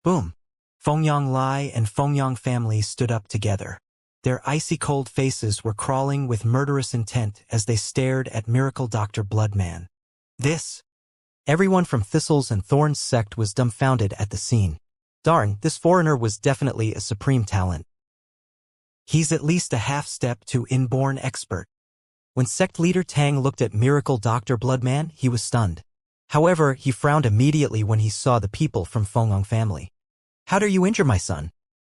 Boom! Fengyang Lai and Fengyang family stood up together. Their icy-cold faces were crawling with murderous intent as they stared at Miracle Dr. Bloodman. Everyone from Thistles and Thorns sect was dumbfounded at the scene. Darn, this foreigner was definitely a supreme talent. He's at least a half-step to inborn expert. When sect leader Tang looked at Miracle Dr. Bloodman, he was stunned. However, he frowned immediately when he saw the people from Fengyang family. How dare you injure my son?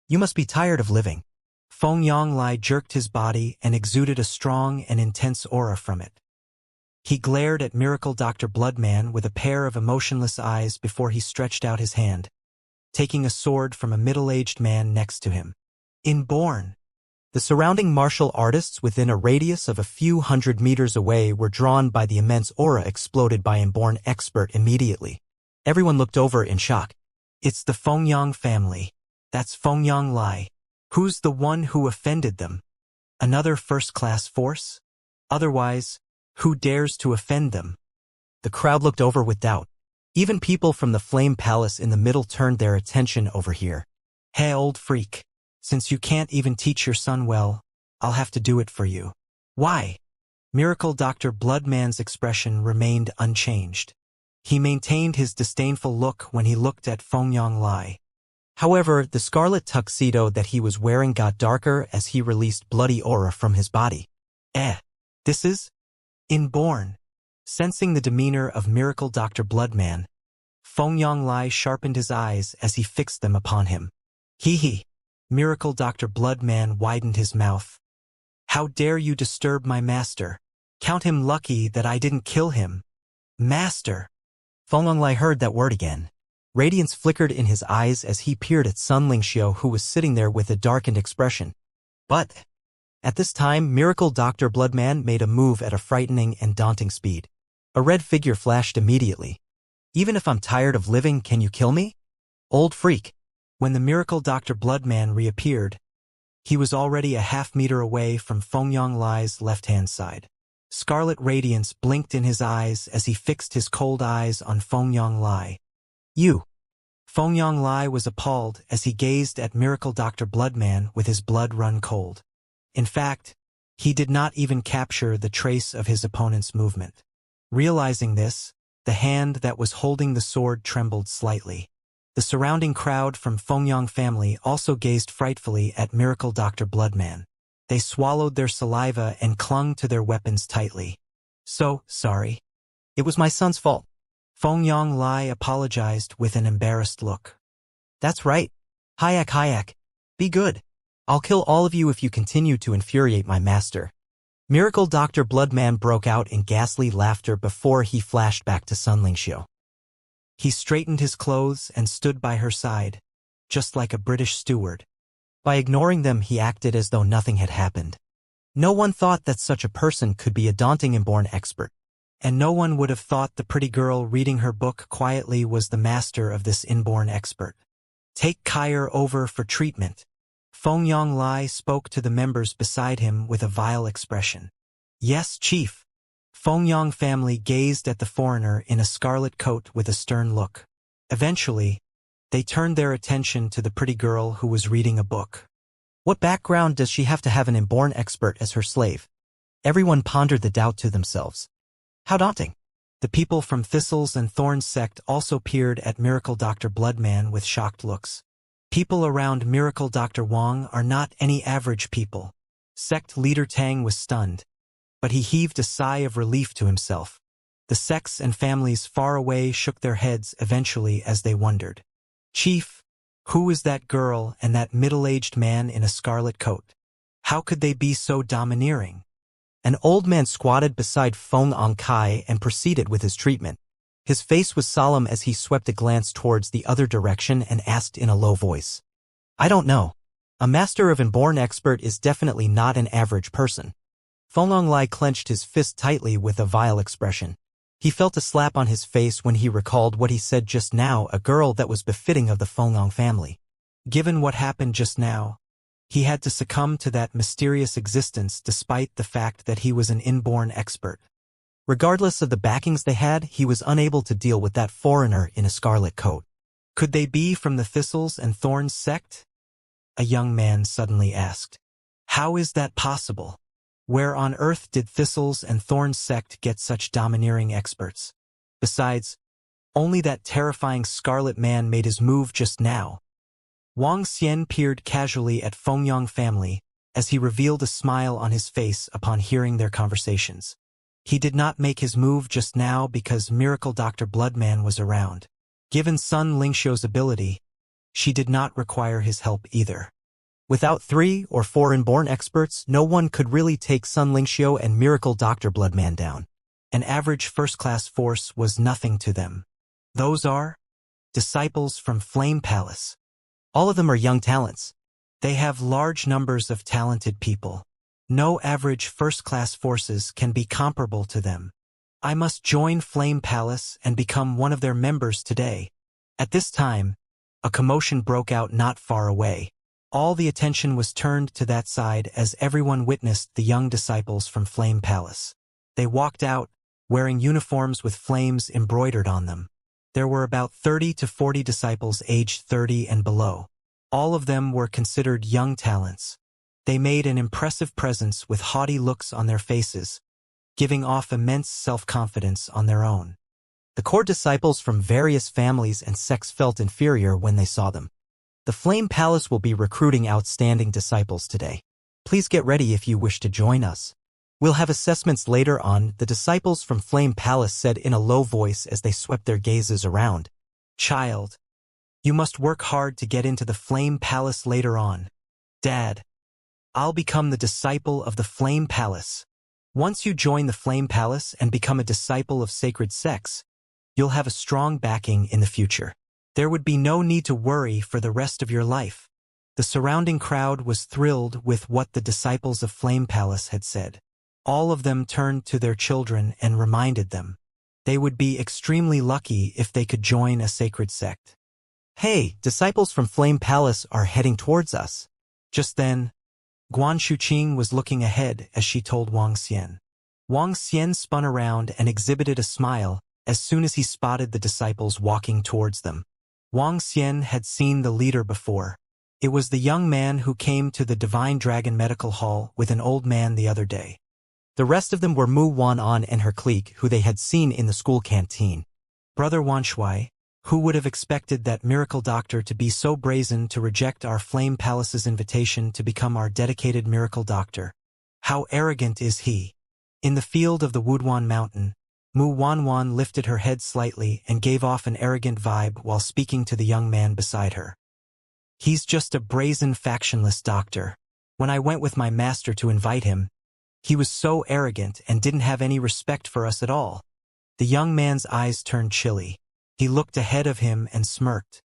You must be tired of living. Fengyang Lai jerked his body and exuded a strong and intense aura from it. He glared at Miracle Dr. Bloodman with a pair of emotionless eyes before he stretched out his hand, taking a sword from a middle-aged man next to him. Inborn. The surrounding martial artists within a radius of a few hundred meters away were drawn by the immense aura exploded by Inborn expert immediately. Everyone looked over in shock. It's the Fengyang family. That's Fengyang Lai. Who's the one who offended them? Another first-class force? Otherwise, who dares to offend them? The crowd looked over with doubt. Even people from the Flame Palace in the middle turned their attention over here. Hey, old freak. Since you can't even teach your son well, I'll have to do it for you. Why? Miracle Dr. Bloodman's expression remained unchanged. He maintained his disdainful look when he looked at Fengyang Lai. However, the scarlet tuxedo that he was wearing got darker as he released bloody aura from his body. This is inborn. Sensing the demeanor of Miracle Dr. Bloodman, Fengyang Lai sharpened his eyes as he fixed them upon him. Hee. Miracle Dr. Bloodman widened his mouth. How dare you disturb my master? Count him lucky that I didn't kill him. Master. Fengyang Lai heard that word again. Radiance flickered in his eyes as he peered at Sun Lingxiu, who was sitting there with a darkened expression. But at this time, Miracle Dr. Bloodman made a move at a frightening and daunting speed. A red figure flashed immediately. Even if I'm tired of living, can you kill me? Old freak. When the Miracle Dr. Bloodman reappeared, he was already a half-meter away from Fengyang Lai's left-hand side. Scarlet radiance blinked in his eyes as he fixed his cold eyes on Fengyang Lai. You. Fengyang Lai was appalled as he gazed at Miracle Dr. Bloodman with his blood run cold. In fact, he did not even capture the trace of his opponent's movement. Realizing this, the hand that was holding the sword trembled slightly. The surrounding crowd from Fengyang family also gazed frightfully at Miracle Dr. Bloodman. They swallowed their saliva and clung to their weapons tightly. So, sorry. It was my son's fault. Fengyang Lai apologized with an embarrassed look. That's right. Hayak. Be good. I'll kill all of you if you continue to infuriate my master. Miracle Dr. Bloodman broke out in ghastly laughter before he flashed back to Sun Lingxiu. He straightened his clothes and stood by her side, just like a British steward. By ignoring them, he acted as though nothing had happened. No one thought that such a person could be a daunting inborn expert, and no one would have thought the pretty girl reading her book quietly was the master of this inborn expert. Take Kyer over for treatment. Fengyang Lai spoke to the members beside him with a vile expression. Yes, Chief. Fengyang family gazed at the foreigner in a scarlet coat with a stern look. Eventually, they turned their attention to the pretty girl who was reading a book. What background does she have to have an inborn expert as her slave? Everyone pondered the doubt to themselves. How daunting. The people from Thistles and Thorns sect also peered at Miracle Dr. Bloodman with shocked looks. People around Miracle Dr. Wang are not any average people. Sect leader Tang was stunned, but he heaved a sigh of relief to himself. The sects and families far away shook their heads eventually as they wondered. Chief, who is that girl and that middle-aged man in a scarlet coat? How could they be so domineering? An old man squatted beside Fengyang Kai and proceeded with his treatment. His face was solemn as he swept a glance towards the other direction and asked in a low voice. I don't know. A master of inborn expert is definitely not an average person. Fengyang Lai clenched his fist tightly with a vile expression. He felt a slap on his face when he recalled what he said just now, a girl that was befitting of the Fengyang family. Given what happened just now, he had to succumb to that mysterious existence despite the fact that he was an inborn expert. Regardless of the backings they had, he was unable to deal with that foreigner in a scarlet coat. Could they be from the Thistles and Thorns sect? A young man suddenly asked. How is that possible? Where on earth did Thistles and Thorns sect get such domineering experts? Besides, only that terrifying Scarlet Man made his move just now. Wang Xian peered casually at Fengyang family as he revealed a smile on his face upon hearing their conversations. He did not make his move just now because Miracle Dr. Bloodman was around. Given Sun Lingxiu's ability, she did not require his help either. Without 3 or 4 inborn experts, no one could really take Sun Lingxiu and Miracle Dr. Bloodman down. An average first-class force was nothing to them. Those are disciples from Flame Palace. All of them are young talents. They have large numbers of talented people. No average first-class forces can be comparable to them. I must join Flame Palace and become one of their members today. At this time, a commotion broke out not far away. All the attention was turned to that side as everyone witnessed the young disciples from Flame Palace. They walked out, wearing uniforms with flames embroidered on them. There were about 30 to 40 disciples aged 30 and below. All of them were considered young talents. They made an impressive presence with haughty looks on their faces, giving off immense self-confidence on their own. The core disciples from various families and sects felt inferior when they saw them. The Flame Palace will be recruiting outstanding disciples today. Please get ready if you wish to join us. We'll have assessments later on, the disciples from Flame Palace said in a low voice as they swept their gazes around. Child, you must work hard to get into the Flame Palace later on. Dad, I'll become the disciple of the Flame Palace. Once you join the Flame Palace and become a disciple of sacred sects, you'll have a strong backing in the future. There would be no need to worry for the rest of your life. The surrounding crowd was thrilled with what the disciples of Flame Palace had said. All of them turned to their children and reminded them. They would be extremely lucky if they could join a sacred sect. Hey, disciples from Flame Palace are heading towards us. Just then, Guan Shuqing was looking ahead as she told Wang Xian. Wang Xian spun around and exhibited a smile as soon as he spotted the disciples walking towards them. Wang Xian had seen the leader before. It was the young man who came to the Divine Dragon Medical Hall with an old man the other day. The rest of them were Mu Wanan and her clique, who they had seen in the school canteen. Brother Wanshui, who would have expected that miracle doctor to be so brazen to reject our Flame Palace's invitation to become our dedicated miracle doctor? How arrogant is he? In the field of the Wuduan Mountain, Mu Wanwan lifted her head slightly and gave off an arrogant vibe while speaking to the young man beside her. He's just a brazen factionless doctor. When I went with my master to invite him, he was so arrogant and didn't have any respect for us at all. The young man's eyes turned chilly. He looked ahead of him and smirked.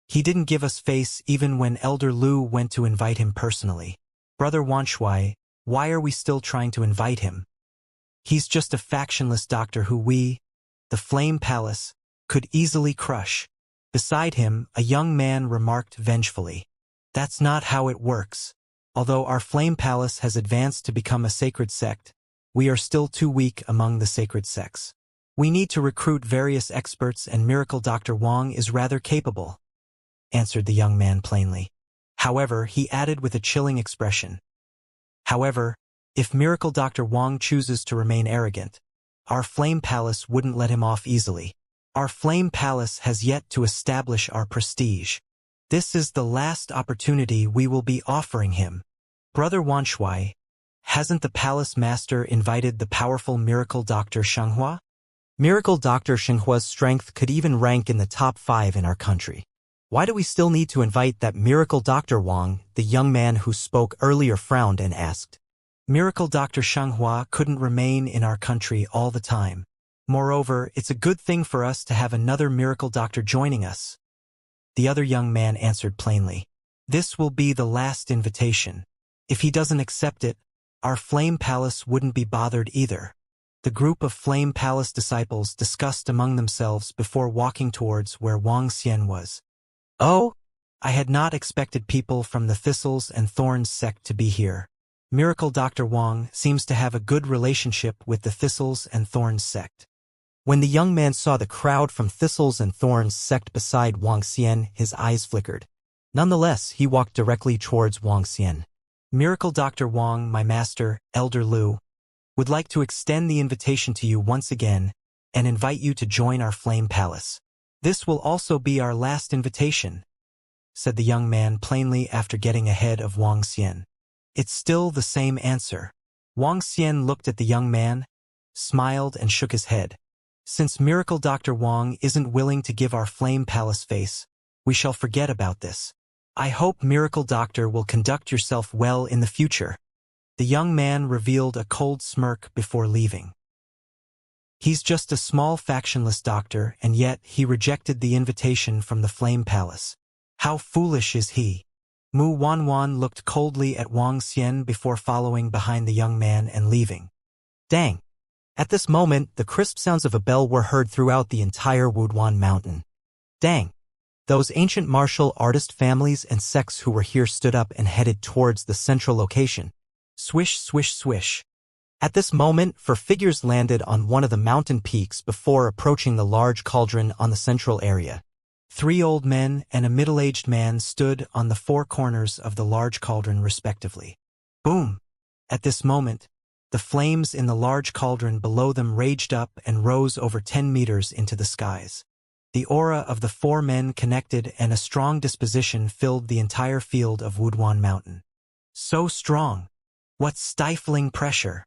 He didn't give us face even when Elder Lu went to invite him personally. Brother Wanshui, why are we still trying to invite him? He's just a factionless doctor who we, the Flame Palace, could easily crush. Beside him, a young man remarked vengefully. That's not how it works. Although our Flame Palace has advanced to become a sacred sect, we are still too weak among the sacred sects. We need to recruit various experts, and Miracle Dr. Wang is rather capable, answered the young man plainly. However, he added with a chilling expression. However, if Miracle Dr. Wang chooses to remain arrogant, our Flame Palace wouldn't let him off easily. Our Flame Palace has yet to establish our prestige. This is the last opportunity we will be offering him. Brother Wanshui, hasn't the palace master invited the powerful Miracle Dr. Shenghua? Miracle Dr. Shenghua's strength could even rank in the top 5 in our country. Why do we still need to invite that Miracle Dr. Wang? The young man who spoke earlier frowned and asked. Miracle Dr. Shenghua couldn't remain in our country all the time. Moreover, it's a good thing for us to have another miracle doctor joining us. The other young man answered plainly. This will be the last invitation. If he doesn't accept it, our Flame Palace wouldn't be bothered either. The group of Flame Palace disciples discussed among themselves before walking towards where Wang Xian was. Oh, I had not expected people from the Thistles and Thorns sect to be here. Miracle Dr. Wang seems to have a good relationship with the Thistles and Thorns sect. When the young man saw the crowd from thistles and thorns sect beside Wang Xian, his eyes flickered. Nonetheless, he walked directly towards Wang Xian. Miracle Dr. Wang, my master, Elder Lu, would like to extend the invitation to you once again and invite you to join our Flame Palace. This will also be our last invitation, said the young man plainly after getting ahead of Wang Xian. It's still the same answer. Wang Xian looked at the young man, smiled and shook his head. Since Miracle Dr. Wang isn't willing to give our Flame Palace face, we shall forget about this. I hope Miracle Doctor will conduct yourself well in the future. The young man revealed a cold smirk before leaving. He's just a small factionless doctor, and yet he rejected the invitation from the Flame Palace. How foolish is he? Mu Wanwan looked coldly at Wang Xian before following behind the young man and leaving. Dang! At this moment, the crisp sounds of a bell were heard throughout the entire Wuduan mountain. Dang! Those ancient martial artist families and sects who were here stood up and headed towards the central location. Swish, swish, swish. At this moment, 4 figures landed on one of the mountain peaks before approaching the large cauldron on the central area. 3 old men and a middle-aged man stood on the 4 corners of the large cauldron respectively. Boom! At this moment, the flames in the large cauldron below them raged up and rose over 10 meters into the skies. The aura of the 4 men connected and a strong disposition filled the entire field of Wuduan Mountain. So strong! What stifling pressure!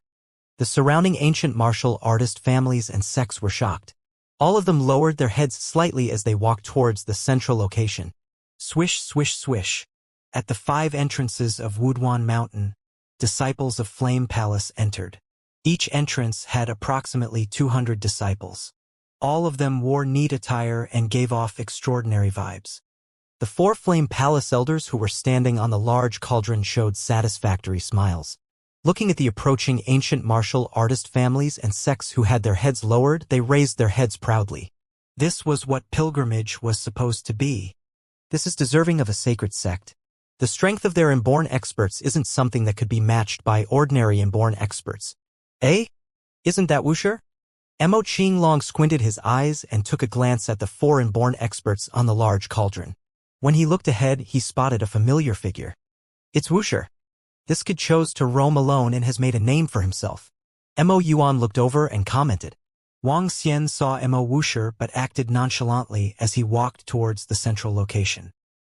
The surrounding ancient martial artist families and sects were shocked. All of them lowered their heads slightly as they walked towards the central location. Swish, swish, swish. At the 5 entrances of Wuduan Mountain, disciples of Flame Palace entered. Each entrance had approximately 200 disciples. All of them wore neat attire and gave off extraordinary vibes. The 4 Flame Palace elders who were standing on the large cauldron showed satisfactory smiles. Looking at the approaching ancient martial artist families and sects who had their heads lowered, they raised their heads proudly. This was what pilgrimage was supposed to be. This is deserving of a sacred sect. The strength of their inborn experts isn't something that could be matched by ordinary inborn experts. Eh? Isn't that Wuxia? Mo Qinglong squinted his eyes and took a glance at the 4 inborn experts on the large cauldron. When he looked ahead, he spotted a familiar figure. It's Wuxia. This kid chose to roam alone and has made a name for himself. Mo Yuan looked over and commented. Wang Xian saw Mo Wuxia but acted nonchalantly as he walked towards the central location.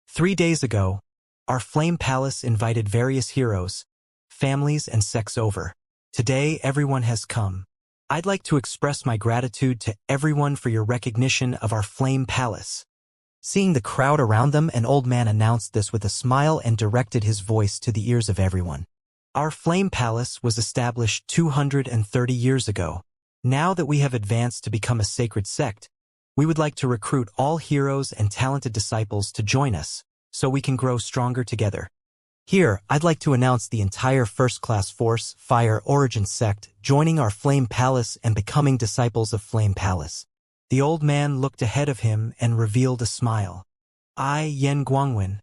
3 days ago, our Flame Palace invited various heroes, families and sects over. Today, everyone has come. I'd like to express my gratitude to everyone for your recognition of our Flame Palace. Seeing the crowd around them, an old man announced this with a smile and directed his voice to the ears of everyone. Our Flame Palace was established 230 years ago. Now that we have advanced to become a sacred sect, we would like to recruit all heroes and talented disciples to join us, so we can grow stronger together. Here, I'd like to announce the entire first-class force, Fire Origin Sect, joining our Flame Palace and becoming disciples of Flame Palace. The old man looked ahead of him and revealed a smile. I, Yen Guangwen,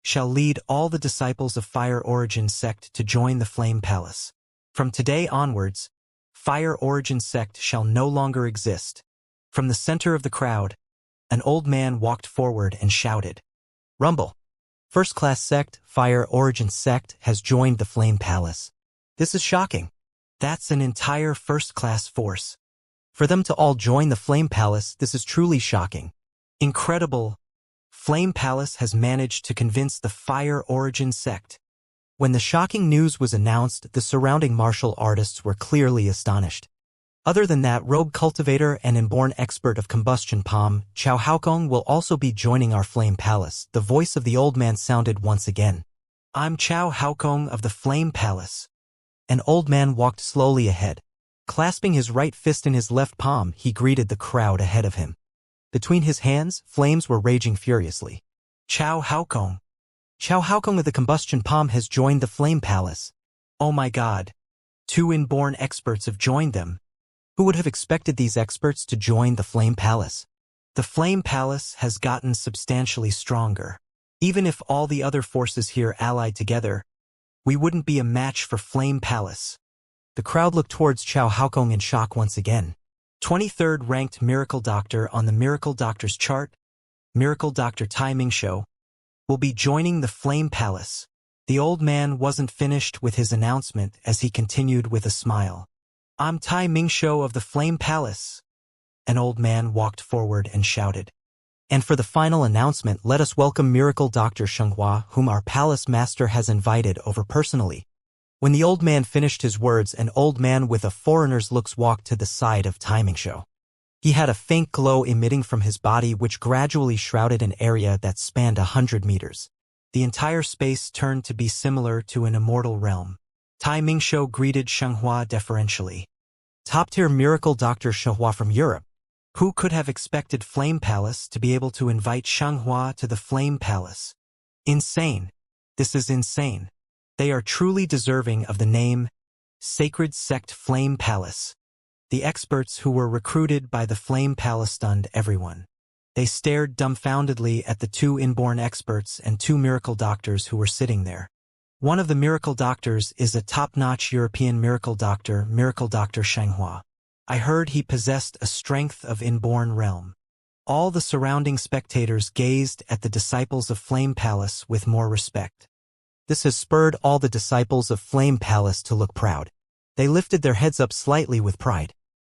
shall lead all the disciples of Fire Origin Sect to join the Flame Palace. From today onwards, Fire Origin Sect shall no longer exist. From the center of the crowd, an old man walked forward and shouted. Rumble! First-class sect, Fire Origin Sect, has joined the Flame Palace. This is shocking. That's an entire first-class force. For them to all join the Flame Palace, this is truly shocking. Incredible. Flame Palace has managed to convince the Fire Origin Sect. When the shocking news was announced, the surrounding martial artists were clearly astonished. Other than that, rogue cultivator and inborn expert of combustion palm, Chao Haokong, will also be joining our Flame Palace. The voice of the old man sounded once again. I'm Chao Haokong of the Flame Palace. An old man walked slowly ahead. Clasping his right fist in his left palm, he greeted the crowd ahead of him. Between his hands, flames were raging furiously. Chao Haokong. Chao Haokong of the combustion palm has joined the Flame Palace. Oh my god. 2 inborn experts have joined them. Who would have expected these experts to join the Flame Palace? The Flame Palace has gotten substantially stronger. Even if all the other forces here allied together, we wouldn't be a match for Flame Palace. The crowd looked towards Chao Haokong in shock once again. 23rd ranked Miracle Doctor on the Miracle Doctors chart, Miracle Doctor Tai Mingshou, will be joining the Flame Palace. The old man wasn't finished with his announcement as he continued with a smile. I'm Tai Mingshou of the Flame Palace. An old man walked forward and shouted. And for the final announcement, let us welcome Miracle Dr. Shenghua, whom our palace master has invited over personally. When the old man finished his words, an old man with a foreigner's looks walked to the side of Tai Mingshou. He had a faint glow emitting from his body which gradually shrouded an area that spanned 100 meters. The entire space turned to be similar to an immortal realm. Tai Mingshou greeted Shenghua deferentially. Top-tier Miracle Dr. Shenghua from Europe. Who could have expected Flame Palace to be able to invite Shenghua to the Flame Palace? Insane. This is insane. They are truly deserving of the name Sacred Sect Flame Palace. The experts who were recruited by the Flame Palace stunned everyone. They stared dumbfoundedly at the two inborn experts and two miracle doctors who were sitting there. One of the miracle doctors is a top-notch European miracle doctor, Miracle Dr. Shenghua. I heard he possessed a strength of inborn realm. All the surrounding spectators gazed at the disciples of Flame Palace with more respect. This has spurred all the disciples of Flame Palace to look proud. They lifted their heads up slightly with pride.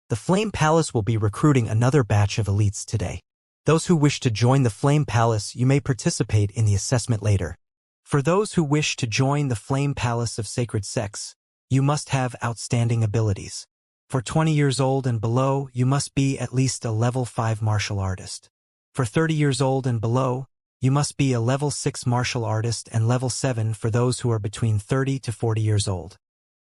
The Flame Palace will be recruiting another batch of elites today. Those who wish to join the Flame Palace, you may participate in the assessment later. For those who wish to join the Flame Palace of Sacred Sects, you must have outstanding abilities. For 20 years old and below, you must be at least a level 5 martial artist. For 30 years old and below, you must be a level 6 martial artist and level 7 for those who are between 30 to 40 years old.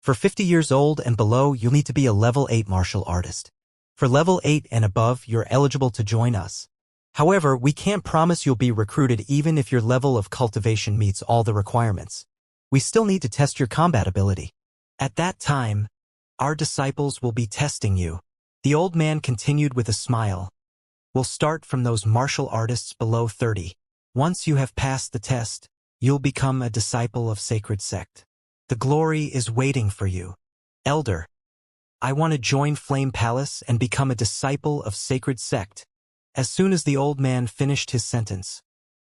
For 50 years old and below, you'll need to be a level 8 martial artist. For level 8 and above, you're eligible to join us. However, we can't promise you'll be recruited even if your level of cultivation meets all the requirements. We still need to test your combat ability. At that time, our disciples will be testing you. The old man continued with a smile. We'll start from those martial artists below 30. Once you have passed the test, you'll become a disciple of Sacred Sect. The glory is waiting for you. Elder, I want to join Flame Palace and become a disciple of Sacred Sect. As soon as the old man finished his sentence,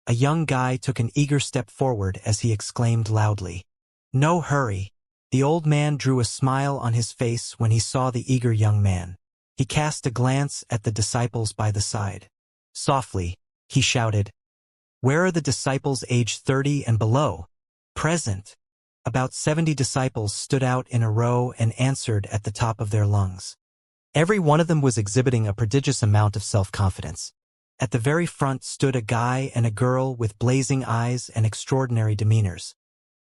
a young guy took an eager step forward as he exclaimed loudly. No hurry. The old man drew a smile on his face when he saw the eager young man. He cast a glance at the disciples by the side. Softly, he shouted, Where are the disciples aged 30 and below? Present. About 70 disciples stood out in a row and answered at the top of their lungs. Every one of them was exhibiting a prodigious amount of self-confidence. At the very front stood a guy and a girl with blazing eyes and extraordinary demeanors.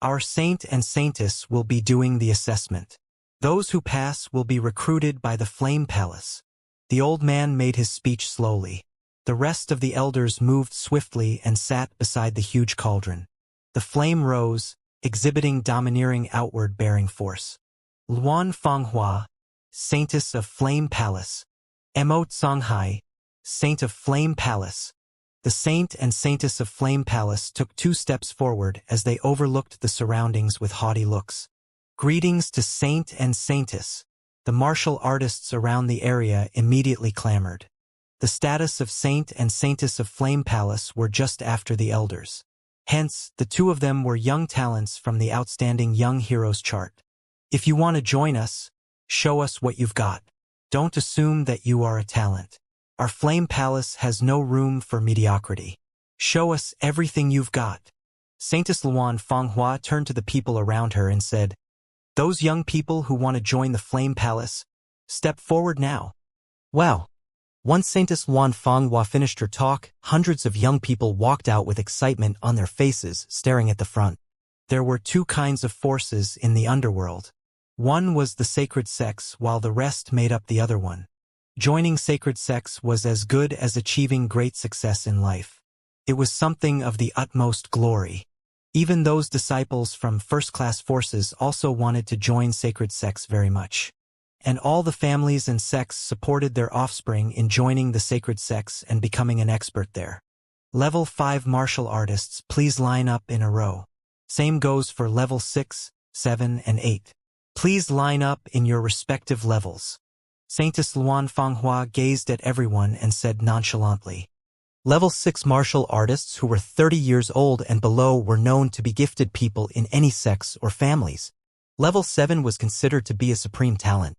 Our saint and saintess will be doing the assessment. Those who pass will be recruited by the Flame Palace. The old man made his speech slowly. The rest of the elders moved swiftly and sat beside the huge cauldron. The flame rose, exhibiting domineering outward-bearing force. Luan Fenghua, Saintess of Flame Palace. Mo Tsanghai, Saint of Flame Palace. The saint and saintess of Flame Palace took 2 steps forward as they overlooked the surroundings with haughty looks. Greetings to saint and saintess. The martial artists around the area immediately clamored. The status of saint and saintess of Flame Palace were just after the elders. Hence, the 2 of them were young talents from the outstanding Young Heroes chart. If you want to join us, show us what you've got. Don't assume that you are a talent. Our Flame Palace has no room for mediocrity. Show us everything you've got. Saintess Luan Fenghua turned to the people around her and said, Those young people who want to join the Flame Palace, step forward now. Wow. Once Saintess Luan Fenghua finished her talk, hundreds of young people walked out with excitement on their faces, staring at the front. There were 2 kinds of forces in the underworld. One was the Sacred Sects, while the rest made up the other one. Joining Sacred Sects was as good as achieving great success in life. It was something of the utmost glory. Even those disciples from first-class forces also wanted to join Sacred Sects very much. And all the families and sects supported their offspring in joining the Sacred Sects and becoming an expert there. Level 5 martial artists, please line up in a row. Same goes for level 6, 7, and 8. Please line up in your respective levels. Saintess Luan Fanghua gazed at everyone and said nonchalantly. Level 6 martial artists who were 30 years old and below were known to be gifted people in any sex or families. Level 7 was considered to be a supreme talent.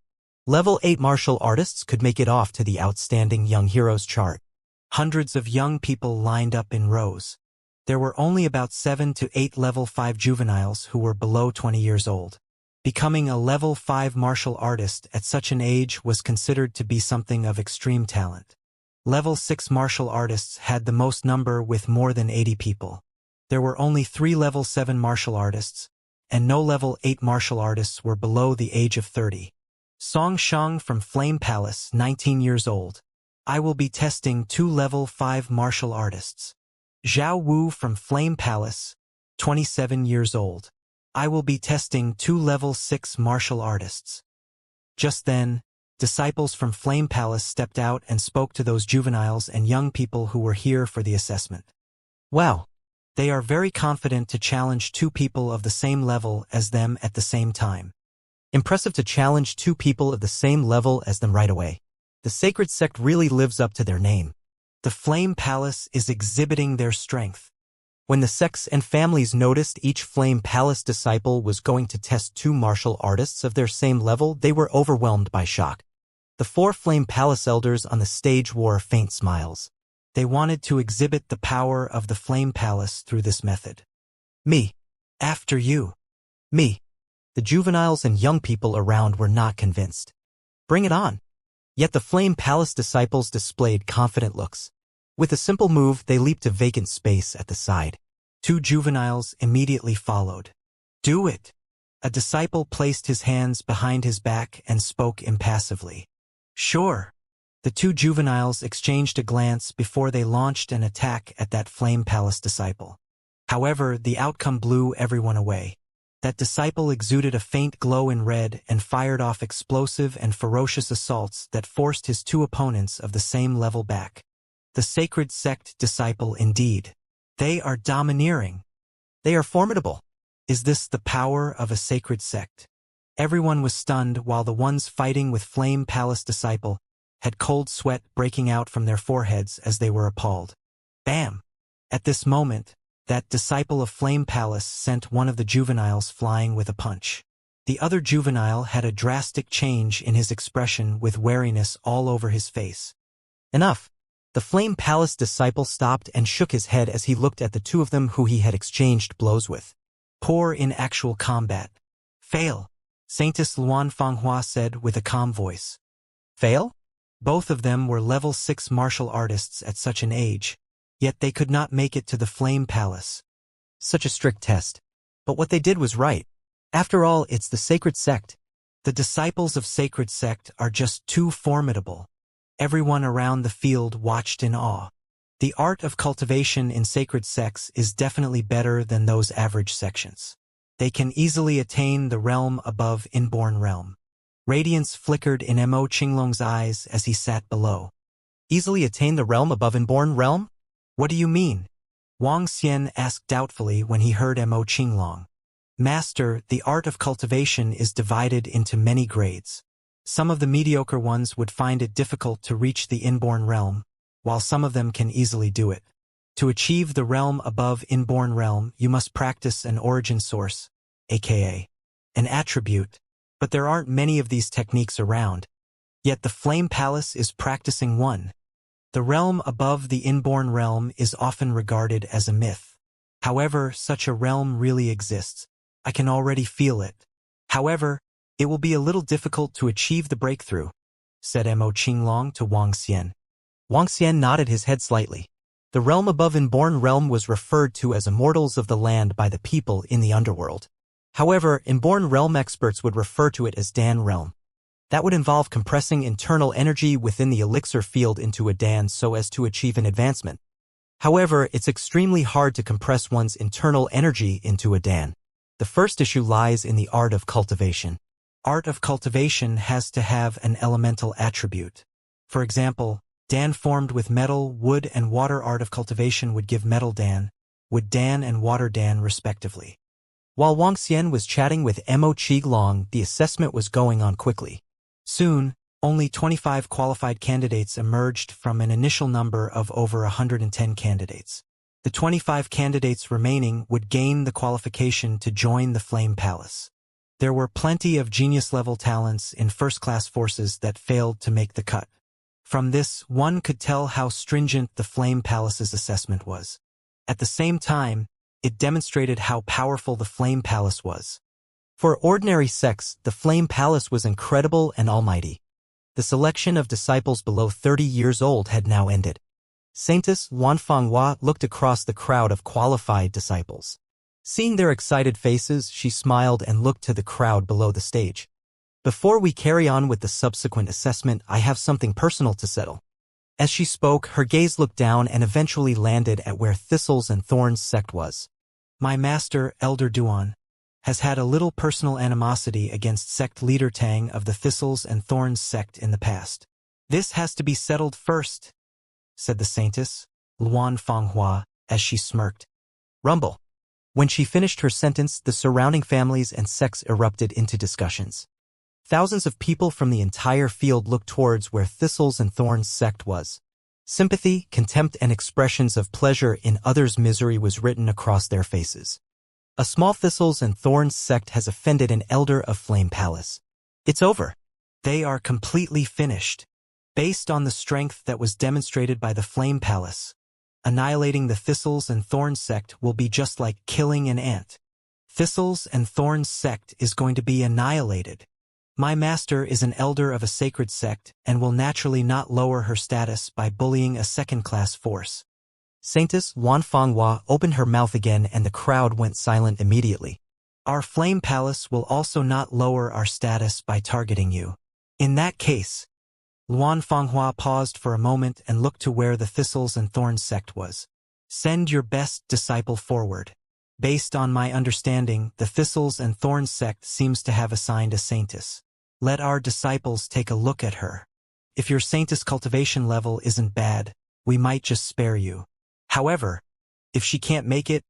Level 8 martial artists could make it off to the outstanding young heroes chart. Hundreds of young people lined up in rows. There were only about 7 to 8 level 5 juveniles who were below 20 years old. Becoming a level 5 martial artist at such an age was considered to be something of extreme talent. Level 6 martial artists had the most number with more than 80 people. There were only 3 level 7 martial artists, and no level 8 martial artists were below the age of 30. Song Shang from Flame Palace, 19 years old. I will be testing 2 level 5 martial artists. Zhao Wu from Flame Palace, 27 years old. I will be testing 2 level 6 martial artists. Just then, disciples from Flame Palace stepped out and spoke to those juveniles and young people who were here for the assessment. Wow! They are very confident to challenge 2 people of the same level as them at the same time. Impressive to challenge 2 people of the same level as them right away. The sacred sect really lives up to their name. The Flame Palace is exhibiting their strength. When the sects and families noticed each Flame Palace disciple was going to test 2 martial artists of their same level, they were overwhelmed by shock. The 4 Flame Palace elders on the stage wore faint smiles. They wanted to exhibit the power of the Flame Palace through this method. Me. After you. Me. The juveniles and young people around were not convinced. Bring it on. Yet the Flame Palace disciples displayed confident looks. With a simple move, they leaped to vacant space at the side. 2 juveniles immediately followed. Do it. A disciple placed his hands behind his back and spoke impassively. Sure. The 2 juveniles exchanged a glance before they launched an attack at that Flame Palace disciple. However, the outcome blew everyone away. That disciple exuded a faint glow in red and fired off explosive and ferocious assaults that forced his 2 opponents of the same level back. The sacred sect disciple indeed. They are domineering. They are formidable. Is this the power of a sacred sect? Everyone was stunned while the ones fighting with Flame Palace disciple had cold sweat breaking out from their foreheads as they were appalled. Bam! At this moment, that disciple of Flame Palace sent one of the juveniles flying with a punch. The other juvenile had a drastic change in his expression with wariness all over his face. Enough! The Flame Palace disciple stopped and shook his head as he looked at the 2 of them who he had exchanged blows with. Poor in actual combat. Fail, Saintess Luan Fanghua said with a calm voice. Fail? Both of them were level 6 martial artists at such an age, yet they could not make it to the Flame Palace. Such a strict test. But what they did was right. After all, it's the sacred sect. The disciples of sacred sect are just too formidable. Everyone around the field watched in awe. The art of cultivation in sacred sects is definitely better than those average sections. They can easily attain the realm above inborn realm. Radiance flickered in Mo Qinglong's eyes as he sat below. Easily attain the realm above inborn realm? What do you mean? Wang Xian asked doubtfully when he heard Mo Qinglong. Master, the art of cultivation is divided into many grades. Some of the mediocre ones would find it difficult to reach the inborn realm, while some of them can easily do it. To achieve the realm above inborn realm, you must practice an origin source, aka an attribute, but there aren't many of these techniques around. Yet the Flame Palace is practicing one. The realm above the inborn realm is often regarded as a myth. However, such a realm really exists. I can already feel it. However, it will be a little difficult to achieve the breakthrough, said Mo Qinglong to Wang Xian. Wang Xian nodded his head slightly. The realm above inborn realm was referred to as immortals of the land by the people in the underworld. However, inborn realm experts would refer to it as Dan realm. That would involve compressing internal energy within the elixir field into a Dan so as to achieve an advancement. However, it's extremely hard to compress one's internal energy into a Dan. The first issue lies in the art of cultivation. Art of cultivation has to have an elemental attribute. For example, Dan formed with metal, wood, and water. Art of cultivation would give metal Dan, wood Dan, and water Dan respectively. While Wang Xian was chatting with Mo Qinglong, the assessment was going on quickly. Soon, Only 25 qualified candidates emerged from an initial number of over 110 candidates. The 25 candidates remaining would gain the qualification to join the Flame Palace. There were plenty of genius-level talents in first-class forces that failed to make the cut. From this, one could tell how stringent the Flame Palace's assessment was. At the same time, it demonstrated how powerful the Flame Palace was. For ordinary sects, the Flame Palace was incredible and almighty. The selection of disciples below 30 years old had now ended. Saintess Wanfanghua looked across the crowd of qualified disciples. Seeing their excited faces, she smiled and looked to the crowd below the stage. Before we carry on with the subsequent assessment, I have something personal to settle. As she spoke, her gaze looked down and eventually landed at where Thistles and Thorns sect was. My master, Elder Duan, has had a little personal animosity against sect leader Tang of the Thistles and Thorns sect in the past. This has to be settled first, said the saintess, Luan Fanghua, as she smirked. Rumble. When she finished her sentence, the surrounding families and sects erupted into discussions. Thousands of people from the entire field looked towards where Thistles and Thorns sect was. Sympathy, contempt, and expressions of pleasure in others' misery was written across their faces. A small Thistles and Thorns sect has offended an elder of Flame Palace. It's over. They are completely finished. Based on the strength that was demonstrated by the Flame Palace, annihilating the Thistles and Thorns sect will be just like killing an ant. Thistles and Thorns sect is going to be annihilated. My master is an elder of a sacred sect and will naturally not lower her status by bullying a second-class force. Saintess Wanfanghua opened her mouth again and the crowd went silent immediately. Our Flame Palace will also not lower our status by targeting you. In that case, Wanfanghua paused for a moment and looked to where the Thistles and Thorns sect was. Send your best disciple forward. Based on my understanding, the Thistles and Thorns sect seems to have assigned a saintess. Let our disciples take a look at her. If your saintess cultivation level isn't bad, we might just spare you. However, if she can't make it,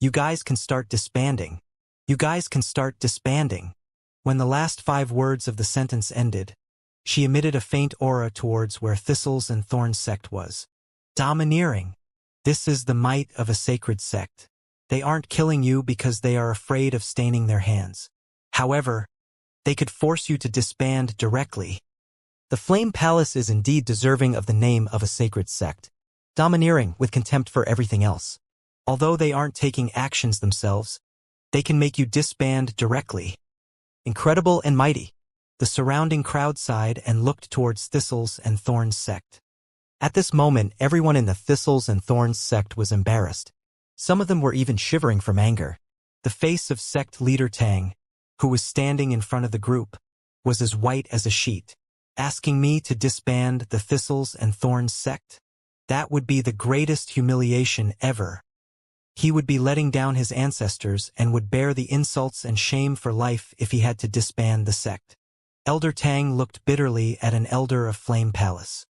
you guys can start disbanding. When the last 5 words of the sentence ended, she emitted a faint aura towards where Thistles and Thorns sect was. Domineering. This is the might of a sacred sect. They aren't killing you because they are afraid of staining their hands. However, they could force you to disband directly. The Flame Palace is indeed deserving of the name of a sacred sect. Domineering with contempt for everything else. Although they aren't taking actions themselves, they can make you disband directly. Incredible and mighty. The surrounding crowd sighed and looked towards Thistles and Thorns sect. At this moment, everyone in the Thistles and Thorns sect was embarrassed. Some of them were even shivering from anger. The face of sect leader Tang, who was standing in front of the group, was as white as a sheet. Asking me to disband the Thistles and Thorns sect? That would be the greatest humiliation ever. He would be letting down his ancestors and would bear the insults and shame for life if he had to disband the sect. Elder Tang looked bitterly at an elder of Flame Palace.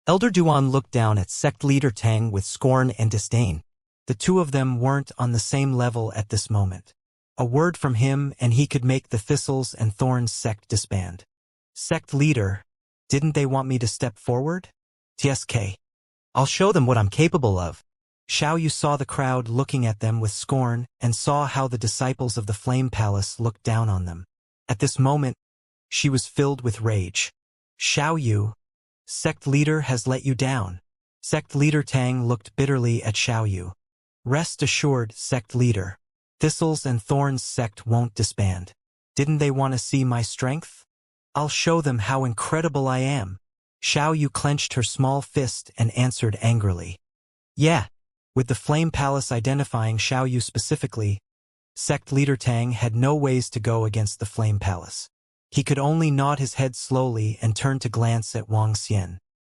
Elder Duan looked down at sect leader Tang with scorn and disdain. The two of them weren't on the same level at this moment. A word from him and he could make the Thistles and Thorns sect disband. Sect leader, didn't they want me to step forward? TSK. I'll show them what I'm capable of. Xiao Yu saw the crowd looking at them with scorn and saw how the disciples of the Flame Palace looked down on them. At this moment, she was filled with rage. Xiao Yu, sect leader has let you down. Sect leader Tang looked bitterly at Xiao Yu. Rest assured, sect leader. Thistles and Thorns sect won't disband. Didn't they want to see my strength? I'll show them how incredible I am. Xiao Yu clenched her small fist and answered angrily. Yeah. With the Flame Palace identifying Xiao Yu specifically, sect leader Tang had no ways to go against the Flame Palace. He could only nod his head slowly and turn to glance at Wang Xian.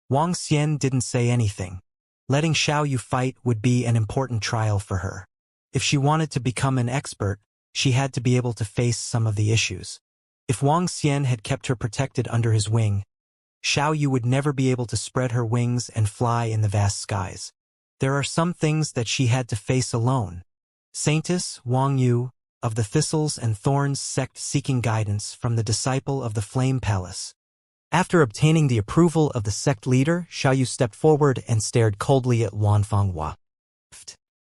Wang Xian didn't say anything. Letting Xiao Yu fight would be an important trial for her. If she wanted to become an expert, she had to be able to face some of the issues. If Wang Xian had kept her protected under his wing, Xiao Yu would never be able to spread her wings and fly in the vast skies. There are some things that she had to face alone. Saintess Wang Yu, of the Thistles and Thorns sect seeking guidance from the disciple of the Flame Palace. After obtaining the approval of the sect leader, Xiao Yu stepped forward and stared coldly at Luan Fanghua.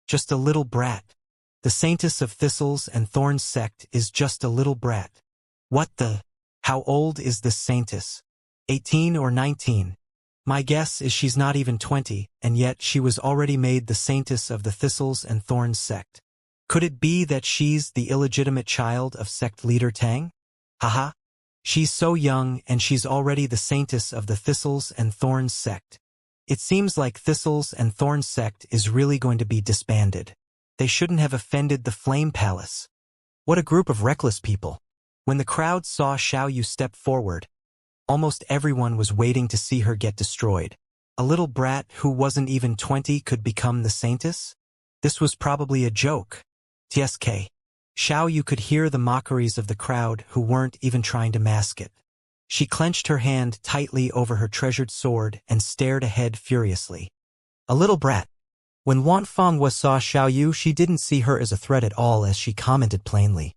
Just a little brat. The Saintess of Thistles and Thorns sect is just a little brat. What the? How old is this Saintess? 18 or 19? My guess is she's not even 20, and yet she was already made the Saintess of the Thistles and Thorns sect. Could it be that she's the illegitimate child of sect leader Tang? Haha. She's so young and she's already the Saintess of the Thistles and Thorns sect. It seems like Thistles and Thorns sect is really going to be disbanded. They shouldn't have offended the Flame Palace. What a group of reckless people. When the crowd saw Xiao Yu step forward, almost everyone was waiting to see her get destroyed. A little brat who wasn't even 20 could become the Saintess? This was probably a joke. TSK. Xiao Yu could hear the mockeries of the crowd who weren't even trying to mask it. She clenched her hand tightly over her treasured sword and stared ahead furiously. A little brat. When Luan Fanghua saw Xiao Yu, she didn't see her as a threat at all, as she commented plainly.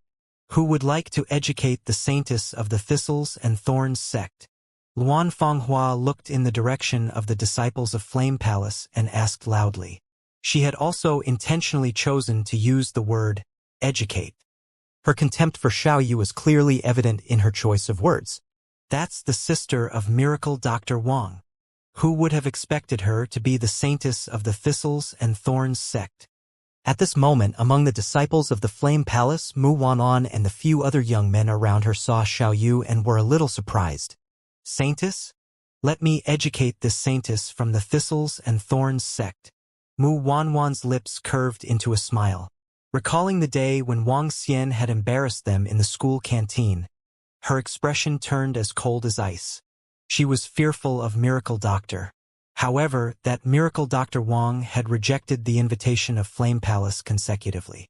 Who would like to educate the Saintess of the Thistles and Thorns sect? Luan Fanghua looked in the direction of the disciples of Flame Palace and asked loudly. She had also intentionally chosen to use the word educate. Her contempt for Xiao Yu was clearly evident in her choice of words. That's the sister of Miracle Dr. Wang. Who would have expected her to be the Saintess of the Thistles and Thorns sect? At this moment, among the disciples of the Flame Palace, Mu Wanan and the few other young men around her saw Xiao Yu and were a little surprised. Saintess? Let me educate this Saintess from the Thistles and Thorns sect. Mu Wanwan's lips curved into a smile. Recalling the day when Wang Xian had embarrassed them in the school canteen, her expression turned as cold as ice. She was fearful of Miracle Doctor. However, that Miracle Dr. Wang had rejected the invitation of Flame Palace consecutively.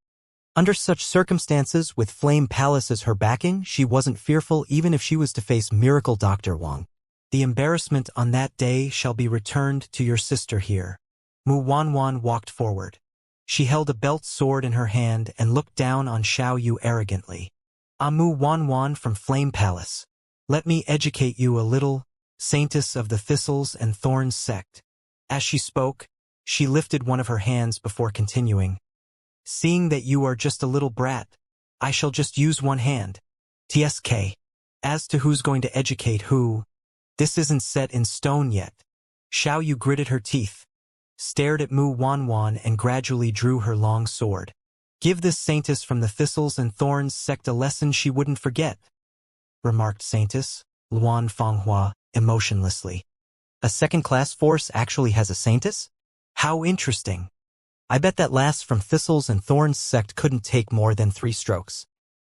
Under such circumstances, with Flame Palace as her backing, she wasn't fearful even if she was to face Miracle Dr. Wang. The embarrassment on that day shall be returned to your sister here. Mu Wanwan walked forward. She held a belt sword in her hand and looked down on Xiao Yu arrogantly. Mu Wanwan from Flame Palace. Let me educate you a little, Saintess of the Thistles and Thorns sect. As she spoke, she lifted one of her hands before continuing. Seeing that you are just a little brat, I shall just use one hand. TSK. As to who's going to educate who, this isn't set in stone yet. Xiao Yu gritted her teeth, stared at Mu Wanwan and gradually drew her long sword. Give this Saintess from the Thistles and Thorns sect a lesson she wouldn't forget, remarked Saintess Luan Fanghua emotionlessly. A second-class force actually has a Saintess? How interesting. I bet that lass from Thistles and Thorns sect couldn't take more than 3 strokes.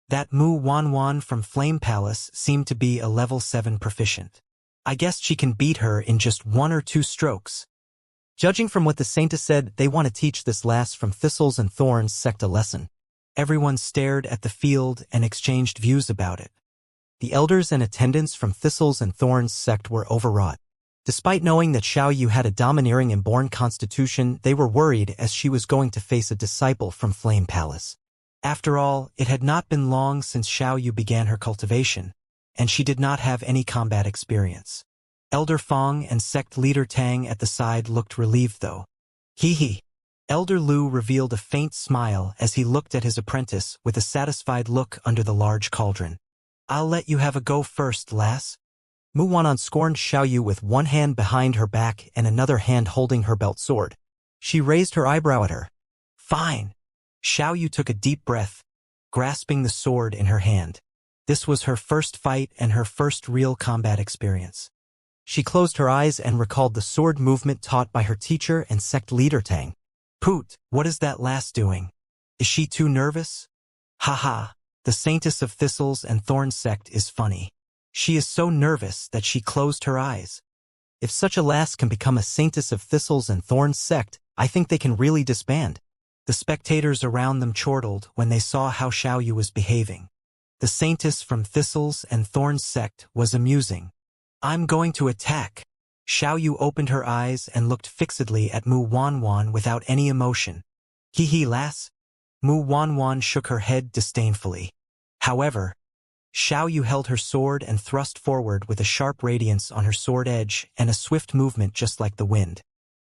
That Mu Wanwan from Flame Palace seemed to be a level 7 proficient. I guess she can beat her in just 1 or 2 strokes. Judging from what the Saintess said, they want to teach this lass from Thistles and Thorns sect a lesson. Everyone stared at the field and exchanged views about it. The elders and attendants from Thistles and Thorns sect were overwrought. Despite knowing that Xiao Yu had a domineering and born constitution, they were worried as she was going to face a disciple from Flame Palace. After all, it had not been long since Xiao Yu began her cultivation, and she did not have any combat experience. Elder Fong and sect leader Tang at the side looked relieved though. Hee. Elder Lu revealed a faint smile as he looked at his apprentice with a satisfied look under the large cauldron. I'll let you have a go first, lass. Mu Wanan scorned Xiao Yu with one hand behind her back and another hand holding her belt sword. She raised her eyebrow at her. Fine. Xiao Yu took a deep breath, grasping the sword in her hand. This was her first fight and her first real combat experience. She closed her eyes and recalled the sword movement taught by her teacher and sect leader Tang. Poot, what is that lass doing? Is she too nervous? Haha, the Saintess of Thistles and Thorns sect is funny. She is so nervous that she closed her eyes. If such a lass can become a Saintess of Thistles and Thorns sect, I think they can really disband. The spectators around them chortled when they saw how Xiao Yu was behaving. The Saintess from Thistles and Thorns sect was amusing. I'm going to attack. Xiao Yu opened her eyes and looked fixedly at Mu Wanwan without any emotion. Hee lass. Mu Wanwan shook her head disdainfully. However, Xiao Yu held her sword and thrust forward with a sharp radiance on her sword edge and a swift movement just like the wind.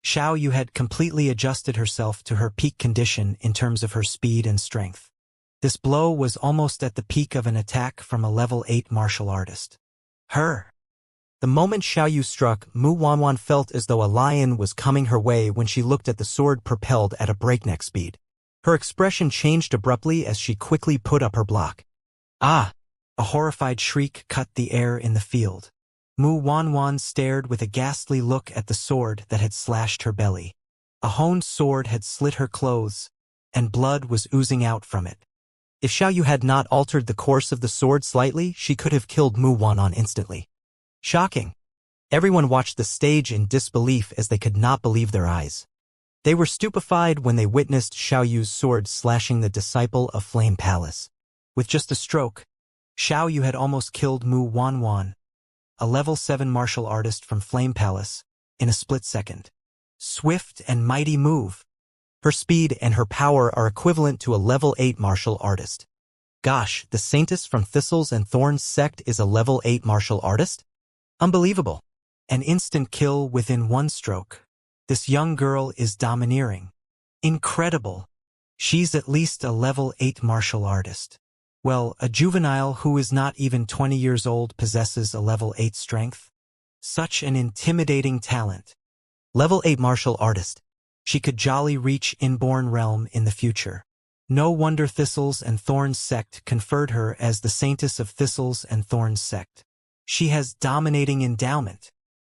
Xiao Yu had completely adjusted herself to her peak condition in terms of her speed and strength. This blow was almost at the peak of an attack from a level 8 martial artist. The moment Xiao Yu struck, Mu Wanwan felt as though a lion was coming her way when she looked at the sword propelled at a breakneck speed. Her expression changed abruptly as she quickly put up her block. Ah! A horrified shriek cut the air in the field. Mu Wanwan stared with a ghastly look at the sword that had slashed her belly. A honed sword had slit her clothes, and blood was oozing out from it. If Xiao Yu had not altered the course of the sword slightly, she could have killed Mu Wanwan instantly. Shocking! Everyone watched the stage in disbelief as they could not believe their eyes. They were stupefied when they witnessed Xiao Yu's sword slashing the disciple of Flame Palace. With just a stroke, Xiao Yu had almost killed Mu Wanwan, a level 7 martial artist from Flame Palace, in a split second. Swift and mighty move. Her speed and her power are equivalent to a level 8 martial artist. Gosh, the Saintess from Thistles and Thorns sect is a level 8 martial artist? Unbelievable. An instant kill within one stroke. This young girl is domineering. Incredible. She's at least a level 8 martial artist. Well, a juvenile who is not even 20 years old possesses a level 8 strength. Such an intimidating talent. Level 8 martial artist. She could jolly reach Inborn Realm in the future. No wonder Thistles and Thorns sect conferred her as the Saintess of Thistles and Thorns sect. She has dominating endowment.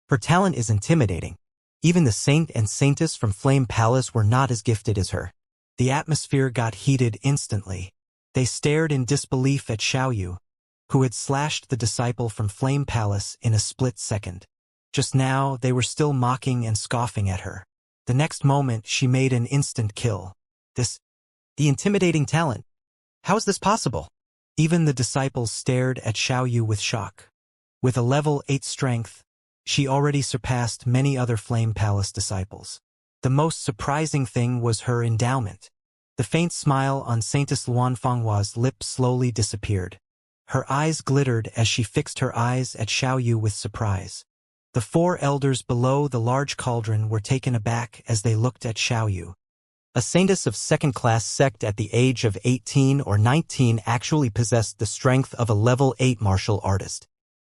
Her talent is intimidating. Even the Saint and Saintess from Flame Palace were not as gifted as her. The atmosphere got heated instantly. They stared in disbelief at Xiao Yu, who had slashed the disciple from Flame Palace in a split second. Just now, they were still mocking and scoffing at her. The next moment, she made an instant kill. The intimidating talent. How is this possible? Even the disciples stared at Xiao Yu with shock. With a level 8 strength, she already surpassed many other Flame Palace disciples. The most surprising thing was her endowment. The faint smile on Saintess Luanfanghua's lips slowly disappeared. Her eyes glittered as she fixed her eyes at Xiao Yu with surprise. The 4 elders below the large cauldron were taken aback as they looked at Xiao Yu. A Saintess of second-class sect at the age of 18 or 19 actually possessed the strength of a level 8 martial artist.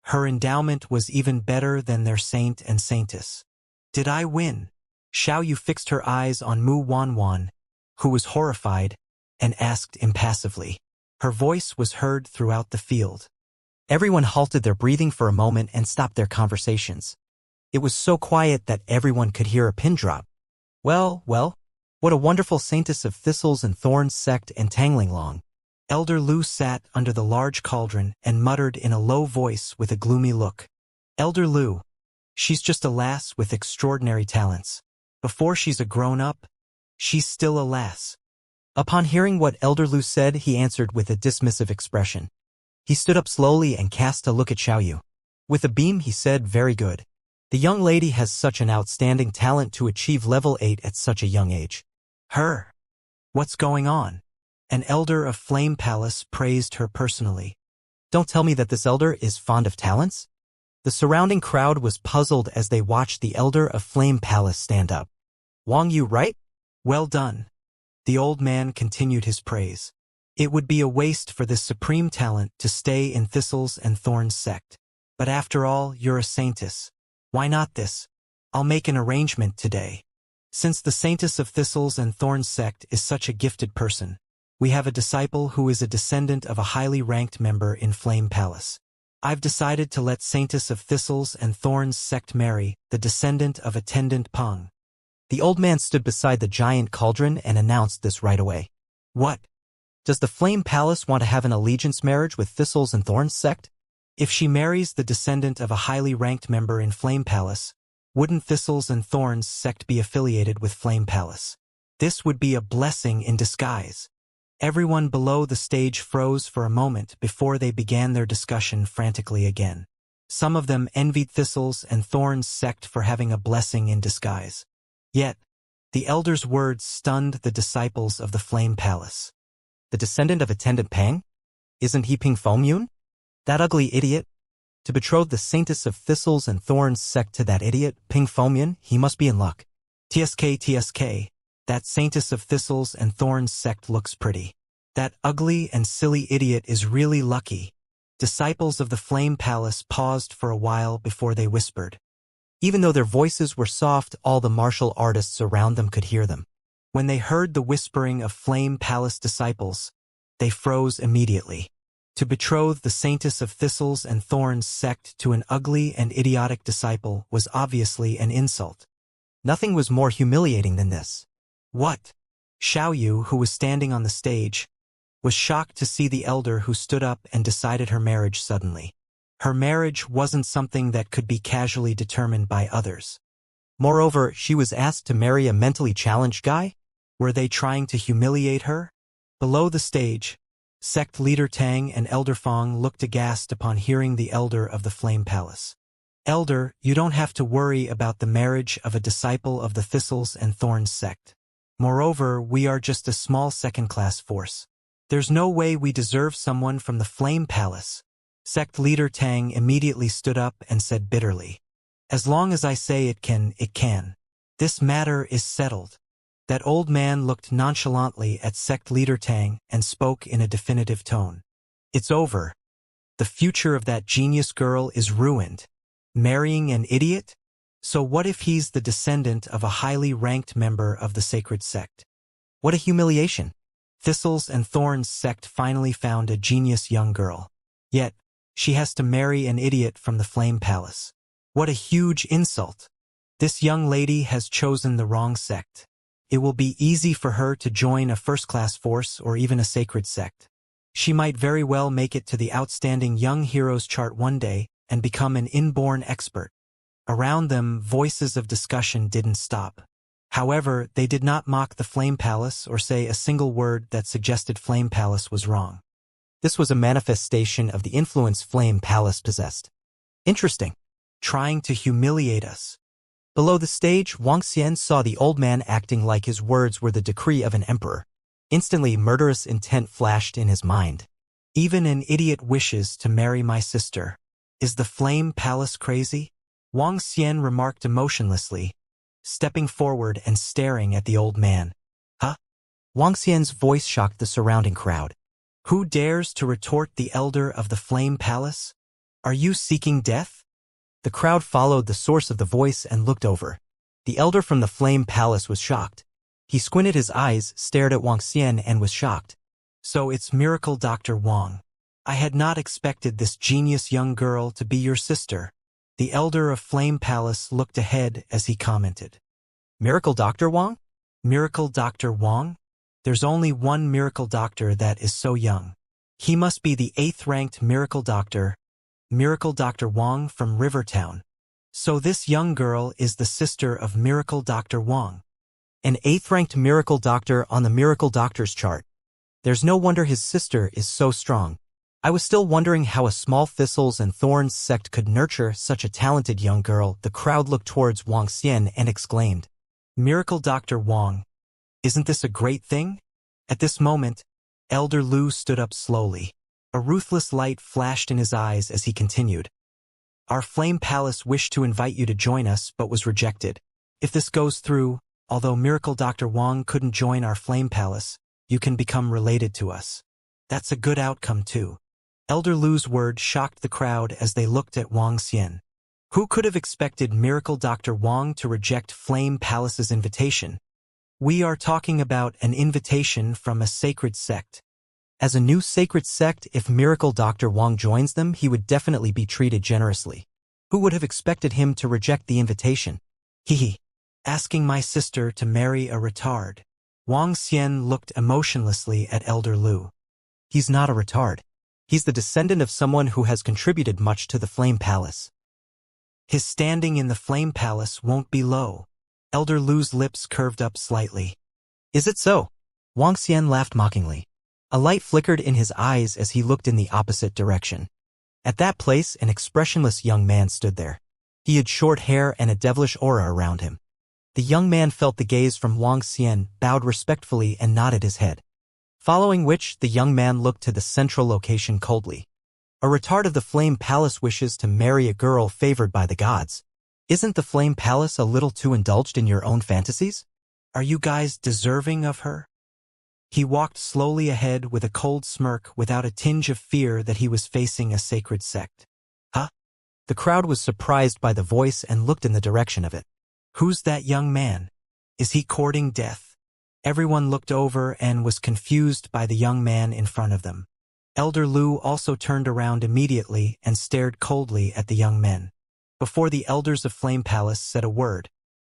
Her endowment was even better than their saint and saintess. Did I win? Xiao Yu fixed her eyes on Mu Wanwan, who was horrified, and asked impassively. Her voice was heard throughout the field. Everyone halted their breathing for a moment and stopped their conversations. It was so quiet that everyone could hear a pin drop. Well, what a wonderful Saintess of Thistles and Thorns sect and Tangling Long. Elder Lu sat under the large cauldron and muttered in a low voice with a gloomy look. Elder Lu. She's just a lass with extraordinary talents. Before she's a grown-up, she's still a lass. Upon hearing what Elder Lu said, he answered with a dismissive expression. He stood up slowly and cast a look at Xiao Yu. With a beam, he said, "Very good. The young lady has such an outstanding talent to achieve level 8 at such a young age." Her. What's going on? An elder of Flame Palace praised her personally. Don't tell me that this elder is fond of talents? The surrounding crowd was puzzled as they watched the elder of Flame Palace stand up. Wang Yu, right? Well done. The old man continued his praise. It would be a waste for this supreme talent to stay in Thistles and Thorns sect. But after all, you're a saintess. Why not this? I'll make an arrangement today. Since the Saintess of Thistles and Thorns sect is such a gifted person, we have a disciple who is a descendant of a highly ranked member in Flame Palace. I've decided to let Saintess of Thistles and Thorns sect marry the descendant of Attendant Peng. The old man stood beside the giant cauldron and announced this right away. What? Does the Flame Palace want to have an allegiance marriage with Thistles and Thorns sect? If she marries the descendant of a highly ranked member in Flame Palace, wouldn't Thistles and Thorns sect be affiliated with Flame Palace? This would be a blessing in disguise. Everyone below the stage froze for a moment before they began their discussion frantically again. Some of them envied Thistles and Thorns sect for having a blessing in disguise. Yet, the elder's words stunned the disciples of the Flame Palace. The descendant of Attendant Pang? Isn't he Ping Fengyun? That ugly idiot? To betroth the saintess of thistles and thorns sect to that idiot, Ping Fomian, he must be in luck. TSK, that saintess of thistles and thorns sect looks pretty. That ugly and silly idiot is really lucky. Disciples of the Flame Palace paused for a while before they whispered. Even though their voices were soft, all the martial artists around them could hear them. When they heard the whispering of Flame Palace disciples, they froze immediately. To betroth the saintess of thistles and thorns sect to an ugly and idiotic disciple was obviously an insult. Nothing was more humiliating than this. What? Xiao Yu, who was standing on the stage, was shocked to see the elder who stood up and decided her marriage suddenly. Her marriage wasn't something that could be casually determined by others. Moreover, she was asked to marry a mentally challenged guy? Were they trying to humiliate her? Below the stage, sect leader Tang and Elder Fong looked aghast upon hearing the elder of the Flame Palace. Elder, you don't have to worry about the marriage of a disciple of the Thistles and Thorns sect. Moreover, we are just a small second-class force. There's no way we deserve someone from the Flame Palace. Sect leader Tang immediately stood up and said bitterly. As long as I say it can, it can. This matter is settled. That old man looked nonchalantly at sect leader Tang and spoke in a definitive tone. It's over. The future of that genius girl is ruined. Marrying an idiot? So what if he's the descendant of a highly ranked member of the sacred sect? What a humiliation. Thistles and Thorns sect finally found a genius young girl. Yet, she has to marry an idiot from the Flame Palace. What a huge insult. This young lady has chosen the wrong sect. It will be easy for her to join a first-class force or even a sacred sect. She might very well make it to the outstanding young heroes chart one day and become an inborn expert. Around them, voices of discussion didn't stop. However, they did not mock the Flame Palace or say a single word that suggested Flame Palace was wrong. This was a manifestation of the influence Flame Palace possessed. Interesting. Trying to humiliate us. Below the stage, Wang Xian saw the old man acting like his words were the decree of an emperor. Instantly, murderous intent flashed in his mind. Even an idiot wishes to marry my sister. Is the Flame Palace crazy? Wang Xian remarked emotionlessly, stepping forward and staring at the old man. Huh? Wang Xian's voice shocked the surrounding crowd. Who dares to retort the elder of the Flame Palace? Are you seeking death? The crowd followed the source of the voice and looked over. The elder from the Flame Palace was shocked. He squinted his eyes, stared at Wang Xian, and was shocked. So it's Miracle Dr. Wang. I had not expected this genius young girl to be your sister. The elder of Flame Palace looked ahead as he commented. Miracle Dr. Wang? Miracle Dr. Wang? There's only one miracle doctor that is so young. He must be the 8th-ranked miracle doctor, Miracle Dr. Wang from Rivertown. So this young girl is the sister of Miracle Dr. Wang. An 8th-ranked miracle doctor on the miracle doctor's chart. There's no wonder his sister is so strong. I was still wondering how a small Thistles and Thorns sect could nurture such a talented young girl. The crowd looked towards Wang Xian and exclaimed, Miracle Dr. Wang. Isn't this a great thing? At this moment, Elder Lu stood up slowly. A ruthless light flashed in his eyes as he continued. Our Flame Palace wished to invite you to join us but was rejected. If this goes through, although Miracle Dr. Wang couldn't join our Flame Palace, you can become related to us. That's a good outcome too. Elder Lu's word shocked the crowd as they looked at Wang Xian. Who could have expected Miracle Dr. Wang to reject Flame Palace's invitation? We are talking about an invitation from a sacred sect. As a new sacred sect, if Miracle Dr. Wang joins them, he would definitely be treated generously. Who would have expected him to reject the invitation? Hee. Asking my sister to marry a retard. Wang Xian looked emotionlessly at Elder Lu. He's not a retard. He's the descendant of someone who has contributed much to the Flame Palace. His standing in the Flame Palace won't be low. Elder Lu's lips curved up slightly. Is it so? Wang Xian laughed mockingly. A light flickered in his eyes as he looked in the opposite direction. At that place, an expressionless young man stood there. He had short hair and a devilish aura around him. The young man felt the gaze from Wang Xian, bowed respectfully and nodded his head. Following which, the young man looked to the central location coldly. A retard of the Flame Palace wishes to marry a girl favored by the gods. Isn't the Flame Palace a little too indulged in your own fantasies? Are you guys deserving of her? He walked slowly ahead with a cold smirk without a tinge of fear that he was facing a sacred sect. Huh? The crowd was surprised by the voice and looked in the direction of it. Who's that young man? Is he courting death? Everyone looked over and was confused by the young man in front of them. Elder Lu also turned around immediately and stared coldly at the young men. Before the elders of Flame Palace said a word,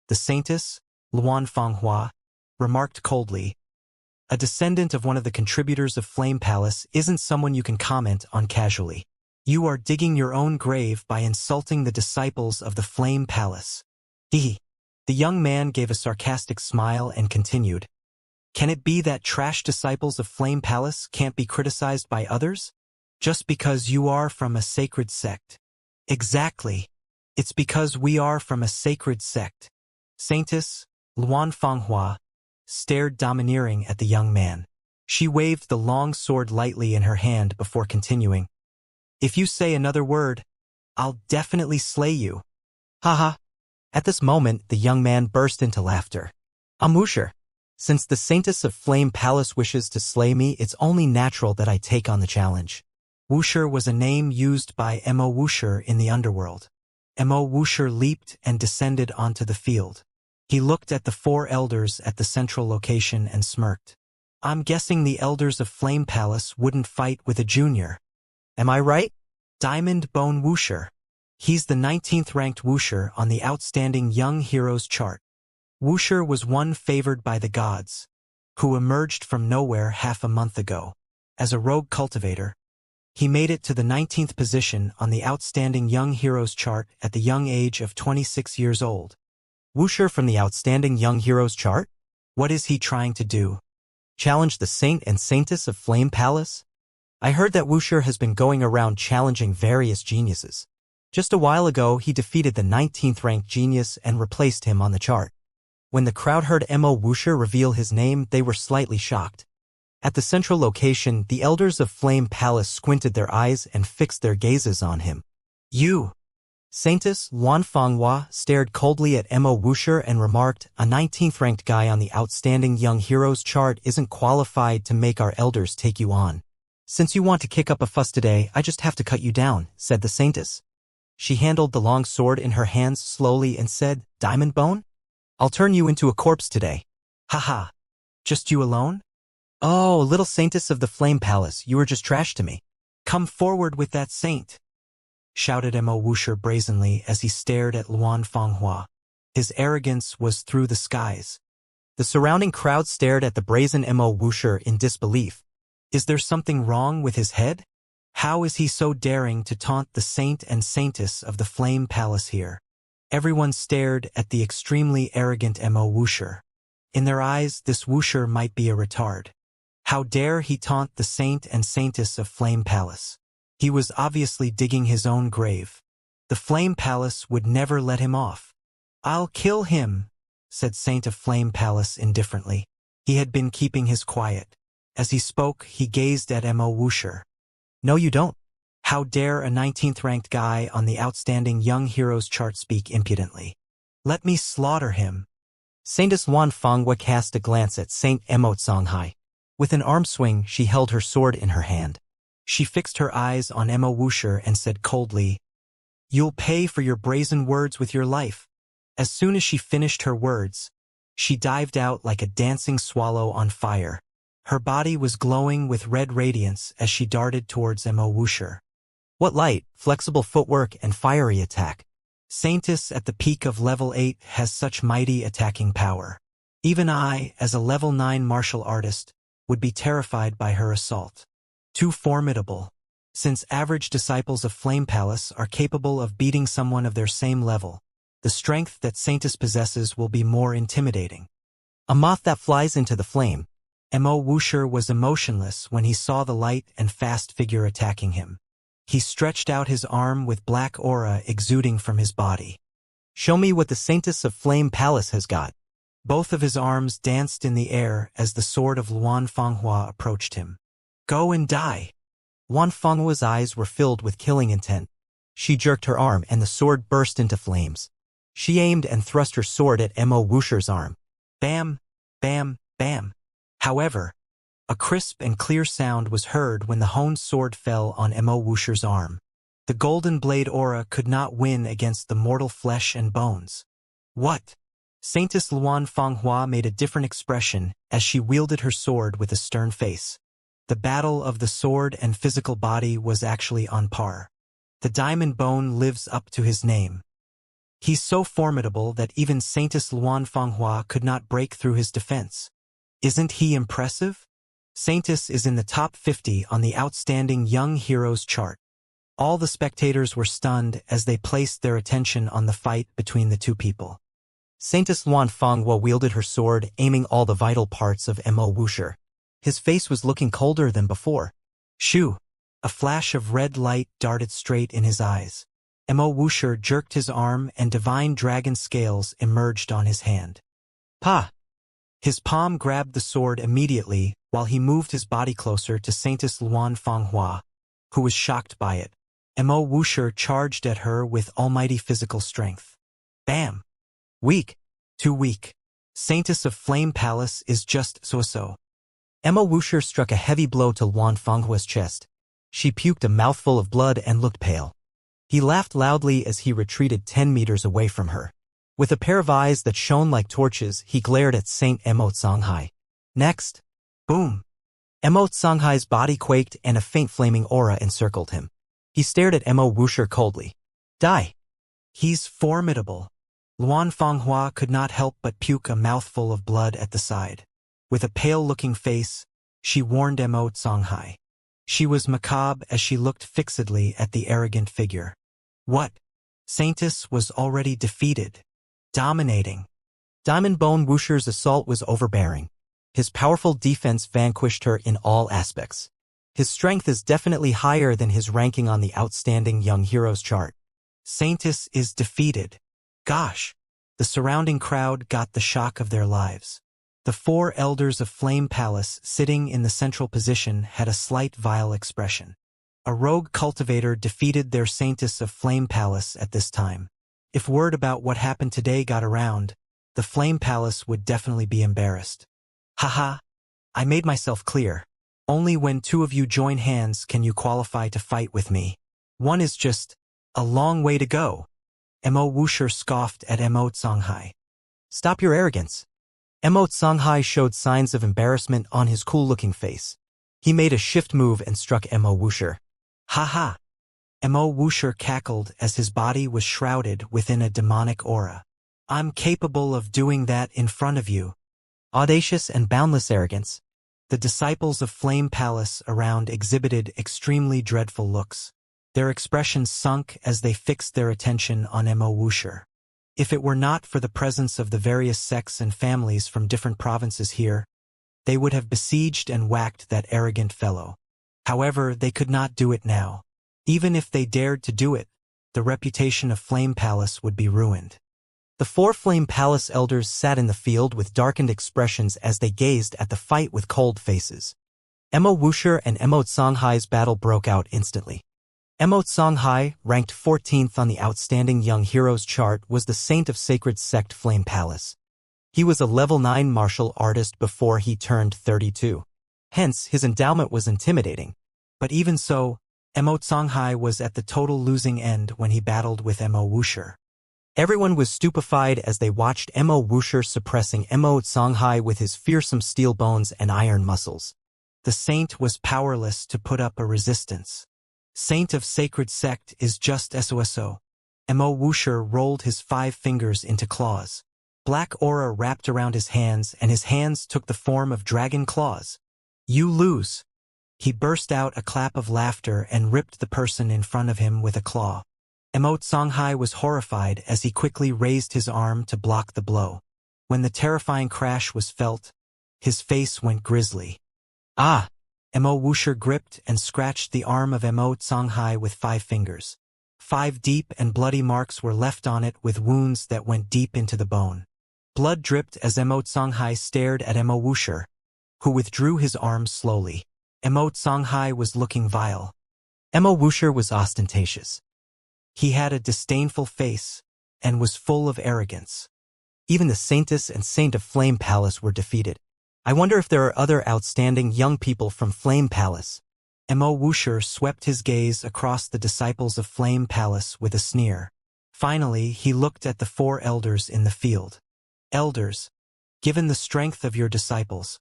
the saintess, Luan Fanghua, remarked coldly, "A descendant of one of the contributors of Flame Palace isn't someone you can comment on casually. You are digging your own grave by insulting the disciples of the Flame Palace." He. The young man gave a sarcastic smile and continued, "Can it be that trash disciples of Flame Palace can't be criticized by others? Just because you are from a sacred sect?" "Exactly. It's because we are from a sacred sect." Saintess, Luan Fanghua, stared domineering at the young man. She waved the long sword lightly in her hand before continuing, "If you say another word, I'll definitely slay you." Haha. At this moment, the young man burst into laughter. "I'm Wuxia. Since the Saintess of Flame Palace wishes to slay me, it's only natural that I take on the challenge." Wuxia was a name used by Mo Wuxia in the underworld. Mo Wuxia leaped and descended onto the field. He looked at the four elders at the central location and smirked. "I'm guessing the elders of Flame Palace wouldn't fight with a junior. Am I right?" Diamond Bone Wuxia. He's the 19th ranked Wuxia on the Outstanding Young Heroes chart. Wuxia was one favored by the gods, who emerged from nowhere half a month ago. As a rogue cultivator, he made it to the 19th position on the Outstanding Young Heroes chart at the young age of 26 years old. Wuxia from the Outstanding Young Heroes chart? What is he trying to do? Challenge the Saint and Saintess of Flame Palace? I heard that Wuxia has been going around challenging various geniuses. Just a while ago, he defeated the 19th ranked genius and replaced him on the chart. When the crowd heard Mo Wuxia reveal his name, they were slightly shocked. At the central location, the elders of Flame Palace squinted their eyes and fixed their gazes on him. "You." Saintess Luan Fanghua stared coldly at Mo Wuxia and remarked, "A 19th ranked guy on the Outstanding Young Heroes chart isn't qualified to make our elders take you on. Since you want to kick up a fuss today, I just have to cut you down," said the Saintess. She handled the long sword in her hands slowly and said, "Diamond Bone? I'll turn you into a corpse today." "Haha. Just you alone?" "Oh, little Saintess of the Flame Palace, you were just trash to me." "Come forward with that saint," shouted Mo Wuxia brazenly as he stared at Luan Fanghua. His arrogance was through the skies. The surrounding crowd stared at the brazen Mo Wuxia in disbelief. Is there something wrong with his head? How is he so daring to taunt the saint and saintess of the Flame Palace here? Everyone stared at the extremely arrogant Mo Wuxia. In their eyes, this Wuxia might be a retard. How dare he taunt the saint and saintess of Flame Palace? He was obviously digging his own grave. The Flame Palace would never let him off. "I'll kill him," said Saint of Flame Palace indifferently. He had been keeping his quiet. As he spoke, he gazed at Mo Wuxia. "No, you don't. How dare a 19th ranked guy on the Outstanding Young Heroes chart speak impudently? Let me slaughter him." Saintess Luan Fanghua cast a glance at Saint Mo Songhai. With an arm swing, she held her sword in her hand. She fixed her eyes on Mo Wuxia and said coldly, "You'll pay for your brazen words with your life." As soon as she finished her words, she dived out like a dancing swallow on fire. Her body was glowing with red radiance as she darted towards Mo Wuxia. What light, flexible footwork, and fiery attack. Saintess at the peak of level 8 has such mighty attacking power. Even I, as a level 9 martial artist, would be terrified by her assault. Too formidable. Since average disciples of Flame Palace are capable of beating someone of their same level, the strength that Saintess possesses will be more intimidating. A moth that flies into the flame. Mo Wuxia was emotionless when he saw the light and fast figure attacking him. He stretched out his arm with black aura exuding from his body. "Show me what the Saintess of Flame Palace has got." Both of his arms danced in the air as the sword of Luan Fanghua approached him. "Go and die." Wan Fenghua's eyes were filled with killing intent. She jerked her arm and the sword burst into flames. She aimed and thrust her sword at Mo Wuxia's arm. Bam, bam, bam. However, a crisp and clear sound was heard when the honed sword fell on Mo Wuxia's arm. The golden blade aura could not win against the mortal flesh and bones. What? Saintess Luan Fenghua made a different expression as she wielded her sword with a stern face. The battle of the sword and physical body was actually on par. The diamond bone lives up to his name. He's so formidable that even Saintess Luan Fenghua could not break through his defense. Isn't he impressive? Saintess is in the top 50 on the Outstanding Young Heroes chart. All the spectators were stunned as they placed their attention on the fight between the two people. Saintess Luan Fenghua wielded her sword, aiming all the vital parts of Mo Wuxia. His face was looking colder than before. Shoo! A flash of red light darted straight in his eyes. Mo Wuxia jerked his arm and divine dragon scales emerged on his hand. Pa! His palm grabbed the sword immediately while he moved his body closer to Saintess Luan Fenghua, who was shocked by it. Mo Wuxia charged at her with almighty physical strength. Bam! Weak. Too weak. Saintess of Flame Palace is just so-so. Mo Wuxia struck a heavy blow to Luan Fenghua's chest. She puked a mouthful of blood and looked pale. He laughed loudly as he retreated 10 meters away from her. With a pair of eyes that shone like torches, he glared at Saint Mo Songhai. Next. Boom. Mo Songhai's body quaked and a faint flaming aura encircled him. He stared at Mo Wuxia coldly. Die. He's formidable. Luan Fenghua could not help but puke a mouthful of blood at the side. With a pale-looking face, she warned Mo Songhai. She was macabre as she looked fixedly at the arrogant figure. What? Saintess was already defeated. Dominating. Diamond Bone Wuxia's assault was overbearing. His powerful defense vanquished her in all aspects. His strength is definitely higher than his ranking on the Outstanding Young Heroes chart. Saintess is defeated. Gosh! The surrounding crowd got the shock of their lives. The 4 elders of Flame Palace sitting in the central position had a slight vile expression. A rogue cultivator defeated their Saintess of Flame Palace at this time. If word about what happened today got around, the Flame Palace would definitely be embarrassed. Haha, I made myself clear. Only when 2 of you join hands can you qualify to fight with me. One is just a long way to go. Mo Wuxia scoffed at Mo Songhai. Stop your arrogance. Mo Songhai showed signs of embarrassment on his cool-looking face. He made a shift move and struck Mo Wuxia. Ha-ha! Mo Wuxia cackled as his body was shrouded within a demonic aura. I'm capable of doing that in front of you. Audacious and boundless arrogance. The disciples of Flame Palace around exhibited extremely dreadful looks. Their expressions sunk as they fixed their attention on Mo Wuxia. If it were not for the presence of the various sects and families from different provinces here, they would have besieged and whacked that arrogant fellow. However, they could not do it now. Even if they dared to do it, the reputation of Flame Palace would be ruined. The 4 Flame Palace elders sat in the field with darkened expressions as they gazed at the fight with cold faces. Mo Wuxia and Mo Songhai's battle broke out instantly. Mo Songhai, ranked 14th on the Outstanding Young Heroes chart, was the saint of Sacred Sect Flame Palace. He was a level 9 martial artist before he turned 32. Hence, his endowment was intimidating. But even so, Mo Songhai was at the total losing end when he battled with Mo Wuxia. Everyone was stupefied as they watched Mo Wuxia suppressing Mo Songhai with his fearsome steel bones and iron muscles. The saint was powerless to put up a resistance. Saint of Sacred Sect is just SOSO. Mo Wuxia rolled his 5 fingers into claws. Black aura wrapped around his hands and his hands took the form of dragon claws. You lose. He burst out a clap of laughter and ripped the person in front of him with a claw. Mo Songhai was horrified as he quickly raised his arm to block the blow. When the terrifying crash was felt, his face went grisly. Ah! Mo Wuxia gripped and scratched the arm of Mo Songhai with 5 fingers. 5 deep and bloody marks were left on it with wounds that went deep into the bone. Blood dripped as Mo Songhai stared at Mo Wuxia, who withdrew his arm slowly. Mo Songhai was looking vile. Emma Wuxia was ostentatious. He had a disdainful face and was full of arrogance. Even the Saintess and Saint of Flame Palace were defeated. I wonder if there are other outstanding young people from Flame Palace. Emma Wuxia swept his gaze across the disciples of Flame Palace with a sneer. Finally, he looked at the 4 elders in the field. Elders, given the strength of your disciples,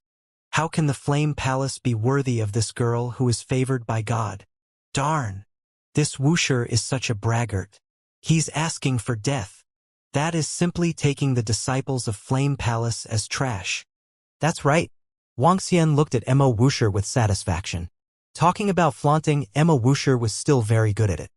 how can the Flame Palace be worthy of this girl who is favored by God? Darn! This Wuxia is such a braggart. He's asking for death. That is simply taking the disciples of Flame Palace as trash. That's right. Wang Xian looked at Emma Wuxia with satisfaction. Talking about flaunting, Emma Wuxia was still very good at it.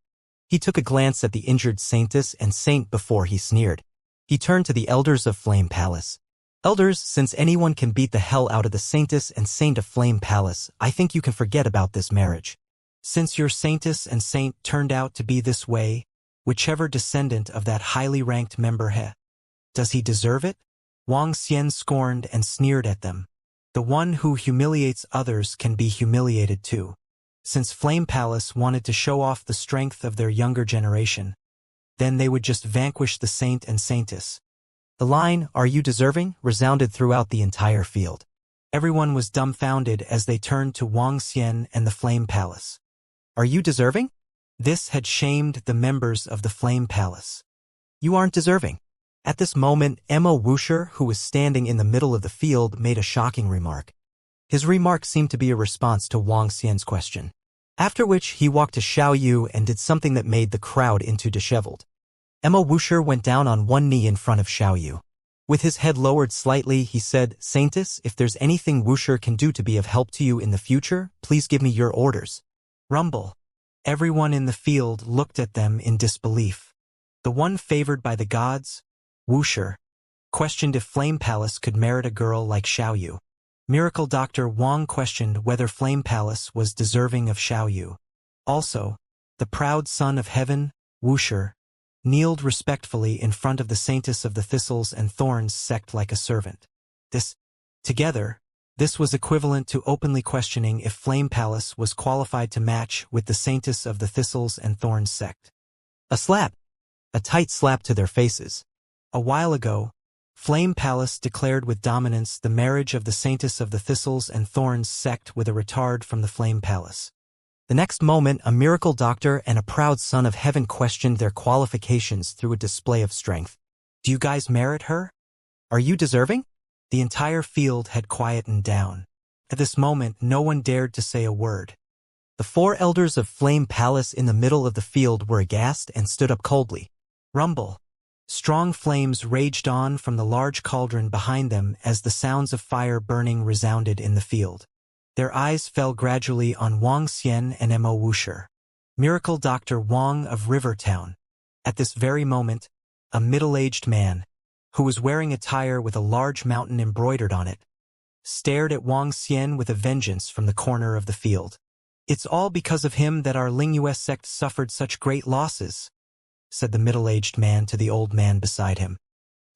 He took a glance at the injured Saintess and Saint before he sneered. He turned to the elders of Flame Palace. Elders, since anyone can beat the hell out of the Saintess and Saint of Flame Palace, I think you can forget about this marriage. Since your Saintess and Saint turned out to be this way, whichever descendant of that highly ranked member does he deserve it? Wang Xian scorned and sneered at them. The one who humiliates others can be humiliated too. Since Flame Palace wanted to show off the strength of their younger generation, then they would just vanquish the Saint and Saintess. The line, "Are you deserving?" resounded throughout the entire field. Everyone was dumbfounded as they turned to Wang Xian and the Flame Palace. Are you deserving? This had shamed the members of the Flame Palace. You aren't deserving. At this moment, Emma Wuxia, who was standing in the middle of the field, made a shocking remark. His remark seemed to be a response to Wang Xian's question. After which, he walked to Xiao Yu and did something that made the crowd into disheveled. Emma Wuxia went down on one knee in front of Xiao Yu. With his head lowered slightly, he said, "Saintess, if there's anything Wuxia can do to be of help to you in the future, please give me your orders." Rumble. Everyone in the field looked at them in disbelief. The one favored by the gods, Wuxia, questioned if Flame Palace could merit a girl like Xiao Yu. Miracle Dr. Wang questioned whether Flame Palace was deserving of Xiao Yu. Also, the proud son of heaven, Wuxia, kneeled respectfully in front of the Saintess of the Thistles and Thorns sect like a servant. This was equivalent to openly questioning if Flame Palace was qualified to match with the Saintess of the Thistles and Thorns sect. A tight slap to their faces. A while ago, Flame Palace declared with dominance the marriage of the Saintess of the Thistles and Thorns sect with a retard from the Flame Palace. The next moment, a miracle doctor and a proud son of heaven questioned their qualifications through a display of strength. Do you guys merit her? Are you deserving? The entire field had quietened down. At this moment, no one dared to say a word. The 4 elders of Flame Palace in the middle of the field were aghast and stood up coldly. Rumble. Strong flames raged on from the large cauldron behind them as the sounds of fire burning resounded in the field. Their eyes fell gradually on Wang Xian and Emma Wuxia. Miracle Dr. Wang of Rivertown. At this very moment, a middle-aged man, who was wearing attire with a large mountain embroidered on it, stared at Wang Xian with a vengeance from the corner of the field. It's all because of him that our Lingyue sect suffered such great losses, said the middle-aged man to the old man beside him.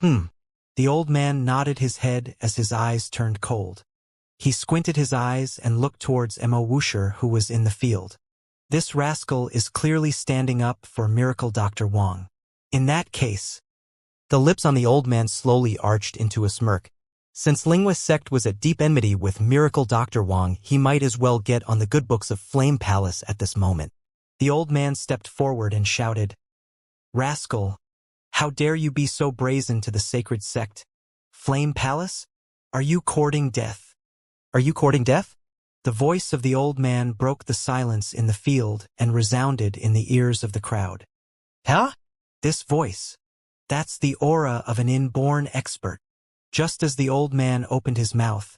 The old man nodded his head as his eyes turned cold. He squinted his eyes and looked towards Emma Wuxia, who was in the field. This rascal is clearly standing up for Miracle Dr. Wang. In that case, the lips on the old man slowly arched into a smirk. Since Lingyue sect was at deep enmity with Miracle Dr. Wang, he might as well get on the good books of Flame Palace at this moment. The old man stepped forward and shouted, "Rascal, how dare you be so brazen to the sacred sect? Flame Palace? Are you courting death? Are you courting death?" The voice of the old man broke the silence in the field and resounded in the ears of the crowd. Huh? This voice. That's the aura of an inborn expert. Just as the old man opened his mouth,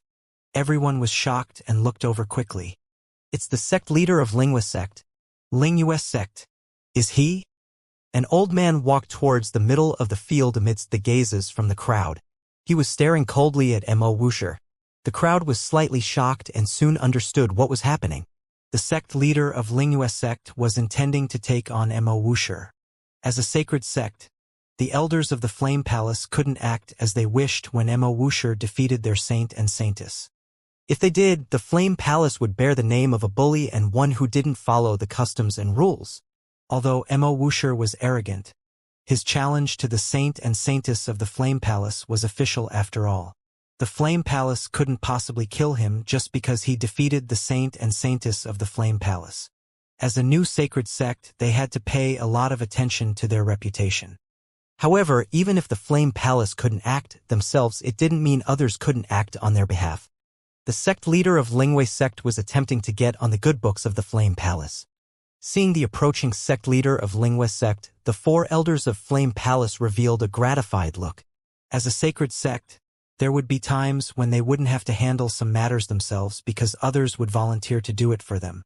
everyone was shocked and looked over quickly. It's the sect leader of Lingyue sect. Lingyue sect. Is he? An old man walked towards the middle of the field amidst the gazes from the crowd. He was staring coldly at Emma Wuxia. The crowd was slightly shocked and soon understood what was happening. The sect leader of Lingyue sect was intending to take on Emma Wuxia. As a sacred sect, the elders of the Flame Palace couldn't act as they wished when Emma Wuxia defeated their saint and saintess. If they did, the Flame Palace would bear the name of a bully and one who didn't follow the customs and rules. Although Mo Wuxia was arrogant, his challenge to the saint and saintess of the Flame Palace was official after all. The Flame Palace couldn't possibly kill him just because he defeated the saint and saintess of the Flame Palace. As a new sacred sect, they had to pay a lot of attention to their reputation. However, even if the Flame Palace couldn't act themselves, it didn't mean others couldn't act on their behalf. The sect leader of Lingwei sect was attempting to get on the good books of the Flame Palace. Seeing the approaching sect leader of Lingwei sect, the 4 elders of Flame Palace revealed a gratified look. As a sacred sect, there would be times when they wouldn't have to handle some matters themselves because others would volunteer to do it for them.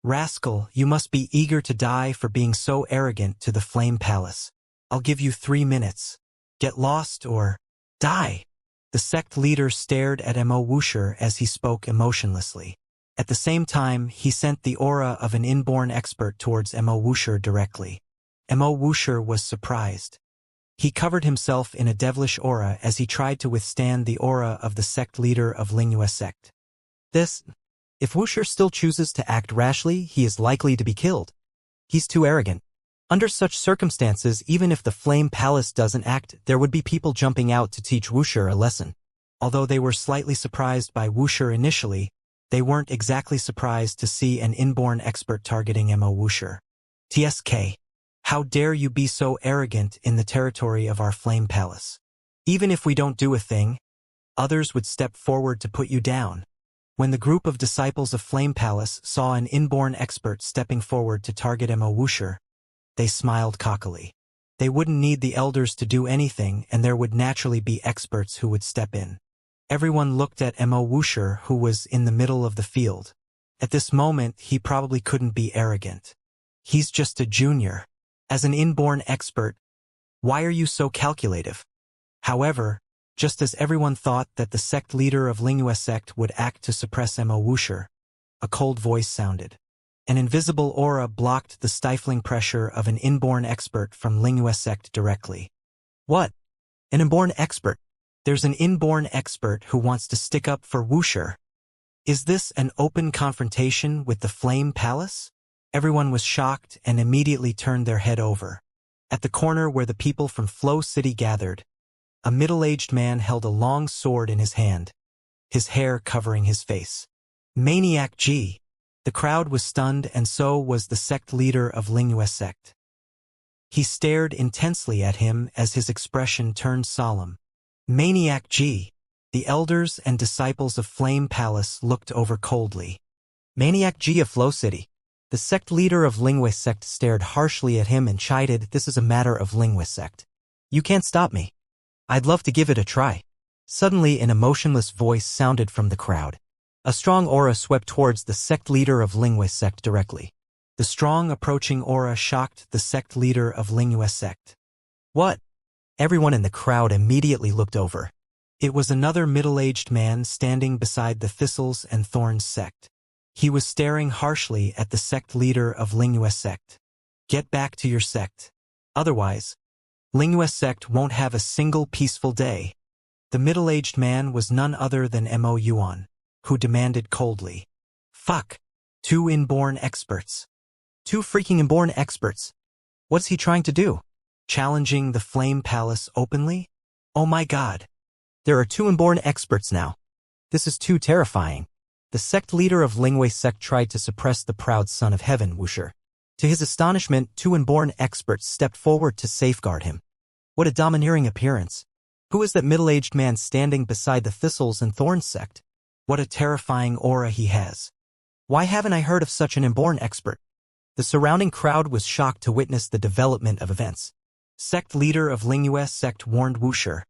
Rascal, you must be eager to die for being so arrogant to the Flame Palace. I'll give you 3 minutes. Get lost or die. The sect leader stared at Mo Wuxia as he spoke emotionlessly. At the same time, he sent the aura of an inborn expert towards Mo Wuxia directly. Mo Wuxia was surprised. He covered himself in a devilish aura as he tried to withstand the aura of the sect leader of Lingwei sect. If Wuxia still chooses to act rashly, he is likely to be killed. He's too arrogant. Under such circumstances, even if the Flame Palace doesn't act, there would be people jumping out to teach Wuxia a lesson. Although they were slightly surprised by Wuxia initially, they weren't exactly surprised to see an inborn expert targeting Mo Wuxia. TSK. How dare you be so arrogant in the territory of our Flame Palace? Even if we don't do a thing, others would step forward to put you down. When the group of disciples of Flame Palace saw an inborn expert stepping forward to target Mo Wuxia, they smiled cockily. They wouldn't need the elders to do anything, and there would naturally be experts who would step in. Everyone looked at Mo Wuxia, who was in the middle of the field. At this moment, he probably couldn't be arrogant. He's just a junior. As an inborn expert, why are you so calculative? However, just as everyone thought that the sect leader of Lingwei sect would act to suppress Mo Wuxia, a cold voice sounded. An invisible aura blocked the stifling pressure of an inborn expert from Lingwei sect directly. What? An inborn expert? There's an inborn expert who wants to stick up for Wuxia. Is this an open confrontation with the Flame Palace? Everyone was shocked and immediately turned their head over. At the corner where the people from Flow City gathered, a middle-aged man held a long sword in his hand, his hair covering his face. Maniac G. The crowd was stunned, and so was the sect leader of Lingwei sect. He stared intensely at him as his expression turned solemn. Maniac G. The elders and disciples of Flame Palace looked over coldly. Maniac G of Flow City. The sect leader of Lingwei sect stared harshly at him and chided, "This is a matter of Lingwei sect. You can't stop me. I'd love to give it a try." Suddenly, an emotionless voice sounded from the crowd. A strong aura swept towards the sect leader of Lingwei sect directly. The strong approaching aura shocked the sect leader of Lingwei sect. What? Everyone in the crowd immediately looked over. It was another middle-aged man standing beside the Thistles and Thorns sect. He was staring harshly at the sect leader of Lingwei sect. Get back to your sect. Otherwise, Lingwei sect won't have a single peaceful day. The middle-aged man was none other than Mo Yuan, who demanded coldly. Fuck. 2 inborn experts. 2 freaking inborn experts. What's he trying to do? Challenging the Flame Palace openly? Oh my god. There are 2 inborn experts now. This is too terrifying. The sect leader of Lingwei sect tried to suppress the proud son of heaven, Wuxia. To his astonishment, 2 inborn experts stepped forward to safeguard him. What a domineering appearance. Who is that middle-aged man standing beside the Thistles and Thorns sect? What a terrifying aura he has. Why haven't I heard of such an inborn expert? The surrounding crowd was shocked to witness the development of events. Sect leader of Lingwei sect warned Wuxia,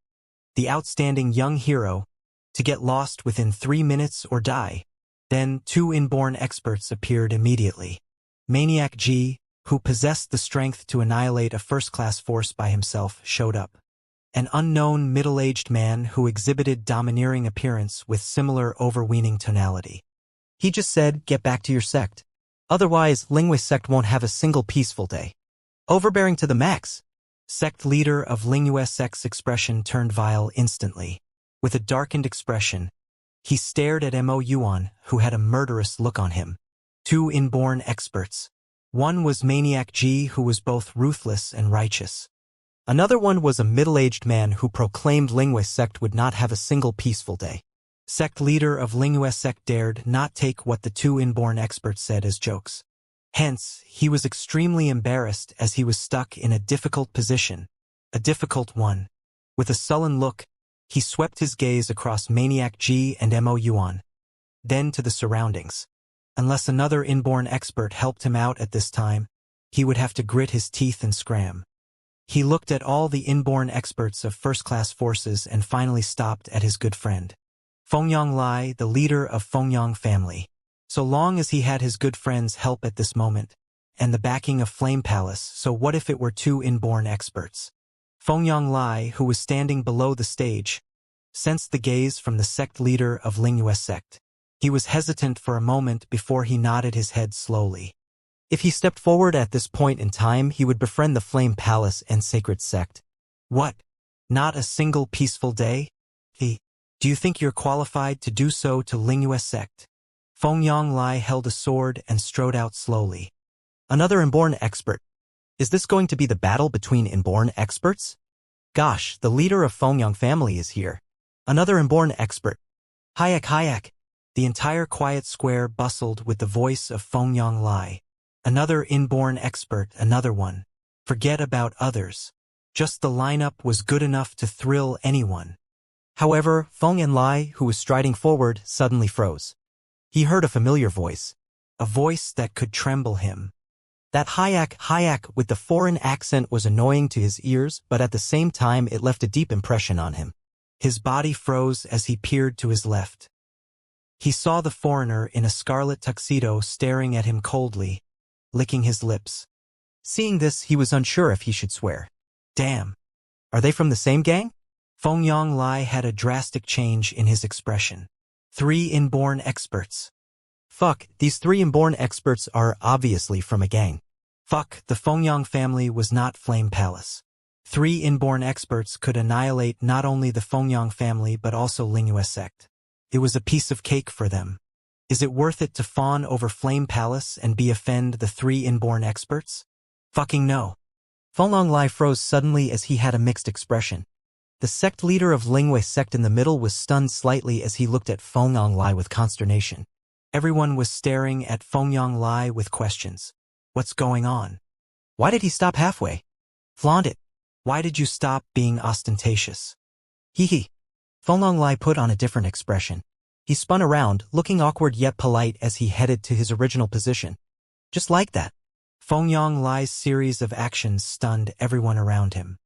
the outstanding young hero, to get lost within 3 minutes or die. Then 2 inborn experts appeared immediately. Maniac G, who possessed the strength to annihilate a first-class force by himself, showed up. An unknown middle-aged man who exhibited domineering appearance with similar overweening tonality. He just said, get back to your sect. Otherwise, Lingwei sect won't have a single peaceful day. Overbearing to the max. Sect leader of Lingwei sect's expression turned vile instantly. With a darkened expression, He stared at Mo Yuan, who had a murderous look on him. Two inborn experts. One was Maniac G, who was both ruthless and righteous. Another one was a middle-aged man who proclaimed Linguist sect would not have a single peaceful day. Sect leader of Linguist sect dared not take what the two inborn experts said as jokes. Hence, he was extremely embarrassed as he was stuck in a difficult position. A difficult one. With a sullen look, he swept his gaze across Maniac G and Mo Yuan. Then to the surroundings. Unless another inborn expert helped him out at this time, he would have to grit his teeth and scram. He looked at all the inborn experts of first-class forces and finally stopped at his good friend. Fengyang Lai, the leader of Fengyang family. So long as he had his good friend's help at this moment, and the backing of Flame Palace, so what if it were two inborn experts? Fengyang Lai, who was standing below the stage, sensed the gaze from the sect leader of Lingyue sect. He was hesitant for a moment before he nodded his head slowly. If he stepped forward at this point in time, he would befriend the Flame Palace and Sacred Sect. What? Not a single peaceful day? Do you think you're qualified to do so to Lingyue sect? Fengyang Lai held a sword and strode out slowly. Another inborn expert. Is this going to be the battle between inborn experts? Gosh, the leader of Fengyang family is here. Another inborn expert. Hayak. The entire quiet square bustled with the voice of Fengyang Lai. Another inborn expert, another one. Forget about others. Just the lineup was good enough to thrill anyone. However, Fengyang Lai, who was striding forward, suddenly froze. He heard a familiar voice. A voice that could tremble him. That Hayak with the foreign accent was annoying to his ears, but at the same time it left a deep impression on him. His body froze as he peered to his left. He saw the foreigner in a scarlet tuxedo staring at him coldly, licking his lips. Seeing this, he was unsure if he should swear. Damn. Are they from the same gang? Fengyang Lai had a drastic change in his expression. 3 inborn experts. Fuck, these 3 inborn experts are obviously from a gang. Fuck, the Fengyang family was not Flame Palace. 3 inborn experts could annihilate not only the Fengyang family but also Lingyue sect. It was a piece of cake for them. Is it worth it to fawn over Flame Palace and offend the 3 inborn experts? Fucking no. Fengyang Lai froze suddenly as he had a mixed expression. The sect leader of Lingyue sect in the middle was stunned slightly as he looked at Fengyang Lai with consternation. Everyone was staring at Fengyang Lai with questions. What's going on? Why did he stop halfway? Flaunt it. Why did you stop being ostentatious? Hee. Fengyang Lai put on a different expression. He spun around, looking awkward yet polite as he headed to his original position. Just like that. Fengyang Lai's series of actions stunned everyone around him.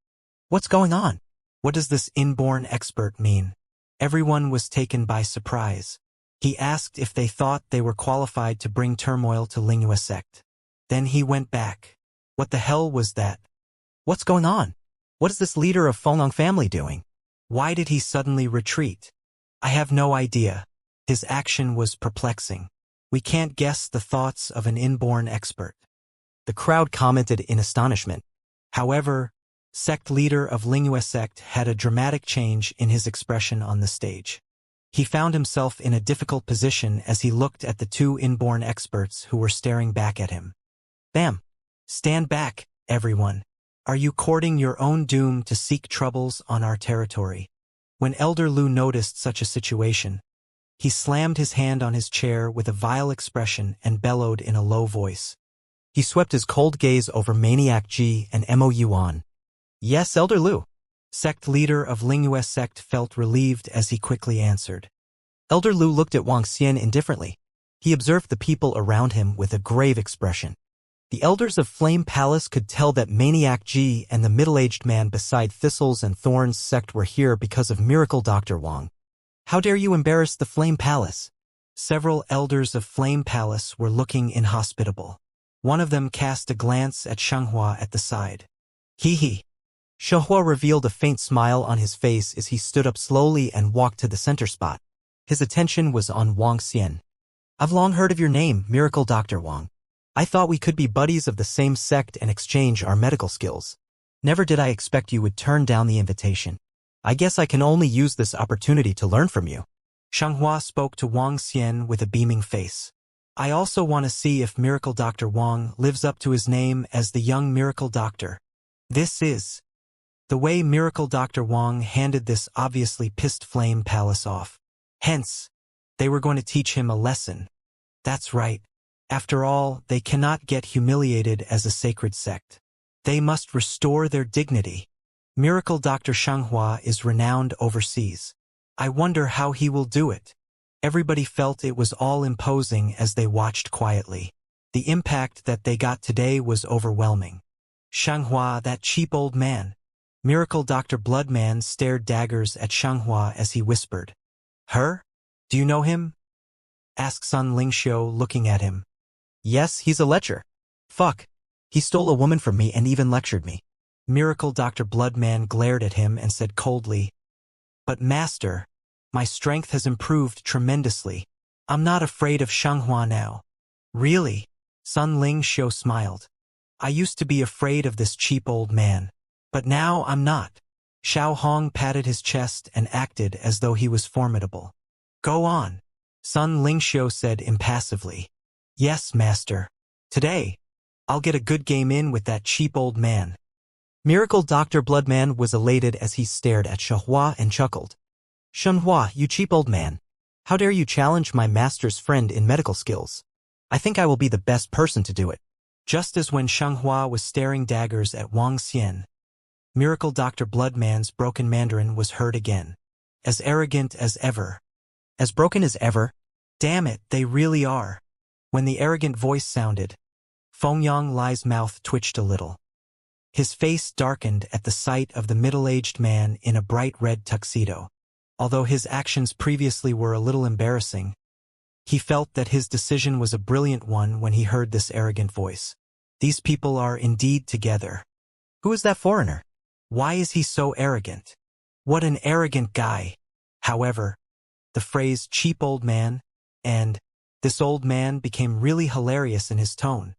What's going on? What does this inborn expert mean? Everyone was taken by surprise. He asked if they thought they were qualified to bring turmoil to Lingyue sect. Then he went back. What the hell was that? What's going on? What is this leader of Fengyang family doing? Why did he suddenly retreat? I have no idea. His action was perplexing. We can't guess the thoughts of an inborn expert. The crowd commented in astonishment. However, sect leader of Lingyue sect had a dramatic change in his expression on the stage. He found himself in a difficult position as he looked at the 2 inborn experts who were staring back at him. Bam! Stand back, everyone. Are you courting your own doom to seek troubles on our territory? When Elder Lu noticed such a situation, he slammed his hand on his chair with a vile expression and bellowed in a low voice. He swept his cold gaze over Maniac G and Mo Yuan. Yes, Elder Lu. Sect leader of Lingyue sect felt relieved as he quickly answered. Elder Lu looked at Wuxia indifferently. He observed the people around him with a grave expression. The elders of Flame Palace could tell that Maniac G and the middle-aged man beside Thistles and Thorns sect were here because of Miracle Dr. Wang. How dare you embarrass the Flame Palace? Several elders of Flame Palace were looking inhospitable. One of them cast a glance at Shenghua at the side. Hee. Shenghua revealed a faint smile on his face as he stood up slowly and walked to the center spot. His attention was on Wang Xian. I've long heard of your name, Miracle Dr. Wang. I thought we could be buddies of the same sect and exchange our medical skills. Never did I expect you would turn down the invitation. I guess I can only use this opportunity to learn from you. Shanghua spoke to Wang Xian with a beaming face. I also want to see if Miracle Dr. Wang lives up to his name as the young Miracle Doctor. This is the way Miracle Dr. Wang handed this obviously pissed flame palace off. Hence, they were going to teach him a lesson. That's right. After all, they cannot get humiliated as a sacred sect. They must restore their dignity. Miracle Dr. Shanghua is renowned overseas. I wonder how he will do it. Everybody felt it was all imposing as they watched quietly. The impact that they got today was overwhelming. Shanghua, that cheap old man. Miracle Dr. Bloodman stared daggers at Shanghua as he whispered. Her? Do you know him? Asked Sun Lingxiu, looking at him. Yes, he's a lecher. Fuck. He stole a woman from me and even lectured me. Miracle Dr. Bloodman glared at him and said coldly, But master, my strength has improved tremendously. I'm not afraid of Shanghua now. Really? Sun Lingxiu smiled. I used to be afraid of this cheap old man. But now I'm not. Xiao Hong patted his chest and acted as though he was formidable. Go on. Sun Lingxiu said impassively. Yes, master. Today, I'll get a good game in with that cheap old man. Miracle Dr. Bloodman was elated as he stared at Shanghua and chuckled. Shanghua, you cheap old man. How dare you challenge my master's friend in medical skills? I think I will be the best person to do it. Just as when Shanghua was staring daggers at Wang Xian, Miracle Dr. Bloodman's broken Mandarin was heard again. As arrogant as ever. As broken as ever? Damn it, they really are. When the arrogant voice sounded, Fengyang Lai's mouth twitched a little. His face darkened at the sight of the middle-aged man in a bright red tuxedo. Although his actions previously were a little embarrassing, he felt that his decision was a brilliant one when he heard this arrogant voice. These people are indeed together. Who is that foreigner? Why is he so arrogant? What an arrogant guy. However, the phrase cheap old man and this old man became really hilarious in his tone.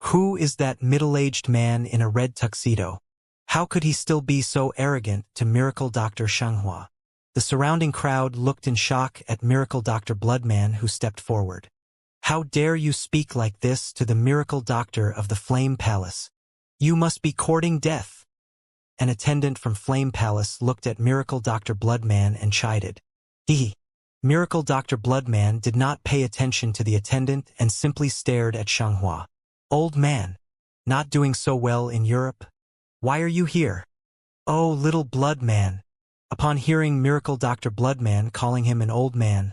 Who is that middle-aged man in a red tuxedo? How could he still be so arrogant to Miracle Dr. Shanghua? The surrounding crowd looked in shock at Miracle Dr. Bloodman, who stepped forward. How dare you speak like this to the Miracle Doctor of the Flame Palace? You must be courting death. An attendant from Flame Palace looked at Miracle Dr. Bloodman and chided. Miracle Dr. Bloodman did not pay attention to the attendant and simply stared at Shanghua. Old man, not doing so well in Europe? Why are you here? Oh, little blood man. Upon hearing Miracle Dr. Bloodman calling him an old man,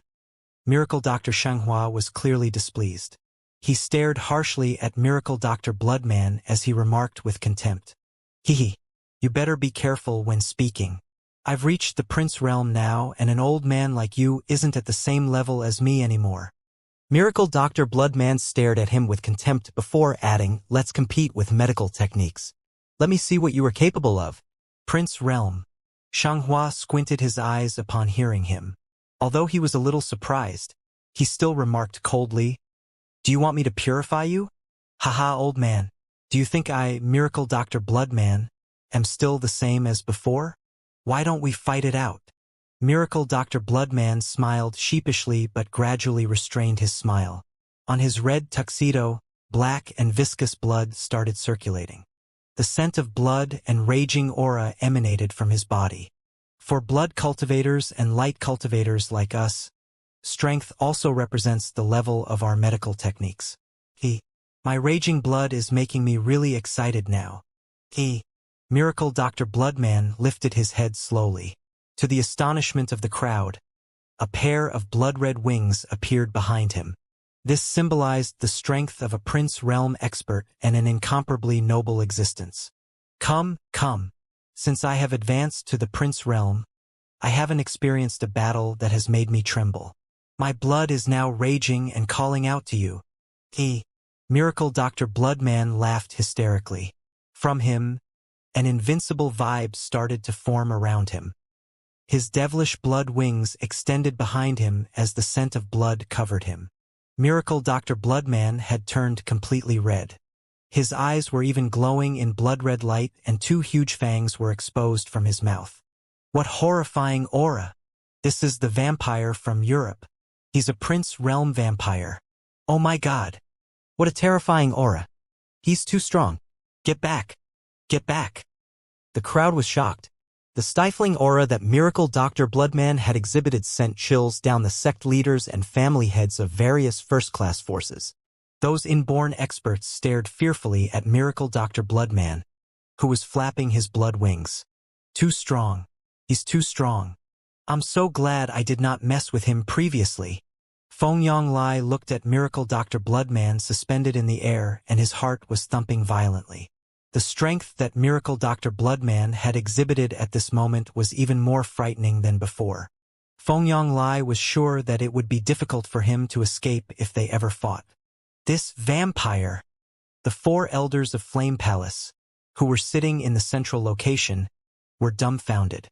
Miracle Dr. Shanghua was clearly displeased. He stared harshly at Miracle Dr. Bloodman as he remarked with contempt. You better be careful when speaking. I've reached the Prince realm now, and an old man like you isn't at the same level as me anymore. Miracle Dr. Bloodman stared at him with contempt before adding, Let's compete with medical techniques. Let me see what you are capable of. Prince realm. Shanghua squinted his eyes upon hearing him. Although he was a little surprised, he still remarked coldly, Do you want me to purify you? Haha, old man. Do you think I, Miracle Dr. Bloodman, am still the same as before? Why don't we fight it out? Miracle Dr. Bloodman smiled sheepishly but gradually restrained his smile. On his red tuxedo, black and viscous blood started circulating. The scent of blood and raging aura emanated from his body. For blood cultivators and light cultivators like us, strength also represents the level of our medical techniques. My raging blood is making me really excited now. Miracle Dr. Bloodman lifted his head slowly. To the astonishment of the crowd, a pair of blood-red wings appeared behind him. This symbolized the strength of a Prince Realm expert and an incomparably noble existence. Come. Since I have advanced to the Prince Realm, I haven't experienced a battle that has made me tremble. My blood is now raging and calling out to you. Miracle Dr. Bloodman laughed hysterically. From him, an invincible vibe started to form around him. His devilish blood wings extended behind him as the scent of blood covered him. Miracle Dr. Bloodman had turned completely red. His eyes were even glowing in blood-red light and two huge fangs were exposed from his mouth. What horrifying aura! This is the vampire from Europe. He's a Prince Realm vampire. Oh my god. What a terrifying aura. He's too strong. Get back. Get back. The crowd was shocked. The stifling aura that Miracle Dr. Bloodman had exhibited sent chills down the sect leaders and family heads of various first-class forces. Those inborn experts stared fearfully at Miracle Dr. Bloodman, who was flapping his blood wings. Too strong. He's too strong. I'm so glad I did not mess with him previously. Feng Lai looked at Miracle Dr. Bloodman suspended in the air, and his heart was thumping violently. The strength that Miracle Dr. Bloodman had exhibited at this moment was even more frightening than before. Feng Lai was sure that it would be difficult for him to escape if they ever fought. This vampire! The four elders of Flame Palace, who were sitting in the central location, were dumbfounded.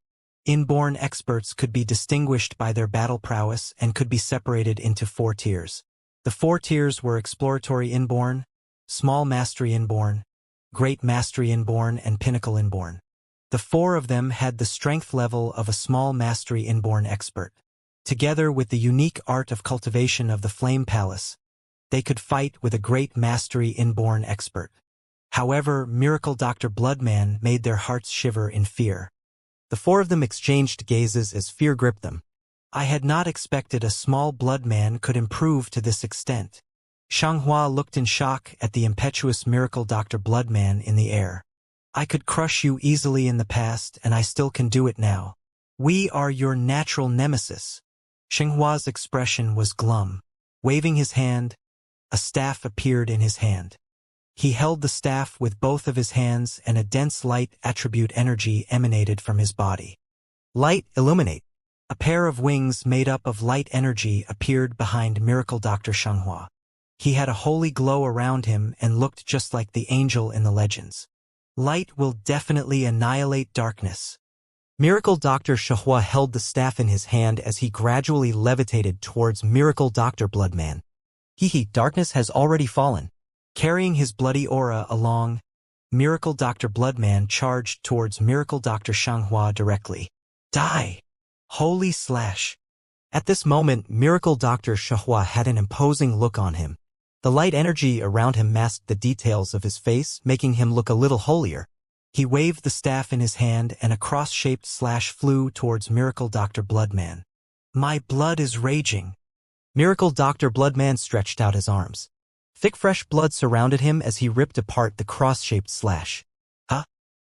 Inborn experts could be distinguished by their battle prowess and could be separated into 4 tiers. The 4 tiers were Exploratory Inborn, Small Mastery Inborn, Great Mastery Inborn, and Pinnacle Inborn. The 4 of them had the strength level of a Small Mastery Inborn expert. Together with the unique art of cultivation of the Flame Palace, they could fight with a Great Mastery Inborn expert. However, Miracle Dr. Bloodman made their hearts shiver in fear. The 4 of them exchanged gazes as fear gripped them. I had not expected a small blood man could improve to this extent. Shanghua looked in shock at the impetuous Miracle Dr. Bloodman in the air. I could crush you easily in the past, and I still can do it now. We are your natural nemesis. Shenghua's expression was glum. Waving his hand, a staff appeared in his hand. He held the staff with both of his hands, and a dense light attribute energy emanated from his body. Light illuminate. A pair of wings made up of light energy appeared behind Miracle Dr. Shanghua. He had a holy glow around him and looked just like the angel in the legends. Light will definitely annihilate darkness. Miracle Dr. Shanghua held the staff in his hand as he gradually levitated towards Miracle Dr. Bloodman. Darkness has already fallen. Carrying his bloody aura along, Miracle Dr. Bloodman charged towards Miracle Dr. Shanghua directly. Die! Holy slash! At this moment, Miracle Dr. Shanghua had an imposing look on him. The light energy around him masked the details of his face, making him look a little holier. He waved the staff in his hand, and a cross-shaped slash flew towards Miracle Dr. Bloodman. My blood is raging. Miracle Dr. Bloodman stretched out his arms. Thick fresh blood surrounded him as he ripped apart the cross-shaped slash.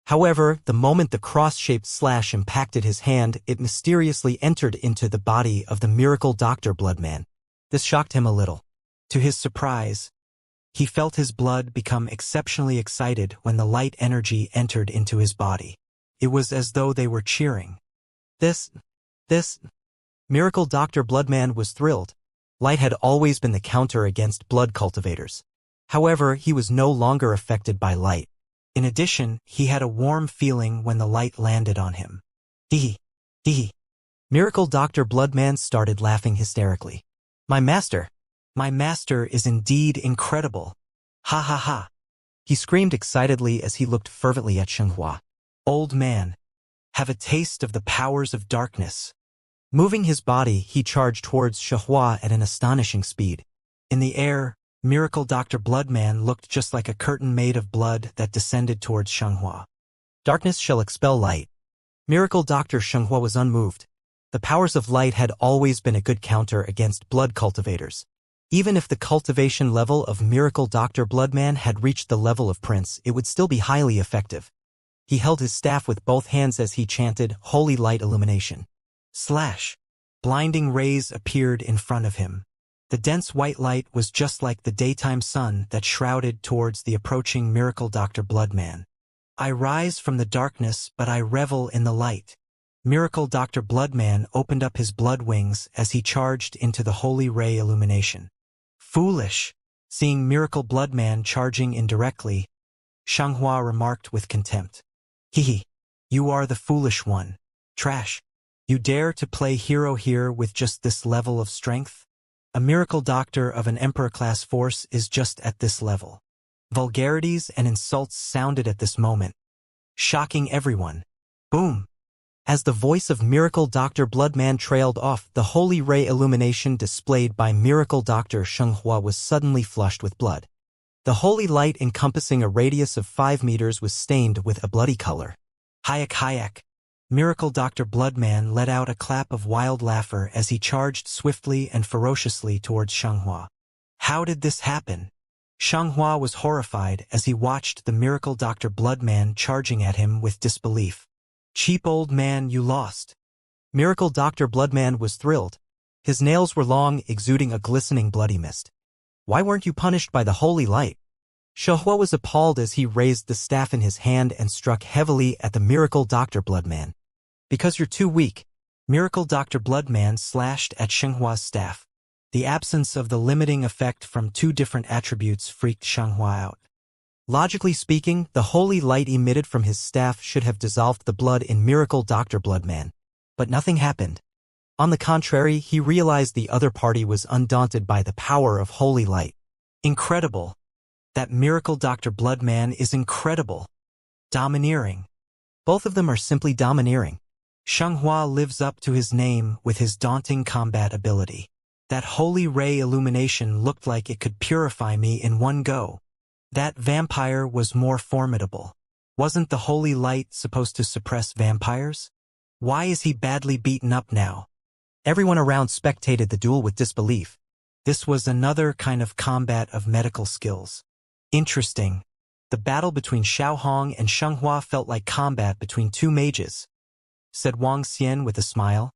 However, the moment the cross-shaped slash impacted his hand, it mysteriously entered into the body of the Miracle Dr. Bloodman. This shocked him a little. To his surprise, he felt his blood become exceptionally excited when the light energy entered into his body. It was as though they were cheering. This. Miracle Dr. Bloodman was thrilled. Light had always been the counter against blood cultivators. However, he was no longer affected by light. In addition, he had a warm feeling when the light landed on him. Hee. Miracle Dr. Bloodman started laughing hysterically. My master is indeed incredible. Ha ha ha. He screamed excitedly as he looked fervently at Shenghua. Old man, have a taste of the powers of darkness. Moving his body, he charged towards Shenghua at an astonishing speed. In the air, Miracle Dr. Bloodman looked just like a curtain made of blood that descended towards Shenghua. Darkness shall expel light. Miracle Dr. Shenghua was unmoved. The powers of light had always been a good counter against blood cultivators. Even if the cultivation level of Miracle Dr. Bloodman had reached the level of Prince, it would still be highly effective. He held his staff with both hands as he chanted, Holy Light Illumination. Slash! Blinding rays appeared in front of him. The dense white light was just like the daytime sun that shrouded towards the approaching Miracle Dr. Bloodman. I rise from the darkness, but I revel in the light. Miracle Dr. Bloodman opened up his blood wings as he charged into the holy ray illumination. Foolish! Seeing Miracle Bloodman charging indirectly, Shanghua remarked with contempt. You are the foolish one. Trash. You dare to play hero here with just this level of strength? A miracle doctor of an emperor-class force is just at this level. Vulgarities and insults sounded at this moment, shocking everyone. Boom! As the voice of Miracle Dr. Bloodman trailed off, the holy ray illumination displayed by Miracle Dr. Shenghua was suddenly flushed with blood. The holy light encompassing a radius of 5 meters was stained with a bloody color. Hayak. Miracle Dr. Bloodman let out a clap of wild laughter as he charged swiftly and ferociously towards Shenghua. How did this happen? Shenghua was horrified as he watched the Miracle Dr. Bloodman charging at him with disbelief. Cheap old man, you lost. Miracle Dr. Bloodman was thrilled. His nails were long, exuding a glistening bloody mist. Why weren't you punished by the holy light? Shenghua was appalled as he raised the staff in his hand and struck heavily at the Miracle Dr. Bloodman. Because you're too weak. Miracle Dr. Bloodman slashed at Shenghua's staff. The absence of the limiting effect from two different attributes freaked Shenghua out. Logically speaking, the holy light emitted from his staff should have dissolved the blood in Miracle Dr. Bloodman. But nothing happened. On the contrary, he realized the other party was undaunted by the power of holy light. Incredible. That Miracle Dr. Bloodman is incredible. Domineering. Both of them are simply domineering. Shenghua lives up to his name with his daunting combat ability. That holy ray illumination looked like it could purify me in one go. That vampire was more formidable. Wasn't the holy light supposed to suppress vampires? Why is he badly beaten up now? Everyone around spectated the duel with disbelief. This was another kind of combat of medical skills. Interesting. The battle between Xiaohong and Shenghua felt like combat between two mages, said Wang Xian with a smile,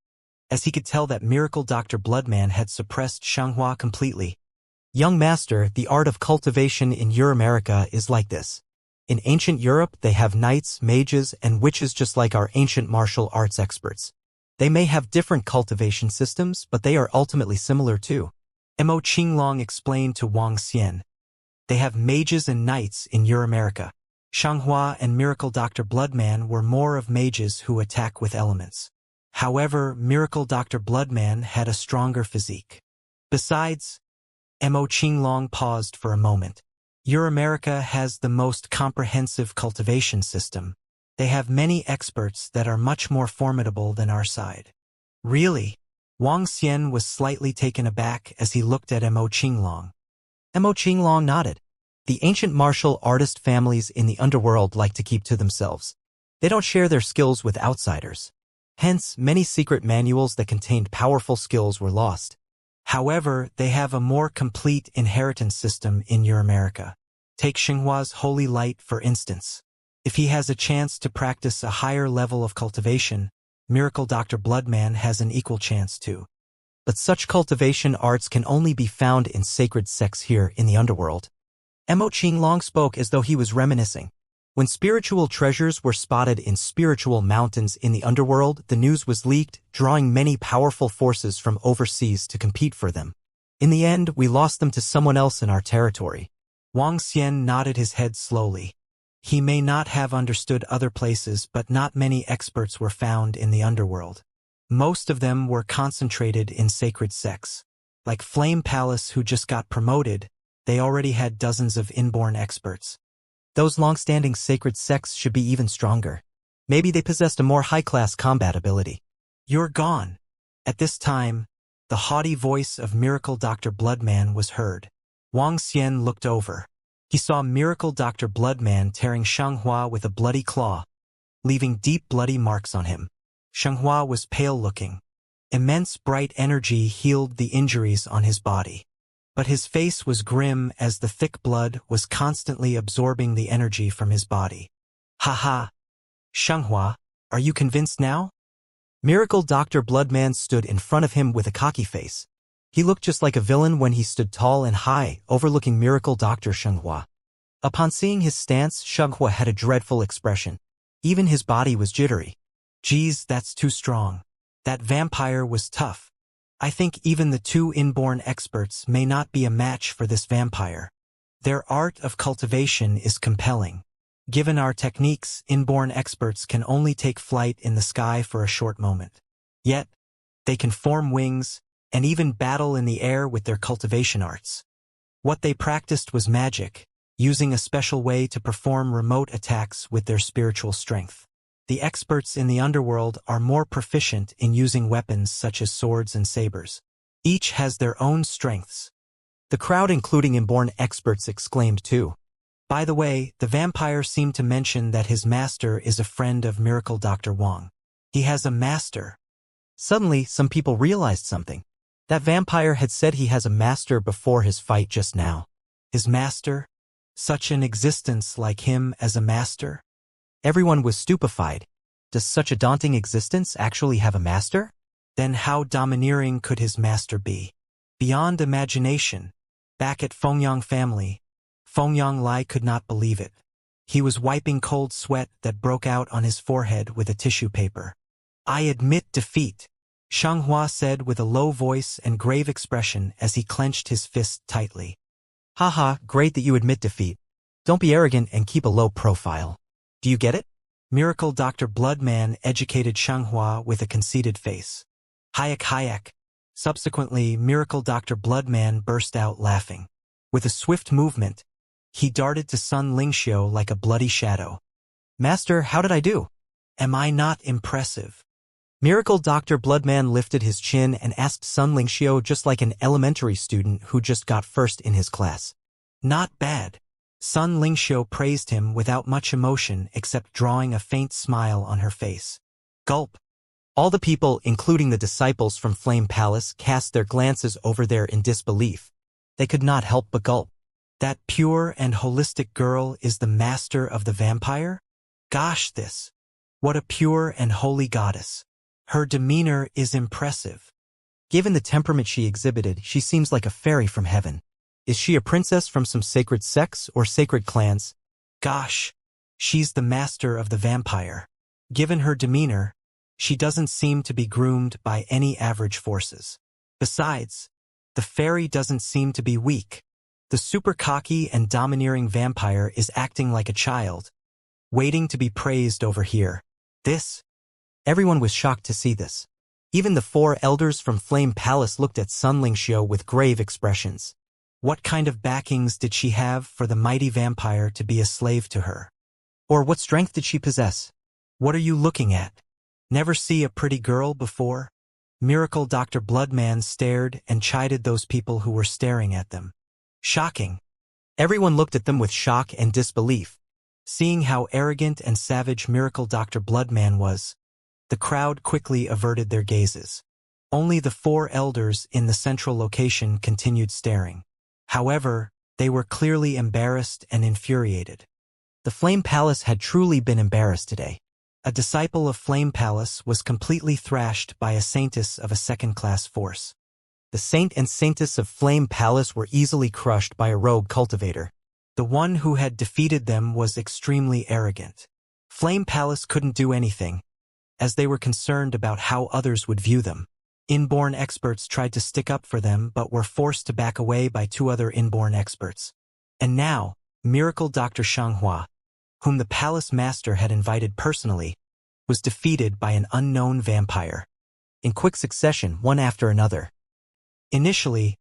as he could tell that Miracle Dr. Bloodman had suppressed Shenghua completely. Young master, the art of cultivation in Euramerica is like this. In ancient Europe, they have knights, mages, and witches just like our ancient martial arts experts. They may have different cultivation systems, but they are ultimately similar too. Mo Qinglong explained to Wang Xian. They have mages and knights in Euramerica. Shenghua and Miracle Dr. Bloodman were more of mages who attack with elements. However, Miracle Dr. Bloodman had a stronger physique. Besides, Mo Qinglong paused for a moment. Euramerica has the most comprehensive cultivation system. They have many experts that are much more formidable than our side. Really? Wang Xian was slightly taken aback as he looked at Mo Qinglong. Mo Qinglong nodded. The ancient martial artist families in the underworld like to keep to themselves. They don't share their skills with outsiders. Hence, many secret manuals that contained powerful skills were lost. However, they have a more complete inheritance system in Euramerica. Take Xinghua's holy light, for instance. If he has a chance to practice a higher level of cultivation, Miracle Dr. Bloodman has an equal chance too. But such cultivation arts can only be found in sacred sects here in the underworld. Mo Qinglong spoke as though he was reminiscing. When spiritual treasures were spotted in spiritual mountains in the underworld, the news was leaked, drawing many powerful forces from overseas to compete for them. In the end, we lost them to someone else in our territory. Wang Xian nodded his head slowly. He may not have understood other places, but not many experts were found in the underworld. Most of them were concentrated in sacred sects. Like Flame Palace, who just got promoted, they already had dozens of inborn experts. Those long-standing sacred sects should be even stronger. Maybe they possessed a more high-class combat ability. You're gone. At this time, the haughty voice of Miracle Dr. Bloodman was heard. Wang Xian looked over. He saw Miracle Dr. Bloodman tearing Shenghua with a bloody claw, leaving deep bloody marks on him. Shenghua was pale-looking. Immense bright energy healed the injuries on his body. But his face was grim as the thick blood was constantly absorbing the energy from his body. Ha! Shenghua, are you convinced now? Miracle Dr. Bloodman stood in front of him with a cocky face. He looked just like a villain when he stood tall and high, overlooking Miracle Dr. Shenghua. Upon seeing his stance, Shenghua had a dreadful expression. Even his body was jittery. Geez, that's too strong. That vampire was tough. I think even the two inborn experts may not be a match for this vampire. Their art of cultivation is compelling. Given our techniques, inborn experts can only take flight in the sky for a short moment. Yet, they can form wings and even battle in the air with their cultivation arts. What they practiced was magic, using a special way to perform remote attacks with their spiritual strength. The experts in the underworld are more proficient in using weapons such as swords and sabers. Each has their own strengths. The crowd, including inborn experts, exclaimed too. By the way, the vampire seemed to mention that his master is a friend of Miracle Dr. Wang. He has a master. Suddenly, some people realized something. That vampire had said he has a master before his fight just now. His master? Such an existence like him as a master? Everyone was stupefied. Does such a daunting existence actually have a master? Then how domineering could his master be? Beyond imagination. Back at Fengyang family, Fengyang Lai could not believe it. He was wiping cold sweat that broke out on his forehead with a tissue paper. I admit defeat, Shanghua said with a low voice and grave expression as he clenched his fist tightly. Haha, great that you admit defeat. Don't be arrogant and keep a low profile. Do you get it? Miracle Dr. Bloodman educated Shanghua with a conceited face. Hayek. Subsequently, Miracle Dr. Bloodman burst out laughing. With a swift movement, he darted to Sun Lingxiu like a bloody shadow. Master, how did I do? Am I not impressive? Miracle Dr. Bloodman lifted his chin and asked Sun Lingxiu just like an elementary student who just got first in his class. Not bad. Sun Lingxiu praised him without much emotion except drawing a faint smile on her face. Gulp. All the people, including the disciples from Flame Palace, cast their glances over there in disbelief. They could not help but gulp. That pure and holistic girl is the master of the vampire? Gosh, this. What a pure and holy goddess. Her demeanor is impressive. Given the temperament she exhibited, she seems like a fairy from heaven. Is she a princess from some sacred sects or sacred clans? Gosh, she's the master of the vampire. Given her demeanor, she doesn't seem to be groomed by any average forces. Besides, the fairy doesn't seem to be weak. The super cocky and domineering vampire is acting like a child, waiting to be praised over here. Everyone was shocked to see this. Even the 4 elders from Flame Palace looked at Sun Lingxiu with grave expressions. What kind of backings did she have for the mighty vampire to be a slave to her? Or what strength did she possess? What are you looking at? Never see a pretty girl before? Miracle Dr. Bloodman stared and chided those people who were staring at them. Shocking. Everyone looked at them with shock and disbelief. Seeing how arrogant and savage Miracle Dr. Bloodman was, the crowd quickly averted their gazes. Only the 4 elders in the central location continued staring. However, they were clearly embarrassed and infuriated. The Flame Palace had truly been embarrassed today. A disciple of Flame Palace was completely thrashed by a saintess of a second-class force. The saint and saintess of Flame Palace were easily crushed by a rogue cultivator. The one who had defeated them was extremely arrogant. Flame Palace couldn't do anything, as they were concerned about how others would view them. Inborn experts tried to stick up for them but were forced to back away by 2 other inborn experts. And now, Miracle Dr. Shanghua, whom the palace master had invited personally, was defeated by an unknown vampire. In quick succession, one after another. Initially,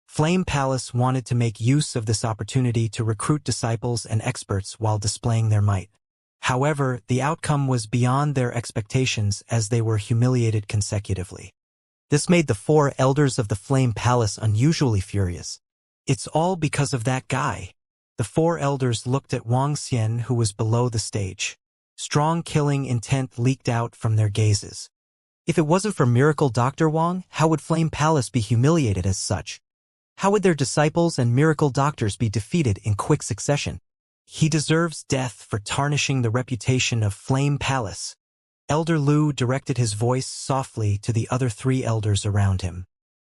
Flame Palace wanted to make use of this opportunity to recruit disciples and experts while displaying their might. However, the outcome was beyond their expectations as they were humiliated consecutively. This made the 4 elders of the Flame Palace unusually furious. It's all because of that guy. The 4 elders looked at Wang Xian, who was below the stage. Strong killing intent leaked out from their gazes. If it wasn't for Miracle Dr. Wang, how would Flame Palace be humiliated as such? How would their disciples and miracle doctors be defeated in quick succession? He deserves death for tarnishing the reputation of Flame Palace. Elder Lu directed his voice softly to the other 3 elders around him.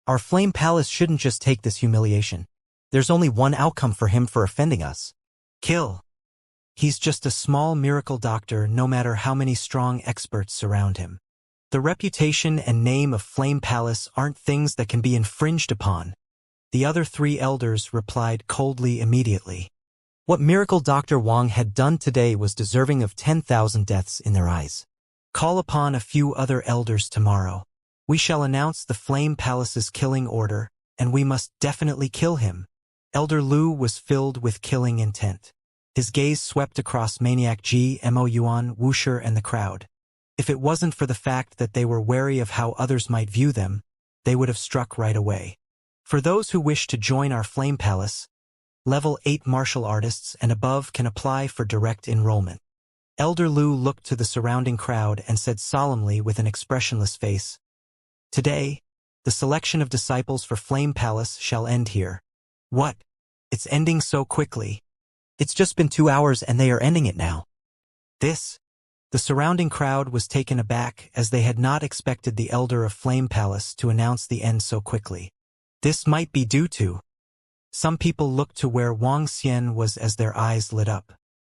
Our Flame Palace shouldn't just take this humiliation. There's only one outcome for him for offending us. Kill. He's just a small miracle doctor no matter how many strong experts surround him. The reputation and name of Flame Palace aren't things that can be infringed upon. The other 3 elders replied coldly immediately. What Miracle Dr. Wang had done today was deserving of 10,000 deaths in their eyes. Call upon a few other elders tomorrow. We shall announce the Flame Palace's killing order, and we must definitely kill him. Elder Lu was filled with killing intent. His gaze swept across Maniac G, Mo Yuan, Wuxia and the crowd. If it wasn't for the fact that they were wary of how others might view them, they would have struck right away. For those who wish to join our Flame Palace, Level 8 martial artists and above can apply for direct enrollment. Elder Lu looked to the surrounding crowd and said solemnly with an expressionless face, "Today, the selection of disciples for Flame Palace shall end here." What? It's ending so quickly. It's just been 2 hours and they are ending it now. The surrounding crowd was taken aback as they had not expected the Elder of Flame Palace to announce the end so quickly. This might be due to. Some people looked to where Wang Xian was as their eyes lit up.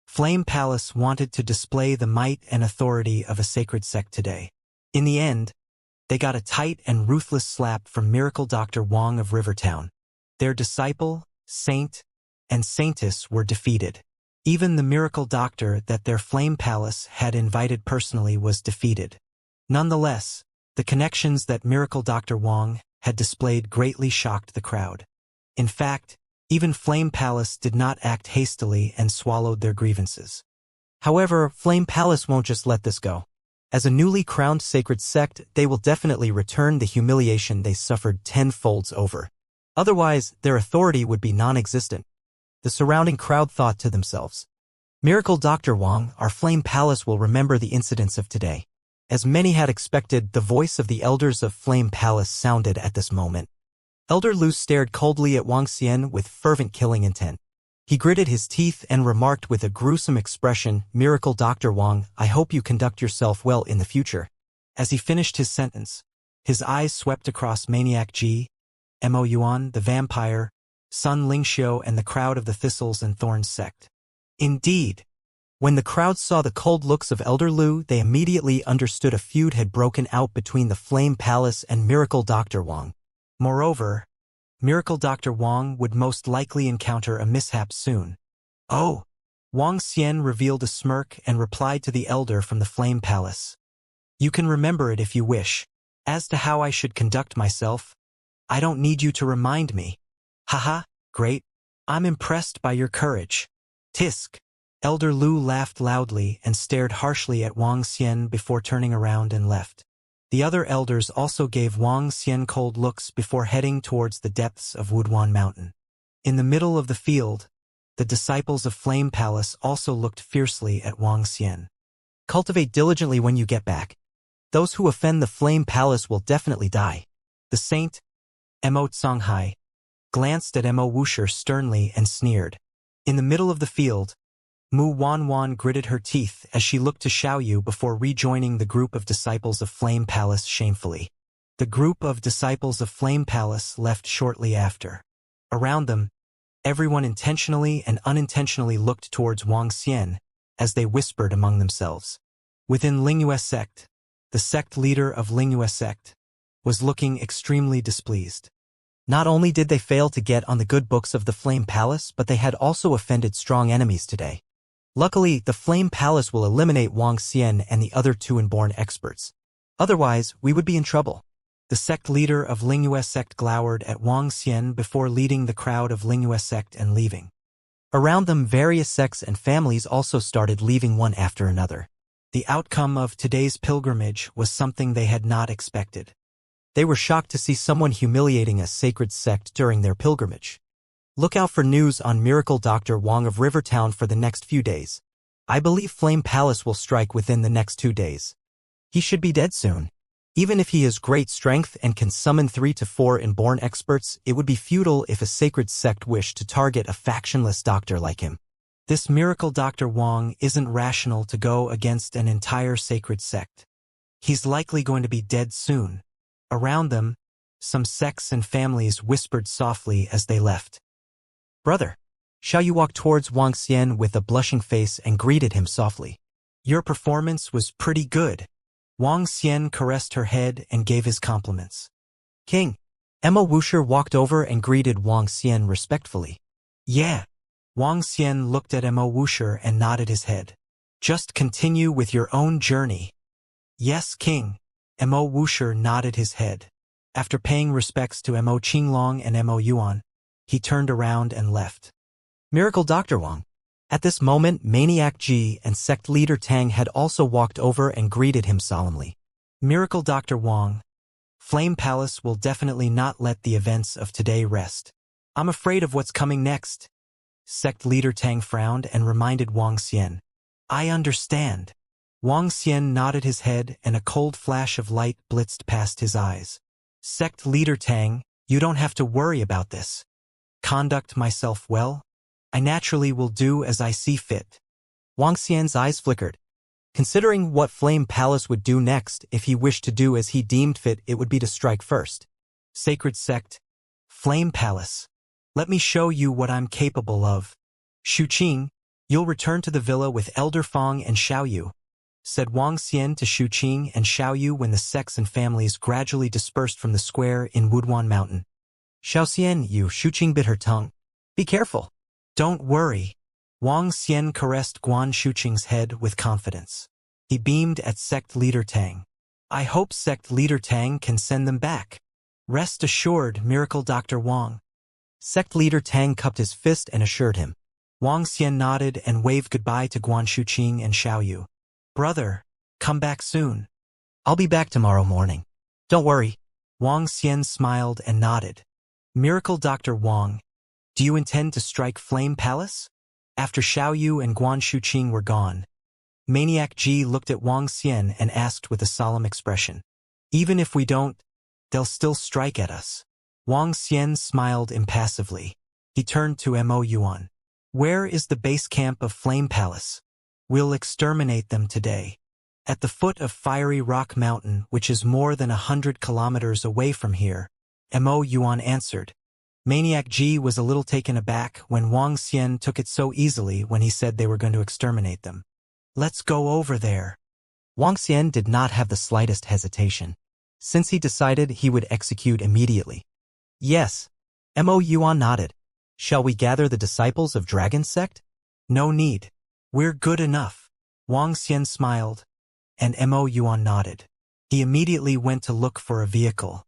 Flame Palace wanted to display the might and authority of a sacred sect today. In the end, they got a tight and ruthless slap from Miracle Dr. Wang of Rivertown. Their disciple, saint, and saintess were defeated. Even the miracle doctor that their Flame Palace had invited personally was defeated. Nonetheless, the connections that Miracle Dr. Wang had displayed greatly shocked the crowd. In fact, even Flame Palace did not act hastily and swallowed their grievances. However, Flame Palace won't just let this go. As a newly crowned sacred sect, they will definitely return the humiliation they suffered tenfolds over. Otherwise, their authority would be non-existent. The surrounding crowd thought to themselves, "Miracle Dr. Wang, our Flame Palace will remember the incidents of today." As many had expected, the voice of the elders of Flame Palace sounded at this moment. Elder Lu stared coldly at Wang Xian with fervent killing intent. He gritted his teeth and remarked with a gruesome expression, "Miracle Dr. Wang, I hope you conduct yourself well in the future." As he finished his sentence, his eyes swept across Maniac G, Mo Yuan, the vampire, Sun Lingxiu and the crowd of the Thistles and Thorns sect. Indeed, when the crowd saw the cold looks of Elder Lu, they immediately understood a feud had broken out between the Flame Palace and Miracle Dr. Wang. Moreover, Miracle Dr. Wang would most likely encounter a mishap soon. "Oh!" Wang Xian revealed a smirk and replied to the elder from the Flame Palace. "You can remember it if you wish. As to how I should conduct myself, I don't need you to remind me." "Haha, great. I'm impressed by your courage." Tisk. Elder Lu laughed loudly and stared harshly at Wang Xian before turning around and left. The other elders also gave Wang Xian cold looks before heading towards the depths of Wuduan Mountain. In the middle of the field, the disciples of Flame Palace also looked fiercely at Wang Xian. "Cultivate diligently when you get back. Those who offend the Flame Palace will definitely die." The saint, Mo Songhai, glanced at Mo Wuxia sternly and sneered. In the middle of the field, Mu Wanwan gritted her teeth as she looked to Xiaoyu before rejoining the group of disciples of Flame Palace shamefully. The group of disciples of Flame Palace left shortly after. Around them, everyone intentionally and unintentionally looked towards Wang Xian as they whispered among themselves. Within Lingyue sect, the sect leader of Lingyue sect was looking extremely displeased. Not only did they fail to get on the good books of the Flame Palace, but they had also offended strong enemies today. Luckily, the Flame Palace will eliminate Wang Xian and the other two inborn experts. Otherwise, we would be in trouble. The sect leader of Lingyue sect glowered at Wang Xian before leading the crowd of Lingyue sect and leaving. Around them, various sects and families also started leaving one after another. The outcome of today's pilgrimage was something they had not expected. They were shocked to see someone humiliating a sacred sect during their pilgrimage. Look out for news on Miracle Dr. Wang of Rivertown for the next few days. I believe Flame Palace will strike within the next 2 days. He should be dead soon. Even if he has great strength and can summon 3 to 4 inborn experts, it would be futile if a sacred sect wished to target a factionless doctor like him. This Miracle Dr. Wang isn't rational to go against an entire sacred sect. He's likely going to be dead soon. Around them, some sects and families whispered softly as they left. "Brother." Xiaoyu walked towards Wang Xian with a blushing face and greeted him softly. "Your performance was pretty good." Wang Xian caressed her head and gave his compliments. "King." Mo Wuxia walked over and greeted Wang Xian respectfully. "Yeah." Wang Xian looked at Mo Wuxia and nodded his head. "Just continue with your own journey." "Yes, King." Mo Wuxia nodded his head. After paying respects to Mo Qinglong and Mo Yuan, he turned around and left. "Miracle Dr. Wang." At this moment, Maniac G and sect leader Tang had also walked over and greeted him solemnly. Miracle Dr. Wang, Flame Palace will definitely not let the events of today rest. I'm afraid of what's coming next. Sect leader Tang frowned and reminded Wang Xian. I understand. Wang Xian nodded his head and a cold flash of light blitzed past his eyes. Sect leader Tang, you don't have to worry about this. Conduct myself well? I naturally will do as I see fit. Wang Xian's eyes flickered. Considering what Flame Palace would do next, if he wished to do as he deemed fit, it would be to strike first. Sacred Sect, Flame Palace. Let me show you what I'm capable of. Shu Qing, you'll return to the villa with Elder Fong and Xiao Yu, said Wang Xian to Shu Qing and Xiao Yu when the sects and families gradually dispersed from the square in Wuduan Mountain. Xiao Xian, you, Shu Qing bit her tongue. Be careful. Don't worry. Wang Xian caressed Guan Shuqing's head with confidence. He beamed at sect leader Tang. I hope sect leader Tang can send them back. Rest assured, Miracle Dr. Wang. Sect leader Tang cupped his fist and assured him. Wang Xian nodded and waved goodbye to Guan Shuqing and Xiao Yu. Brother, come back soon. I'll be back tomorrow morning. Don't worry. Wang Xian smiled and nodded. Miracle Dr. Wang, do you intend to strike Flame Palace? After Xiao Yu and Guan Shuqing were gone, Maniac G looked at Wang Xian and asked with a solemn expression. Even if we don't, they'll still strike at us. Wang Xian smiled impassively. He turned to Mo Yuan. Where is the base camp of Flame Palace? We'll exterminate them today. At the foot of Fiery Rock Mountain, which is more than 100 kilometers away from here, Mo Yuan answered. Maniac G was a little taken aback when Wang Xian took it so easily when he said they were going to exterminate them. Let's go over there. Wang Xian did not have the slightest hesitation, since he decided he would execute immediately. Yes. Mo Yuan nodded. Shall we gather the disciples of Dragon Sect? No need. We're good enough. Wang Xian smiled, and Mo Yuan nodded. He immediately went to look for a vehicle.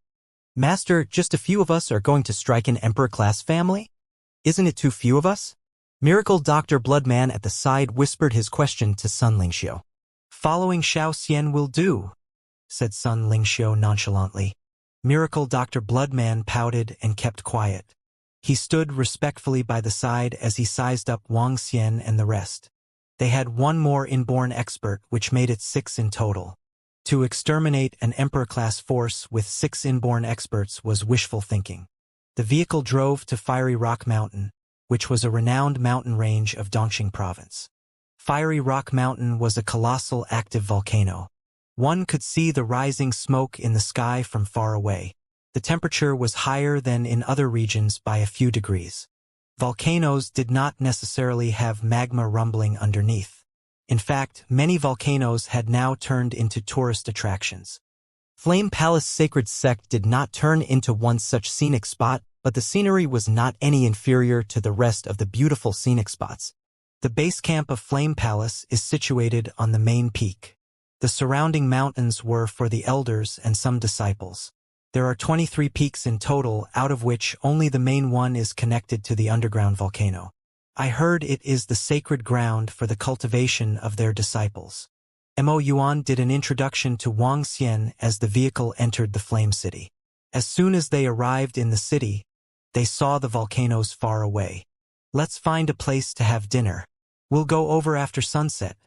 Master, just a few of us are going to strike an Emperor-class family? Isn't it too few of us? Miracle Dr. Bloodman at the side whispered his question to Sun Lingxiu. Following Xiao Xian will do, said Sun Lingxiu nonchalantly. Miracle Dr. Bloodman pouted and kept quiet. He stood respectfully by the side as he sized up Wang Xian and the rest. They had one more inborn expert, which made it 6 in total. To exterminate an Emperor-class force with 6 inborn experts was wishful thinking. The vehicle drove to Fiery Rock Mountain, which was a renowned mountain range of Dongxing Province. Fiery Rock Mountain was a colossal active volcano. One could see the rising smoke in the sky from far away. The temperature was higher than in other regions by a few degrees. Volcanoes did not necessarily have magma rumbling underneath. In fact, many volcanoes had now turned into tourist attractions. Flame Palace Sacred Sect did not turn into one such scenic spot, but the scenery was not any inferior to the rest of the beautiful scenic spots. The base camp of Flame Palace is situated on the main peak. The surrounding mountains were for the elders and some disciples. There are 23 peaks in total, out of which only the main one is connected to the underground volcano. I heard it is the sacred ground for the cultivation of their disciples. Mo Yuan did an introduction to Wang Xian as the vehicle entered the Flame City. As soon as they arrived in the city, they saw the volcanoes far away. Let's find a place to have dinner. We'll go over after sunset,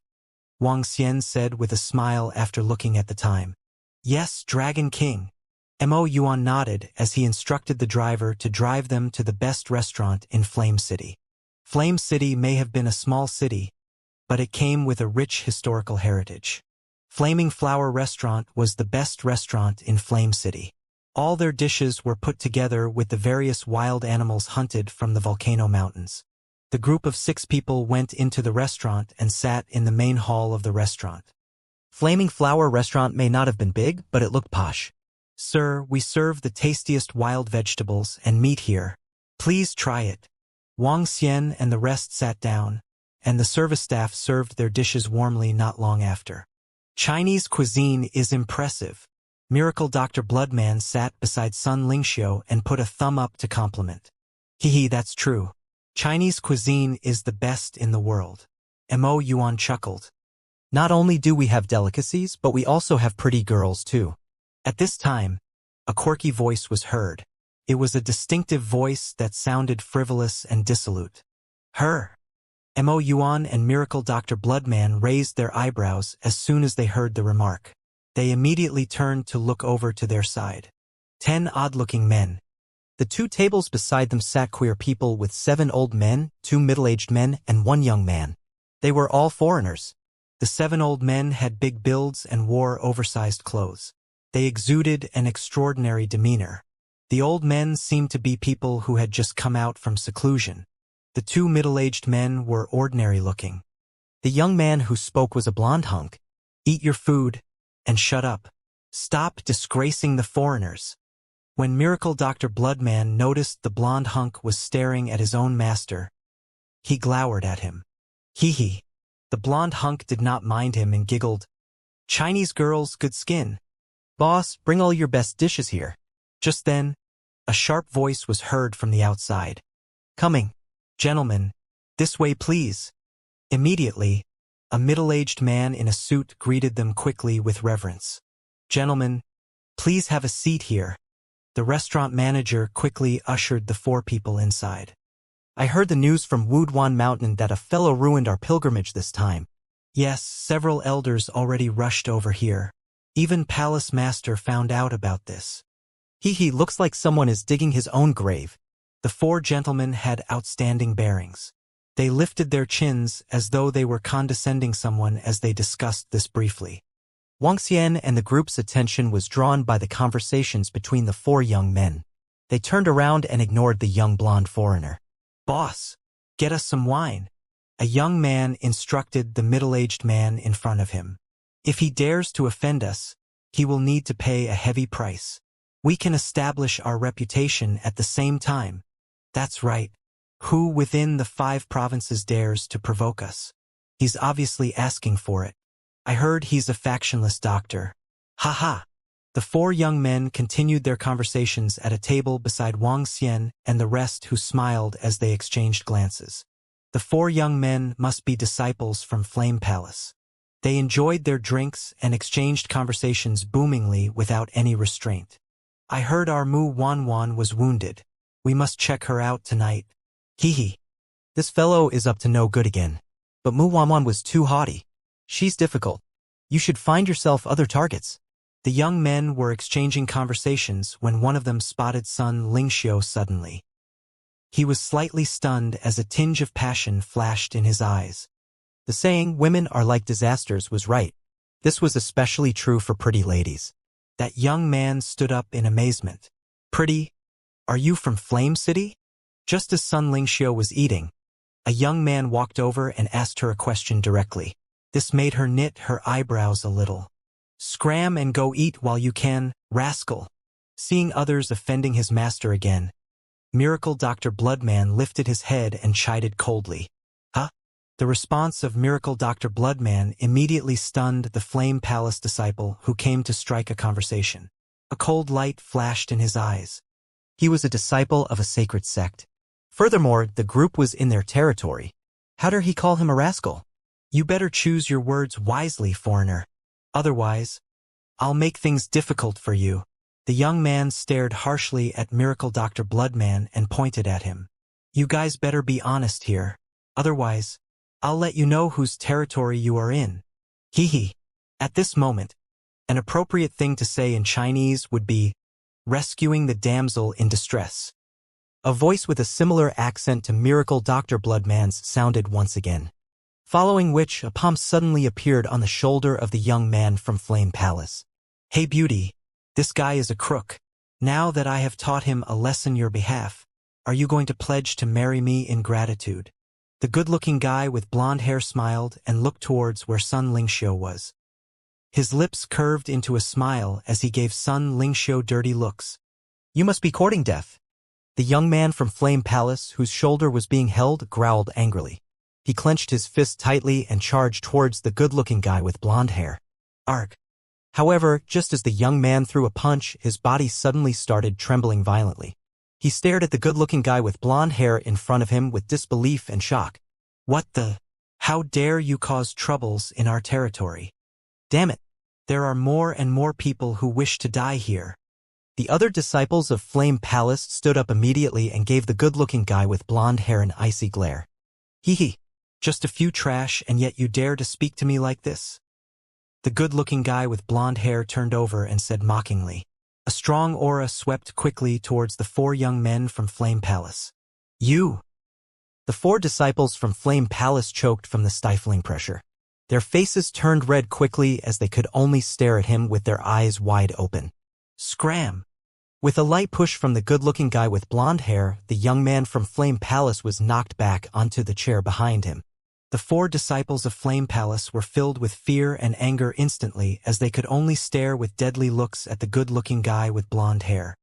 Wang Xian said with a smile after looking at the time. Yes, Dragon King. Mo Yuan nodded as he instructed the driver to drive them to the best restaurant in Flame City. Flame City may have been a small city, but it came with a rich historical heritage. Flaming Flower Restaurant was the best restaurant in Flame City. All their dishes were put together with the various wild animals hunted from the volcano mountains. The group of 6 people went into the restaurant and sat in the main hall of the restaurant. Flaming Flower Restaurant may not have been big, but it looked posh. Sir, we serve the tastiest wild vegetables and meat here. Please try it. Wang Xian and the rest sat down, and the service staff served their dishes warmly not long after. Chinese cuisine is impressive. Miracle Dr. Bloodman sat beside Sun Lingxiu and put a thumb up to compliment. Hee, that's true. Chinese cuisine is the best in the world. Mo Yuan chuckled. Not only do we have delicacies, but we also have pretty girls too. At this time, a quirky voice was heard. It was a distinctive voice that sounded frivolous and dissolute. Her. Mo Yuan and Miracle Dr. Bloodman raised their eyebrows as soon as they heard the remark. They immediately turned to look over to their side. 10 odd-looking men. The 2 tables beside them sat queer people with 7 old men, 2 middle-aged men, and 1 young man. They were all foreigners. The 7 old men had big builds and wore oversized clothes. They exuded an extraordinary demeanor. The old men seemed to be people who had just come out from seclusion. The 2 middle-aged men were ordinary-looking. The young man who spoke was a blonde hunk. Eat your food and shut up. Stop disgracing the foreigners. When Miracle Dr. Bloodman noticed the blonde hunk was staring at his own master, he glowered at him. Hee. The blonde hunk did not mind him and giggled. Chinese girls, good skin. Boss, bring all your best dishes here. Just then, a sharp voice was heard from the outside. Coming. Gentlemen, this way please. Immediately, a middle-aged man in a suit greeted them quickly with reverence. Gentlemen, please have a seat here. The restaurant manager quickly ushered the 4 people inside. I heard the news from Wuduan Mountain that a fellow ruined our pilgrimage this time. Yes, several elders already rushed over here. Even Palace Master found out about this. Hee, looks like someone is digging his own grave. The 4 gentlemen had outstanding bearings. They lifted their chins as though they were condescending someone as they discussed this briefly. Wuxia and the group's attention was drawn by the conversations between the 4 young men. They turned around and ignored the young blonde foreigner. Boss, get us some wine. A young man instructed the middle-aged man in front of him. If he dares to offend us, he will need to pay a heavy price. We can establish our reputation at the same time. That's right. Who within the 5 provinces dares to provoke us? He's obviously asking for it. I heard he's a factionless doctor. Ha. The 4 young men continued their conversations at a table beside Wang Xian and the rest, who smiled as they exchanged glances. The 4 young men must be disciples from Flame Palace. They enjoyed their drinks and exchanged conversations boomingly without any restraint. I heard our Mu Wanwan was wounded. We must check her out tonight. Hee. This fellow is up to no good again. But Mu Wanwan was too haughty. She's difficult. You should find yourself other targets. The young men were exchanging conversations when one of them spotted Sun Lingxiu suddenly. He was slightly stunned as a tinge of passion flashed in his eyes. The saying, women are like disasters, was right. This was especially true for pretty ladies. That young man stood up in amazement. Pretty? Are you from Flame City? Just as Sun Lingxiu was eating, a young man walked over and asked her a question directly. This made her knit her eyebrows a little. Scram and go eat while you can, rascal. Seeing others offending his master again, Miracle Dr. Bloodman lifted his head and chided coldly. Huh? The response of Miracle Dr. Bloodman immediately stunned the Flame Palace disciple who came to strike a conversation. A cold light flashed in his eyes. He was a disciple of a sacred sect. Furthermore, the group was in their territory. How dare he call him a rascal? You better choose your words wisely, foreigner. Otherwise, I'll make things difficult for you. The young man stared harshly at Miracle Dr. Bloodman and pointed at him. You guys better be honest here. Otherwise, I'll let you know whose territory you are in. Hee. At this moment, an appropriate thing to say in Chinese would be, rescuing the damsel in distress. A voice with a similar accent to Miracle Dr. Bloodman's sounded once again. Following which, a palm suddenly appeared on the shoulder of the young man from Flame Palace. Hey beauty, this guy is a crook. Now that I have taught him a lesson your behalf, are you going to pledge to marry me in gratitude? The good-looking guy with blonde hair smiled and looked towards where Sun Lingxiu was. His lips curved into a smile as he gave Sun Lingxiu dirty looks. You must be courting death. The young man from Flame Palace, whose shoulder was being held, growled angrily. He clenched his fist tightly and charged towards the good-looking guy with blonde hair. Arg. However, just as the young man threw a punch, his body suddenly started trembling violently. He stared at the good-looking guy with blonde hair in front of him with disbelief and shock. What the? How dare you cause troubles in our territory? Damn it! There are more and more people who wish to die here. The other disciples of Flame Palace stood up immediately and gave the good-looking guy with blonde hair an icy glare. Hee hee. Just a few trash and yet you dare to speak to me like this? The good-looking guy with blonde hair turned over and said mockingly. A strong aura swept quickly towards the 4 young men from Flame Palace. You! The 4 disciples from Flame Palace choked from the stifling pressure. Their faces turned red quickly as they could only stare at him with their eyes wide open. Scram! With a light push from the good-looking guy with blonde hair, the young man from Flame Palace was knocked back onto the chair behind him. The 4 disciples of Flame Palace were filled with fear and anger instantly as they could only stare with deadly looks at the good-looking guy with blonde hair.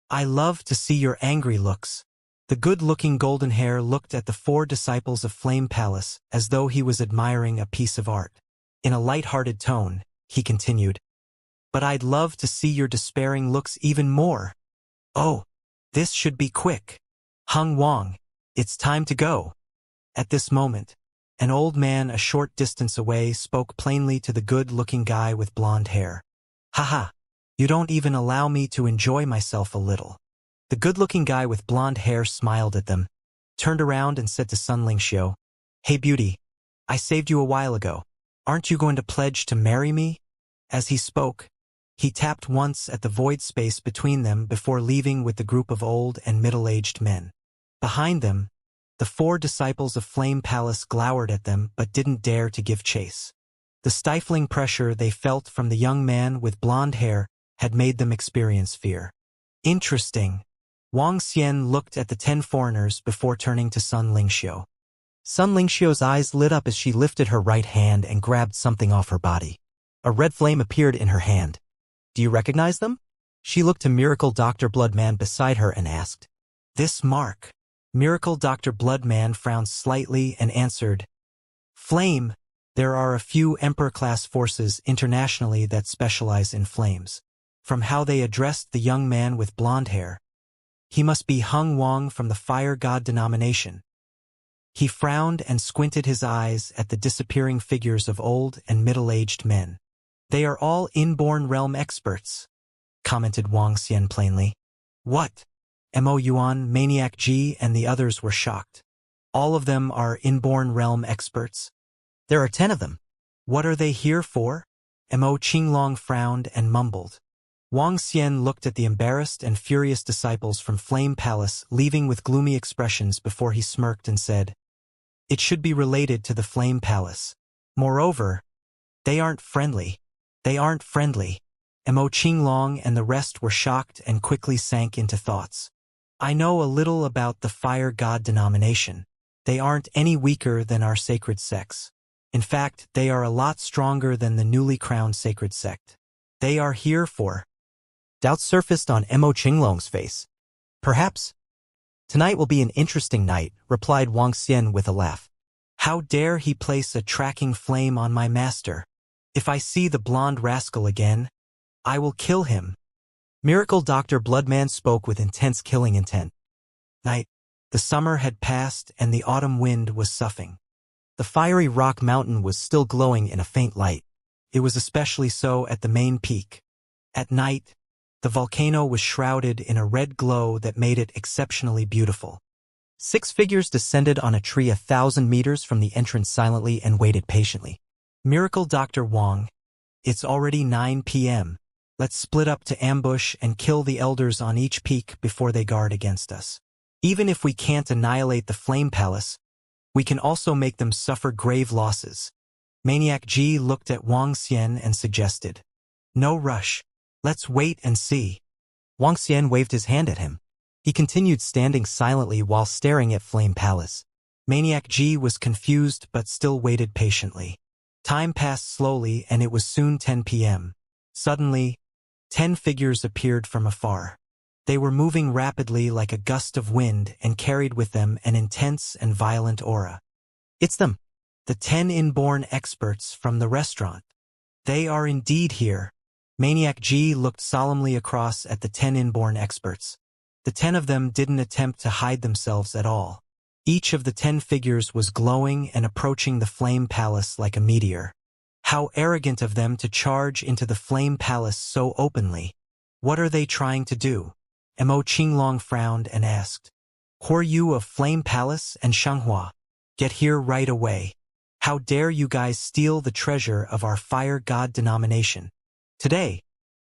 I love to see your angry looks. The good-looking golden hair looked at the 4 disciples of Flame Palace as though he was admiring a piece of art. In a light-hearted tone, he continued, But I'd love to see your despairing looks even more. Oh, this should be quick. Hung Wang, it's time to go. At this moment, an old man a short distance away spoke plainly to the good-looking guy with blonde hair. Haha, you don't even allow me to enjoy myself a little. The good-looking guy with blonde hair smiled at them, turned around and said to Sun Lingxiu, Hey beauty, I saved you a while ago. Aren't you going to pledge to marry me? As he spoke, he tapped once at the void space between them before leaving with the group of old and middle-aged men. Behind them, the 4 disciples of Flame Palace glowered at them but didn't dare to give chase. The stifling pressure they felt from the young man with blonde hair had made them experience fear. Interesting. Wang Xian looked at the 10 foreigners before turning to Sun Lingxiu. Sun Lingxiu's eyes lit up as she lifted her right hand and grabbed something off her body. A red flame appeared in her hand. Do you recognize them? She looked to Miracle Dr. Bloodman beside her and asked. This mark. Miracle Dr. Bloodman frowned slightly and answered, Flame. There are a few Emperor-class forces internationally that specialize in flames. From how they addressed the young man with blonde hair, he must be Hung Wang from the Fire God denomination. He frowned and squinted his eyes at the disappearing figures of old and middle-aged men. They are all inborn realm experts, commented Wang Xian plainly. What? Mo Yuan, Maniac G, and the others were shocked. All of them are inborn realm experts. There are 10 of them. What are they here for? Mo Qinglong frowned and mumbled. Wang Xian looked at the embarrassed and furious disciples from Flame Palace, leaving with gloomy expressions before he smirked and said, It should be related to the Flame Palace. Moreover, they aren't friendly. They aren't friendly. Mo Qinglong and the rest were shocked and quickly sank into thoughts. I know a little about the Fire God denomination. They aren't any weaker than our sacred sects. In fact, they are a lot stronger than the newly crowned sacred sect. They are here for... Doubt surfaced on Mo Qinglong's face. Perhaps. Tonight will be an interesting night, replied Wang Xian with a laugh. How dare he place a tracking flame on my master? If I see the blonde rascal again, I will kill him. Miracle Dr. Bloodman spoke with intense killing intent. Night. The summer had passed and the autumn wind was soughing. The fiery rock mountain was still glowing in a faint light. It was especially so at the main peak. At night, the volcano was shrouded in a red glow that made it exceptionally beautiful. 6 figures descended on a tree 1,000 meters from the entrance silently and waited patiently. Miracle Dr. Wang. It's already 9 p.m. Let's split up to ambush and kill the elders on each peak before they guard against us. Even if we can't annihilate the Flame Palace, we can also make them suffer grave losses. Maniac G looked at Wang Xian and suggested, No rush. Let's wait and see. Wang Xian waved his hand at him. He continued standing silently while staring at Flame Palace. Maniac G was confused but still waited patiently. Time passed slowly and it was soon 10 p.m. Suddenly, 10 figures appeared from afar. They were moving rapidly like a gust of wind and carried with them an intense and violent aura. It's them, the 10 inborn experts from the restaurant. They are indeed here. Maniac G looked solemnly across at the 10 inborn experts. The 10 of them didn't attempt to hide themselves at all. Each of the 10 figures was glowing and approaching the flame palace like a meteor. How arrogant of them to charge into the flame palace so openly. What are they trying to do? Mo Qinglong frowned and asked. Who are you of Flame Palace and Shanghua? Get here right away. How dare you guys steal the treasure of our fire god denomination? Today,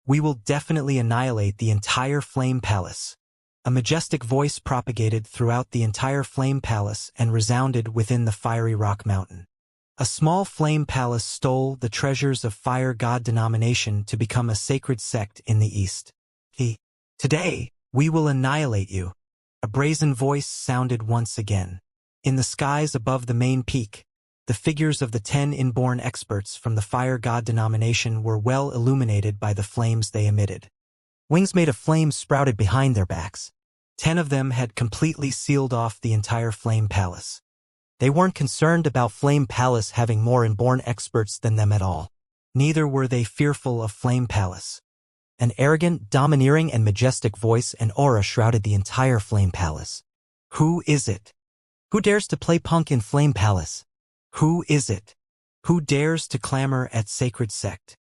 we will definitely annihilate the entire Flame Palace. A majestic voice propagated throughout the entire Flame Palace and resounded within the fiery rock mountain. A small flame palace stole the treasures of fire god denomination to become a sacred sect in the east. Today, we will annihilate you. A brazen voice sounded once again. In the skies above the main peak, the figures of the 10 inborn experts from the fire god denomination were well illuminated by the flames they emitted. Wings made of flame sprouted behind their backs. 10 of them had completely sealed off the entire flame palace. They weren't concerned about Flame Palace having more inborn experts than them at all. Neither were they fearful of Flame Palace. An arrogant, domineering, and majestic voice and aura shrouded the entire Flame Palace. Who is it? Who dares to play punk in Flame Palace? Who is it? Who dares to clamor at sacred sect?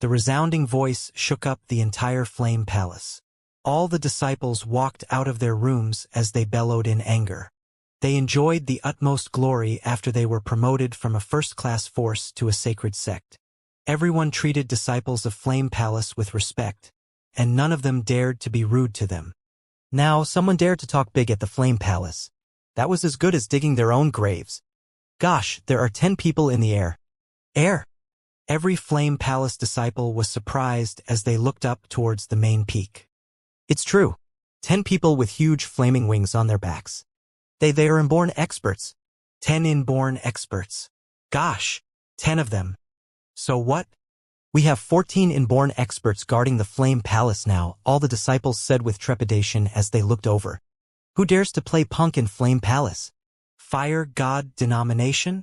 The resounding voice shook up the entire Flame Palace. All the disciples walked out of their rooms as they bellowed in anger. They enjoyed the utmost glory after they were promoted from a first-class force to a sacred sect. Everyone treated disciples of Flame Palace with respect, and none of them dared to be rude to them. Now, someone dared to talk big at the Flame Palace. That was as good as digging their own graves. Gosh, there are 10 people in the air. Every Flame Palace disciple was surprised as they looked up towards the main peak. It's true. 10 people with huge flaming wings on their backs. They are inborn experts. 10 inborn experts. Gosh, 10 of them. So what? We have 14 inborn experts guarding the Flame Palace now, all the disciples said with trepidation as they looked over. Who dares to play punk in Flame Palace? Fire god denomination?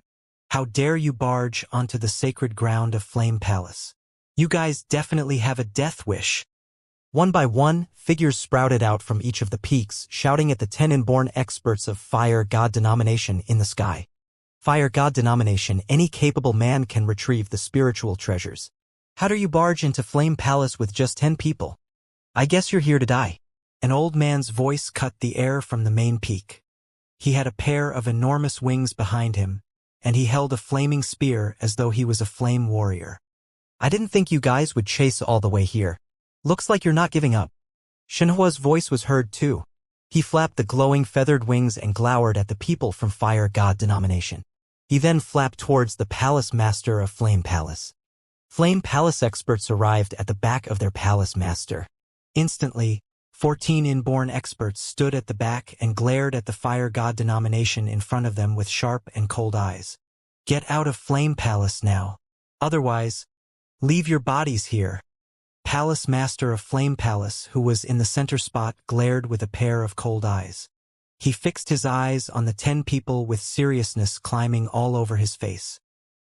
How dare you barge onto the sacred ground of Flame Palace? You guys definitely have a death wish. One by one, figures sprouted out from each of the peaks, shouting at the 10 inborn experts of Fire God Denomination in the sky. Fire God Denomination, any capable man can retrieve the spiritual treasures. How do you barge into Flame Palace with just 10 people? I guess you're here to die. An old man's voice cut the air from the main peak. He had a pair of enormous wings behind him, and he held a flaming spear as though he was a flame warrior. I didn't think you guys would chase all the way here. Looks like you're not giving up. Shenhua's voice was heard too. He flapped the glowing feathered wings and glowered at the people from Fire God Denomination. He then flapped towards the Palace Master of Flame Palace. Flame Palace experts arrived at the back of their Palace Master. Instantly, 14 inborn experts stood at the back and glared at the Fire God Denomination in front of them with sharp and cold eyes. Get out of Flame Palace now. Otherwise, leave your bodies here. Palace Master of Flame Palace, who was in the center spot, glared with a pair of cold eyes. He fixed his eyes on the 10 people with seriousness climbing all over his face.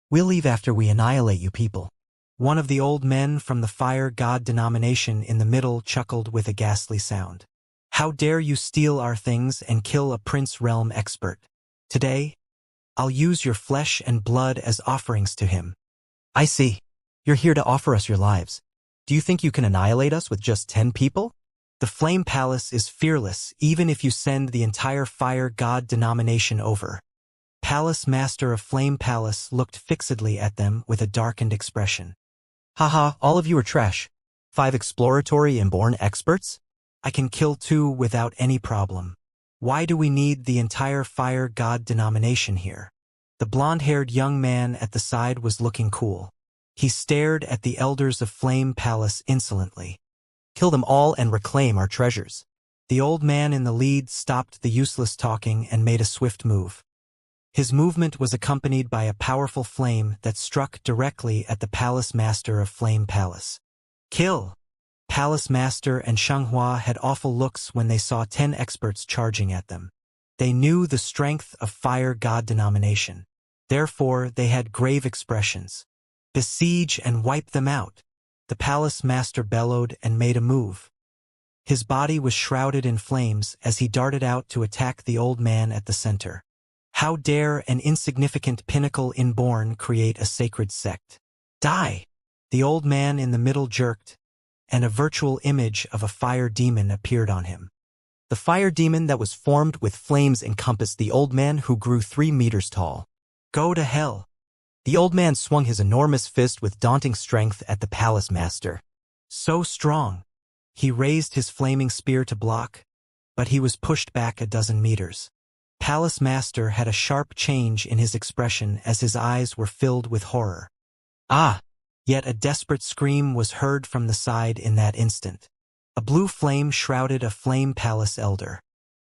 We'll leave after we annihilate you people. One of the old men from the Fire God Denomination in the middle chuckled with a ghastly sound. How dare you steal our things and kill a Prince Realm expert? Today, I'll use your flesh and blood as offerings to him. I see. You're here to offer us your lives. Do you think you can annihilate us with just 10 people? The Flame Palace is fearless even if you send the entire Fire God Denomination over. Palace Master of Flame Palace looked fixedly at them with a darkened expression. Haha, all of you are trash. 5 exploratory inborn experts? I can kill 2 without any problem. Why do we need the entire Fire God Denomination here? The blonde-haired young man at the side was looking cool. He stared at the elders of Flame Palace insolently. Kill them all and reclaim our treasures. The old man in the lead stopped the useless talking and made a swift move. His movement was accompanied by a powerful flame that struck directly at the Palace Master of Flame Palace. Kill! Palace Master and Shanghua had awful looks when they saw 10 experts charging at them. They knew the strength of Fire God Denomination. Therefore, they had grave expressions. Besiege and wipe them out. The Palace Master bellowed and made a move. His body was shrouded in flames as he darted out to attack the old man at the center. How dare an insignificant pinnacle inborn create a sacred sect? Die! The old man in the middle jerked, and a virtual image of a fire demon appeared on him. The fire demon that was formed with flames encompassed the old man, who grew 3 meters tall. Go to hell! The old man swung his enormous fist with daunting strength at the palace master. So strong! He raised his flaming spear to block, but he was pushed back a dozen meters. Palace master had a sharp change in his expression as his eyes were filled with horror. Ah! Yet a desperate scream was heard from the side in that instant. A blue flame shrouded a flame palace elder.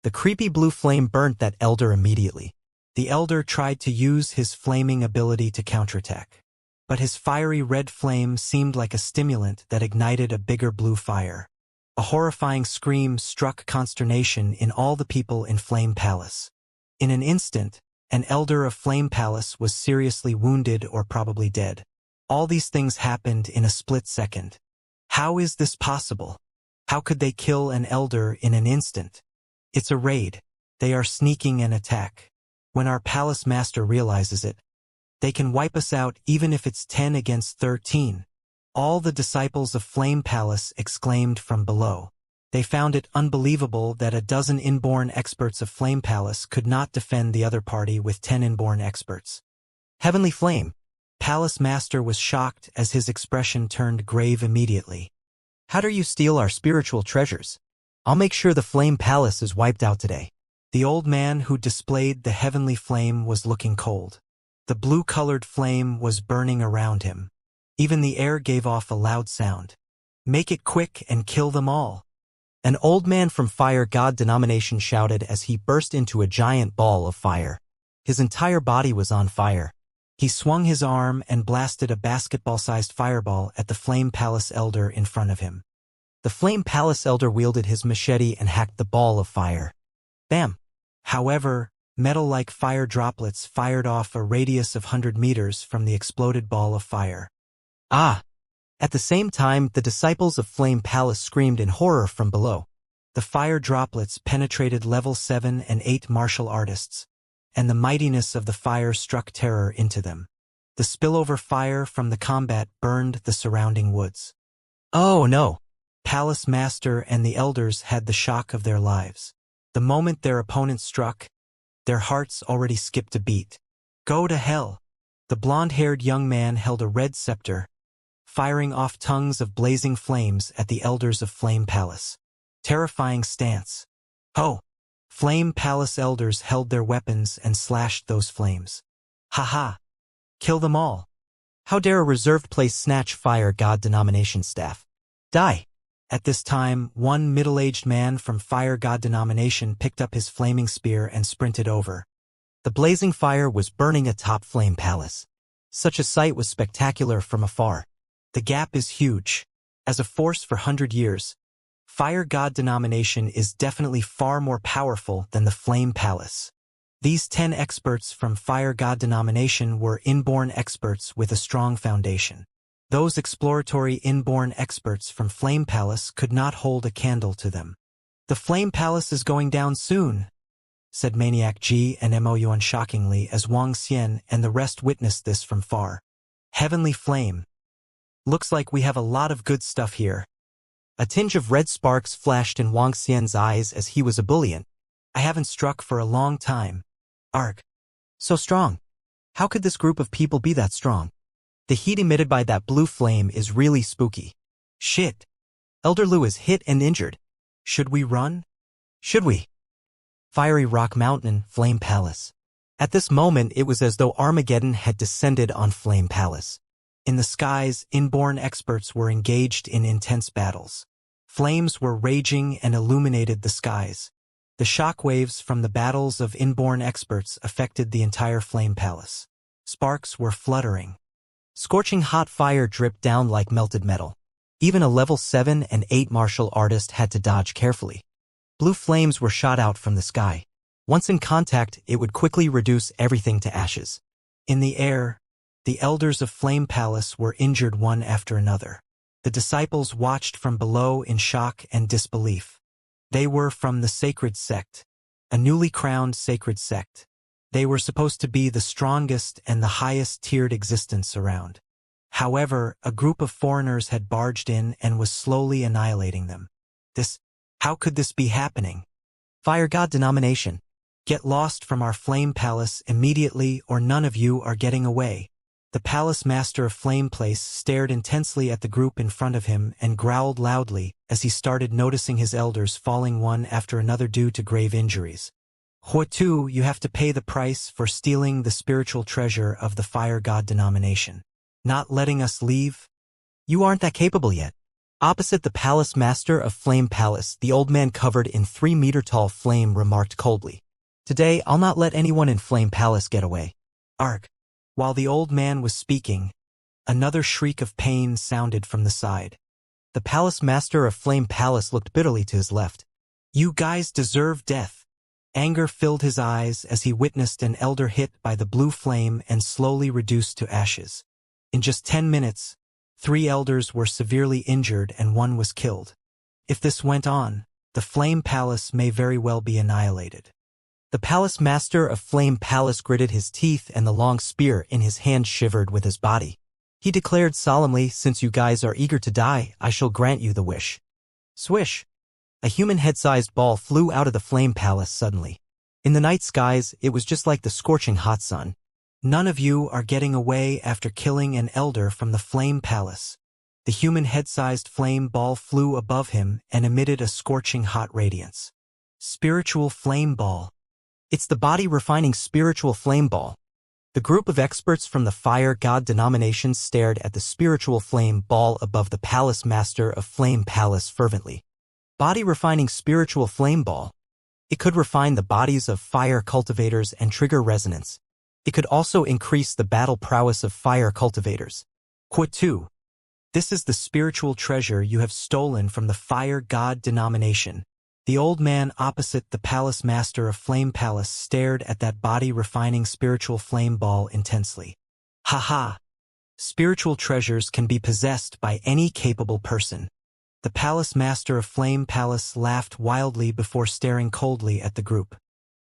The creepy blue flame burnt that elder immediately. The elder tried to use his flaming ability to counterattack, but his fiery red flame seemed like a stimulant that ignited a bigger blue fire. A horrifying scream struck consternation in all the people in Flame Palace. In an instant, an elder of Flame Palace was seriously wounded or probably dead. All these things happened in a split second. How is this possible? How could they kill an elder in an instant? It's a raid. They are sneaking an attack. When our palace master realizes it, they can wipe us out even if it's 10 against 13. All the disciples of Flame Palace exclaimed from below. They found it unbelievable that a dozen inborn experts of Flame Palace could not defend the other party with 10 inborn experts. Heavenly Flame! Palace Master was shocked as his expression turned grave immediately. How dare you steal our spiritual treasures? I'll make sure the Flame Palace is wiped out today. The old man who displayed the heavenly flame was looking cold. The blue-colored flame was burning around him. Even the air gave off a loud sound. Make it quick and kill them all. An old man from Fire God denomination shouted as he burst into a giant ball of fire. His entire body was on fire. He swung his arm and blasted a basketball-sized fireball at the Flame Palace Elder in front of him. The Flame Palace Elder wielded his machete and hacked the ball of fire. Bam! However, metal-like fire droplets fired off a radius of 100 meters from the exploded ball of fire. Ah! At the same time, the disciples of Flame Palace screamed in horror from below. The fire droplets penetrated level 7 and 8 martial artists, and the mightiness of the fire struck terror into them. The spillover fire from the combat burned the surrounding woods. Oh no! Palace Master and the elders had the shock of their lives. The moment their opponent struck, their hearts already skipped a beat. Go to hell! The blonde-haired young man held a red scepter, firing off tongues of blazing flames at the elders of Flame Palace. Terrifying stance. Ho! Flame Palace elders held their weapons and slashed those flames. Ha ha! Kill them all! How dare a reserved place snatch Fire God denomination staff? Die! At this time, one middle-aged man from Fire God denomination picked up his flaming spear and sprinted over. The blazing fire was burning atop Flame Palace. Such a sight was spectacular from afar. The gap is huge. As a force for 100 years, Fire God denomination is definitely far more powerful than the Flame Palace. These 10 experts from Fire God denomination were inborn experts with a strong foundation. Those exploratory inborn experts from Flame Palace could not hold a candle to them. The Flame Palace is going down soon, said Maniac G and Mo Yuan shockingly as Wang Xian and the rest witnessed this from far. Heavenly Flame. Looks like we have a lot of good stuff here. A tinge of red sparks flashed in Wang Xian's eyes as he was ebullient. I haven't struck for a long time. Arg. So strong. How could this group of people be that strong? The heat emitted by that blue flame is really spooky. Shit. Elder Lu is hit and injured. Should we run? Should we? Fiery Rock Mountain, Flame Palace. At this moment it was as though Armageddon had descended on Flame Palace. In the skies, inborn experts were engaged in intense battles. Flames were raging and illuminated the skies. The shockwaves from the battles of inborn experts affected the entire Flame Palace. Sparks were fluttering. Scorching hot fire dripped down like melted metal. Even a level 7 and 8 martial artist had to dodge carefully. Blue flames were shot out from the sky. Once in contact, it would quickly reduce everything to ashes. In the air, the elders of Flame Palace were injured one after another. The disciples watched from below in shock and disbelief. They were from the sacred sect, a newly crowned sacred sect. They were supposed to be the strongest and the highest-tiered existence around. However, a group of foreigners had barged in and was slowly annihilating them. How could this be happening? Fire God denomination. Get lost from our flame palace immediately or none of you are getting away. The palace master of Flame Place stared intensely at the group in front of him and growled loudly as he started noticing his elders falling one after another due to grave injuries. Huatu, you have to pay the price for stealing the spiritual treasure of the Fire God denomination. Not letting us leave? You aren't that capable yet. Opposite the palace master of Flame Palace, the old man covered in 3-meter-tall flame remarked coldly. Today, I'll not let anyone in Flame Palace get away. Arg. While the old man was speaking, another shriek of pain sounded from the side. The palace master of Flame Palace looked bitterly to his left. You guys deserve death. Anger filled his eyes as he witnessed an elder hit by the blue flame and slowly reduced to ashes. In just 10 minutes, 3 elders were severely injured and 1 was killed. If this went on, the Flame Palace may very well be annihilated. The palace master of Flame Palace gritted his teeth and the long spear in his hand shivered with his body. He declared solemnly, since you guys are eager to die, I shall grant you the wish. Swish! A human head-sized ball flew out of the Flame Palace suddenly. In the night skies, it was just like the scorching hot sun. None of you are getting away after killing an elder from the Flame Palace. The human head-sized flame ball flew above him and emitted a scorching hot radiance. Spiritual flame ball. It's the body-refining spiritual flame ball. The group of experts from the Fire God denomination stared at the spiritual flame ball above the palace master of Flame Palace fervently. Body-refining spiritual flame ball. It could refine the bodies of fire cultivators and trigger resonance. It could also increase the battle prowess of fire cultivators. Huatu. This is the spiritual treasure you have stolen from the Fire God denomination. The old man opposite the palace master of Flame Palace stared at that body-refining spiritual flame ball intensely. Ha ha! Spiritual treasures can be possessed by any capable person. The palace master of Flame Palace laughed wildly before staring coldly at the group.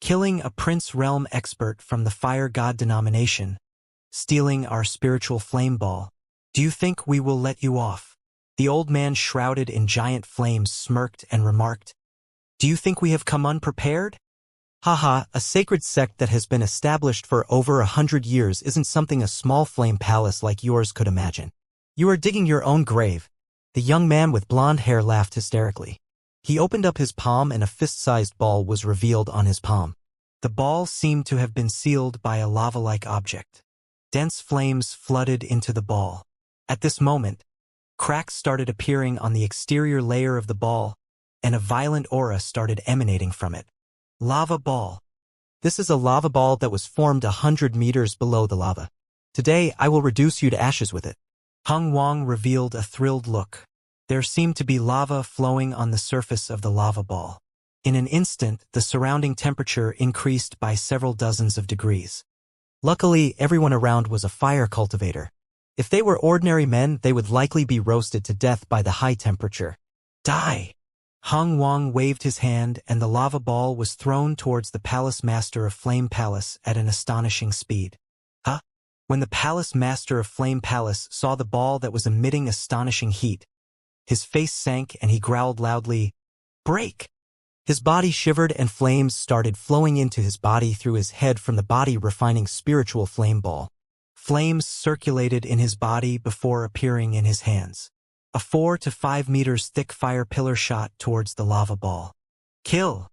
Killing a Prince Realm expert from the Fire God denomination. Stealing our spiritual flame ball. Do you think we will let you off? The old man shrouded in giant flames smirked and remarked. Do you think we have come unprepared? Haha, a sacred sect that has been established for over 100 years isn't something a small flame palace like yours could imagine. You are digging your own grave. The young man with blonde hair laughed hysterically. He opened up his palm and a fist-sized ball was revealed on his palm. The ball seemed to have been sealed by a lava-like object. Dense flames flooded into the ball. At this moment, cracks started appearing on the exterior layer of the ball, and a violent aura started emanating from it. Lava ball. This is a lava ball that was formed 100 meters below the lava. Today, I will reduce you to ashes with it. Hung Wang revealed a thrilled look. There seemed to be lava flowing on the surface of the lava ball. In an instant, the surrounding temperature increased by several dozens of degrees. Luckily, everyone around was a fire cultivator. If they were ordinary men, they would likely be roasted to death by the high temperature. Die! Hung Wang waved his hand and the lava ball was thrown towards the palace master of Flame Palace at an astonishing speed. Huh? When the palace master of Flame Palace saw the ball that was emitting astonishing heat, his face sank and he growled loudly, "Break!" His body shivered and flames started flowing into his body through his head from the body-refining spiritual flame ball. Flames circulated in his body before appearing in his hands. A 4 to 5 meters thick fire pillar shot towards the lava ball. Kill!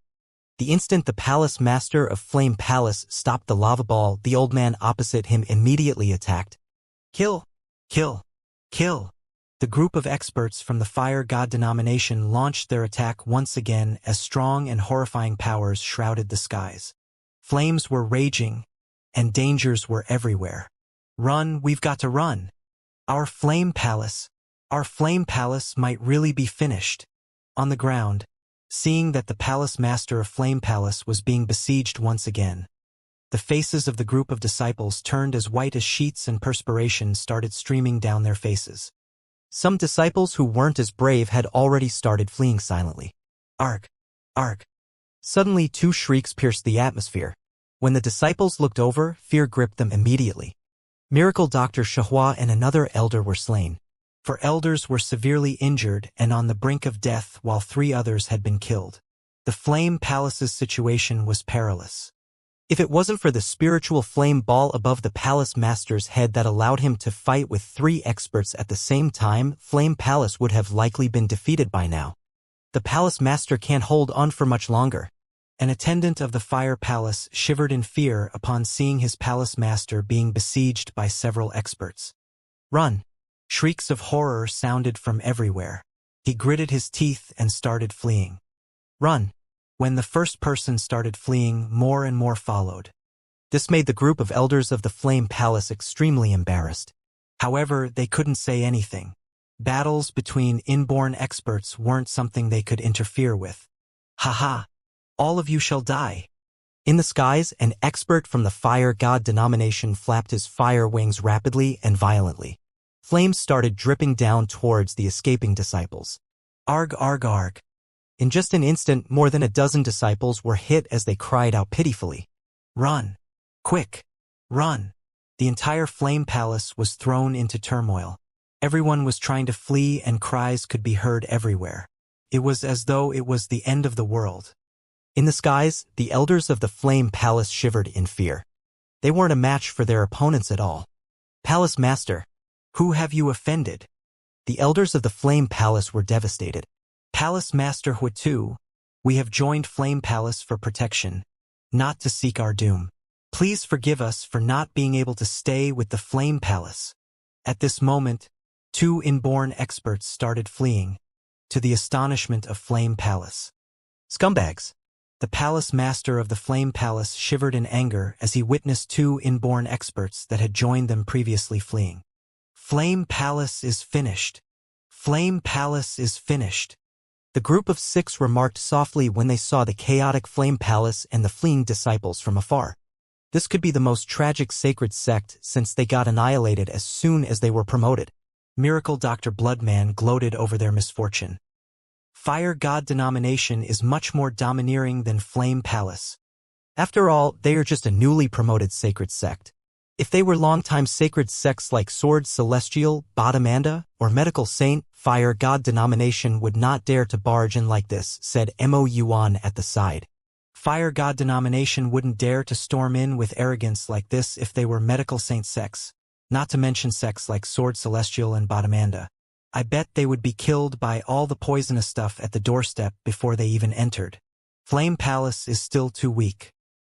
The instant the palace master of Flame Palace stopped the lava ball, the old man opposite him immediately attacked. Kill! Kill! Kill! The group of experts from the Fire God denomination launched their attack once again as strong and horrifying powers shrouded the skies. Flames were raging, and dangers were everywhere. Run, we've got to run! Our Flame Palace might really be finished. On the ground, seeing that the palace master of Flame Palace was being besieged once again, the faces of the group of disciples turned as white as sheets and perspiration started streaming down their faces. Some disciples who weren't as brave had already started fleeing silently. Arg! Arg! Suddenly 2 shrieks pierced the atmosphere. When the disciples looked over, fear gripped them immediately. Miracle Dr. Shahua and another elder were slain. 4 elders were severely injured and on the brink of death while 3 others had been killed. The Flame Palace's situation was perilous. If it wasn't for the spiritual flame ball above the Palace Master's head that allowed him to fight with 3 experts at the same time, Flame Palace would have likely been defeated by now. The Palace Master can't hold on for much longer. An attendant of the Fire Palace shivered in fear upon seeing his Palace Master being besieged by several experts. Run! Shrieks of horror sounded from everywhere. He gritted his teeth and started fleeing. Run! When the first person started fleeing, more and more followed. This made the group of elders of the Flame Palace extremely embarrassed. However, they couldn't say anything. Battles between inborn experts weren't something they could interfere with. Ha! All of you shall die. In the skies, an expert from the Fire God denomination flapped his fire wings rapidly and violently. Flames started dripping down towards the escaping disciples. Arg, arg, arg. In just an instant, more than a dozen disciples were hit as they cried out pitifully. Run! Quick! Run! The entire Flame Palace was thrown into turmoil. Everyone was trying to flee and cries could be heard everywhere. It was as though it was the end of the world. In the skies, the elders of the Flame Palace shivered in fear. They weren't a match for their opponents at all. Palace Master, who have you offended? The elders of the Flame Palace were devastated. Palace Master Huatu, we have joined Flame Palace for protection, not to seek our doom. Please forgive us for not being able to stay with the Flame Palace. At this moment, 2 inborn experts started fleeing, to the astonishment of Flame Palace. Scumbags! The Palace Master of the Flame Palace shivered in anger as he witnessed 2 inborn experts that had joined them previously fleeing. Flame Palace is finished. Flame Palace is finished. The group of 6 remarked softly when they saw the chaotic Flame Palace and the fleeing disciples from afar. This could be the most tragic sacred sect since they got annihilated as soon as they were promoted. Miracle Dr. Bloodman gloated over their misfortune. Fire God denomination is much more domineering than Flame Palace. After all, they are just a newly promoted sacred sect. If they were long-time sacred sects like Sword Celestial, Badamanda, or Medical Saint, Fire God denomination would not dare to barge in like this, said Mo Yuan at the side. Fire God denomination wouldn't dare to storm in with arrogance like this if they were Medical Saint sects, not to mention sects like Sword Celestial and Badamanda. I bet they would be killed by all the poisonous stuff at the doorstep before they even entered. Flame Palace is still too weak.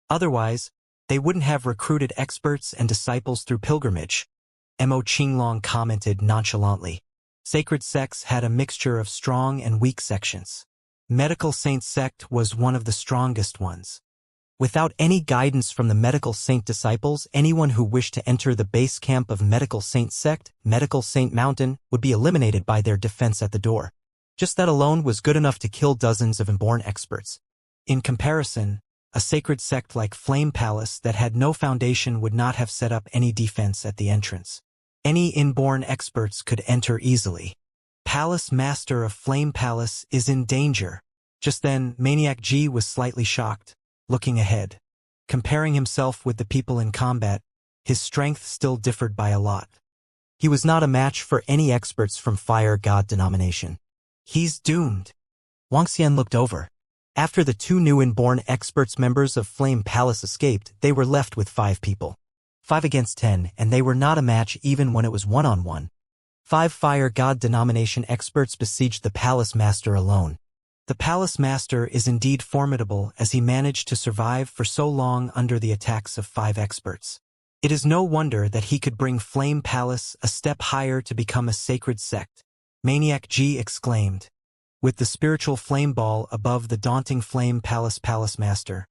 Otherwise, they wouldn't have recruited experts and disciples through pilgrimage. Mo Qinglong commented nonchalantly. Sacred sects had a mixture of strong and weak sections. Medical Saint sect was one of the strongest ones. Without any guidance from the Medical Saint disciples, anyone who wished to enter the base camp of Medical Saint sect, Medical Saint Mountain, would be eliminated by their defense at the door. Just that alone was good enough to kill dozens of inborn experts. In comparison, a sacred sect like Flame Palace that had no foundation would not have set up any defense at the entrance. Any inborn experts could enter easily. Palace Master of Flame Palace is in danger. Just then, Maniac G was slightly shocked, looking ahead. Comparing himself with the people in combat, his strength still differed by a lot. He was not a match for any experts from Fire God denomination. He's doomed. Wuxia looked over. After the 2 new inborn experts members of Flame Palace escaped, they were left with 5 people. 5 against 10, and they were not a match even when it was one-on-one. 5 Fire God denomination experts besieged the Palace Master alone. The Palace Master is indeed formidable as he managed to survive for so long under the attacks of 5 experts. It is no wonder that he could bring Flame Palace a step higher to become a sacred sect. Maniac G exclaimed. With the spiritual flame ball above the daunting Flame Palace Master.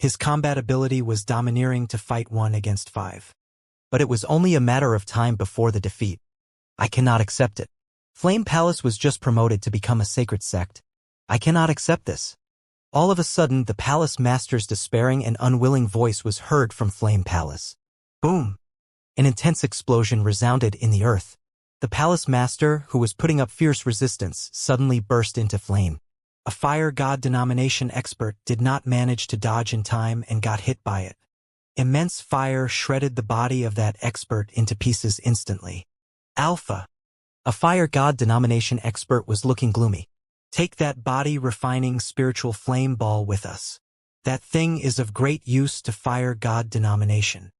His combat ability was domineering to fight 1 against 5. But it was only a matter of time before the defeat. I cannot accept it. Flame Palace was just promoted to become a sacred sect. I cannot accept this. All of a sudden, the Palace Master's despairing and unwilling voice was heard from Flame Palace. Boom! An intense explosion resounded in the earth. The palace master, who was putting up fierce resistance, suddenly burst into flame. A fire god denomination expert did not manage to dodge in time and got hit by it. Immense fire shredded the body of that expert into pieces instantly. Alpha, a fire god denomination expert, was looking gloomy. Take that body-refining spiritual flame ball with us. That thing is of great use to fire god denomination.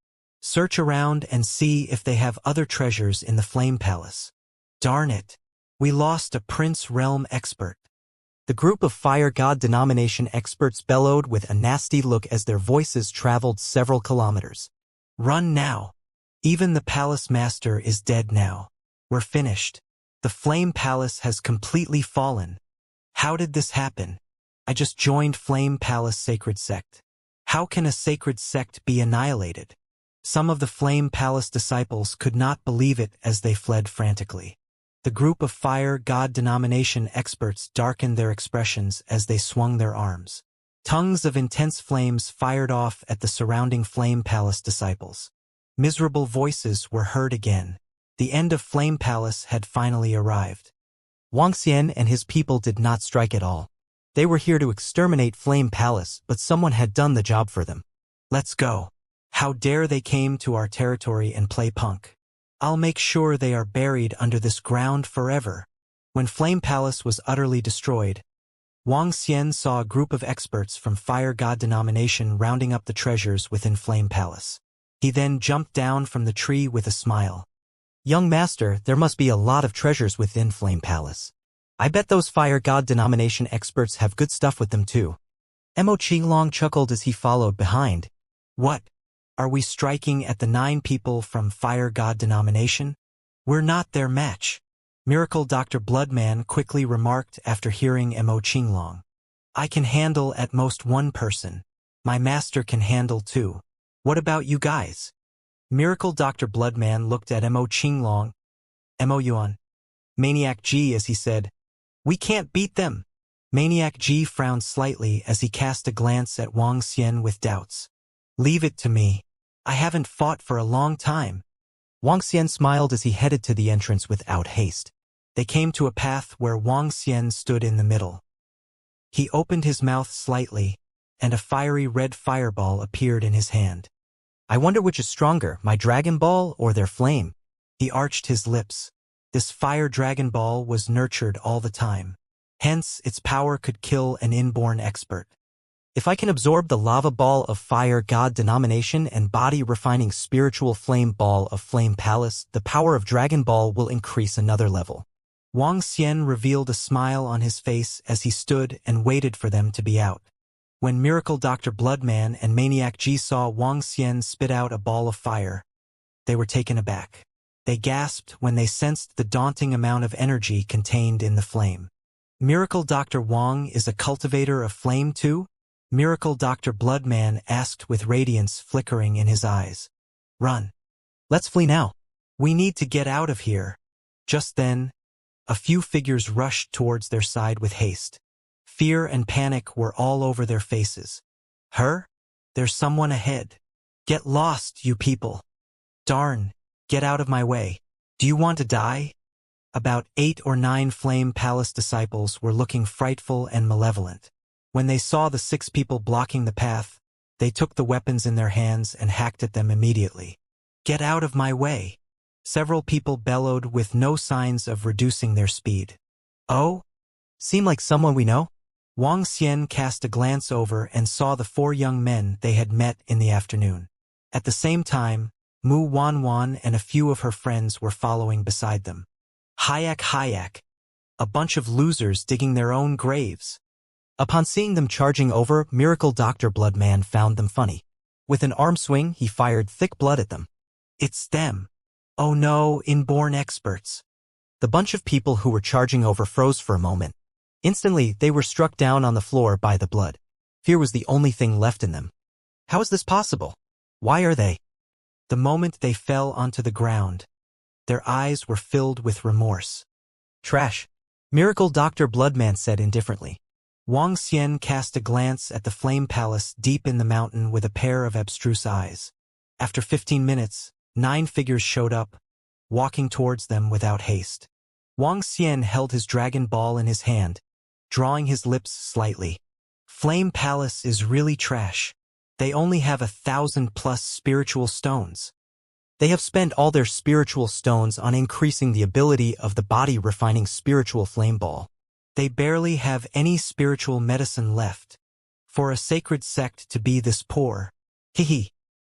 Search around and see if they have other treasures in the flame palace. Darn it. We lost a prince realm expert. The group of fire god denomination experts bellowed with a nasty look as their voices traveled several kilometers. Run now. Even the palace master is dead now. We're finished. The flame palace has completely fallen. How did this happen? I just joined Flame Palace Sacred Sect. How can a sacred sect be annihilated? Some of the Flame Palace disciples could not believe it as they fled frantically. The group of fire god denomination experts darkened their expressions as they swung their arms. Tongues of intense flames fired off at the surrounding Flame Palace disciples. Miserable voices were heard again. The end of Flame Palace had finally arrived. Wuxia and his people did not strike at all. They were here to exterminate Flame Palace, but someone had done the job for them. Let's go. How dare they came to our territory and play punk. I'll make sure they are buried under this ground forever. When Flame Palace was utterly destroyed, Wuxia saw a group of experts from Fire God denomination rounding up the treasures within Flame Palace. He then jumped down from the tree with a smile. Young master, there must be a lot of treasures within Flame Palace. I bet those Fire God denomination experts have good stuff with them too. Mo Qilong chuckled as he followed behind. What? Are we striking at the 9 people from Fire God denomination? We're not their match. Miracle Dr. Bloodman quickly remarked after hearing Mo Qilong. I can handle at most 1 person. My master can handle 2. What about you guys? Miracle Dr. Bloodman looked at Mo Qilong, Mo Yuan, Maniac G as he said, We can't beat them. Maniac G frowned slightly as he cast a glance at Wuxia with doubts. Leave it to me. I haven't fought for a long time. Wuxia smiled as he headed to the entrance without haste. They came to a path where Wuxia stood in the middle. He opened his mouth slightly, and a fiery red fireball appeared in his hand. I wonder which is stronger, my Dragon Ball or their flame. He arched his lips. This fire Dragon Ball was nurtured all the time. Hence, its power could kill an inborn expert. If I can absorb the lava ball of Fire God denomination and body-refining spiritual flame ball of Flame Palace, the power of Dragon Ball will increase another level. Wuxia revealed a smile on his face as he stood and waited for them to be out. When Miracle Dr. Bloodman and Maniac G saw Wuxia spit out a ball of fire, they were taken aback. They gasped when they sensed the daunting amount of energy contained in the flame. Miracle Dr. Wang is a cultivator of flame too? Miracle Dr. Bloodman asked with radiance flickering in his eyes. Run. Let's flee now. We need to get out of here. Just then, a few figures rushed towards their side with haste. Fear and panic were all over their faces. Her? There's someone ahead. Get lost, you people. Darn, get out of my way. Do you want to die? About 8 or 9 Flame Palace disciples were looking frightful and malevolent. When they saw the 6 people blocking the path, they took the weapons in their hands and hacked at them immediately. Get out of my way. Several people bellowed with no signs of reducing their speed. Oh? Seem like someone we know? Wuxia cast a glance over and saw the 4 young men they had met in the afternoon. At the same time, Mu Wanwan and a few of her friends were following beside them. Hayak. A bunch of losers digging their own graves. Upon seeing them charging over, Miracle Dr. Bloodman found them funny. With an arm swing, he fired thick blood at them. It's them. Oh no, inborn experts. The bunch of people who were charging over froze for a moment. Instantly, they were struck down on the floor by the blood. Fear was the only thing left in them. How is this possible? Why are they? The moment they fell onto the ground, their eyes were filled with remorse. Trash. Miracle Dr. Bloodman said indifferently. Wuxia cast a glance at the Flame Palace deep in the mountain with a pair of abstruse eyes. After 15 minutes, 9 figures showed up, walking towards them without haste. Wang Xian held his dragon ball in his hand, drawing his lips slightly. Flame Palace is really trash. They only have 1,000+ spiritual stones. They have spent all their spiritual stones on increasing the ability of the body-refining spiritual flame ball. They barely have any spiritual medicine left. For a sacred sect to be this poor, hehe,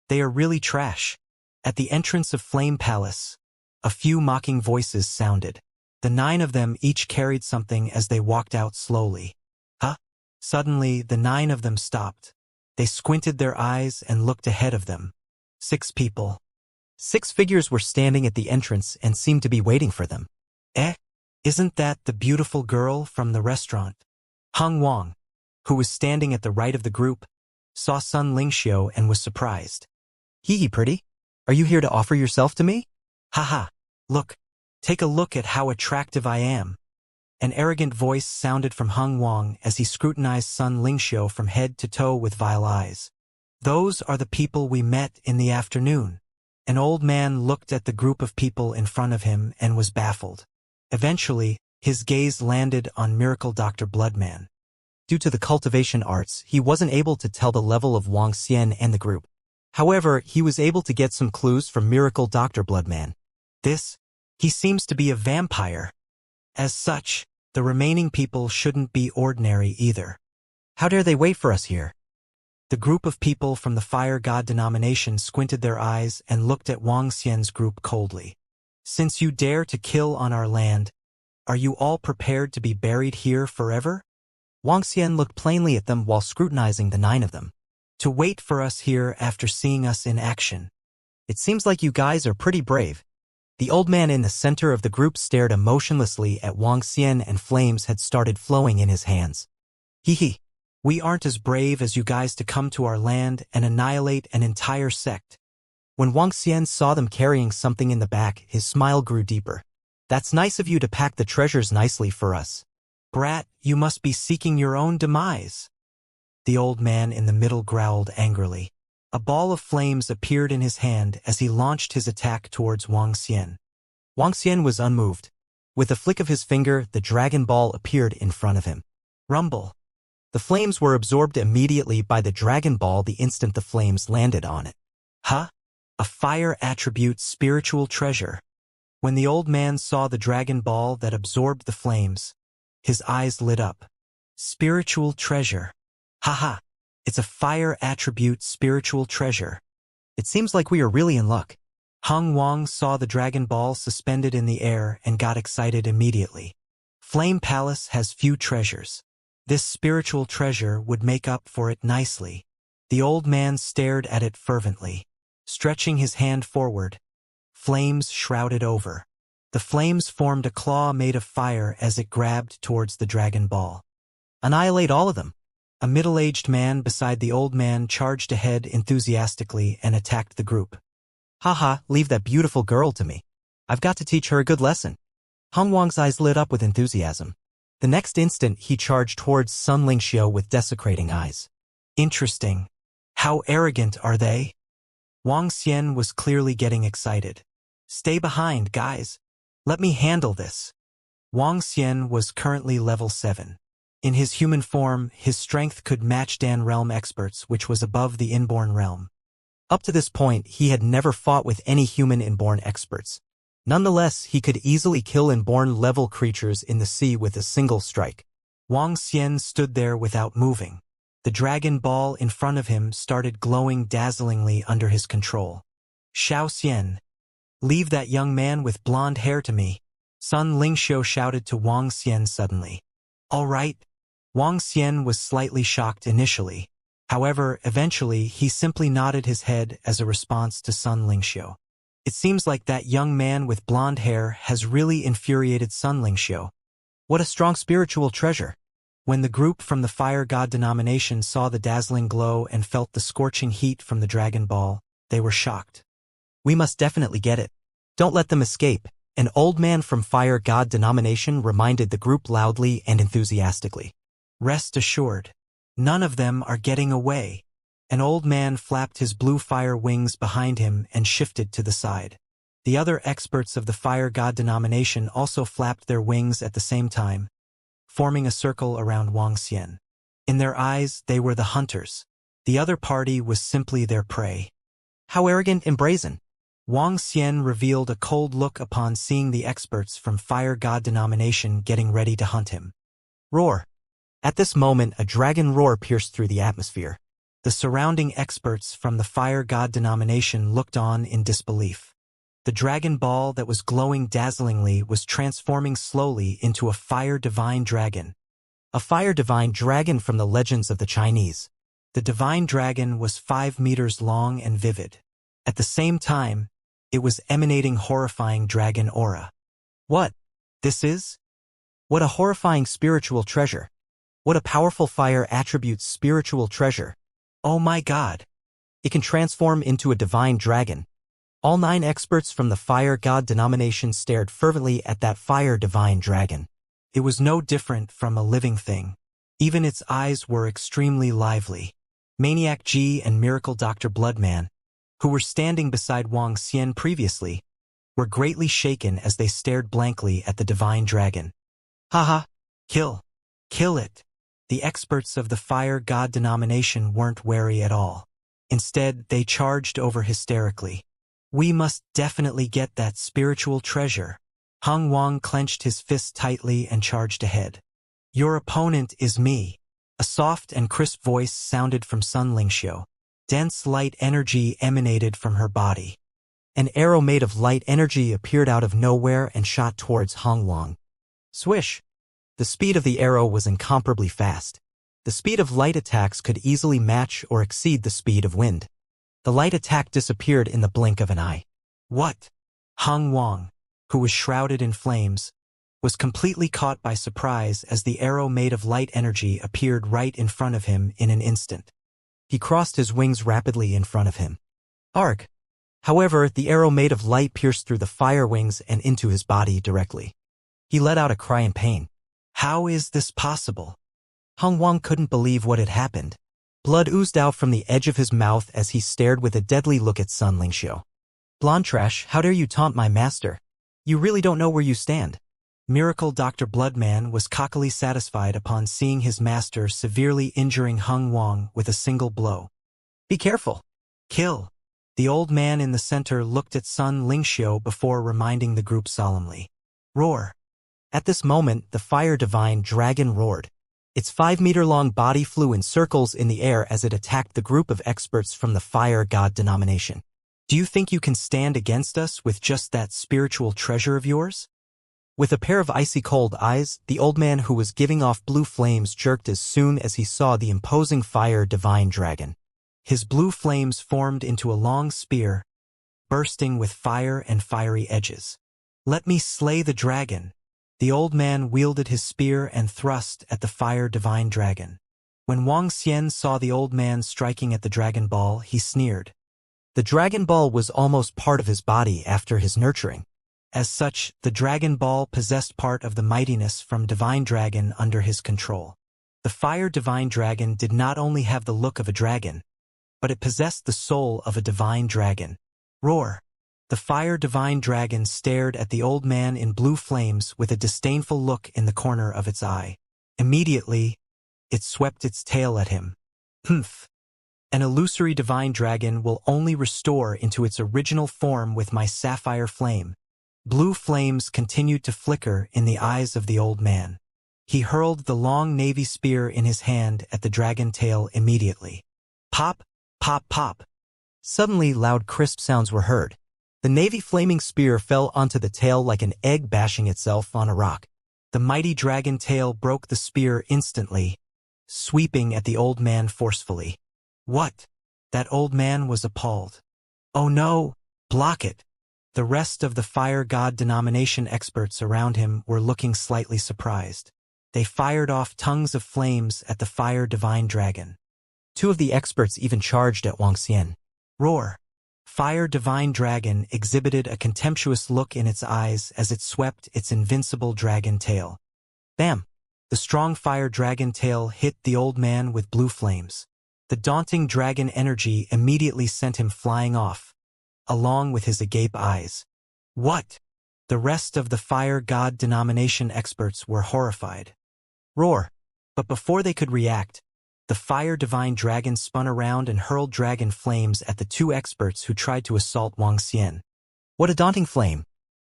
they are really trash. At the entrance of Flame Palace, a few mocking voices sounded. The 9 of them each carried something as they walked out slowly. Huh? Suddenly, the 9 of them stopped. They squinted their eyes and looked ahead of them. 6 people. 6 figures were standing at the entrance and seemed to be waiting for them. Isn't that the beautiful girl from the restaurant? Hung Wang, who was standing at the right of the group, saw Sun Lingxiu and was surprised. Hee pretty? Are you here to offer yourself to me? Haha, look. Take a look at how attractive I am. An arrogant voice sounded from Hung Wang as he scrutinized Sun Lingxiu from head to toe with vile eyes. Those are the people we met in the afternoon. An old man looked at the group of people in front of him and was baffled. Eventually, his gaze landed on Miracle Dr. Bloodman. Due to the cultivation arts, he wasn't able to tell the level of Wang Xian and the group. However, he was able to get some clues from Miracle Dr. Bloodman. He seems to be a vampire. As such, the remaining people shouldn't be ordinary either. How dare they wait for us here? The group of people from the Fire God denomination squinted their eyes and looked at Wang Xian's group coldly. Since you dare to kill on our land, are you all prepared to be buried here forever? Wang Xian looked plainly at them while scrutinizing the 9 of them. To wait for us here after seeing us in action. It seems like you guys are pretty brave. The old man in the center of the group stared emotionlessly at Wang Xian and flames had started flowing in his hands. Hehe. We aren't as brave as you guys to come to our land and annihilate an entire sect. When Wang Xian saw them carrying something in the back, his smile grew deeper. That's nice of you to pack the treasures nicely for us. Brat, you must be seeking your own demise. The old man in the middle growled angrily. A ball of flames appeared in his hand as he launched his attack towards Wang Xian. Wang Xian was unmoved. With a flick of his finger, the dragon ball appeared in front of him. Rumble. The flames were absorbed immediately by the dragon ball the instant the flames landed on it. Huh? A fire attribute spiritual treasure. When the old man saw the dragon ball that absorbed the flames, his eyes lit up. Spiritual treasure. Haha. It's a fire attribute spiritual treasure. It seems like we are really in luck. Hung Wang saw the dragon ball suspended in the air and got excited immediately. Flame Palace has few treasures. This spiritual treasure would make up for it nicely. The old man stared at it fervently. Stretching his hand forward, flames shrouded over. The flames formed a claw made of fire as it grabbed towards the dragon ball. Annihilate all of them. A middle-aged man beside the old man charged ahead enthusiastically and attacked the group. Haha, leave that beautiful girl to me. I've got to teach her a good lesson. Hung Wang's eyes lit up with enthusiasm. The next instant, he charged towards Sun Lingxiu with desecrating eyes. Interesting. How arrogant are they? Wang Xian was clearly getting excited. Stay behind, guys. Let me handle this. Wang Xian was currently level 7. In his human form, his strength could match Dan realm experts, which was above the inborn realm. Up to this point, he had never fought with any human inborn experts. Nonetheless, he could easily kill inborn level creatures in the sea with a single strike. Wang Xian stood there without moving. The dragon ball in front of him started glowing dazzlingly under his control. Xiao Xian. Leave that young man with blonde hair to me. Sun Lingxiu shouted to Wang Xian suddenly. All right. Wang Xian was slightly shocked initially. However, eventually, he simply nodded his head as a response to Sun Lingxiu. It seems like that young man with blonde hair has really infuriated Sun Lingxiu. What a strong spiritual treasure. When the group from the Fire God denomination saw the dazzling glow and felt the scorching heat from the dragon ball, they were shocked. We must definitely get it. Don't let them escape. An old man from Fire God denomination reminded the group loudly and enthusiastically. Rest assured, none of them are getting away. An old man flapped his blue fire wings behind him and shifted to the side. The other experts of the fire god denomination also flapped their wings at the same time, forming a circle around Wang Xian. In their eyes, they were the hunters. The other party was simply their prey. How arrogant and brazen! Wang Xian revealed a cold look upon seeing the experts from fire god denomination getting ready to hunt him. Roar! At this moment, a dragon roar pierced through the atmosphere. The surrounding experts from the fire god denomination looked on in disbelief. The dragon ball that was glowing dazzlingly was transforming slowly into a fire divine dragon. A fire divine dragon from the legends of the Chinese. The divine dragon was 5 meters long and vivid. At the same time, it was emanating horrifying dragon aura. What? This is? What a horrifying spiritual treasure. What a powerful fire attribute's spiritual treasure. Oh my god. It can transform into a divine dragon. All 9 experts from the fire god denomination stared fervently at that fire divine dragon. It was no different from a living thing. Even its eyes were extremely lively. Maniac G and Miracle Dr. Bloodman, who were standing beside Wang Xian previously, were greatly shaken as they stared blankly at the divine dragon. Haha! Kill! Kill it! The experts of the fire god denomination weren't wary at all. Instead, they charged over hysterically. We must definitely get that spiritual treasure. Hung Wang clenched his fist tightly and charged ahead. Your opponent is me. A soft and crisp voice sounded from Sun Lingxiu. Dense light energy emanated from her body. An arrow made of light energy appeared out of nowhere and shot towards Hong Wang. Swish! The speed of the arrow was incomparably fast. The speed of light attacks could easily match or exceed the speed of wind. The light attack disappeared in the blink of an eye. What? Hong Wang, who was shrouded in flames, was completely caught by surprise as the arrow made of light energy appeared right in front of him in an instant. He crossed his wings rapidly in front of him. Arg! However, the arrow made of light pierced through the fire wings and into his body directly. He let out a cry in pain. How is this possible? Hong Wang couldn't believe what had happened. Blood oozed out from the edge of his mouth as he stared with a deadly look at Sun Lingxiu. Blonde trash, how dare you taunt my master? You really don't know where you stand. Miracle Dr. Bloodman was cockily satisfied upon seeing his master severely injuring Hung Wang with a single blow. Be careful. Kill. The old man in the center looked at Sun Lingxiu before reminding the group solemnly. Roar. At this moment, the fire divine dragon roared. Its 5-meter-long body flew in circles in the air as it attacked the group of experts from the fire god denomination. Do you think you can stand against us with just that spiritual treasure of yours? With a pair of icy cold eyes, the old man who was giving off blue flames jerked as soon as he saw the imposing fire divine dragon. His blue flames formed into a long spear, bursting with fire and fiery edges. Let me slay the dragon. The old man wielded his spear and thrust at the fire divine dragon. When Wang Xian saw the old man striking at the dragon ball, he sneered. The dragon ball was almost part of his body after his nurturing. As such, the dragon ball possessed part of the mightiness from divine dragon under his control. The fire divine dragon did not only have the look of a dragon, but it possessed the soul of a divine dragon. Roar! The fire divine dragon stared at the old man in blue flames with a disdainful look in the corner of its eye. Immediately, it swept its tail at him. Humph! An illusory divine dragon will only restore into its original form with my sapphire flame. Blue flames continued to flicker in the eyes of the old man. He hurled the long navy spear in his hand at the dragon tail immediately. Pop, pop, pop. Suddenly loud crisp sounds were heard. The navy flaming spear fell onto the tail like an egg bashing itself on a rock. The mighty dragon tail broke the spear instantly, sweeping at the old man forcefully. What? That old man was appalled. Oh no! Block it! The rest of the fire god denomination experts around him were looking slightly surprised. They fired off tongues of flames at the fire divine dragon. 2 of the experts even charged at Wang Xian. Roar! Fire divine dragon exhibited a contemptuous look in its eyes as it swept its invincible dragon tail. Bam! The strong fire dragon tail hit the old man with blue flames. The daunting dragon energy immediately sent him flying off, along with his agape eyes. What? The rest of the fire god denomination experts were horrified. Roar! But before they could react, the fire divine dragon spun around and hurled dragon flames at the two experts who tried to assault Wang Xian. What a daunting flame!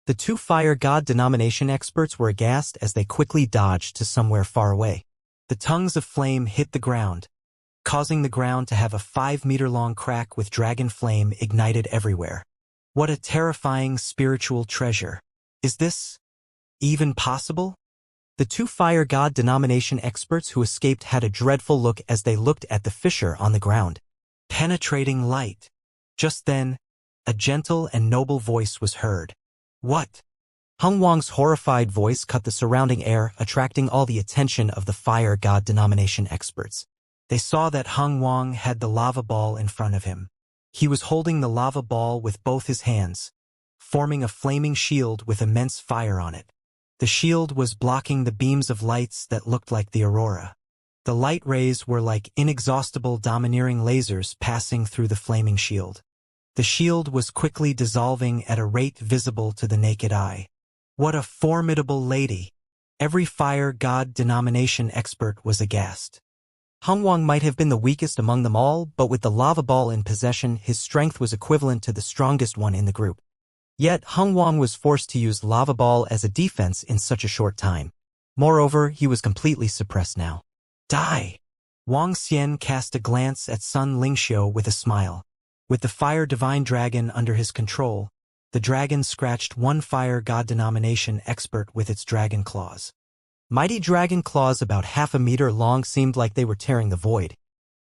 The two fire god denomination experts were aghast as they quickly dodged to somewhere far away. The tongues of flame hit the ground, causing the ground to have a 5-meter-long crack with dragon flame ignited everywhere. What a terrifying spiritual treasure. Is this even possible? The two fire god denomination experts who escaped had a dreadful look as they looked at the fissure on the ground. Penetrating light. Just then, a gentle and noble voice was heard. What? Hung Wang's horrified voice cut the surrounding air, attracting all the attention of the fire god denomination experts. They saw that Hung Wang had the lava ball in front of him. He was holding the lava ball with both his hands, forming a flaming shield with immense fire on it. The shield was blocking the beams of lights that looked like the aurora. The light rays were like inexhaustible domineering lasers passing through the flaming shield. The shield was quickly dissolving at a rate visible to the naked eye. What a formidable lady! Every fire god denomination expert was aghast. Hung Wang might have been the weakest among them all, but with the lava ball in possession, his strength was equivalent to the strongest one in the group. Yet Hung Wang was forced to use lava ball as a defense in such a short time. Moreover, he was completely suppressed now. Die! Wang Xian cast a glance at Sun Lingxiu with a smile. With the fire divine dragon under his control, the dragon scratched one fire god denomination expert with its dragon claws. Mighty dragon claws about 1/2 meter long seemed like they were tearing the void.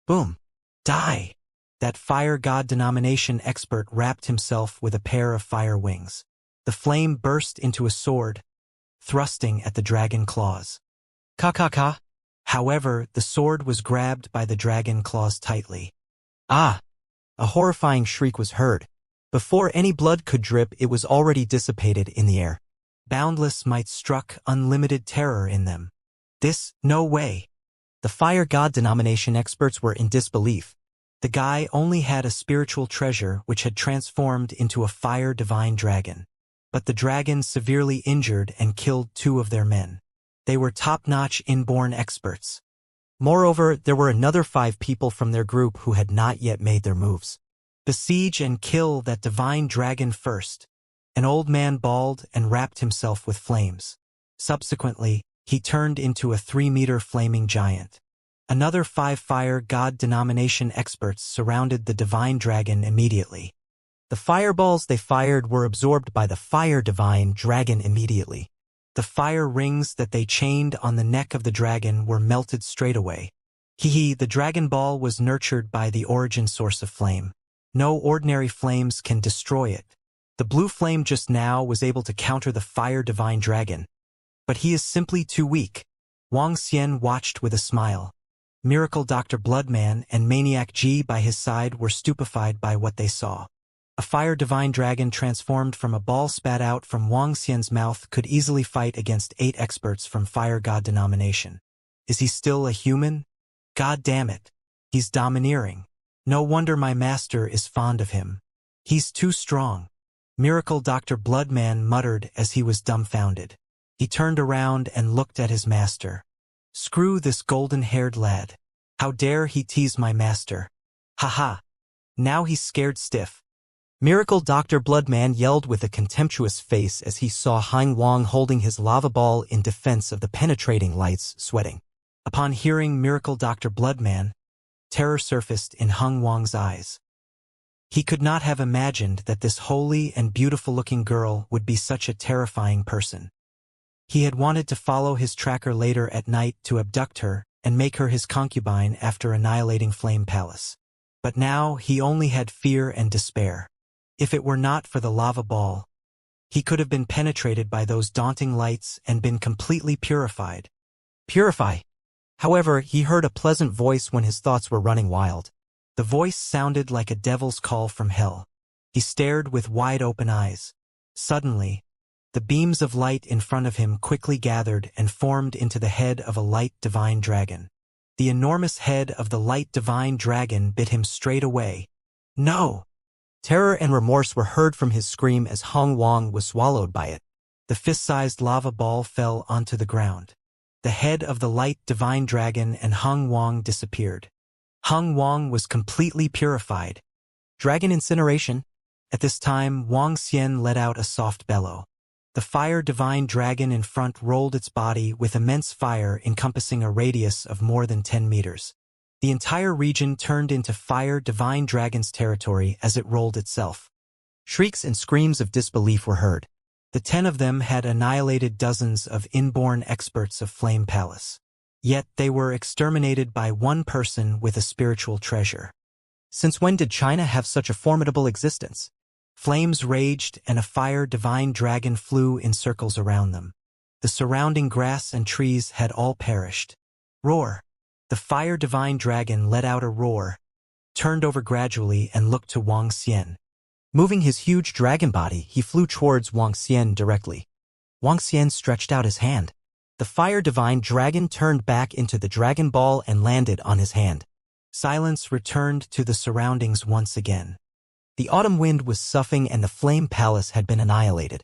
Boom! Die! That fire god denomination expert wrapped himself with a pair of fire wings. The flame burst into a sword, thrusting at the dragon claws. Ka. However, the sword was grabbed by the dragon claws tightly. Ah! A horrifying shriek was heard. Before any blood could drip, it was already dissipated in the air. Boundless might struck unlimited terror in them. No way. The fire god denomination experts were in disbelief. The guy only had a spiritual treasure which had transformed into a fire divine dragon. But the dragon severely injured and killed 2 of their men. They were top-notch inborn experts. Moreover, there were another 5 people from their group who had not yet made their moves. Besiege and kill that divine dragon first. An old man bawled and wrapped himself with flames. Subsequently, he turned into a 3-meter flaming giant. Another 5 fire god denomination experts surrounded the divine dragon immediately. The fireballs they fired were absorbed by the fire divine dragon immediately. The fire rings that they chained on the neck of the dragon were melted straight away. The dragon ball was nurtured by the origin source of flame. No ordinary flames can destroy it. The blue flame just now was able to counter the fire divine dragon. But he is simply too weak. Wang Xian watched with a smile. Miracle Dr. Bloodman and Maniac G by his side were stupefied by what they saw. A fire divine dragon transformed from a ball spat out from Wang Xian's mouth could easily fight against 8 experts from fire god denomination. Is he still a human? God damn it. He's domineering. No wonder my master is fond of him. He's too strong. Miracle Dr. Bloodman muttered as he was dumbfounded. He turned around and looked at his master. Screw this golden-haired lad. How dare he tease my master? Ha. Now he's scared stiff. Miracle Dr. Bloodman yelled with a contemptuous face as he saw Hung Wang holding his lava ball in defense of the penetrating lights, sweating. Upon hearing Miracle Dr. Bloodman, terror surfaced in Hung Wang's eyes. He could not have imagined that this holy and beautiful-looking girl would be such a terrifying person. He had wanted to follow his tracker later at night to abduct her and make her his concubine after annihilating Flame Palace. But now he only had fear and despair. If it were not for the lava ball, he could have been penetrated by those daunting lights and been completely purified. Purify! However, he heard a pleasant voice when his thoughts were running wild. The voice sounded like a devil's call from hell. He stared with wide-open eyes. Suddenly, the beams of light in front of him quickly gathered and formed into the head of a light divine dragon. The enormous head of the light divine dragon bit him straight away. No! Terror and remorse were heard from his scream as Hong Wang was swallowed by it. The fist-sized lava ball fell onto the ground. The head of the light divine dragon and Hong Wang disappeared. Hong Wang was completely purified. Dragon incineration. At this time, Wang Xian let out a soft bellow. The fire divine dragon in front rolled its body with immense fire encompassing a radius of more than 10 meters. The entire region turned into fire divine dragon's territory as it rolled itself. Shrieks and screams of disbelief were heard. The 10 of them had annihilated dozens of inborn experts of Flame Palace. Yet they were exterminated by one person with a spiritual treasure. Since when did China have such a formidable existence? Flames raged and a fire divine dragon flew in circles around them. The surrounding grass and trees had all perished. Roar! The fire divine dragon let out a roar, turned over gradually and looked to Wang Xian. Moving his huge dragon body, he flew towards Wang Xian directly. Wang Xian stretched out his hand. The fire divine dragon turned back into the dragon ball and landed on his hand. Silence returned to the surroundings once again. The autumn wind was soughing and the flame palace had been annihilated.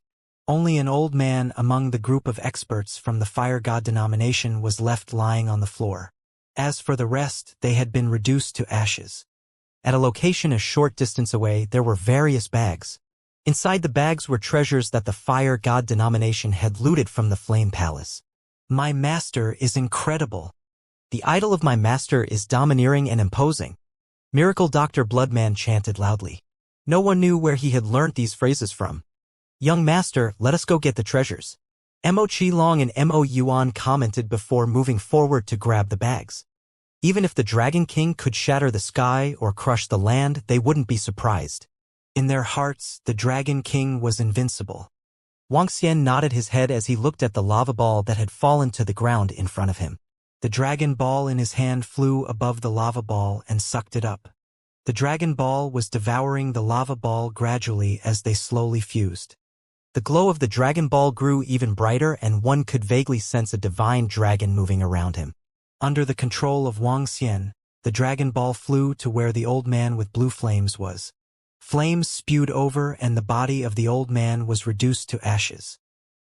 Only an old man among the group of experts from the fire god denomination was left lying on the floor. As for the rest, they had been reduced to ashes. At a location a short distance away, there were various bags. Inside the bags were treasures that the fire god denomination had looted from the flame palace. My master is incredible. The idol of my master is domineering and imposing. Miracle Dr. Bloodman chanted loudly. No one knew where he had learnt these phrases from. Young master, let us go get the treasures. Mo Qilong and Mo Yuan commented before moving forward to grab the bags. Even if the Dragon King could shatter the sky or crush the land, they wouldn't be surprised. In their hearts, the Dragon King was invincible. Wang Xian nodded his head as he looked at the lava ball that had fallen to the ground in front of him. The dragon ball in his hand flew above the lava ball and sucked it up. The dragon ball was devouring the lava ball gradually as they slowly fused. The glow of the dragon ball grew even brighter and one could vaguely sense a divine dragon moving around him. Under the control of Wang Xian, the dragon ball flew to where the old man with blue flames was. Flames spewed over and the body of the old man was reduced to ashes.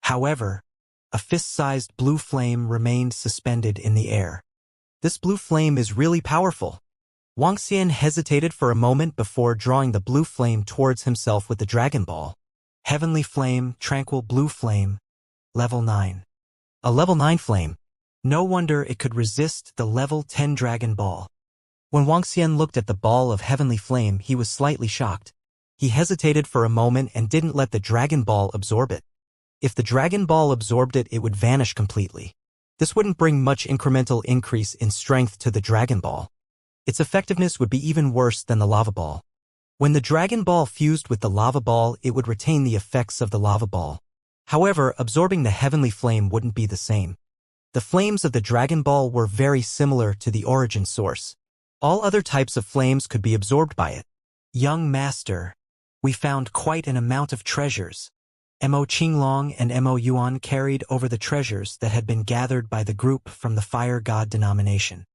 However, a fist-sized blue flame remained suspended in the air. This blue flame is really powerful. Wang Xian hesitated for a moment before drawing the blue flame towards himself with the dragon ball. Heavenly Flame, Tranquil Blue Flame, Level 9. A Level 9 flame. No wonder it could resist the Level 10 Dragon Ball. When Wang Xian looked at the ball of Heavenly Flame, he was slightly shocked. He hesitated for a moment and didn't let the Dragon Ball absorb it. If the Dragon Ball absorbed it, it would vanish completely. This wouldn't bring much incremental increase in strength to the Dragon Ball. Its effectiveness would be even worse than the Lava Ball. When the Dragon Ball fused with the Lava Ball, it would retain the effects of the Lava Ball. However, absorbing the Heavenly Flame wouldn't be the same. The flames of the Dragon Ball were very similar to the origin source. All other types of flames could be absorbed by it. Young Master, we found quite an amount of treasures. Mo Qinglong and Mo Yuan carried over the treasures that had been gathered by the group from the Fire God denomination.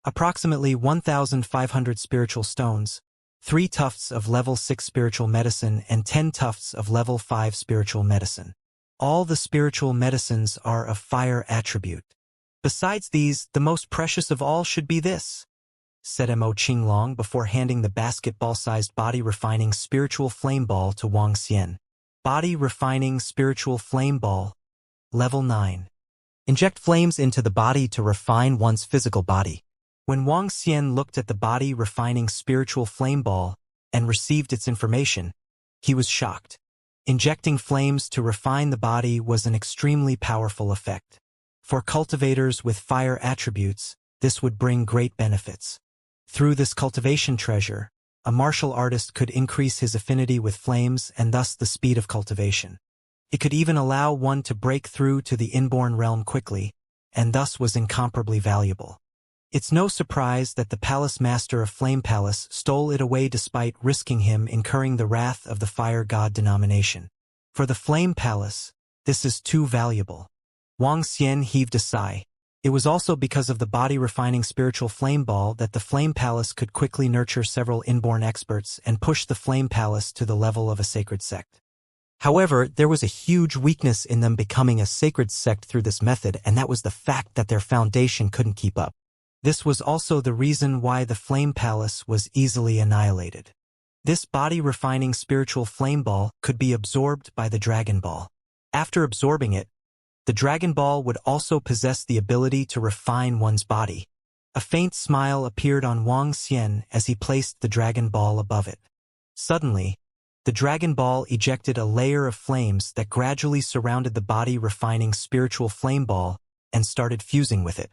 Approximately 1,500 spiritual stones, 3 tufts of level 6 spiritual medicine and 10 tufts of level 5 spiritual medicine. All the spiritual medicines are of fire attribute. Besides these, the most precious of all should be this, said Mo Qinglong before handing the basketball-sized body-refining spiritual flame ball to Wang Xian. Body-refining spiritual flame ball, Level 9. Inject flames into the body to refine one's physical body. When Wang Xian looked at the body-refining spiritual flame ball and received its information, he was shocked. Injecting flames to refine the body was an extremely powerful effect. For cultivators with fire attributes, this would bring great benefits. Through this cultivation treasure, a martial artist could increase his affinity with flames and thus the speed of cultivation. It could even allow one to break through to the inborn realm quickly, and thus was incomparably valuable. It's no surprise that the palace master of Flame Palace stole it away despite risking him incurring the wrath of the Fire God denomination. For the Flame Palace, this is too valuable. Wang Xian heaved a sigh. It was also because of the body-refining spiritual flame ball that the Flame Palace could quickly nurture several inborn experts and push the Flame Palace to the level of a sacred sect. However, there was a huge weakness in them becoming a sacred sect through this method, and that was the fact that their foundation couldn't keep up. This was also the reason why the Flame Palace was easily annihilated. This body-refining spiritual flame ball could be absorbed by the Dragon Ball. After absorbing it, the Dragon Ball would also possess the ability to refine one's body. A faint smile appeared on Wang Xian as he placed the Dragon Ball above it. Suddenly, the Dragon Ball ejected a layer of flames that gradually surrounded the body-refining spiritual flame ball and started fusing with it.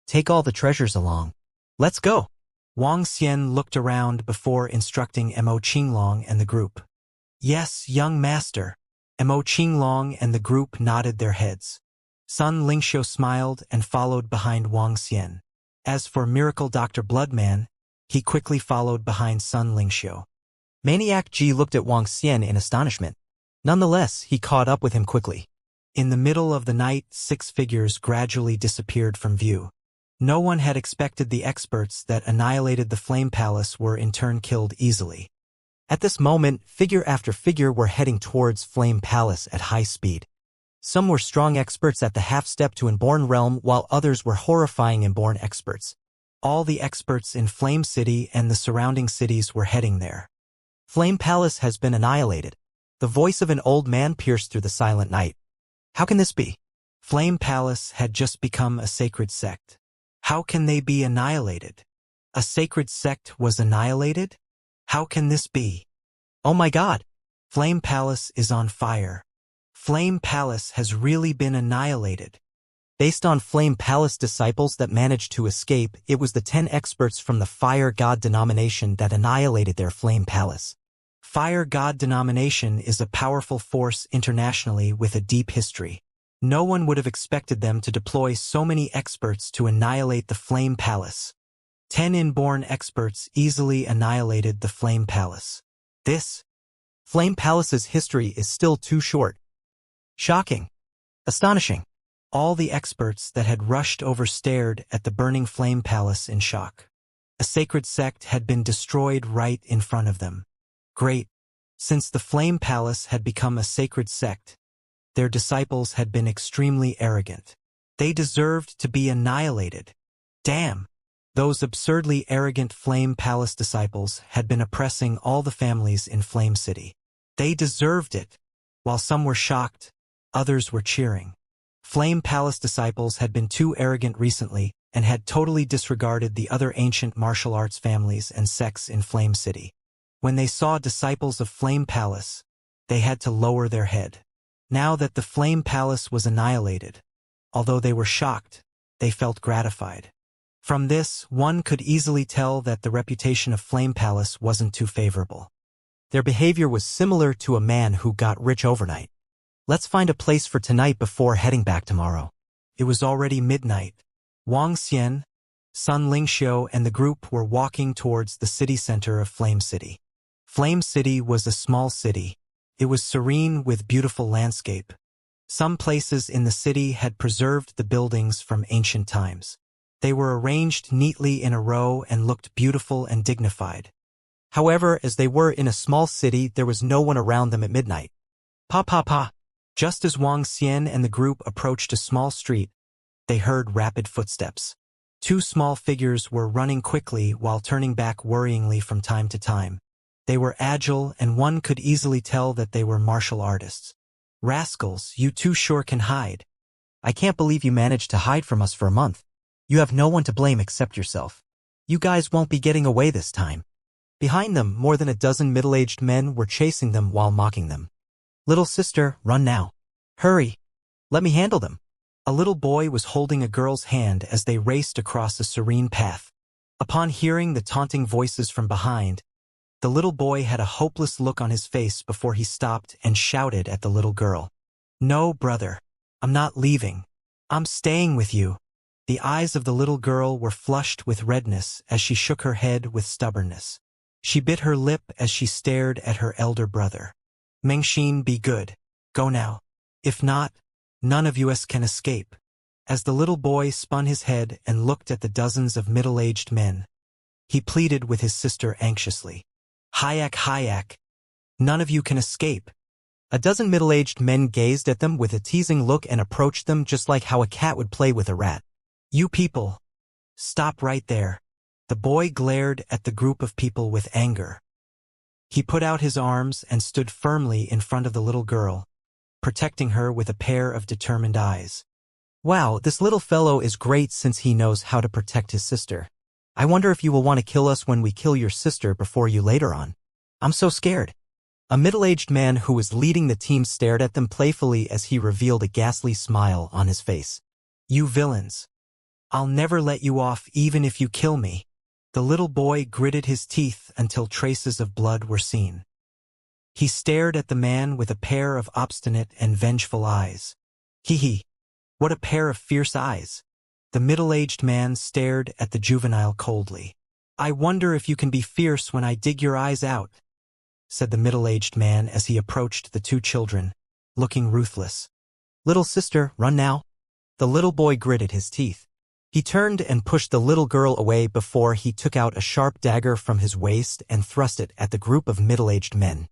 Take all the treasures along. Let's go! Wang Xian looked around before instructing Mo Qinglong and the group. Yes, young master. Mo Qinglong and the group nodded their heads. Sun Lingxiu smiled and followed behind Wang Xian. As for Miracle Dr. Bloodman, he quickly followed behind Sun Lingxiu. Maniac Ji looked at Wang Xian in astonishment. Nonetheless, he caught up with him quickly. In the middle of the night, 6 figures gradually disappeared from view. No one had expected the experts that annihilated the Flame Palace were in turn killed easily. At this moment, figure after figure were heading towards Flame Palace at high speed. Some were strong experts at the half-step to Inborn realm, while others were horrifying Inborn experts. All the experts in Flame City and the surrounding cities were heading there. Flame Palace has been annihilated. The voice of an old man pierced through the silent night. How can this be? Flame Palace had just become a sacred sect. How can they be annihilated? A sacred sect was annihilated? How can this be? Oh my God! Flame Palace is on fire. Flame Palace has really been annihilated. Based on Flame Palace disciples that managed to escape, it was the 10 experts from the Fire God denomination that annihilated their Flame Palace. Fire God denomination is a powerful force internationally with a deep history. No one would have expected them to deploy so many experts to annihilate the Flame Palace. 10 inborn experts easily annihilated the Flame Palace. This Flame Palace's history is still too short. Shocking. Astonishing. All the experts that had rushed over stared at the burning Flame Palace in shock. A sacred sect had been destroyed right in front of them. Great. Since the Flame Palace had become a sacred sect, their disciples had been extremely arrogant. They deserved to be annihilated. Damn! Those absurdly arrogant Flame Palace disciples had been oppressing all the families in Flame City. They deserved it. While some were shocked, others were cheering. Flame Palace disciples had been too arrogant recently and had totally disregarded the other ancient martial arts families and sects in Flame City. When they saw disciples of Flame Palace, they had to lower their head. Now that the Flame Palace was annihilated, although they were shocked, they felt gratified. From this, one could easily tell that the reputation of Flame Palace wasn't too favorable. Their behavior was similar to a man who got rich overnight. Let's find a place for tonight before heading back tomorrow. It was already midnight. Wang Xian, Sun Lingxiu, and the group were walking towards the city center of Flame City. Flame City was a small city. It was serene with beautiful landscape. Some places in the city had preserved the buildings from ancient times. They were arranged neatly in a row and looked beautiful and dignified. However, as they were in a small city, there was no one around them at midnight. Pa pa pa! Just as Wang Xian and the group approached a small street, they heard rapid footsteps. 2 small figures were running quickly while turning back worryingly from time to time. They were agile, and one could easily tell that they were martial artists. Rascals, you 2 sure can hide. I can't believe you managed to hide from us for a month. You have no one to blame except yourself. You guys won't be getting away this time. Behind them, more than a dozen middle-aged men were chasing them while mocking them. Little sister, run now. Hurry. Let me handle them. A little boy was holding a girl's hand as they raced across a serene path. Upon hearing the taunting voices from behind, the little boy had a hopeless look on his face before he stopped and shouted at the little girl. No, brother. I'm not leaving. I'm staying with you. The eyes of the little girl were flushed with redness as she shook her head with stubbornness. She bit her lip as she stared at her elder brother. Mengxin, be good. Go now. If not, none of us can escape. As the little boy spun his head and looked at the dozens of middle-aged men, he pleaded with his sister anxiously. Hayak, Hayak, none of you can escape. A dozen middle-aged men gazed at them with a teasing look and approached them just like how a cat would play with a rat. You people, stop right there. The boy glared at the group of people with anger. He put out his arms and stood firmly in front of the little girl, protecting her with a pair of determined eyes. Wow, this little fellow is great since he knows how to protect his sister. I wonder if you will want to kill us when we kill your sister before you later on. I'm so scared. A middle-aged man who was leading the team stared at them playfully as he revealed a ghastly smile on his face. You villains. I'll never let you off even if you kill me. The little boy gritted his teeth until traces of blood were seen. He stared at the man with a pair of obstinate and vengeful eyes. Hee. What a pair of fierce eyes. The middle-aged man stared at the juvenile coldly. I wonder if you can be fierce when I dig your eyes out, said the middle-aged man as he approached the two children, looking ruthless. Little sister, run now. The little boy gritted his teeth. He turned and pushed the little girl away before he took out a sharp dagger from his waist and thrust it at the group of middle-aged men.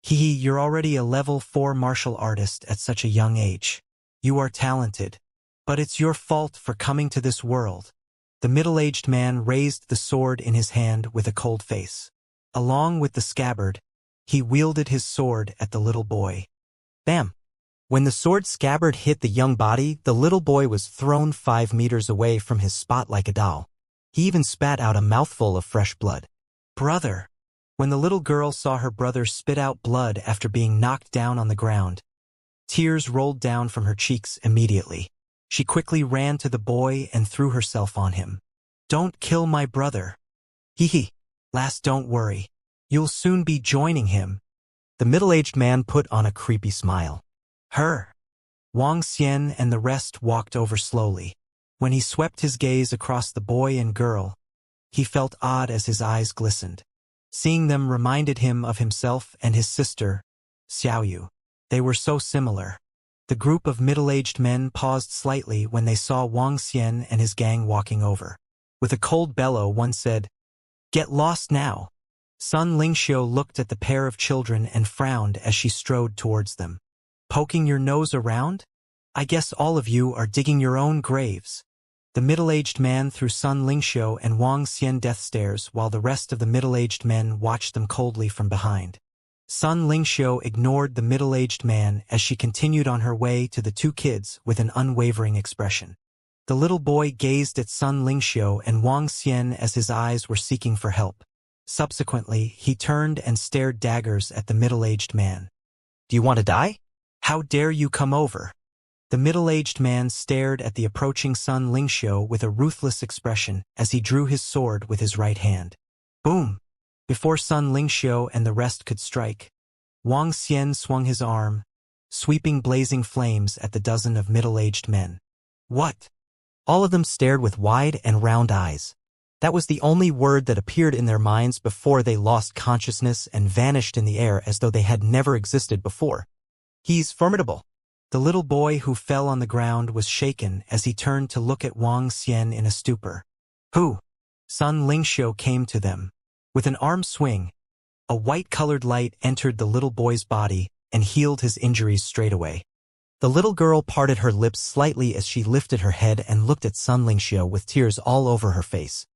You're already a level 4 martial artist at such a young age. You are talented, but it's your fault for coming to this world. The middle-aged man raised the sword in his hand with a cold face. Along with the scabbard, he wielded his sword at the little boy. Bam! When the sword scabbard hit the young body, the little boy was thrown 5 meters away from his spot like a doll. He even spat out a mouthful of fresh blood. Brother! When the little girl saw her brother spit out blood after being knocked down on the ground, tears rolled down from her cheeks immediately. She quickly ran to the boy and threw herself on him. Don't kill my brother. Hee. Lass, don't worry. You'll soon be joining him. The middle-aged man put on a creepy smile. Her. Wang Xian and the rest walked over slowly. When he swept his gaze across the boy and girl, he felt odd as his eyes glistened. Seeing them reminded him of himself and his sister, Xiaoyu. They were so similar. The group of middle-aged men paused slightly when they saw Wang Xian and his gang walking over. With a cold bellow, one said, Get lost now. Sun Lingxiu looked at the pair of children and frowned as she strode towards them. Poking your nose around? I guess all of you are digging your own graves. The middle-aged man threw Sun Lingxiu and Wang Xian death stares while the rest of the middle-aged men watched them coldly from behind. Sun Lingxiu ignored the middle-aged man as she continued on her way to the two kids with an unwavering expression. The little boy gazed at Sun Lingxiu and Wang Xian as his eyes were seeking for help. Subsequently, he turned and stared daggers at the middle-aged man. Do you want to die? How dare you come over? The middle-aged man stared at the approaching Sun Lingxiu with a ruthless expression as he drew his sword with his right hand. Boom! Before Sun Lingxiu and the rest could strike, Wang Xian swung his arm, sweeping blazing flames at the dozen of middle-aged men. What? All of them stared with wide and round eyes. That was the only word that appeared in their minds before they lost consciousness and vanished in the air as though they had never existed before. He's formidable. The little boy who fell on the ground was shaken as he turned to look at Wang Xian in a stupor. Who? Sun Lingxiu came to them. With an arm swing, a white-colored light entered the little boy's body and healed his injuries straight away. The little girl parted her lips slightly as she lifted her head and looked at Sun Lingxiu with tears all over her face.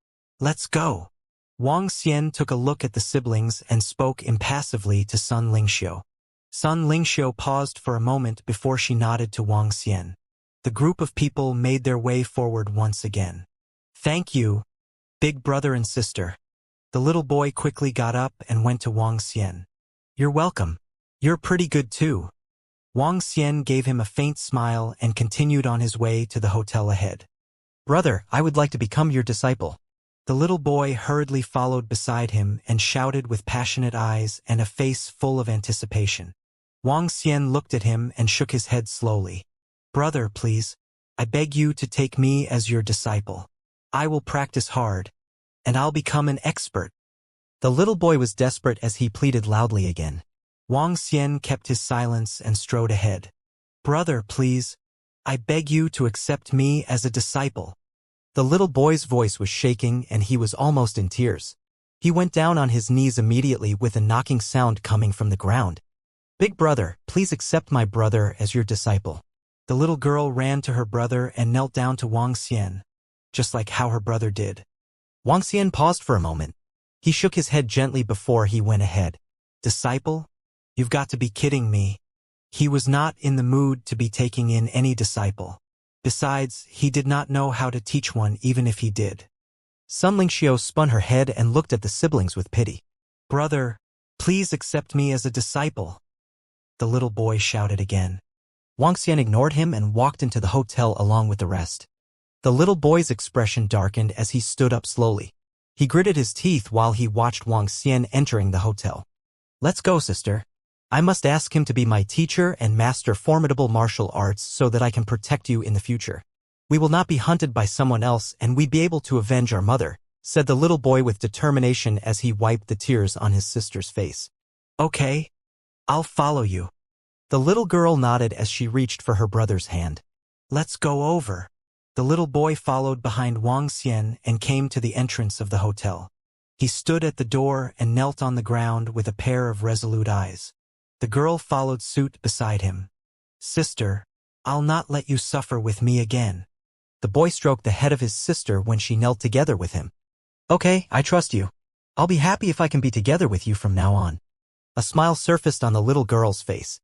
Let's go. Wang Xian took a look at the siblings and spoke impassively to Sun Lingxiu. Sun Lingxiu paused for a moment before she nodded to Wang Xian. The group of people made their way forward once again. Thank you, big brother and sister. The little boy quickly got up and went to Wang Xian. You're welcome. You're pretty good too. Wang Xian gave him a faint smile and continued on his way to the hotel ahead. Brother, I would like to become your disciple. The little boy hurriedly followed beside him and shouted with passionate eyes and a face full of anticipation. Wang Xian looked at him and shook his head slowly. Brother, please, I beg you to take me as your disciple. I will practice hard, and I'll become an expert. The little boy was desperate as he pleaded loudly again. Wang Xian kept his silence and strode ahead. Brother, please, I beg you to accept me as a disciple. The little boy's voice was shaking and he was almost in tears. He went down on his knees immediately with a knocking sound coming from the ground. Big brother, please accept my brother as your disciple. The little girl ran to her brother and knelt down to Wang Xian, just like how her brother did. Wang Xian paused for a moment. He shook his head gently before he went ahead. Disciple? You've got to be kidding me. He was not in the mood to be taking in any disciple. Besides, he did not know how to teach one even if he did. Sun Lingxiu spun her head and looked at the siblings with pity. Brother, please accept me as a disciple. The little boy shouted again. Wang Xian ignored him and walked into the hotel along with the rest. The little boy's expression darkened as he stood up slowly. He gritted his teeth while he watched Wang Xian entering the hotel. Let's go, sister. I must ask him to be my teacher and master formidable martial arts so that I can protect you in the future. We will not be hunted by someone else and we'd be able to avenge our mother, said the little boy with determination as he wiped the tears on his sister's face. Okay, I'll follow you. The little girl nodded as she reached for her brother's hand. Let's go over. The little boy followed behind Wang Xian and came to the entrance of the hotel. He stood at the door and knelt on the ground with a pair of resolute eyes. The girl followed suit beside him. Sister, I'll not let you suffer with me again. The boy stroked the head of his sister when she knelt together with him. Okay, I trust you. I'll be happy if I can be together with you from now on. A smile surfaced on the little girl's face.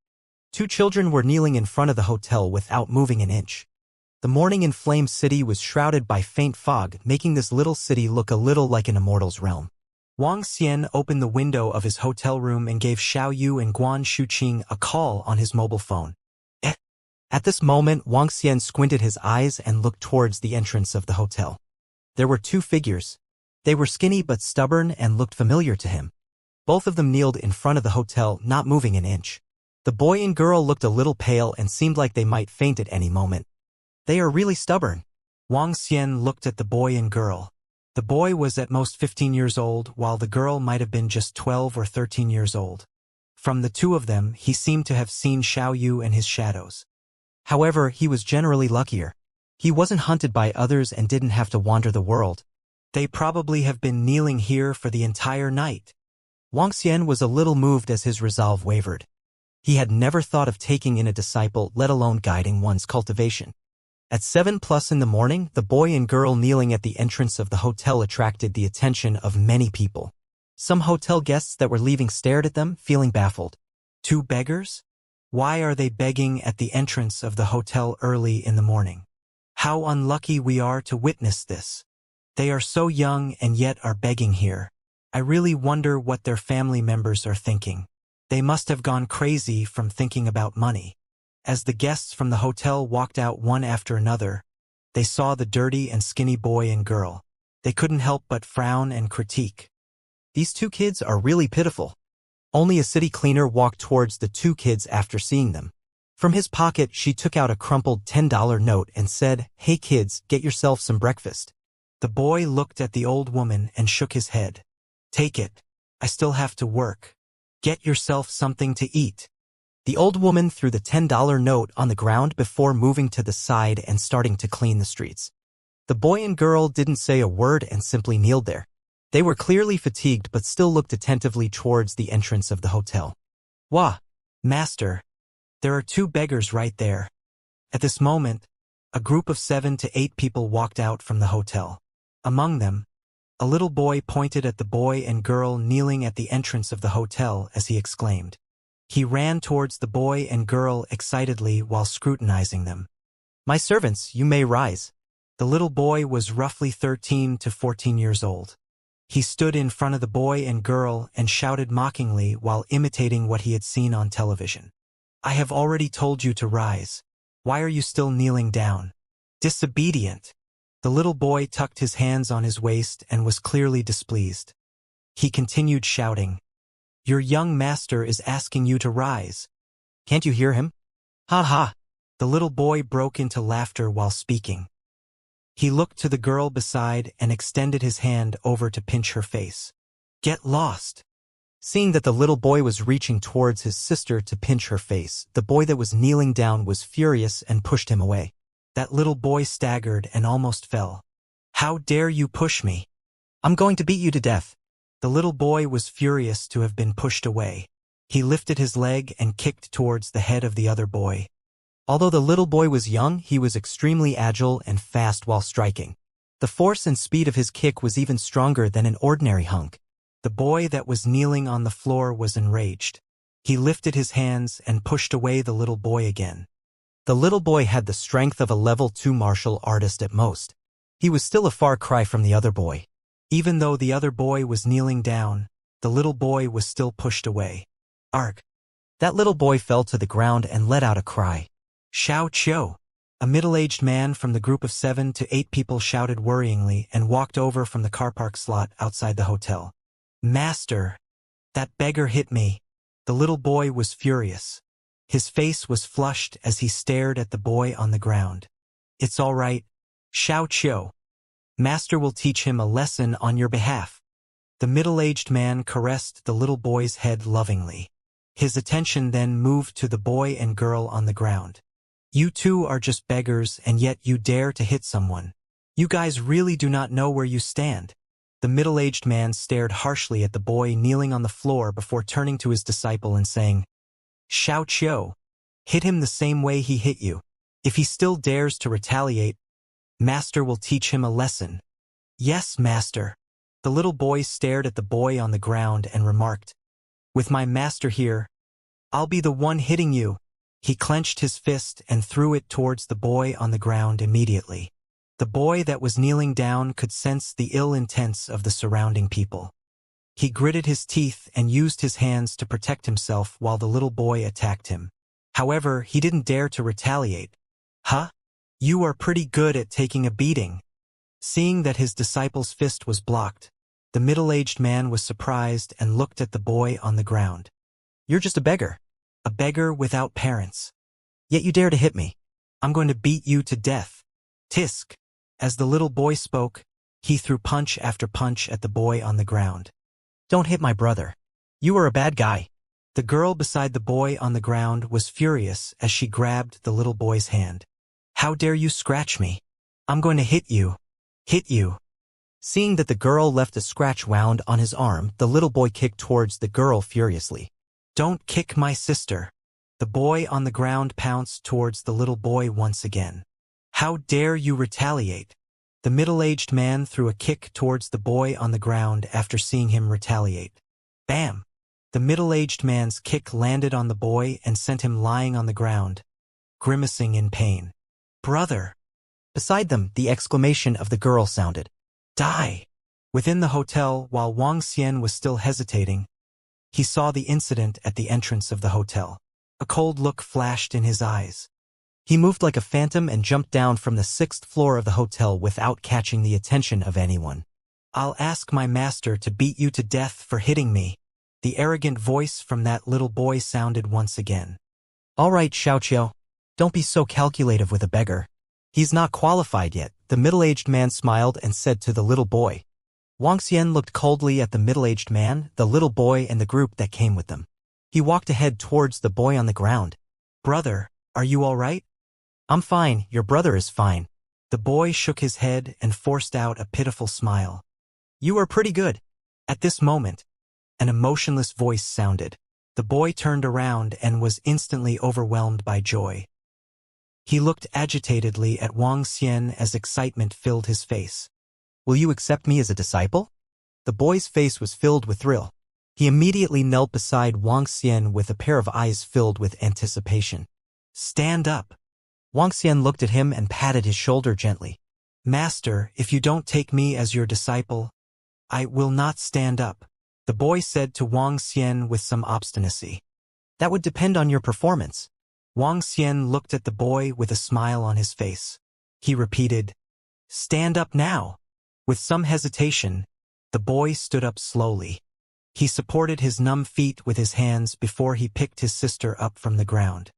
Two children were kneeling in front of the hotel without moving an inch. The morning in Flame City was shrouded by faint fog, making this little city look a little like an immortal's realm. Wang Xian opened the window of his hotel room and gave Xiao Yu and Guan Shuqing a call on his mobile phone. At this moment, Wang Xian squinted his eyes and looked towards the entrance of the hotel. There were two figures. They were skinny but stubborn and looked familiar to him. Both of them kneeled in front of the hotel, not moving an inch. The boy and girl looked a little pale and seemed like they might faint at any moment. They are really stubborn. Wang Xian looked at the boy and girl. The boy was at most 15 years old, while the girl might have been just 12 or 13 years old. From the two of them, he seemed to have seen Xiao Yu and his shadows. However, he was generally luckier. He wasn't hunted by others and didn't have to wander the world. They probably have been kneeling here for the entire night. Wang Xian was a little moved as his resolve wavered. He had never thought of taking in a disciple, let alone guiding one's cultivation. At 7+ in the morning, the boy and girl kneeling at the entrance of the hotel attracted the attention of many people. Some hotel guests that were leaving stared at them, feeling baffled. Two beggars? Why are they begging at the entrance of the hotel early in the morning? How unlucky we are to witness this. They are so young and yet are begging here. I really wonder what their family members are thinking. They must have gone crazy from thinking about money. As the guests from the hotel walked out one after another, they saw the dirty and skinny boy and girl. They couldn't help but frown and critique. These two kids are really pitiful. Only a city cleaner walked towards the two kids after seeing them. From his pocket, she took out a crumpled $10 note and said, "Hey kids, get yourself some breakfast." The boy looked at the old woman and shook his head. "Take it. I still have to work. Get yourself something to eat." The old woman threw the $10 note on the ground before moving to the side and starting to clean the streets. The boy and girl didn't say a word and simply kneeled there. They were clearly fatigued but still looked attentively towards the entrance of the hotel. "Wah, master, there are two beggars right there." At this moment, a group of 7 to 8 people walked out from the hotel. Among them, a little boy pointed at the boy and girl kneeling at the entrance of the hotel as he exclaimed. He ran towards the boy and girl excitedly while scrutinizing them. "My servants, you may rise." The little boy was roughly 13 to 14 years old. He stood in front of the boy and girl and shouted mockingly while imitating what he had seen on television. "I have already told you to rise. Why are you still kneeling down? Disobedient." The little boy tucked his hands on his waist and was clearly displeased. He continued shouting, "Your young master is asking you to rise. Can't you hear him?" "Ha ha!" The little boy broke into laughter while speaking. He looked to the girl beside and extended his hand over to pinch her face. "Get lost." Seeing that the little boy was reaching towards his sister to pinch her face, the boy that was kneeling down was furious and pushed him away. That little boy staggered and almost fell. How dare you push me? I'm going to beat you to death. The little boy was furious to have been pushed away. He lifted his leg and kicked towards the head of the other boy. Although the little boy was young, he was extremely agile and fast while striking. The force and speed of his kick was even stronger than an ordinary hunk. The boy that was kneeling on the floor was enraged. He lifted his hands and pushed away the little boy again. The little boy had the strength of a level 2 martial artist at most. He was still a far cry from the other boy. Even though the other boy was kneeling down, the little boy was still pushed away. Arg! That little boy fell to the ground and let out a cry. Xiao Qiu! A middle-aged man from the group of 7 to 8 people shouted worryingly and walked over from the car park slot outside the hotel. Master! That beggar hit me. The little boy was furious. His face was flushed as he stared at the boy on the ground. It's all right, Xiao Qiu. Master will teach him a lesson on your behalf. The middle-aged man caressed the little boy's head lovingly. His attention then moved to the boy and girl on the ground. You two are just beggars and yet you dare to hit someone. You guys really do not know where you stand. The middle-aged man stared harshly at the boy kneeling on the floor before turning to his disciple and saying, Xiao Qiu, hit him the same way he hit you. If he still dares to retaliate, Master will teach him a lesson. Yes, Master. The little boy stared at the boy on the ground and remarked, With my master here, I'll be the one hitting you. He clenched his fist and threw it towards the boy on the ground immediately. The boy that was kneeling down could sense the ill intents of the surrounding people. He gritted his teeth and used his hands to protect himself while the little boy attacked him. However, he didn't dare to retaliate. Huh? You are pretty good at taking a beating. Seeing that his disciple's fist was blocked, the middle-aged man was surprised and looked at the boy on the ground. You're just a beggar. A beggar without parents. Yet you dare to hit me. I'm going to beat you to death. Tisk. As the little boy spoke, he threw punch after punch at the boy on the ground. Don't hit my brother. You are a bad guy. The girl beside the boy on the ground was furious as she grabbed the little boy's hand. How dare you scratch me? I'm going to hit you. Hit you. Seeing that the girl left a scratch wound on his arm, the little boy kicked towards the girl furiously. Don't kick my sister. The boy on the ground pounced towards the little boy once again. How dare you retaliate? The middle-aged man threw a kick towards the boy on the ground after seeing him retaliate. Bam! The middle-aged man's kick landed on the boy and sent him lying on the ground, grimacing in pain. Brother! Beside them, the exclamation of the girl sounded. Die! Within the hotel, while Wang Xian was still hesitating, he saw the incident at the entrance of the hotel. A cold look flashed in his eyes. He moved like a phantom and jumped down from the 6th floor of the hotel without catching the attention of anyone. I'll ask my master to beat you to death for hitting me. The arrogant voice from that little boy sounded once again. All right, Xiao Qiu. Don't be so calculative with a beggar. He's not qualified yet. The middle-aged man smiled and said to the little boy. Wang Xian looked coldly at the middle-aged man, the little boy, and the group that came with them. He walked ahead towards the boy on the ground. Brother, are you all right? I'm fine, your brother is fine. The boy shook his head and forced out a pitiful smile. You are pretty good. At this moment, an emotionless voice sounded. The boy turned around and was instantly overwhelmed by joy. He looked agitatedly at Wang Xian as excitement filled his face. Will you accept me as a disciple? The boy's face was filled with thrill. He immediately knelt beside Wang Xian with a pair of eyes filled with anticipation. Stand up. Wang Xian looked at him and patted his shoulder gently. Master, if you don't take me as your disciple, I will not stand up, the boy said to Wang Xian with some obstinacy. That would depend on your performance. Wang Xian looked at the boy with a smile on his face. He repeated, Stand up now. With some hesitation, the boy stood up slowly. He supported his numb feet with his hands before he picked his sister up from the ground.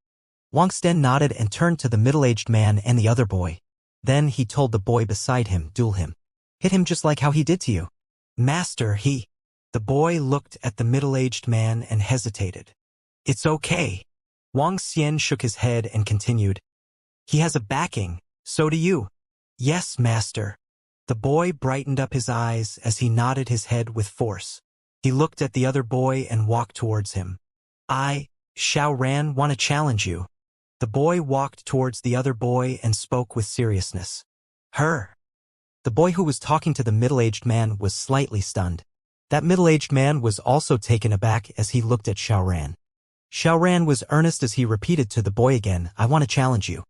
Wang Xian nodded and turned to the middle-aged man and the other boy. Then he told the boy beside him, duel him. Hit him just like how he did to you. Master, The boy looked at the middle-aged man and hesitated. It's okay. Wang Xian shook his head and continued. He has a backing, So do you. Yes, master. The boy brightened up his eyes as he nodded his head with force. He looked at the other boy and walked towards him. I, Xiao Ran, want to challenge you. The boy walked towards the other boy and spoke with seriousness. Her. The boy who was talking to the middle-aged man was slightly stunned. That middle-aged man was also taken aback as he looked at Xiao Ran. Xiao Ran was earnest as he repeated to the boy again, I want to challenge you.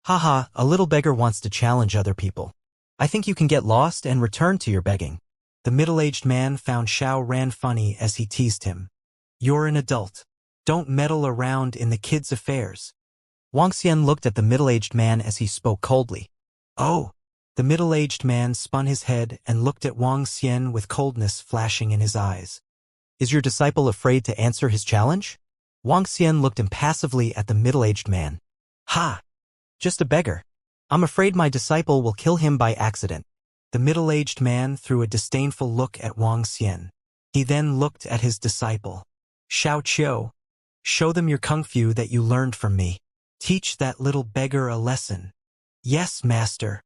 Haha, a little beggar wants to challenge other people. I think you can get lost and return to your begging. The middle-aged man found Xiao Ran funny as he teased him. You're an adult. Don't meddle around in the kids' affairs. Wang Xian looked at the middle-aged man as he spoke coldly. Oh. The middle-aged man spun his head and looked at Wang Xian with coldness flashing in his eyes. Is your disciple afraid to answer his challenge? Wang Xian looked impassively at the middle-aged man. Ha! Just a beggar. I'm afraid my disciple will kill him by accident. The middle-aged man threw a disdainful look at Wang Xian. He then looked at his disciple. Xiao Qiu, show them your kung fu that you learned from me. Teach that little beggar a lesson. Yes, master.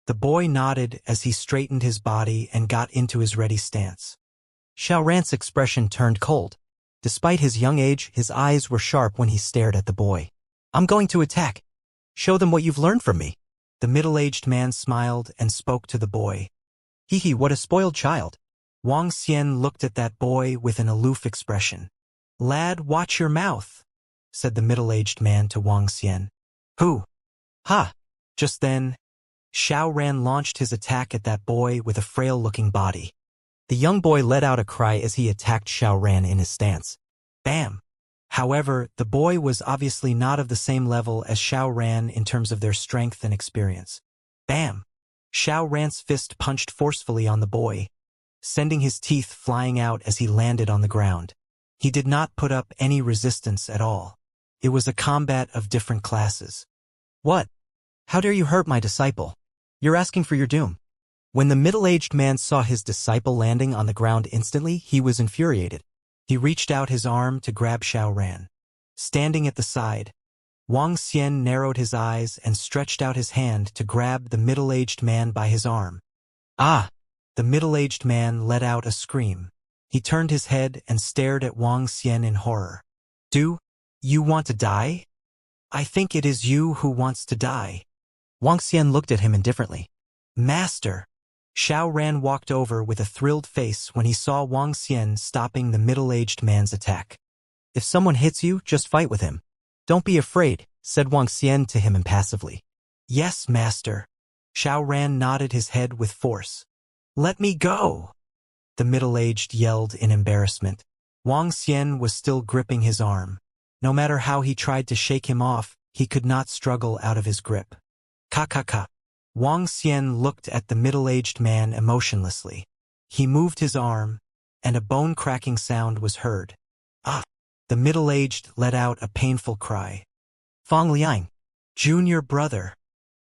The boy nodded as he straightened his body and got into his ready stance. Xiao Ran's expression turned cold. Despite his young age, his eyes were sharp when he stared at the boy. I'm going to attack. Show them what you've learned from me. The middle-aged man smiled and spoke to the boy. Hee, what a spoiled child. Wang Xian looked at that boy with an aloof expression. Lad, watch your mouth, said the middle-aged man to Wang Xian. Who? Ha! Just then, Xiao Ran launched his attack at that boy with a frail-looking body. The young boy let out a cry as he attacked Xiao Ran in his stance. Bam! However, the boy was obviously not of the same level as Xiao Ran in terms of their strength and experience. Bam! Xiao Ran's fist punched forcefully on the boy, sending his teeth flying out as he landed on the ground. He did not put up any resistance at all. It was a combat of different classes. What? How dare you hurt my disciple? You're asking for your doom. When the middle-aged man saw his disciple landing on the ground instantly, he was infuriated. He reached out his arm to grab Xiao Ran. Standing at the side, Wang Xian narrowed his eyes and stretched out his hand to grab the middle-aged man by his arm. Ah! The middle-aged man let out a scream. He turned his head and stared at Wang Xian in horror. Do you want to die? I think it is you who wants to die. Wang Xian looked at him indifferently. Master! Xiao Ran walked over with a thrilled face when he saw Wang Xian stopping the middle-aged man's attack. If someone hits you, just fight with him. Don't be afraid, said Wang Xian to him impassively. Yes, master. Xiao Ran nodded his head with force. Let me go! The middle-aged yelled in embarrassment. Wang Xian was still gripping his arm. No matter how he tried to shake him off, he could not struggle out of his grip. Ka. Wang Xian looked at the middle-aged man emotionlessly. He moved his arm, and a bone-cracking sound was heard. Ah! The middle-aged let out a painful cry. Fang Liang, junior brother.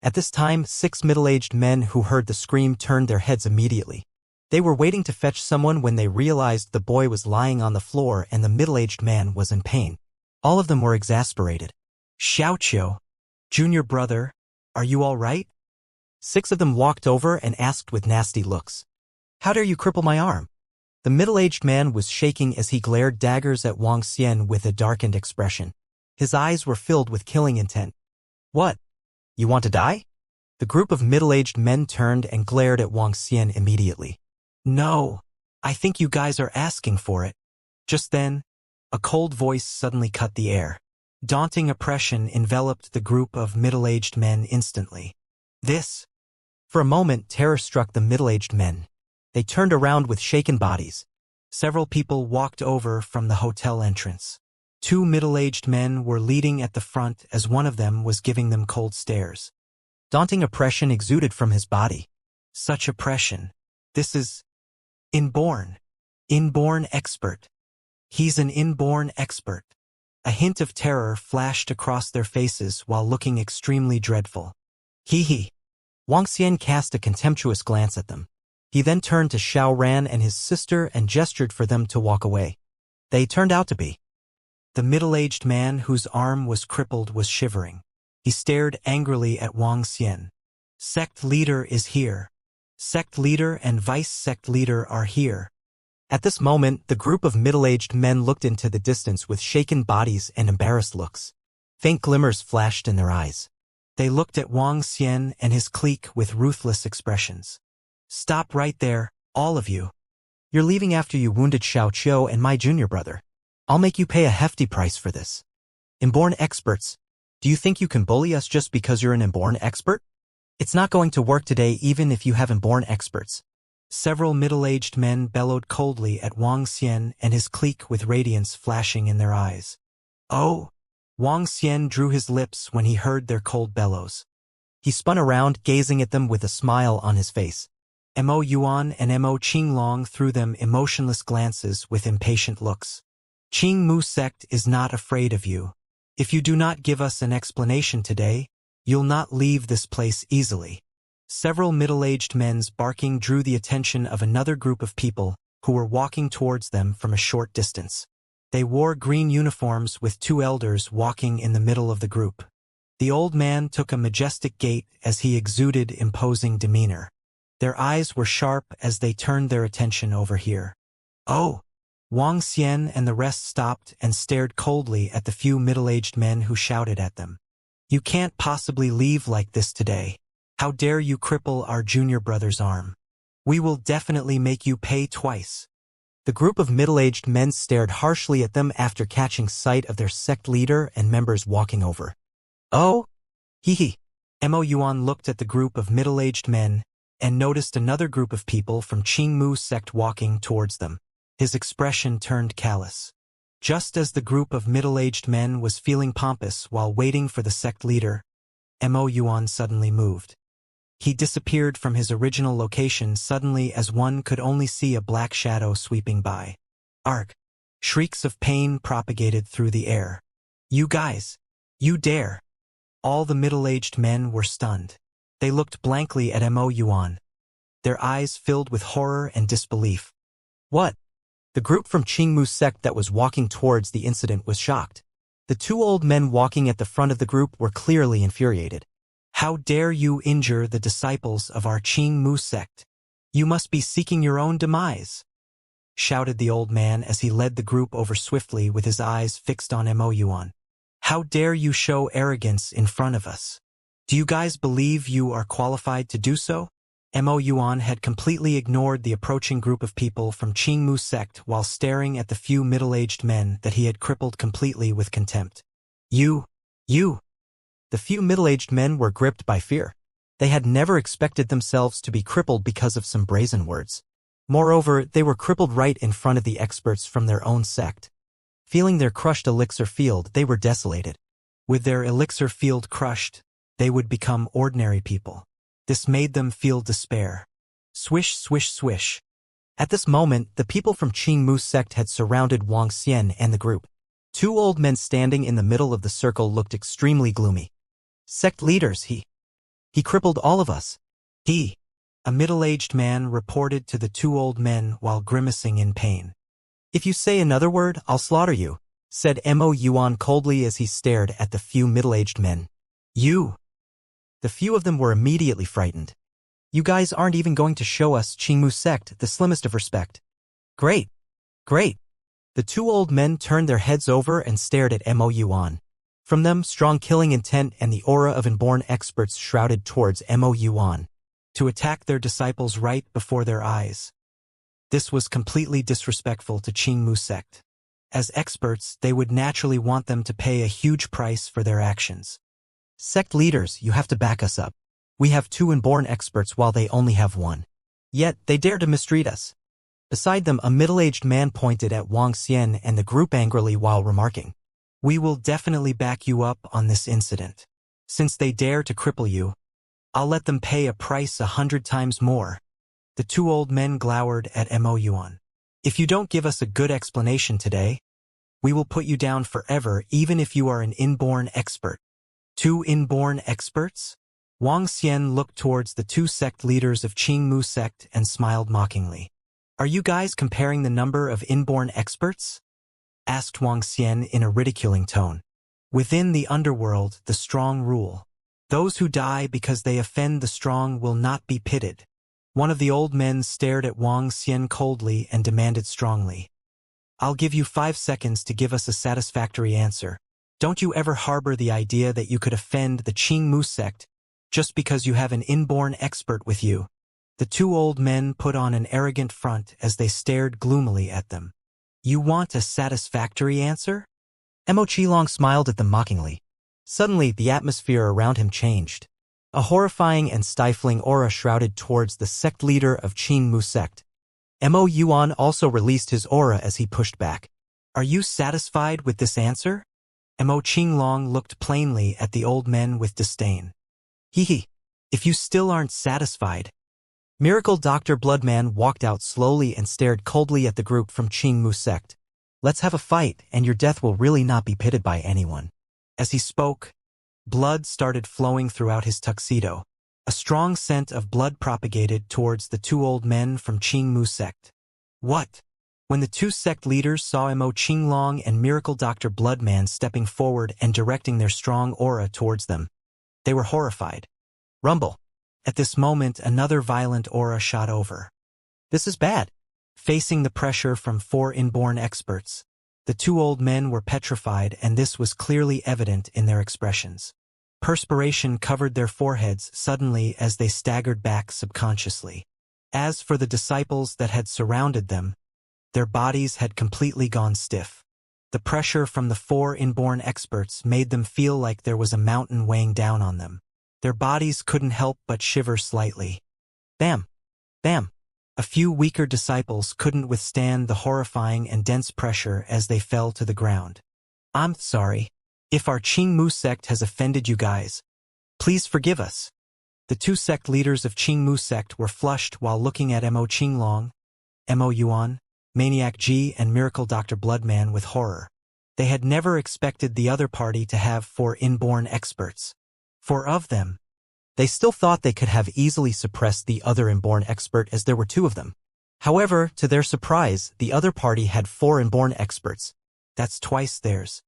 At this time, 6 middle-aged men who heard the scream turned their heads immediately. They were waiting to fetch someone when they realized the boy was lying on the floor and the middle-aged man was in pain. All of them were exasperated. Xiao Qiu, junior brother, are you all right? 6 of them walked over and asked with nasty looks. How dare you cripple my arm? The middle-aged man was shaking as he glared daggers at Wang Xian with a darkened expression. His eyes were filled with killing intent. What? You want to die? The group of middle-aged men turned and glared at Wang Xian immediately. No, I think you guys are asking for it. Just then, a cold voice suddenly cut the air. Daunting oppression enveloped the group of middle-aged men instantly. For a moment, terror struck the middle-aged men. They turned around with shaken bodies. Several people walked over from the hotel entrance. 2 middle-aged men were leading at the front as one of them was giving them cold stares. Daunting oppression exuded from his body. Such oppression. This is inborn. Inborn expert. He's an inborn expert. A hint of terror flashed across their faces while looking extremely dreadful. Hee. Wang Xian cast a contemptuous glance at them. He then turned to Xiao Ran and his sister and gestured for them to walk away. They turned out to be. The middle-aged man whose arm was crippled was shivering. He stared angrily at Wang Xian. Sect leader is here. Sect leader and vice sect leader are here. At this moment, the group of middle-aged men looked into the distance with shaken bodies and embarrassed looks. Faint glimmers flashed in their eyes. They looked at Wang Xian and his clique with ruthless expressions. Stop right there, all of you. You're leaving after you wounded Xiao Qiu and my junior brother. I'll make you pay a hefty price for this. Inborn experts, do you think you can bully us just because you're an inborn expert? It's not going to work today even if you have inborn experts. Several middle-aged men bellowed coldly at Wang Xian and his clique with radiance flashing in their eyes. Oh! Wang Xian drew his lips when he heard their cold bellows. He spun around, gazing at them with a smile on his face. Mo Yuan and Mo Qinglong threw them emotionless glances with impatient looks. Qingmu sect is not afraid of you. If you do not give us an explanation today, you'll not leave this place easily. Several middle-aged men's barking drew the attention of another group of people who were walking towards them from a short distance. They wore green uniforms with two elders walking in the middle of the group. The old man took a majestic gait as he exuded imposing demeanor. Their eyes were sharp as they turned their attention over here. Oh! Wang Xian and the rest stopped and stared coldly at the few middle-aged men who shouted at them. You can't possibly leave like this today. How dare you cripple our junior brother's arm? We will definitely make you pay twice. The group of middle-aged men stared harshly at them after catching sight of their sect leader and members walking over. Oh? Hee. Mo Yuan looked at the group of middle-aged men and noticed another group of people from Qingmu sect walking towards them. His expression turned callous. Just as the group of middle-aged men was feeling pompous while waiting for the sect leader, Mo Yuan suddenly moved. He disappeared from his original location suddenly as one could only see a black shadow sweeping by. Arg! Shrieks of pain propagated through the air. You guys! You dare! All the middle-aged men were stunned. They looked blankly at Mo Yuan. Their eyes filled with horror and disbelief. What? The group from Qingmu sect that was walking towards the incident was shocked. The two old men walking at the front of the group were clearly infuriated. How dare you injure the disciples of our Qingmu sect? You must be seeking your own demise, shouted the old man as he led the group over swiftly with his eyes fixed on Mo Yuan. How dare you show arrogance in front of us? Do you guys believe you are qualified to do so? Mo Yuan had completely ignored the approaching group of people from Qingmu sect while staring at the few middle-aged men that he had crippled completely with contempt. You! The few middle-aged men were gripped by fear. They had never expected themselves to be crippled because of some brazen words. Moreover, they were crippled right in front of the experts from their own sect. Feeling their crushed elixir field, they were desolated. With their elixir field crushed, they would become ordinary people. This made them feel despair. Swish, swish, swish. At this moment, the people from Qingmu sect had surrounded Wang Xian and the group. Two old men standing in the middle of the circle looked extremely gloomy. Sect leaders, he crippled all of us. A middle-aged man reported to the two old men while grimacing in pain. If you say another word, I'll slaughter you, said Mo Yuan coldly as he stared at the few middle-aged men. You! The few of them were immediately frightened. You guys aren't even going to show us Qingmu sect the slimmest of respect. Great! The two old men turned their heads over and stared at Mo Yuan. From them, strong killing intent and the aura of inborn experts shrouded towards Mo Yuan, to attack their disciples right before their eyes. This was completely disrespectful to Qingmu sect. As experts, they would naturally want them to pay a huge price for their actions. Sect leaders, you have to back us up. We have two inborn experts while they only have one. Yet, they dare to mistreat us. Beside them, a middle-aged man pointed at Wang Xian and the group angrily while remarking, We will definitely back you up on this incident. Since they dare to cripple you, I'll let them pay a price 100 times more. The two old men glowered at Mo Yuan. If you don't give us a good explanation today, we will put you down forever even if you are an inborn expert. Two inborn experts? Wang Xian looked towards the two sect leaders of Qingmu sect and smiled mockingly. Are you guys comparing the number of inborn experts? Asked Wang Xian in a ridiculing tone. Within the underworld, the strong rule. Those who die because they offend the strong will not be pitied. One of the old men stared at Wang Xian coldly and demanded strongly. I'll give you 5 seconds to give us a satisfactory answer. Don't you ever harbor the idea that you could offend the Qing Mu sect just because you have an inborn expert with you. The two old men put on an arrogant front as they stared gloomily at them. You want a satisfactory answer? Mo Qilong smiled at them mockingly. Suddenly, the atmosphere around him changed. A horrifying and stifling aura shrouded towards the sect leader of Qing Mu sect. Mo Yuan also released his aura as he pushed back. Are you satisfied with this answer? Mo Qinglong looked plainly at the old men with disdain. Hee, if you still aren't satisfied. Miracle Dr. Bloodman walked out slowly and stared coldly at the group from Qing Mu sect. Let's have a fight, and your death will really not be pitied by anyone. As he spoke, blood started flowing throughout his tuxedo. A strong scent of blood propagated towards the two old men from Qing Mu sect. What? When the two sect leaders saw Mo Qinglong and Miracle Dr. Bloodman stepping forward and directing their strong aura towards them, they were horrified. Rumble. At this moment, another violent aura shot over. This is bad. Facing the pressure from 4 inborn experts, the two old men were petrified, and this was clearly evident in their expressions. Perspiration covered their foreheads suddenly as they staggered back subconsciously. As for the disciples that had surrounded them, their bodies had completely gone stiff. The pressure from the 4 inborn experts made them feel like there was a mountain weighing down on them. Their bodies couldn't help but shiver slightly. Bam! Bam! A few weaker disciples couldn't withstand the horrifying and dense pressure as they fell to the ground. I'm sorry. If our Qing Mu sect has offended you guys, please forgive us. The two sect leaders of Qing Mu sect were flushed while looking at Mo Qinglong, Mo Yuan, Maniac G, and Miracle Dr. Bloodman with horror. They had never expected the other party to have 4 inborn experts. 4 of them. They still thought they could have easily suppressed the other inborn expert as there were 2 of them. However, to their surprise, the other party had 4 inborn experts. That's twice theirs.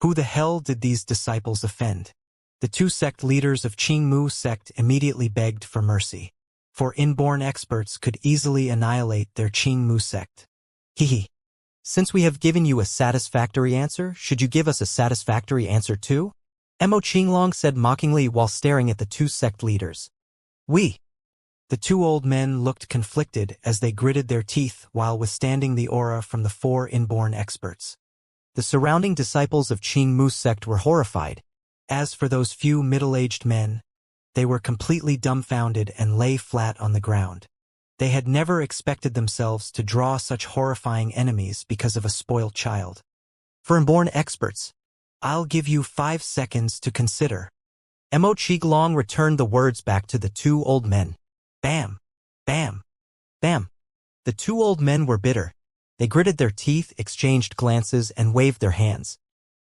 Who the hell did these disciples offend? The 2 sect leaders of Qing Mu sect immediately begged for mercy. 4 inborn experts could easily annihilate their Qing Mu sect. Hehe. Since we have given you a satisfactory answer, should you give us a satisfactory answer too? Mo Qinglong said mockingly while staring at the 2 sect leaders. We. The 2 old men looked conflicted as they gritted their teeth while withstanding the aura from the 4 inborn experts. The surrounding disciples of Qing Mu sect were horrified. As for those few middle-aged men, they were completely dumbfounded and lay flat on the ground. They had never expected themselves to draw such horrifying enemies because of a spoiled child. For inborn experts, I'll give you 5 seconds to consider. Mo Qinglong returned the words back to the 2 old men. Bam! Bam! Bam! The 2 old men were bitter. They gritted their teeth, exchanged glances, and waved their hands.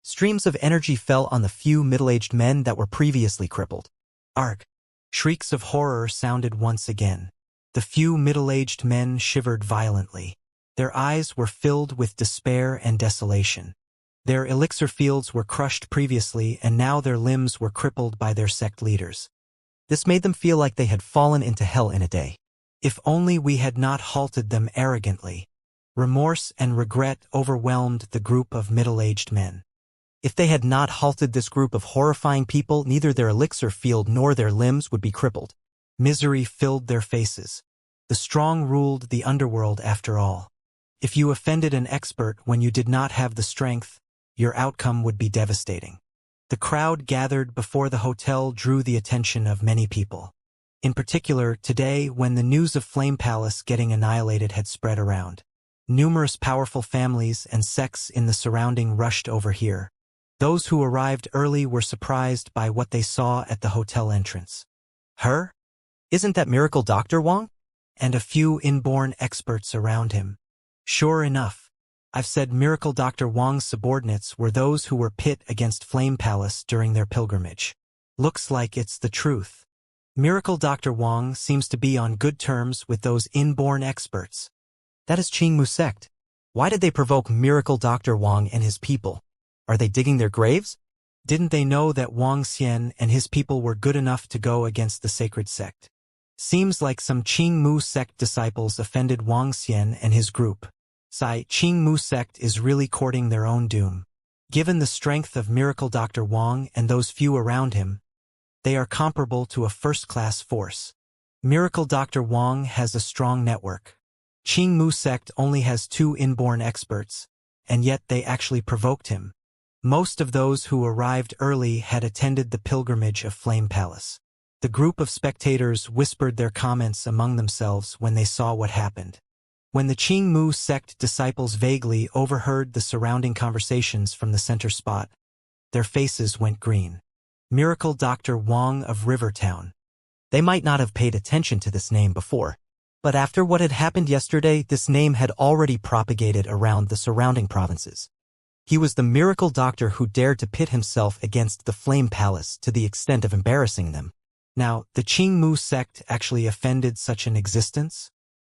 Streams of energy fell on the few middle-aged men that were previously crippled. Arg! Shrieks of horror sounded once again. The few middle-aged men shivered violently. Their eyes were filled with despair and desolation. Their elixir fields were crushed previously, and now their limbs were crippled by their sect leaders. This made them feel like they had fallen into hell in a day. If only we had not halted them arrogantly. Remorse and regret overwhelmed the group of middle-aged men. If they had not halted this group of horrifying people, neither their elixir field nor their limbs would be crippled. Misery filled their faces. The strong ruled the underworld after all. If you offended an expert when you did not have the strength, your outcome would be devastating. The crowd gathered before the hotel drew the attention of many people. In particular, today, when the news of Flame Palace getting annihilated had spread around. Numerous powerful families and sects in the surrounding rushed over here. Those who arrived early were surprised by what they saw at the hotel entrance. Her? Isn't that Miracle Dr. Wang? And a few inborn experts around him. Sure enough. I've said Miracle Dr. Wang's subordinates were those who were pit against Flame Palace during their pilgrimage. Looks like it's the truth. Miracle Dr. Wang seems to be on good terms with those inborn experts. That is Qing Mu sect. Why did they provoke Miracle Dr. Wang and his people? Are they digging their graves? Didn't they know that Wang Xian and his people were good enough to go against the sacred sect? Seems like some Qingmu sect disciples offended Wang Xian and his group. Qingmu sect is really courting their own doom. Given the strength of Miracle Dr. Wang and those few around him, they are comparable to a first-class force. Miracle Dr. Wang has a strong network. Qingmu sect only has 2 inborn experts, and yet they actually provoked him. Most of those who arrived early had attended the pilgrimage of Flame Palace. The group of spectators whispered their comments among themselves when they saw what happened. When the Qingmu sect disciples vaguely overheard the surrounding conversations from the center spot, their faces went green. Miracle Dr. Wang of Rivertown. They might not have paid attention to this name before, but after what had happened yesterday, this name had already propagated around the surrounding provinces. He was the miracle doctor who dared to pit himself against the Flame Palace to the extent of embarrassing them. Now, the Qingmu sect actually offended such an existence?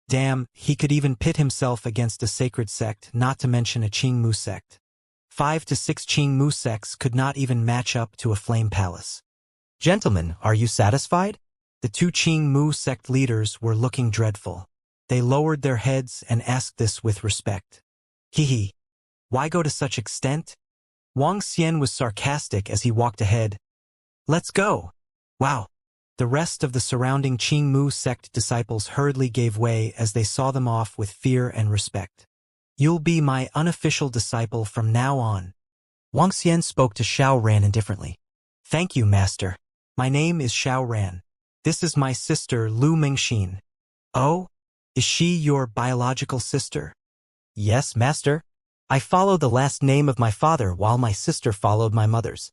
Damn, he could even pit himself against a sacred sect, not to mention a Qingmu sect. 5 to 6 Qingmu sects could not even match up to a Flame Palace. Gentlemen, are you satisfied? The 2 Qingmu sect leaders were looking dreadful. They lowered their heads and asked this with respect. Hee. Why go to such extent? Wang Xian was sarcastic as he walked ahead. Let's go. Wow. The rest of the surrounding Qingmu sect disciples hurriedly gave way as they saw them off with fear and respect. You'll be my unofficial disciple from now on. Wang Xian spoke to Xiao Ran indifferently. Thank you, master. My name is Xiao Ran. This is my sister Lu Mingxin. Oh? Is she your biological sister? Yes, master. I follow the last name of my father while my sister followed my mother's.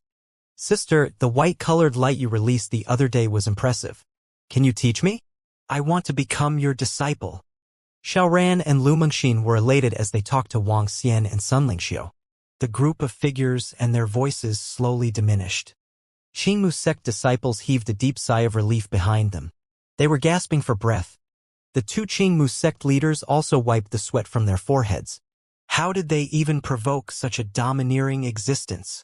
Sister, the white-colored light you released the other day was impressive. Can you teach me? I want to become your disciple. Xiaoran and Lu Mengxin were elated as they talked to Wang Xian and Sun Lingxiu. The group of figures and their voices slowly diminished. Qingmu sect disciples heaved a deep sigh of relief behind them. They were gasping for breath. The 2 Qingmu sect leaders also wiped the sweat from their foreheads. How did they even provoke such a domineering existence?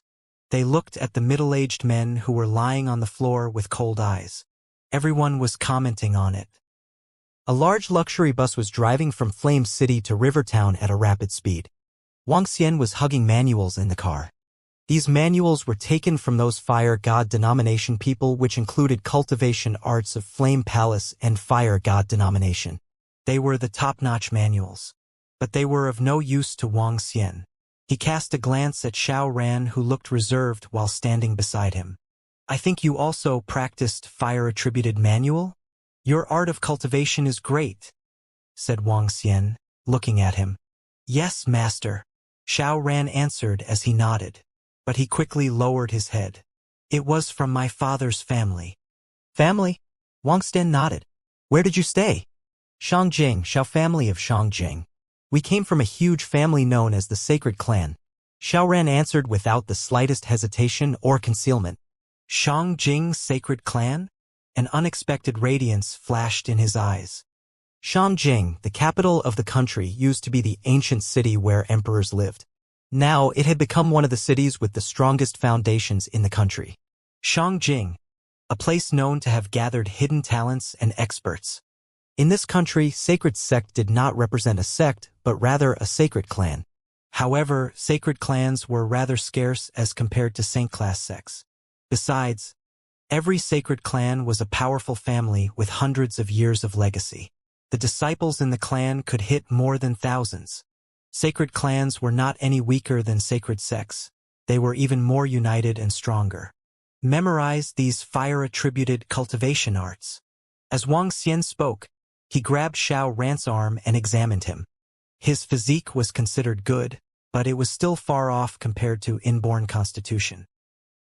They looked at the middle-aged men who were lying on the floor with cold eyes. Everyone was commenting on it. A large luxury bus was driving from Flame City to Rivertown at a rapid speed. Wang Xian was hugging manuals in the car. These manuals were taken from those Fire God denomination people, which included Cultivation Arts of Flame Palace and Fire God denomination. They were the top-notch manuals. But they were of no use to Wang Xian. He cast a glance at Xiao Ran, who looked reserved while standing beside him. I think you also practiced fire-attributed manual? Your art of cultivation is great, said Wang Xian, looking at him. Yes, master, Xiao Ran answered as he nodded. But he quickly lowered his head. It was from my father's family. Family? Wang Xian nodded. Where did you stay? Shangjing, Xiao family of Shangjing. We came from a huge family known as the Sacred Clan. Xiaoran answered without the slightest hesitation or concealment. Shangjing Sacred Clan? An unexpected radiance flashed in his eyes. Shangjing, the capital of the country, used to be the ancient city where emperors lived. Now it had become one of the cities with the strongest foundations in the country. Shangjing, a place known to have gathered hidden talents and experts. In this country, sacred sect did not represent a sect, but rather a sacred clan. However, sacred clans were rather scarce as compared to saint-class sects. Besides, every sacred clan was a powerful family with hundreds of years of legacy. The disciples in the clan could hit more than thousands. Sacred clans were not any weaker than sacred sects. They were even more united and stronger. Memorize these fire-attributed cultivation arts. As Wang Xian spoke, he grabbed Xiao Ran's arm and examined him. His physique was considered good, but it was still far off compared to inborn constitution.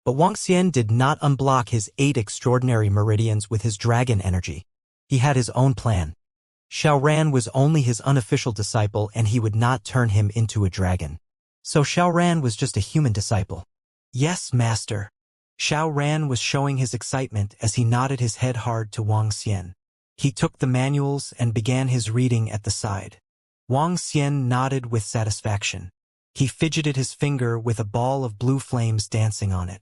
But Wang Xian did not unblock his 8 extraordinary meridians with his dragon energy. He had his own plan. Xiao Ran was only his unofficial disciple, and he would not turn him into a dragon. So Xiao Ran was just a human disciple. Yes, master. Xiao Ran was showing his excitement as he nodded his head hard to Wang Xian. He took the manuals and began his reading at the side. Wang Xian nodded with satisfaction. He fidgeted his finger with a ball of blue flames dancing on it.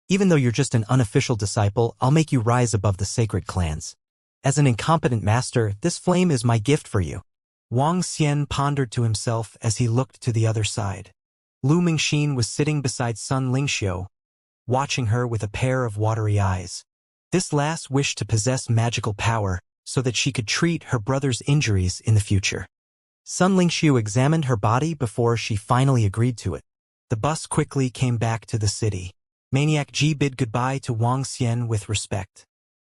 Even though you're just an unofficial disciple, I'll make you rise above the sacred clans. As an incompetent master, this flame is my gift for you. Wang Xian pondered to himself as he looked to the other side. Lu Mingxin was sitting beside Sun Lingxiu, watching her with a pair of watery eyes. This lass wished to possess magical power so that she could treat her brother's injuries in the future. Sun Lingxiu examined her body before she finally agreed to it. The bus quickly came back to the city. Maniac Ji bid goodbye to Wang Xian with respect.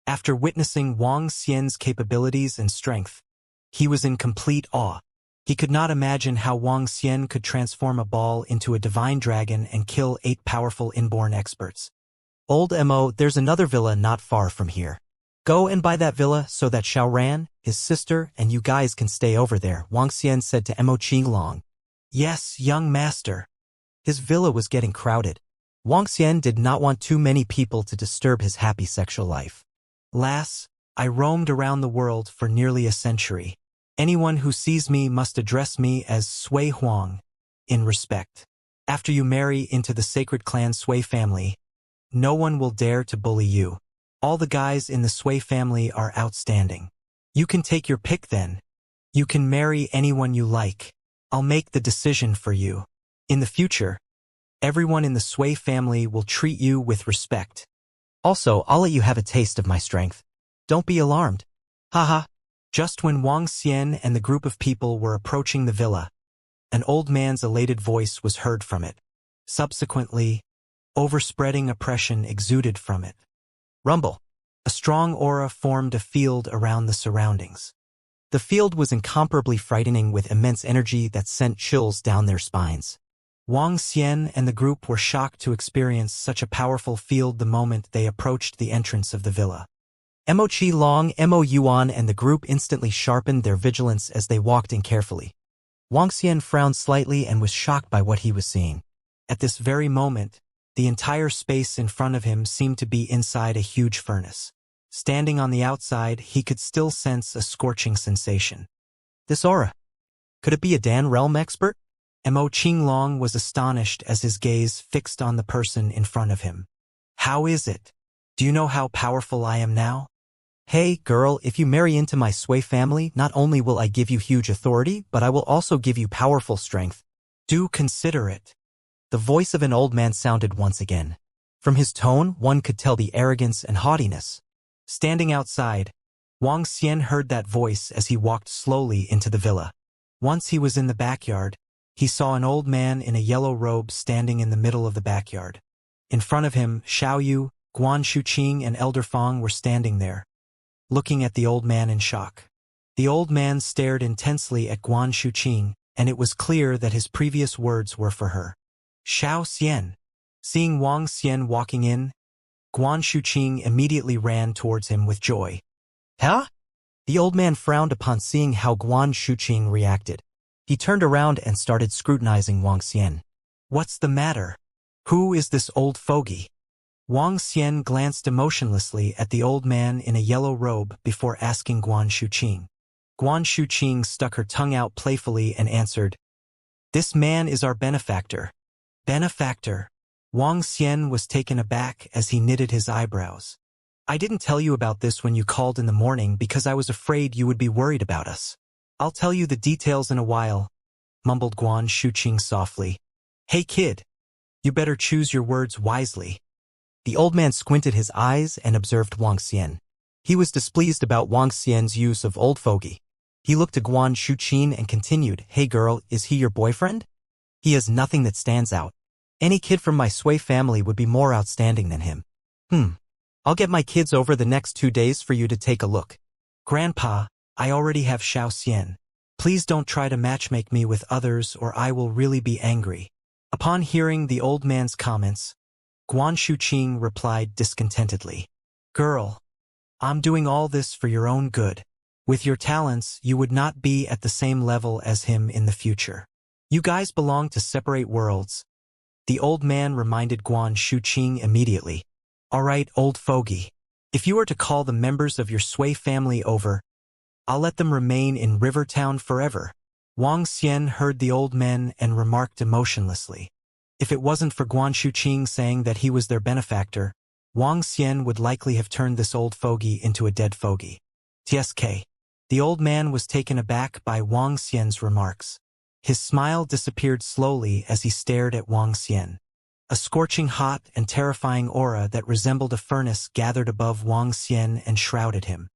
After witnessing Wang Xian's capabilities and strength, he was in complete awe. He could not imagine how Wang Xian could transform a ball into a divine dragon and kill 8 powerful inborn experts. Old Mo, there's another villa not far from here. Go and buy that villa so that Xiaoran, his sister, and you guys can stay over there, Wang Xian said to Mo Qinglong. Yes, young master. His villa was getting crowded. Wang Xian did not want too many people to disturb his happy sexual life. Lass, I roamed around the world for nearly a century. Anyone who sees me must address me as Sui Huang, in respect. After you marry into the sacred clan Sui family, no one will dare to bully you. All the guys in the Sui family are outstanding. You can take your pick then. You can marry anyone you like. I'll make the decision for you. In the future, everyone in the Sui family will treat you with respect. Also, I'll let you have a taste of my strength. Don't be alarmed. Haha. Just when Wang Xian and the group of people were approaching the villa, an old man's elated voice was heard from it. Subsequently, overspreading oppression exuded from it. Rumble. A strong aura formed a field around the surroundings. The field was incomparably frightening with immense energy that sent chills down their spines. Wang Xian and the group were shocked to experience such a powerful field the moment they approached the entrance of the villa. Mo Qilong, Mo Yuan and the group instantly sharpened their vigilance as they walked in carefully. Wang Xian frowned slightly and was shocked by what he was seeing. At this very moment, the entire space in front of him seemed to be inside a huge furnace. Standing on the outside, he could still sense a scorching sensation. This aura. Could it be a Dan Realm expert? Mo Qinglong was astonished as his gaze fixed on the person in front of him. How is it? Do you know how powerful I am now? Hey, girl, if you marry into my Sui family, not only will I give you huge authority, but I will also give you powerful strength. Do consider it. The voice of an old man sounded once again. From his tone, one could tell the arrogance and haughtiness. Standing outside, Wang Xian heard that voice as he walked slowly into the villa. Once he was in the backyard, he saw an old man in a yellow robe standing in the middle of the backyard. In front of him, Xiao Yu, Guan Shuqing and Elder Fong were standing there, looking at the old man in shock. The old man stared intensely at Guan Shuqing, and it was clear that his previous words were for her. Xiao Xian. Seeing Wang Xian walking in, Guan Shuqing immediately ran towards him with joy. Huh? The old man frowned upon seeing how Guan Shuqing reacted. He turned around and started scrutinizing Wang Xian. What's the matter? Who is this old fogey? Wang Xian glanced emotionlessly at the old man in a yellow robe before asking Guan Shuqing. Guan Shuqing stuck her tongue out playfully and answered, This man is our benefactor. Benefactor? Wang Xian was taken aback as he knitted his eyebrows. I didn't tell you about this when you called in the morning because I was afraid you would be worried about us. I'll tell you the details in a while, mumbled Guan Shuqing softly. Hey kid, you better choose your words wisely. The old man squinted his eyes and observed Wang Xian. He was displeased about Wang Xian's use of old fogey. He looked to Guan Shuqing and continued, Hey girl, is he your boyfriend? He has nothing that stands out. Any kid from my Sui family would be more outstanding than him. I'll get my kids over the next 2 days for you to take a look. Grandpa, I already have Xiao Xian. Please don't try to matchmake me with others or I will really be angry. Upon hearing the old man's comments, Guan Shuqing replied discontentedly. Girl, I'm doing all this for your own good. With your talents, you would not be at the same level as him in the future. You guys belong to separate worlds. The old man reminded Guan Shuqing immediately. All right, old fogey. If you are to call the members of your Sui family over, I'll let them remain in Rivertown forever. Wang Xian heard the old men and remarked emotionlessly. If it wasn't for Guan Shuqing saying that he was their benefactor, Wang Xian would likely have turned this old fogey into a dead fogey. TSK. The old man was taken aback by Wang Xian's remarks. His smile disappeared slowly as he stared at Wang Xian. A scorching hot and terrifying aura that resembled a furnace gathered above Wang Xian and shrouded him.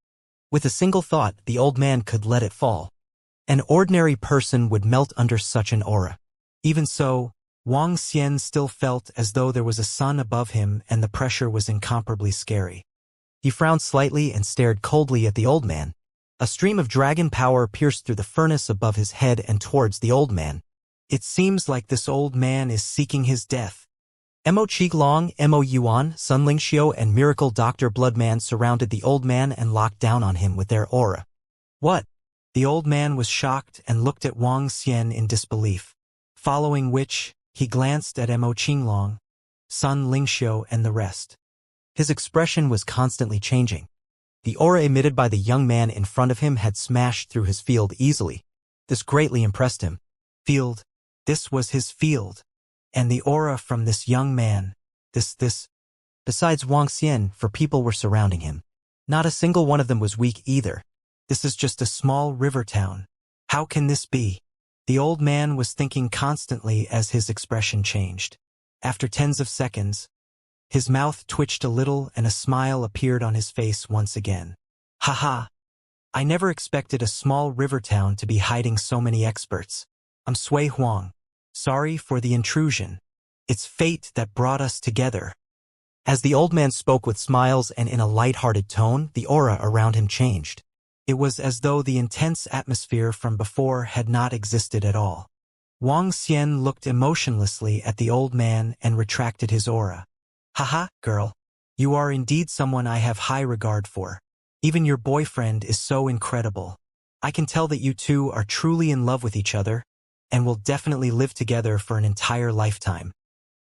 With a single thought, the old man could let it fall. An ordinary person would melt under such an aura. Even so, Wang Xian still felt as though there was a sun above him and the pressure was incomparably scary. He frowned slightly and stared coldly at the old man. A stream of dragon power pierced through the furnace above his head and towards the old man. It seems like this old man is seeking his death. Mo Qilong, Mo Yuan, Sun Lingxiu and Miracle Dr. Bloodman surrounded the old man and locked down on him with their aura. What? The old man was shocked and looked at Wang Xian in disbelief, following which, he glanced at Mo Qilong, Sun Lingxiu and the rest. His expression was constantly changing. The aura emitted by the young man in front of him had smashed through his field easily. This greatly impressed him. Field. This was his field. And the aura from this young man, this. Besides Wang Xian, for people were surrounding him. Not a single one of them was weak either. This is just a small river town. How can this be? The old man was thinking constantly as his expression changed. After tens of seconds, his mouth twitched a little and a smile appeared on his face once again. Haha. I never expected a small river town to be hiding so many experts. I'm Sui Huang. Sorry for the intrusion. It's fate that brought us together. As the old man spoke with smiles and in a light-hearted tone, the aura around him changed. It was as though the intense atmosphere from before had not existed at all. Wang Xian looked emotionlessly at the old man and retracted his aura. Haha, girl. You are indeed someone I have high regard for. Even your boyfriend is so incredible. I can tell that you two are truly in love with each other, and will definitely live together for an entire lifetime.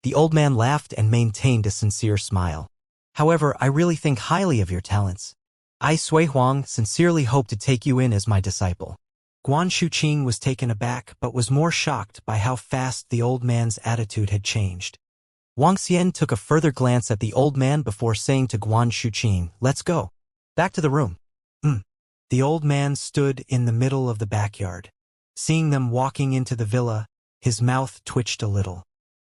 The old man laughed and maintained a sincere smile. However, I really think highly of your talents. I, Sui Huang, sincerely hope to take you in as my disciple. Guan Shuqing was taken aback but was more shocked by how fast the old man's attitude had changed. Wang Xian took a further glance at the old man before saying to Guan Shuqing, "Let's go. Back to the room." The old man stood in the middle of the backyard. Seeing them walking into the villa, his mouth twitched a little.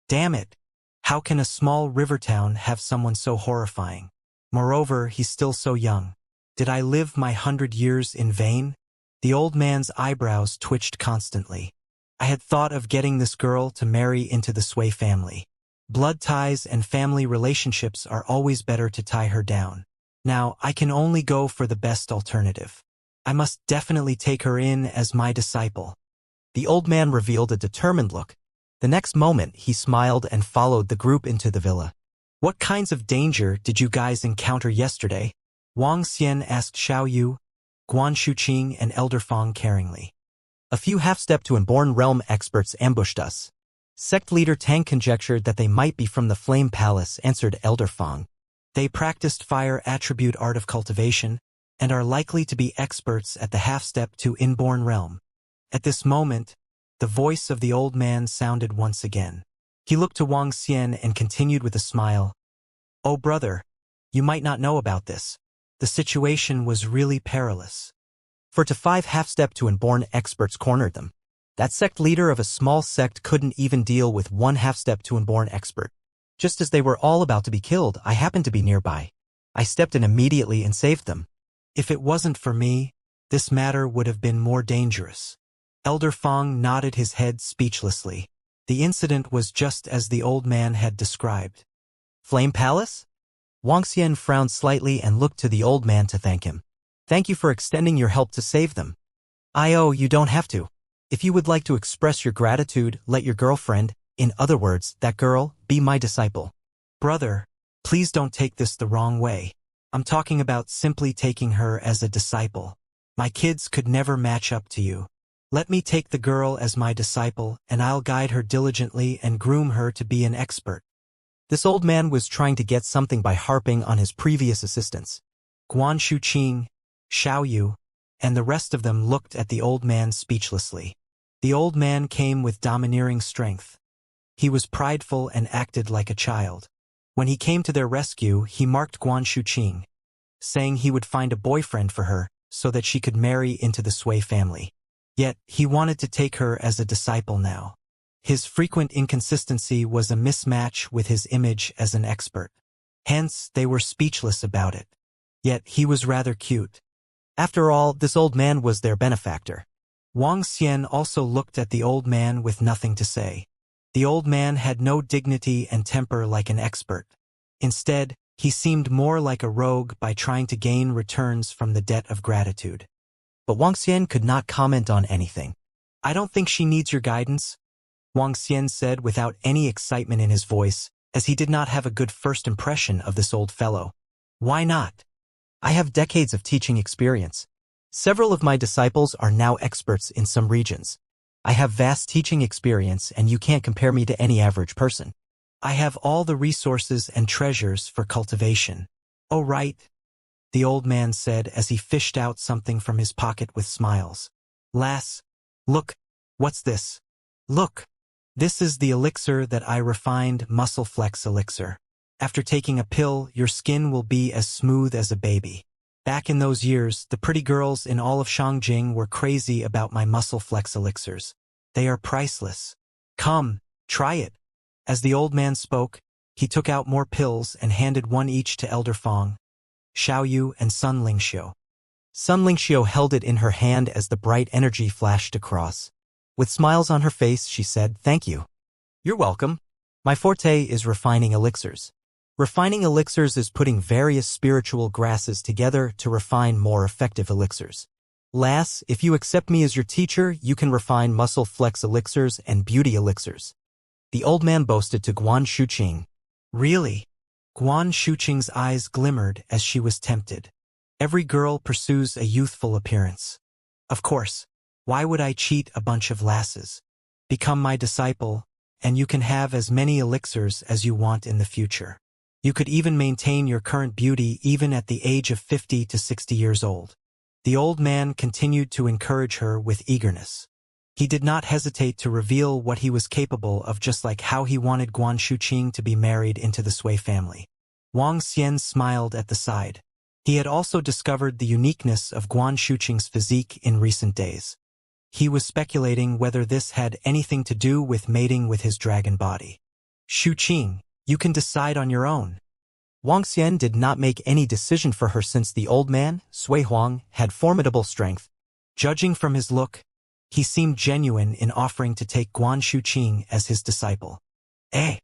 Damn it! How can a small river town have someone so horrifying? Moreover, he's still so young. Did I live my 100 years in vain? The old man's eyebrows twitched constantly. I had thought of getting this girl to marry into the Sui family. Blood ties and family relationships are always better to tie her down. Now, I can only go for the best alternative. I must definitely take her in as my disciple. The old man revealed a determined look. The next moment, he smiled and followed the group into the villa. What kinds of danger did you guys encounter yesterday? Wang Xian asked Xiao Yu, Guan Shuqing and Elder Fang caringly. A few half-step to Inborn Realm experts ambushed us. Sect leader Tang conjectured that they might be from the Flame Palace, answered Elder Fang. They practiced fire attribute art of cultivation, and are likely to be experts at the half-step to Inborn Realm. At this moment, the voice of the old man sounded once again. He looked to Wang Xian and continued with a smile. Oh brother, you might not know about this. The situation was really perilous. 4 to 5 half-step to Inborn experts cornered them. That sect leader of a small sect couldn't even deal with 1 half-step to Inborn expert. Just as they were all about to be killed, I happened to be nearby. I stepped in immediately and saved them. If it wasn't for me, this matter would have been more dangerous. Elder Fang nodded his head speechlessly. The incident was just as the old man had described. Flame Palace? Wang Xian frowned slightly and looked to the old man to thank him. Thank you for extending your help to save them. You don't have to. If you would like to express your gratitude, let your girlfriend, in other words, that girl, be my disciple. Brother, please don't take this the wrong way. I'm talking about simply taking her as a disciple. My kids could never match up to you. Let me take the girl as my disciple, and I'll guide her diligently and groom her to be an expert. This old man was trying to get something by harping on his previous assistants. Guan Shuqing, Xiao Yu, and the rest of them looked at the old man speechlessly. The old man came with domineering strength. He was prideful and acted like a child. When he came to their rescue, he marked Guan Shuqing, saying he would find a boyfriend for her so that she could marry into the Sui family. Yet, he wanted to take her as a disciple now. His frequent inconsistency was a mismatch with his image as an expert. Hence, they were speechless about it. Yet, he was rather cute. After all, this old man was their benefactor. Wang Xian also looked at the old man with nothing to say. The old man had no dignity and temper like an expert. Instead, he seemed more like a rogue by trying to gain returns from the debt of gratitude. But Wang Xian could not comment on anything. "I don't think she needs your guidance," Wang Xian said without any excitement in his voice, as he did not have a good first impression of this old fellow. "Why not? I have decades of teaching experience. Several of my disciples are now experts in some regions. I have vast teaching experience, and you can't compare me to any average person. I have all the resources and treasures for cultivation." "Oh, right," the old man said as he fished out something from his pocket with smiles. "Lass, look, what's this? Look, this is the elixir that I refined, Muscle Flex Elixir. After taking a pill, your skin will be as smooth as a baby." Back in those years, the pretty girls in all of Shangjing were crazy about my Muscle Flex elixirs. They are priceless. "Come, try it." As the old man spoke, he took out more pills and handed one each to Elder Fong, Xiaoyu, and Sun Lingxiu. Sun Lingxiu held it in her hand as the bright energy flashed across. With smiles on her face, she said, "Thank you." "You're welcome. My forte is refining elixirs. Refining elixirs is putting various spiritual grasses together to refine more effective elixirs. Lass, if you accept me as your teacher, you can refine muscle flex elixirs and beauty elixirs," the old man boasted to Guan Shuqing. "Really?" Guan Shuqing's eyes glimmered as she was tempted. Every girl pursues a youthful appearance. "Of course. Why would I cheat a bunch of lasses? Become my disciple, and you can have as many elixirs as you want in the future. You could even maintain your current beauty even at the age of 50 to 60 years old." The old man continued to encourage her with eagerness. He did not hesitate to reveal what he was capable of, just like how he wanted Guan Shuqing to be married into the Sui family. Wang Xian smiled at the side. He had also discovered the uniqueness of Guan Shuqing's physique in recent days. He was speculating whether this had anything to do with mating with his dragon body. "Shuqing, you can decide on your own." Wang Xian did not make any decision for her since the old man, Sui Huang, had formidable strength. Judging from his look, he seemed genuine in offering to take Guan Shuqing as his disciple. "Eh?"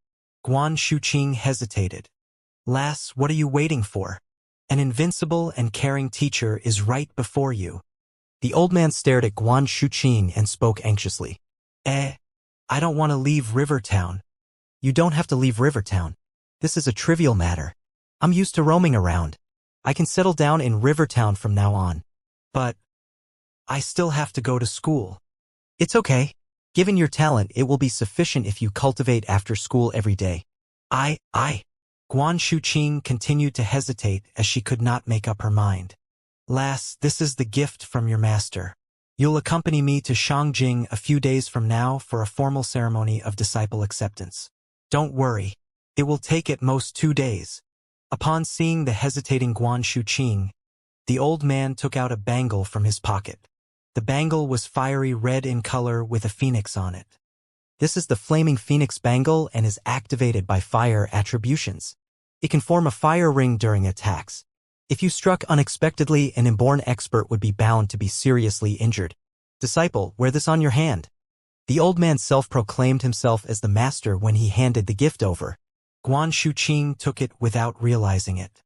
Guan Shuqing hesitated. "Lass, what are you waiting for? An invincible and caring teacher is right before you." The old man stared at Guan Shuqing and spoke anxiously. "I don't want to leave Rivertown." "You don't have to leave Rivertown. This is a trivial matter. I'm used to roaming around. I can settle down in Rivertown from now on." "But I still have to go to school." "It's okay. Given your talent, it will be sufficient if you cultivate after school every day." I. Guan Shuqing continued to hesitate as she could not make up her mind. "Lass, this is the gift from your master. You'll accompany me to Shangjing a few days from now for a formal ceremony of disciple acceptance. Don't worry. It will take at most 2 days." Upon seeing the hesitating Guan Shuqing, the old man took out a bangle from his pocket. The bangle was fiery red in color with a phoenix on it. "This is the Flaming Phoenix Bangle and is activated by fire attributions. It can form a fire ring during attacks. If you struck unexpectedly, an inborn expert would be bound to be seriously injured. Disciple, wear this on your hand." The old man self-proclaimed himself as the master when he handed the gift over. Guan Shuqing took it without realizing it.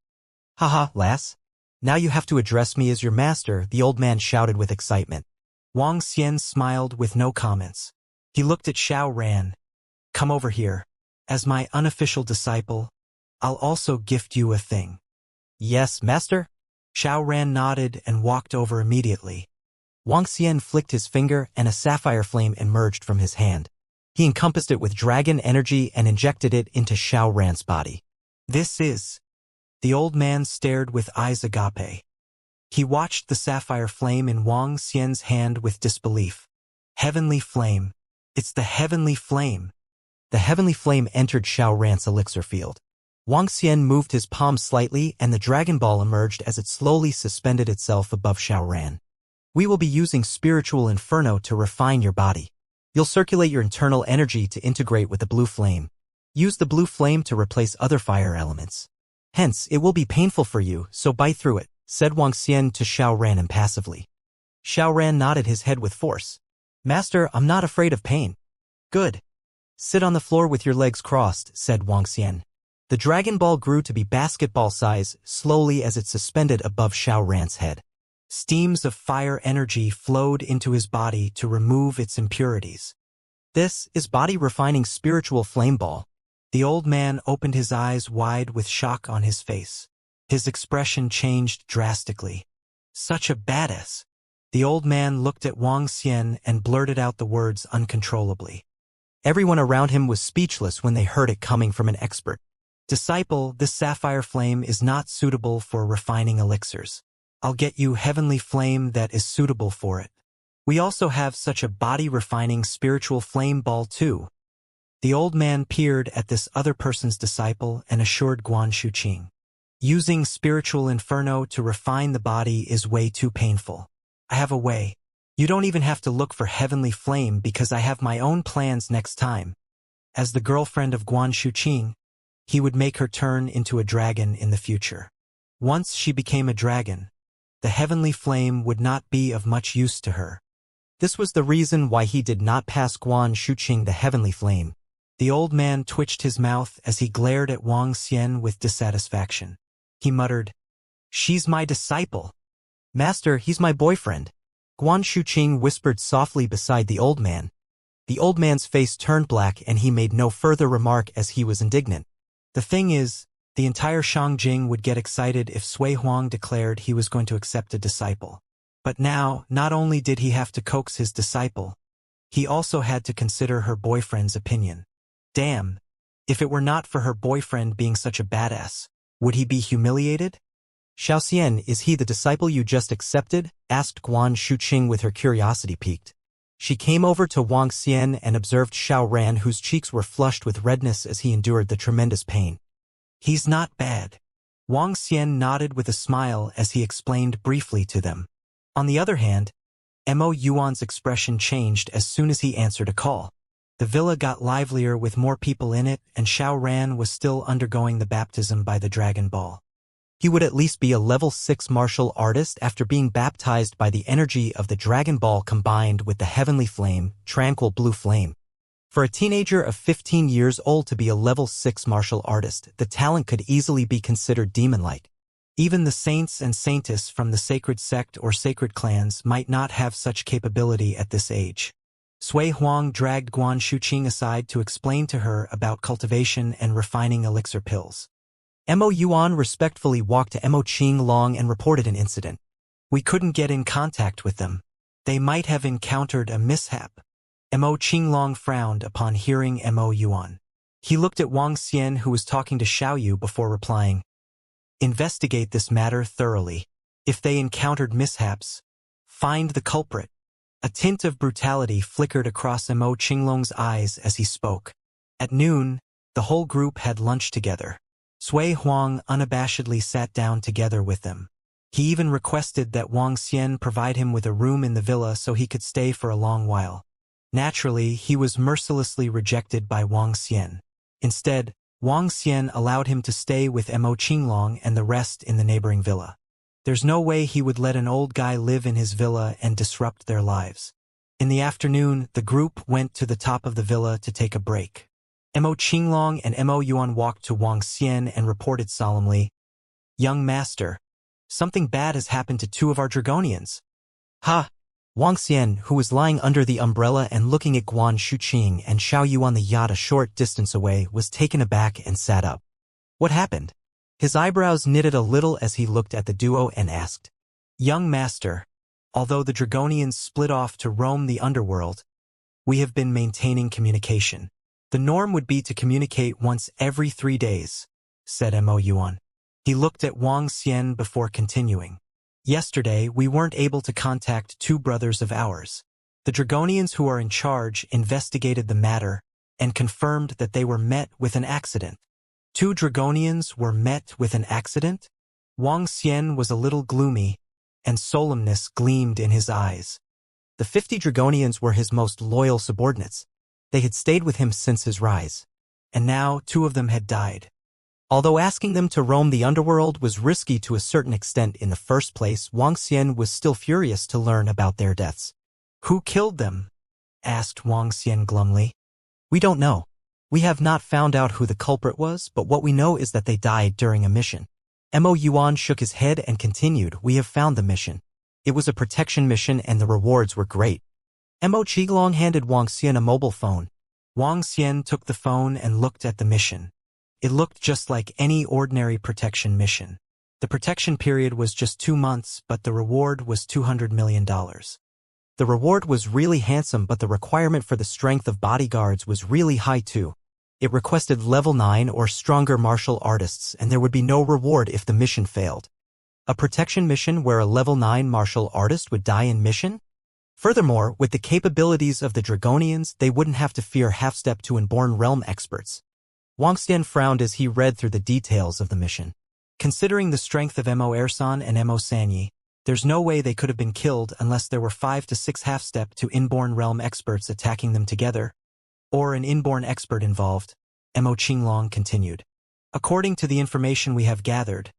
"Haha, lass. Now you have to address me as your master," the old man shouted with excitement. Wang Xian smiled with no comments. He looked at Xiao Ran. "Come over here. As my unofficial disciple, I'll also gift you a thing." "Yes, master?" Xiao Ran nodded and walked over immediately. Wang Xian flicked his finger and a sapphire flame emerged from his hand. He encompassed it with dragon energy and injected it into Xiao Ran's body. "This is..." The old man stared with eyes agape. He watched the sapphire flame in Wang Xian's hand with disbelief. "Heavenly flame. It's the heavenly flame." the heavenly flame entered Xiao Ran's elixir field. Wang Xian moved his palm slightly and the Dragon Ball emerged as it slowly suspended itself above Xiao Ran. We will be using spiritual inferno to refine your body. You'll circulate your internal energy to integrate with the blue flame. Use the blue flame to replace other fire elements. Hence, it will be painful for you, so bite through it, said Wang Xian to Xiao Ran impassively. Xiao Ran nodded his head with force. Master, I'm not afraid of pain. Good. Sit on the floor with your legs crossed, said Wang Xian. The Dragon Ball grew to be basketball size slowly as it suspended above Xiao Ran's head. Steams of fire energy flowed into his body to remove its impurities. This is body-refining spiritual flame ball. The old man opened his eyes wide with shock on his face. His expression changed drastically. Such a badass. The old man looked at Wang Xian and blurted out the words uncontrollably. Everyone around him was speechless when they heard it coming from an expert. Disciple, this sapphire flame is not suitable for refining elixirs. I'll get you heavenly flame that is suitable for it. We also have such a body-refining spiritual flame ball too. The old man peered at this other person's disciple and assured Guan Shuqing. Using spiritual inferno to refine the body is way too painful. I have a way. You don't even have to look for heavenly flame because I have my own plans next time. As the girlfriend of Guan Shuqing, he would make her turn into a dragon in the future. Once she became a dragon, the heavenly flame would not be of much use to her. This was the reason why he did not pass Guan Shuqing the heavenly flame. The old man twitched his mouth as he glared at Wang Xian with dissatisfaction. He muttered, "She's my disciple. Master, he's my boyfriend." Guan Shuqing whispered softly beside the old man. The old man's face turned black and he made no further remark as he was indignant. The thing is, the entire Shangjing would get excited if Sui Huang declared he was going to accept a disciple. But now, not only did he have to coax his disciple, he also had to consider her boyfriend's opinion. Damn, if it were not for her boyfriend being such a badass, would he be humiliated? Xiaoxian, is he the disciple you just accepted? Asked Guan Shuqing with her curiosity piqued. She came over to Wang Xian and observed Xiao Ran, whose cheeks were flushed with redness as he endured the tremendous pain. He's not bad. Wang Xian nodded with a smile as he explained briefly to them. On the other hand, Mo Yuan's expression changed as soon as he answered a call. The villa got livelier with more people in it, and Xiao Ran was still undergoing the baptism by the Dragon Ball. He would at least be a level 6 martial artist after being baptized by the energy of the Dragon Ball combined with the heavenly flame, tranquil blue flame. For a teenager of 15 years old to be a level 6 martial artist, the talent could easily be considered demon-like. Even the saints and saintess from the sacred sect or sacred clans might not have such capability at this age. Sui Huang dragged Guan Shuqing aside to explain to her about cultivation and refining elixir pills. Mo Yuan respectfully walked to Mo Qinglong and reported an incident. We couldn't get in contact with them. They might have encountered a mishap. Mo Qinglong frowned upon hearing Mo Yuan. He looked at Wang Xian, who was talking to Xiao Yu, before replying. Investigate this matter thoroughly. If they encountered mishaps, find the culprit. A tint of brutality flickered across Mo Qinglong's eyes as he spoke. At noon, the whole group had lunch together. Sui Huang unabashedly sat down together with them. He even requested that Wang Xian provide him with a room in the villa so he could stay for a long while. Naturally, he was mercilessly rejected by Wang Xian. Instead, Wang Xian allowed him to stay with Mo Qinglong and the rest in the neighboring villa. There's no way he would let an old guy live in his villa and disrupt their lives. In the afternoon, the group went to the top of the villa to take a break. Mo Qinglong and Mo Yuan walked to Wang Xian and reported solemnly, "Young master, something bad has happened to 2 of our Dragonians." Ha! Wang Xian, who was lying under the umbrella and looking at Guan Shuqing and Xiao Yu on the yacht a short distance away, was taken aback and sat up. What happened? His eyebrows knitted a little as he looked at the duo and asked, "Young master, although the Dragonians split off to roam the underworld, we have been maintaining communication. The norm would be to communicate once every 3 days, said Mo Yuan. He looked at Wang Xian before continuing. Yesterday, we weren't able to contact 2 brothers of ours. The Dragonians who are in charge investigated the matter and confirmed that they were met with an accident. 2 Dragonians were met with an accident? Wang Xian was a little gloomy, and solemnness gleamed in his eyes. The 50 Dragonians were his most loyal subordinates. They had stayed with him since his rise, and now 2 of them had died. Although asking them to roam the underworld was risky to a certain extent in the first place, Wang Xian was still furious to learn about their deaths. "Who killed them?" asked Wang Xian glumly. "We don't know. We have not found out who the culprit was, but what we know is that they died during a mission." Mo Yuan shook his head and continued, "We have found the mission. It was a protection mission and the rewards were great." Mo Qilong handed Wang Xian a mobile phone. Wang Xian took the phone and looked at the mission. It looked just like any ordinary protection mission. The protection period was just 2 months, but the reward was $200 million. The reward was really handsome, but the requirement for the strength of bodyguards was really high too. It requested level 9 or stronger martial artists, and there would be no reward if the mission failed. A protection mission where a level 9 martial artist would die in mission? Furthermore, with the capabilities of the Dragonians, they wouldn't have to fear half-step to inborn realm experts. Wang Xian frowned as he read through the details of the mission. Considering the strength of Mo Ersan and Mo Sanyi, there's no way they could have been killed unless there were 5 to 6 half-step to inborn realm experts attacking them together, or an inborn expert involved, Mo Qinglong continued. According to the information we have gathered,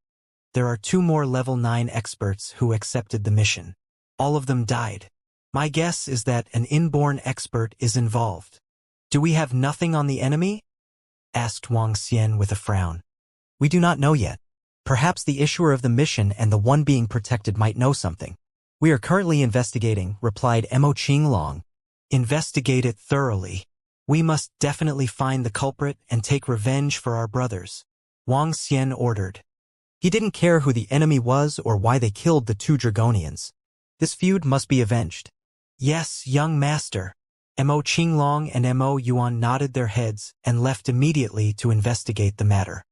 there are 2 more level 9 experts who accepted the mission. All of them died. My guess is that an inborn expert is involved. Do we have nothing on the enemy? Asked Wang Xian with a frown. We do not know yet. Perhaps the issuer of the mission and the one being protected might know something. We are currently investigating, replied Mo Qinglong. Investigate it thoroughly. We must definitely find the culprit and take revenge for our brothers, Wang Xian ordered. He didn't care who the enemy was or why they killed the 2 Dragonians. This feud must be avenged. Yes, young master. Mo Qinglong and Mo Yuan nodded their heads and left immediately to investigate the matter.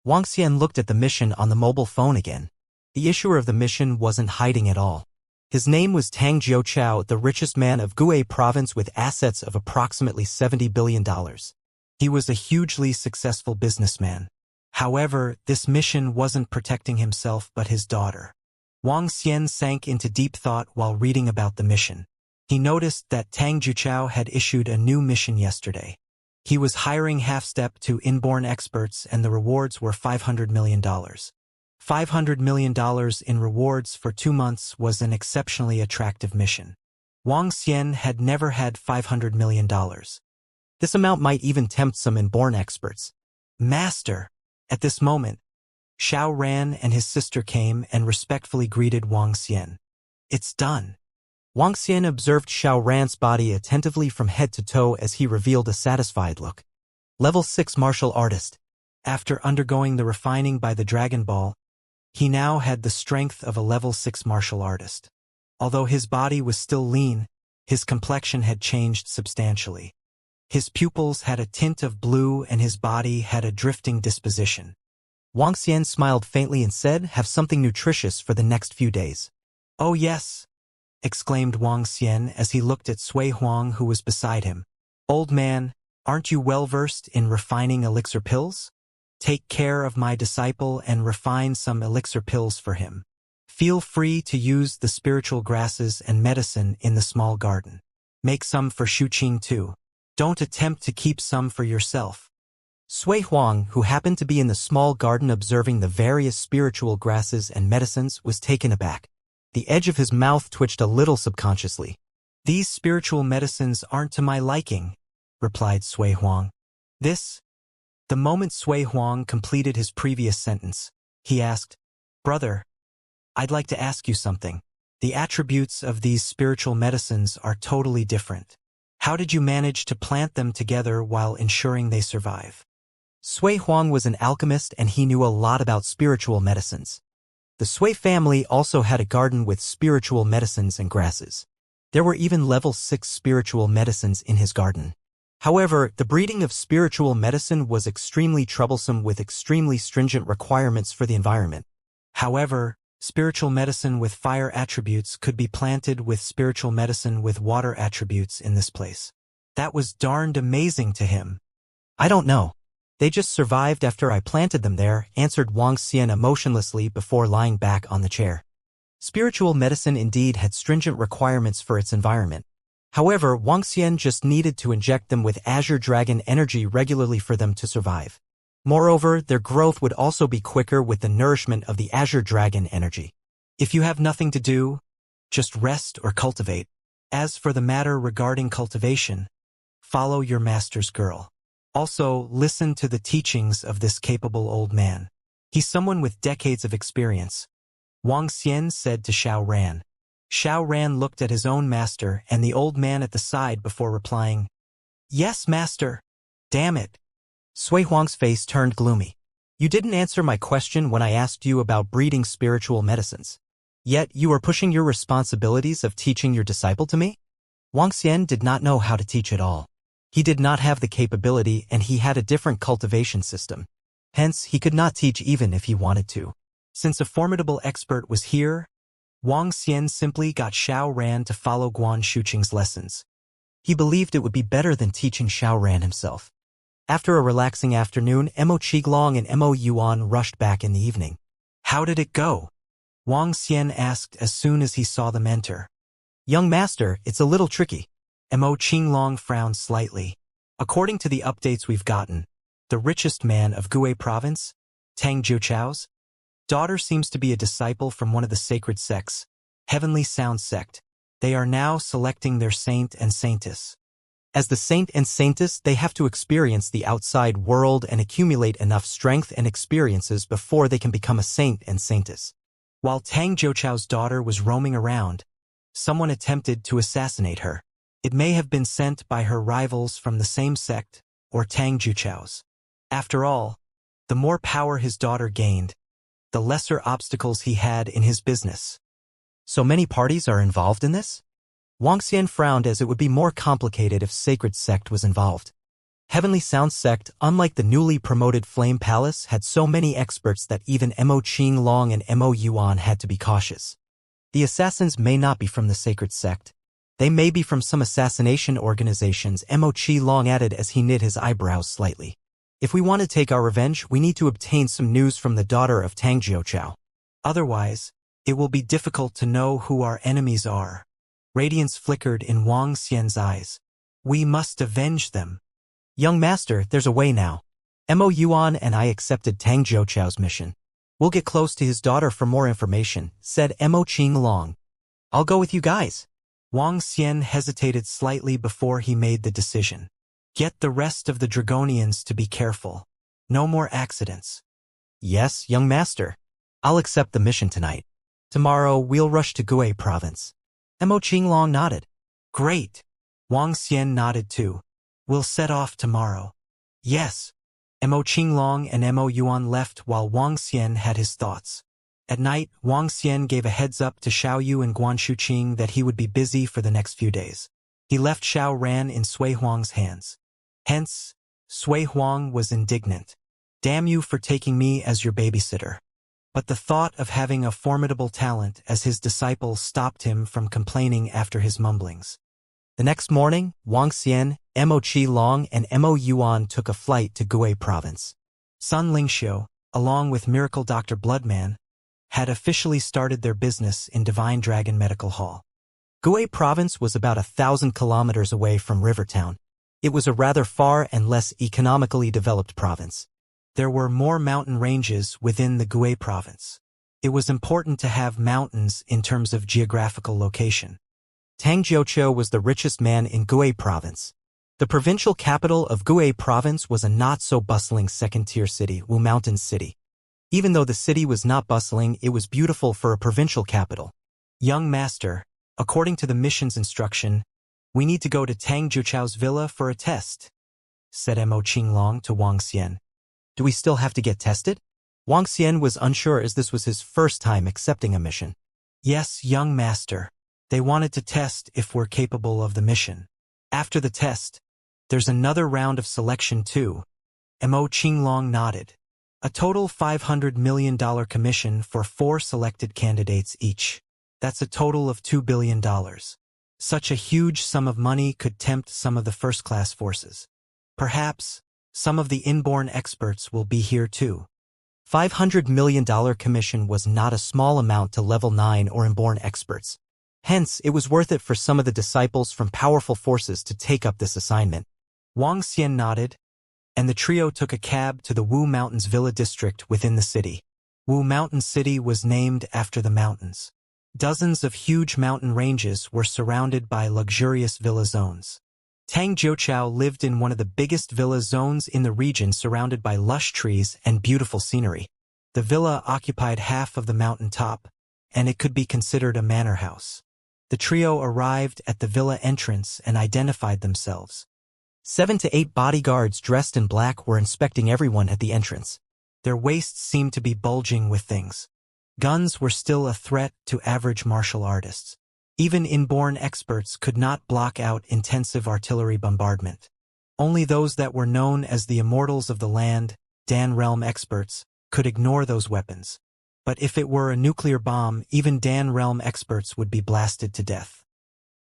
Wang Xian looked at the mission on the mobile phone again. The issuer of the mission wasn't hiding at all. His name was Tang Jiuchao, the richest man of Guay province with assets of approximately $70 billion. He was a hugely successful businessman. However, this mission wasn't protecting himself but his daughter. Wang Xian sank into deep thought while reading about the mission. He noticed that Tang Jiuchao had issued a new mission yesterday. He was hiring half-step to inborn experts and the rewards were $500 million. $500 million in rewards for 2 months was an exceptionally attractive mission. Wang Xian had never had $500 million. This amount might even tempt some inborn experts. Master! At this moment, Xiao Ran and his sister came and respectfully greeted Wang Xian. It's done. Wang Xian observed Xiao Ran's body attentively from head to toe as he revealed a satisfied look. Level 6 martial artist. After undergoing the refining by the Dragon Ball, he now had the strength of a level 6 martial artist. Although his body was still lean, his complexion had changed substantially. His pupils had a tint of blue and his body had a drifting disposition. Wang Xian smiled faintly and said, "Have something nutritious for the next few days." "Oh yes," exclaimed Wang Xian as he looked at Sui Huang who was beside him. "Old man, aren't you well-versed in refining elixir pills? Take care of my disciple and refine some elixir pills for him. Feel free to use the spiritual grasses and medicine in the small garden. Make some for Shuqing too. Don't attempt to keep some for yourself." Sui Huang, who happened to be in the small garden observing the various spiritual grasses and medicines, was taken aback. The edge of his mouth twitched a little subconsciously. "These spiritual medicines aren't to my liking," replied Sui Huang. The moment Sui Huang completed his previous sentence, he asked, "Brother, I'd like to ask you something. The attributes of these spiritual medicines are totally different. How did you manage to plant them together while ensuring they survive?" Sui Huang was an alchemist and he knew a lot about spiritual medicines. The Sui family also had a garden with spiritual medicines and grasses. There were even level 6 spiritual medicines in his garden. However, the breeding of spiritual medicine was extremely troublesome with extremely stringent requirements for the environment. However, spiritual medicine with fire attributes could be planted with spiritual medicine with water attributes in this place. That was darned amazing to him. I don't know. They just survived after I planted them there, answered Wang Xian emotionlessly before lying back on the chair. Spiritual medicine indeed had stringent requirements for its environment. However, Wang Xian just needed to inject them with Azure Dragon energy regularly for them to survive. Moreover, their growth would also be quicker with the nourishment of the Azure Dragon energy. If you have nothing to do, just rest or cultivate. As for the matter regarding cultivation, follow your master's girl. Also, listen to the teachings of this capable old man. He's someone with decades of experience. Wang Xian said to Xiao Ran. Xiao Ran looked at his own master and the old man at the side before replying, "Yes, master." Damn it. Sui Huang's face turned gloomy. You didn't answer my question when I asked you about breeding spiritual medicines. Yet you are pushing your responsibilities of teaching your disciple to me? Wang Xian did not know how to teach at all. He did not have the capability and he had a different cultivation system. Hence, he could not teach even if he wanted to. Since a formidable expert was here, Wang Xian simply got Xiao Ran to follow Guan Shuqing's lessons. He believed it would be better than teaching Xiao Ran himself. After a relaxing afternoon, Mo Qiglong and Mo Yuan rushed back in the evening. How did it go? Wang Xian asked as soon as he saw them enter. Young master, it's a little tricky. Mo Qinglong frowned slightly. According to the updates we've gotten, the richest man of Gue province, Tang Jiuchao's daughter seems to be a disciple from one of the sacred sects, Heavenly Sound Sect. They are now selecting their saint and saintess. As the saint and saintess, they have to experience the outside world and accumulate enough strength and experiences before they can become a saint and saintess. While Tang Jiuchao's daughter was roaming around, someone attempted to assassinate her. It may have been sent by her rivals from the same sect, or Tang Jiuchao's. After all, the more power his daughter gained, the lesser obstacles he had in his business. So many parties are involved in this? Wang Xian frowned as it would be more complicated if Sacred Sect was involved. Heavenly Sound Sect, unlike the newly promoted Flame Palace, had so many experts that even Mo Qinglong and Mo Yuan had to be cautious. The assassins may not be from the Sacred Sect. They may be from some assassination organizations, Mo Qinglong added as he knit his eyebrows slightly. If we want to take our revenge, we need to obtain some news from the daughter of Tang Jiuchao. Otherwise, it will be difficult to know who our enemies are. Radiance flickered in Wang Xian's eyes. We must avenge them. Young master, there's a way now. Mo Yuan and I accepted Tang Jiuchao's mission. We'll get close to his daughter for more information, said Mo Qinglong. I'll go with you guys. Wang Xian hesitated slightly before he made the decision. Get the rest of the Dragonians to be careful. No more accidents. Yes, young master. I'll accept the mission tonight. Tomorrow, we'll rush to Gue province. Mo Qinglong nodded. Great. Wang Xian nodded too. We'll set off tomorrow. Yes. Mo Qinglong and Mo Yuan left while Wang Xian had his thoughts. At night, Wang Xian gave a heads up to Xiao Yu and Guan Shuqing that he would be busy for the next few days. He left Xiao Ran in Sui Huang's hands. Hence, Sui Huang was indignant. Damn you for taking me as your babysitter. But the thought of having a formidable talent as his disciple stopped him from complaining after his mumblings. The next morning, Wang Xian, Mo Qinglong, and Mo Yuan took a flight to Gue province. Sun Lingxiu, along with Miracle Dr. Bloodman, had officially started their business in Divine Dragon Medical Hall. Gue province was about 1,000 kilometers away from Rivertown. It was a rather far and less economically developed province. There were more mountain ranges within the Gue province. It was important to have mountains in terms of geographical location. Tang Jiuchao was the richest man in Gue province. The provincial capital of Gue province was a not-so-bustling second-tier city, Wu Mountain City. Even though the city was not bustling, it was beautiful for a provincial capital. Young master, according to the mission's instruction, we need to go to Tang Jiuchao's villa for a test, said Mo Qinglong to Wang Xian. Do we still have to get tested? Wang Xian was unsure as this was his first time accepting a mission. Yes, young master. They wanted to test if we're capable of the mission. After the test, there's another round of selection too. Mo Qinglong nodded. A total $500 million commission for 4 selected candidates each. That's a total of $2 billion. Such a huge sum of money could tempt some of the first-class forces. Perhaps some of the inborn experts will be here too. $500 million commission was not a small amount to level 9 or inborn experts. Hence, it was worth it for some of the disciples from powerful forces to take up this assignment. Wang Xian nodded, and the trio took a cab to the Wu Mountains Villa district within the city. Wu Mountain City was named after the mountains. Dozens of huge mountain ranges were surrounded by luxurious villa zones. Tang Jiuqiao lived in one of the biggest villa zones in the region, surrounded by lush trees and beautiful scenery. The villa occupied half of the mountain top, and it could be considered a manor house. The trio arrived at the villa entrance and identified themselves. 7 to 8 bodyguards dressed in black were inspecting everyone at the entrance. Their waists seemed to be bulging with things. Guns were still a threat to average martial artists. Even inborn experts could not block out intensive artillery bombardment. Only those that were known as the Immortals of the land, Dan Realm experts, could ignore those weapons. But if it were a nuclear bomb, even Dan Realm experts would be blasted to death.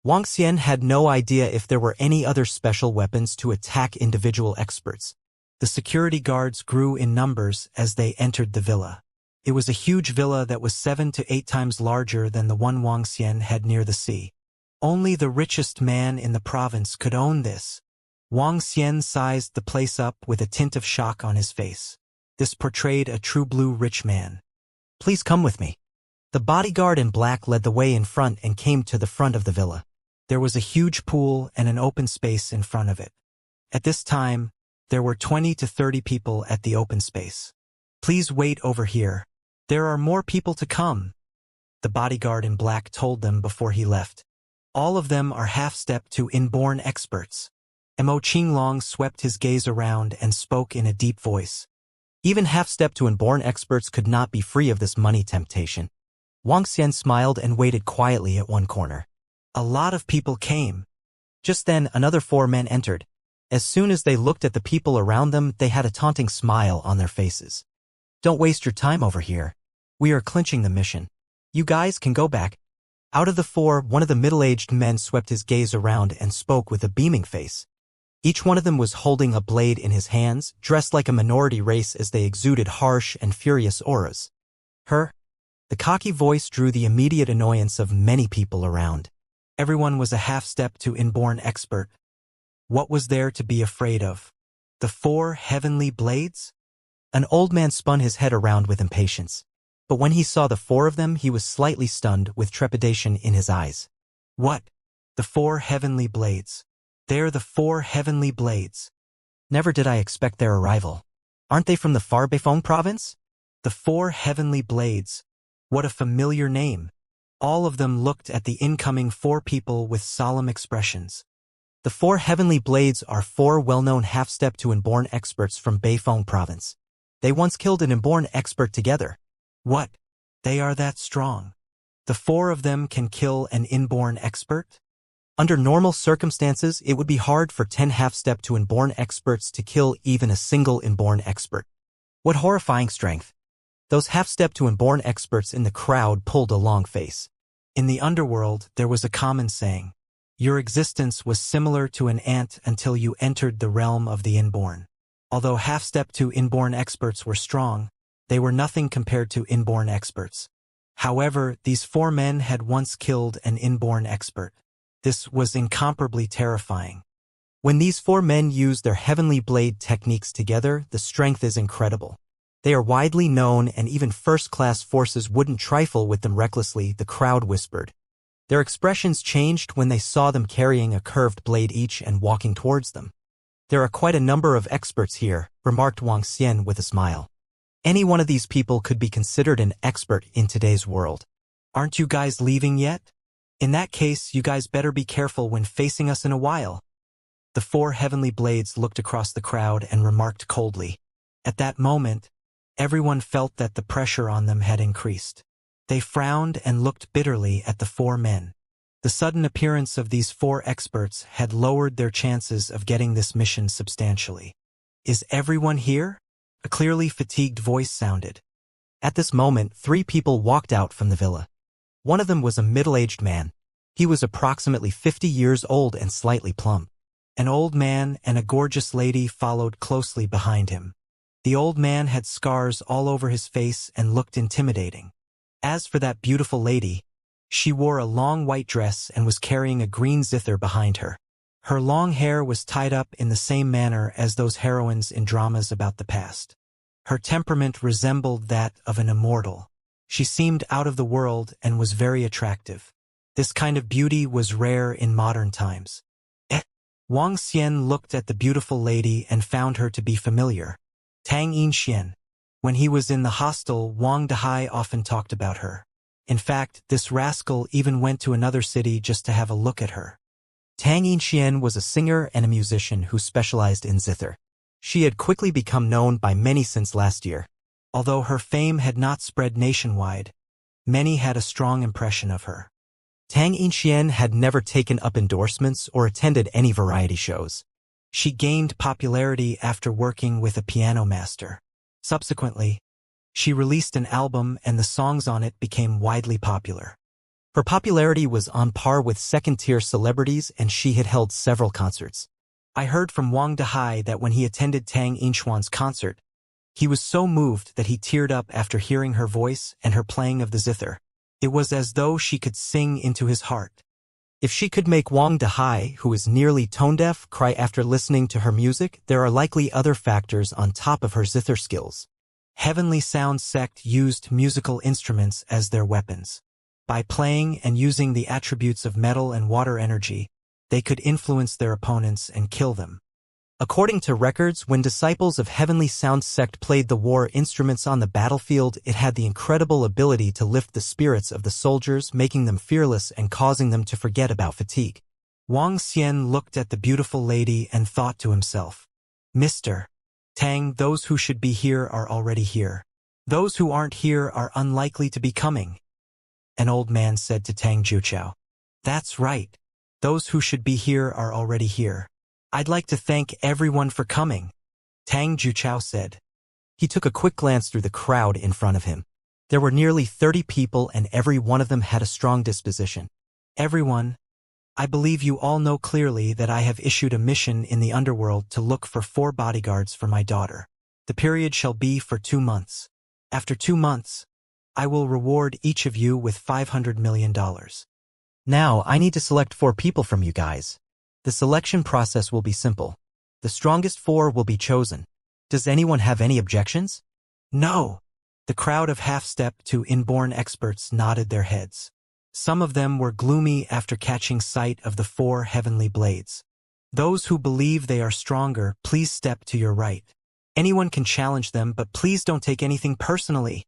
Wang Xian had no idea if there were any other special weapons to attack individual experts. The security guards grew in numbers as they entered the villa. It was a huge villa that was 7 to 8 times larger than the one Wang Xian had near the sea. Only the richest man in the province could own this. Wang Xian sized the place up with a tint of shock on his face. This portrayed a true blue rich man. "Please come with me." The bodyguard in black led the way in front and came to the front of the villa. There was a huge pool and an open space in front of it. At this time, there were 20 to 30 people at the open space. "Please wait over here. There are more people to come," the bodyguard in black told them before he left. "All of them are half-step to inborn experts." Mo Qinglong swept his gaze around and spoke in a deep voice. Even half-step to inborn experts could not be free of this money temptation. Wang Xian smiled and waited quietly at one corner. A lot of people came. Just then, another 4 men entered. As soon as they looked at the people around them, they had a taunting smile on their faces. "Don't waste your time over here. We are clinching the mission. You guys can go back." Out of the 4, one of the middle-aged men swept his gaze around and spoke with a beaming face. Each one of them was holding a blade in his hands, dressed like a minority race as they exuded harsh and furious auras. The cocky voice drew the immediate annoyance of many people around. Everyone was a half-step to inborn expert. What was there to be afraid of? The 4 heavenly blades? An old man spun his head around with impatience. But when he saw the 4 of them, he was slightly stunned with trepidation in his eyes. "What? The 4 heavenly blades? They're the 4 heavenly blades. Never did I expect their arrival. Aren't they from the far Beifeng province?" The 4 heavenly blades. What a familiar name. All of them looked at the incoming 4 people with solemn expressions. The 4 heavenly blades are 4 well-known half-step to inborn experts from Beifeng province. They once killed an inborn expert together. What? They are that strong? The 4 of them can kill an inborn expert? Under normal circumstances, it would be hard for 10 half-step to inborn experts to kill even a single inborn expert. What horrifying strength! Those half-step to inborn experts in the crowd pulled a long face. In the underworld, there was a common saying: "Your existence was similar to an ant until you entered the realm of the inborn." Although half-step to inborn experts were strong, they were nothing compared to inborn experts. However, these 4 men had once killed an inborn expert. This was incomparably terrifying. When these 4 men use their heavenly blade techniques together, the strength is incredible. They are widely known, and even first-class forces wouldn't trifle with them recklessly, the crowd whispered. Their expressions changed when they saw them carrying a curved blade each and walking towards them. "There are quite a number of experts here," remarked Wang Xian with a smile. "Any one of these people could be considered an expert in today's world. Aren't you guys leaving yet? In that case, you guys better be careful when facing us in a while." The 4 heavenly blades looked across the crowd and remarked coldly. At that moment, everyone felt that the pressure on them had increased. They frowned and looked bitterly at the 4 men. The sudden appearance of these 4 experts had lowered their chances of getting this mission substantially. "Is everyone here?" A clearly fatigued voice sounded. At this moment, 3 people walked out from the villa. One of them was a middle-aged man. He was approximately 50 years old and slightly plump. An old man and a gorgeous lady followed closely behind him. The old man had scars all over his face and looked intimidating. As for that beautiful lady, she wore a long white dress and was carrying a green zither behind her. Her long hair was tied up in the same manner as those heroines in dramas about the past. Her temperament resembled that of an immortal. She seemed out of the world and was very attractive. This kind of beauty was rare in modern times. Wang Xian looked at the beautiful lady and found her to be familiar. Tang Yinxian. When he was in the hostel, Wang Dehai often talked about her. In fact, this rascal even went to another city just to have a look at her. Tang Yinxian was a singer and a musician who specialized in zither. She had quickly become known by many since last year. Although her fame had not spread nationwide, many had a strong impression of her. Tang Yinxian had never taken up endorsements or attended any variety shows. She gained popularity after working with a piano master. Subsequently, she released an album and the songs on it became widely popular. Her popularity was on par with second-tier celebrities and she had held several concerts. I heard from Wang Dehai that when he attended Tang Yinxian's concert, he was so moved that he teared up after hearing her voice and her playing of the zither. It was as though she could sing into his heart. If she could make Wang Dehai, who is nearly tone-deaf, cry after listening to her music, there are likely other factors on top of her zither skills. Heavenly Sound Sect used musical instruments as their weapons. By playing and using the attributes of metal and water energy, they could influence their opponents and kill them. According to records, when disciples of Heavenly Sound Sect played the war instruments on the battlefield, it had the incredible ability to lift the spirits of the soldiers, making them fearless and causing them to forget about fatigue. Wang Xian looked at the beautiful lady and thought to himself, Mr. Tang, those who should be here are already here. Those who aren't here are unlikely to be coming. An old man said to Tang Juchao. That's right. Those who should be here are already here. I'd like to thank everyone for coming, Tang Juchao said. He took a quick glance through the crowd in front of him. There were nearly 30 people and every one of them had a strong disposition. Everyone, I believe you all know clearly that I have issued a mission in the underworld to look for 4 bodyguards for my daughter. The period shall be for 2 months. After 2 months, I will reward each of you with $500 million. Now, I need to select 4 people from you guys. The selection process will be simple. The strongest 4 will be chosen. Does anyone have any objections? No. The crowd of half-step to inborn experts nodded their heads. Some of them were gloomy after catching sight of the 4 heavenly blades. Those who believe they are stronger, please step to your right. Anyone can challenge them, but please don't take anything personally.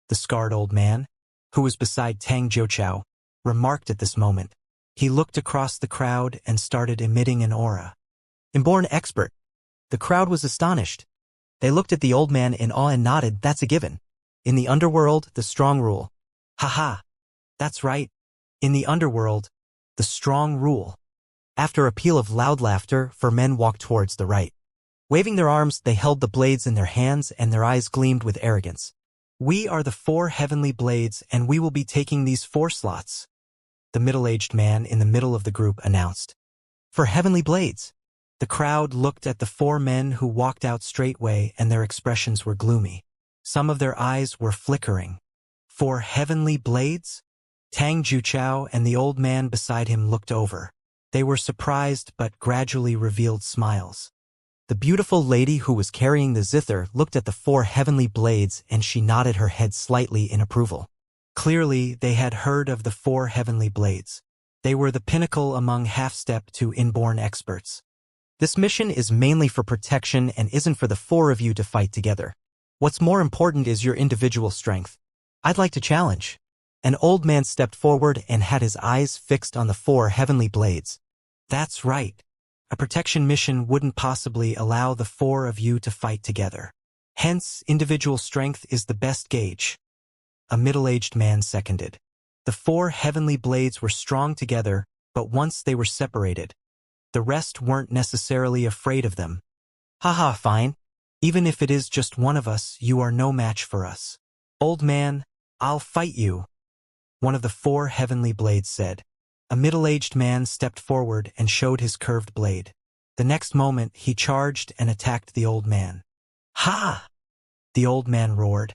The scarred old man, who was beside Tang Jiuchao, remarked at this moment. He looked across the crowd and started emitting an aura. Inborn expert. The crowd was astonished. They looked at the old man in awe and nodded. That's a given. In the underworld, the strong rule. Haha. That's right. In the underworld, the strong rule. After a peal of loud laughter, 4 men walked towards the right. Waving their arms, they held the blades in their hands and their eyes gleamed with arrogance. We are the 4 heavenly blades and we will be taking these 4 slots. The middle-aged man in the middle of the group announced. For heavenly blades. The crowd looked at the 4 men who walked out straightway and their expressions were gloomy. Some of their eyes were flickering. 4 heavenly blades? Tang Juchao and the old man beside him looked over. They were surprised but gradually revealed smiles. The beautiful lady who was carrying the zither looked at the 4 heavenly blades and she nodded her head slightly in approval. Clearly, they had heard of the 4 heavenly blades. They were the pinnacle among half-step to inborn experts. This mission is mainly for protection and isn't for the 4 of you to fight together. What's more important is your individual strength. I'd like to challenge. An old man stepped forward and had his eyes fixed on the 4 heavenly blades. That's right. A protection mission wouldn't possibly allow the 4 of you to fight together. Hence, individual strength is the best gauge. A middle-aged man seconded. The 4 heavenly blades were strong together, but once they were separated, the rest weren't necessarily afraid of them. Haha, fine. Even if it is just one of us, you are no match for us. Old man, I'll fight you. One of the 4 heavenly blades said. A middle-aged man stepped forward and showed his curved blade. The next moment, he charged and attacked the old man. "Ha!" the old man roared.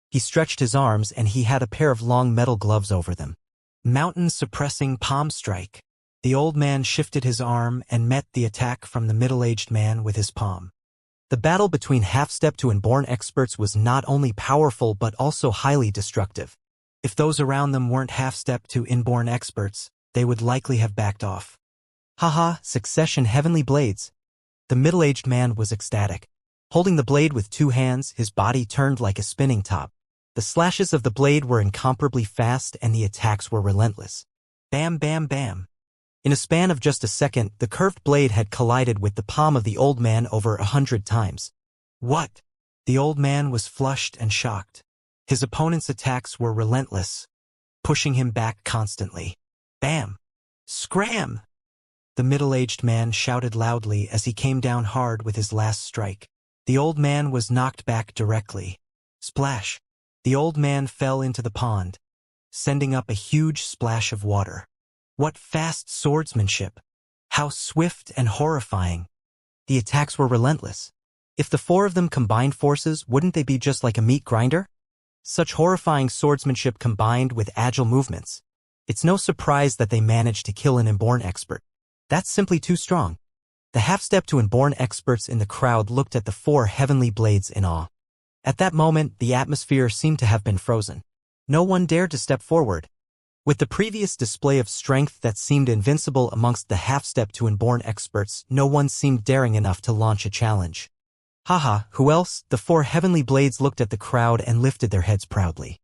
He stretched his arms and he had a pair of long metal gloves over them. Mountain-suppressing palm strike. The old man shifted his arm and met the attack from the middle-aged man with his palm. The battle between half-step to inborn experts was not only powerful but also highly destructive. If those around them weren't half-step to inborn experts, they would likely have backed off. "Haha, succession heavenly blades." The middle-aged man was ecstatic. Holding the blade with two hands, his body turned like a spinning top. The slashes of the blade were incomparably fast and the attacks were relentless. Bam, bam, bam. In a span of just a second, the curved blade had collided with the palm of the old man over 100 times. What? The old man was flushed and shocked. His opponent's attacks were relentless, pushing him back constantly. Bam! Scram! The middle-aged man shouted loudly as he came down hard with his last strike. The old man was knocked back directly. Splash! The old man fell into the pond, sending up a huge splash of water. What fast swordsmanship! How swift and horrifying! The attacks were relentless. If the four of them combined forces, wouldn't they be just like a meat grinder? Such horrifying swordsmanship combined with agile movements. It's no surprise that they managed to kill an inborn expert. That's simply too strong. The half-step to inborn experts in the crowd looked at the four heavenly blades in awe. At that moment, the atmosphere seemed to have been frozen. No one dared to step forward. With the previous display of strength that seemed invincible amongst the half-step to inborn experts, no one seemed daring enough to launch a challenge. Haha, who else? The four heavenly blades looked at the crowd and lifted their heads proudly.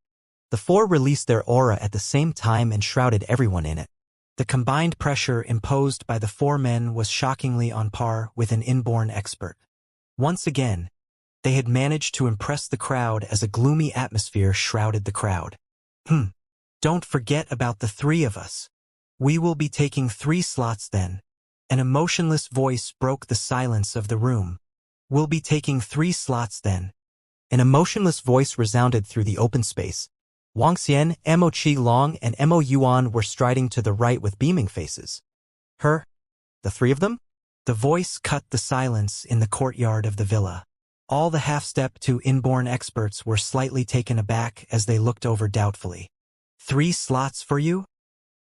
The four released their aura at the same time and shrouded everyone in it. The combined pressure imposed by the four men was shockingly on par with an inborn expert. Once again, they had managed to impress the crowd as a gloomy atmosphere shrouded the crowd. Don't forget about the three of us. We will be taking 3 slots then. An emotionless voice broke the silence of the room. We'll be taking 3 slots then. An emotionless voice resounded through the open space. Wang Xian, Mo Qi-long, and Mo Yuan were striding to the right with beaming faces. Her? The 3 of them? The voice cut the silence in the courtyard of the villa. All the half-step to inborn experts were slightly taken aback as they looked over doubtfully. 3 slots for you?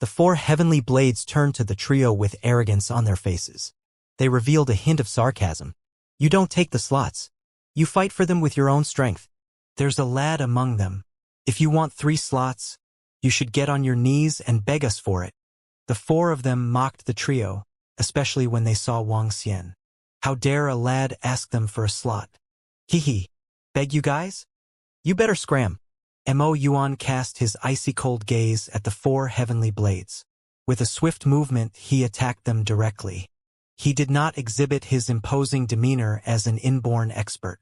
The 4 heavenly blades turned to the trio with arrogance on their faces. They revealed a hint of sarcasm. You don't take the slots. You fight for them with your own strength. There's a lad among them. If you want 3 slots, you should get on your knees and beg us for it. The 4 of them mocked the trio, especially when they saw Wang Xian. How dare a lad ask them for a slot? Hee. Beg you guys? You better scram. Mo Yuan cast his icy-cold gaze at the 4 heavenly blades. With a swift movement, he attacked them directly. He did not exhibit his imposing demeanor as an inborn expert,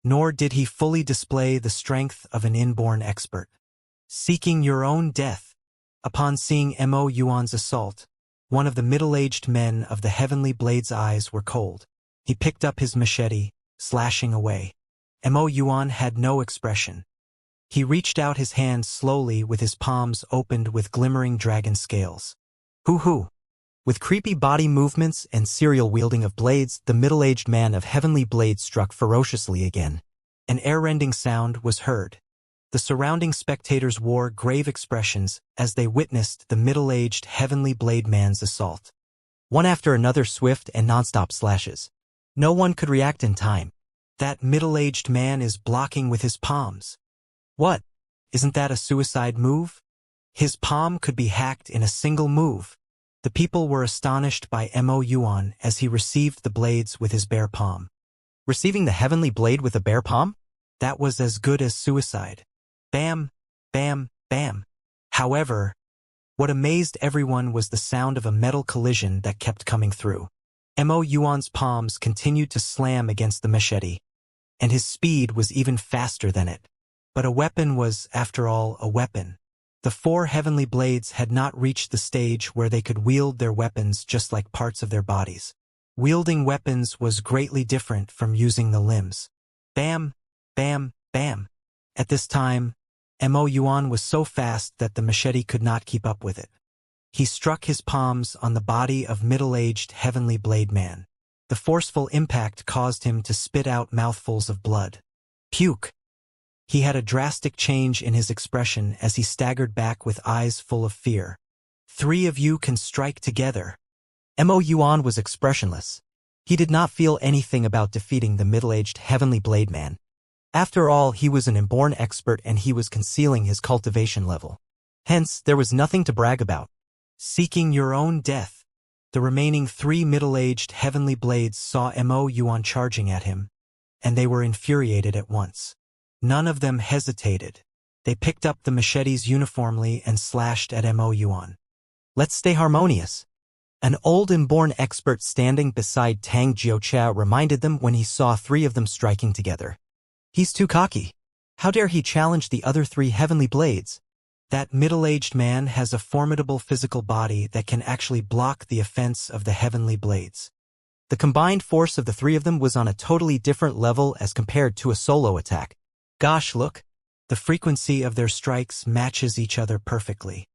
nor did he fully display the strength of an inborn expert. Seeking your own death. Upon seeing Mo Yuan's assault, one of the middle-aged men of the heavenly blade's eyes were cold. He picked up his machete, slashing away. Mo Yuan had no expression. He reached out his hand slowly with his palms opened with glimmering dragon scales. Hoo-hoo! With creepy body movements and serial wielding of blades, the middle-aged man of heavenly blade struck ferociously again. An air-rending sound was heard. The surrounding spectators wore grave expressions as they witnessed the middle-aged heavenly blade man's assault. One after another swift and non-stop slashes. No one could react in time. That middle-aged man is blocking with his palms. What? Isn't that a suicide move? His palm could be hacked in a single move. The people were astonished by Mo Yuan as he received the blades with his bare palm. Receiving the heavenly blade with a bare palm? That was as good as suicide. Bam, bam, bam. However, what amazed everyone was the sound of a metal collision that kept coming through. Mo Yuan's palms continued to slam against the machete, and his speed was even faster than it. But a weapon was, after all, a weapon. The 4 heavenly blades had not reached the stage where they could wield their weapons just like parts of their bodies. Wielding weapons was greatly different from using the limbs. Bam, bam, bam. At this time, Mo Yuan was so fast that the machete could not keep up with it. He struck his palms on the body of middle-aged Heavenly Blade Man. The forceful impact caused him to spit out mouthfuls of blood. Puke! He had a drastic change in his expression as he staggered back with eyes full of fear. 3 of you can strike together. Mo Yuan was expressionless. He did not feel anything about defeating the middle-aged Heavenly Blade Man. After all, he was an inborn expert and he was concealing his cultivation level. Hence, there was nothing to brag about. Seeking your own death. The remaining 3 middle-aged Heavenly Blades saw Mo Yuan charging at him, and they were infuriated at once. None of them hesitated. They picked up the machetes uniformly and slashed at Mo Yuan. Let's stay harmonious. An old inborn expert standing beside Tang Jiuqiao reminded them when he saw 3 of them striking together. He's too cocky. How dare he challenge the other 3 Heavenly Blades? That middle-aged man has a formidable physical body that can actually block the offense of the Heavenly Blades. The combined force of the 3 of them was on a totally different level as compared to a solo attack. Gosh, look. The frequency of their strikes matches each other perfectly.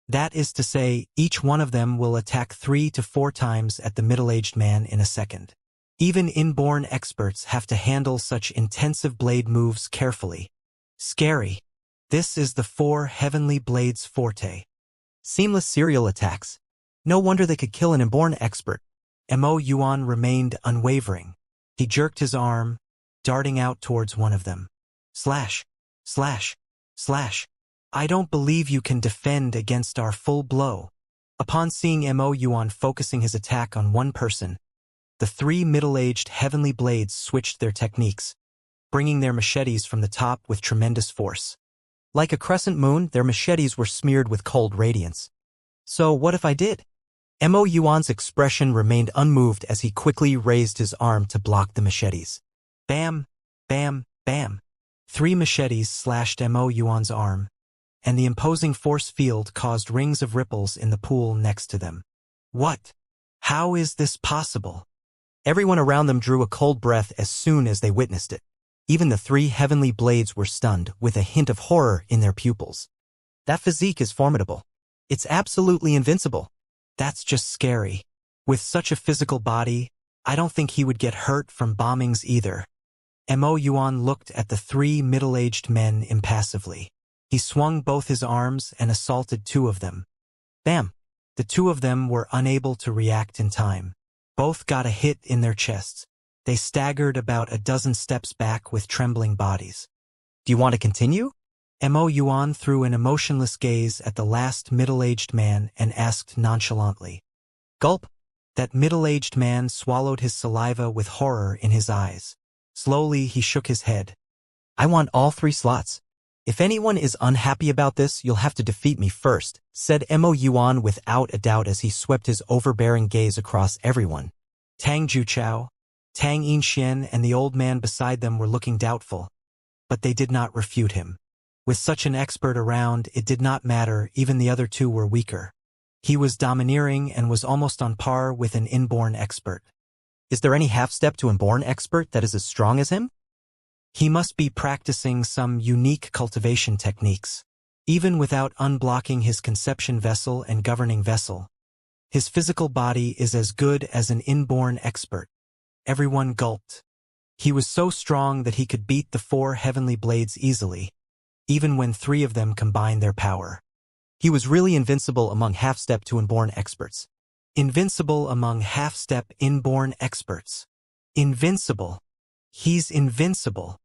That is to say, each one of them will attack 3 to 4 times at the middle-aged man in a second. Even inborn experts have to handle such intensive blade moves carefully. Scary. This is the 4 Heavenly Blades' forte. Seamless serial attacks. No wonder they could kill an inborn expert. Mo Yuan remained unwavering. He jerked his arm, darting out towards one of them. Slash, slash, slash. I don't believe you can defend against our full blow. Upon seeing Mo Yuan focusing his attack on one person, the 3 middle-aged Heavenly Blades switched their techniques, bringing their machetes from the top with tremendous force. Like a crescent moon, their machetes were smeared with cold radiance. So what if I did? Mo Yuan's expression remained unmoved as he quickly raised his arm to block the machetes. Bam, bam, bam. 3 machetes slashed Mo Yuan's arm, and the imposing force field caused rings of ripples in the pool next to them. What? How is this possible? Everyone around them drew a cold breath as soon as they witnessed it. Even the 3 Heavenly Blades were stunned, with a hint of horror in their pupils. That physique is formidable. It's absolutely invincible. That's just scary. With such a physical body, I don't think he would get hurt from bombings either. Mo Yuan looked at the 3 middle-aged men impassively. He swung both his arms and assaulted 2 of them. Bam! The 2 of them were unable to react in time. Both got a hit in their chests. They staggered about a dozen steps back with trembling bodies. Do you want to continue? Mo Yuan threw an emotionless gaze at the last middle-aged man and asked nonchalantly. Gulp! That middle-aged man swallowed his saliva with horror in his eyes. Slowly he shook his head. I want all 3 slots. If anyone is unhappy about this, you'll have to defeat me first, said Mo Yuan without a doubt as he swept his overbearing gaze across everyone. Tang Jiuqiao, Tang Yinxian and the old man beside them were looking doubtful, but they did not refute him. With such an expert around, it did not matter, even the other 2 were weaker. He was domineering and was almost on par with an inborn expert. Is there any half-step to inborn expert that is as strong as him? He must be practicing some unique cultivation techniques, even without unblocking his conception vessel and governing vessel. His physical body is as good as an inborn expert. Everyone gulped. He was so strong that he could beat the 4 Heavenly Blades easily, even when 3 of them combined their power. He was really invincible among half-step to inborn experts. Invincible among half-step inborn experts. Invincible. He's invincible.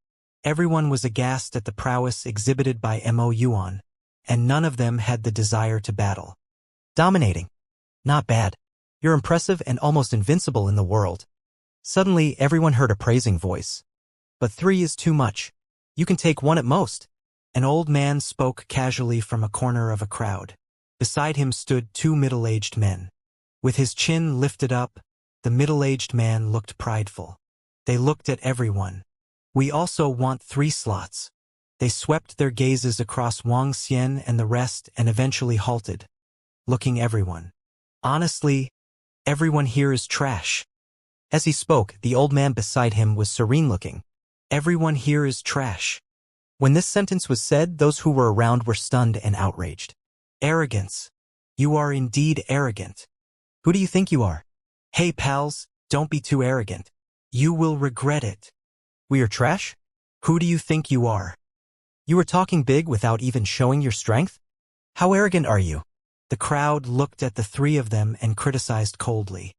Everyone was aghast at the prowess exhibited by Mo Yuan, and none of them had the desire to battle. Dominating. Not bad. You're impressive and almost invincible in the world. Suddenly, everyone heard a praising voice. But 3 is too much. You can take 1 at most. An old man spoke casually from a corner of a crowd. Beside him stood 2 middle-aged men. With his chin lifted up, the middle-aged man looked prideful. They looked at everyone. We also want 3 slots. They swept their gazes across Wang Xian and the rest and eventually halted, looking everyone. Honestly, everyone here is trash. As he spoke, the old man beside him was serene-looking. Everyone here is trash. When this sentence was said, those who were around were stunned and outraged. Arrogance. You are indeed arrogant. Who do you think you are? Hey pals, don't be too arrogant. You will regret it. We are trash? Who do you think you are? You are talking big without even showing your strength? How arrogant are you? The crowd looked at the three of them and criticized coldly.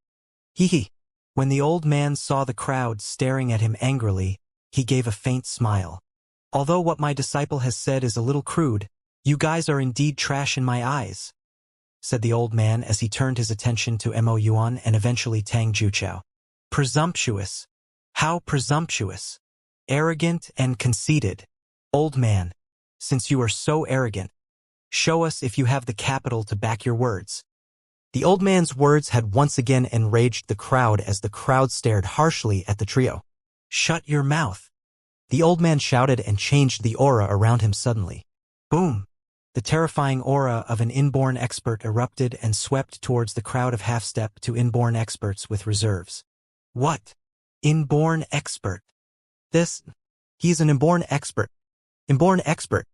Hee hee. When the old man saw the crowd staring at him angrily, he gave a faint smile. Although what my disciple has said is a little crude, you guys are indeed trash in my eyes, said the old man as he turned his attention to Mo Yuan and eventually Tang Juqiao. Presumptuous. How presumptuous. Arrogant and conceited. Old man, since you are so arrogant, show us if you have the capital to back your words. The old man's words had once again enraged the crowd as the crowd stared harshly at the trio. Shut your mouth. The old man shouted and changed the aura around him suddenly. Boom! The terrifying aura of an inborn expert erupted and swept towards the crowd of half-step to inborn experts with reserves. What? Inborn expert? He's an inborn expert. Inborn expert.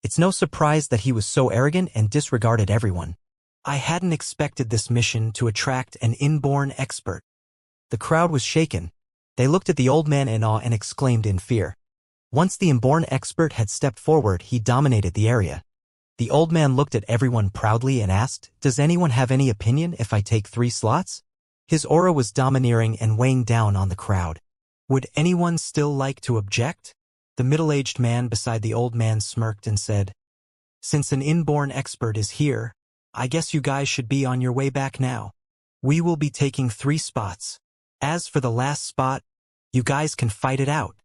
It's no surprise that he was so arrogant and disregarded everyone. I hadn't expected this mission to attract an inborn expert. The crowd was shaken. They looked at the old man in awe and exclaimed in fear. Once the inborn expert had stepped forward, he dominated the area. The old man looked at everyone proudly and asked, "Does anyone have any opinion if I take 3 slots?" His aura was domineering and weighing down on the crowd. Would anyone still like to object? The middle-aged man beside the old man smirked and said, "Since an inborn expert is here, I guess you guys should be on your way back now. We will be taking 3 spots. As for the last spot, you guys can fight it out."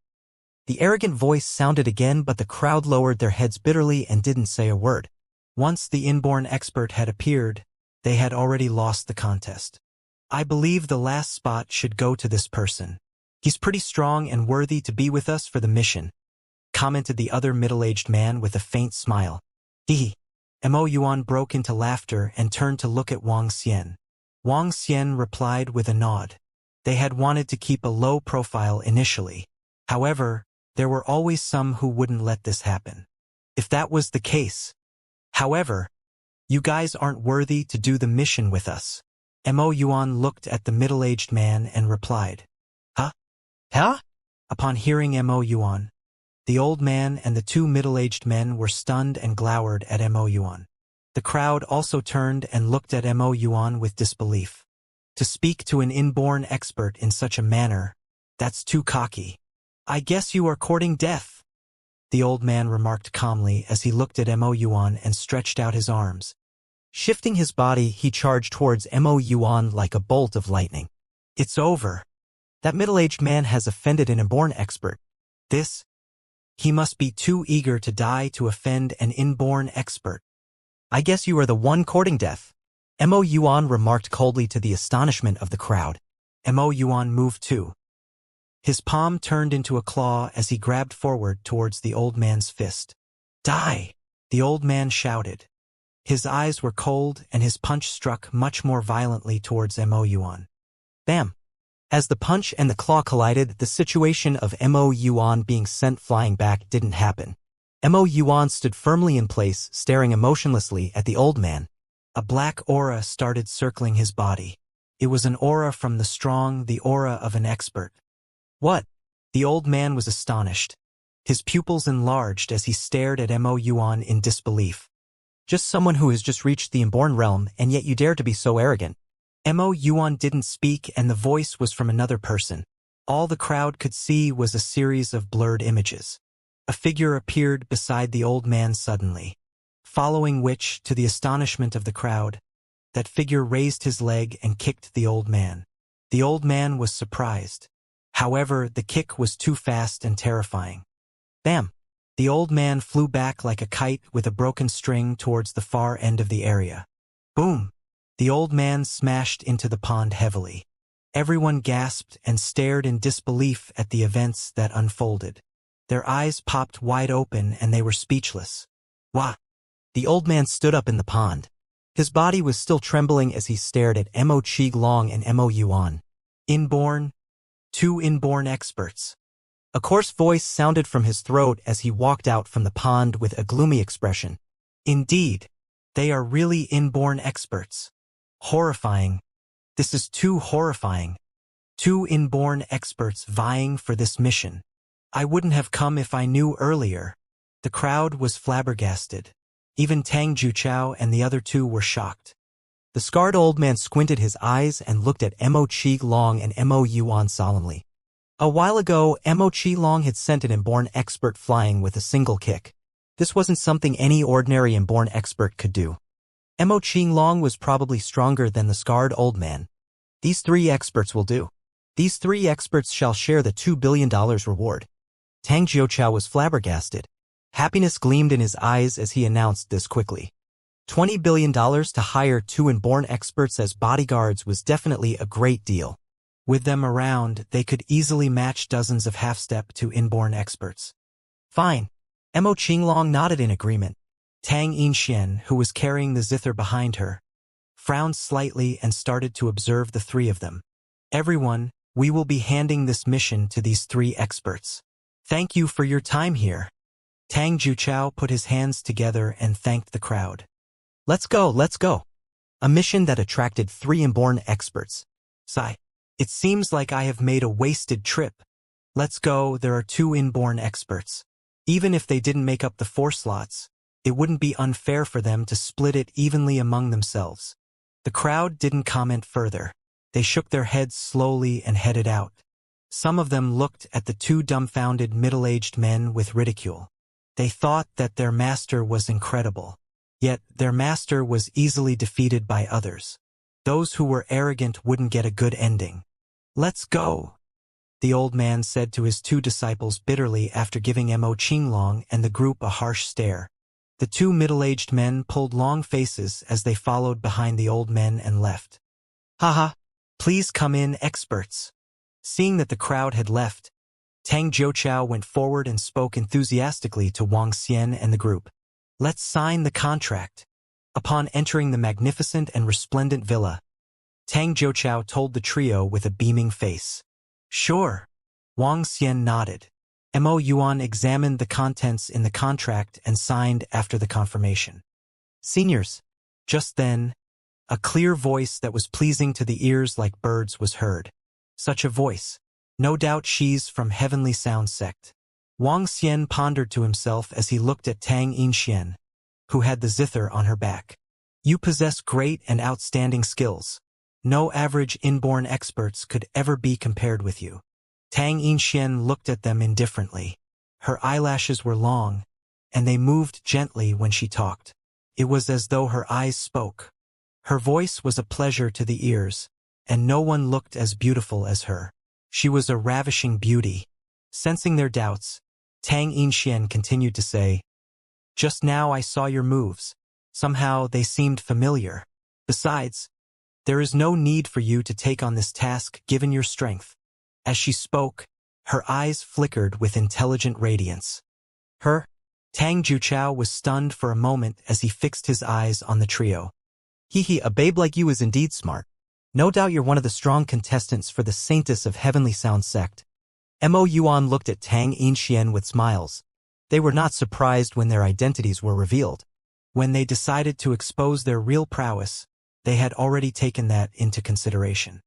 The arrogant voice sounded again, but the crowd lowered their heads bitterly and didn't say a word. Once the inborn expert had appeared, they had already lost the contest. I believe the last spot should go to this person. He's pretty strong and worthy to be with us for the mission, commented the other middle-aged man with a faint smile. Hee. Mo Yuan broke into laughter and turned to look at Wang Xian. Wang Xian replied with a nod. They had wanted to keep a low profile initially. However, there were always some who wouldn't let this happen. If that was the case. However, you guys aren't worthy to do the mission with us. Mo Yuan looked at the middle-aged man and replied. Huh? Huh? Upon hearing Mo Yuan, the old man and the 2 middle-aged men were stunned and glowered at Mo Yuan. The crowd also turned and looked at Mo Yuan with disbelief. To speak to an inborn expert in such a manner, that's too cocky. I guess you are courting death, the old man remarked calmly as he looked at Mo Yuan and stretched out his arms. Shifting his body, he charged towards Mo Yuan like a bolt of lightning. It's over. That middle-aged man has offended an inborn expert. He must be too eager to die to offend an inborn expert. I guess you are the one courting death, Mo Yuan remarked coldly to the astonishment of the crowd. Mo Yuan moved too. His palm turned into a claw as he grabbed forward towards the old man's fist. Die! The old man shouted. His eyes were cold and his punch struck much more violently towards Mo Yuan. Bam! As the punch and the claw collided, the situation of Mo Yuan being sent flying back didn't happen. Mo Yuan stood firmly in place, staring emotionlessly at the old man. A black aura started circling his body. It was an aura from the strong, the aura of an expert. What? The old man was astonished. His pupils enlarged as he stared at Mo Yuan in disbelief. Just someone who has just reached the inborn realm, and yet you dare to be so arrogant. Mo Yuan didn't speak, and the voice was from another person. All the crowd could see was a series of blurred images. A figure appeared beside the old man suddenly, following which, to the astonishment of the crowd, that figure raised his leg and kicked the old man. The old man was surprised. However, the kick was too fast and terrifying. Bam! The old man flew back like a kite with a broken string towards the far end of the area. Boom! The old man smashed into the pond heavily. Everyone gasped and stared in disbelief at the events that unfolded. Their eyes popped wide open and they were speechless. Wah! The old man stood up in the pond. His body was still trembling as he stared at Mo Qi and Mo Yuan. Inborn? 2 inborn experts. A coarse voice sounded from his throat as he walked out from the pond with a gloomy expression. Indeed, They are really inborn experts. Horrifying. This is too horrifying. 2 inborn experts vying for this mission. I wouldn't have come if I knew earlier. The crowd was flabbergasted. Even Tang Juchao and the other 2 were shocked. The scarred old man squinted his eyes and looked at Mo Qi Long and Mo Yuan solemnly. A while ago, Mo Qi Long had sent an inborn expert flying with a single kick. This wasn't something any ordinary inborn expert could do. Mo Qi Long was probably stronger than the scarred old man. These 3 experts will do. These 3 experts shall share the $2 billion reward. Tang Jiuchao was flabbergasted. Happiness gleamed in his eyes as he announced this quickly. $20 billion to hire 2 inborn experts as bodyguards was definitely a great deal. With them around, they could easily match dozens of half-step to inborn experts. Fine. Mo Qinglong nodded in agreement. Tang Yinxian, who was carrying the zither behind her, frowned slightly and started to observe the 3 of them. Everyone, we will be handing this mission to these 3 experts. Thank you for your time here. Tang Juchao put his hands together and thanked the crowd. Let's go, let's go. A mission that attracted 3 inborn experts. Sigh. It seems like I have made a wasted trip. Let's go, there are 2 inborn experts. Even if they didn't make up the 4 slots, it wouldn't be unfair for them to split it evenly among themselves. The crowd didn't comment further. They shook their heads slowly and headed out. Some of them looked at the 2 dumbfounded middle-aged men with ridicule. They thought that their master was incredible. Yet their master was easily defeated by others. Those who were arrogant wouldn't get a good ending. Let's go, the old man said to his 2 disciples bitterly after giving Mo Qinglong and the group a harsh stare. The 2 middle-aged men pulled long faces as they followed behind the old men and left. Haha, please come in, experts. Seeing that the crowd had left, Tang Jiuchao went forward and spoke enthusiastically to Wang Xian and the group. Let's sign the contract. Upon entering the magnificent and resplendent villa, Tang Jiuchao told the trio with a beaming face. Sure. Wang Xian nodded. Mo Yuan examined the contents in the contract and signed after the confirmation. Seniors. Just then, a clear voice that was pleasing to the ears like birds was heard. Such a voice. No doubt she's from Heavenly Sound Sect. Wang Xian pondered to himself as he looked at Tang Yinxian, who had the zither on her back. You possess great and outstanding skills. No average inborn experts could ever be compared with you. Tang Yinxian looked at them indifferently. Her eyelashes were long, and they moved gently when she talked. It was as though her eyes spoke. Her voice was a pleasure to the ears, and no one looked as beautiful as her. She was a ravishing beauty. Sensing their doubts, Tang Yinxian continued to say, Just now I saw your moves. Somehow they seemed familiar. Besides, there is no need for you to take on this task given your strength. As she spoke, her eyes flickered with intelligent radiance. Tang Juchao was stunned for a moment as he fixed his eyes on the trio. Hee, a babe like you is indeed smart. No doubt you're one of the strong contestants for the Saintess of Heavenly Sound Sect. Mo Yuan looked at Tang Yinxian with smiles. They were not surprised when their identities were revealed. When they decided to expose their real prowess, they had already taken that into consideration.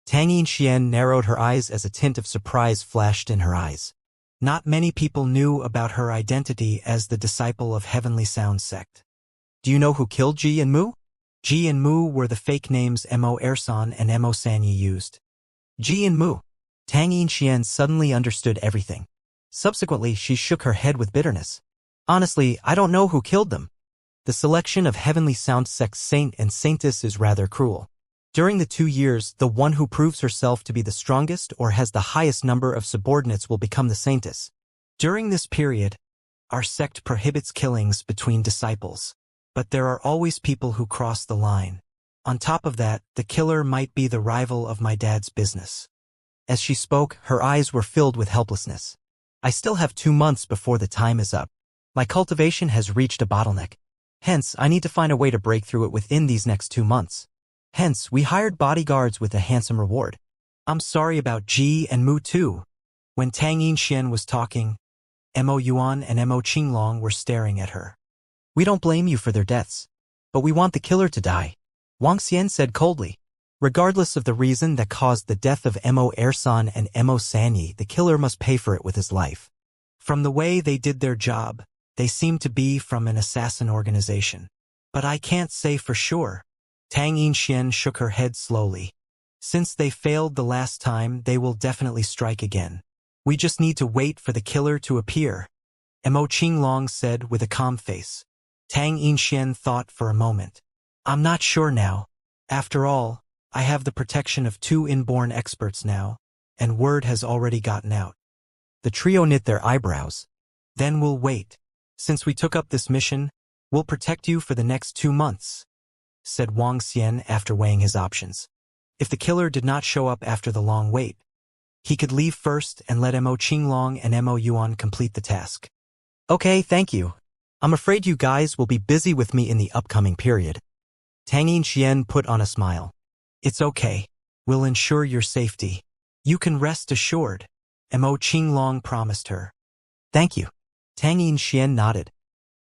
Tang Yinxian narrowed her eyes as a tint of surprise flashed in her eyes. Not many people knew about her identity as the disciple of Heavenly Sound Sect. Do you know who killed Ji and Mu? Ji and Mu were the fake names Mo Ersan and Mo Sanyi used. Ji and Mu. Tang Yinxian suddenly understood everything. Subsequently, she shook her head with bitterness. Honestly, I don't know who killed them. The selection of Heavenly Sound Sect saint and saintess is rather cruel. During the 2 years, the one who proves herself to be the strongest or has the highest number of subordinates will become the saintess. During this period, our sect prohibits killings between disciples. But there are always people who cross the line. On top of that, the killer might be the rival of my dad's business. As she spoke, her eyes were filled with helplessness. I still have 2 months before the time is up. My cultivation has reached a bottleneck. Hence, I need to find a way to break through it within these next 2 months. Hence, we hired bodyguards with a handsome reward. I'm sorry about Ji and Mu too. When Tang Yinxian was talking, Mo Yuan and Mo Qinglong were staring at her. We don't blame you for their deaths. But we want the killer to die, Wang Xian said coldly. Regardless of the reason that caused the death of Mo Ersan and Mo Sanyi, the killer must pay for it with his life. From the way they did their job, they seemed to be from an assassin organization. But I can't say for sure. Tang Yinxian shook her head slowly. Since they failed the last time, they will definitely strike again. We just need to wait for the killer to appear, Mo Qinglong said with a calm face. Tang Yinxian thought for a moment. I'm not sure now. After all, I have the protection of 2 inborn experts now, and word has already gotten out. The trio knit their eyebrows. Then we'll wait. Since we took up this mission, we'll protect you for the next 2 months, said Wang Xian after weighing his options. If the killer did not show up after the long wait, he could leave first and let Mo Qinglong and Mo Yuan complete the task. Okay, thank you. I'm afraid you guys will be busy with me in the upcoming period. Tang Yinxian put on a smile. It's okay. We'll ensure your safety. You can rest assured, Mo Qinglong promised her. Thank you. Tang Yinxian nodded.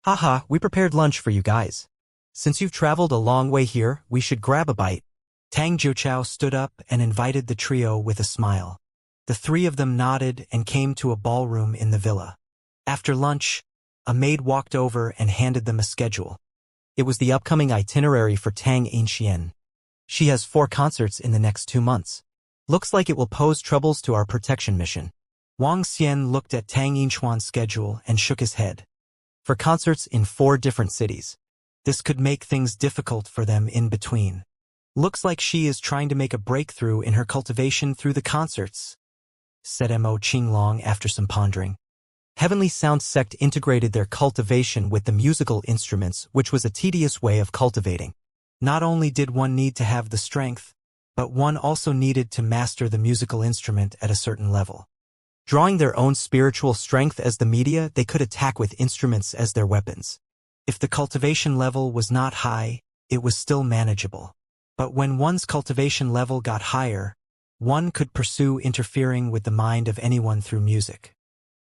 Haha, we prepared lunch for you guys. Since you've traveled a long way here, we should grab a bite. Tang Jiuqiao stood up and invited the trio with a smile. The 3 of them nodded and came to a ballroom in the villa. After lunch, a maid walked over and handed them a schedule. It was the upcoming itinerary for Tang Yinxian. She has 4 concerts in the next 2 months. Looks like it will pose troubles to our protection mission. Wang Xian looked at Tang Yinchuan's schedule and shook his head. For concerts in 4 different cities, this could make things difficult for them in between. Looks like she is trying to make a breakthrough in her cultivation through the concerts, said Mo Qinglong after some pondering. Heavenly Sound Sect integrated their cultivation with the musical instruments, which was a tedious way of cultivating. Not only did one need to have the strength, but one also needed to master the musical instrument at a certain level. Drawing their own spiritual strength as the media, they could attack with instruments as their weapons. If the cultivation level was not high, it was still manageable. But when one's cultivation level got higher, one could pursue interfering with the mind of anyone through music.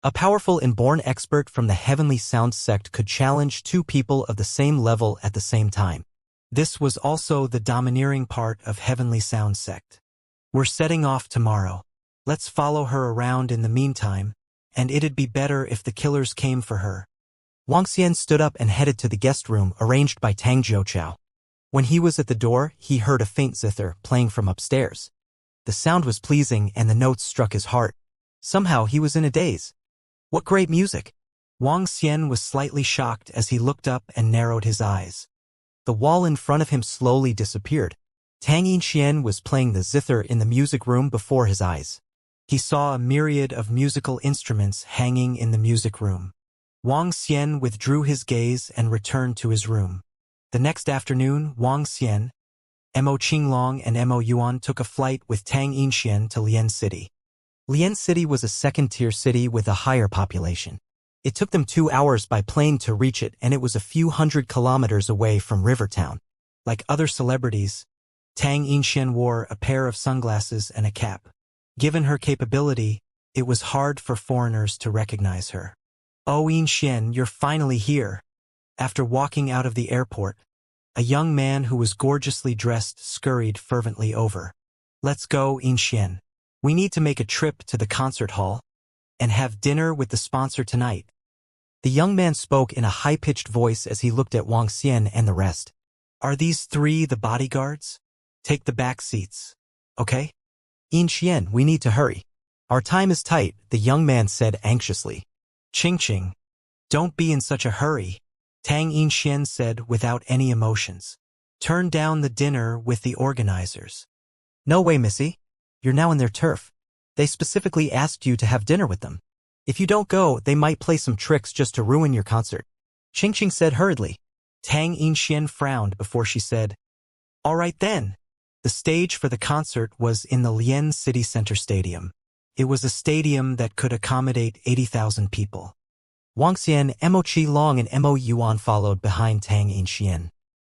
A powerful inborn expert from the Heavenly Sound Sect could challenge 2 people of the same level at the same time. This was also the domineering part of Heavenly Sound Sect. We're setting off tomorrow. Let's follow her around in the meantime, and it'd be better if the killers came for her. Wang Xian stood up and headed to the guest room arranged by Tang Jiuqiao. When he was at the door, he heard a faint zither playing from upstairs. The sound was pleasing and the notes struck his heart. Somehow he was in a daze. What great music! Wang Xian was slightly shocked as he looked up and narrowed his eyes. The wall in front of him slowly disappeared. Tang Yinxian was playing the zither in the music room before his eyes. He saw a myriad of musical instruments hanging in the music room. Wang Xian withdrew his gaze and returned to his room. The next afternoon, Wang Xian, Mo Qinglong and Mo Yuan took a flight with Tang Yinxian to Lian City. Lian City was a second-tier city with a higher population. It took them 2 hours by plane to reach it, and it was a few hundred kilometers away from Rivertown. Like other celebrities, Tang Yinxian wore a pair of sunglasses and a cap. Given her capability, it was hard for foreigners to recognize her. Oh, Yinxian, you're finally here. After walking out of the airport, a young man who was gorgeously dressed scurried fervently over. Let's go, Yinxian. We need to make a trip to the concert hall and have dinner with the sponsor tonight. The young man spoke in a high-pitched voice as he looked at Wang Xian and the rest. Are these 3 the bodyguards? Take the back seats. Okay? Yinxian, we need to hurry. Our time is tight, the young man said anxiously. Ching. Don't be in such a hurry, Tang Yinxian said without any emotions. Turn down the dinner with the organizers. No way, Missy. You're now in their turf. They specifically asked you to have dinner with them. If you don't go, they might play some tricks just to ruin your concert. Ching said hurriedly. Tang Yinxian frowned before she said, All right then. The stage for the concert was in the Lian City Center Stadium. It was a stadium that could accommodate 80,000 people. Wang Xian, Mo Qinglong and Mo Yuan followed behind Tang Yinxian.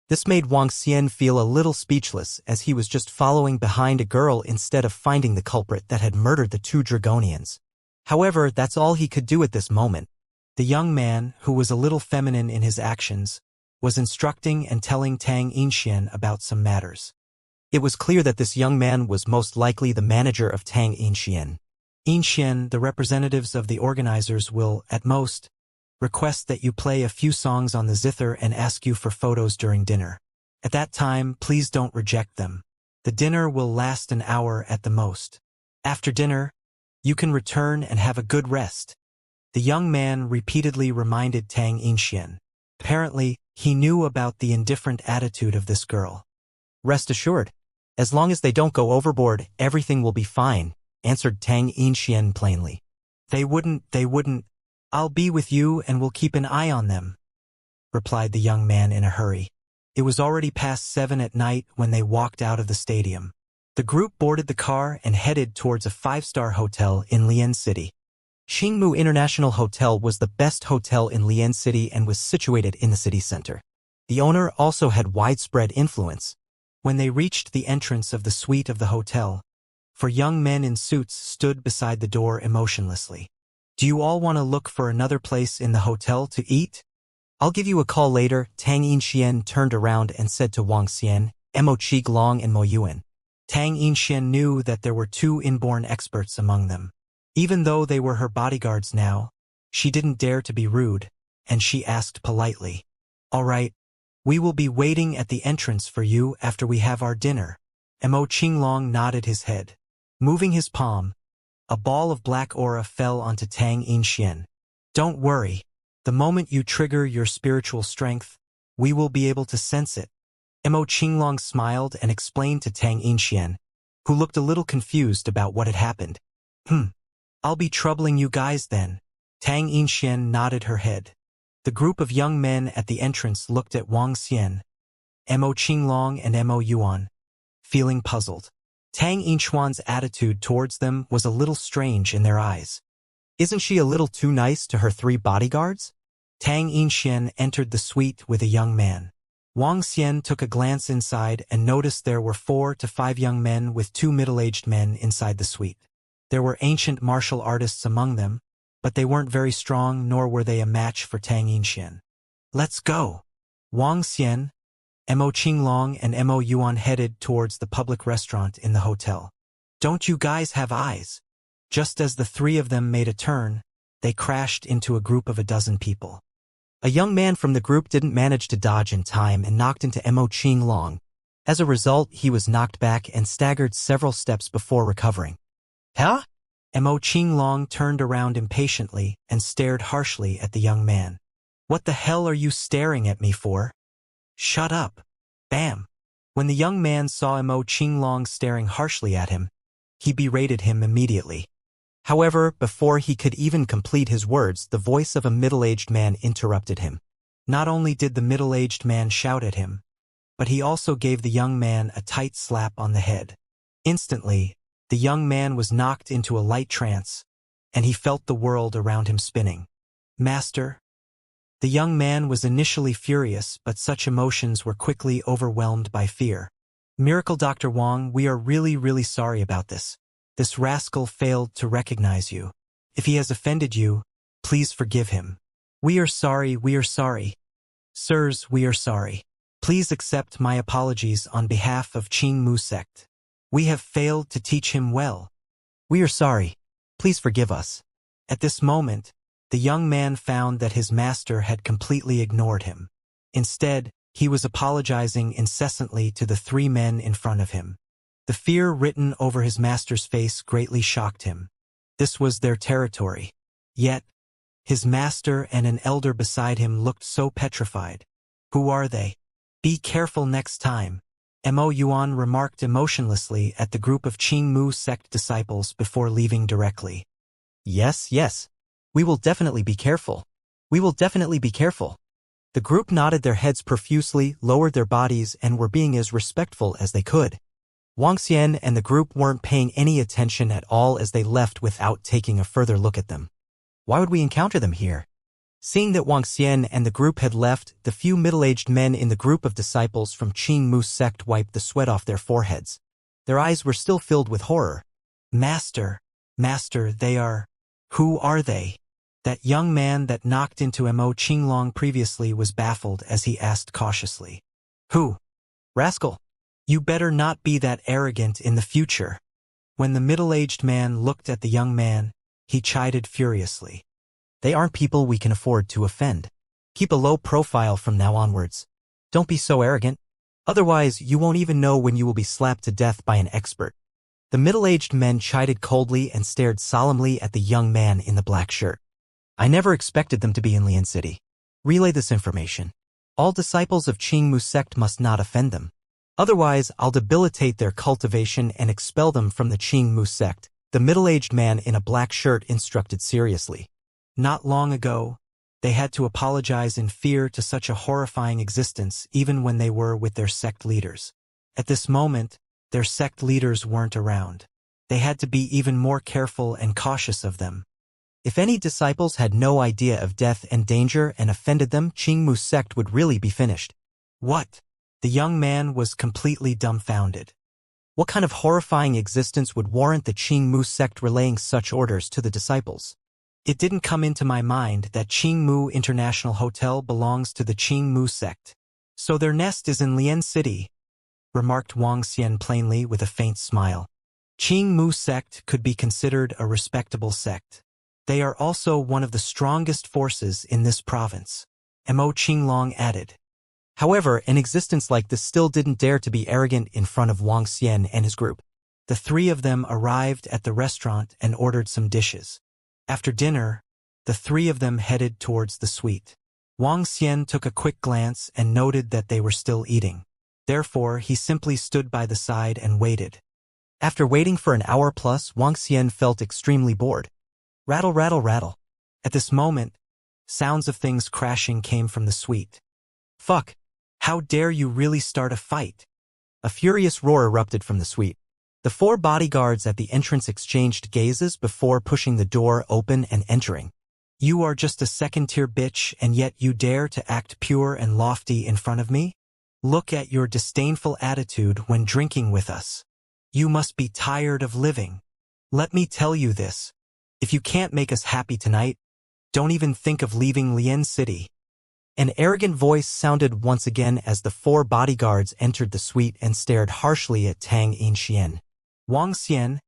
This made Wang Xian feel a little speechless as he was just following behind a girl instead of finding the culprit that had murdered the 2 Dragonians. However, that's all he could do at this moment. The young man, who was a little feminine in his actions, was instructing and telling Tang Inxian about some matters. It was clear that this young man was most likely the manager of Tang Inxian. Inxian, the representatives of the organizers will, at most, request that you play a few songs on the zither and ask you for photos during dinner. At that time, please don't reject them. The dinner will last an hour at the most. After dinner, you can return and have a good rest. The young man repeatedly reminded Tang Inxian. Apparently, he knew about the indifferent attitude of this girl. Rest assured, as long as they don't go overboard, everything will be fine, answered Tang Inxian plainly. They wouldn't. I'll be with you and we'll keep an eye on them, replied the young man in a hurry. It was already past 7 at night when they walked out of the stadium. The group boarded the car and headed towards a 5-star hotel in Lian City. Qingmu International Hotel was the best hotel in Lian City and was situated in the city center. The owner also had widespread influence. When they reached the entrance of the suite of the hotel, 4 young men in suits stood beside the door emotionlessly. Do you all want to look for another place in the hotel to eat? I'll give you a call later. Tang Inxian turned around and said to Wang Xian, Mo Qiglong and Mo Yuan. Tang Inxian knew that there were 2 inborn experts among them. Even though they were her bodyguards now, she didn't dare to be rude, and she asked politely, All right, we will be waiting at the entrance for you after we have our dinner. Mo Qinglong nodded his head. Moving his palm, a ball of black aura fell onto Tang Inxian. Don't worry, the moment you trigger your spiritual strength, we will be able to sense it. Mo Qinglong smiled and explained to Tang Inxian, who looked a little confused about what had happened. I'll be troubling you guys then. Tang Inxian nodded her head. The group of young men at the entrance looked at Wang Xian, Mo Qinglong and Mo Yuan, feeling puzzled. Tang Inxuan's attitude towards them was a little strange in their eyes. Isn't she a little too nice to her 3 bodyguards? Tang Inxian entered the suite with a young man. Wang Xian took a glance inside and noticed there were 4 to 5 young men with 2 middle-aged men inside the suite. There were ancient martial artists among them, but they weren't very strong nor were they a match for Tang Inxian. Let's go. Wang Xian, Mo Qinglong and Mo Yuan headed towards the public restaurant in the hotel. Don't you guys have eyes? Just as the 3 of them made a turn, they crashed into a group of 12 people. A young man from the group didn't manage to dodge in time and knocked into Mo Qinglong. As a result, he was knocked back and staggered several steps before recovering. Huh? Mo Qinglong turned around impatiently and stared harshly at the young man. What the hell are you staring at me for? Shut up. Bam. When the young man saw Mo Qinglong staring harshly at him, he berated him immediately. However, before he could even complete his words, the voice of a middle-aged man interrupted him. Not only did the middle-aged man shout at him, but he also gave the young man a tight slap on the head. Instantly, the young man was knocked into a light trance, and he felt the world around him spinning. Master? The young man was initially furious, but such emotions were quickly overwhelmed by fear. Miracle Dr. Wang, we are really sorry about this. This rascal failed to recognize you. If he has offended you, please forgive him. We are sorry. Sirs, we are sorry. Please accept my apologies on behalf of Qingmu sect. We have failed to teach him well. We are sorry. Please forgive us. At this moment, the young man found that his master had completely ignored him. Instead, he was apologizing incessantly to the 3 men in front of him. The fear written over his master's face greatly shocked him. This was their territory. Yet, his master and an elder beside him looked so petrified. Who are they? Be careful next time. Mo Yuan remarked emotionlessly at the group of Qingmu sect disciples before leaving directly. Yes. We will definitely be careful. The group nodded their heads profusely, lowered their bodies, and were being as respectful as they could. Wang Xian and the group weren't paying any attention at all as they left without taking a further look at them. Why would we encounter them here? Seeing that Wang Xian and the group had left, the few middle-aged men in the group of disciples from Qingmu sect wiped the sweat off their foreheads. Their eyes were still filled with horror. Master, they are... Who are they? That young man that knocked into Mo Qinglong previously was baffled as he asked cautiously. Who? Rascal. You better not be that arrogant in the future. When the middle-aged man looked at the young man, he chided furiously. They aren't people we can afford to offend. Keep a low profile from now onwards. Don't be so arrogant. Otherwise, you won't even know when you will be slapped to death by an expert. The middle-aged men chided coldly and stared solemnly at the young man in the black shirt. I never expected them to be in Lian City. Relay this information. All disciples of Qingmu sect must not offend them. Otherwise, I'll debilitate their cultivation and expel them from the Qingmu sect, the middle-aged man in a black shirt instructed seriously. Not long ago, they had to apologize in fear to such a horrifying existence even when they were with their sect leaders. At this moment, their sect leaders weren't around. They had to be even more careful and cautious of them. If any disciples had no idea of death and danger and offended them, Qingmu sect would really be finished. What? The young man was completely dumbfounded. What kind of horrifying existence would warrant the Qingmu sect relaying such orders to the disciples? It didn't come into my mind that Qingmu International Hotel belongs to the Qingmu sect. So their nest is in Lian City, remarked Wang Xian plainly with a faint smile. Qingmu sect could be considered a respectable sect. They are also one of the strongest forces in this province, Mo Qinglong added. However, an existence like this still didn't dare to be arrogant in front of Wang Xian and his group. The three of them arrived at the restaurant and ordered some dishes. After dinner, the three of them headed towards the suite. Wang Xian took a quick glance and noted that they were still eating. Therefore, he simply stood by the side and waited. After waiting for an hour plus, Wang Xian felt extremely bored. Rattle, rattle, rattle. At this moment, sounds of things crashing came from the suite. Fuck! How dare you really start a fight? A furious roar erupted from the suite. The four bodyguards at the entrance exchanged gazes before pushing the door open and entering. You are just a second-tier bitch and yet you dare to act pure and lofty in front of me? Look at your disdainful attitude when drinking with us. You must be tired of living. Let me tell you this. If you can't make us happy tonight, don't even think of leaving Lian City. An arrogant voice sounded once again as the four bodyguards entered the suite and stared harshly at Tang Yinxian. Wang Xian,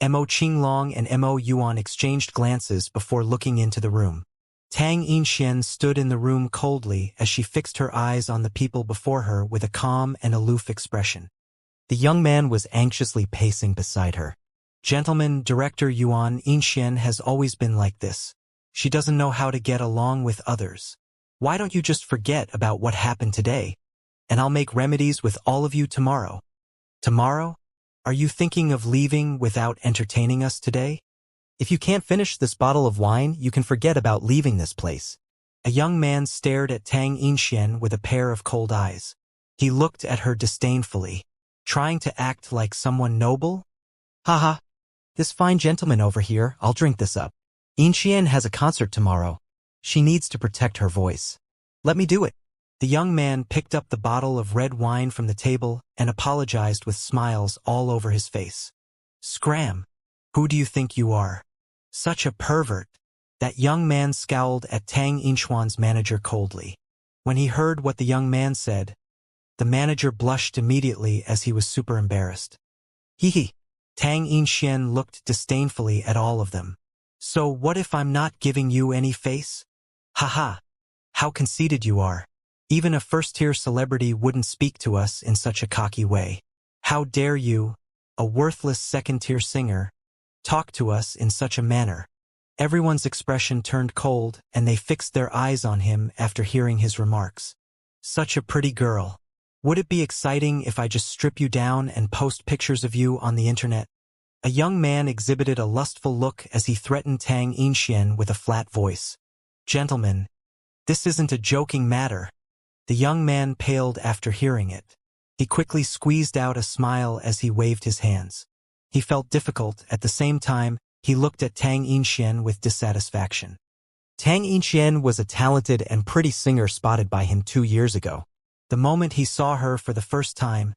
Mo Qinglong and Mo Yuan exchanged glances before looking into the room. Tang Yinxian stood in the room coldly as she fixed her eyes on the people before her with a calm and aloof expression. The young man was anxiously pacing beside her. Gentleman, Director Yuan Yinxian has always been like this. She doesn't know how to get along with others. Why don't you just forget about what happened today, and I'll make remedies with all of you tomorrow. Tomorrow? Are you thinking of leaving without entertaining us today? If you can't finish this bottle of wine, you can forget about leaving this place. A young man stared at Tang Yinxian with a pair of cold eyes. He looked at her disdainfully, trying to act like someone noble. Haha. This fine gentleman over here, I'll drink this up. Yinxian has a concert tomorrow. She needs to protect her voice. Let me do it. The young man picked up the bottle of red wine from the table and apologized with smiles all over his face. Scram! Who do you think you are? Such a pervert. That young man scowled at Tang Yinxuan's manager coldly. When he heard what the young man said, the manager blushed immediately as he was super embarrassed. Hee hee. Tang Yinxian looked disdainfully at all of them. So what if I'm not giving you any face? Haha. How conceited you are. Even a first-tier celebrity wouldn't speak to us in such a cocky way. How dare you, a worthless second-tier singer, talk to us in such a manner? Everyone's expression turned cold and they fixed their eyes on him after hearing his remarks. Such a pretty girl. Would it be exciting if I just strip you down and post pictures of you on the internet? A young man exhibited a lustful look as he threatened Tang Yinxian with a flat voice. Gentlemen, this isn't a joking matter. The young man paled after hearing it. He quickly squeezed out a smile as he waved his hands. He felt difficult. At the same time, he looked at Tang Yinxian with dissatisfaction. Tang Yinxian was a talented and pretty singer spotted by him 2 years ago. The moment he saw her for the first time,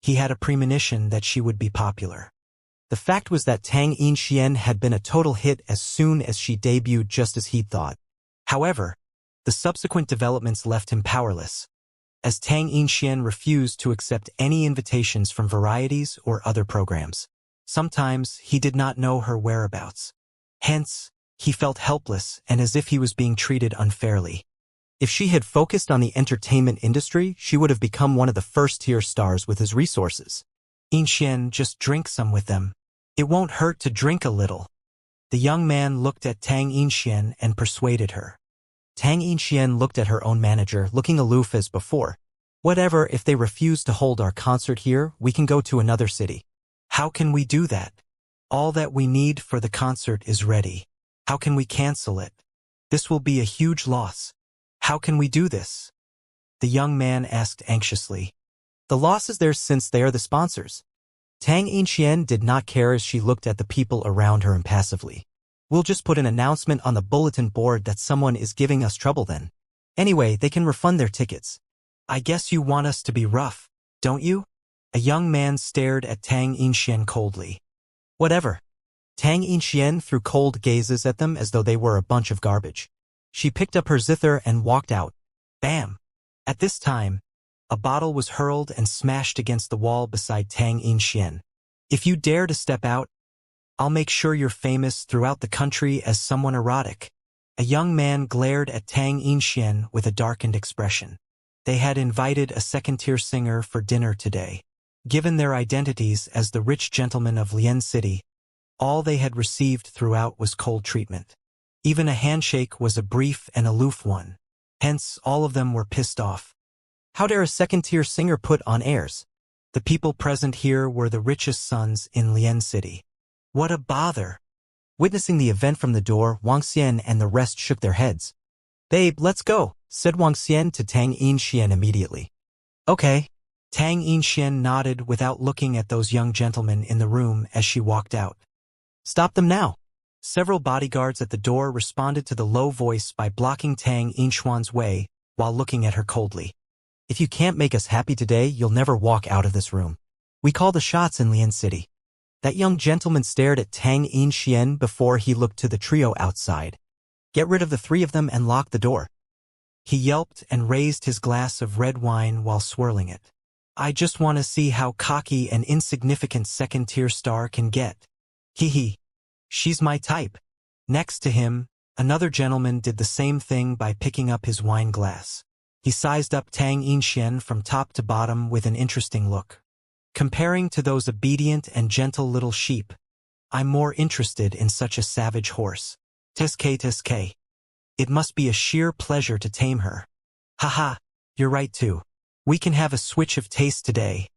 he had a premonition that she would be popular. The fact was that Tang Yinxian had been a total hit as soon as she debuted, just as he'd thought. However, the subsequent developments left him powerless, as Tang Yinxian refused to accept any invitations from varieties or other programs. Sometimes he did not know her whereabouts. Hence, he felt helpless and as if he was being treated unfairly. If she had focused on the entertainment industry, she would have become one of the first-tier stars with his resources. Yinxian, just drink some with them. It won't hurt to drink a little. The young man looked at Tang Yinxian and persuaded her. Tang Yinxian looked at her own manager, looking aloof as before. Whatever, if they refuse to hold our concert here, we can go to another city. How can we do that? All that we need for the concert is ready. How can we cancel it? This will be a huge loss. How can we do this? The young man asked anxiously. The loss is theirs since they are the sponsors. Tang Yinxian did not care as she looked at the people around her impassively. We'll just put an announcement on the bulletin board that someone is giving us trouble then. Anyway, they can refund their tickets. I guess you want us to be rough, don't you? A young man stared at Tang Yinxian coldly. Whatever. Tang Yinxian threw cold gazes at them as though they were a bunch of garbage. She picked up her zither and walked out. Bam! At this time, a bottle was hurled and smashed against the wall beside Tang Yinxian. If you dare to step out, I'll make sure you're famous throughout the country as someone erotic. A young man glared at Tang Yinxian with a darkened expression. They had invited a second-tier singer for dinner today. Given their identities as the rich gentlemen of Lian City, all they had received throughout was cold treatment. Even a handshake was a brief and aloof one. Hence, all of them were pissed off. How dare a second-tier singer put on airs? The people present here were the richest sons in Lian City. What a bother! Witnessing the event from the door, Wuxia and the rest shook their heads. Babe, let's go, said Wuxia to Tang Yinxian immediately. Okay. Tang Yinxian nodded without looking at those young gentlemen in the room as she walked out. Stop them now. Several bodyguards at the door responded to the low voice by blocking Tang Yinxian's way while looking at her coldly. If you can't make us happy today, you'll never walk out of this room. We call the shots in Lian City. That young gentleman stared at Tang Yinxian before he looked to the trio outside. Get rid of the three of them and lock the door. He yelped and raised his glass of red wine while swirling it. I just want to see how cocky an insignificant second-tier star can get. Hee hee. She's my type. Next to him, another gentleman did the same thing by picking up his wine glass. He sized up Tang Yinxian from top to bottom with an interesting look. Comparing to those obedient and gentle little sheep, I'm more interested in such a savage horse. Tsk. It must be a sheer pleasure to tame her. Haha, you're right too. We can have a switch of taste today.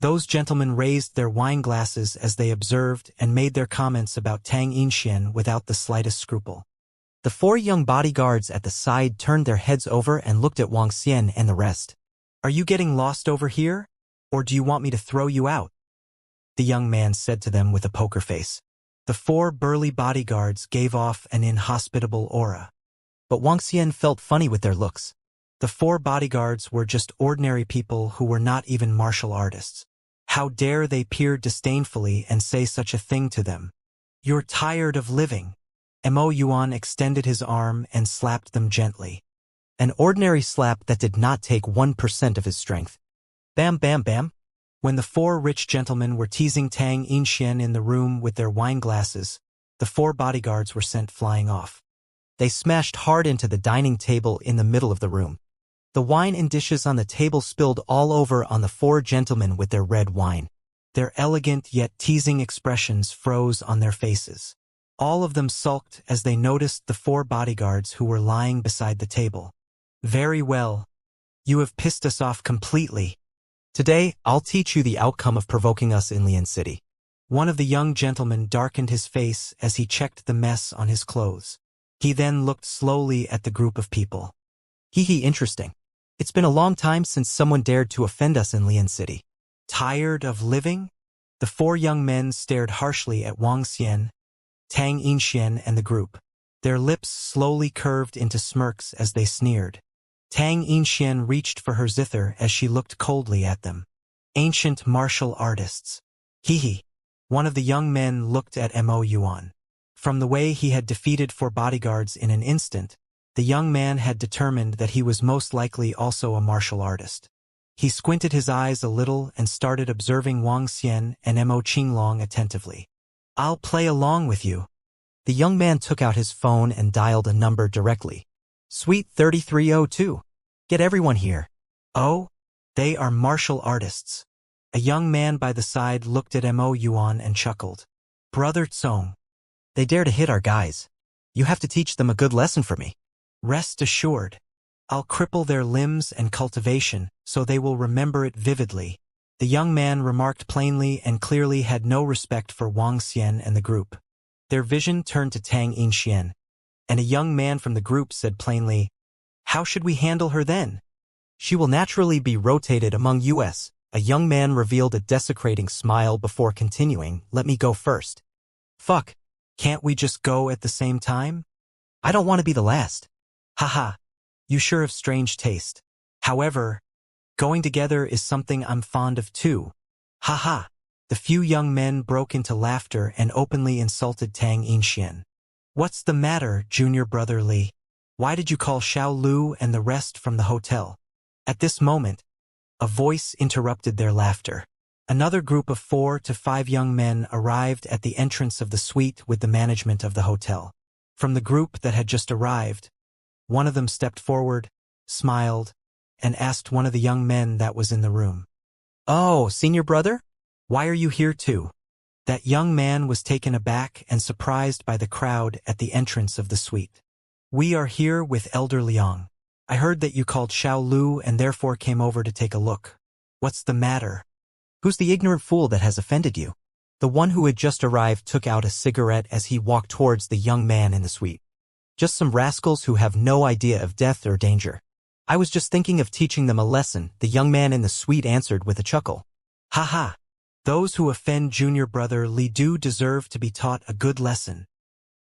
Those gentlemen raised their wine glasses as they observed and made their comments about Tang Yinxian without the slightest scruple. The four young bodyguards at the side turned their heads over and looked at Wuxia and the rest. Are you getting lost over here? Or do you want me to throw you out? The young man said to them with a poker face. The four burly bodyguards gave off an inhospitable aura. But Wuxia felt funny with their looks. The four bodyguards were just ordinary people who were not even martial artists. How dare they peer disdainfully and say such a thing to them? You're tired of living. Mo Yuan extended his arm and slapped them gently. An ordinary slap that did not take 1% of his strength. Bam bam bam. When the four rich gentlemen were teasing Tang Yinxian in the room with their wine glasses, the four bodyguards were sent flying off. They smashed hard into the dining table in the middle of the room. The wine and dishes on the table spilled all over on the four gentlemen with their red wine. Their elegant yet teasing expressions froze on their faces. All of them sulked as they noticed the four bodyguards who were lying beside the table. Very well. You have pissed us off completely. Today, I'll teach you the outcome of provoking us in Lian City. One of the young gentlemen darkened his face as he checked the mess on his clothes. He then looked slowly at the group of people. Hee, interesting. It's been a long time since someone dared to offend us in Lian City. Tired of living? The four young men stared harshly at Wuxia, Tang Yinxian and the group. Their lips slowly curved into smirks as they sneered. Tang Yinxian reached for her zither as she looked coldly at them. Ancient martial artists. Hee. One of the young men looked at Mo Yuan. From the way he had defeated 4 bodyguards in an instant, the young man had determined that he was most likely also a martial artist. He squinted his eyes a little and started observing Wang Xian and Mo Qinglong attentively. "I'll play along with you." The young man took out his phone and dialed a number directly. "Suite 3302. Get everyone here." "Oh? They are martial artists." A young man by the side looked at Mo Yuan and chuckled. "Brother Tsong. They dare to hit our guys. You have to teach them a good lesson for me." "Rest assured. I'll cripple their limbs and cultivation, so they will remember it vividly." The young man remarked plainly and clearly had no respect for Wang Xian and the group. Their vision turned to Tang Yinxian, and a young man from the group said plainly, "How should we handle her then?" "She will naturally be rotated among us." A young man revealed a desecrating smile before continuing, "Let me go first." "Fuck. Can't we just go at the same time?" "I don't want to be the last." "Haha. You sure have strange taste. However, going together is something I'm fond of too." "Haha." The few young men broke into laughter and openly insulted Tang Yinxian. "What's the matter, junior brother Li? Why did you call Xiao Lu and the rest from the hotel?" At this moment, a voice interrupted their laughter. Another group of 4 to 5 young men arrived at the entrance of the suite with the management of the hotel. From the group that had just arrived, one of them stepped forward, smiled, and asked one of the young men that was in the room, "Oh, senior brother? Why are you here too?" That young man was taken aback and surprised by the crowd at the entrance of the suite. "We are here with Elder Liang. I heard that you called Xiao Lu and therefore came over to take a look. What's the matter?" "Who's the ignorant fool that has offended you?" The one who had just arrived took out a cigarette as he walked towards the young man in the suite. "Just some rascals who have no idea of death or danger. I was just thinking of teaching them a lesson," the young man in the suite answered with a chuckle. "Haha. Those who offend junior brother Li do deserve to be taught a good lesson."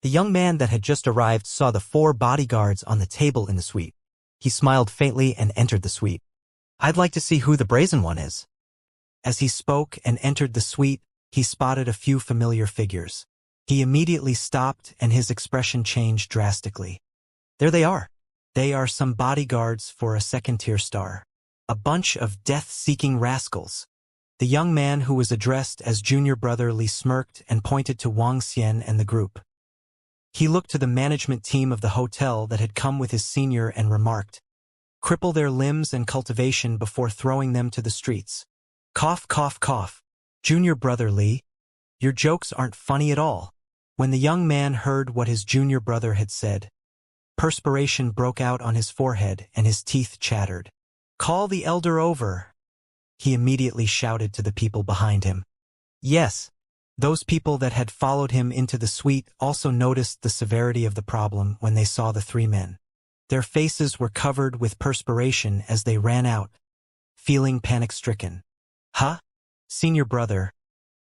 The young man that had just arrived saw the 4 bodyguards on the table in the suite. He smiled faintly and entered the suite. "I'd like to see who the brazen one is." As he spoke and entered the suite, he spotted a few familiar figures. He immediately stopped and his expression changed drastically. There they are. They are some bodyguards for a 2nd-tier star. A bunch of death-seeking rascals. The young man who was addressed as junior brother Li smirked and pointed to Wang Xian and the group. He looked to the management team of the hotel that had come with his senior and remarked, "Cripple their limbs and cultivation before throwing them to the streets." Cough, cough, cough. "Junior brother Li, your jokes aren't funny at all." When the young man heard what his junior brother had said, perspiration broke out on his forehead and his teeth chattered. "Call the elder over," he immediately shouted to the people behind him. Yes, those people that had followed him into the suite also noticed the severity of the problem when they saw the 3 men. Their faces were covered with perspiration as they ran out, feeling panic-stricken. "Huh? Senior brother,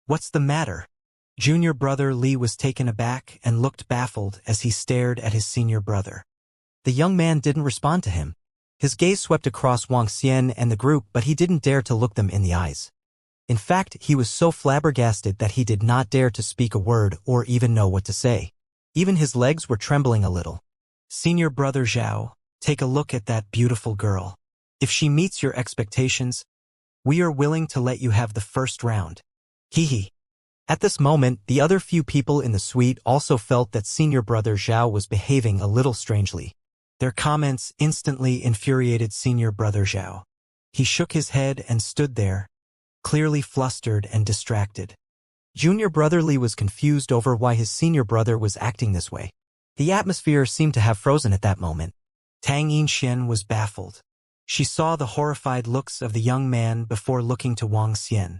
what's the matter?" Junior brother Li was taken aback and looked baffled as he stared at his senior brother. The young man didn't respond to him. His gaze swept across Wang Xian and the group, but he didn't dare to look them in the eyes. In fact, he was so flabbergasted that he did not dare to speak a word or even know what to say. Even his legs were trembling a little. "Senior brother Zhao, take a look at that beautiful girl. If she meets your expectations, we are willing to let you have the first round." Hee hee. At this moment, the other few people in the suite also felt that senior brother Zhao was behaving a little strangely. Their comments instantly infuriated senior brother Zhao. He shook his head and stood there, clearly flustered and distracted. Junior brother Li was confused over why his senior brother was acting this way. The atmosphere seemed to have frozen at that moment. Tang Yinxian was baffled. She saw the horrified looks of the young man before looking to Wang Xian.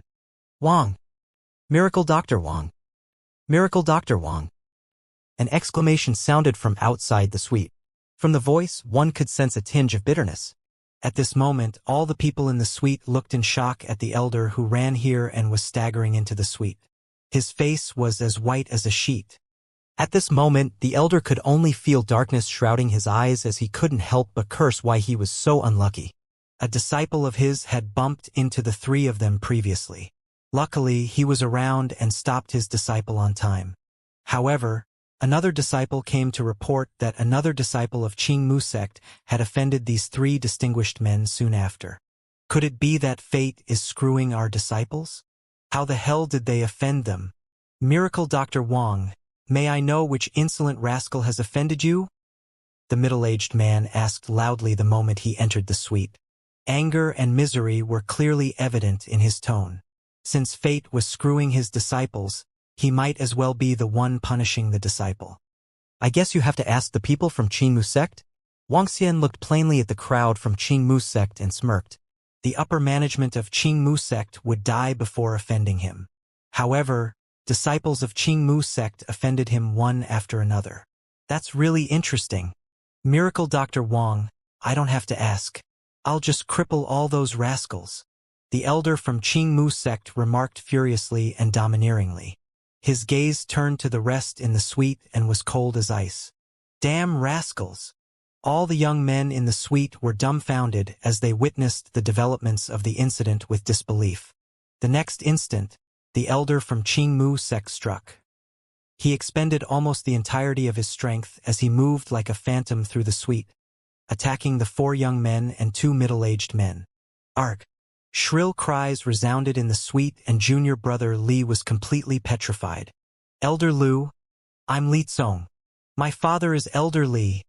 "Wang! Miracle Dr. Wang! Miracle Dr. Wang!" An exclamation sounded from outside the suite. From the voice, one could sense a tinge of bitterness. At this moment, all the people in the suite looked in shock at the elder who ran here and was staggering into the suite. His face was as white as a sheet. At this moment, the elder could only feel darkness shrouding his eyes as he couldn't help but curse why he was so unlucky. A disciple of his had bumped into the 3 of them previously. Luckily, he was around and stopped his disciple on time. However, another disciple came to report that another disciple of Qing Mu sect had offended these three distinguished men soon after. Could it be that fate is screwing our disciples? How the hell did they offend them? Miracle Dr. Wang, may I know which insolent rascal has offended you? The middle-aged man asked loudly the moment he entered the suite. Anger and misery were clearly evident in his tone. Since fate was screwing his disciples, he might as well be the one punishing the disciple. I guess you have to ask the people from Qing Mu sect? Wang Xian looked plainly at the crowd from Qing Mu sect and smirked. The upper management of Qing Mu sect would die before offending him. However, disciples of Qing Mu sect offended him one after another. That's really interesting. Miracle Dr. Wang, I don't have to ask. I'll just cripple all those rascals. The elder from Qing Mu sect remarked furiously and domineeringly. His gaze turned to the rest in the suite and was cold as ice. Damn rascals! All the young men in the suite were dumbfounded as they witnessed the developments of the incident with disbelief. The next instant, the elder from Qing Mu sect struck. He expended almost the entirety of his strength as he moved like a phantom through the suite, attacking the four young men and two middle-aged men. Arg! Shrill cries resounded in the suite and junior brother Li was completely petrified. Elder Lu, I'm Li Tsong. My father is Elder Li.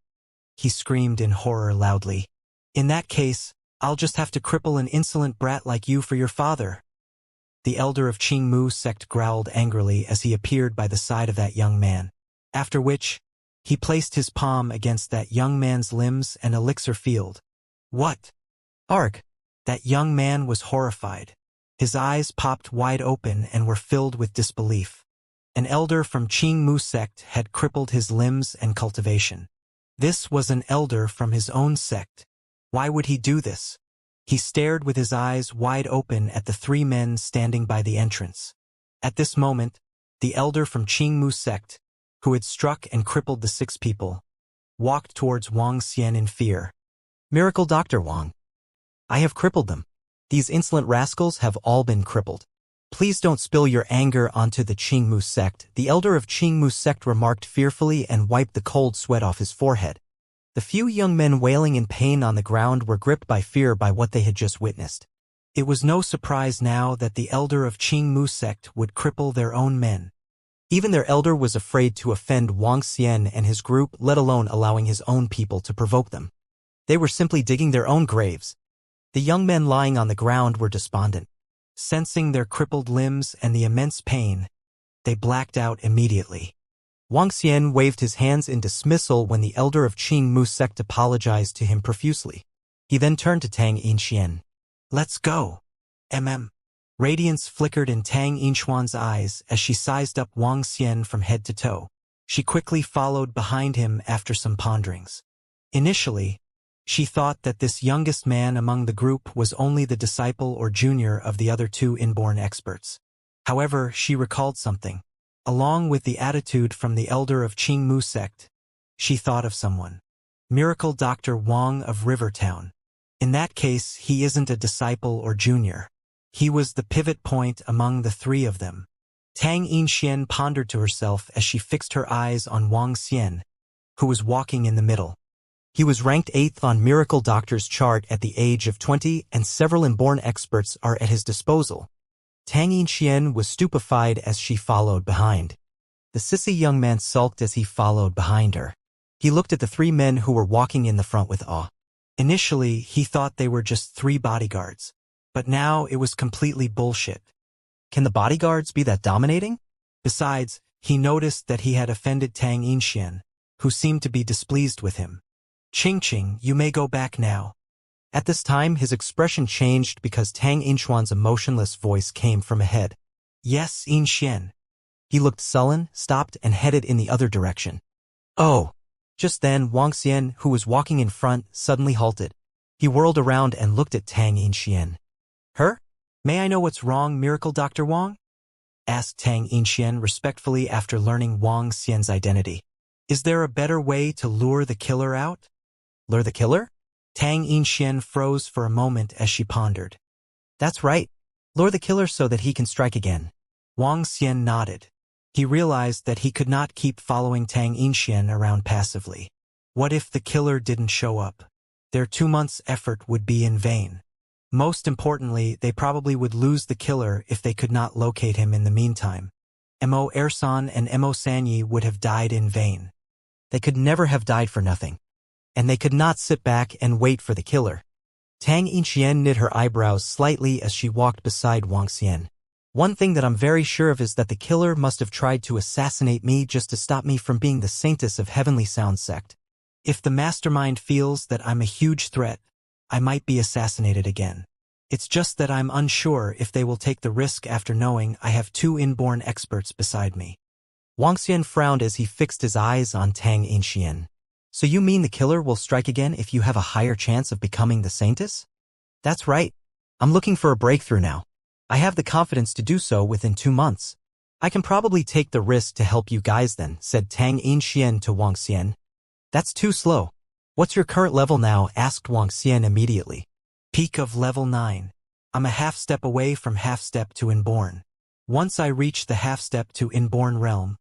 He screamed in horror loudly. In that case, I'll just have to cripple an insolent brat like you for your father. The elder of Qing Mu sect growled angrily as he appeared by the side of that young man, after which, he placed his palm against that young man's limbs and elixir field. What? Arg! That young man was horrified. His eyes popped wide open and were filled with disbelief. An elder from Qing Mu sect had crippled his limbs and cultivation. This was an elder from his own sect. Why would he do this? He stared with his eyes wide open at the three men standing by the entrance. At this moment, the elder from Qing Mu sect, who had struck and crippled the six people, walked towards Wang Xian in fear. Miracle Dr. Wang. I have crippled them. These insolent rascals have all been crippled. Please don't spill your anger onto the Qing Mu sect, the elder of Qing Mu sect remarked fearfully and wiped the cold sweat off his forehead. The few young men wailing in pain on the ground were gripped by fear by what they had just witnessed. It was no surprise now that the elder of Qing Mu sect would cripple their own men. Even their elder was afraid to offend Wang Xian and his group, let alone allowing his own people to provoke them. They were simply digging their own graves. The young men lying on the ground were despondent. Sensing their crippled limbs and the immense pain, they blacked out immediately. Wang Xian waved his hands in dismissal when the elder of Qing Mu sect apologized to him profusely. He then turned to Tang Yinxian. Let's go. Radiance flickered in Tang Yinxuan's eyes as she sized up Wang Xian from head to toe. She quickly followed behind him after some ponderings. Initially, she thought that this youngest man among the group was only the disciple or junior of the other two inborn experts. However, she recalled something. Along with the attitude from the elder of Qing Mu sect, she thought of someone. Miracle Dr. Wang of Rivertown. In that case, he isn't a disciple or junior. He was the pivot point among the three of them. Tang Yinxian pondered to herself as she fixed her eyes on Wang Xian, who was walking in the middle. He was ranked 8th on Miracle Doctor's chart at the age of 20, and several inborn experts are at his disposal. Tang Yinxian was stupefied as she followed behind. The sissy young man sulked as he followed behind her. He looked at the three men who were walking in the front with awe. Initially, he thought they were just 3 bodyguards, but now it was completely bullshit. Can the bodyguards be that dominating? Besides, he noticed that he had offended Tang Yinxian, who seemed to be displeased with him. Qing, you may go back now. At this time, his expression changed because Tang Yinxuan's emotionless voice came from ahead. Yes, Yinxian. He looked sullen, stopped, and headed in the other direction. Oh! Just then, Wang Xian, who was walking in front, suddenly halted. He whirled around and looked at Tang Yinxian. Her? May I know what's wrong, Miracle Dr. Wang? Asked Tang Yinxian respectfully after learning Wang Xian's identity. Is there a better way to lure the killer out? Lure the killer? Tang Yinxian froze for a moment as she pondered. That's right. Lure the killer so that he can strike again. Wang Xian nodded. He realized that he could not keep following Tang Yinxian around passively. What if the killer didn't show up? Their 2 months' effort would be in vain. Most importantly, they probably would lose the killer if they could not locate him in the meantime. Mo Ersan and Mo Sanyi would have died in vain. They could never have died for nothing. And they could not sit back and wait for the killer. Tang Yinxian knit her eyebrows slightly as she walked beside Wang Xian. One thing that I'm very sure of is that the killer must have tried to assassinate me just to stop me from being the saintess of Heavenly Sound sect. If the mastermind feels that I'm a huge threat, I might be assassinated again. It's just that I'm unsure if they will take the risk after knowing I have 2 inborn experts beside me. Wang Xian frowned as he fixed his eyes on Tang Yinxian. So you mean the killer will strike again if you have a higher chance of becoming the saintess? That's right. I'm looking for a breakthrough now. I have the confidence to do so within 2 months. I can probably take the risk to help you guys then, said Tang Yinxian to Wang Xian. That's too slow. What's your current level now? Asked Wang Xian immediately. Peak of level 9. I'm a half step away from half step to inborn. Once I reach the half step to inborn realm,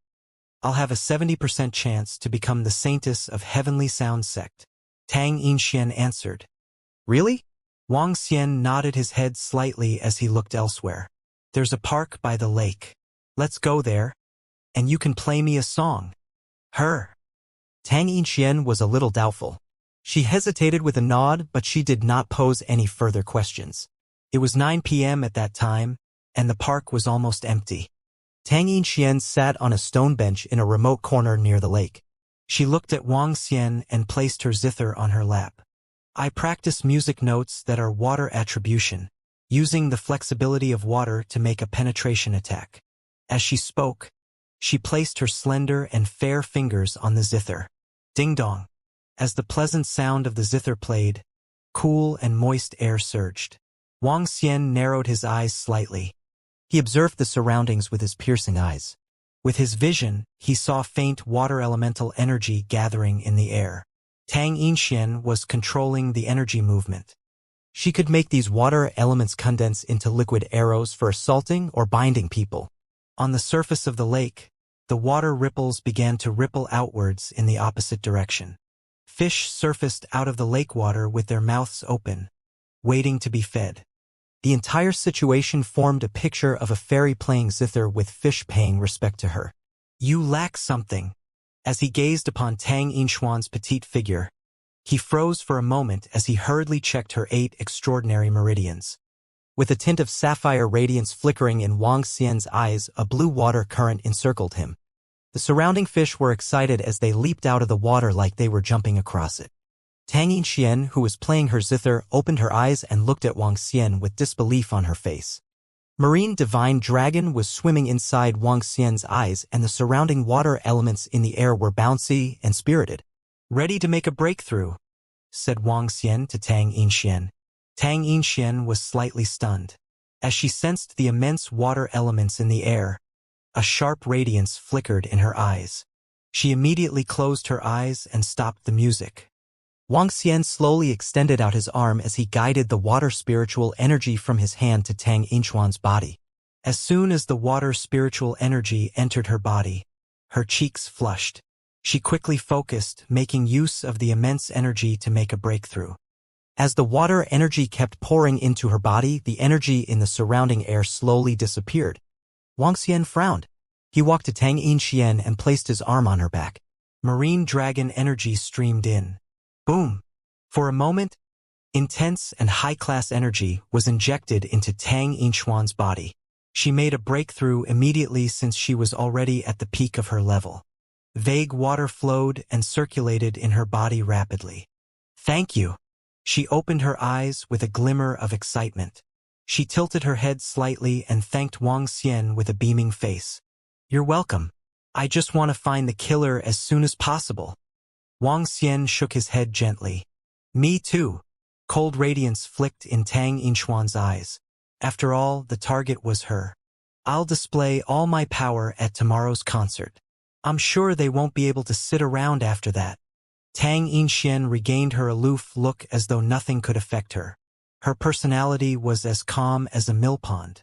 I'll have a 70% chance to become the saintess of Heavenly Sound sect. Tang Yinxian answered. Really? Wang Xian nodded his head slightly as he looked elsewhere. There's a park by the lake. Let's go there, and you can play me a song. Her. Tang Yinxian was a little doubtful. She hesitated with a nod, but she did not pose any further questions. It was 9 p.m. at that time, and the park was almost empty. Tang Yinxian sat on a stone bench in a remote corner near the lake. She looked at Wang Xian and placed her zither on her lap. I practice music notes that are water attribution, using the flexibility of water to make a penetration attack. As she spoke, she placed her slender and fair fingers on the zither. Ding-dong. As the pleasant sound of the zither played, cool and moist air surged. Wang Xian narrowed his eyes slightly. He observed the surroundings with his piercing eyes. With his vision, he saw faint water elemental energy gathering in the air. Tang Yinxian was controlling the energy movement. She could make these water elements condense into liquid arrows for assaulting or binding people. On the surface of the lake, the water ripples began to ripple outwards in the opposite direction. Fish surfaced out of the lake water with their mouths open, waiting to be fed. The entire situation formed a picture of a fairy playing zither with fish paying respect to her. You lack something. As he gazed upon Tang Yinxian's petite figure, he froze for a moment as he hurriedly checked her 8 extraordinary meridians. With a tint of sapphire radiance flickering in Wang Xian's eyes, a blue water current encircled him. The surrounding fish were excited as they leaped out of the water like they were jumping across it. Tang Yinxian, who was playing her zither, opened her eyes and looked at Wang Xian with disbelief on her face. Marine Divine Dragon was swimming inside Wang Xian's eyes, and the surrounding water elements in the air were bouncy and spirited. Ready to make a breakthrough, said Wang Xian to Tang Yinxian. Tang Yinxian was slightly stunned. As she sensed the immense water elements in the air, a sharp radiance flickered in her eyes. She immediately closed her eyes and stopped the music. Wang Xian slowly extended out his arm as he guided the water spiritual energy from his hand to Tang Yinxian's body. As soon as the water spiritual energy entered her body, her cheeks flushed. She quickly focused, making use of the immense energy to make a breakthrough. As the water energy kept pouring into her body, the energy in the surrounding air slowly disappeared. Wang Xian frowned. He walked to Tang Yinxian and placed his arm on her back. Marine dragon energy streamed in. Boom! For a moment, intense and high-class energy was injected into Tang Yinxian's body. She made a breakthrough immediately since she was already at the peak of her level. Vague water flowed and circulated in her body rapidly. Thank you. She opened her eyes with a glimmer of excitement. She tilted her head slightly and thanked Wang Xian with a beaming face. You're welcome. I just want to find the killer as soon as possible. Wang Xian shook his head gently. Me too. Cold radiance flicked in Tang Yinxian's eyes. After all, the target was her. I'll display all my power at tomorrow's concert. I'm sure they won't be able to sit around after that. Tang Yinxian regained her aloof look as though nothing could affect her. Her personality was as calm as a mill pond.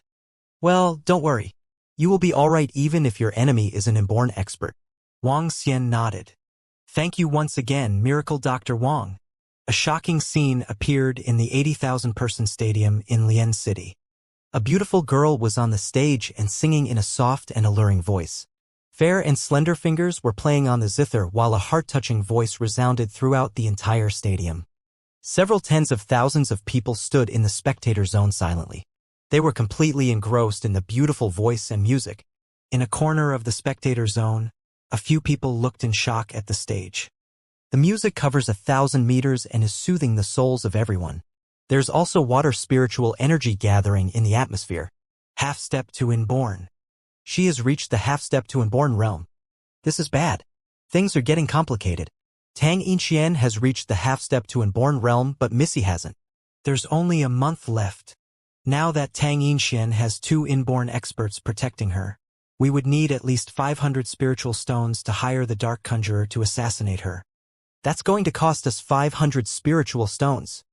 Well, don't worry. You will be alright even if your enemy is an inborn expert. Wang Xian nodded. Thank you once again, Miracle Dr. Wang. A shocking scene appeared in the 80,000-person stadium in Lian City. A beautiful girl was on the stage and singing in a soft and alluring voice. Fair and slender fingers were playing on the zither while a heart-touching voice resounded throughout the entire stadium. Several tens of thousands of people stood in the spectator zone silently. They were completely engrossed in the beautiful voice and music. In a corner of the spectator zone, a few people looked in shock at the stage. The music covers 1,000 meters and is soothing the souls of everyone. There's also water spiritual energy gathering in the atmosphere. Half step to inborn. She has reached the half-step to inborn realm. This is bad. Things are getting complicated. Tang Yinxian has reached the half-step to inborn realm, but Missy hasn't. There's only a month left. Now that Tang Yinxian has 2 inborn experts protecting her, we would need at least 500 spiritual stones to hire the Dark Conjurer to assassinate her. That's going to cost us 500 spiritual stones.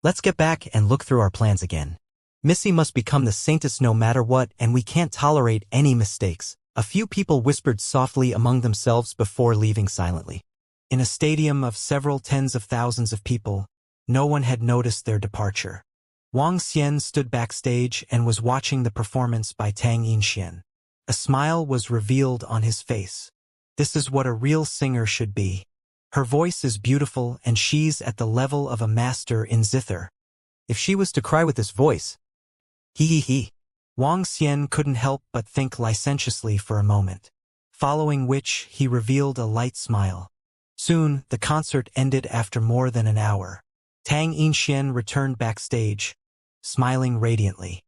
Let's get back and look through our plans again. Missy must become the saintess no matter what, and we can't tolerate any mistakes. A few people whispered softly among themselves before leaving silently. In a stadium of several tens of thousands of people, no one had noticed their departure. Wang Xian stood backstage and was watching the performance by Tang Yinxian. A smile was revealed on his face. This is what a real singer should be. Her voice is beautiful and she's at the level of a master in zither. If she was to cry with this voice, he. Wang Xian couldn't help but think licentiously for a moment, following which he revealed a light smile. Soon, the concert ended after more than an hour. Tang Yinxian returned backstage, smiling radiantly.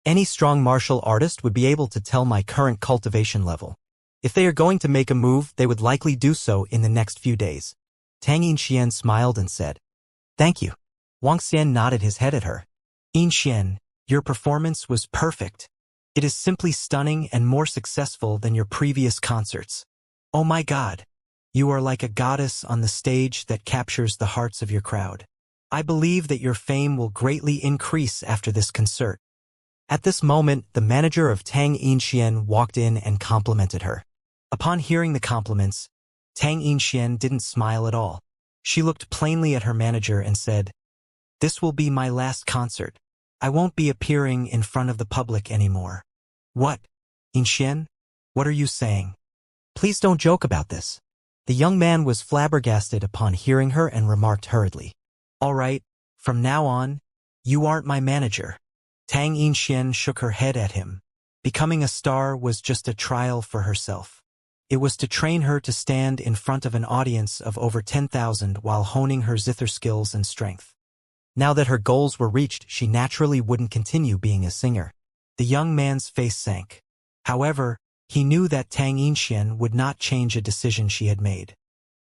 Any strong martial artist would be able to tell my current cultivation level. If they are going to make a move, they would likely do so in the next few days. Tang Yinxian smiled and said, Thank you. Wang Xian nodded his head at her. Yinxian, your performance was perfect. It is simply stunning and more successful than your previous concerts. Oh my God. You are like a goddess on the stage that captures the hearts of your crowd. I believe that your fame will greatly increase after this concert. At this moment, the manager of Tang Yinxian walked in and complimented her. Upon hearing the compliments, Tang Yinxian didn't smile at all. She looked plainly at her manager and said, This will be my last concert. I won't be appearing in front of the public anymore. What? Yinxian? What are you saying? Please don't joke about this. The young man was flabbergasted upon hearing her and remarked hurriedly. All right, from now on, you aren't my manager. Tang Yinxian shook her head at him. Becoming a star was just a trial for herself. It was to train her to stand in front of an audience of over 10,000 while honing her zither skills and strength. Now that her goals were reached, she naturally wouldn't continue being a singer. The young man's face sank. However, he knew that Tang Yinxian would not change a decision she had made.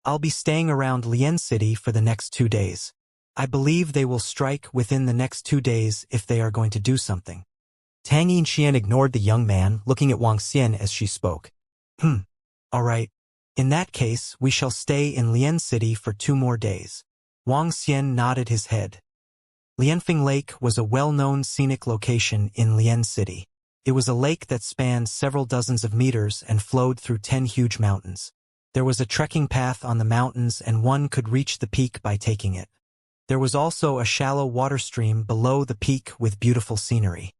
I'll be staying around Lian City for the next 2 days. I believe they will strike within the next 2 days if they are going to do something. Tang Yinxian ignored the young man, looking at Wang Xian as she spoke. All right. In that case, we shall stay in Lian City for 2 more days. Wang Xian nodded his head. Lianfeng Lake was a well-known scenic location in Lian City. It was a lake that spanned several dozens of meters and flowed through 10 huge mountains. There was a trekking path on the mountains and one could reach the peak by taking it. There was also a shallow water stream below the peak with beautiful scenery.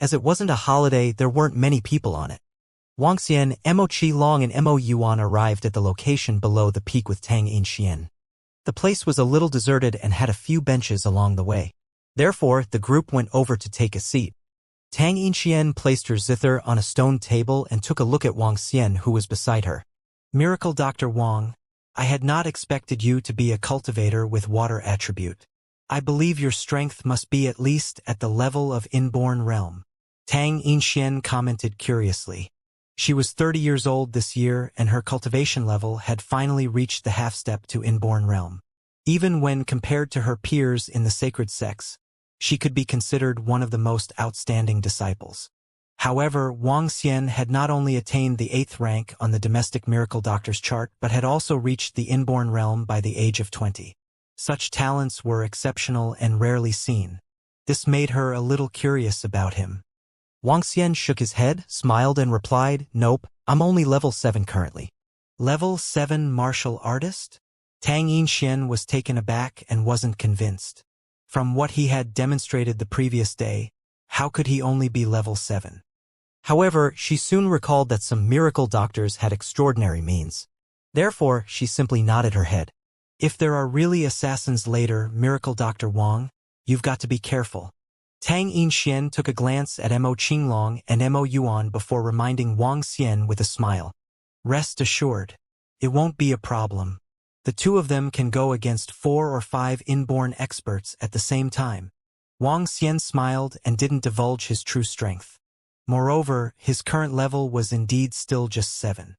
As it wasn't a holiday, there weren't many people on it. Wang Xian, Mo Qilong and Mo Yuan arrived at the location below the peak with Tang Yinxian. The place was a little deserted and had a few benches along the way. Therefore, the group went over to take a seat. Tang Yinxian placed her zither on a stone table and took a look at Wang Xian, who was beside her. Miracle Dr. Wang, I had not expected you to be a cultivator with water attribute. I believe your strength must be at least at the level of inborn realm. Tang Yinxian commented curiously. She was 30 years old this year and her cultivation level had finally reached the half-step to inborn realm. Even when compared to her peers in the sacred sects, she could be considered one of the most outstanding disciples. However, Wang Xian had not only attained the 8th rank on the domestic miracle doctor's chart but had also reached the inborn realm by the age of 20. Such talents were exceptional and rarely seen. This made her a little curious about him. Wang Xian shook his head, smiled and replied, "Nope, I'm only level 7 currently." Level 7 martial artist? Tang Yinxian was taken aback and wasn't convinced. From what he had demonstrated the previous day, how could he only be level 7? However, she soon recalled that some miracle doctors had extraordinary means. Therefore, she simply nodded her head. If there are really assassins later, Miracle Dr. Wang, you've got to be careful. Tang Yinxian took a glance at Mo Qinglong and Mo Yuan before reminding Wang Xian with a smile. Rest assured, it won't be a problem. The two of them can go against 4 or 5 inborn experts at the same time. Wang Xian smiled and didn't divulge his true strength. Moreover, his current level was indeed still just 7.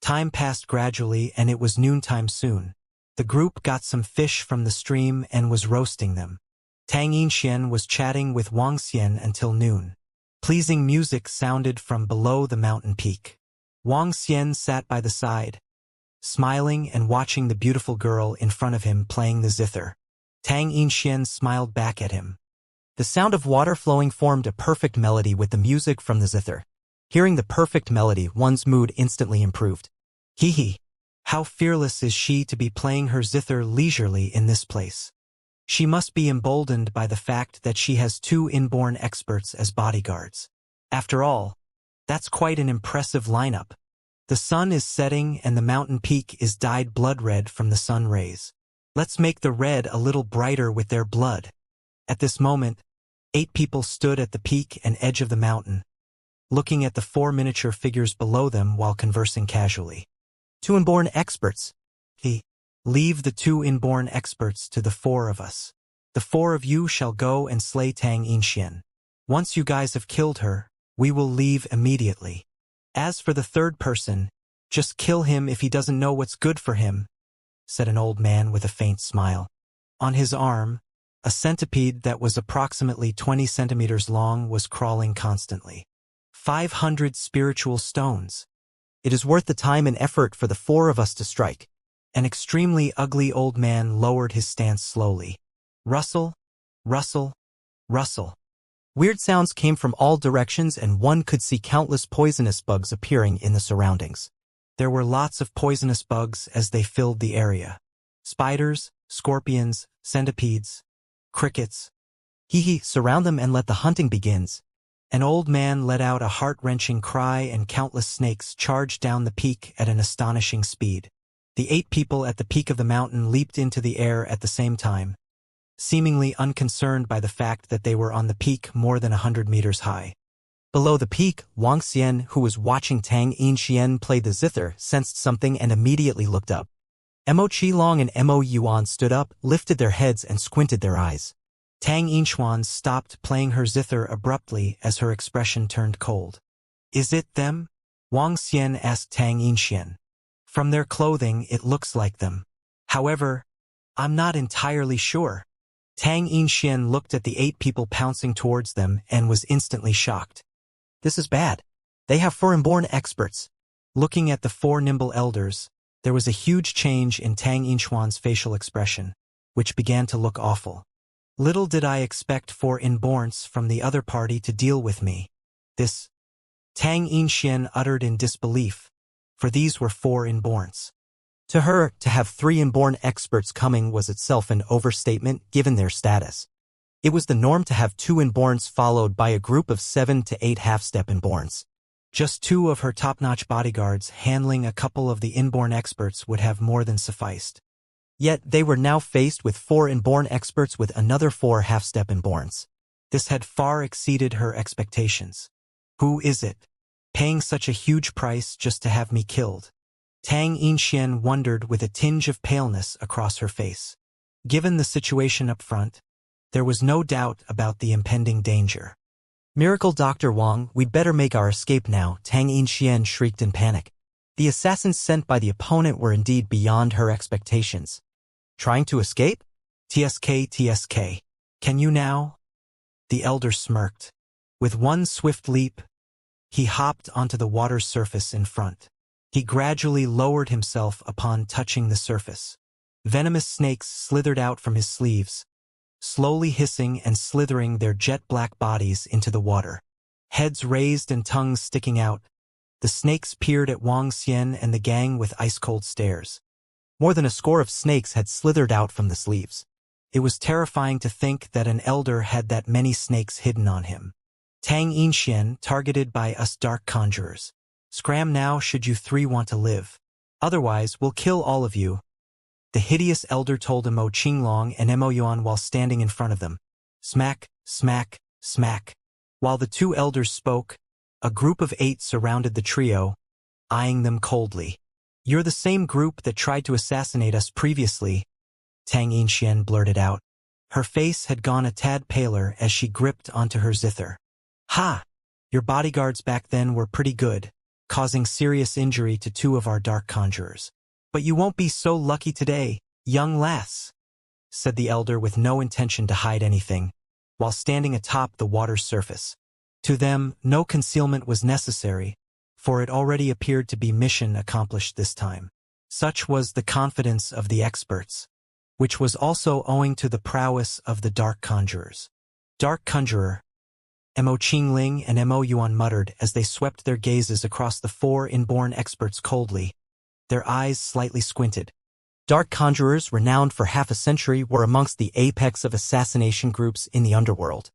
Time passed gradually and it was noontime soon. The group got some fish from the stream and was roasting them. Tang Yinxian was chatting with Wang Xian until noon. Pleasing music sounded from below the mountain peak. Wang Xian sat by the side, smiling and watching the beautiful girl in front of him playing the zither. Tang Yinxian smiled back at him. The sound of water flowing formed a perfect melody with the music from the zither. Hearing the perfect melody, one's mood instantly improved. Hee hee. How fearless is she to be playing her zither leisurely in this place. She must be emboldened by the fact that she has 2 inborn experts as bodyguards. After all, that's quite an impressive lineup. The sun is setting and the mountain peak is dyed blood red from the sun rays. Let's make the red a little brighter with their blood. At this moment, 8 people stood at the peak and edge of the mountain, looking at the 4 miniature figures below them while conversing casually. 2 inborn experts. Leave the 2 inborn experts to the 4 of us. The 4 of you shall go and slay Tang Yinxian. Once you guys have killed her, we will leave immediately. As for the 3rd person, just kill him if he doesn't know what's good for him, said an old man with a faint smile. On his arm, a centipede that was approximately 20 centimeters long was crawling constantly. 500 spiritual stones. It is worth the time and effort for the 4 of us to strike. An extremely ugly old man lowered his stance slowly. Rustle, rustle, rustle. Weird sounds came from all directions and one could see countless poisonous bugs appearing in the surroundings. There were lots of poisonous bugs as they filled the area. Spiders, scorpions, centipedes, crickets. Surround them and let the hunting begins. An old man let out a heart-wrenching cry and countless snakes charged down the peak at an astonishing speed. The 8 people at the peak of the mountain leaped into the air at the same time, seemingly unconcerned by the fact that they were on the peak more than 100 meters high. Below the peak, Wang Xian, who was watching Tang Yinxian play the zither, sensed something and immediately looked up. Mo Qilong and Mo Yuan stood up, lifted their heads and squinted their eyes. Tang Yinxian stopped playing her zither abruptly as her expression turned cold. Is it them? Wang Xian asked Tang Yinxian. From their clothing, it looks like them. However, I'm not entirely sure. Tang Yinxian looked at the 8 people pouncing towards them and was instantly shocked. This is bad. They have 4 inborn experts. Looking at the 4 nimble elders, there was a huge change in Tang Yinxian's facial expression, which began to look awful. Little did I expect 4 inborns from the other party to deal with me. This, Tang Yinxian uttered in disbelief, for these were 4 inborns. To her, to have 3 inborn experts coming was itself an overstatement given their status. It was the norm to have 2 inborns followed by a group of 7 to 8 half-step inborns. Just 2 of her top-notch bodyguards handling a couple of the inborn experts would have more than sufficed. Yet they were now faced with 4 inborn experts with another 4 half-step inborns. This had far exceeded her expectations. Who is it? Paying such a huge price just to have me killed? Tang Yinxian wondered with a tinge of paleness across her face. Given the situation up front, there was no doubt about the impending danger. Miracle Dr. Wang, we'd better make our escape now, Tang Yinxian shrieked in panic. The assassins sent by the opponent were indeed beyond her expectations. Trying to escape? TSK. Can you now? The elder smirked. With one swift leap, he hopped onto the water's surface in front. He gradually lowered himself upon touching the surface. Venomous snakes slithered out from his sleeves, slowly hissing and slithering their jet-black bodies into the water. Heads raised and tongues sticking out, the snakes peered at Wang Xian and the gang with ice-cold stares. More than a score of snakes had slithered out from the sleeves. It was terrifying to think that an elder had that many snakes hidden on him. Tang Yinxian, targeted by us dark conjurers. Scram now should you three want to live. Otherwise, we'll kill all of you. The hideous elder told Mo Qinglong and Mo Yuan while standing in front of them. Smack, smack, smack. While the two elders spoke, a group of 8 surrounded the trio, eyeing them coldly. You're the same group that tried to assassinate us previously, Tang Yinxian blurted out. Her face had gone a tad paler as she gripped onto her zither. Ha! Your bodyguards back then were pretty good, causing serious injury to 2 of our dark conjurers. But you won't be so lucky today, young lass, said the elder with no intention to hide anything, while standing atop the water's surface. To them, no concealment was necessary, for it already appeared to be mission accomplished this time. Such was the confidence of the experts, which was also owing to the prowess of the dark conjurers. Dark conjurer, Mo Qingling and Mo Yuan muttered as they swept their gazes across the 4 inborn experts coldly, their eyes slightly squinted. Dark conjurers, renowned for half a century, were amongst the apex of assassination groups in the underworld.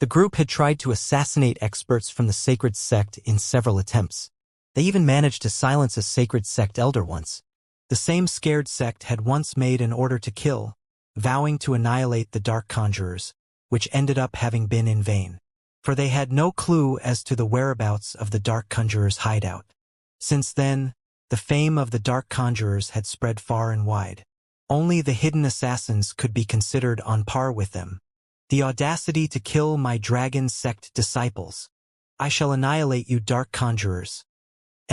The group had tried to assassinate experts from the sacred sect in several attempts. They even managed to silence a sacred sect elder once. The same scared sect had once made an order to kill, vowing to annihilate the dark conjurers, which ended up having been in vain. For they had no clue as to the whereabouts of the dark conjurers' hideout. Since then, the fame of the dark conjurers had spread far and wide. Only the hidden assassins could be considered on par with them. The audacity to kill my dragon sect disciples. I shall annihilate you dark conjurers.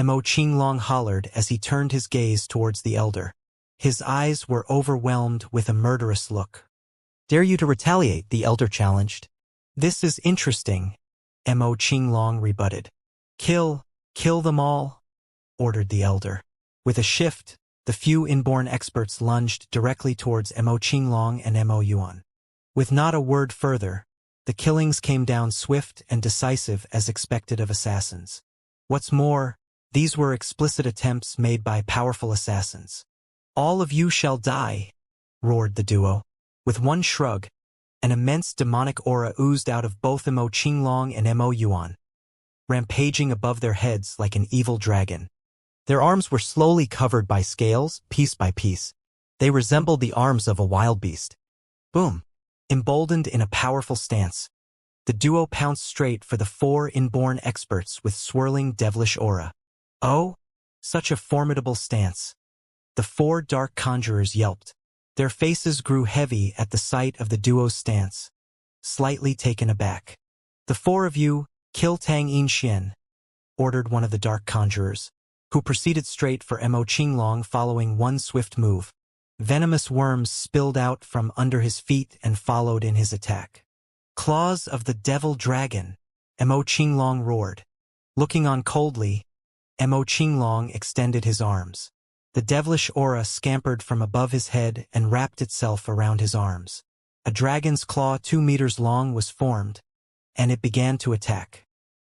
Mo Qinglong hollered as he turned his gaze towards the elder. His eyes were overwhelmed with a murderous look. Dare you to retaliate, the elder challenged. This is interesting, Mo Qinglong rebutted. Kill them all, ordered the elder. With a shift, the few inborn experts lunged directly towards Mo Qinglong and Mo Yuan. With not a word further, the killings came down swift and decisive as expected of assassins. What's more, these were explicit attempts made by powerful assassins. All of you shall die, roared the duo. With one shrug, an immense demonic aura oozed out of both Mo Qinglong and Mo Yuan, rampaging above their heads like an evil dragon. Their arms were slowly covered by scales, piece by piece. They resembled the arms of a wild beast. Boom! Emboldened in a powerful stance, the duo pounced straight for the 4 inborn experts with swirling devilish aura. Oh, such a formidable stance. The 4 dark conjurers yelped. Their faces grew heavy at the sight of the duo's stance, slightly taken aback. The 4 of you, kill Tang Yinxian, ordered one of the dark conjurers, who proceeded straight for Mo Qinglong following one swift move. Venomous worms spilled out from under his feet and followed in his attack. Claws of the devil dragon, Mo Qinglong roared. Looking on coldly, Mo Qinglong extended his arms. The devilish aura scampered from above his head and wrapped itself around his arms. A dragon's claw 2 meters long was formed, and it began to attack.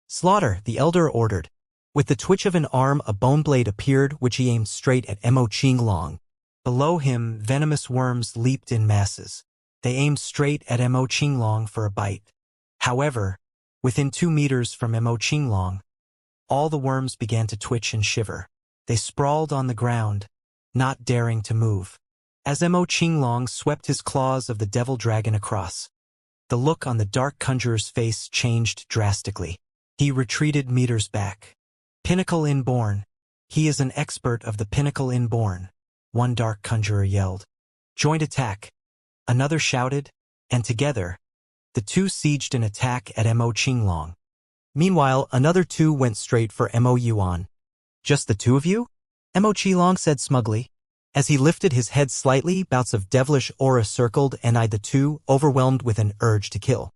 Slaughter, the elder ordered. With the twitch of an arm, a bone blade appeared, which he aimed straight at Mo Qinglong. Below him, venomous worms leaped in masses. They aimed straight at Mo Qinglong for a bite. However, within 2 meters from Mo Qinglong, all the worms began to twitch and shiver. They sprawled on the ground, not daring to move. As Mo Qinglong swept his claws of the devil dragon across, the look on the dark conjurer's face changed drastically. He retreated meters back. Pinnacle Inborn. He is an expert of the Pinnacle Inborn, one dark conjurer yelled. Joint attack, another shouted, and together, the 2 sieged an attack at Mo Qinglong. Meanwhile, another 2 went straight for Mo Yuan. Just the 2 of you? Mo Qinglong said smugly. As he lifted his head slightly, bouts of devilish aura circled and eyed the 2, overwhelmed with an urge to kill.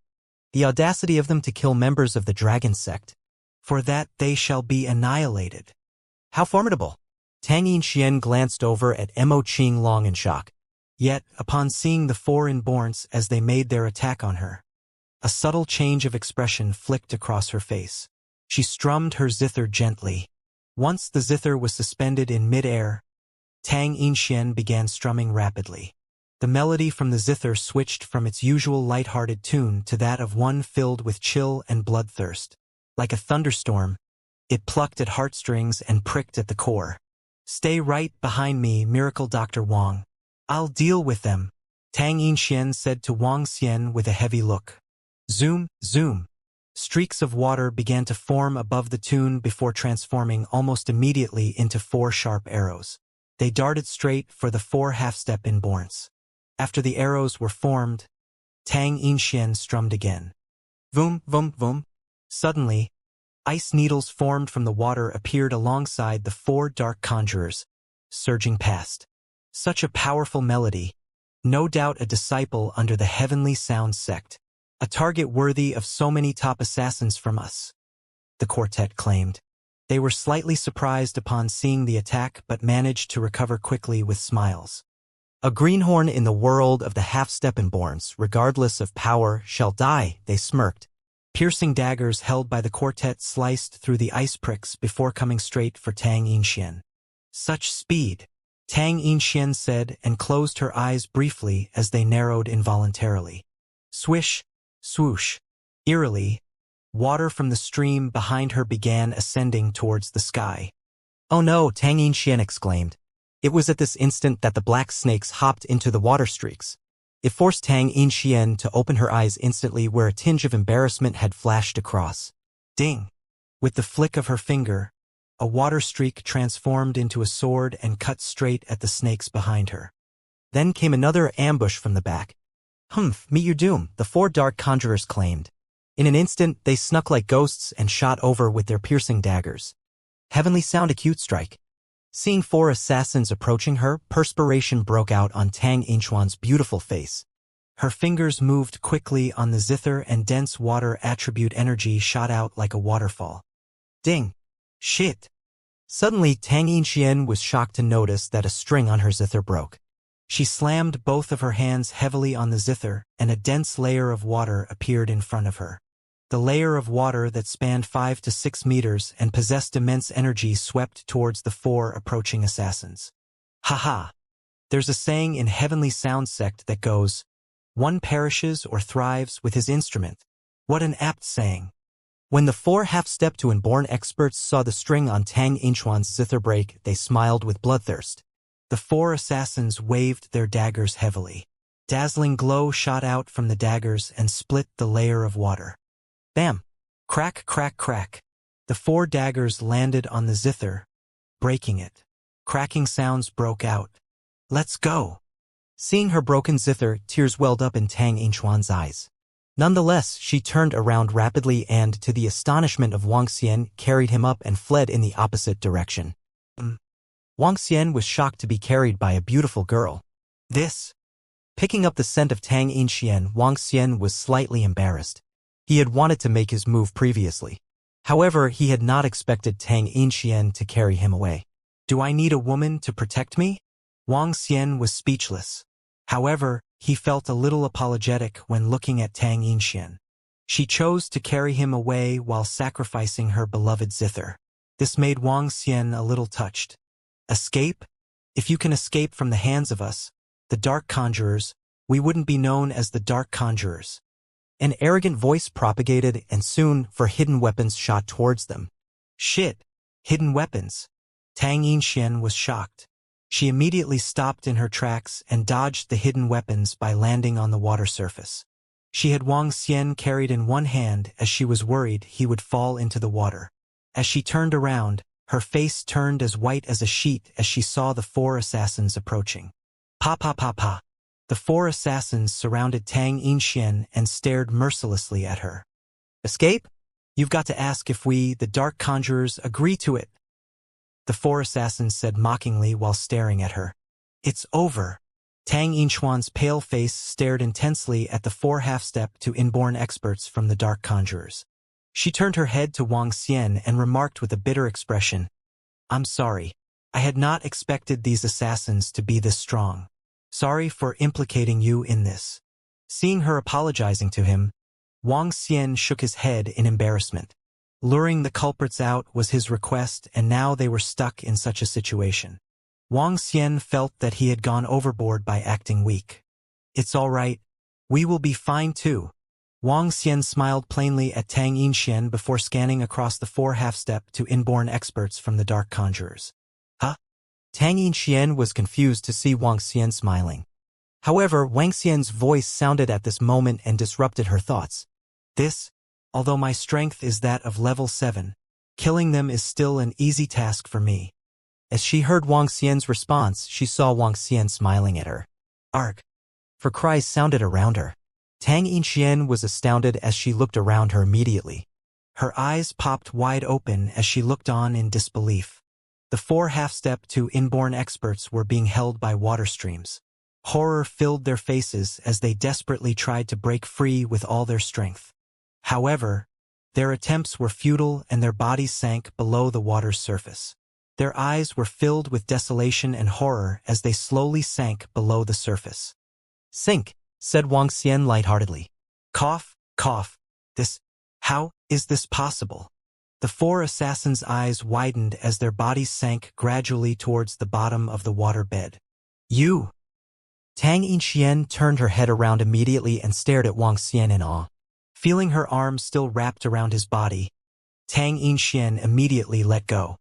The audacity of them to kill members of the dragon sect. For that they shall be annihilated. How formidable! Tang Yinxian glanced over at Mo Qinglong in shock. Yet, upon seeing the four inborns as they made their attack on her, a subtle change of expression flicked across her face. She strummed her zither gently. Once the zither was suspended in mid-air, Tang Yinxian began strumming rapidly. The melody from the zither switched from its usual light-hearted tune to that of one filled with chill and bloodthirst. Like a thunderstorm, it plucked at heartstrings and pricked at the core. "Stay right behind me, Miracle Dr. Wang. I'll deal with them," Tang Yinxian said to Wang Xian with a heavy look. Zoom, zoom. Streaks of water began to form above the tune before transforming almost immediately into four sharp arrows. They darted straight for the four half-step inborns. After the arrows were formed, Tang Yinxian strummed again. Voom, voom, voom. Suddenly, ice needles formed from the water appeared alongside the four dark conjurers, surging past. Such a powerful melody, no doubt a disciple under the heavenly sound sect. A target worthy of so many top assassins from us, the quartet claimed. They were slightly surprised upon seeing the attack but managed to recover quickly with smiles. A greenhorn in the world of the half-step inborns, regardless of power, shall die, they smirked. Piercing daggers held by the quartet sliced through the ice pricks before coming straight for Tang Yinxian. Such speed, Tang Yinxian said and closed her eyes briefly as they narrowed involuntarily. Swish, swoosh. Eerily, water from the stream behind her began ascending towards the sky. "Oh no," Tang Yinxian exclaimed. It was at this instant that the black snakes hopped into the water streaks. It forced Tang Yinxian to open her eyes instantly where a tinge of embarrassment had flashed across. Ding! With the flick of her finger, a water streak transformed into a sword and cut straight at the snakes behind her. Then came another ambush from the back. "Humph, meet your doom," the four dark conjurers claimed. In an instant, they snuck like ghosts and shot over with their piercing daggers. Heavenly sound acute strike. Seeing four assassins approaching her, perspiration broke out on Tang Yinchuan's beautiful face. Her fingers moved quickly on the zither and dense water attribute energy shot out like a waterfall. Ding! Shit! Suddenly, Tang Yinxian was shocked to notice that a string on her zither broke. She slammed both of her hands heavily on the zither, and a dense layer of water appeared in front of her. The layer of water that spanned 5 to 6 meters and possessed immense energy swept towards the four approaching assassins. Ha! There's a saying in Heavenly Sound Sect that goes, "One perishes or thrives with his instrument." What an apt saying. When the four half-step to inborn experts saw the string on Tang Yinchuan's zither break, they smiled with bloodthirst. The four assassins waved their daggers heavily. Dazzling glow shot out from the daggers and split the layer of water. Bam! Crack, crack, crack. The four daggers landed on the zither, breaking it. Cracking sounds broke out. "Let's go!" Seeing her broken zither, tears welled up in Tang Yinchuan's eyes. Nonetheless, she turned around rapidly and, to the astonishment of Wang Xian, carried him up and fled in the opposite direction. Wang Xian was shocked to be carried by a beautiful girl. Picking up the scent of Tang Yinxian, Wang Xian was slightly embarrassed. He had wanted to make his move previously. However, he had not expected Tang Yinxian to carry him away. "Do I need a woman to protect me?" Wang Xian was speechless. However, he felt a little apologetic when looking at Tang Yinxian. She chose to carry him away while sacrificing her beloved zither. This made Wang Xian a little touched. Escape? If you can escape from the hands of us, the Dark Conjurers, we wouldn't be known as the Dark Conjurers. An arrogant voice propagated, and soon, hidden weapons shot towards them. Shit! Hidden weapons! Tang Yinxian was shocked. She immediately stopped in her tracks and dodged the hidden weapons by landing on the water surface. She had Wang Xian carried in one hand as she was worried he would fall into the water. As she turned around, her face turned as white as a sheet as she saw the four assassins approaching. Pa pa pa pa. The four assassins surrounded Tang Yinxian and stared mercilessly at her. Escape? You've got to ask if we, the Dark Conjurers, agree to it. The four assassins said mockingly while staring at her. It's over. Tang Yinchuan's pale face stared intensely at the four half-step to inborn experts from the Dark Conjurers. She turned her head to Wang Xian and remarked with a bitter expression, "I'm sorry. I had not expected these assassins to be this strong." Sorry for implicating you in this. Seeing her apologizing to him, Wang Xian shook his head in embarrassment. Luring the culprits out was his request, and now they were stuck in such a situation. Wang Xian felt that he had gone overboard by acting weak. It's all right. We will be fine too. Wang Xian smiled plainly at Tang Yinxian before scanning across the 4 half-step to inborn experts from the Dark Conjurers. Huh? Tang Yinxian was confused to see Wang Xian smiling. However, Wang Xian's voice sounded at this moment and disrupted her thoughts. Although my strength is that of level 7, killing them is still an easy task for me. As she heard Wang Xian's response, she saw Wang Xian smiling at her. Arg! For cries sounded around her. Tang Yinxian was astounded as she looked around her immediately. Her eyes popped wide open as she looked on in disbelief. The 4 half-step to inborn experts were being held by water streams. Horror filled their faces as they desperately tried to break free with all their strength. However, their attempts were futile and their bodies sank below the water's surface. Their eyes were filled with desolation and horror as they slowly sank below the surface. Sink, said Wang Xian lightheartedly. Cough, cough. How is this possible? The 4 assassins' eyes widened as their bodies sank gradually towards the bottom of the water bed. You! Tang Yinxian turned her head around immediately and stared at Wang Xian in awe. Feeling her arms still wrapped around his body, Tang Yinxian immediately let go.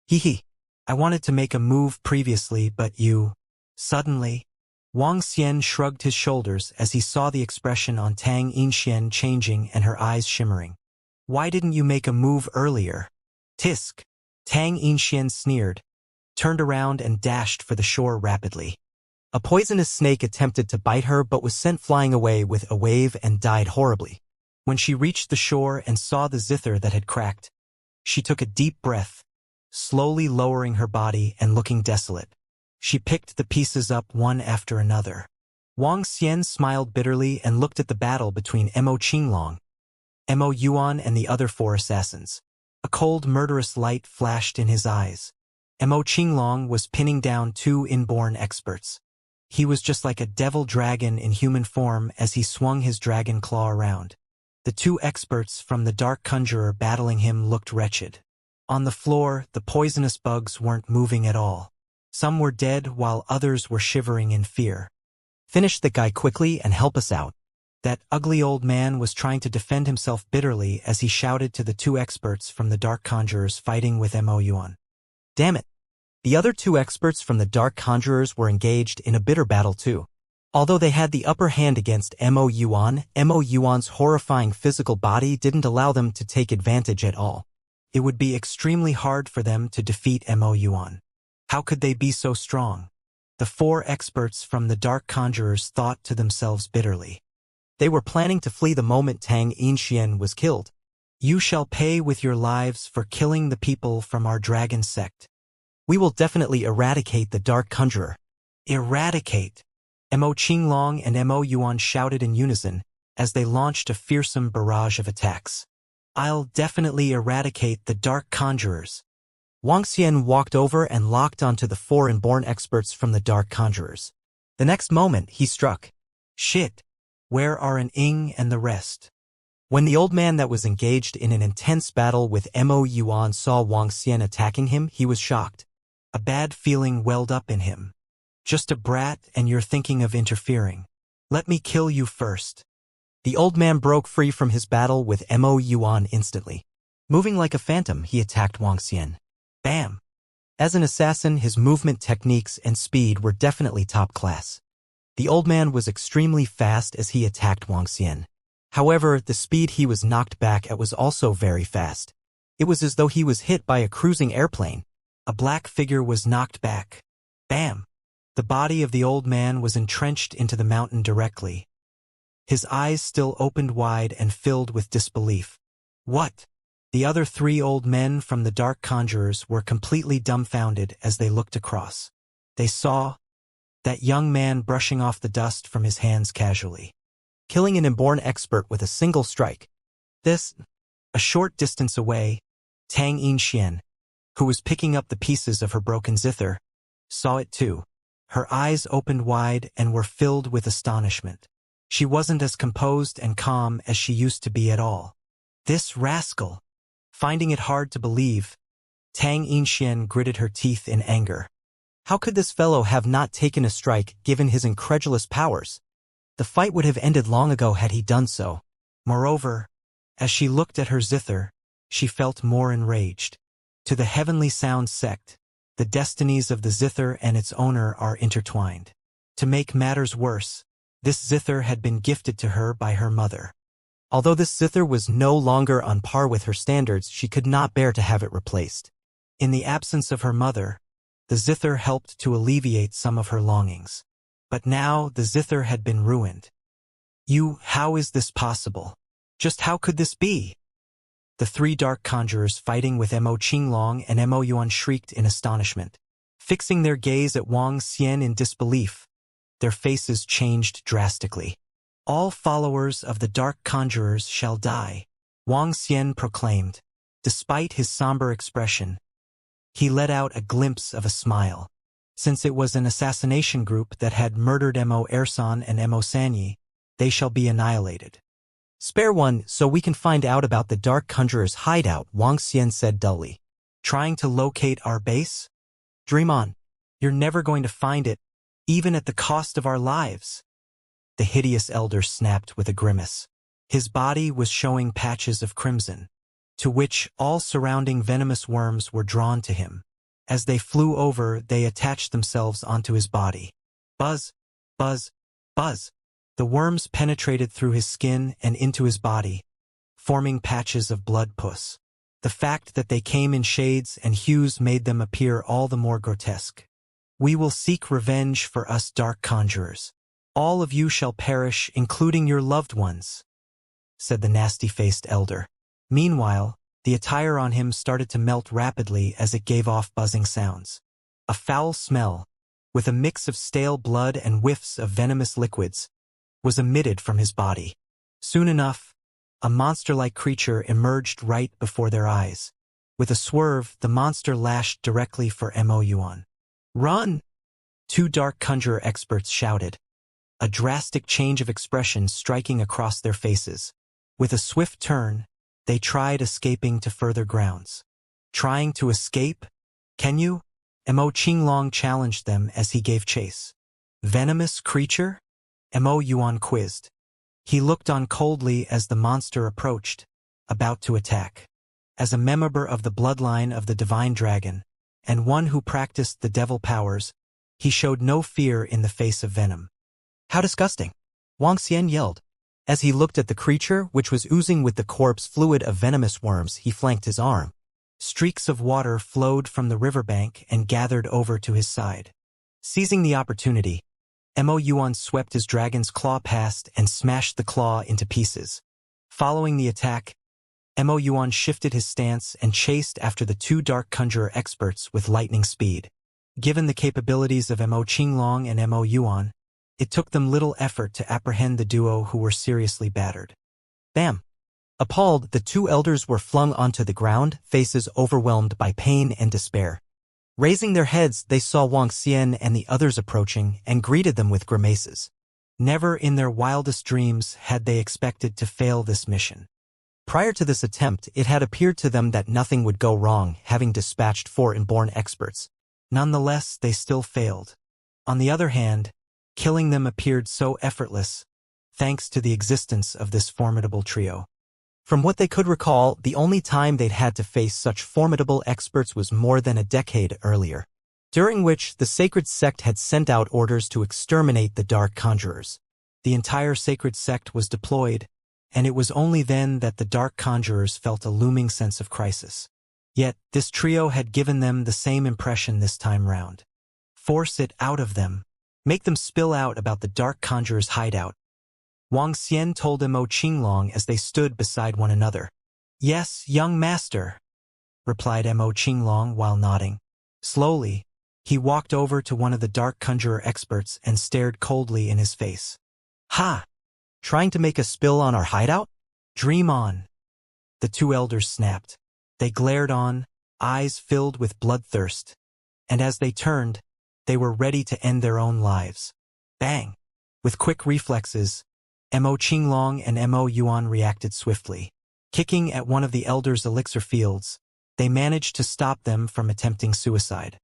Hee. I wanted to make a move previously, but you... Suddenly, Wang Xian shrugged his shoulders as he saw the expression on Tang Yinxian changing and her eyes shimmering. Why didn't you make a move earlier? Tisk. Tang Yinxian sneered, turned around and dashed for the shore rapidly. A poisonous snake attempted to bite her but was sent flying away with a wave and died horribly. When she reached the shore and saw the zither that had cracked, she took a deep breath, slowly lowering her body and looking desolate. She picked the pieces up one after another. Wang Xian smiled bitterly and looked at the battle between Mo Qinglong, Mo Yuan and the other 4 assassins. A cold, murderous light flashed in his eyes. Mo Qinglong was pinning down 2 inborn experts. He was just like a devil dragon in human form as he swung his dragon claw around. The 2 experts from the Dark Conjurer battling him looked wretched. On the floor, the poisonous bugs weren't moving at all. Some were dead while others were shivering in fear. Finish the guy quickly and help us out. That ugly old man was trying to defend himself bitterly as he shouted to the 2 experts from the Dark Conjurers fighting with Mo Yuan. Damn it! The other 2 experts from the Dark Conjurers were engaged in a bitter battle too. Although they had the upper hand against Mo Yuan's horrifying physical body didn't allow them to take advantage at all. It would be extremely hard for them to defeat Mo Yuan. How could they be so strong? The 4 experts from the Dark Conjurers thought to themselves bitterly. They were planning to flee the moment Tang Yinxian was killed. You shall pay with your lives for killing the people from our dragon sect. We will definitely eradicate the Dark Conjurer. Eradicate! Mo Qinglong and Mo Yuan shouted in unison as they launched a fearsome barrage of attacks. I'll definitely eradicate the Dark Conjurers. Wang Xian walked over and locked onto the 4 inborn experts from the Dark Conjurers. The next moment, he struck. Shit! Where are an Ing and the rest? When the old man that was engaged in an intense battle with Mo Yuan saw Wang Xian attacking him, he was shocked. A bad feeling welled up in him. Just a brat and you're thinking of interfering. Let me kill you first. The old man broke free from his battle with Mo Yuan instantly. Moving like a phantom, he attacked Wang Xian. Bam! As an assassin, his movement techniques and speed were definitely top class. The old man was extremely fast as he attacked Wang Xian. However, the speed he was knocked back at was also very fast. It was as though he was hit by a cruising airplane. A black figure was knocked back. Bam! The body of the old man was entrenched into the mountain directly. His eyes still opened wide and filled with disbelief. What? The other 3 old men from the Dark Conjurers were completely dumbfounded as they looked across. They saw that young man brushing off the dust from his hands casually, killing an inborn expert with a single strike. A short distance away, Tang Yinxian, who was picking up the pieces of her broken zither, saw it too. Her eyes opened wide and were filled with astonishment. She wasn't as composed and calm as she used to be at all. This rascal! Finding it hard to believe, Tang Yinxian gritted her teeth in anger. How could this fellow have not taken a strike given his incredulous powers? The fight would have ended long ago had he done so. Moreover, as she looked at her zither, she felt more enraged. To the heavenly sound sect, the destinies of the zither and its owner are intertwined. To make matters worse, this zither had been gifted to her by her mother. Although this zither was no longer on par with her standards, she could not bear to have it replaced. In the absence of her mother, the zither helped to alleviate some of her longings. But now the zither had been ruined. How is this possible? Just how could this be? The three dark conjurers fighting with Mo Qinglong and Mo Yuan shrieked in astonishment. Fixing their gaze at Wang Xian in disbelief, their faces changed drastically. All followers of the dark conjurers shall die, Wang Xian proclaimed. Despite his somber expression, he let out a glimpse of a smile. Since it was an assassination group that had murdered Mo Ersan and Mo Sanyi, they shall be annihilated. Spare one so we can find out about the dark conjurer's hideout, Wang Xian said dully. Trying to locate our base? Dream on. You're never going to find it, even at the cost of our lives. The hideous elder snapped with a grimace. His body was showing patches of crimson, to which all surrounding venomous worms were drawn to him. As they flew over, they attached themselves onto his body. Buzz, buzz, buzz. The worms penetrated through his skin and into his body, forming patches of blood pus. The fact that they came in shades and hues made them appear all the more grotesque. We will seek revenge for us dark conjurers. All of you shall perish, including your loved ones, said the nasty-faced elder. Meanwhile, the attire on him started to melt rapidly as it gave off buzzing sounds. A foul smell, with a mix of stale blood and whiffs of venomous liquids, was emitted from his body. Soon enough, a monster-like creature emerged right before their eyes. With a swerve, the monster lashed directly for Mo Yuan. Run! Two dark conjurer experts shouted, a drastic change of expression striking across their faces. With a swift turn, they tried escaping to further grounds. Trying to escape? Can you? Mo Qinglong challenged them as he gave chase. Venomous creature? Mo Yuan quizzed. He looked on coldly as the monster approached, about to attack. As a member of the bloodline of the divine dragon, and one who practiced the devil powers, he showed no fear in the face of venom. How disgusting! Wang Xian yelled. As he looked at the creature, which was oozing with the corpse fluid of venomous worms, he flanked his arm. Streaks of water flowed from the riverbank and gathered over to his side. Seizing the opportunity, Mo Yuan swept his dragon's claw past and smashed the claw into pieces. Following the attack, Mo Yuan shifted his stance and chased after the two dark conjurer experts with lightning speed. Given the capabilities of Mo Qinglong and Mo Yuan, it took them little effort to apprehend the duo who were seriously battered. Bam! Appalled, the two elders were flung onto the ground, faces overwhelmed by pain and despair. Raising their heads, they saw Wang Xian and the others approaching and greeted them with grimaces. Never in their wildest dreams had they expected to fail this mission. Prior to this attempt, it had appeared to them that nothing would go wrong, having dispatched 4 inborn experts. Nonetheless, they still failed. On the other hand, killing them appeared so effortless, thanks to the existence of this formidable trio. From what they could recall, the only time they'd had to face such formidable experts was more than a decade earlier, during which the sacred sect had sent out orders to exterminate the dark conjurers. The entire sacred sect was deployed, and it was only then that the dark conjurers felt a looming sense of crisis. Yet, this trio had given them the same impression this time round. Force it out of them. Make them spill out about the dark conjurer's hideout. Wang Xian told Mo Qinglong as they stood beside one another. Yes, young master, replied Mo Qinglong while nodding. Slowly, he walked over to one of the dark conjurer experts and stared coldly in his face. Ha! Trying to make a spill on our hideout? Dream on. The two elders snapped. They glared on, eyes filled with bloodthirst. And as they turned, They were ready to end their own lives. Bang! With quick reflexes, Mo Qinglong and Mo Yuan reacted swiftly. Kicking at one of the elders' elixir fields, they managed to stop them from attempting suicide.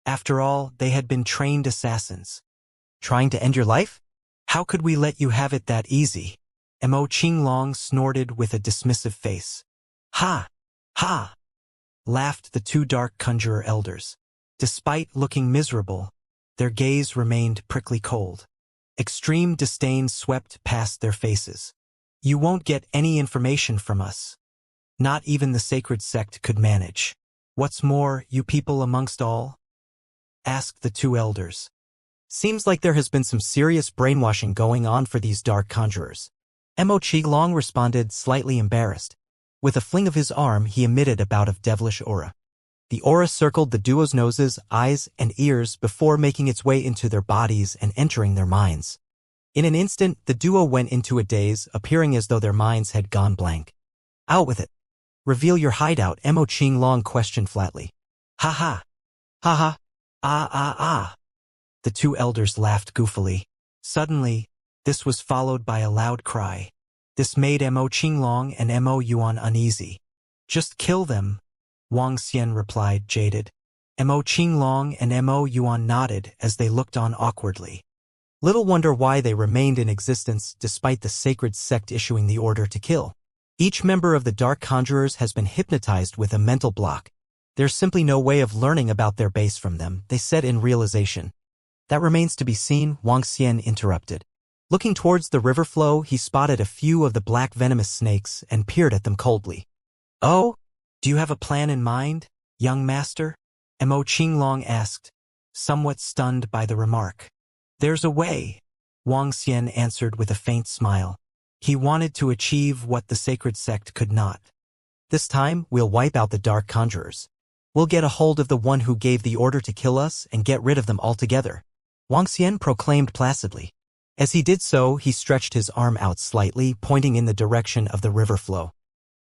After all, they had been trained assassins. Trying to end your life? How could we let you have it that easy? Mo Qinglong snorted with a dismissive face. Ha! Ha! Laughed the two dark conjurer elders. Despite looking miserable, their gaze remained prickly cold. Extreme disdain swept past their faces. You won't get any information from us. Not even the sacred sect could manage. What's more, you people amongst all? Asked the two elders. Seems like there has been some serious brainwashing going on for these dark conjurers. Mo Qinglong responded, slightly embarrassed. With a fling of his arm, he emitted a bout of devilish aura. The aura circled the duo's noses, eyes, and ears before making its way into their bodies and entering their minds. In an instant, the duo went into a daze, appearing as though their minds had gone blank. Out with it. Reveal your hideout, Mo Qinglong questioned flatly. Ha ha! Ha ha! Ah ah ah! The two elders laughed goofily. Suddenly, this was followed by a loud cry. This made Mo Qinglong and Mo Yuan uneasy. Just kill them, Wang Xian replied, jaded. Mo Qinglong and Mo Yuan nodded as they looked on awkwardly. Little wonder why they remained in existence despite the sacred sect issuing the order to kill. Each member of the Dark Conjurers has been hypnotized with a mental block. There's simply no way of learning about their base from them, they said in realization. That remains to be seen, Wang Xian interrupted. Looking towards the river flow, he spotted a few of the black venomous snakes and peered at them coldly. Oh? Do you have a plan in mind, young master? Mo Qinglong asked, somewhat stunned by the remark. There's a way, Wang Xian answered with a faint smile. He wanted to achieve what the sacred sect could not. This time, we'll wipe out the Dark Conjurers. We'll get a hold of the one who gave the order to kill us and get rid of them altogether, Wang Xian proclaimed placidly. As he did so, he stretched his arm out slightly, pointing in the direction of the river flow.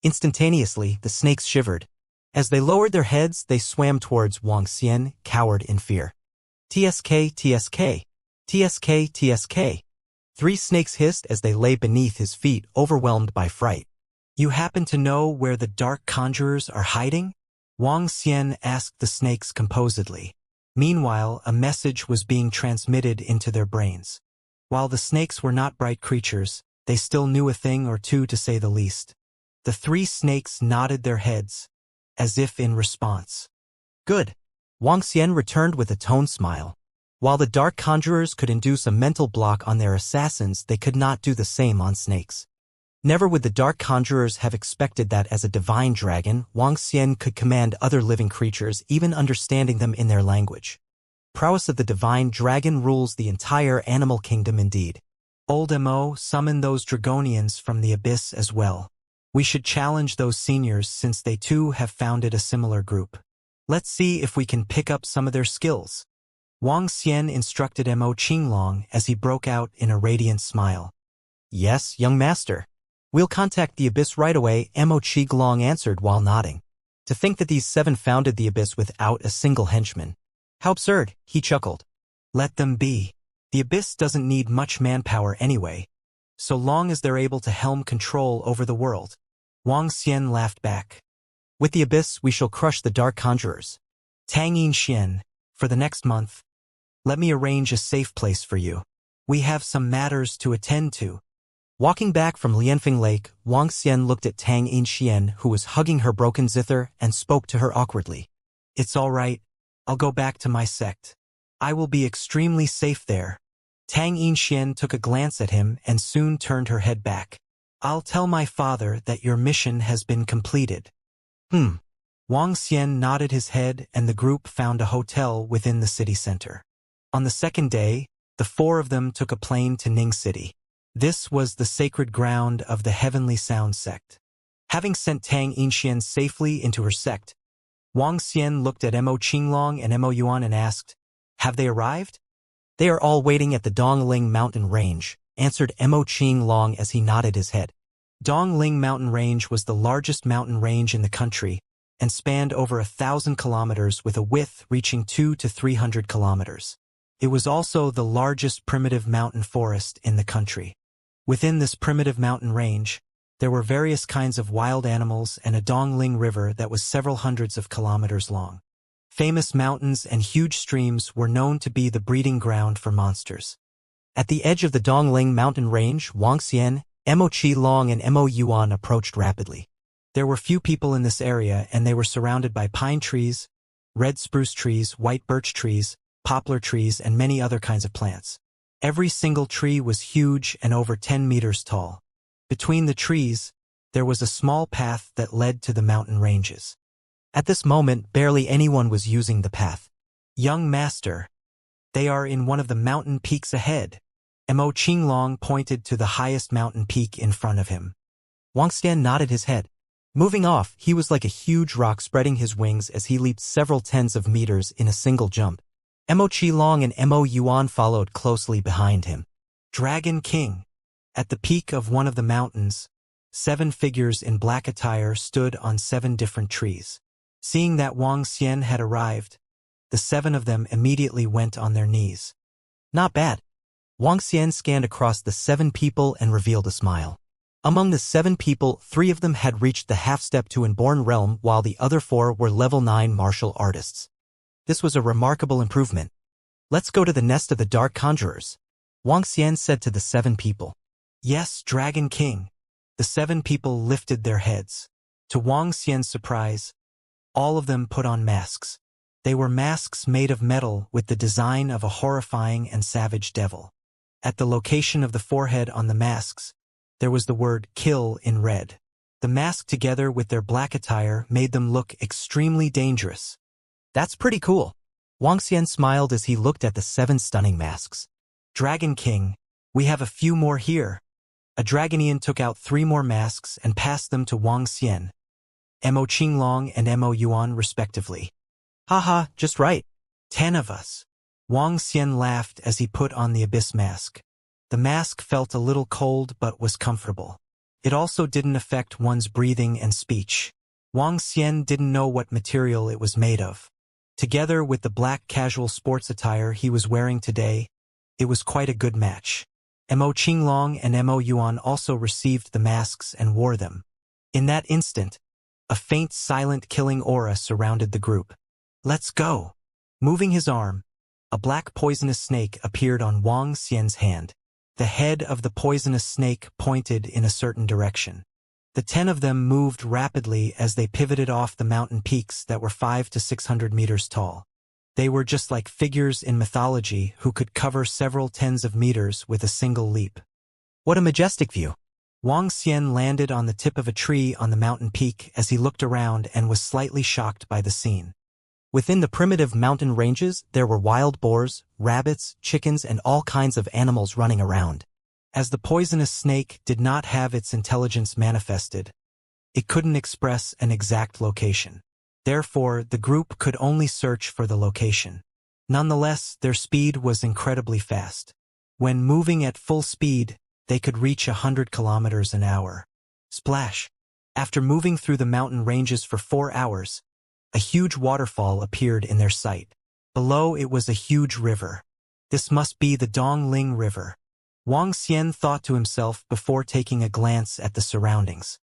Instantaneously, the snakes shivered. As they lowered their heads, they swam towards Wang Xian, cowered in fear. TSK, TSK. TSK, TSK. 3 snakes hissed as they lay beneath his feet, overwhelmed by fright. You happen to know where the Dark Conjurers are hiding? Wang Xian asked the snakes composedly. Meanwhile, a message was being transmitted into their brains. While the snakes were not bright creatures, they still knew a thing or two to say the least. The 3 snakes nodded their heads, as if in response. Good. Wang Xian returned with a toned smile. While the Dark Conjurers could induce a mental block on their assassins, they could not do the same on snakes. Never would the Dark Conjurers have expected that as a divine dragon, Wang Xian could command other living creatures, even understanding them in their language. Prowess of the divine dragon rules the entire animal kingdom indeed. Old Mo, summon those dragonians from the abyss as well. We should challenge those seniors since they too have founded a similar group. Let's see if we can pick up some of their skills. Wang Xian instructed Mo Qinglong as he broke out in a radiant smile. Yes, young master. We'll contact the abyss right away, Mo Qinglong answered while nodding. To think that these 7 founded the abyss without a single henchman. How absurd, he chuckled. Let them be. The abyss doesn't need much manpower anyway, so long as they're able to helm control over the world. Wang Xian laughed back. With the abyss, we shall crush the Dark Conjurers. Tang Yin, for the next month, let me arrange a safe place for you. We have some matters to attend to. Walking back from Lianfeng Lake, Wang Xian looked at Tang Yin, who was hugging her broken zither, and spoke to her awkwardly. It's all right. I'll go back to my sect. I will be extremely safe there. Tang Yin took a glance at him and soon turned her head back. I'll tell my father that your mission has been completed. Wang Xian nodded his head and the group found a hotel within the city center. On the second day, the 4 of them took a plane to Ning City. This was the sacred ground of the Heavenly Sound sect. Having sent Tang Yin safely into her sect, Wang Xian looked at Mo Qinglong and Mo Yuan and asked, have they arrived? They are all waiting at the Dongling mountain range, answered Mo Qinglong as he nodded his head. Dongling mountain range was the largest mountain range in the country and spanned over 1,000 kilometers with a width reaching 200 to 300 kilometers. It was also the largest primitive mountain forest in the country. Within this primitive mountain range, there were various kinds of wild animals and a Dongling River that was several hundreds of kilometers long. Famous mountains and huge streams were known to be the breeding ground for monsters. At the edge of the Dongling mountain range, Wang Xian, Mo Qilong and Mo Yuan approached rapidly. There were few people in this area and they were surrounded by pine trees, red spruce trees, white birch trees, poplar trees, and many other kinds of plants. Every single tree was huge and over 10 meters tall. Between the trees, there was a small path that led to the mountain ranges. At this moment, barely anyone was using the path. Young master, they are in one of the mountain peaks ahead. Mo Qinglong pointed to the highest mountain peak in front of him. Wang Xian nodded his head. Moving off, he was like a huge rock spreading his wings as he leaped several tens of meters in a single jump. Mo Qilong and Mo Yuan followed closely behind him. Dragon King. At the peak of one of the mountains, 7 figures in black attire stood on 7 different trees. Seeing that Wang Xian had arrived, the 7 of them immediately went on their knees. Not bad. Wang Xian scanned across the 7 people and revealed a smile. Among the 7 people, 3 of them had reached the half-step to Inborn Realm while the other 4 were level 9 martial artists. This was a remarkable improvement. Let's go to the nest of the Dark Conjurers, Wang Xian said to the 7 people. Yes, Dragon King. The 7 people lifted their heads. To Wang Xian's surprise, all of them put on masks. They were masks made of metal with the design of a horrifying and savage devil. At the location of the forehead on the masks, there was the word kill in red. The mask together with their black attire made them look extremely dangerous. That's pretty cool. Wang Xian smiled as he looked at the 7 stunning masks. Dragon King, we have a few more here. A Dragonian took out 3 more masks and passed them to Wang Xian, Mo Qinglong and Mo Yuan respectively. Haha, just right. 10 of us. Wang Xian laughed as he put on the abyss mask. The mask felt a little cold but was comfortable. It also didn't affect one's breathing and speech. Wang Xian didn't know what material it was made of. Together with the black casual sports attire he was wearing today, it was quite a good match. Mo Qinglong and Mo Yuan also received the masks and wore them. In that instant, a faint silent killing aura surrounded the group. Let's go. Moving his arm, a black poisonous snake appeared on Wang Xian's hand. The head of the poisonous snake pointed in a certain direction. The 10 of them moved rapidly as they pivoted off the mountain peaks that were 500 to 600 meters tall. They were just like figures in mythology who could cover several tens of meters with a single leap. What a majestic view. Wang Xian landed on the tip of a tree on the mountain peak as he looked around and was slightly shocked by the scene. Within the primitive mountain ranges, there were wild boars, rabbits, chickens, and all kinds of animals running around. As the poisonous snake did not have its intelligence manifested, it couldn't express an exact location. Therefore, the group could only search for the location. Nonetheless, their speed was incredibly fast. When moving at full speed, they could reach 100 kilometers an hour. Splash! After moving through the mountain ranges for 4 hours, a huge waterfall appeared in their sight. Below it was a huge river. This must be the Dongling River. Wang Xian thought to himself before taking a glance at the surroundings.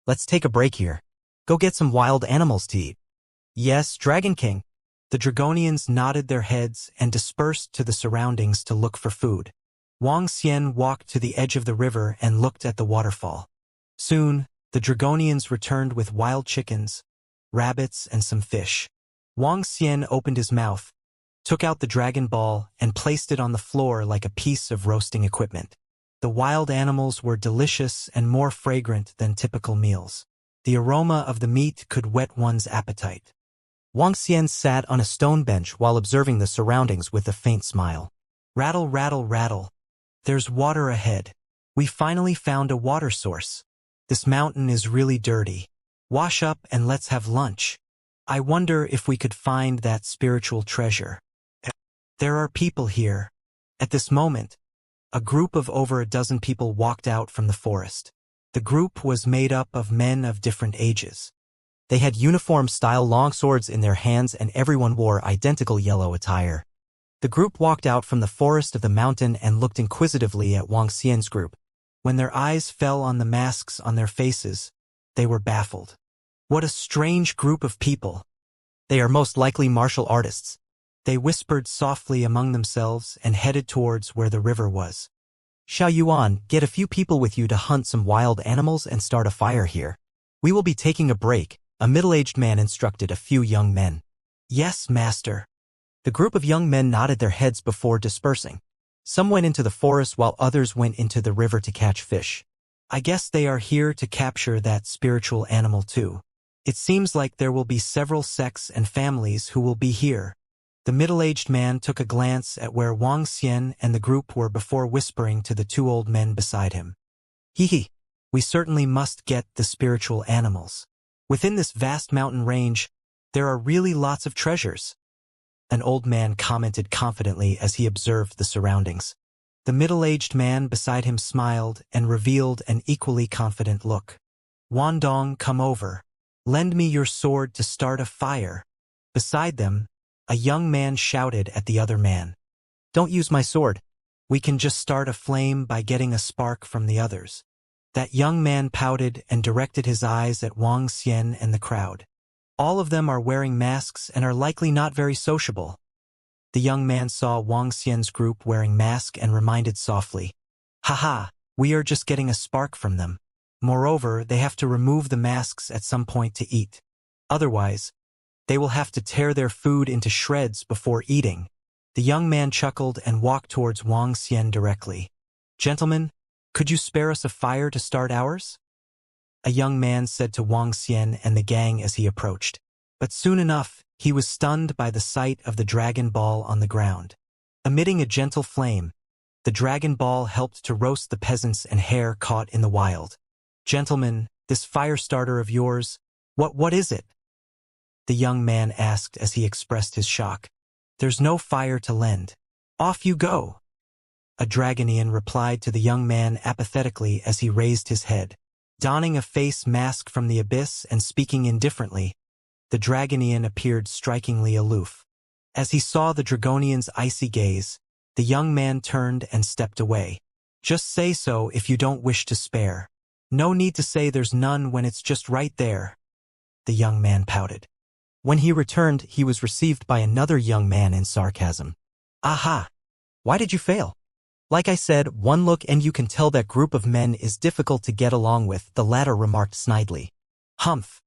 Let's take a break here. Go get some wild animals to eat. Yes, Dragon King. The Dragonians nodded their heads and dispersed to the surroundings to look for food. Wang Xian walked to the edge of the river and looked at the waterfall. Soon, the Dragonians returned with wild chickens, rabbits, and some fish. Wang Xian opened his mouth, took out the Dragon Ball, and placed it on the floor like a piece of roasting equipment. The wild animals were delicious and more fragrant than typical meals. The aroma of the meat could whet one's appetite. Wang Xian sat on a stone bench while observing the surroundings with a faint smile. Rattle, rattle, rattle. There's water ahead. We finally found a water source. This mountain is really dirty. Wash up and let's have lunch. I wonder if we could find that spiritual treasure. There are people here. At this moment, a group of over a dozen people walked out from the forest. The group was made up of men of different ages. They had uniform-style longswords in their hands and everyone wore identical yellow attire. The group walked out from the forest of the mountain and looked inquisitively at Wang Xian's group. When their eyes fell on the masks on their faces, they were baffled. What a strange group of people. They are most likely martial artists. They whispered softly among themselves and headed towards where the river was. Xiao Yuan, get a few people with you to hunt some wild animals and start a fire here. We will be taking a break, a middle-aged man instructed a few young men. Yes, master. The group of young men nodded their heads before dispersing. Some went into the forest while others went into the river to catch fish. I guess they are here to capture that spiritual animal too. It seems like there will be several sects and families who will be here. The middle-aged man took a glance at where Wang Xian and the group were before whispering to the two old men beside him. Hee, we certainly must get the spiritual animals. Within this vast mountain range, there are really lots of treasures. An old man commented confidently as he observed the surroundings. The middle-aged man beside him smiled and revealed an equally confident look. Wandong, come over. Lend me your sword to start a fire. Beside them, a young man shouted at the other man. Don't use my sword. We can just start a flame by getting a spark from the others. That young man pouted and directed his eyes at Wang Xian and the crowd. All of them are wearing masks and are likely not very sociable. The young man saw Wang Xian's group wearing masks and reminded softly, Haha, we are just getting a spark from them. Moreover, they have to remove the masks at some point to eat. Otherwise, they will have to tear their food into shreds before eating. The young man chuckled and walked towards Wang Xian directly. Gentlemen, could you spare us a fire to start ours? A young man said to Wang Xian and the gang as he approached. But soon enough, he was stunned by the sight of the dragon ball on the ground. Emitting a gentle flame, the dragon ball helped to roast the peasants and hare caught in the wild. Gentlemen, this fire starter of yours, what is it? The young man asked as he expressed his shock. There's no fire to lend. Off you go. A Dragonian replied to the young man apathetically as he raised his head. Donning a face mask from the abyss and speaking indifferently, the Dragonian appeared strikingly aloof. As he saw the Dragonian's icy gaze, the young man turned and stepped away. Just say so if you don't wish to spare. No need to say there's none when it's just right there. The young man pouted. When he returned, he was received by another young man in sarcasm. Aha! Why did you fail? Like I said, one look and you can tell that group of men is difficult to get along with, the latter remarked snidely. Humph!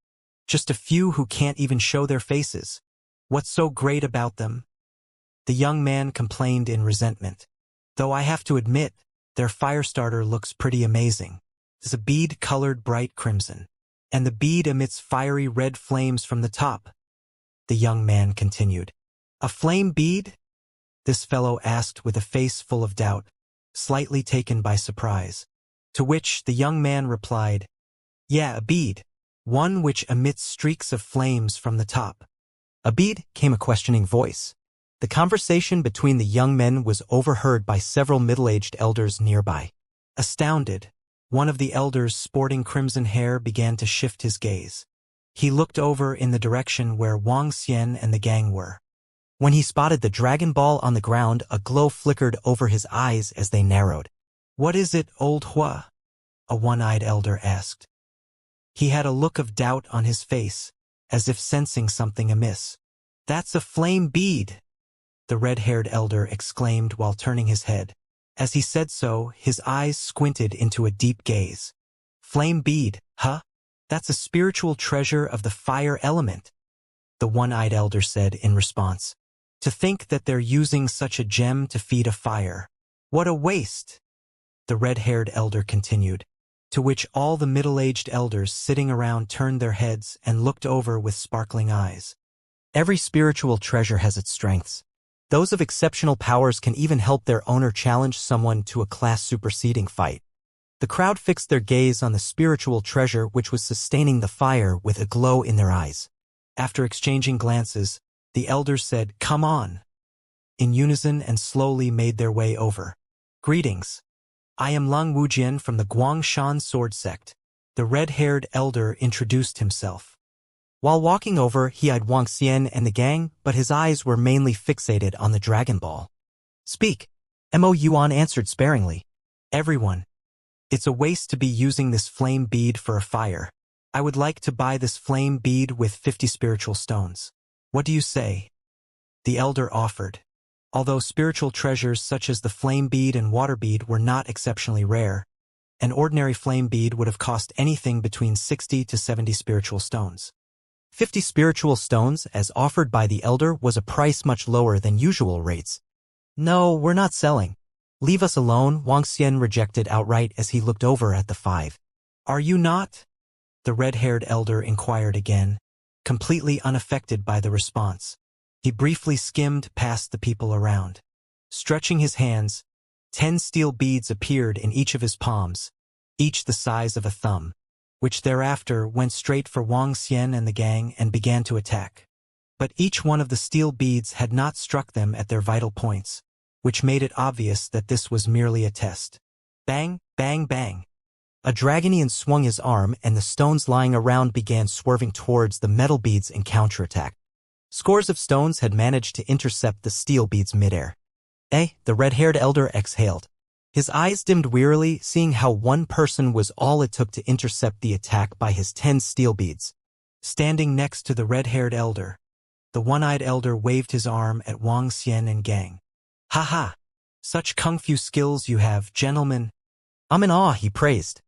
Just a few who can't even show their faces. What's so great about them? The young man complained in resentment. Though I have to admit, their fire starter looks pretty amazing. It's a bead colored bright crimson, and the bead emits fiery red flames from the top. The young man continued. A flame bead? This fellow asked with a face full of doubt, slightly taken by surprise. To which the young man replied, Yeah, a bead. One which emits streaks of flames from the top. A bead, came a questioning voice. The conversation between the young men was overheard by several middle-aged elders nearby. Astounded, one of the elders sporting crimson hair began to shift his gaze. He looked over in the direction where Wang Xian and the gang were. When he spotted the dragon ball on the ground, a glow flickered over his eyes as they narrowed. What is it, old Hua? A one-eyed elder asked. He had a look of doubt on his face, as if sensing something amiss. That's a flame bead, the red-haired elder exclaimed while turning his head. As he said so, his eyes squinted into a deep gaze. Flame bead, huh? That's a spiritual treasure of the fire element, the one-eyed elder said in response. To think that they're using such a gem to feed a fire. What a waste, the red-haired elder continued, to which all the middle-aged elders sitting around turned their heads and looked over with sparkling eyes. Every spiritual treasure has its strengths. Those of exceptional powers can even help their owner challenge someone to a class-superseding fight. The crowd fixed their gaze on the spiritual treasure which was sustaining the fire with a glow in their eyes. After exchanging glances, the elders said, Come on, in unison and slowly made their way over. Greetings. I am Lung Wujian from the Guangshan Sword Sect. The red-haired elder introduced himself. While walking over, he eyed Wuxia and the gang, but his eyes were mainly fixated on the Dragon Ball. Speak. Mo Yuan answered sparingly. Everyone. It's a waste to be using this flame bead for a fire. I would like to buy this flame bead with 50 spiritual stones. What do you say? The elder offered. Although spiritual treasures such as the flame bead and water bead were not exceptionally rare, an ordinary flame bead would have cost anything between 60 to 70 spiritual stones. 50 spiritual stones, as offered by the elder, was a price much lower than usual rates. No, we're not selling. Leave us alone, Wuxia rejected outright as he looked over at the 5. Are you not? The red-haired elder inquired again, completely unaffected by the response. He briefly skimmed past the people around. Stretching his hands, 10 steel beads appeared in each of his palms, each the size of a thumb, which thereafter went straight for Wuxia and the gang and began to attack. But each one of the steel beads had not struck them at their vital points, which made it obvious that this was merely a test. Bang, bang, bang. A Dragonian swung his arm and the stones lying around began swerving towards the metal beads in counterattack. Scores of stones had managed to intercept the steel beads midair. The red-haired elder exhaled. His eyes dimmed wearily, seeing how one person was all it took to intercept the attack by his 10 steel beads. Standing next to the red-haired elder, the one-eyed elder waved his arm at Wuxia and gang. Ha ha! Such kung fu skills you have, gentlemen. I'm in awe, he praised.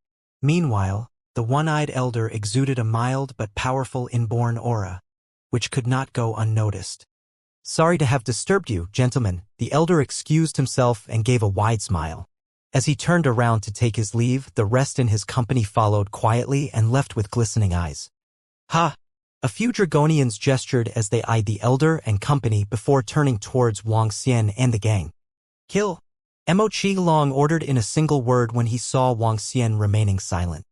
Meanwhile, the one-eyed elder exuded a mild but powerful inborn aura, which could not go unnoticed. Sorry to have disturbed you, gentlemen, the elder excused himself and gave a wide smile. As he turned around to take his leave, the rest in his company followed quietly and left with glistening eyes. Ha! A few Dragonians gestured as they eyed the elder and company before turning towards Wuxia and the gang. Kill! Mo Qilong ordered in a single word when he saw Wuxia remaining silent.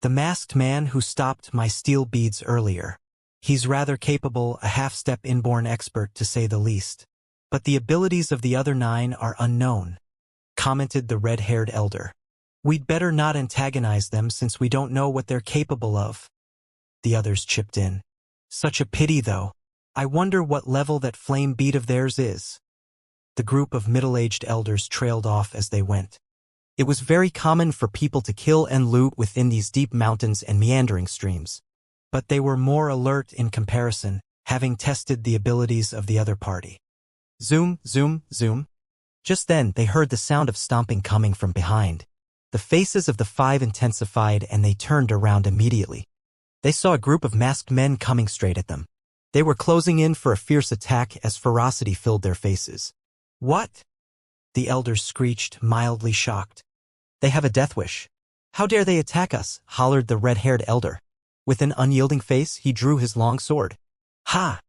The masked man who stopped my steel beads earlier. He's rather capable, a half-step inborn expert to say the least. But the abilities of the other 9 are unknown, commented the red-haired elder. We'd better not antagonize them since we don't know what they're capable of. The others chipped in. Such a pity, though. I wonder what level that flame bead of theirs is. The group of middle-aged elders trailed off as they went. It was very common for people to kill and loot within these deep mountains and meandering streams. But they were more alert in comparison, having tested the abilities of the other party. Zoom, zoom, zoom. Just then, they heard the sound of stomping coming from behind. The faces of the 5 intensified and they turned around immediately. They saw a group of masked men coming straight at them. They were closing in for a fierce attack as ferocity filled their faces. What? The elders screeched, mildly shocked. They have a death wish. How dare they attack us? Hollered the red-haired elder. With an unyielding face, he drew his long sword. Ha!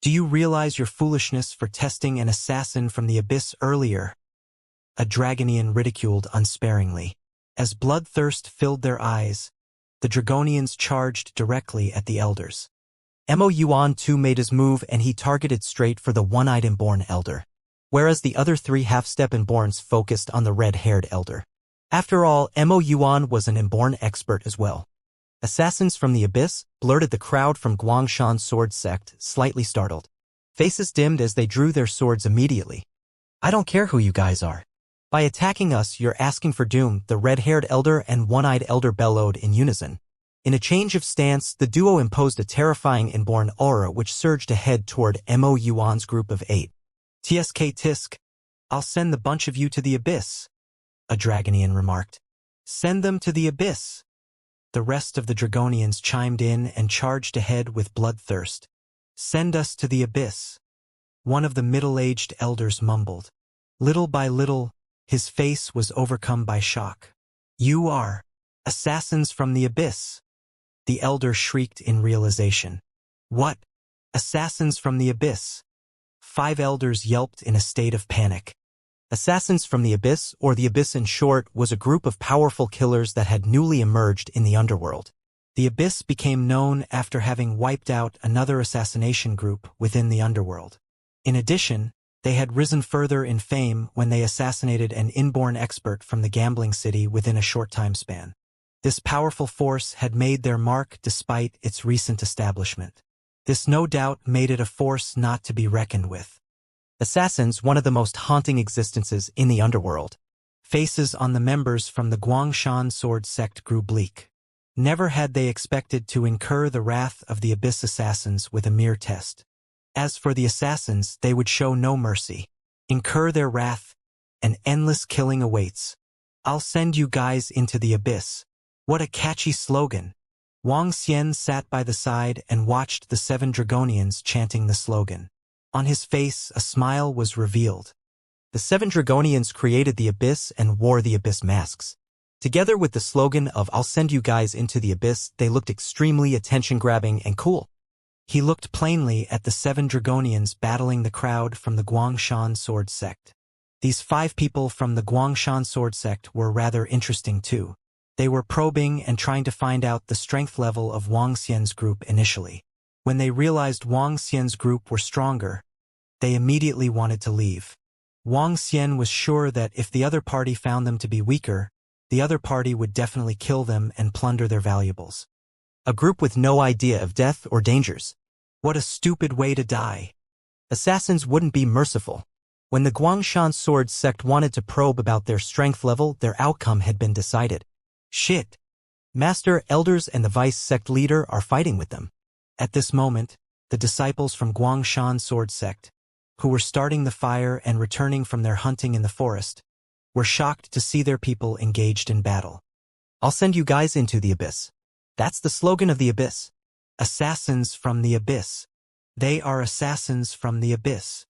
Do you realize your foolishness for testing an assassin from the abyss earlier? A Dragonian ridiculed unsparingly. As bloodthirst filled their eyes, the Dragonians charged directly at the elders. Mo Yuan too made his move and he targeted straight for the one-eyed inborn elder, whereas the other 3 half-step inborns focused on the red-haired elder. After all, Mo Yuan was an inborn expert as well. Assassins from the abyss, blurted the crowd from Guangshan's sword sect, slightly startled. Faces dimmed as they drew their swords immediately. I don't care who you guys are. By attacking us, you're asking for doom, the red-haired elder and one-eyed elder bellowed in unison. In a change of stance, the duo imposed a terrifying inborn aura which surged ahead toward Mo Yuan's group of 8. TSK Tisk, I'll send the bunch of you to the abyss, a Dragonian remarked. Send them to the abyss. The rest of the Dragonians chimed in and charged ahead with bloodthirst. Send us to the abyss. One of the middle-aged elders mumbled. Little by little, his face was overcome by shock. You are assassins from the abyss. The elder shrieked in realization. What? Assassins from the abyss? 5 elders yelped in a state of panic. Assassins from the Abyss, or the Abyss in short, was a group of powerful killers that had newly emerged in the underworld. The Abyss became known after having wiped out another assassination group within the underworld. In addition, they had risen further in fame when they assassinated an inborn expert from the gambling city within a short time span. This powerful force had made their mark despite its recent establishment. This no doubt made it a force not to be reckoned with. Assassins, one of the most haunting existences in the underworld. Faces on the members from the Guangshan sword sect grew bleak. Never had they expected to incur the wrath of the Abyss assassins with a mere test. As for the assassins, they would show no mercy. Incur their wrath, and endless killing awaits. I'll send you guys into the Abyss. What a catchy slogan. Wang Xian sat by the side and watched the 7 Dragonians chanting the slogan. On his face, a smile was revealed. The 7 Dragonians created the Abyss and wore the Abyss masks. Together with the slogan of "I'll send you guys into the Abyss," they looked extremely attention-grabbing and cool. He looked plainly at the 7 Dragonians battling the crowd from the Guangshan sword sect. These 5 people from the Guangshan sword sect were rather interesting too. They were probing and trying to find out the strength level of Wang Xian's group initially. When they realized Wang Xian's group were stronger, they immediately wanted to leave. Wang Xian was sure that if the other party found them to be weaker, the other party would definitely kill them and plunder their valuables. A group with no idea of death or dangers. What a stupid way to die. Assassins wouldn't be merciful. When the Guangshan sword sect wanted to probe about their strength level, their outcome had been decided. Shit. Master, elders, and the vice sect leader are fighting with them. At this moment, the disciples from Guangshan sword sect, who were starting the fire and returning from their hunting in the forest, were shocked to see their people engaged in battle. "I'll send you guys into the Abyss." That's the slogan of the Abyss. Assassins from the Abyss. They are assassins from the Abyss.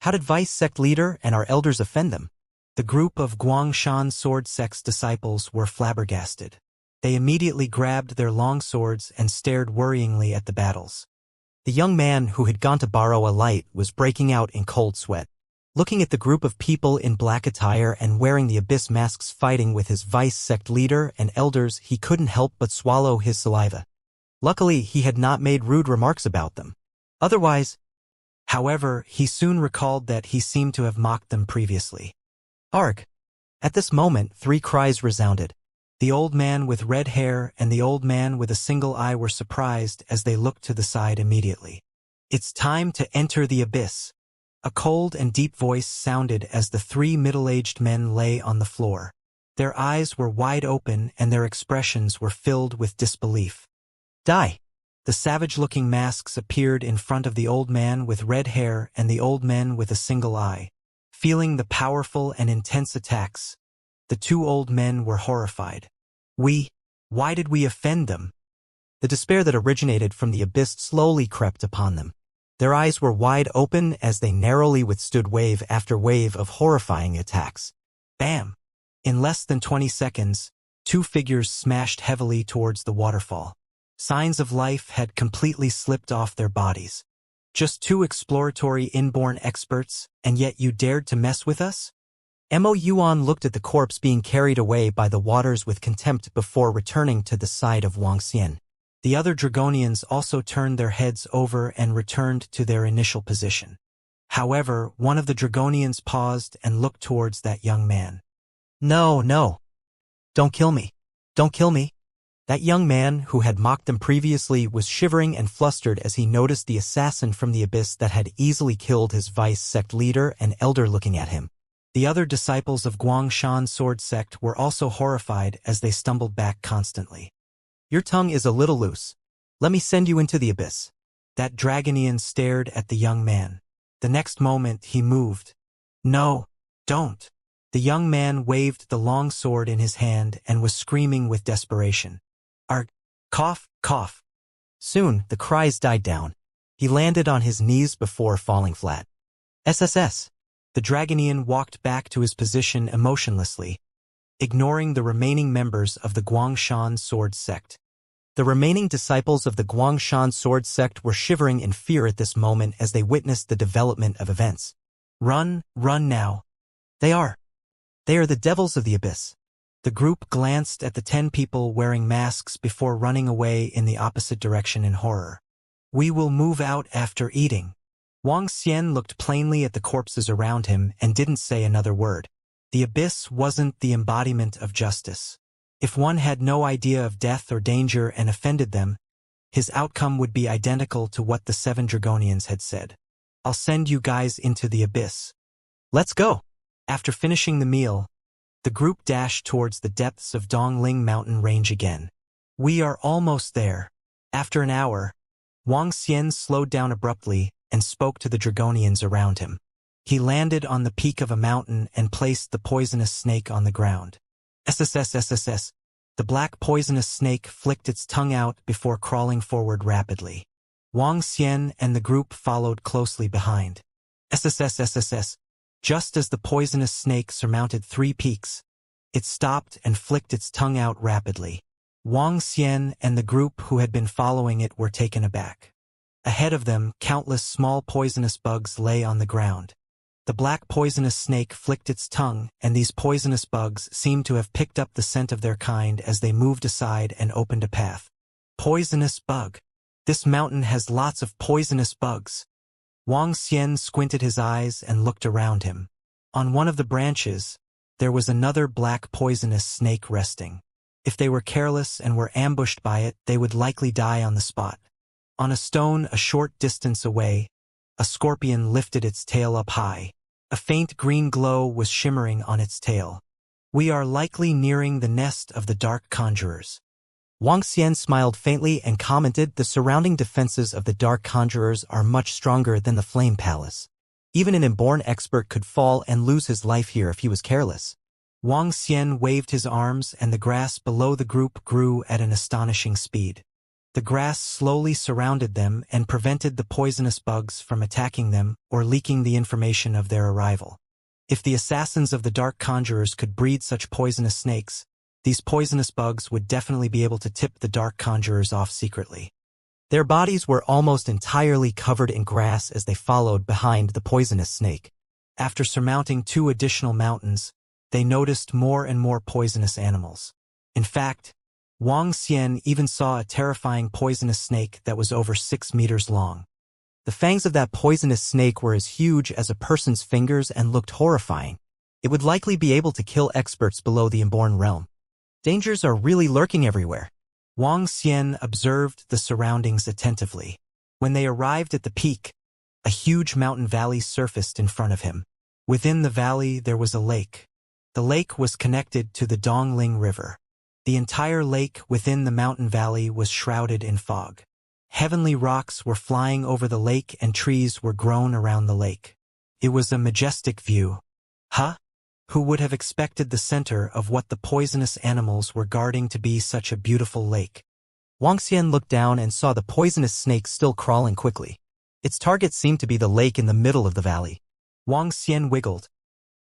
How did vice sect leader and our elders offend them? The group of Guangshan sword sect's disciples were flabbergasted. They immediately grabbed their long swords and stared worryingly at the battles. The young man who had gone to borrow a light was breaking out in cold sweat. Looking at the group of people in black attire and wearing the Abyss masks fighting with his vice sect leader and elders, he couldn't help but swallow his saliva. Luckily, he had not made rude remarks about them. Otherwise, however, he soon recalled that he seemed to have mocked them previously. Arg! At this moment, 3 cries resounded. The old man with red hair and the old man with a single eye were surprised as they looked to the side immediately. It's time to enter the Abyss. A cold and deep voice sounded as the 3 middle-aged men lay on the floor. Their eyes were wide open and their expressions were filled with disbelief. Die! The savage-looking masks appeared in front of the old man with red hair and the old men with a single eye. Feeling the powerful and intense attacks, the 2 old men were horrified. Why did we offend them? The despair that originated from the Abyss slowly crept upon them. Their eyes were wide open as they narrowly withstood wave after wave of horrifying attacks. Bam! In less than 20 seconds, 2 figures smashed heavily towards the waterfall. Signs of life had completely slipped off their bodies. Just 2 exploratory inborn experts, and yet you dared to mess with us? Mo Yuan looked at the corpse being carried away by the waters with contempt before returning to the side of Wang Xian. The other Dragonians also turned their heads over and returned to their initial position. However, one of the Dragonians paused and looked towards that young man. No. Don't kill me. Don't kill me. That young man, who had mocked them previously, was shivering and flustered as he noticed the assassin from the Abyss that had easily killed his vice sect leader and elder looking at him. The other disciples of Guangshan sword sect were also horrified as they stumbled back constantly. Your tongue is a little loose. Let me send you into the Abyss. That Dragonian stared at the young man. The next moment he moved. No, don't. The young man waved the long sword in his hand and was screaming with desperation. Arg! Cough, cough. Soon, the cries died down. He landed on his knees before falling flat. SSS. The Dragonian walked back to his position emotionlessly, ignoring the remaining members of the Guangshan sword sect. The remaining disciples of the Guangshan sword sect were shivering in fear at this moment as they witnessed the development of events. Run now. They are the devils of the Abyss. The group glanced at the 10 people wearing masks before running away in the opposite direction in horror. We will move out after eating. Wang Xian looked plainly at the corpses around him and didn't say another word. The Abyss wasn't the embodiment of justice. If one had no idea of death or danger and offended them, His outcome would be identical to what the 7 Dragonians had said. I'll send you guys into the abyss. Let's go. After finishing the meal, the group dashed towards the depths of Dongling mountain range again. We are almost there. After an hour, Wang Xian slowed down abruptly and spoke to the Dragonians around him. He landed on the peak of a mountain and placed the poisonous snake on the ground. SSS. The black poisonous snake flicked its tongue out before crawling forward rapidly. Wang Xian and the group followed closely behind. SSS. Just as the poisonous snake surmounted 3 peaks, it stopped and flicked its tongue out rapidly. Wang Xian and the group who had been following it were taken aback. Ahead of them, countless small poisonous bugs lay on the ground. The black poisonous snake flicked its tongue, and these poisonous bugs seemed to have picked up the scent of their kind as they moved aside and opened a path. Poisonous bug. This mountain has lots of poisonous bugs. Wang Xian squinted his eyes and looked around him. On one of the branches, there was another black poisonous snake resting. If they were careless and were ambushed by it, they would likely die on the spot. On a stone a short distance away, a scorpion lifted its tail up high. A faint green glow was shimmering on its tail. We are likely nearing the nest of the dark conjurers. Wang Xian smiled faintly and commented, the surrounding defenses of the dark conjurers are much stronger than the Flame Palace. Even an inborn expert could fall and lose his life here if he was careless. Wang Xian waved his arms and the grass below the group grew at an astonishing speed. The grass slowly surrounded them and prevented the poisonous bugs from attacking them or leaking the information of their arrival. If the assassins of the dark conjurers could breed such poisonous snakes, these poisonous bugs would definitely be able to tip the dark conjurers off secretly. Their bodies were almost entirely covered in grass as they followed behind the poisonous snake. After surmounting 2 additional mountains, they noticed more and more poisonous animals. In fact, Wang Xian even saw a terrifying poisonous snake that was over 6 meters long. The fangs of that poisonous snake were as huge as a person's fingers and looked horrifying. It would likely be able to kill experts below the inborn realm. Dangers are really lurking everywhere. Wang Xian observed the surroundings attentively. When they arrived at the peak, a huge mountain valley surfaced in front of him. Within the valley there was a lake. The lake was connected to the Dongling River. The entire lake within the mountain valley was shrouded in fog. Heavenly rocks were flying over the lake and trees were grown around the lake. It was a majestic view. Who would have expected the center of what the poisonous animals were guarding to be such a beautiful lake? Wang Xian looked down and saw the poisonous snake still crawling quickly. Its target seemed to be the lake in the middle of the valley. Wang Xian wiggled,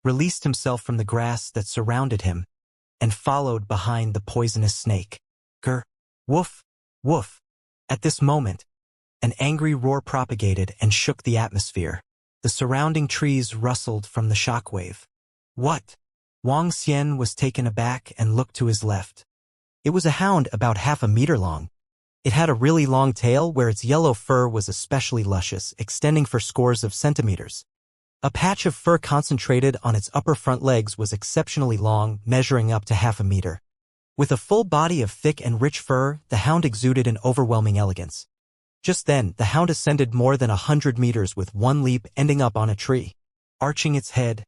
released himself from the grass that surrounded him, and followed behind the poisonous snake. Grr! Woof! Woof! At this moment, an angry roar propagated and shook the atmosphere. The surrounding trees rustled from the shockwave. What? Wang Xian was taken aback and looked to his left. It was a hound about half a meter long. It had a really long tail where its yellow fur was especially luscious, extending for scores of centimeters. A patch of fur concentrated on its upper front legs was exceptionally long, measuring up to half a meter. With a full body of thick and rich fur, the hound exuded an overwhelming elegance. Just then, the hound ascended more than 100 meters with one leap, ending up on a tree. Arching its head,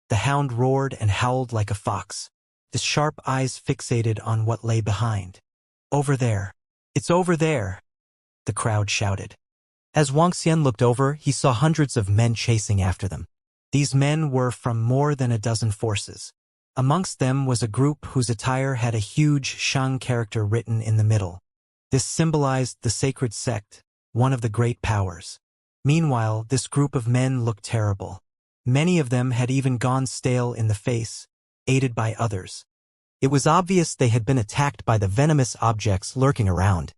the hound roared and howled like a fox, its sharp eyes fixated on what lay behind. Over there. It's over there, the crowd shouted. As Wang Xian looked over, he saw hundreds of men chasing after them. These men were from more than a dozen forces. Amongst them was a group whose attire had a huge Shang character written in the middle. This symbolized the sacred sect, one of the great powers. Meanwhile, this group of men looked terrible. Many of them had even gone stale in the face, aided by others. It was obvious they had been attacked by the venomous objects lurking around.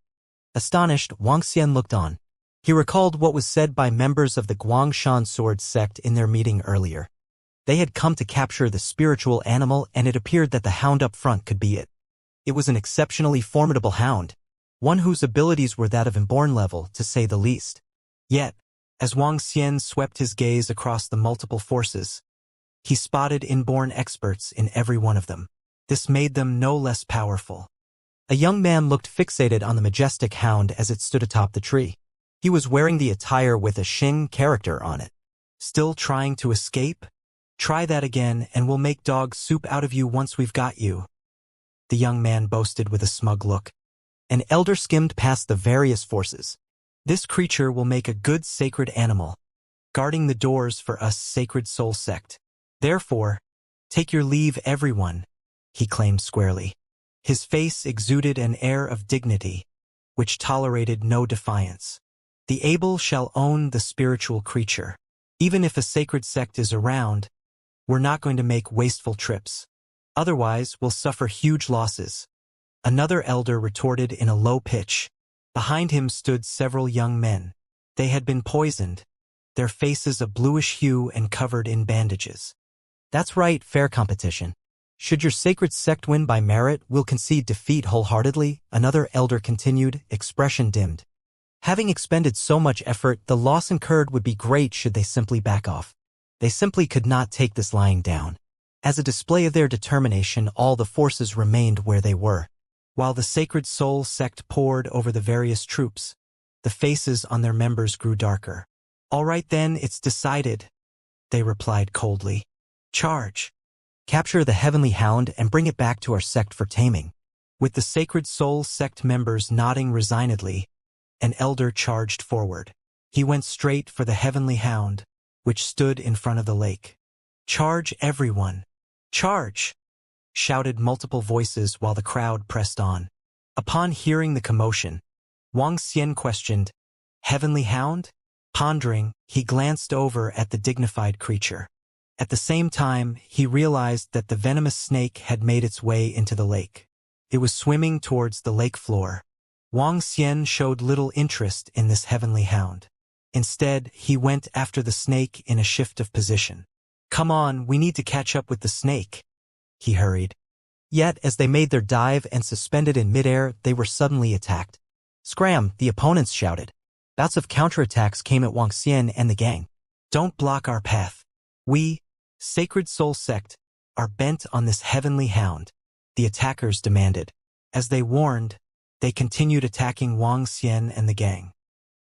Astonished, Wang Xian looked on. He recalled what was said by members of the Guangshan sword sect in their meeting earlier. They had come to capture the spiritual animal, and it appeared that the hound up front could be it. It was an exceptionally formidable hound, one whose abilities were that of inborn level, to say the least. Yet, as Wang Xian swept his gaze across the multiple forces, he spotted inborn experts in every one of them. This made them no less powerful. A young man looked fixated on the majestic hound as it stood atop the tree. He was wearing the attire with a Xing character on it. Still trying to escape? Try that again and we'll make dog soup out of you once we've got you. The young man boasted with a smug look. An elder skimmed past the various forces. This creature will make a good sacred animal, guarding the doors for us sacred soul sect. Therefore, take your leave everyone, he claimed squarely. His face exuded an air of dignity, which tolerated no defiance. The able shall own the spiritual creature. Even if a sacred sect is around, we're not going to make wasteful trips. Otherwise, we'll suffer huge losses. Another elder retorted in a low pitch. Behind him stood several young men. They had been poisoned, their faces a bluish hue and covered in bandages. That's right, fair competition. Should your sacred sect win by merit, we'll concede defeat wholeheartedly, another elder continued, expression dimmed. Having expended so much effort, the loss incurred would be great should they simply back off. They simply could not take this lying down. As a display of their determination, all the forces remained where they were. While the sacred soul sect poured over the various troops, the faces on their members grew darker. All right then, it's decided, they replied coldly. Charge. Capture the heavenly hound and bring it back to our sect for taming. With the sacred soul sect members nodding resignedly, an elder charged forward. He went straight for the heavenly hound, which stood in front of the lake. Charge everyone! Charge! Shouted multiple voices while the crowd pressed on. Upon hearing the commotion, Wuxia questioned, Heavenly hound? Pondering, he glanced over at the dignified creature. At the same time, he realized that the venomous snake had made its way into the lake. It was swimming towards the lake floor. Wuxia showed little interest in this heavenly hound. Instead, he went after the snake in a shift of position. Come on, we need to catch up with the snake, he hurried. Yet, as they made their dive and suspended in midair, they were suddenly attacked. Scram, the opponents shouted. Bouts of counterattacks came at Wuxia and the gang. Don't block our path. We, Sacred Soul Sect, are bent on this heavenly hound, the attackers demanded. As they warned, they continued attacking Wuxia and the gang.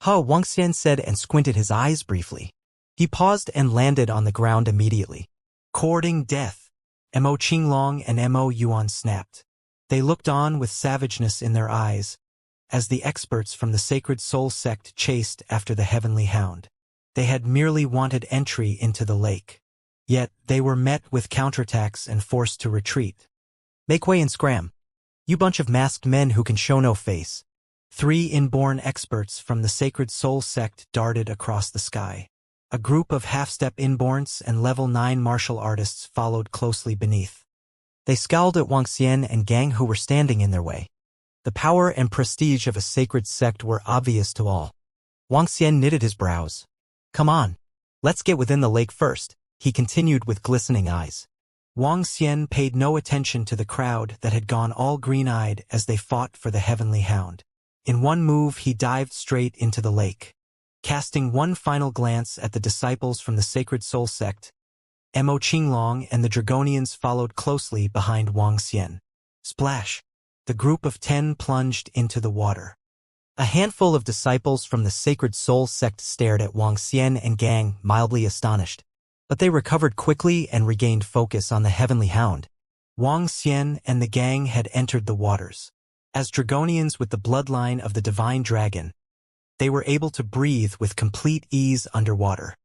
Huh, Wuxia said and squinted his eyes briefly. He paused and landed on the ground immediately. Courting death, Mo Qinglong and Mo Yuan snapped. They looked on with savageness in their eyes, as the experts from the Sacred Soul Sect chased after the heavenly hound. They had merely wanted entry into the lake. Yet, they were met with counterattacks and forced to retreat. Make way and scram. You bunch of masked men who can show no face. 3 inborn experts from the Sacred Soul Sect darted across the sky. A group of half-step inborns and level 9 martial artists followed closely beneath. They scowled at Wuxia and gang who were standing in their way. The power and prestige of a sacred sect were obvious to all. Wuxia knitted his brows. Come on, let's get within the lake first, he continued with glistening eyes. Wuxia paid no attention to the crowd that had gone all green-eyed as they fought for the heavenly hound. In one move, he dived straight into the lake. Casting one final glance at the disciples from the Sacred Soul Sect, Mo Qinglong and the Dragonians followed closely behind Wuxia. Splash! The group of 10 plunged into the water. A handful of disciples from the Sacred Soul Sect stared at Wuxia and gang, mildly astonished. But they recovered quickly and regained focus on the heavenly hound. Wuxia and the gang had entered the waters. As Dragonians with the bloodline of the divine dragon, they were able to breathe with complete ease underwater.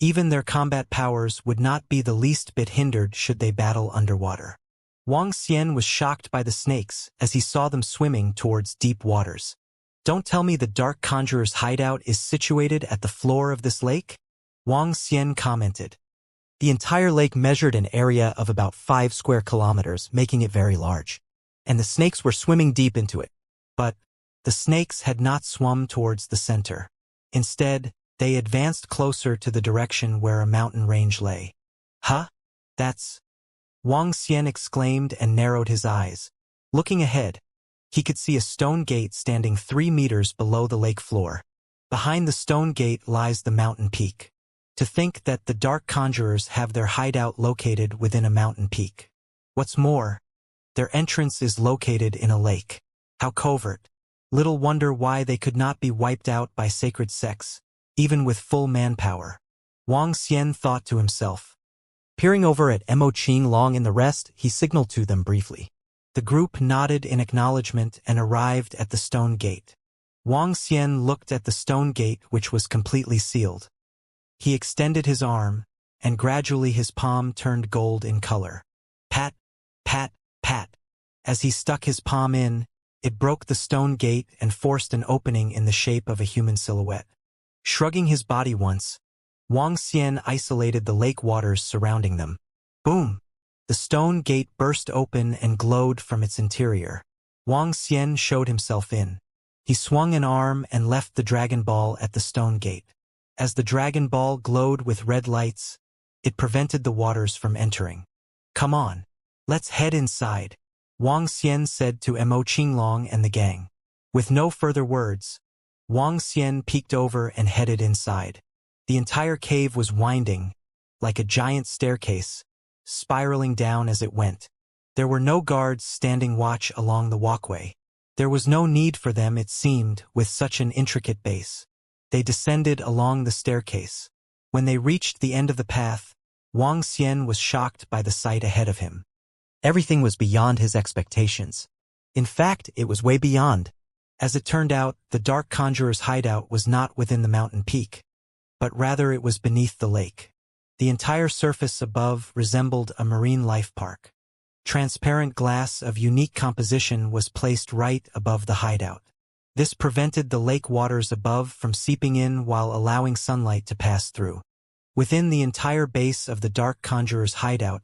Even their combat powers would not be the least bit hindered should they battle underwater. Wuxia was shocked by the snakes as he saw them swimming towards deep waters. Don't tell me the Dark Conjurer's hideout is situated at the floor of this lake? Wuxia commented. The entire lake measured an area of about 5 square kilometers, making it very large. And the snakes were swimming deep into it. But the snakes had not swum towards the center. Instead, they advanced closer to the direction where a mountain range lay. Huh? That's... Wuxia exclaimed and narrowed his eyes. Looking ahead, he could see a stone gate standing 3 meters below the lake floor. Behind the stone gate lies the mountain peak. To think that the Dark Conjurers have their hideout located within a mountain peak. What's more, their entrance is located in a lake. How covert. Little wonder why they could not be wiped out by sacred sex, even with full manpower. Wang Xian thought to himself. Peering over at Mo Qinglong and the rest, he signaled to them briefly. The group nodded in acknowledgement and arrived at the stone gate. Wang Xian looked at the stone gate, which was completely sealed. He extended his arm, and gradually his palm turned gold in color. Pat, pat, pat. As he stuck his palm in, it broke the stone gate and forced an opening in the shape of a human silhouette. Shrugging his body once, Wang Xian isolated the lake waters surrounding them. Boom! The stone gate burst open and glowed from its interior. Wang Xian showed himself in. He swung an arm and left the Dragon Ball at the stone gate. As the Dragon Ball glowed with red lights, it prevented the waters from entering. Come on, let's head inside, Wang Xian said to Mo Qinglong and the gang. With no further words, Wang Xian peeked over and headed inside. The entire cave was winding, like a giant staircase, spiraling down as it went. There were no guards standing watch along the walkway. There was no need for them, it seemed, with such an intricate base. They descended along the staircase. When they reached the end of the path, Wang Xian was shocked by the sight ahead of him. Everything was beyond his expectations. In fact, it was way beyond. As it turned out, the Dark Conjurer's hideout was not within the mountain peak, but rather it was beneath the lake. The entire surface above resembled a marine life park. Transparent glass of unique composition was placed right above the hideout. This prevented the lake waters above from seeping in while allowing sunlight to pass through. Within the entire base of the Dark Conjurer's hideout,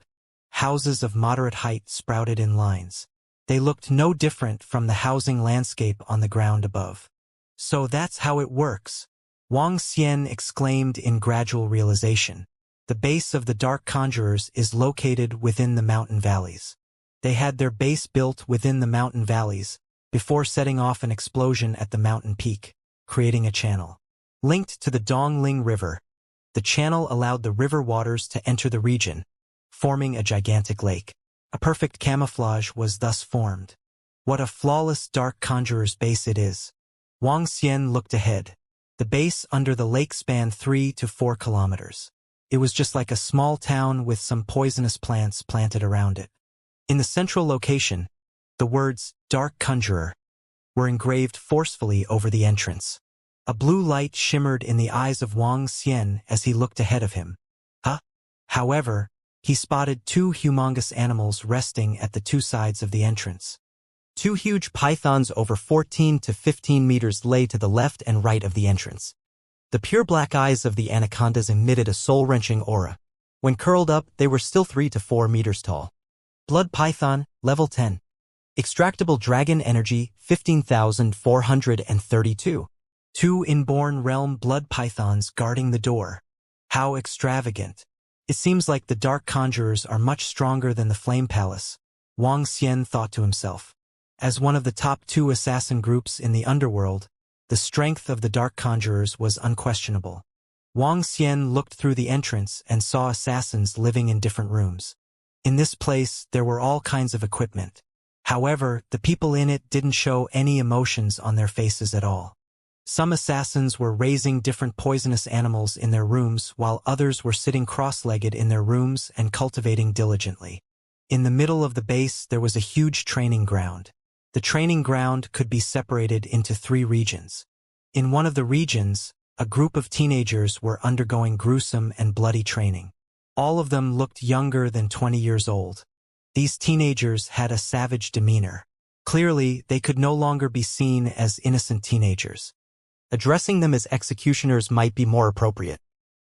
houses of moderate height sprouted in lines. They looked no different from the housing landscape on the ground above. So that's how it works, Wang Xian exclaimed in gradual realization. The base of the Dark Conjurers is located within the mountain valleys. They had their base built within the mountain valleys, before setting off an explosion at the mountain peak, creating a channel. Linked to the Dongling River, the channel allowed the river waters to enter the region, forming a gigantic lake. A perfect camouflage was thus formed. What a flawless Dark Conjurer's base it is. Wang Xian looked ahead. The base under the lake spanned 3 to 4 kilometers. It was just like a small town with some poisonous plants planted around it. In the central location, the words, Dark Conjurer, were engraved forcefully over the entrance. A blue light shimmered in the eyes of Wang Xian as he looked ahead of him. However, he spotted 2 humongous animals resting at the 2 sides of the entrance. 2 huge pythons over 14 to 15 meters lay to the left and right of the entrance. The pure black eyes of the anacondas emitted a soul-wrenching aura. When curled up, they were still 3 to 4 meters tall. Blood Python, Level 10. Extractable Dragon Energy, 15,432. 2 inborn realm blood pythons guarding the door. How extravagant. It seems like the Dark Conjurers are much stronger than the Flame Palace, Wang Xian thought to himself. As one of the top 2 assassin groups in the underworld, the strength of the Dark Conjurers was unquestionable. Wang Xian looked through the entrance and saw assassins living in different rooms. In this place, there were all kinds of equipment. However, the people in it didn't show any emotions on their faces at all. Some assassins were raising different poisonous animals in their rooms while others were sitting cross-legged in their rooms and cultivating diligently. In the middle of the base, there was a huge training ground. The training ground could be separated into 3 regions. In one of the regions, a group of teenagers were undergoing gruesome and bloody training. All of them looked younger than 20 years old. These teenagers had a savage demeanor. Clearly, they could no longer be seen as innocent teenagers. Addressing them as executioners might be more appropriate.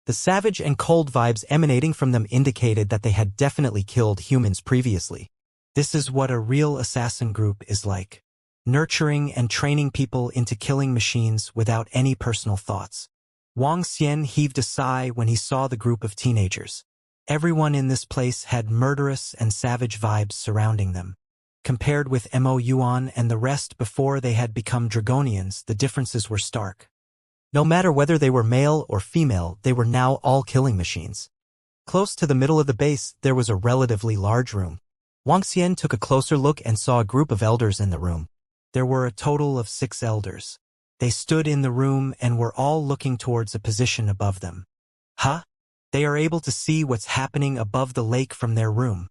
The savage and cold vibes emanating from them indicated that they had definitely killed humans previously. This is what a real assassin group is like. Nurturing and training people into killing machines without any personal thoughts. Wang Xian heaved a sigh when he saw the group of teenagers. Everyone in this place had murderous and savage vibes surrounding them. Compared with Mo Yuan and the rest before they had become Dragonians, the differences were stark. No matter whether they were male or female, they were now all killing machines. Close to the middle of the base, there was a relatively large room. Wang Xian took a closer look and saw a group of elders in the room. There were a total of 6 elders. They stood in the room and were all looking towards a position above them. Huh? They are able to see what's happening above the lake from their room.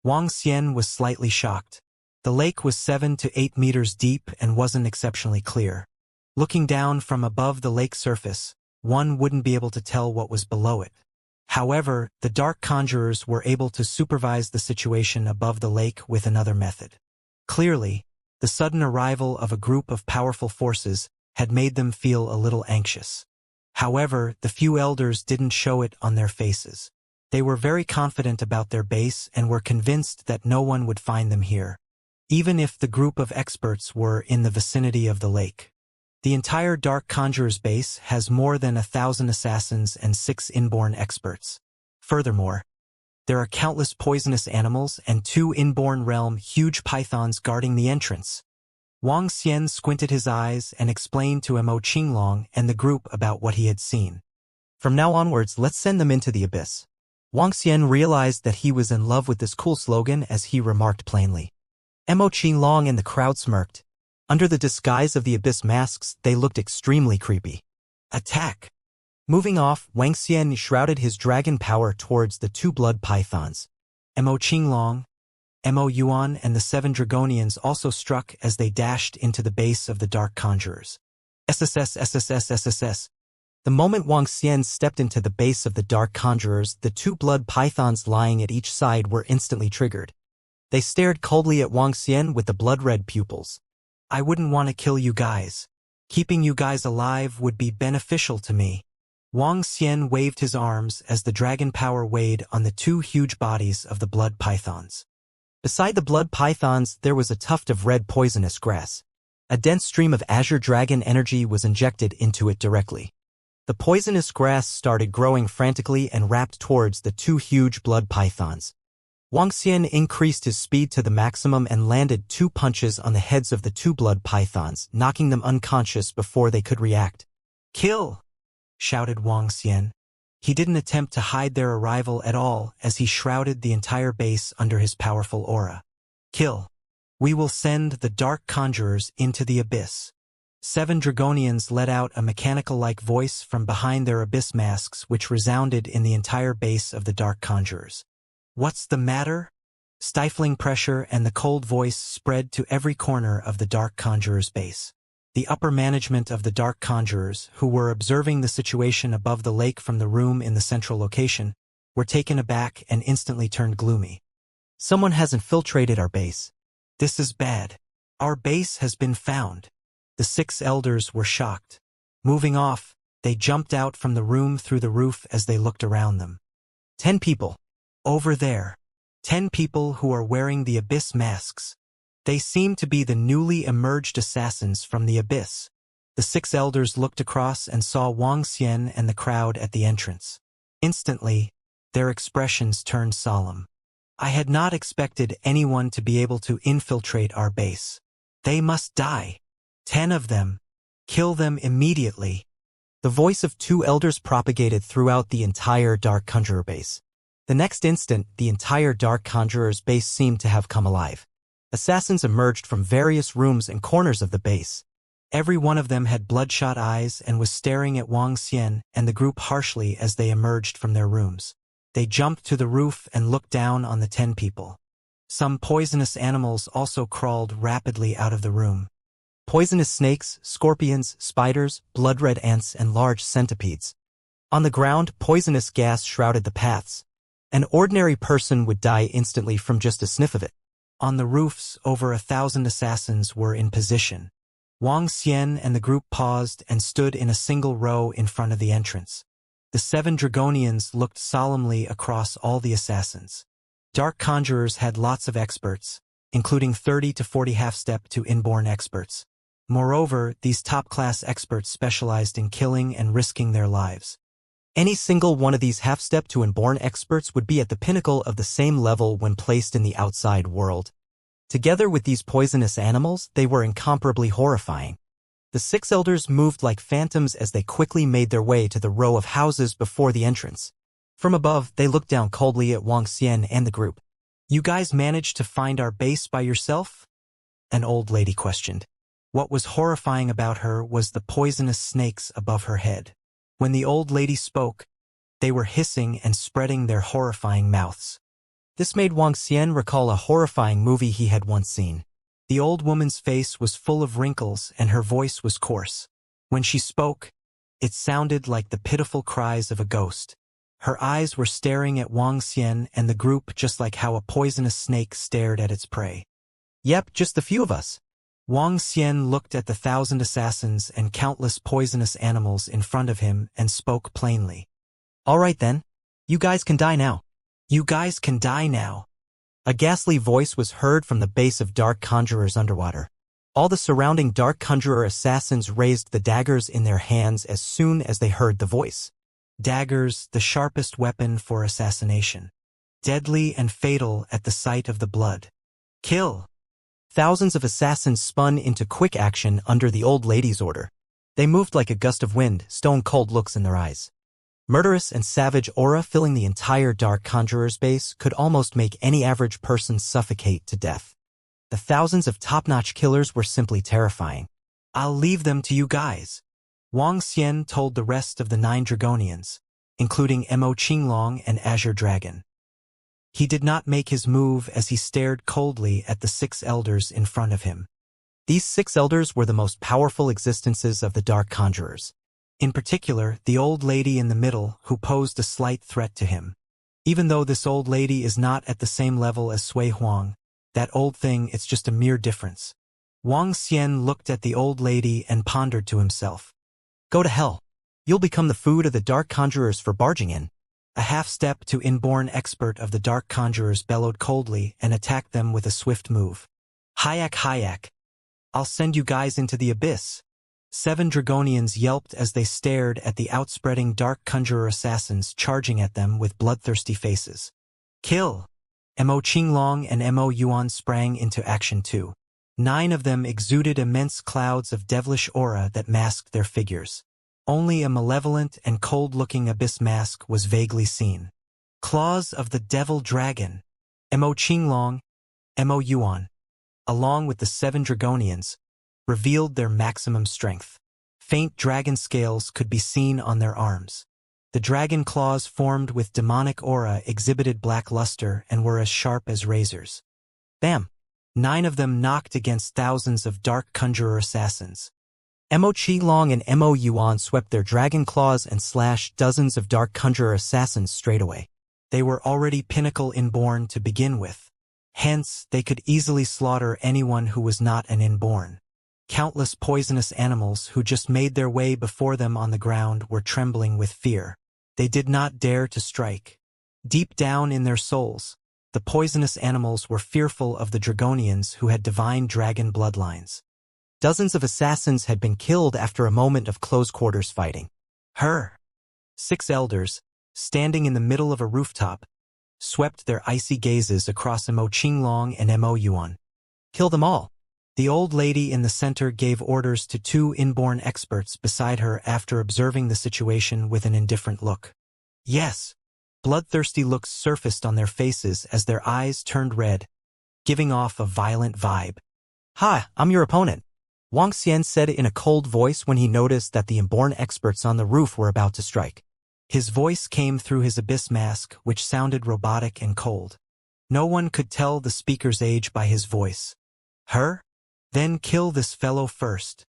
Wang Xian was slightly shocked. The lake was 7 to 8 meters deep and wasn't exceptionally clear. Looking down from above the lake surface, one wouldn't be able to tell what was below it. However, the dark conjurers were able to supervise the situation above the lake with another method. Clearly, the sudden arrival of a group of powerful forces had made them feel a little anxious. However, the few elders didn't show it on their faces. They were very confident about their base and were convinced that no one would find them here, even if the group of experts were in the vicinity of the lake. The entire Dark Conjurer's base has more than 1,000 assassins and 6 inborn experts. Furthermore, there are countless poisonous animals and 2 inborn realm huge pythons guarding the entrance. Wang Xian squinted his eyes and explained to Mo Qinglong and the group about what he had seen. From now onwards, let's send them into the abyss. Wang Xian realized that he was in love with this cool slogan as he remarked plainly. Mo Qinglong and the crowd smirked. Under the disguise of the abyss masks, they looked extremely creepy. Attack! Moving off, Wang Xian shrouded his dragon power towards the 2 blood pythons. Mo Qinglong, Mo Yuan and the 7 Dragonians also struck as they dashed into the base of the Dark Conjurers. SSS. The moment Wang Xian stepped into the base of the Dark Conjurers, the 2 blood pythons lying at each side were instantly triggered. They stared coldly at Wang Xian with the blood-red pupils. I wouldn't want to kill you guys. Keeping you guys alive would be beneficial to me. Wang Xian waved his arms as the dragon power weighed on the 2 huge bodies of the blood pythons. Beside the blood pythons, there was a tuft of red poisonous grass. A dense stream of azure dragon energy was injected into it directly. The poisonous grass started growing frantically and wrapped towards the 2 huge blood pythons. Wang Xian increased his speed to the maximum and landed 2 punches on the heads of the 2 blood pythons, knocking them unconscious before they could react. Kill! Shouted Wang Xian. He didn't attempt to hide their arrival at all as he shrouded the entire base under his powerful aura. Kill! We will send the Dark Conjurers into the abyss. 7 Dragonians let out a mechanical-like voice from behind their abyss masks which resounded in the entire base of the Dark Conjurers. What's the matter? Stifling pressure and the cold voice spread to every corner of the Dark Conjurer's base. The upper management of the Dark Conjurers, who were observing the situation above the lake from the room in the central location, were taken aback and instantly turned gloomy. Someone has infiltrated our base. This is bad. Our base has been found. The 6 elders were shocked. Moving off, they jumped out from the room through the roof as they looked around them. 10 people. Over there. 10 people who are wearing the abyss masks. They seem to be the newly emerged assassins from the abyss. The 6 elders looked across and saw Wang Xian and the crowd at the entrance. Instantly, their expressions turned solemn. I had not expected anyone to be able to infiltrate our base. They must die. 10 of them. Kill them immediately. The voice of 2 elders propagated throughout the entire Dark Conjurer base. The next instant, the entire Dark Conjurer's base seemed to have come alive. Assassins emerged from various rooms and corners of the base. Every one of them had bloodshot eyes and was staring at Wang Xian and the group harshly as they emerged from their rooms. They jumped to the roof and looked down on the 10 people. Some poisonous animals also crawled rapidly out of the room. Poisonous snakes, scorpions, spiders, blood-red ants, and large centipedes. On the ground, poisonous gas shrouded the paths. An ordinary person would die instantly from just a sniff of it. On the roofs, over 1,000 assassins were in position. Wang Xian and the group paused and stood in a single row in front of the entrance. The 7 Dragonians looked solemnly across all the assassins. Dark Conjurers had lots of experts, including 30 to 40 half-step to inborn experts. Moreover, these top-class experts specialized in killing and risking their lives. Any single one of these half-step to inborn experts would be at the pinnacle of the same level when placed in the outside world. Together with these poisonous animals, they were incomparably horrifying. The 6 elders moved like phantoms as they quickly made their way to the row of houses before the entrance. From above, they looked down coldly at Wang Xian and the group. You guys managed to find our base by yourself? An old lady questioned. What was horrifying about her was the poisonous snakes above her head. When the old lady spoke, they were hissing and spreading their horrifying mouths. This made Wang Xian recall a horrifying movie he had once seen. The old woman's face was full of wrinkles and her voice was coarse. When she spoke, it sounded like the pitiful cries of a ghost. Her eyes were staring at Wang Xian and the group just like how a poisonous snake stared at its prey. Yep, just the few of us. Wang Xian looked at the 1,000 assassins and countless poisonous animals in front of him and spoke plainly. All right then. You guys can die now. You guys can die now. A ghastly voice was heard from the base of Dark Conjurers underwater. All the surrounding Dark Conjurer assassins raised the daggers in their hands as soon as they heard the voice. Daggers, the sharpest weapon for assassination. Deadly and fatal at the sight of the blood. Kill! Thousands of assassins spun into quick action under the old lady's order. They moved like a gust of wind, stone-cold looks in their eyes. Murderous and savage aura filling the entire Dark Conjurer's base could almost make any average person suffocate to death. The thousands of top-notch killers were simply terrifying. I'll leave them to you guys. Wang Xian told the rest of the 9 Dragonians, including Mo Qinglong and Azure Dragon. He did not make his move as he stared coldly at the 6 elders in front of him. These 6 elders were the most powerful existences of the Dark Conjurers. In particular, the old lady in the middle who posed a slight threat to him. Even though this old lady is not at the same level as Sui Huang, that old thing, it's just a mere difference. Wang Xian looked at the old lady and pondered to himself. Go to hell. You'll become the food of the Dark Conjurers for barging in. A half-step to inborn expert of the Dark Conjurers bellowed coldly and attacked them with a swift move. Hayak! I'll send you guys into the abyss. 7 Dragonians yelped as they stared at the outspreading Dark Conjurer assassins charging at them with bloodthirsty faces. Kill! Mo Qinglong and Mo Yuan sprang into action too. 9 of them exuded immense clouds of devilish aura that masked their figures. Only a malevolent and cold-looking abyss mask was vaguely seen. Claws of the Devil Dragon. Mo Qinglong, Mo Yuan, along with the 7 Dragonians, revealed their maximum strength. Faint dragon scales could be seen on their arms. The dragon claws formed with demonic aura exhibited black luster and were as sharp as razors. Bam! 9 of them knocked against thousands of Dark Conjurer assassins. Mo Qinglong and Mo Yuan swept their dragon claws and slashed dozens of Dark Conjurer assassins straight away. They were already pinnacle inborn to begin with. Hence, they could easily slaughter anyone who was not an inborn. Countless poisonous animals who just made their way before them on the ground were trembling with fear. They did not dare to strike. Deep down in their souls, the poisonous animals were fearful of the Dragonians who had divine dragon bloodlines. Dozens of assassins had been killed after a moment of close-quarters fighting. 6 elders, standing in the middle of a rooftop, swept their icy gazes across Mo Qinglong and Mo Yuan. Kill them all. The old lady in the center gave orders to 2 inborn experts beside her after observing the situation with an indifferent look. Yes. Bloodthirsty looks surfaced on their faces as their eyes turned red, giving off a violent vibe. Hi, I'm your opponent. Wang Xian said in a cold voice when he noticed that the inborn experts on the roof were about to strike. His voice came through his abyss mask, which sounded robotic and cold. No one could tell the speaker's age by his voice. Then kill this fellow first.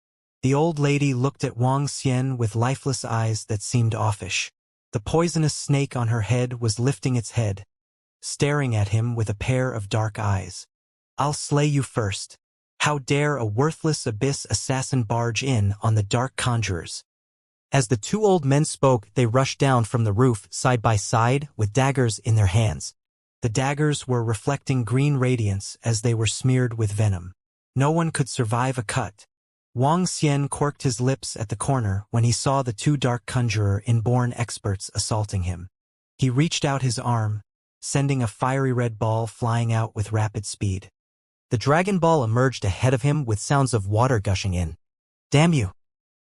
The old lady looked at Wang Xian with lifeless eyes that seemed offish. The poisonous snake on her head was lifting its head, staring at him with a pair of dark eyes. I'll slay you first. How dare a worthless abyss assassin barge in on the Dark Conjurers? As the 2 old men spoke, they rushed down from the roof side by side with daggers in their hands. The daggers were reflecting green radiance as they were smeared with venom. No one could survive a cut. Wang Xian quirked his lips at the corner when he saw the 2 Dark Conjurer inborn experts assaulting him. He reached out his arm, sending a fiery red ball flying out with rapid speed. The dragon ball emerged ahead of him with sounds of water gushing in. Damn you!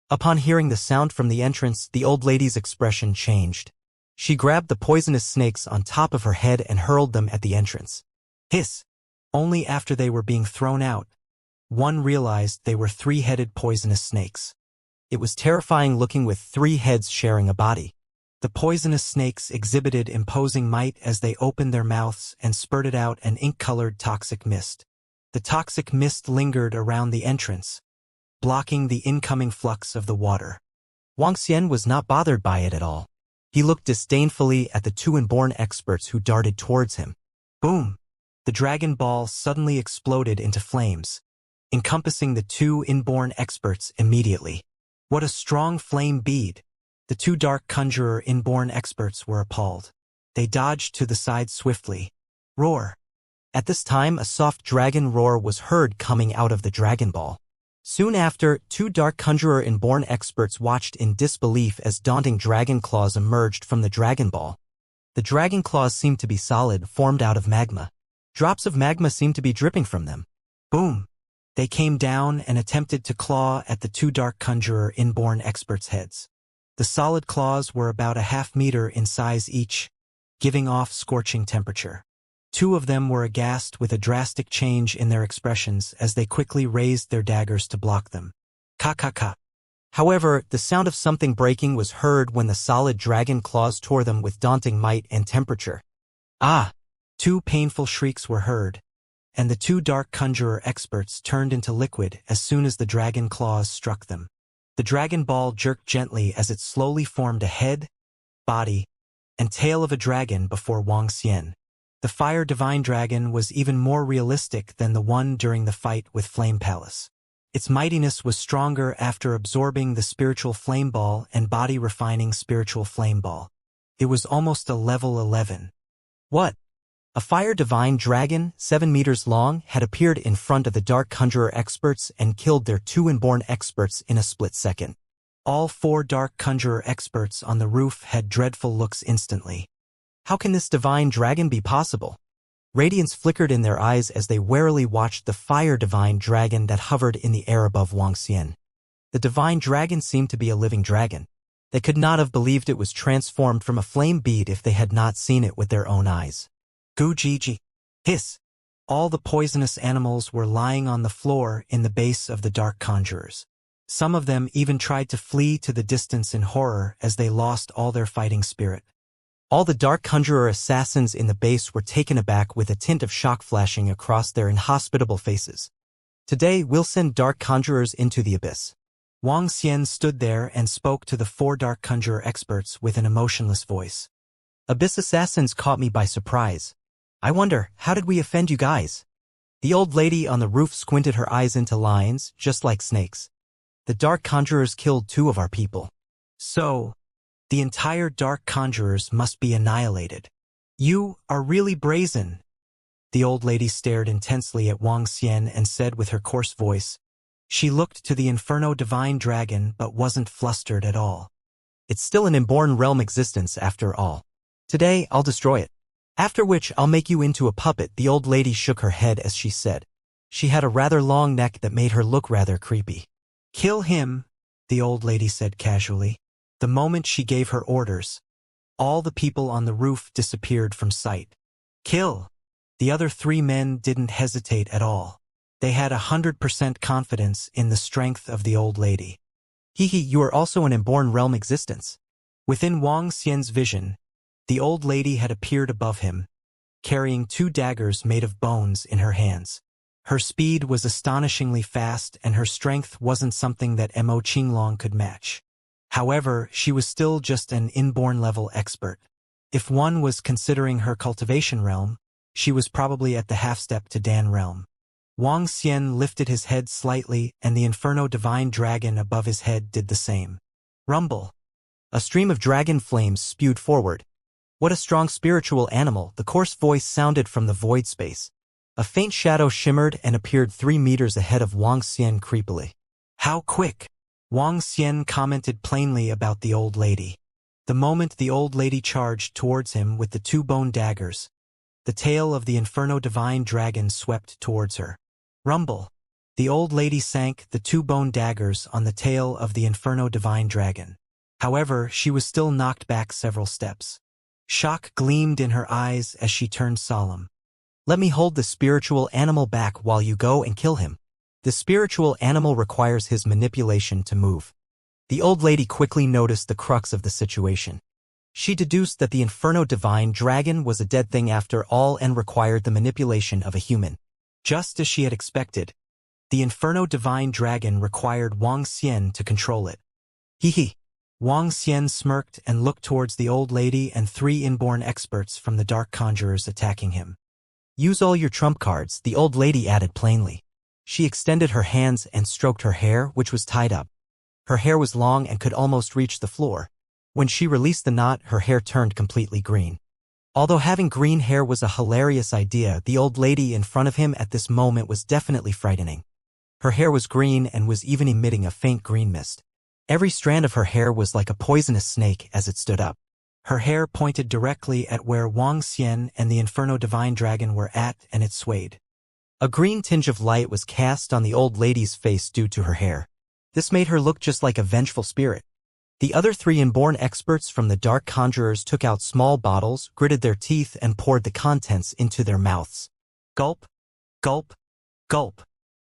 Upon hearing the sound from the entrance, the old lady's expression changed. She grabbed the poisonous snakes on top of her head and hurled them at the entrance. Hiss! Only after they were being thrown out, one realized they were three-headed poisonous snakes. It was terrifying looking with 3 heads sharing a body. The poisonous snakes exhibited imposing might as they opened their mouths and spurted out an ink-colored toxic mist. The toxic mist lingered around the entrance, blocking the incoming flux of the water. Wuxia was not bothered by it at all. He looked disdainfully at the 2 inborn experts who darted towards him. Boom! The dragon ball suddenly exploded into flames, encompassing the 2 inborn experts immediately. What a strong flame bead! The 2 dark conjurer inborn experts were appalled. They dodged to the side swiftly. Roar! At this time, a soft dragon roar was heard coming out of the dragon ball. Soon after, 2 dark conjurer inborn experts watched in disbelief as daunting dragon claws emerged from the dragon ball. The dragon claws seemed to be solid, formed out of magma. Drops of magma seemed to be dripping from them. Boom! They came down and attempted to claw at the 2 dark conjurer inborn experts' heads. The solid claws were about a half-meter in size each, giving off scorching temperature. 2 of them were aghast with a drastic change in their expressions as they quickly raised their daggers to block them. Ka-ka-ka. However, the sound of something breaking was heard when the solid dragon claws tore them with daunting might and temperature. Ah! 2 painful shrieks were heard, and the 2 dark conjurer experts turned into liquid as soon as the dragon claws struck them. The dragon ball jerked gently as it slowly formed a head, body, and tail of a dragon before Wuxia. The fire divine dragon was even more realistic than the one during the fight with Flame Palace. Its mightiness was stronger after absorbing the spiritual flame ball and body refining spiritual flame ball. It was almost a level 11. What? A fire divine dragon, 7 meters long, had appeared in front of the dark conjurer experts and killed their 2 inborn experts in a split second. All 4 dark conjurer experts on the roof had dreadful looks instantly. How can this divine dragon be possible? Radiance flickered in their eyes as they warily watched the fire divine dragon that hovered in the air above Wuxia. The divine dragon seemed to be a living dragon. They could not have believed it was transformed from a flame bead if they had not seen it with their own eyes. Gu-ji-ji. Hiss! All the poisonous animals were lying on the floor in the base of the dark conjurers. Some of them even tried to flee to the distance in horror as they lost all their fighting spirit. All the dark conjurer assassins in the base were taken aback with a tint of shock flashing across their inhospitable faces. Today, we'll send dark conjurers into the abyss. Wuxia stood there and spoke to the 4 dark conjurer experts with an emotionless voice. Abyss assassins caught me by surprise. I wonder, how did we offend you guys? The old lady on the roof squinted her eyes into lines, just like snakes. The dark conjurers killed 2 of our people. So, the entire dark conjurers must be annihilated. You are really brazen. The old lady stared intensely at Wuxia and said with her coarse voice. She looked to the Inferno Divine Dragon but wasn't flustered at all. It's still an inborn realm existence after all. Today, I'll destroy it. After which, I'll make you into a puppet. The old lady shook her head as she said. She had a rather long neck that made her look rather creepy. Kill him, the old lady said casually. The moment she gave her orders, all the people on the roof disappeared from sight. Kill! The other 3 men didn't hesitate at all. They had 100% confidence in the strength of the old lady. Hehe, you are also an inborn realm existence. Within Wuxia's vision, the old lady had appeared above him, carrying 2 daggers made of bones in her hands. Her speed was astonishingly fast and her strength wasn't something that Mo Qinglong could match. However, she was still just an inborn level expert. If one was considering her cultivation realm, she was probably at the half-step to Dan realm. Wuxia lifted his head slightly and the Inferno Divine Dragon above his head did the same. Rumble. A stream of dragon flames spewed forward. What a strong spiritual animal, the coarse voice sounded from the void space. A faint shadow shimmered and appeared 3 meters ahead of Wuxia creepily. How quick! Wuxia commented plainly about the old lady. The moment the old lady charged towards him with the 2 bone daggers, the tail of the Inferno Divine Dragon swept towards her. Rumble! The old lady sank the 2 bone daggers on the tail of the Inferno Divine Dragon. However, she was still knocked back several steps. Shock gleamed in her eyes as she turned solemn. Let me hold the spiritual animal back while you go and kill him. The spiritual animal requires his manipulation to move. The old lady quickly noticed the crux of the situation. She deduced that the Inferno Divine Dragon was a dead thing after all and required the manipulation of a human. Just as she had expected, the Inferno Divine Dragon required Wang Xian to control it. Hee. Wang Xian smirked and looked towards the old lady and 3 inborn experts from the Dark Conjurers attacking him. Use all your trump cards, the old lady added plainly. She extended her hands and stroked her hair, which was tied up. Her hair was long and could almost reach the floor. When she released the knot, her hair turned completely green. Although having green hair was a hilarious idea, the old lady in front of him at this moment was definitely frightening. Her hair was green and was even emitting a faint green mist. Every strand of her hair was like a poisonous snake as it stood up. Her hair pointed directly at where Wang Xian and the Inferno Divine Dragon were at, and it swayed. A green tinge of light was cast on the old lady's face due to her hair. This made her look just like a vengeful spirit. The other 3 inborn experts from the Dark Conjurers took out small bottles, gritted their teeth, and poured the contents into their mouths. Gulp, gulp, gulp.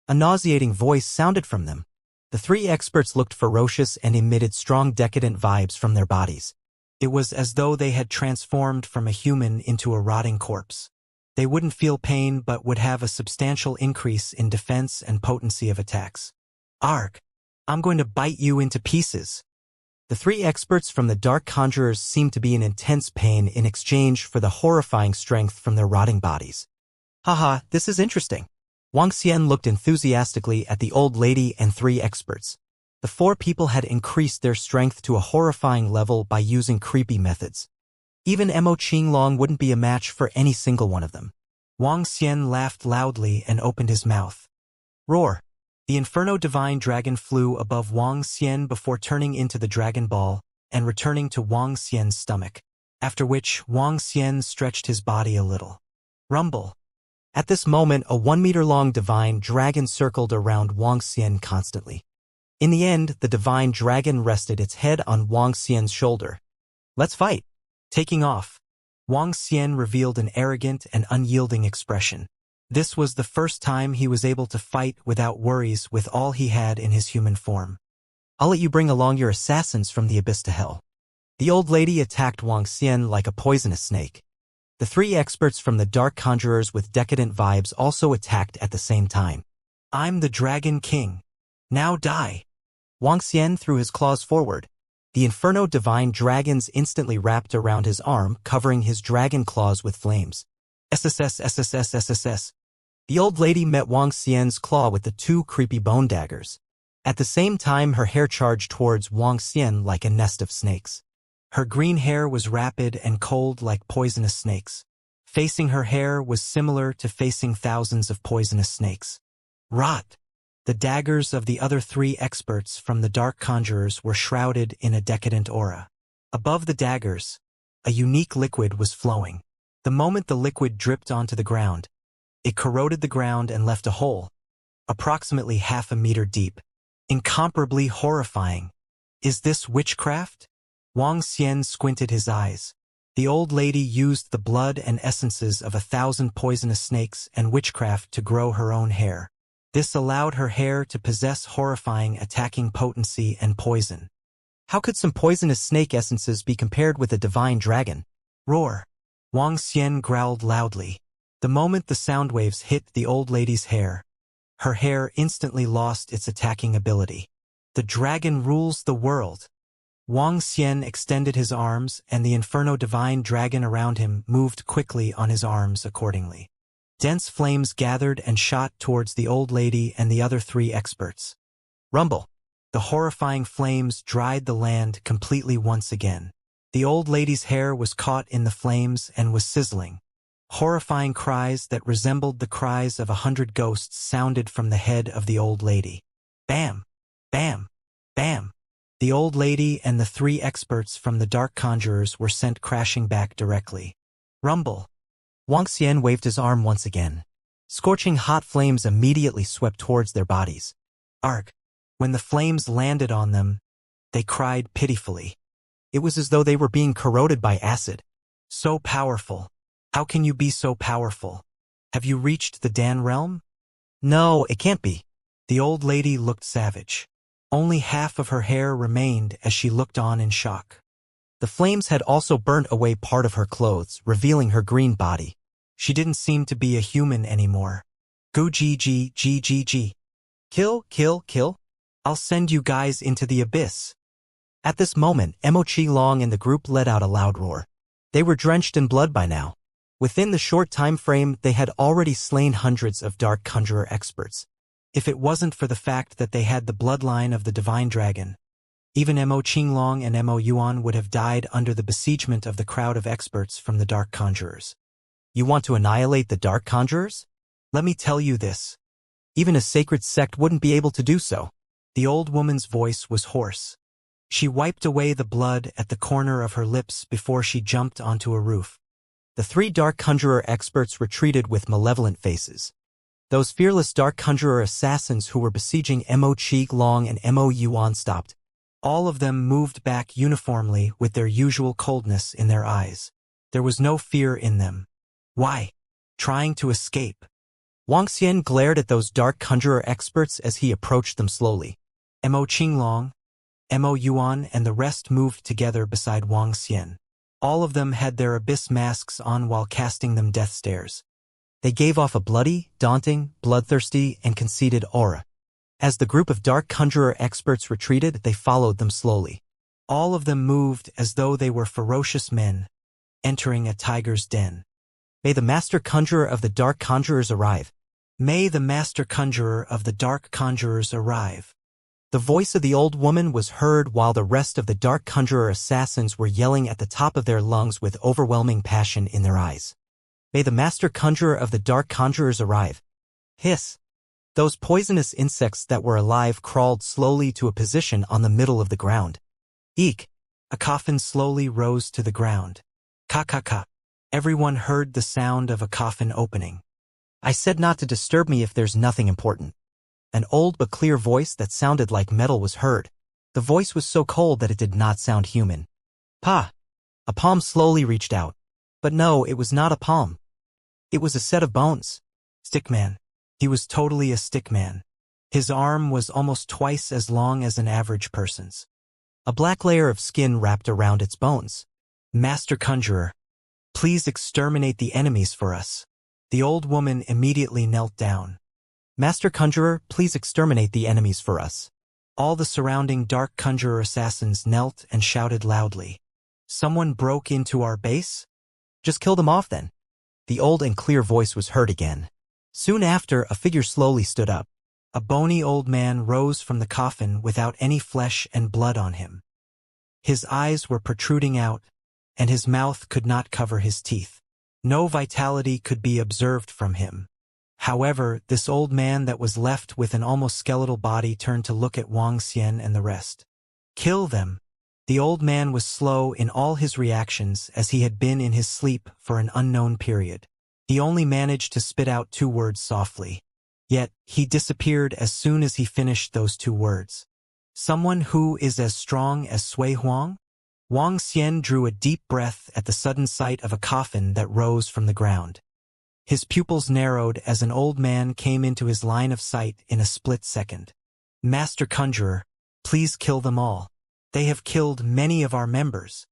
A nauseating voice sounded from them. The 3 experts looked ferocious and emitted strong decadent vibes from their bodies. It was as though they had transformed from a human into a rotting corpse. They wouldn't feel pain but would have a substantial increase in defense and potency of attacks. Arg! I'm going to bite you into pieces. The 3 experts from the Dark Conjurers seemed to be in intense pain in exchange for the horrifying strength from their rotting bodies. Haha, this is interesting. Wang Xian looked enthusiastically at the old lady and 3 experts. The 4 people had increased their strength to a horrifying level by using creepy methods. Even Mo Qinglong wouldn't be a match for any single one of them. Wang Xian laughed loudly and opened his mouth. Roar! The Inferno Divine Dragon flew above Wang Xian before turning into the Dragon Ball and returning to Wang Xian's stomach, after which Wang Xian stretched his body a little. Rumble! At this moment, a 1-meter-long divine dragon circled around Wang Xian constantly. In the end, the divine dragon rested its head on Wang Xian's shoulder. Let's fight! Taking off, Wang Xian revealed an arrogant and unyielding expression. This was the first time he was able to fight without worries with all he had in his human form. I'll let you bring along your assassins from the abyss to hell. The old lady attacked Wang Xian like a poisonous snake. The 3 experts from the Dark Conjurers with decadent vibes also attacked at the same time. I'm the Dragon King. Now die. Wang Xian threw his claws forward. The Inferno Divine Dragons instantly wrapped around his arm, covering his dragon claws with flames. SSS. The old lady met Wang Xian's claw with the 2 creepy bone daggers. At the same time, her hair charged towards Wang Xian like a nest of snakes. Her green hair was rapid and cold like poisonous snakes. Facing her hair was similar to facing thousands of poisonous snakes. Rot! The daggers of the other 3 experts from the Dark Conjurers were shrouded in a decadent aura. Above the daggers, a unique liquid was flowing. The moment the liquid dripped onto the ground, it corroded the ground and left a hole, approximately half a meter deep. Incomparably horrifying. Is this witchcraft? Wang Xian squinted his eyes. The old lady used the blood and essences of 1,000 poisonous snakes and witchcraft to grow her own hair. This allowed her hair to possess horrifying attacking potency and poison. How could some poisonous snake essences be compared with a divine dragon? Roar! Wang Xian growled loudly. The moment the sound waves hit the old lady's hair, her hair instantly lost its attacking ability. The dragon rules the world. Wang Xian extended his arms, and the Inferno Divine Dragon around him moved quickly on his arms accordingly. Dense flames gathered and shot towards the old lady and the other 3 experts. Rumble! The horrifying flames dried the land completely once again. The old lady's hair was caught in the flames and was sizzling. Horrifying cries that resembled the cries of 100 ghosts sounded from the head of the old lady. Bam! Bam! Bam! The old lady and the 3 experts from the Dark Conjurers were sent crashing back directly. Rumble! Wang Xian waved his arm once again. Scorching hot flames immediately swept towards their bodies. Arg! When the flames landed on them, they cried pitifully. It was as though they were being corroded by acid. So powerful. How can you be so powerful? Have you reached the Dan realm? No, it can't be. The old lady looked savage. Only half of her hair remained as she looked on in shock. The flames had also burnt away part of her clothes, revealing her green body. She didn't seem to be a human anymore. Go GG. Kill, kill, kill. I'll send you guys into the abyss. At this moment, Long and the group let out a loud roar. They were drenched in blood by now. Within the short time frame, they had already slain hundreds of Dark Conjurer experts. If it wasn't for the fact that they had the bloodline of the Divine Dragon, even Mo Qinglong and Mo Yuan would have died under the besiegement of the crowd of experts from the Dark Conjurers. You want to annihilate the Dark Conjurers? Let me tell you this. Even a sacred sect wouldn't be able to do so. The old woman's voice was hoarse. She wiped away the blood at the corner of her lips before she jumped onto a roof. The 3 Dark Conjurer experts retreated with malevolent faces. Those fearless Dark Conjurer assassins who were besieging Mo Qinglong and Mo Yuan stopped. All of them moved back uniformly with their usual coldness in their eyes. There was no fear in them. Why? Trying to escape. Wuxia glared at those Dark Conjurer experts as he approached them slowly. Mo Qinglong, Mo Yuan and the rest moved together beside Wuxia. All of them had their abyss masks on while casting them death stares. They gave off a bloody, daunting, bloodthirsty, and conceited aura. As the group of Dark Conjurer experts retreated, they followed them slowly. All of them moved as though they were ferocious men, entering a tiger's den. May the Master Conjurer of the Dark Conjurers arrive. May the Master Conjurer of the Dark Conjurers arrive. The voice of the old woman was heard while the rest of the Dark Conjurer assassins were yelling at the top of their lungs with overwhelming passion in their eyes. May the Master Conjurer of the Dark Conjurers arrive. Hiss. Those poisonous insects that were alive crawled slowly to a position on the middle of the ground. Eek! A coffin slowly rose to the ground. Ka. Everyone heard the sound of a coffin opening. I said not to disturb me if there's nothing important. An old but clear voice that sounded like metal was heard. The voice was so cold that it did not sound human. Pa! A palm slowly reached out. But no, it was not a palm. It was a set of bones. Stickman. He was totally a stickman. His arm was almost twice as long as an average person's. A black layer of skin wrapped around its bones. Master Conjurer, please exterminate the enemies for us. The old woman immediately knelt down. Master Conjurer, please exterminate the enemies for us. All the surrounding Dark Conjurer assassins knelt and shouted loudly. Someone broke into our base? Just kill them off then. The old and clear voice was heard again. Soon after, a figure slowly stood up. A bony old man rose from the coffin without any flesh and blood on him. His eyes were protruding out, and his mouth could not cover his teeth. No vitality could be observed from him. However, this old man that was left with an almost skeletal body turned to look at Wuxia and the rest. Kill them. The old man was slow in all his reactions as he had been in his sleep for an unknown period. He only managed to spit out 2 words softly. Yet, he disappeared as soon as he finished those 2 words. Someone who is as strong as Sui Huang? Wuxia drew a deep breath at the sudden sight of a coffin that rose from the ground. His pupils narrowed as an old man came into his line of sight in a split second. Master Conjurer, please kill them all. They have killed many of our members.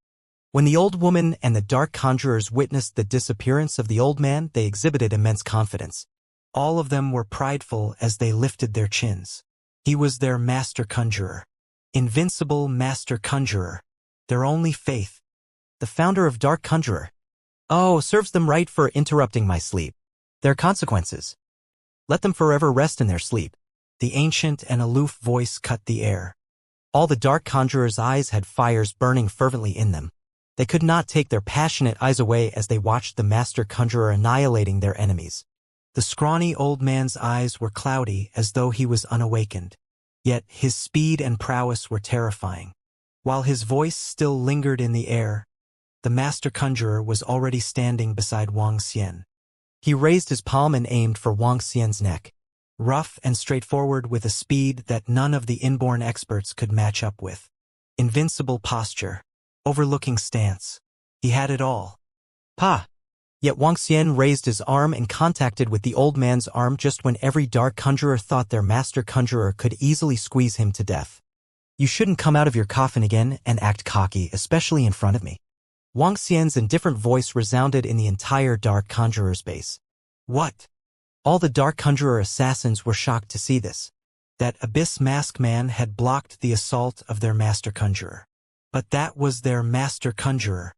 When the old woman and the Dark Conjurers witnessed the disappearance of the old man, they exhibited immense confidence. All of them were prideful as they lifted their chins. He was their Master Conjurer. Invincible Master Conjurer. Their only faith. The founder of Dark Conjurer. Oh, serves them right for interrupting my sleep. Their consequences. Let them forever rest in their sleep. The ancient and aloof voice cut the air. All the Dark Conjurers' eyes had fires burning fervently in them. They could not take their passionate eyes away as they watched the Master Conjurer annihilating their enemies. The scrawny old man's eyes were cloudy as though he was unawakened. Yet his speed and prowess were terrifying. While his voice still lingered in the air, the Master Conjurer was already standing beside Wuxia. He raised his palm and aimed for Wuxia's neck. Rough and straightforward with a speed that none of the inborn experts could match up with. Invincible posture. Overlooking stance. He had it all. Pa! Yet Wuxia raised his arm and contacted with the old man's arm just when every dark conjurer thought their master conjurer could easily squeeze him to death. You shouldn't come out of your coffin again and act cocky, especially in front of me. Wuxia's indifferent voice resounded in the entire dark conjurer's base. What? All the dark conjurer assassins were shocked to see this. That abyss mask man had blocked the assault of their master conjurer. But that was their master conjurer.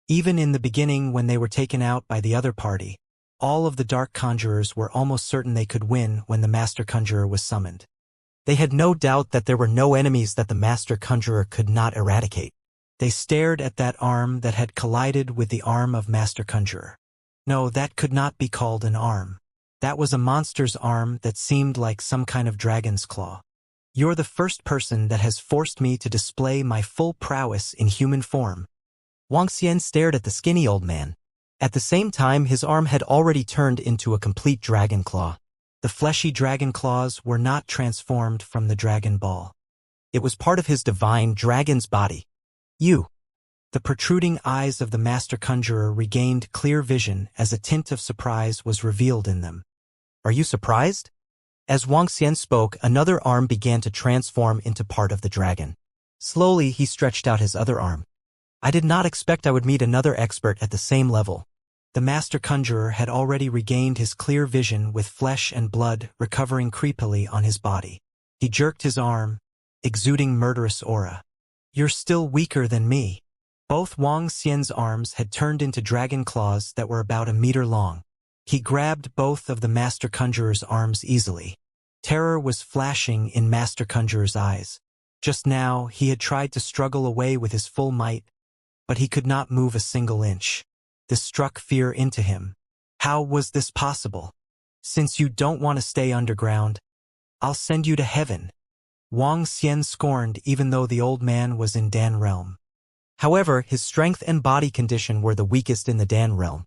Even in the beginning when they were taken out by the other party, all of the dark conjurers were almost certain they could win when the master conjurer was summoned. They had no doubt that there were no enemies that the master conjurer could not eradicate. They stared at that arm that had collided with the arm of master conjurer. No, that could not be called an arm. That was a monster's arm that seemed like some kind of dragon's claw. You're the first person that has forced me to display my full prowess in human form. Wuxia stared at the skinny old man. At the same time, his arm had already turned into a complete dragon claw. The fleshy dragon claws were not transformed from the dragon ball. It was part of his divine dragon's body. You. The protruding eyes of the master conjurer regained clear vision as a tint of surprise was revealed in them. Are you surprised? As Wuxia spoke, another arm began to transform into part of the dragon. Slowly, he stretched out his other arm. I did not expect I would meet another expert at the same level. The master conjurer had already regained his clear vision with flesh and blood recovering creepily on his body. He jerked his arm, exuding murderous aura. You're still weaker than me. Both Wuxia's arms had turned into dragon claws that were about a meter long. He grabbed both of the master conjurer's arms easily. Terror was flashing in master conjurer's eyes. Just now, he had tried to struggle away with his full might, but he could not move a single inch. This struck fear into him. How was this possible? Since you don't want to stay underground, I'll send you to heaven. Wuxia scorned even though the old man was in Dan realm. However, his strength and body condition were the weakest in the Dan realm.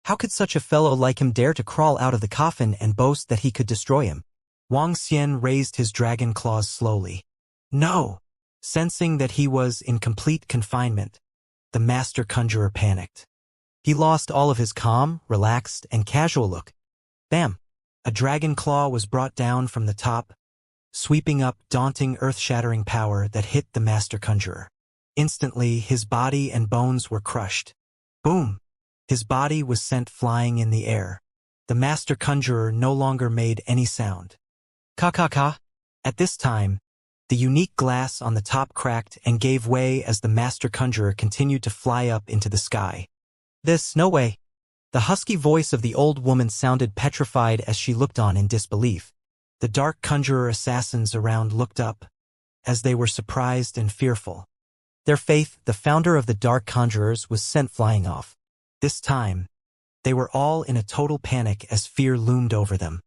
How could such a fellow like him dare to crawl out of the coffin and boast that he could destroy him? Wuxia raised his dragon claws slowly. No! Sensing that he was in complete confinement, the master conjurer panicked. He lost all of his calm, relaxed, and casual look. Bam! A dragon claw was brought down from the top, sweeping up daunting earth-shattering power that hit the master conjurer. Instantly, his body and bones were crushed. Boom! His body was sent flying in the air. The master conjurer no longer made any sound. Ka. At this time, the unique glass on the top cracked and gave way as the master conjurer continued to fly up into the sky. No way. The husky voice of the old woman sounded petrified as she looked on in disbelief. The dark conjurer assassins around looked up, as they were surprised and fearful. Their faith, the founder of the dark conjurers, was sent flying off. This time, they were all in a total panic as fear loomed over them.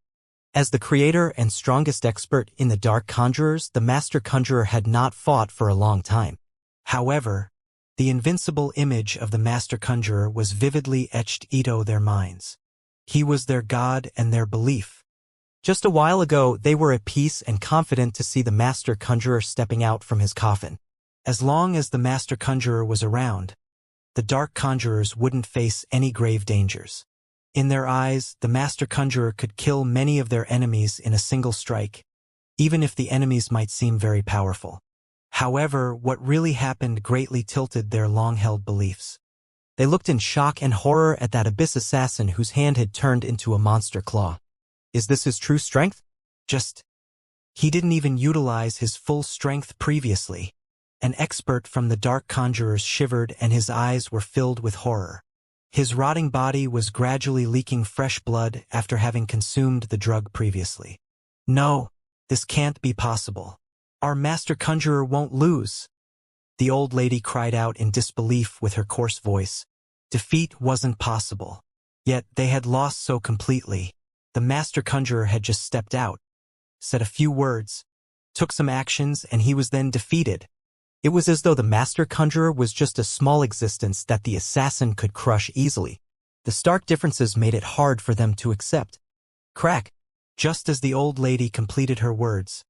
As the creator and strongest expert in the dark conjurers, the master conjurer had not fought for a long time. However, the invincible image of the master conjurer was vividly etched into their minds. He was their god and their belief. Just a while ago, they were at peace and confident to see the master conjurer stepping out from his coffin. As long as the master conjurer was around, the dark conjurers wouldn't face any grave dangers. In their eyes, the master conjurer could kill many of their enemies in a single strike, even if the enemies might seem very powerful. However, what really happened greatly tilted their long-held beliefs. They looked in shock and horror at that abyss assassin whose hand had turned into a monster claw. Is this his true strength? He didn't even utilize his full strength previously. An expert from the dark conjurers shivered and his eyes were filled with horror. His rotting body was gradually leaking fresh blood after having consumed the drug previously. No, this can't be possible. Our master conjurer won't lose. The old lady cried out in disbelief with her coarse voice. Defeat wasn't possible. Yet they had lost so completely. The master conjurer had just stepped out, said a few words, took some actions, and he was then defeated. It was as though the master conjurer was just a small existence that the assassin could crush easily. The stark differences made it hard for them to accept. Crack! Just as the old lady completed her words,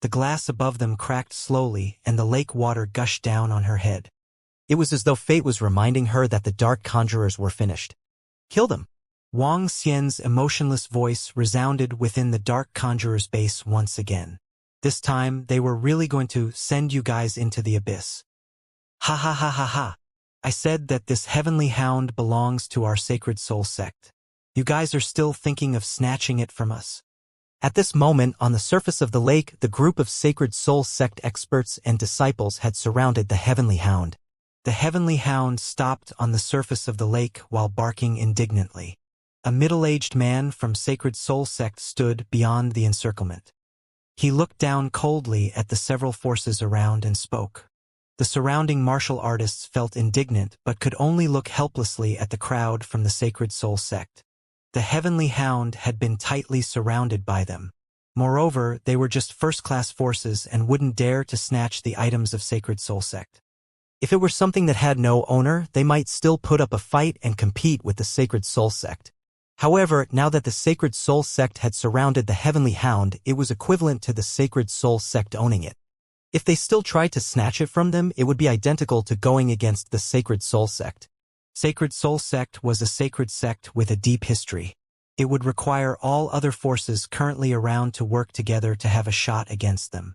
the glass above them cracked slowly and the lake water gushed down on her head. It was as though fate was reminding her that the dark conjurers were finished. Kill them. Wang Xian's emotionless voice resounded within the dark conjurer's base once again. This time, they were really going to send you guys into the abyss. Ha ha ha ha ha. I said that this heavenly hound belongs to our sacred soul sect. You guys are still thinking of snatching it from us. At this moment, on the surface of the lake, the group of Sacred Soul Sect experts and disciples had surrounded the Heavenly Hound. The Heavenly Hound stopped on the surface of the lake while barking indignantly. A middle-aged man from Sacred Soul Sect stood beyond the encirclement. He looked down coldly at the several forces around and spoke. The surrounding martial artists felt indignant but could only look helplessly at the crowd from the Sacred Soul Sect. The Heavenly Hound had been tightly surrounded by them. Moreover, they were just first-class forces and wouldn't dare to snatch the items of Sacred Soul Sect. If it were something that had no owner, they might still put up a fight and compete with the Sacred Soul Sect. However, now that the Sacred Soul Sect had surrounded the Heavenly Hound, it was equivalent to the Sacred Soul Sect owning it. If they still tried to snatch it from them, it would be identical to going against the Sacred Soul Sect. Sacred Soul Sect was a sacred sect with a deep history. It would require all other forces currently around to work together to have a shot against them.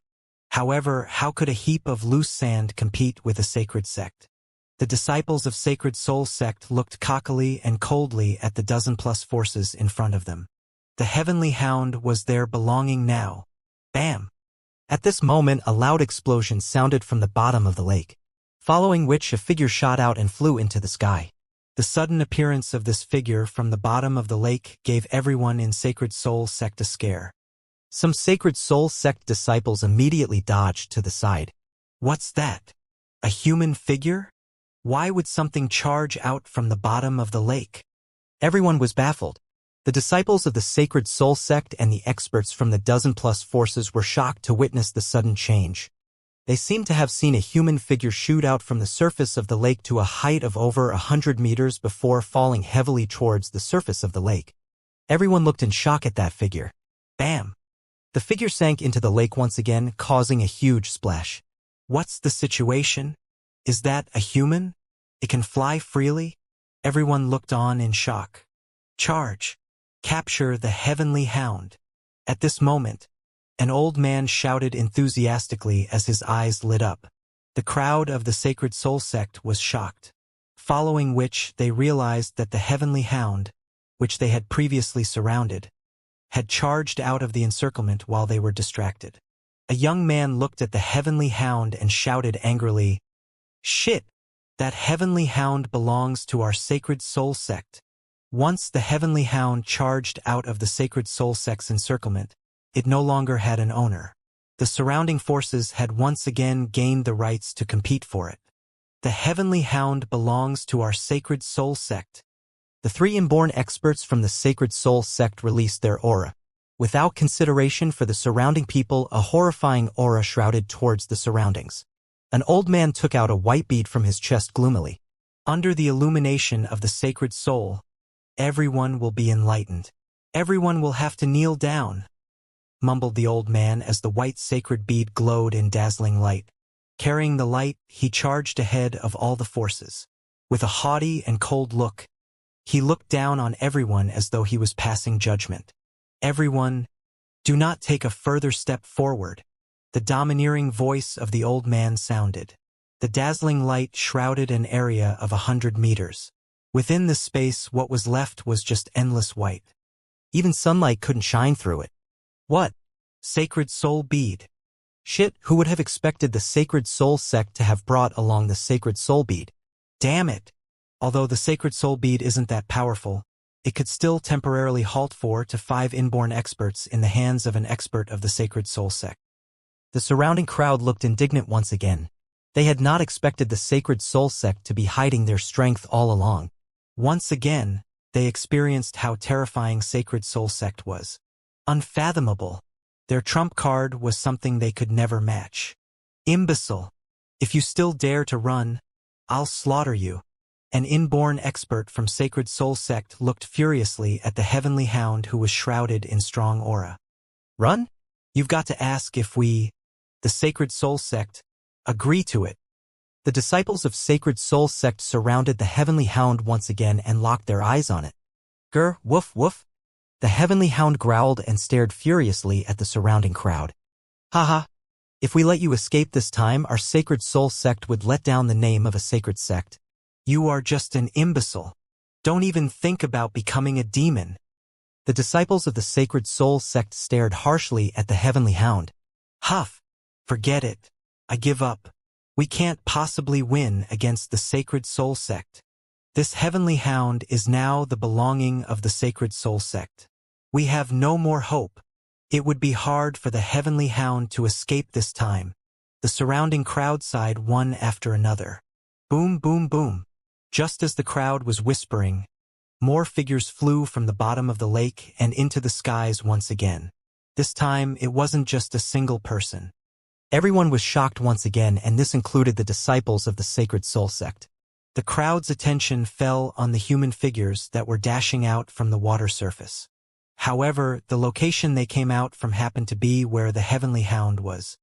However, how could a heap of loose sand compete with a sacred sect? The disciples of Sacred Soul Sect looked cockily and coldly at the dozen-plus forces in front of them. The Heavenly Hound was their belonging now. Bam! At this moment, a loud explosion sounded from the bottom of the lake, following which a figure shot out and flew into the sky. The sudden appearance of this figure from the bottom of the lake gave everyone in Sacred Soul Sect a scare. Some Sacred Soul Sect disciples immediately dodged to the side. What's that? A human figure? Why would something charge out from the bottom of the lake? Everyone was baffled. The disciples of the Sacred Soul Sect and the experts from the dozen-plus forces were shocked to witness the sudden change. They seemed to have seen a human figure shoot out from the surface of the lake to a height of over 100 meters before falling heavily towards the surface of the lake. Everyone looked in shock at that figure. Bam! The figure sank into the lake once again, causing a huge splash. What's the situation? Is that a human? It can fly freely? Everyone looked on in shock. Charge! Capture the Heavenly Hound! At this moment, an old man shouted enthusiastically as his eyes lit up. The crowd of the Sacred Soul Sect was shocked, following which they realized that the Heavenly Hound, which they had previously surrounded, had charged out of the encirclement while they were distracted. A young man looked at the Heavenly Hound and shouted angrily, "Shit! That Heavenly Hound belongs to our Sacred Soul Sect." Once the Heavenly Hound charged out of the Sacred Soul Sect's encirclement, it no longer had an owner. The surrounding forces had once again gained the rights to compete for it. The Heavenly Hound belongs to our Sacred Soul Sect. The three inborn experts from the Sacred Soul Sect released their aura. Without consideration for the surrounding people, a horrifying aura shrouded towards the surroundings. An old man took out a white bead from his chest gloomily. Under the illumination of the Sacred Soul, everyone will be enlightened. Everyone will have to kneel down, mumbled the old man as the white sacred bead glowed in dazzling light. Carrying the light, he charged ahead of all the forces. With a haughty and cold look, he looked down on everyone as though he was passing judgment. Everyone, do not take a further step forward. The domineering voice of the old man sounded. The dazzling light shrouded an area of 100 meters. Within this space, what was left was just endless white. Even sunlight couldn't shine through it. What? Sacred Soul Bead. Shit, who would have expected the Sacred Soul Sect to have brought along the Sacred Soul Bead? Damn it! Although the Sacred Soul Bead isn't that powerful, it could still temporarily halt 4 to 5 inborn experts in the hands of an expert of the Sacred Soul Sect. The surrounding crowd looked indignant once again. They had not expected the Sacred Soul Sect to be hiding their strength all along. Once again, they experienced how terrifying Sacred Soul Sect was. Unfathomable. Their trump card was something they could never match. Imbecile. If you still dare to run, I'll slaughter you. An inborn expert from Sacred Soul Sect looked furiously at the Heavenly Hound who was shrouded in strong aura. Run? You've got to ask if we, the Sacred Soul Sect, agree to it. The disciples of Sacred Soul Sect surrounded the Heavenly Hound once again and locked their eyes on it. Grr, woof, woof. The heavenly hound growled and stared furiously at the surrounding crowd. Haha. If we let you escape this time, our sacred soul sect would let down the name of a sacred sect. You are just an imbecile. Don't even think about becoming a demon. The disciples of the sacred soul sect stared harshly at the heavenly hound. Huff. Forget it. I give up. We can't possibly win against the sacred soul sect. This heavenly hound is now the belonging of the sacred soul sect. We have no more hope. It would be hard for the heavenly hound to escape this time. The surrounding crowd sighed one after another. Boom, boom, boom. Just as the crowd was whispering, more figures flew from the bottom of the lake and into the skies once again. This time, it wasn't just a single person. Everyone was shocked once again, and this included the disciples of the sacred soul sect. The crowd's attention fell on the human figures that were dashing out from the water surface. However, the location they came out from happened to be where the heavenly hound was.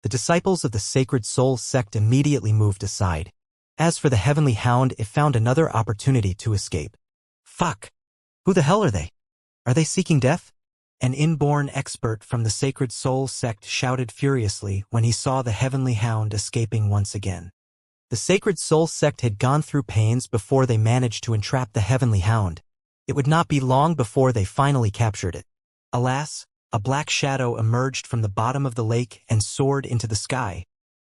The disciples of the sacred soul sect immediately moved aside. As for the heavenly hound, it found another opportunity to escape. Fuck! Who the hell are they? Are they seeking death? An inborn expert from the sacred soul sect shouted furiously when he saw the heavenly hound escaping once again. The sacred soul sect had gone through pains before they managed to entrap the heavenly hound. It would not be long before they finally captured it. Alas, a black shadow emerged from the bottom of the lake and soared into the sky,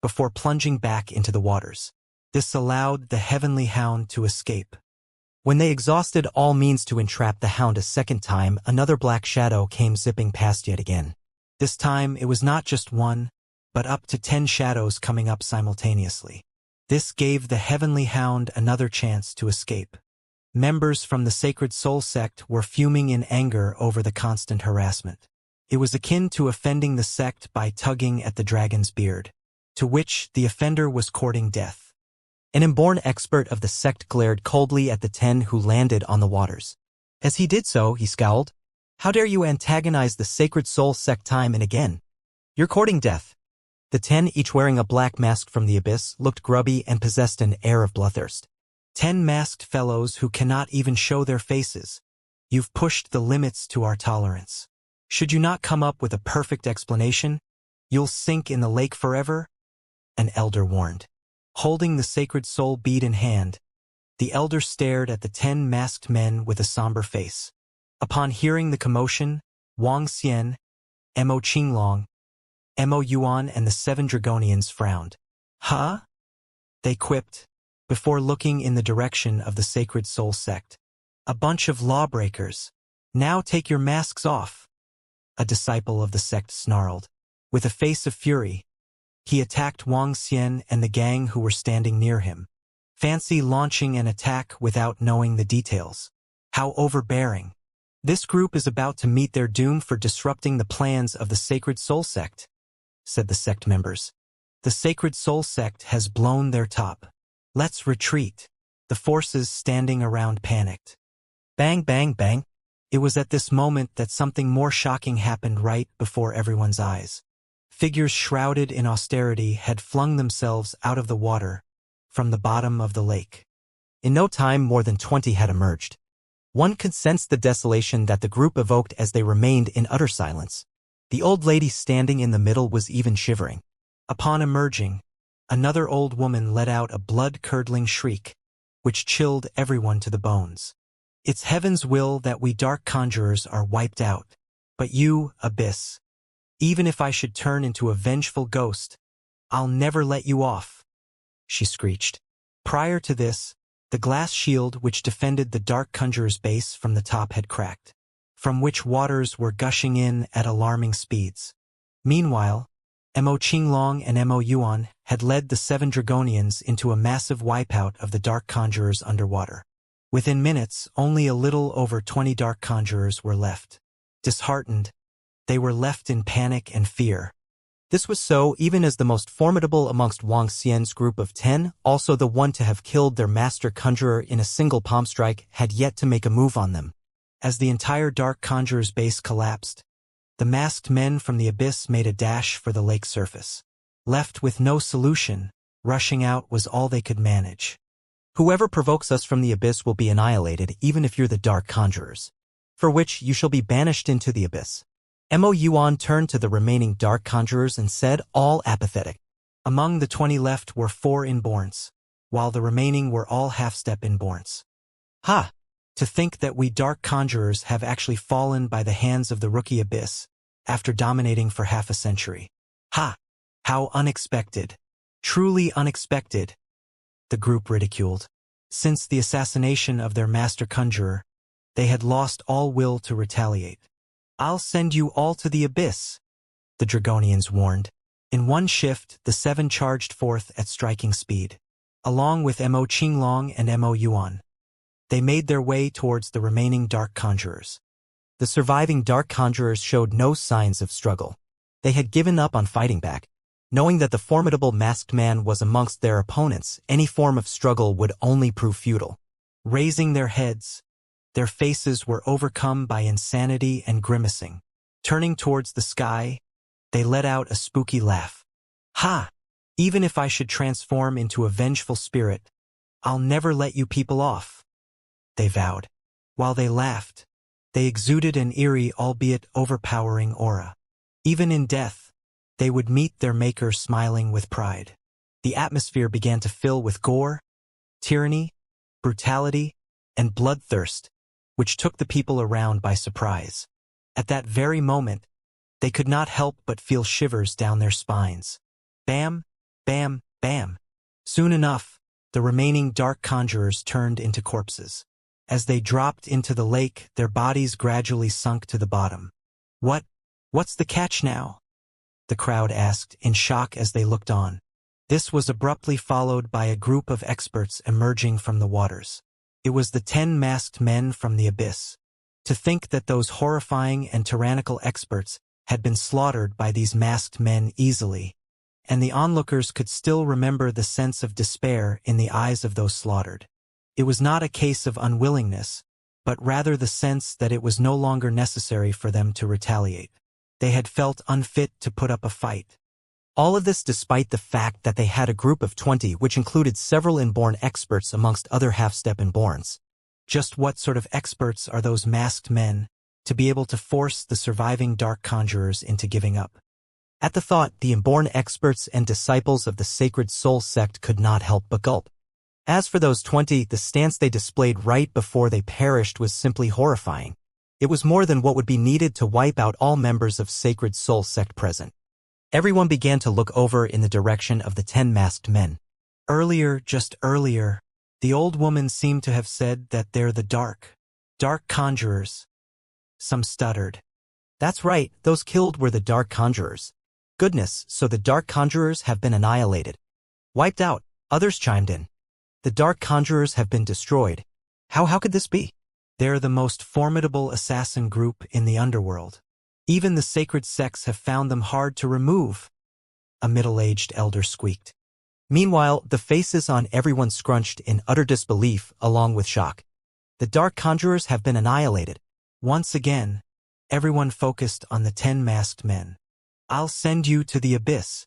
before plunging back into the waters. This allowed the heavenly hound to escape. When they exhausted all means to entrap the hound a second time, another black shadow came zipping past yet again. This time it was not just one, but up to 10 shadows coming up simultaneously. This gave the heavenly hound another chance to escape. Members from the sacred soul sect were fuming in anger over the constant harassment. It was akin to offending the sect by tugging at the dragon's beard, to which the offender was courting death. An inborn expert of the sect glared coldly at the 10 who landed on the waters. As he did so, he scowled. How dare you antagonize the sacred soul sect time and again? You're courting death. The 10, each wearing a black mask from the abyss, looked grubby and possessed an air of bloodthirst. 10 masked fellows who cannot even show their faces. You've pushed the limits to our tolerance. Should you not come up with a perfect explanation, you'll sink in the lake forever, an elder warned. Holding the sacred soul bead in hand, the elder stared at the 10 masked men with a somber face. Upon hearing the commotion, Wang Xian, Mo Qinglong, Mo Yuan and the 7 Dragonians frowned. Huh? They quipped, before looking in the direction of the sacred soul sect. A bunch of lawbreakers. Now take your masks off. A disciple of the sect snarled. With a face of fury, he attacked Wang Xian and the gang who were standing near him. Fancy launching an attack without knowing the details. How overbearing. This group is about to meet their doom for disrupting the plans of the Sacred Soul Sect, said the sect members. The Sacred Soul Sect has blown their top. Let's retreat. The forces standing around panicked. Bang, bang, bang. It was at this moment that something more shocking happened right before everyone's eyes. Figures shrouded in austerity had flung themselves out of the water, from the bottom of the lake. In no time, more than 20 had emerged. One could sense the desolation that the group evoked as they remained in utter silence. The old lady standing in the middle was even shivering. Upon emerging, another old woman let out a blood-curdling shriek, which chilled everyone to the bones. It's heaven's will that we dark conjurers are wiped out, but you, Abyss, even if I should turn into a vengeful ghost, I'll never let you off, she screeched. Prior to this, the glass shield which defended the dark conjurer's base from the top had cracked, from which waters were gushing in at alarming speeds. Meanwhile, Mo Qinglong and Mo Yuan had led the 7 Dragonians into a massive wipeout of the dark conjurers underwater. Within minutes, only a little over 20 dark conjurers were left. Disheartened, they were left in panic and fear. This was so even as the most formidable amongst Wang Xian's group of 10, also the one to have killed their master conjurer in a single palm strike, had yet to make a move on them. As the entire dark conjurer's base collapsed, the masked men from the abyss made a dash for the lake surface. Left with no solution, rushing out was all they could manage. Whoever provokes us from the abyss will be annihilated, even if you're the dark conjurers. For which you shall be banished into the abyss. Mo Yuan turned to the remaining dark conjurers and said, all apathetic. Among the 20 left were 4 inborns, while the remaining were all half-step inborns. Ha! To think that we dark conjurers have actually fallen by the hands of the rookie abyss, after dominating for half a century. Ha! How unexpected. Truly unexpected. The group ridiculed. Since the assassination of their master conjurer, they had lost all will to retaliate. I'll send you all to the abyss, the Dragonians warned. In one shift, the 7 charged forth at striking speed. Along with Mo Qinglong and Mo Yuan, they made their way towards the remaining dark conjurers. The surviving dark conjurers showed no signs of struggle. They had given up on fighting back. Knowing that the formidable masked man was amongst their opponents, any form of struggle would only prove futile. Raising their heads, their faces were overcome by insanity and grimacing. Turning towards the sky, they let out a spooky laugh. Ha! Even if I should transform into a vengeful spirit, I'll never let you people off, they vowed. While they laughed, they exuded an eerie albeit overpowering aura. Even in death, they would meet their maker smiling with pride. The atmosphere began to fill with gore, tyranny, brutality, and bloodthirst, which took the people around by surprise. At that very moment, they could not help but feel shivers down their spines. Bam, bam, bam. Soon enough, the remaining dark conjurers turned into corpses. As they dropped into the lake, their bodies gradually sunk to the bottom. What's the catch now? The crowd asked, in shock as they looked on. This was abruptly followed by a group of experts emerging from the waters. It was the 10 masked men from the abyss. To think that those horrifying and tyrannical experts had been slaughtered by these masked men easily, and the onlookers could still remember the sense of despair in the eyes of those slaughtered. It was not a case of unwillingness, but rather the sense that it was no longer necessary for them to retaliate. They had felt unfit to put up a fight. All of this despite the fact that they had a group of 20 which included several inborn experts amongst other half-step inborns. Just what sort of experts are those masked men to be able to force the surviving dark conjurers into giving up? At the thought, the inborn experts and disciples of the Sacred Soul sect could not help but gulp. As for those 20, the stance they displayed right before they perished was simply horrifying. It was more than what would be needed to wipe out all members of Sacred Soul sect present. Everyone began to look over in the direction of the 10 masked men. Just earlier, the old woman seemed to have said that they're the dark conjurers. Some stuttered. That's right, those killed were the dark conjurers. Goodness, so the dark conjurers have been annihilated. Wiped out, others chimed in. The dark conjurers have been destroyed. How could this be? They're the most formidable assassin group in the underworld. Even the sacred sects have found them hard to remove, a middle-aged elder squeaked. Meanwhile, the faces on everyone scrunched in utter disbelief along with shock. The dark conjurers have been annihilated. Once again, everyone focused on the 10 masked men. I'll send you to the abyss.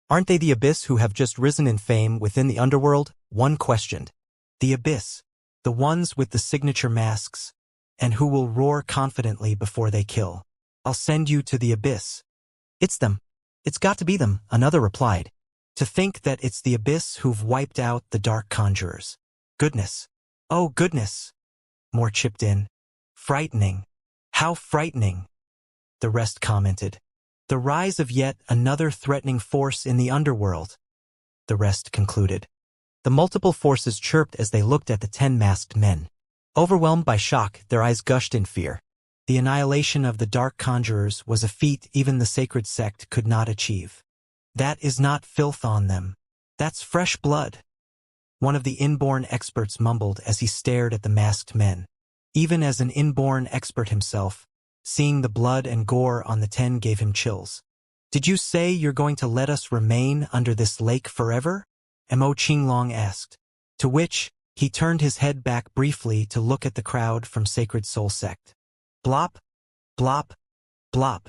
Aren't they the abyss who have just risen in fame within the underworld? One questioned. The abyss, the ones with the signature masks, and who will roar confidently before they kill. I'll send you to the abyss. It's them. It's got to be them, another replied. To think that it's the abyss who've wiped out the dark conjurers. Goodness. Oh, goodness. More chipped in. Frightening. How frightening. The rest commented. The rise of yet another threatening force in the underworld. The rest concluded. The multiple forces chirped as they looked at the 10 masked men. Overwhelmed by shock, their eyes gushed in fear. The annihilation of the dark conjurers was a feat even the sacred sect could not achieve. That is not filth on them. That's fresh blood. One of the inborn experts mumbled as he stared at the masked men. Even as an inborn expert himself, seeing the blood and gore on the 10 gave him chills. Did you say you're going to let us remain under this lake forever? Mo Qinglong asked. To which, he turned his head back briefly to look at the crowd from Sacred Soul Sect. Blop, blop, blop.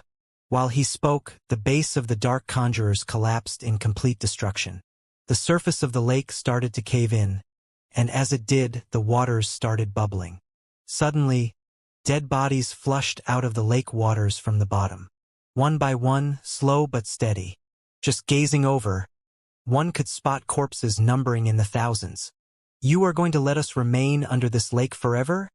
While he spoke, the base of the dark conjurers collapsed in complete destruction. The surface of the lake started to cave in, and as it did, the waters started bubbling. Suddenly, dead bodies flushed out of the lake waters from the bottom. One by one, slow but steady. Just gazing over, one could spot corpses numbering in the thousands. "You are going to let us remain under this lake forever?"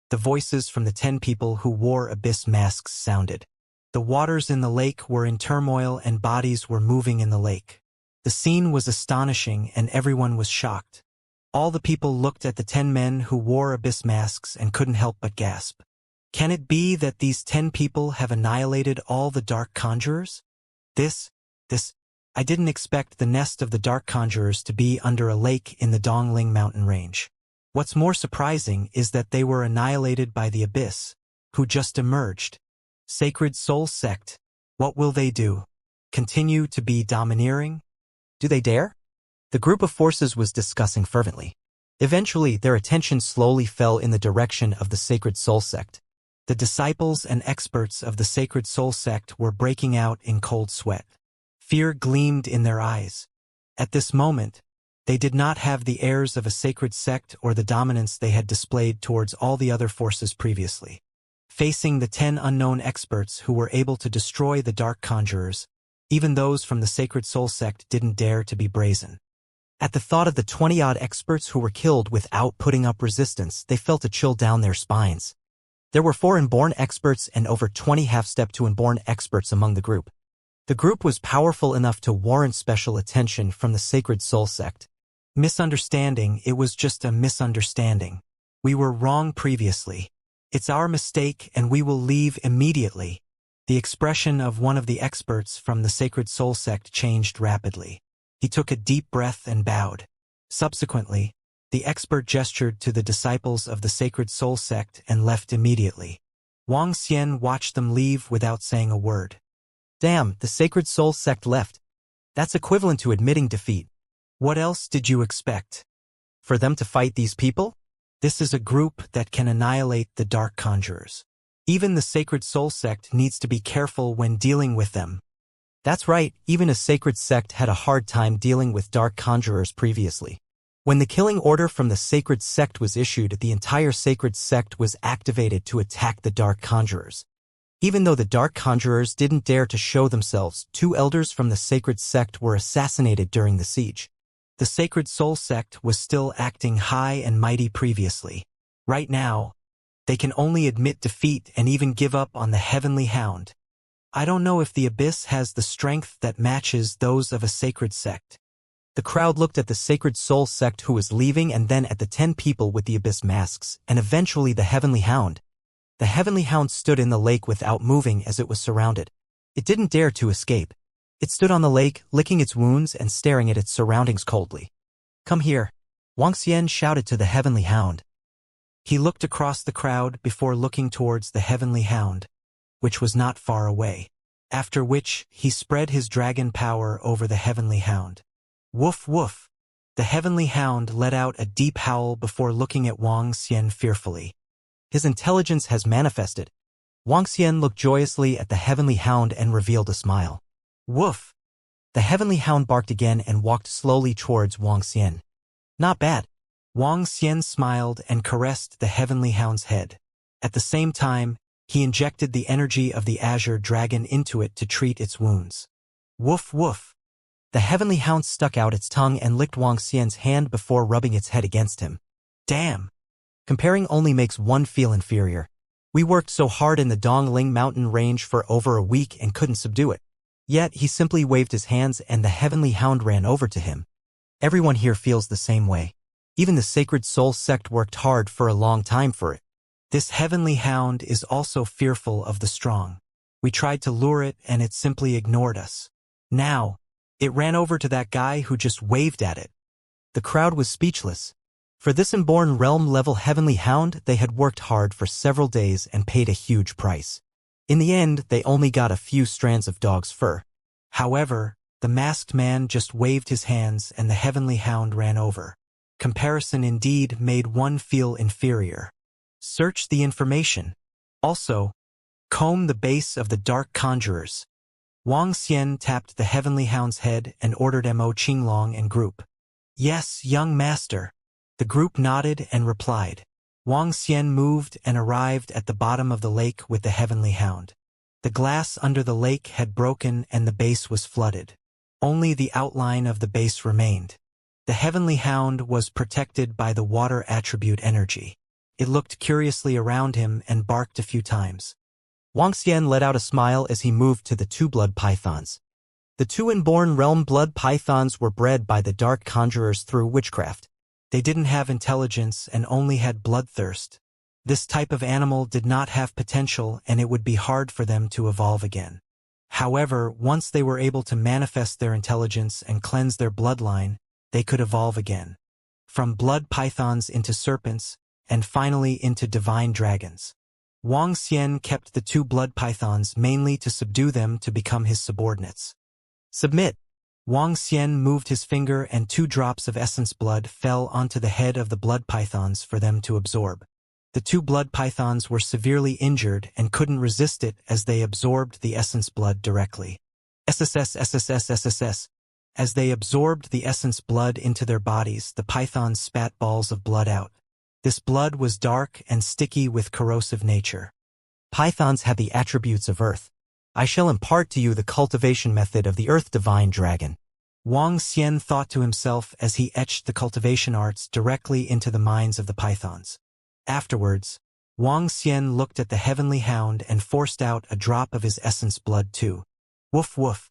The voices from the 10 people who wore abyss masks sounded. The waters in the lake were in turmoil and bodies were moving in the lake. The scene was astonishing and everyone was shocked. All the people looked at the 10 men who wore abyss masks and couldn't help but gasp. Can it be that these 10 people have annihilated all the dark conjurers? This, I didn't expect the nest of the dark conjurers to be under a lake in the Dongling mountain range. What's more surprising is that they were annihilated by the abyss, who just emerged. Sacred Soul Sect, what will they do? Continue to be domineering? Do they dare? The group of forces was discussing fervently. Eventually, their attention slowly fell in the direction of the Sacred Soul Sect. The disciples and experts of the Sacred Soul Sect were breaking out in cold sweat. Fear gleamed in their eyes. At this moment, they did not have the airs of a sacred sect or the dominance they had displayed towards all the other forces previously. Facing the 10 unknown experts who were able to destroy the dark conjurers, even those from the Sacred Soul Sect didn't dare to be brazen. At the thought of the 20-odd experts who were killed without putting up resistance, they felt a chill down their spines. There were 4 inborn experts and over 20 half-step to inborn experts among the group. The group was powerful enough to warrant special attention from the Sacred Soul Sect. Misunderstanding, it was just a misunderstanding. We were wrong previously. It's our mistake and we will leave immediately. The expression of one of the experts from the Sacred Soul Sect changed rapidly. He took a deep breath and bowed. Subsequently, the expert gestured to the disciples of the Sacred Soul Sect and left immediately. Wang Xian watched them leave without saying a word. Damn, the Sacred Soul Sect left. That's equivalent to admitting defeat. What else did you expect? For them to fight these people? This is a group that can annihilate the dark conjurers. Even the Sacred Soul Sect needs to be careful when dealing with them. That's right, even a sacred sect had a hard time dealing with dark conjurers previously. When the killing order from the sacred sect was issued, the entire sacred sect was activated to attack the dark conjurers. Even though the dark conjurers didn't dare to show themselves, 2 elders from the sacred sect were assassinated during the siege. The Sacred Soul Sect was still acting high and mighty previously. Right now, they can only admit defeat and even give up on the Heavenly Hound. I don't know if the Abyss has the strength that matches those of a sacred sect. The crowd looked at the Sacred Soul Sect who was leaving and then at the 10 people with the Abyss masks, and eventually the Heavenly Hound. The Heavenly Hound stood in the lake without moving as it was surrounded. It didn't dare to escape. It stood on the lake, licking its wounds and staring at its surroundings coldly. "Come here," Wang Xian shouted to the Heavenly Hound. He looked across the crowd before looking towards the Heavenly Hound, which was not far away, after which he spread his dragon power over the Heavenly Hound. Woof woof! The Heavenly Hound let out a deep howl before looking at Wang Xian fearfully. His intelligence has manifested. Wang Xian looked joyously at the Heavenly Hound and revealed a smile. Woof! The Heavenly Hound barked again and walked slowly towards Wang Xian. Not bad. Wang Xian smiled and caressed the Heavenly Hound's head. At the same time, he injected the energy of the Azure Dragon into it to treat its wounds. Woof woof! The Heavenly Hound stuck out its tongue and licked Wang Xian's hand before rubbing its head against him. Damn! Comparing only makes one feel inferior. We worked so hard in the Dongling mountain range for over a week and couldn't subdue it. Yet he simply waved his hands and the Heavenly Hound ran over to him. Everyone here feels the same way. Even the Sacred Soul Sect worked hard for a long time for it. This Heavenly Hound is also fearful of the strong. We tried to lure it and it simply ignored us. Now, it ran over to that guy who just waved at it. The crowd was speechless. For this inborn realm-level Heavenly Hound, they had worked hard for several days and paid a huge price. In the end, they only got a few strands of dog's fur. However, the masked man just waved his hands and the Heavenly Hound ran over. Comparison indeed made one feel inferior. Search the information. Also, comb the base of the dark conjurers. Wang Xian tapped the Heavenly Hound's head and ordered Mo Qinglong and group. Yes, young master. The group nodded and replied. Wang Xian moved and arrived at the bottom of the lake with the heavenly hound. The glass under the lake had broken and the base was flooded. Only the outline of the base remained. The heavenly hound was protected by the water attribute energy. It looked curiously around him and barked a few times. Wang Xian let out a smile as he moved to the two blood pythons. The two inborn realm blood pythons were bred by the dark conjurers through witchcraft. They didn't have intelligence and only had bloodthirst. This type of animal did not have potential and it would be hard for them to evolve again. However, once they were able to manifest their intelligence and cleanse their bloodline, they could evolve again. From blood pythons into serpents, and finally into divine dragons. Wang Xian kept the two blood pythons mainly to subdue them to become his subordinates. Submit. Wang Xian moved his finger and 2 drops of essence blood fell onto the head of the blood pythons for them to absorb. The 2 blood pythons were severely injured and couldn't resist it as they absorbed the essence blood directly. SSS. As they absorbed the essence blood into their bodies, the pythons spat balls of blood out. This blood was dark and sticky with corrosive nature. Pythons have the attributes of earth. I shall impart to you the cultivation method of the earth divine dragon. Wang Xian thought to himself as he etched the cultivation arts directly into the minds of the pythons. Afterwards, Wang Xian looked at the heavenly hound and forced out a drop of his essence blood too. Woof woof.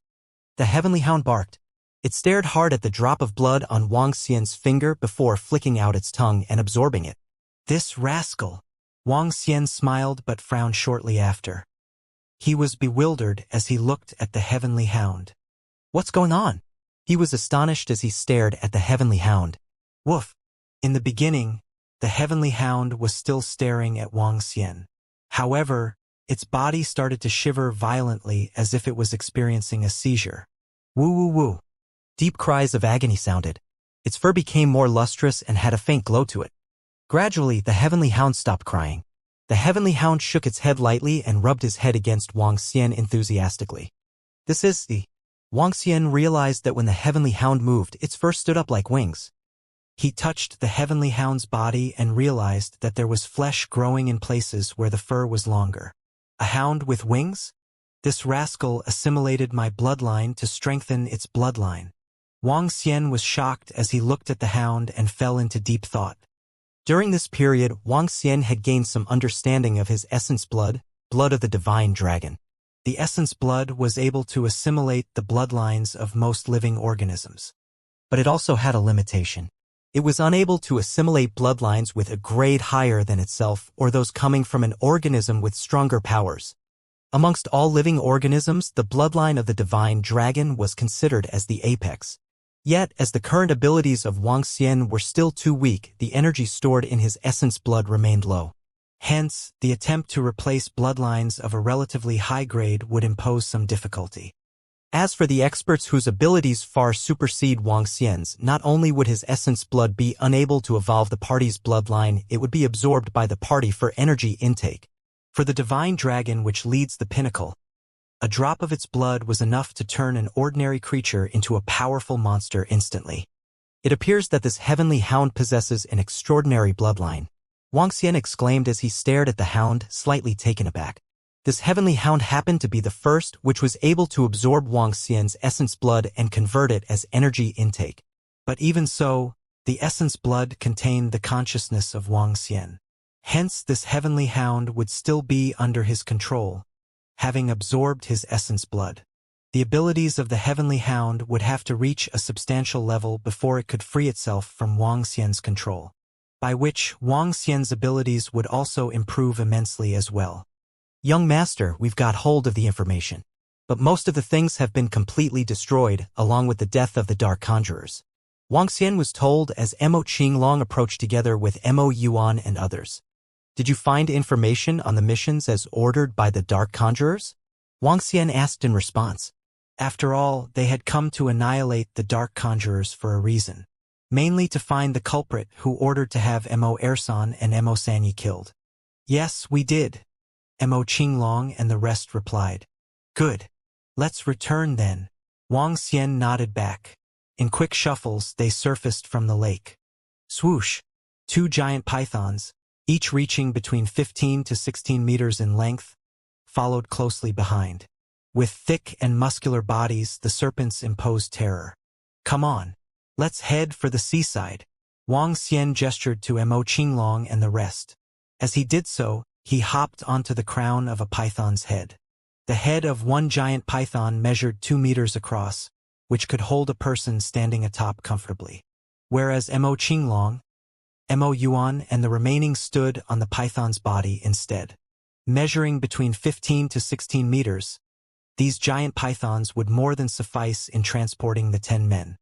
The heavenly hound barked. It stared hard at the drop of blood on Wang Xian's finger before flicking out its tongue and absorbing it. This rascal! Wang Xian smiled but frowned shortly after. He was bewildered as he looked at the heavenly hound. What's going on? He was astonished as he stared at the heavenly hound. Woof! In the beginning, the heavenly hound was still staring at Wang Xian. However, its body started to shiver violently as if it was experiencing a seizure. Woo woo woo. Deep cries of agony sounded. Its fur became more lustrous and had a faint glow to it. Gradually, the heavenly hound stopped crying. The heavenly hound shook its head lightly and rubbed his head against Wang Xian enthusiastically. This is the... Wang Xian realized that when the heavenly hound moved, its fur stood up like wings. He touched the heavenly hound's body and realized that there was flesh growing in places where the fur was longer. A hound with wings? This rascal assimilated my bloodline to strengthen its bloodline. Wang Xian was shocked as he looked at the hound and fell into deep thought. During this period, Wang Xian had gained some understanding of his essence blood, blood of the divine dragon. The essence blood was able to assimilate the bloodlines of most living organisms. But it also had a limitation. It was unable to assimilate bloodlines with a grade higher than itself or those coming from an organism with stronger powers. Amongst all living organisms, the bloodline of the divine dragon was considered as the apex. Yet, as the current abilities of Wang Xian were still too weak, the energy stored in his essence blood remained low. Hence, the attempt to replace bloodlines of a relatively high grade would impose some difficulty. As for the experts whose abilities far supersede Wang Xian's, not only would his essence blood be unable to evolve the party's bloodline, it would be absorbed by the party for energy intake. For the divine dragon which leads the pinnacle, a drop of its blood was enough to turn an ordinary creature into a powerful monster instantly. It appears that this heavenly hound possesses an extraordinary bloodline. Wang Xian exclaimed as he stared at the hound, slightly taken aback. This heavenly hound happened to be the first which was able to absorb Wang Xian's essence blood and convert it as energy intake. But even so, the essence blood contained the consciousness of Wang Xian. Hence, this heavenly hound would still be under his control, having absorbed his essence blood. The abilities of the heavenly hound would have to reach a substantial level before it could free itself from Wang Xian's control, by which Wang Xian's abilities would also improve immensely as well. Young master, we've got hold of the information. But most of the things have been completely destroyed, along with the death of the dark conjurers. Wang Xian was told as Mo Qinglong approached together with Mo Yuan and others. Did you find information on the missions as ordered by the dark conjurers? Wang Xian asked in response. After all, they had come to annihilate the dark conjurers for a reason. Mainly to find the culprit who ordered to have Mo Ersan and Mo Sanyi killed. Yes, we did. Mo Qinglong and the rest replied. Good. Let's return then. Wang Xian nodded back. In quick shuffles, they surfaced from the lake. Swoosh. Two giant pythons, each reaching between 15 to 16 meters in length, followed closely behind. With thick and muscular bodies, the serpents imposed terror. "Come on, let's head for the seaside." Wang Xian gestured to Mo Qinglong and the rest. As he did so, he hopped onto the crown of a python's head. The head of one giant python measured 2 meters across, which could hold a person standing atop comfortably. Whereas Mo Qinglong, Mo Yuan, and the remaining stood on the python's body instead. Measuring between 15 to 16 meters, these giant pythons would more than suffice in transporting the 10 men.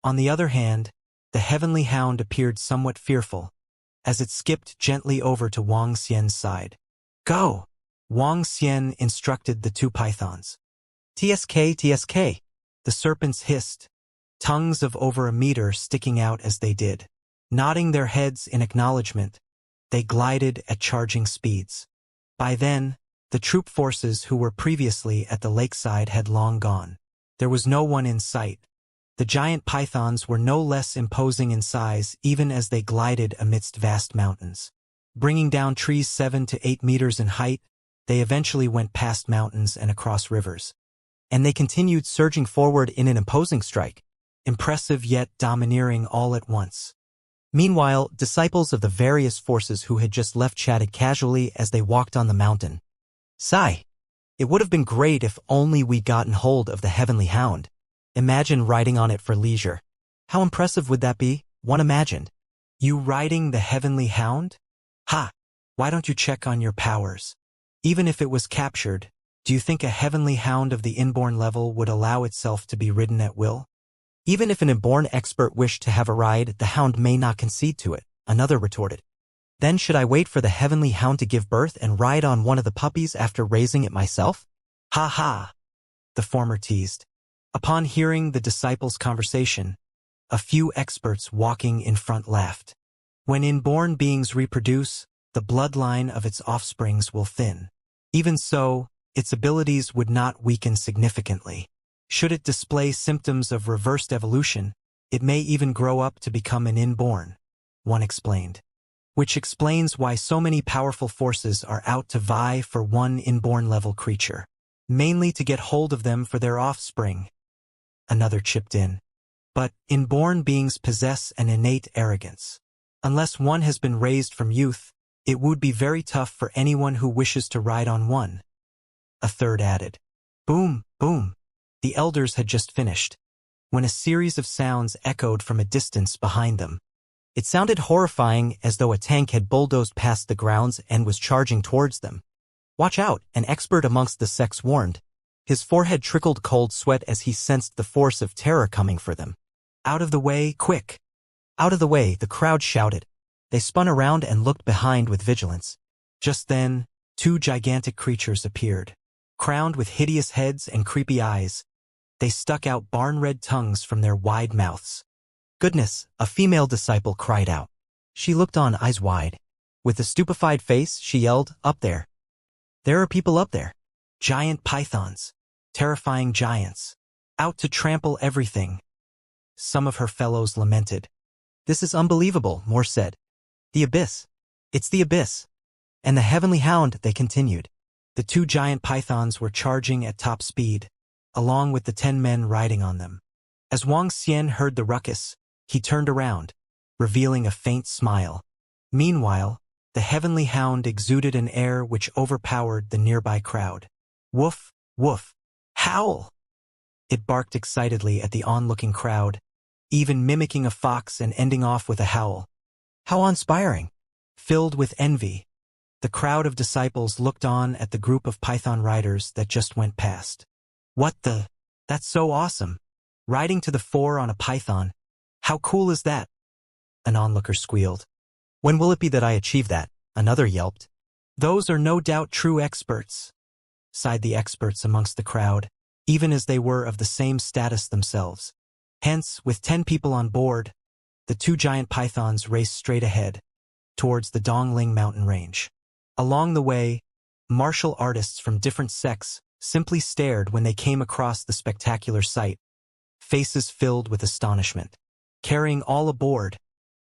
On the other hand, the heavenly hound appeared somewhat fearful, as it skipped gently over to Wang Xian's side. "Go!" Wang Xian instructed the two pythons. "TSK, TSK!" The serpents hissed, tongues of over a meter sticking out as they did. Nodding their heads in acknowledgement, they glided at charging speeds. By then, the troop forces who were previously at the lakeside had long gone. There was no one in sight. The giant pythons were no less imposing in size even as they glided amidst vast mountains. Bringing down trees 7 to 8 meters in height, they eventually went past mountains and across rivers. And they continued surging forward in an imposing strike, impressive yet domineering all at once. Meanwhile, disciples of the various forces who had just left chatted casually as they walked on the mountain. "Sigh. It would have been great if only we'd gotten hold of the heavenly hound. Imagine riding on it for leisure. How impressive would that be?" one imagined. "You riding the heavenly hound? Ha! Why don't you check on your powers? Even if it was captured, do you think a heavenly hound of the inborn level would allow itself to be ridden at will?" "Even if an inborn expert wished to have a ride, the hound may not concede to it," another retorted. "Then should I wait for the heavenly hound to give birth and ride on one of the puppies after raising it myself?" "Ha ha!" the former teased. Upon hearing the disciples' conversation, a few experts walking in front laughed. When inborn beings reproduce, the bloodline of its offsprings will thin. Even so, its abilities would not weaken significantly. Should it display symptoms of reversed evolution, it may even grow up to become an inborn, one explained. Which explains why so many powerful forces are out to vie for one inborn-level creature. Mainly to get hold of them for their offspring, another chipped in. But inborn beings possess an innate arrogance. Unless one has been raised from youth, it would be very tough for anyone who wishes to ride on one, a third added. Boom, boom. The elders had just finished, when a series of sounds echoed from a distance behind them. It sounded horrifying, as though a tank had bulldozed past the grounds and was charging towards them. "Watch out," an expert amongst the sex warned. His forehead trickled cold sweat as he sensed the force of terror coming for them. "Out of the way, quick!" "Out of the way," the crowd shouted. They spun around and looked behind with vigilance. Just then, two gigantic creatures appeared. Crowned with hideous heads and creepy eyes, they stuck out barn-red tongues from their wide mouths. "Goodness," a female disciple cried out. She looked on, eyes wide. With a stupefied face, she yelled, "Up there! There are people up there! Giant pythons! Terrifying giants! Out to trample everything!" Some of her fellows lamented. "This is unbelievable," more said. "The abyss! It's the abyss!" "And the heavenly hound," they continued. The two giant pythons were charging at top speed, along with the 10 men riding on them. As Wang Xian heard the ruckus, he turned around, revealing a faint smile. Meanwhile, the heavenly hound exuded an air which overpowered the nearby crowd. Woof, woof, howl! It barked excitedly at the onlooking crowd, even mimicking a fox and ending off with a howl. How awe-inspiring! Filled with envy, the crowd of disciples looked on at the group of python riders that just went past. "What the? That's so awesome! Riding to the fore on a python. How cool is that?" An onlooker squealed. "When will it be that I achieve that?" another yelped. "Those are no doubt true experts," sighed the experts amongst the crowd, even as they were of the same status themselves. Hence, with 10 people on board, the two giant pythons raced straight ahead, towards the Dongling mountain range. Along the way, martial artists from different sects simply stared when they came across the spectacular sight, faces filled with astonishment. Carrying all aboard,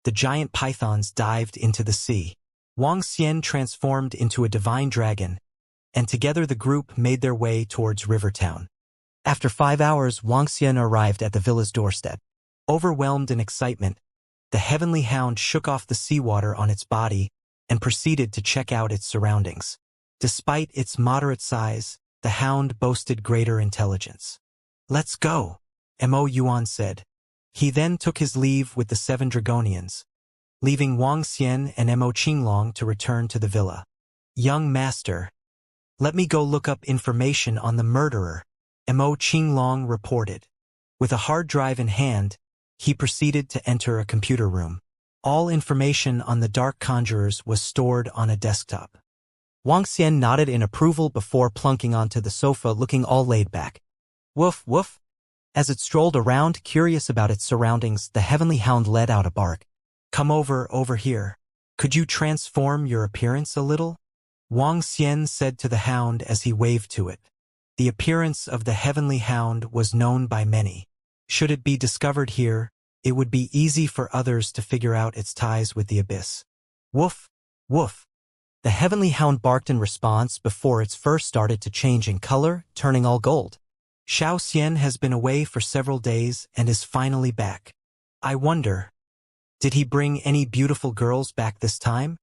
the giant pythons dived into the sea. Wang Xian transformed into a divine dragon, and together the group made their way towards Rivertown. After 5 hours, Wang Xian arrived at the villa's doorstep. Overwhelmed in excitement, the heavenly hound shook off the seawater on its body and proceeded to check out its surroundings. Despite its moderate size, the hound boasted greater intelligence. "Let's go," Mo Yuan said. He then took his leave with the 7 Dragonians, leaving Wang Xian and Mo Qinglong to return to the villa. "Young master, let me go look up information on the murderer," Mo Qinglong reported. With a hard drive in hand, he proceeded to enter a computer room. All information on the dark conjurers was stored on a desktop. Wang Xian nodded in approval before plunking onto the sofa looking all laid back. Woof, woof. As it strolled around, curious about its surroundings, the heavenly hound let out a bark. "Come over here. Could you transform your appearance a little?" Wang Xian said to the hound as he waved to it. The appearance of the heavenly hound was known by many. Should it be discovered here, it would be easy for others to figure out its ties with the abyss. Woof, woof. The heavenly hound barked in response before its fur started to change in color, turning all gold. "Xiao Xian has been away for several days and is finally back. I wonder, did he bring any beautiful girls back this time?"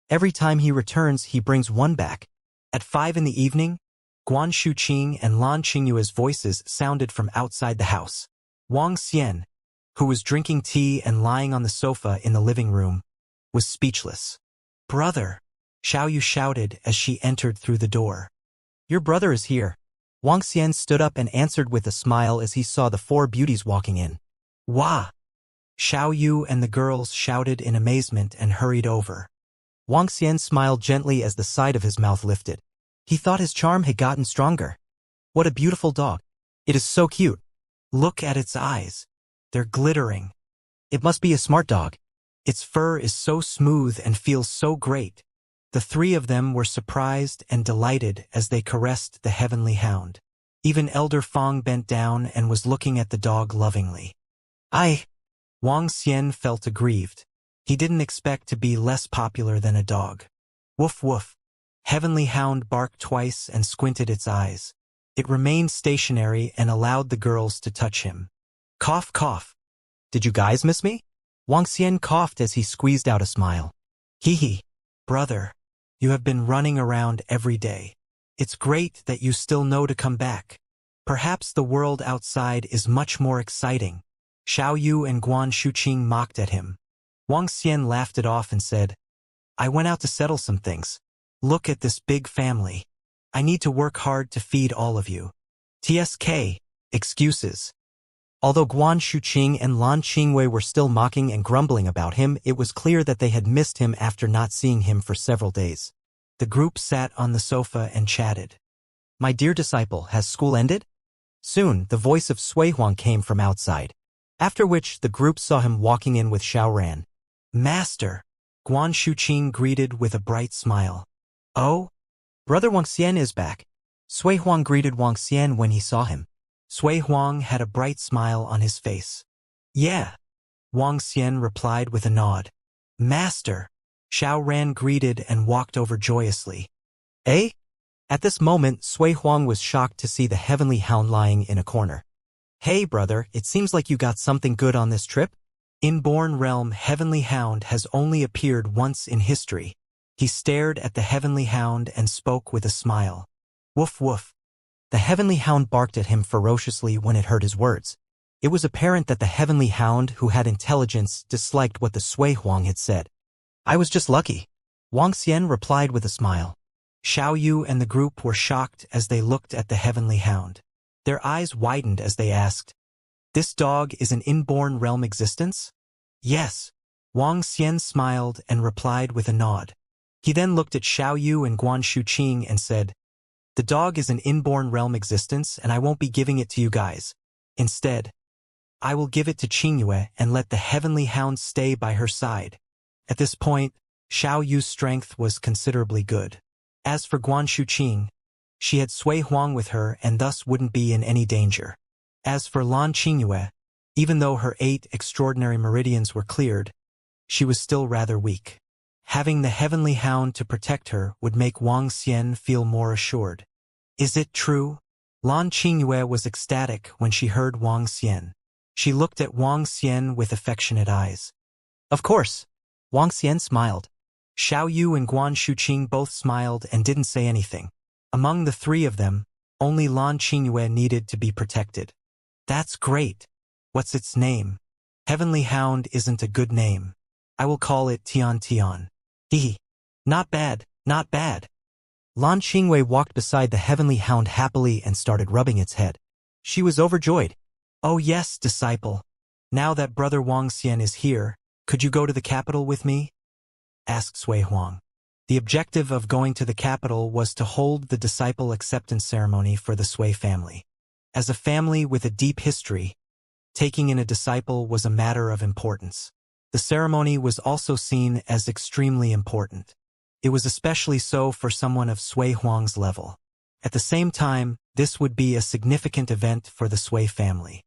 "Every time he returns, he brings one back." At 5 in the evening, Guan Shuqing and Lan Qingyue's voices sounded from outside the house. Wang Xian, who was drinking tea and lying on the sofa in the living room, was speechless. "Brother," Xiao Yu shouted as she entered through the door. "Your brother is here." Wang Xian stood up and answered with a smile as he saw the 4 beauties walking in. "Wah!" Xiao Yu and the girls shouted in amazement and hurried over. Wang Xian smiled gently as the side of his mouth lifted. He thought his charm had gotten stronger. "What a beautiful dog. It is so cute. Look at its eyes. They're glittering. It must be a smart dog. Its fur is so smooth and feels so great." The 3 of them were surprised and delighted as they caressed the heavenly hound. Even Elder Fong bent down and was looking at the dog lovingly. Wang Xian felt aggrieved. He didn't expect to be less popular than a dog. Woof woof. Heavenly hound barked twice and squinted its eyes. It remained stationary and allowed the girls to touch him. Cough, cough. "Did you guys miss me?" Wang Xian coughed as he squeezed out a smile. Hee hee. Brother, you have been running around every day. It's great that you still know to come back. Perhaps the world outside is much more exciting. Xiao Yu and Guan Shuqing mocked at him. Wang Xian laughed it off and said, "I went out to settle some things. Look at this big family. I need to work hard to feed all of you. TSK, excuses." Although Guan Shuqing and Lan Qingwei were still mocking and grumbling about him, it was clear that they had missed him after not seeing him for several days. The group sat on the sofa and chatted. "My dear disciple, has school ended?" Soon, the voice of Sui Huang came from outside, after which the group saw him walking in with Xiao Ran. "Master," Guan Shuqing greeted with a bright smile. "Oh?" "Brother Wang Xian is back." Sui Huang greeted Wang Xian when he saw him. Sui Huang had a bright smile on his face. "Yeah," Wang Xian replied with a nod. "Master," Xiao Ran greeted and walked over joyously. "Eh?" At this moment, Sui Huang was shocked to see the heavenly hound lying in a corner. "Hey, brother, it seems like you got something good on this trip?" Inborn Realm Heavenly Hound has only appeared once in history. He stared at the heavenly hound and spoke with a smile. Woof woof. The heavenly hound barked at him ferociously when it heard his words. It was apparent that the heavenly hound, who had intelligence, disliked what the Sui Huang had said. "I was just lucky," Wang Xian replied with a smile. Xiao Yu and the group were shocked as they looked at the heavenly hound. Their eyes widened as they asked, "This dog is an inborn realm existence?" "Yes." Wang Xian smiled and replied with a nod. He then looked at Xiao Yu and Guan Shuqing and said, "The dog is an inborn realm existence and I won't be giving it to you guys. Instead, I will give it to Qingyue and let the heavenly hound stay by her side." At this point, Xiao Yu's strength was considerably good. As for Guan Shuqing, she had Sui Huang with her and thus wouldn't be in any danger. As for Lan Qingyue, even though her 8 extraordinary meridians were cleared, she was still rather weak. Having the heavenly hound to protect her would make Wang Xian feel more assured. Is it true? Lan Qingyue was ecstatic when she heard Wang Xian. She looked at Wang Xian with affectionate eyes. Of course. Wang Xian smiled. Xiao Yu and Guan Shuqing both smiled and didn't say anything. Among the three of them, only Lan Qingyue needed to be protected. That's great. What's its name? Heavenly Hound isn't a good name. I will call it Tian Tian. Hee. Not bad, not bad. Lan Qingyue walked beside the heavenly hound happily and started rubbing its head. She was overjoyed. Oh yes, disciple. Now that brother Wang Xian is here, could you go to the capital with me? Asked Sui Huang. The objective of going to the capital was to hold the disciple acceptance ceremony for the Sui family. As a family with a deep history, taking in a disciple was a matter of importance. The ceremony was also seen as extremely important. It was especially so for someone of Sui Huang's level. At the same time, this would be a significant event for the Sui family.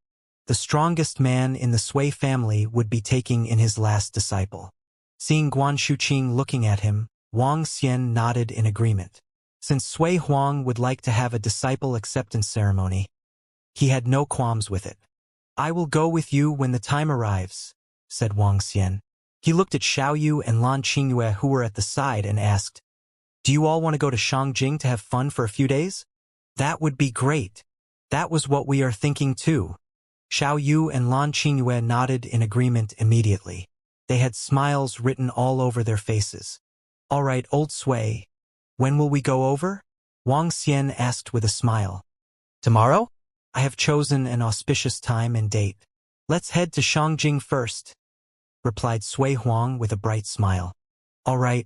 The strongest man in the Sui family would be taking in his last disciple. Seeing Guan Shuqing looking at him, Wang Xian nodded in agreement. Since Sui Huang would like to have a disciple acceptance ceremony, he had no qualms with it. I will go with you when the time arrives, said Wang Xian. He looked at Xiao Yu and Lan Qingyue who were at the side and asked, Do you all want to go to Shangjing to have fun for a few days? That would be great. That was what we are thinking too. Xiao Yu and Lan Qingyue nodded in agreement immediately. They had smiles written all over their faces. All right, old Sui. When will we go over? Wang Xian asked with a smile. Tomorrow? I have chosen an auspicious time and date. Let's head to Shangjing first, replied Sui Huang with a bright smile. All right.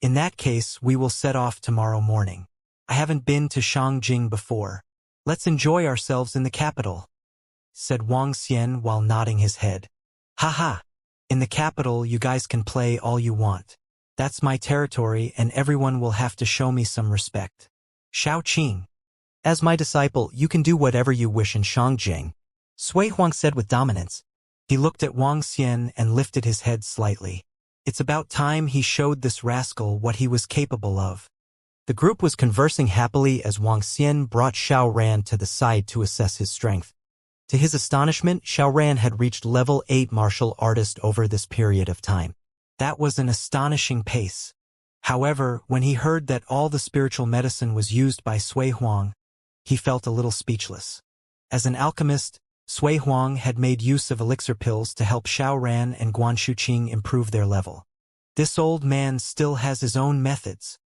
In that case, we will set off tomorrow morning. I haven't been to Shangjing before. Let's enjoy ourselves in the capital, said Wang Xian while nodding his head. Haha. In the capital, you guys can play all you want. That's my territory and everyone will have to show me some respect. Xiao Qing. As my disciple, you can do whatever you wish in Shangjing, Sui Huang said with dominance. He looked at Wang Xian and lifted his head slightly. It's about time he showed this rascal what he was capable of. The group was conversing happily as Wang Xian brought Xiao Ran to the side to assess his strength. To his astonishment, Xiao Ran had reached level 8 martial artist over this period of time. That was an astonishing pace. However, when he heard that all the spiritual medicine was used by Sui Huang, he felt a little speechless. As an alchemist, Sui Huang had made use of elixir pills to help Xiao Ran and Guan Shuqing improve their level. This old man still has his own methods.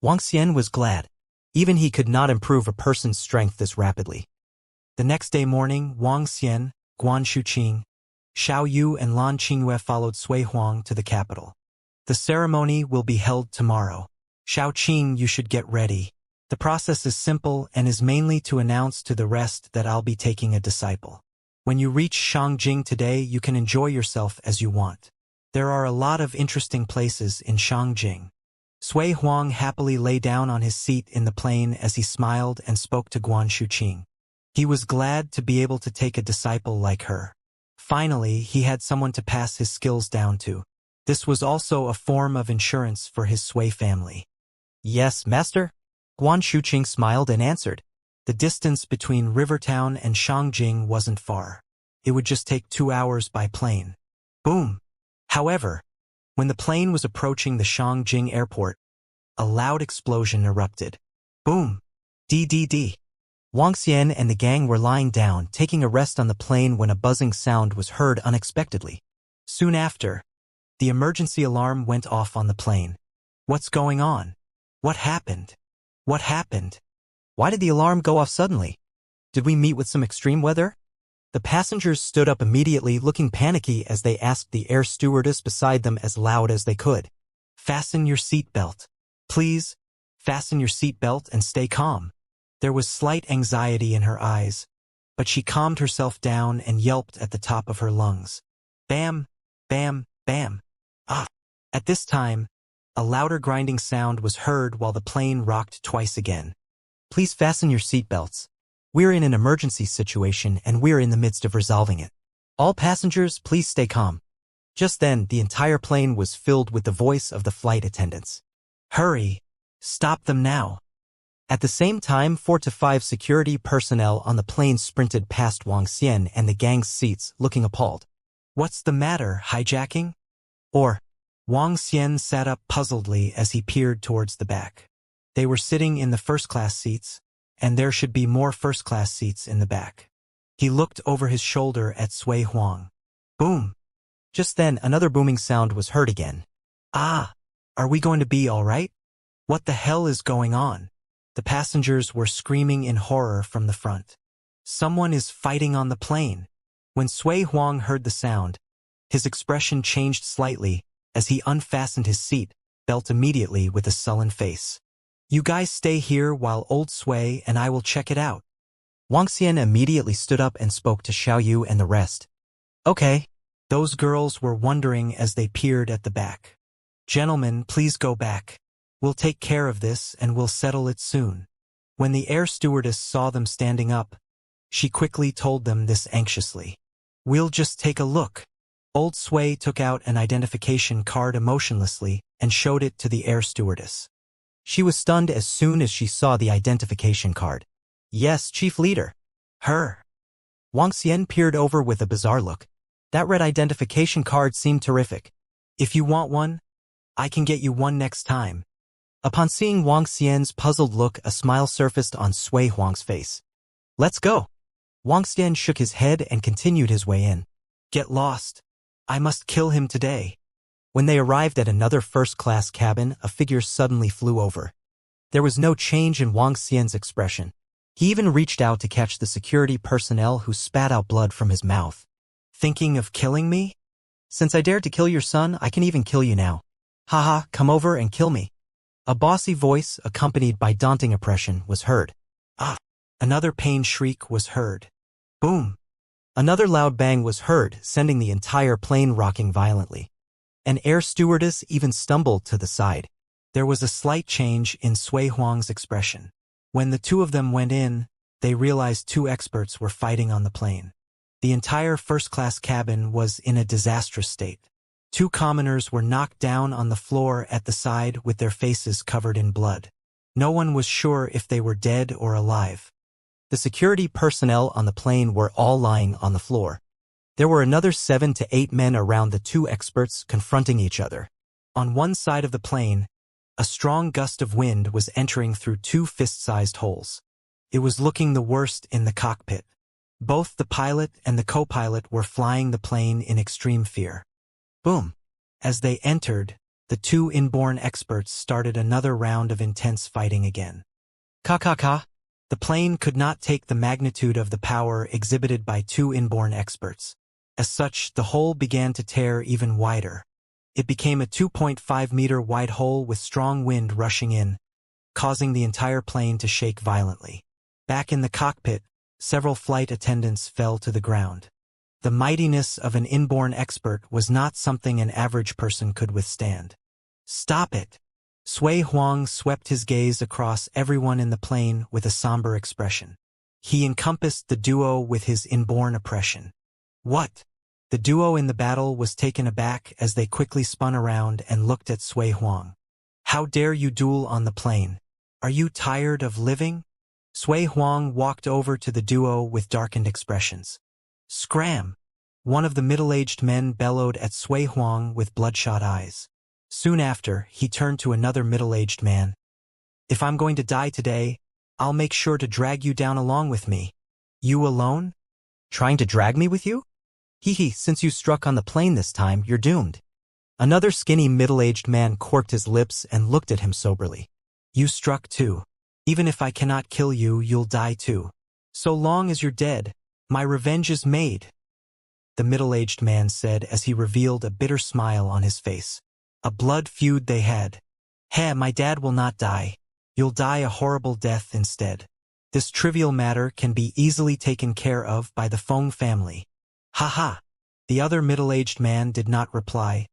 Wang Xian was glad. Even he could not improve a person's strength this rapidly. The next day morning, Wang Xian, Guan Shuqing, Xiao Yu and Lan Qingyue followed Sui Huang to the capital. The ceremony will be held tomorrow. Xiao Qing, you should get ready. The process is simple and is mainly to announce to the rest that I'll be taking a disciple. When you reach Shangjing today, you can enjoy yourself as you want. There are a lot of interesting places in Shangjing. Sui Huang happily lay down on his seat in the plain as he smiled and spoke to Guan Shuqing. He was glad to be able to take a disciple like her. Finally, he had someone to pass his skills down to. This was also a form of insurance for his Sui family. Yes, master. Guan Shuqing smiled and answered. The distance between Rivertown and Shangjing wasn't far. It would just take 2 hours by plane. Boom! However, when the plane was approaching the Shangjing airport, a loud explosion erupted. Boom! DDD. Wang Xian and the gang were lying down, taking a rest on the plane when a buzzing sound was heard unexpectedly. Soon after, the emergency alarm went off on the plane. What's going on? What happened? What happened? Why did the alarm go off suddenly? Did we meet with some extreme weather? The passengers stood up immediately, looking panicky as they asked the air stewardess beside them as loud as they could. Fasten your seatbelt. Please, fasten your seatbelt and stay calm. There was slight anxiety in her eyes, but she calmed herself down and yelped at the top of her lungs. Bam, bam, bam. Ah! At this time, a louder grinding sound was heard while the plane rocked twice again. Please fasten your seatbelts. We're in an emergency situation and we're in the midst of resolving it. All passengers, please stay calm. Just then, the entire plane was filled with the voice of the flight attendants. Hurry! Stop them now! At the same time, 4 to 5 security personnel on the plane sprinted past Wang Xian and the gang's seats, looking appalled. What's the matter, hijacking? Or, Wang Xian sat up puzzledly as he peered towards the back. They were sitting in the first-class seats, and there should be more first-class seats in the back. He looked over his shoulder at Sui Huang. Boom! Just then, another booming sound was heard again. Ah! Are we going to be all right? What the hell is going on? The passengers were screaming in horror from the front. Someone is fighting on the plane. When Sui Huang heard the sound, his expression changed slightly as he unfastened his seat belt immediately with a sullen face. You guys stay here while old Sui and I will check it out. Wang Xian immediately stood up and spoke to Xiao Yu and the rest. Okay. Those girls were wondering as they peered at the back. Gentlemen, please go back. We'll take care of this and we'll settle it soon. When the air stewardess saw them standing up, she quickly told them this anxiously. We'll just take a look. Old Sui took out an identification card emotionlessly and showed it to the air stewardess. She was stunned as soon as she saw the identification card. Yes, Chief Leader. Her. Wang Xian peered over with a bizarre look. That red identification card seemed terrific. If you want one, I can get you one next time. Upon seeing Wang Xian's puzzled look, a smile surfaced on Sui Huang's face. Let's go. Wang Xian shook his head and continued his way in. Get lost. I must kill him today. When they arrived at another first-class cabin, a figure suddenly flew over. There was no change in Wang Xian's expression. He even reached out to catch the security personnel who spat out blood from his mouth. Thinking of killing me? Since I dared to kill your son, I can even kill you now. Haha, come over and kill me. A bossy voice, accompanied by daunting oppression, was heard. Ah! Another pain shriek was heard. Boom! Another loud bang was heard, sending the entire plane rocking violently. An air stewardess even stumbled to the side. There was a slight change in Sui Huang's expression. When the two of them went in, they realized 2 experts were fighting on the plane. The entire first-class cabin was in a disastrous state. 2 commoners were knocked down on the floor at the side with their faces covered in blood. No one was sure if they were dead or alive. The security personnel on the plane were all lying on the floor. There were another 7 to 8 men around the 2 experts confronting each other. On one side of the plane, a strong gust of wind was entering through 2 fist-sized holes. It was looking the worst in the cockpit. Both the pilot and the co-pilot were flying the plane in extreme fear. Boom! As they entered, the 2 inborn experts started another round of intense fighting again. Ka. The plane could not take the magnitude of the power exhibited by 2 inborn experts. As such, the hole began to tear even wider. It became a 2.5-meter wide hole with strong wind rushing in, causing the entire plane to shake violently. Back in the cockpit, several flight attendants fell to the ground. The mightiness of an inborn expert was not something an average person could withstand. Stop it! Sui Huang swept his gaze across everyone in the plane with a somber expression. He encompassed the duo with his inborn oppression. What? The duo in the battle was taken aback as they quickly spun around and looked at Sui Huang. How dare you duel on the plane? Are you tired of living? Sui Huang walked over to the duo with darkened expressions. Scram! One of the middle-aged men bellowed at Sui Huang with bloodshot eyes. Soon after, he turned to another middle-aged man. If I'm going to die today, I'll make sure to drag you down along with me. You alone? Trying to drag me with you? Hee, since you struck on the plane this time, you're doomed. Another skinny middle-aged man corked his lips and looked at him soberly. You struck too. Even if I cannot kill you, you'll die too. So long as you're dead, my revenge is made. The middle-aged man said as he revealed a bitter smile on his face. A blood feud they had. Heh, my dad will not die. You'll die a horrible death instead. This trivial matter can be easily taken care of by the Feng family. Ha. The other middle-aged man did not reply,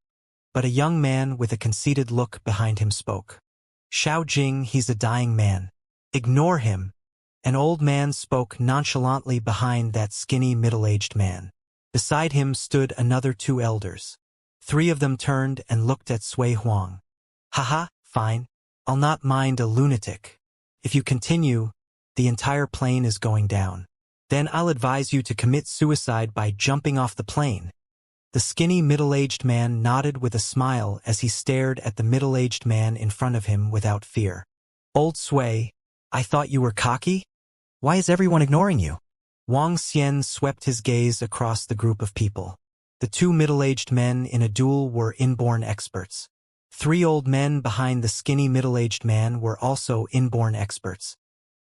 but a young man with a conceited look behind him spoke. Xiao Jing, he's a dying man. Ignore him. An old man spoke nonchalantly behind that skinny middle-aged man. Beside him stood another 2 elders. Three of them turned and looked at Sui Huang. Haha, fine. I'll not mind a lunatic. If you continue, the entire plane is going down. Then I'll advise you to commit suicide by jumping off the plane. The skinny middle-aged man nodded with a smile as he stared at the middle-aged man in front of him without fear. Old Sui, I thought you were cocky? Why is everyone ignoring you? Wang Xian swept his gaze across the group of people. The two middle-aged men in a duel were inborn experts. Three old men behind the skinny middle-aged man were also inborn experts.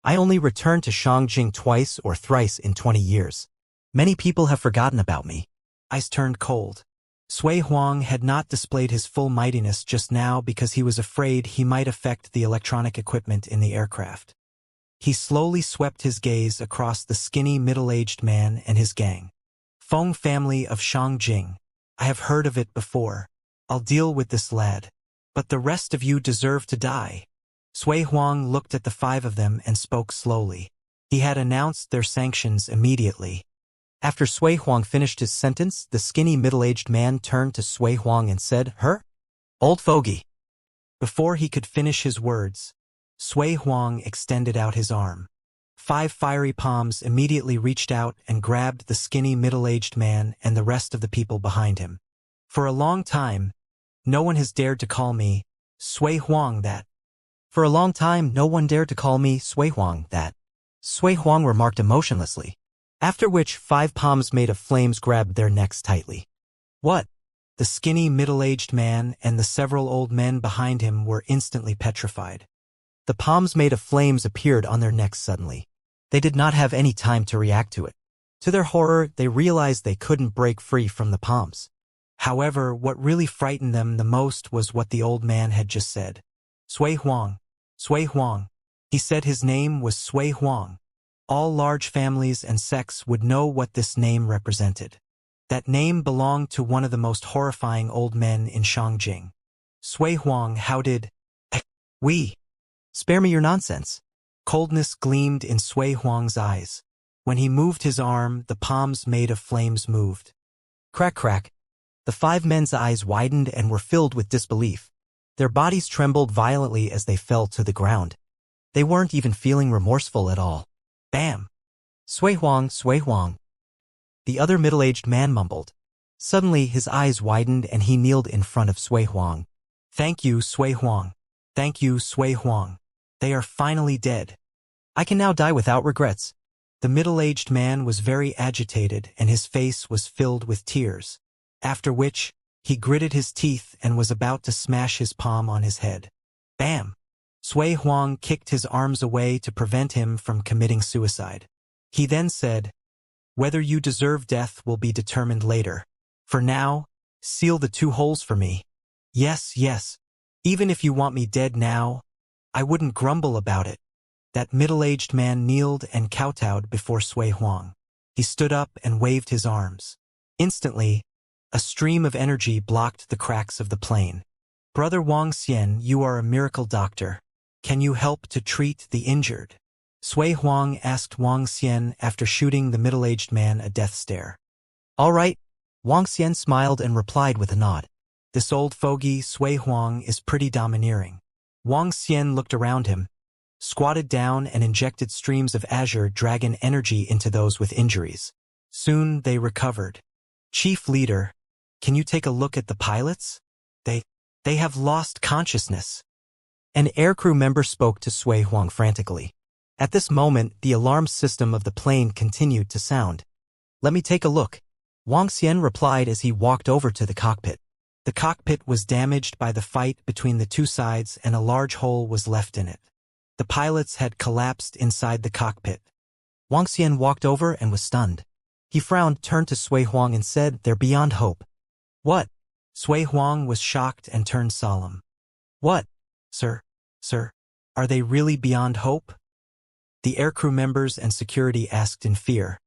I only returned to Shangjing twice or thrice in 20 years. Many people have forgotten about me. Eyes turned cold. Sui Huang had not displayed his full mightiness just now because he was afraid he might affect the electronic equipment in the aircraft. He slowly swept his gaze across the skinny middle-aged man and his gang. Feng family of Shangjing. I have heard of it before. I'll deal with this lad. But the rest of you deserve to die. Sui Huang looked at the five of them and spoke slowly. He had announced their sanctions immediately. After Sui Huang finished his sentence, the skinny middle-aged man turned to Sui Huang and said, "Her? Old fogey." Before he could finish his words, Sui Huang extended out his arm. 5 fiery palms immediately reached out and grabbed the skinny middle-aged man and the rest of the people behind him. For a long time, no one has dared to call me Sui Huang that. For a long time, no one dared to call me Sui Huang that. Sui Huang remarked emotionlessly. After which 5 palms made of flames grabbed their necks tightly. What? The skinny middle-aged man and the several old men behind him were instantly petrified. The palms made of flames appeared on their necks suddenly. They did not have any time to react to it. To their horror, they realized they couldn't break free from the palms. However, what really frightened them the most was what the old man had just said. Sui Huang. Sui Huang. He said his name was Sui Huang. All large families and sects would know what this name represented. That name belonged to one of the most horrifying old men in Shangjing. Sui Huang, how did... We. Spare me your nonsense. Coldness gleamed in Sui Huang's eyes. When he moved his arm, the palms made of flames moved. Crack, crack. The 5 men's eyes widened and were filled with disbelief. Their bodies trembled violently as they fell to the ground. They weren't even feeling remorseful at all. Bam! Sui Huang, Sui Huang. The other middle-aged man mumbled. Suddenly, his eyes widened and he kneeled in front of Sui Huang. Thank you, Sui Huang. Thank you, Sui Huang. They are finally dead. I can now die without regrets. The middle-aged man was very agitated and his face was filled with tears. After which, he gritted his teeth and was about to smash his palm on his head. Bam! Sui Huang kicked his arms away to prevent him from committing suicide. He then said, "Whether you deserve death will be determined later. For now, seal the 2 holes for me." Yes, yes. Even if you want me dead now, I wouldn't grumble about it. That middle-aged man kneeled and kowtowed before Sui Huang. He stood up and waved his arms. Instantly, a stream of energy blocked the cracks of the plane. Brother Wang Xian, you are a miracle doctor. Can you help to treat the injured? Sui Huang asked Wang Xian after shooting the middle-aged man a death stare. All right. Wang Xian smiled and replied with a nod. This old fogey, Sui Huang, is pretty domineering. Wang Xian looked around him, squatted down and injected streams of azure dragon energy into those with injuries. Soon they recovered. Chief leader, can you take a look at the pilots? They have lost consciousness. An aircrew member spoke to Sui Huang frantically. At this moment, the alarm system of the plane continued to sound. Let me take a look. Wang Xian replied as he walked over to the cockpit. The cockpit was damaged by the fight between the 2 sides and a large hole was left in it. The pilots had collapsed inside the cockpit. Wang Xian walked over and was stunned. He frowned, turned to Sui Huang and said, "They're beyond hope." What? Sui Huang was shocked and turned solemn. What? Sir, are they really beyond hope? The aircrew members and security asked in fear.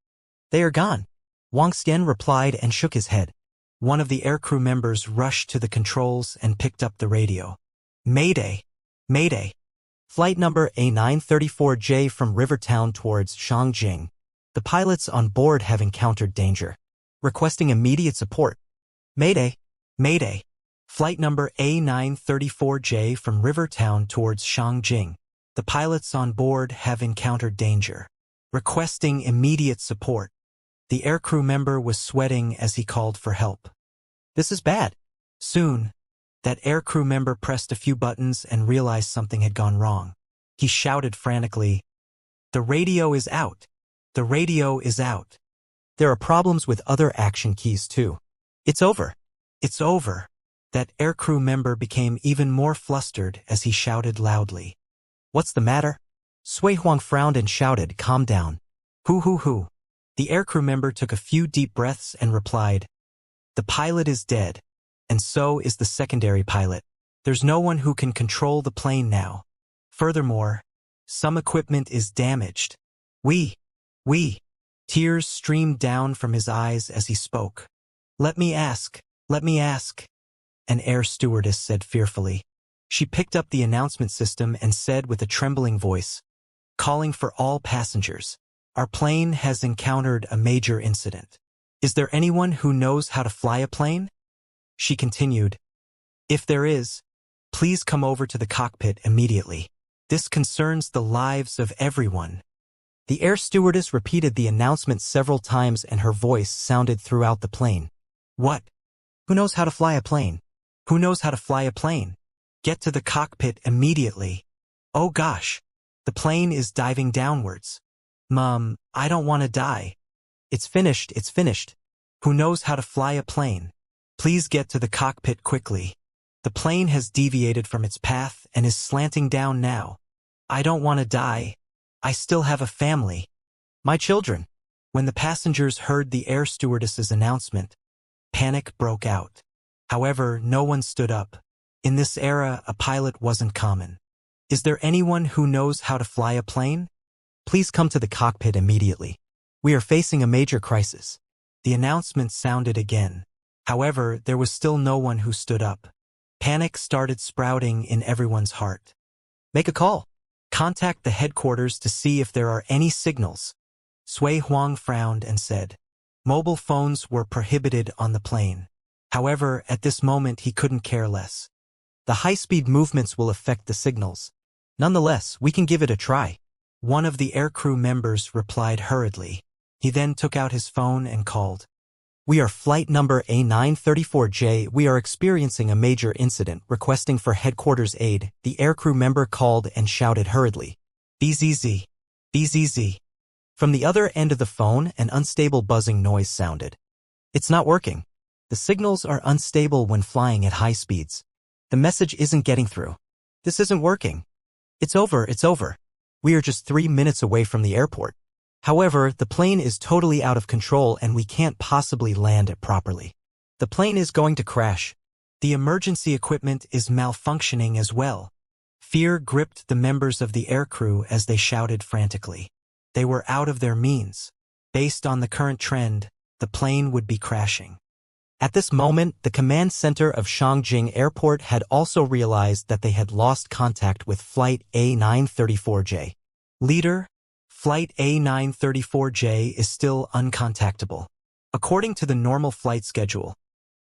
They are gone. Wang Xian replied and shook his head. One of the aircrew members rushed to the controls and picked up the radio. Mayday! Mayday! Flight number A934J from Rivertown towards Shangjing. The pilots on board have encountered danger. Requesting immediate support. Mayday! Mayday. Flight number A934J from Rivertown towards Shangjing. The pilots on board have encountered danger. Requesting immediate support. The aircrew member was sweating as he called for help. This is bad. Soon, that aircrew member pressed a few buttons and realized something had gone wrong. He shouted frantically, "The radio is out! The radio is out!" There are problems with other action keys too. It's over. It's over. That aircrew member became even more flustered as he shouted loudly. What's the matter? Sui Huang frowned and shouted, "Calm down." Hoo. The aircrew member took a few deep breaths and replied, "The pilot is dead, and so is the secondary pilot. There's no one who can control the plane now. Furthermore, some equipment is damaged. We. Tears streamed down from his eyes as he spoke. Let me ask. An air stewardess said fearfully. She picked up the announcement system and said with a trembling voice, "Calling for all passengers. Our plane has encountered a major incident. Is there anyone who knows how to fly a plane?" She continued, "If there is, please come over to the cockpit immediately. This concerns the lives of everyone." The air stewardess repeated the announcement several times and her voice sounded throughout the plane. "What? Who knows how to fly a plane? Who knows how to fly a plane? Get to the cockpit immediately. Oh gosh, the plane is diving downwards. Mom, I don't want to die. It's finished. Who knows how to fly a plane? Please get to the cockpit quickly. The plane has deviated from its path and is slanting down now. I don't want to die. I still have a family. My children." When the passengers heard the air stewardess's announcement, panic broke out. However, no one stood up. In this era, a pilot wasn't common. Is there anyone who knows how to fly a plane? Please come to the cockpit immediately. We are facing a major crisis. The announcement sounded again. However, there was still no one who stood up. Panic started sprouting in everyone's heart. Make a call. Contact the headquarters to see if there are any signals. Sui Huang frowned and said, mobile phones were prohibited on the plane. However, at this moment he couldn't care less. The high-speed movements will affect the signals. Nonetheless, we can give it a try. One of the aircrew members replied hurriedly. He then took out his phone and called. We are flight number A934J. We are experiencing a major incident, requesting for headquarters aid. The aircrew member called and shouted hurriedly. BZZ. From the other end of the phone, an unstable buzzing noise sounded. It's not working. The signals are unstable when flying at high speeds. The message isn't getting through. This isn't working. It's over. We are just 3 minutes away from the airport. However, the plane is totally out of control and we can't possibly land it properly. The plane is going to crash. The emergency equipment is malfunctioning as well. Fear gripped the members of the aircrew as they shouted frantically. They were out of their means. Based on the current trend, the plane would be crashing. At this moment, the command center of Shangjing Airport had also realized that they had lost contact with Flight A934J. Leader, Flight A934J is still uncontactable. According to the normal flight schedule,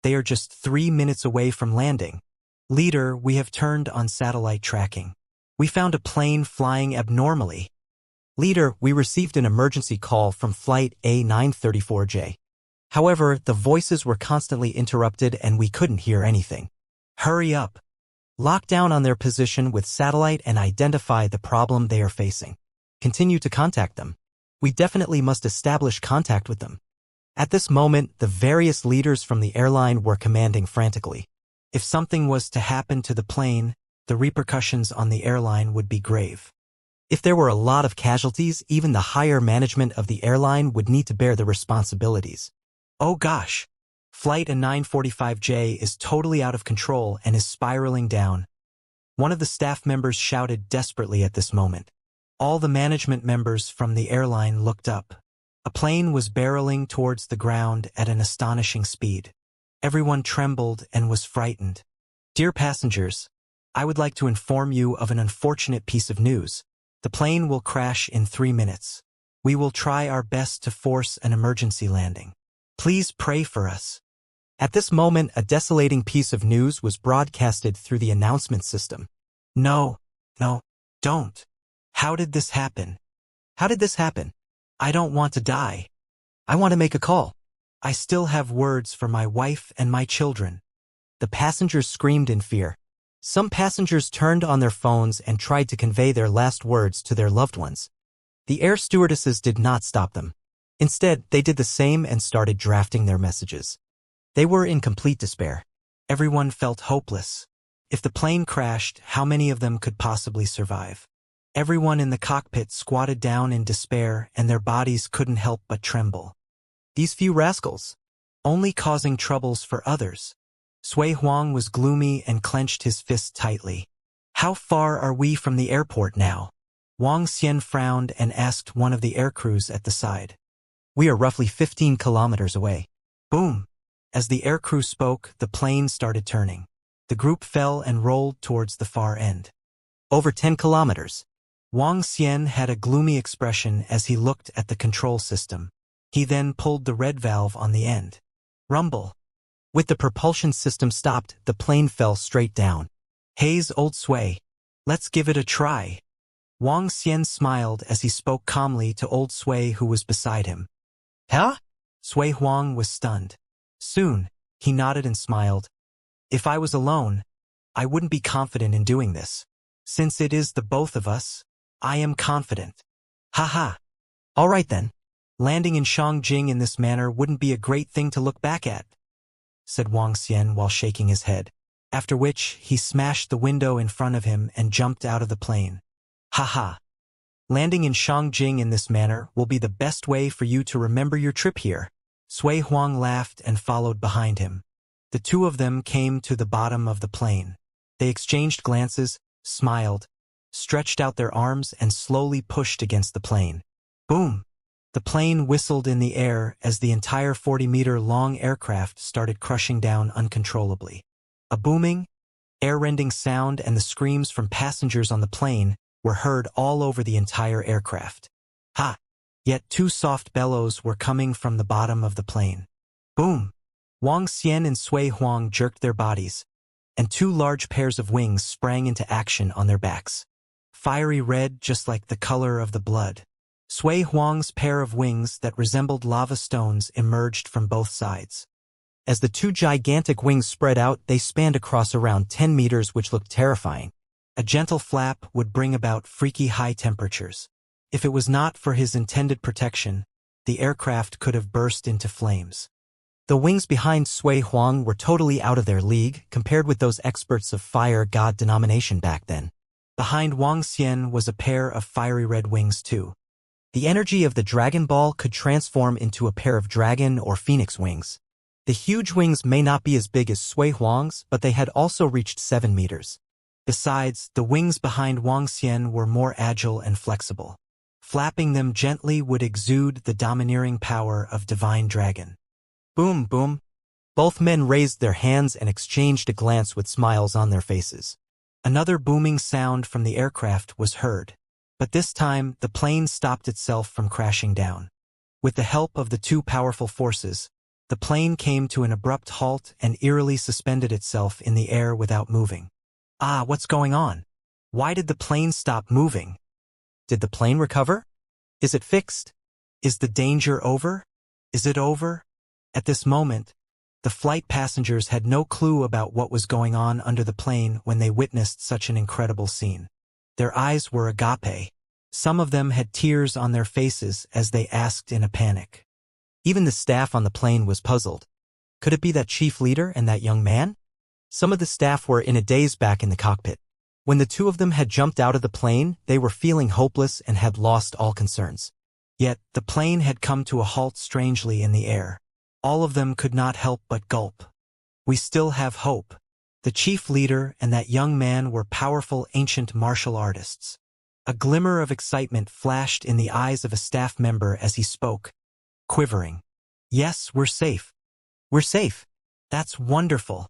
they are just 3 minutes away from landing. Leader, we have turned on satellite tracking. We found a plane flying abnormally. Leader, we received an emergency call from Flight A934J. However, the voices were constantly interrupted and we couldn't hear anything. Hurry up. Lock down on their position with satellite and identify the problem they are facing. Continue to contact them. We definitely must establish contact with them. At this moment, the various leaders from the airline were commanding frantically. If something was to happen to the plane, the repercussions on the airline would be grave. If there were a lot of casualties, even the higher management of the airline would need to bear the responsibilities. Oh gosh, Flight A945J is totally out of control and is spiraling down. One of the staff members shouted desperately at this moment. All the management members from the airline looked up. A plane was barreling towards the ground at an astonishing speed. Everyone trembled and was frightened. Dear passengers, I would like to inform you of an unfortunate piece of news. The plane will crash in 3 minutes. We will try our best to force an emergency landing. Please pray for us. At this moment, a desolating piece of news was broadcasted through the announcement system. No, no, don't. How did this happen? How did this happen? I don't want to die. I want to make a call. I still have words for my wife and my children. The passengers screamed in fear. Some passengers turned on their phones and tried to convey their last words to their loved ones. The air stewardesses did not stop them. Instead, they did the same and started drafting their messages. They were in complete despair. Everyone felt hopeless. If the plane crashed, how many of them could possibly survive? Everyone in the cockpit squatted down in despair, and their bodies couldn't help but tremble. These few rascals, only causing troubles for others. Sui Huang was gloomy and clenched his fist tightly. How far are we from the airport now? Wang Xian frowned and asked one of the aircrews at the side. We are roughly 15 kilometers away. Boom! As the aircrew spoke, the plane started turning. The group fell and rolled towards the far end. Over 10 kilometers. Wang Xian had a gloomy expression as he looked at the control system. He then pulled the red valve on the end. Rumble. With the propulsion system stopped, the plane fell straight down. Haze, old Sui. Let's give it a try. Wang Xian smiled as he spoke calmly to old Sui who was beside him. Huh? Sui Huang was stunned. Soon, he nodded and smiled. If I was alone, I wouldn't be confident in doing this. Since it is the both of us, I am confident. Haha. All right then. Landing in Shangjing in this manner wouldn't be a great thing to look back at, said Wang Xian while shaking his head, after which he smashed the window in front of him and jumped out of the plane. Haha. Landing in Shangjing in this manner will be the best way for you to remember your trip here. Sui Huang laughed and followed behind him. The two of them came to the bottom of the plane. They exchanged glances, smiled, stretched out their arms and slowly pushed against the plane. Boom! The plane whistled in the air as the entire 40-meter-long aircraft started crushing down uncontrollably. A booming, air-rending sound and the screams from passengers on the plane were heard all over the entire aircraft. Ha! Yet two soft bellows were coming from the bottom of the plane. Boom! Wang Xian and Sui Huang jerked their bodies, and two large pairs of wings sprang into action on their backs. Fiery red just like the color of the blood. Sui Huang's pair of wings that resembled lava stones emerged from both sides. As the two gigantic wings spread out, they spanned across around 10 meters, which looked terrifying. A gentle flap would bring about freaky high temperatures. If it was not for his intended protection, the aircraft could have burst into flames. The wings behind Sui Huang were totally out of their league compared with those experts of fire god denomination back then. Behind Wang Xian was a pair of fiery red wings too. The energy of the Dragon Ball could transform into a pair of dragon or phoenix wings. The huge wings may not be as big as Sui Huang's, but they had also reached 7 meters. Besides, the wings behind Wang Xian were more agile and flexible. Flapping them gently would exude the domineering power of Divine Dragon. Boom, boom. Both men raised their hands and exchanged a glance with smiles on their faces. Another booming sound from the aircraft was heard. But this time, the plane stopped itself from crashing down. With the help of the two powerful forces, the plane came to an abrupt halt and eerily suspended itself in the air without moving. Ah, what's going on? Why did the plane stop moving? Did the plane recover? Is it fixed? Is the danger over? Is it over? At this moment, the flight passengers had no clue about what was going on under the plane when they witnessed such an incredible scene. Their eyes were agape. Some of them had tears on their faces as they asked in a panic. Even the staff on the plane was puzzled. Could it be that chief leader and that young man? Some of the staff were in a daze back in the cockpit. When the two of them had jumped out of the plane, they were feeling hopeless and had lost all concerns. Yet, the plane had come to a halt strangely in the air. All of them could not help but gulp. We still have hope. The chief leader and that young man were powerful ancient martial artists. A glimmer of excitement flashed in the eyes of a staff member as he spoke, quivering. Yes, we're safe. We're safe. That's wonderful.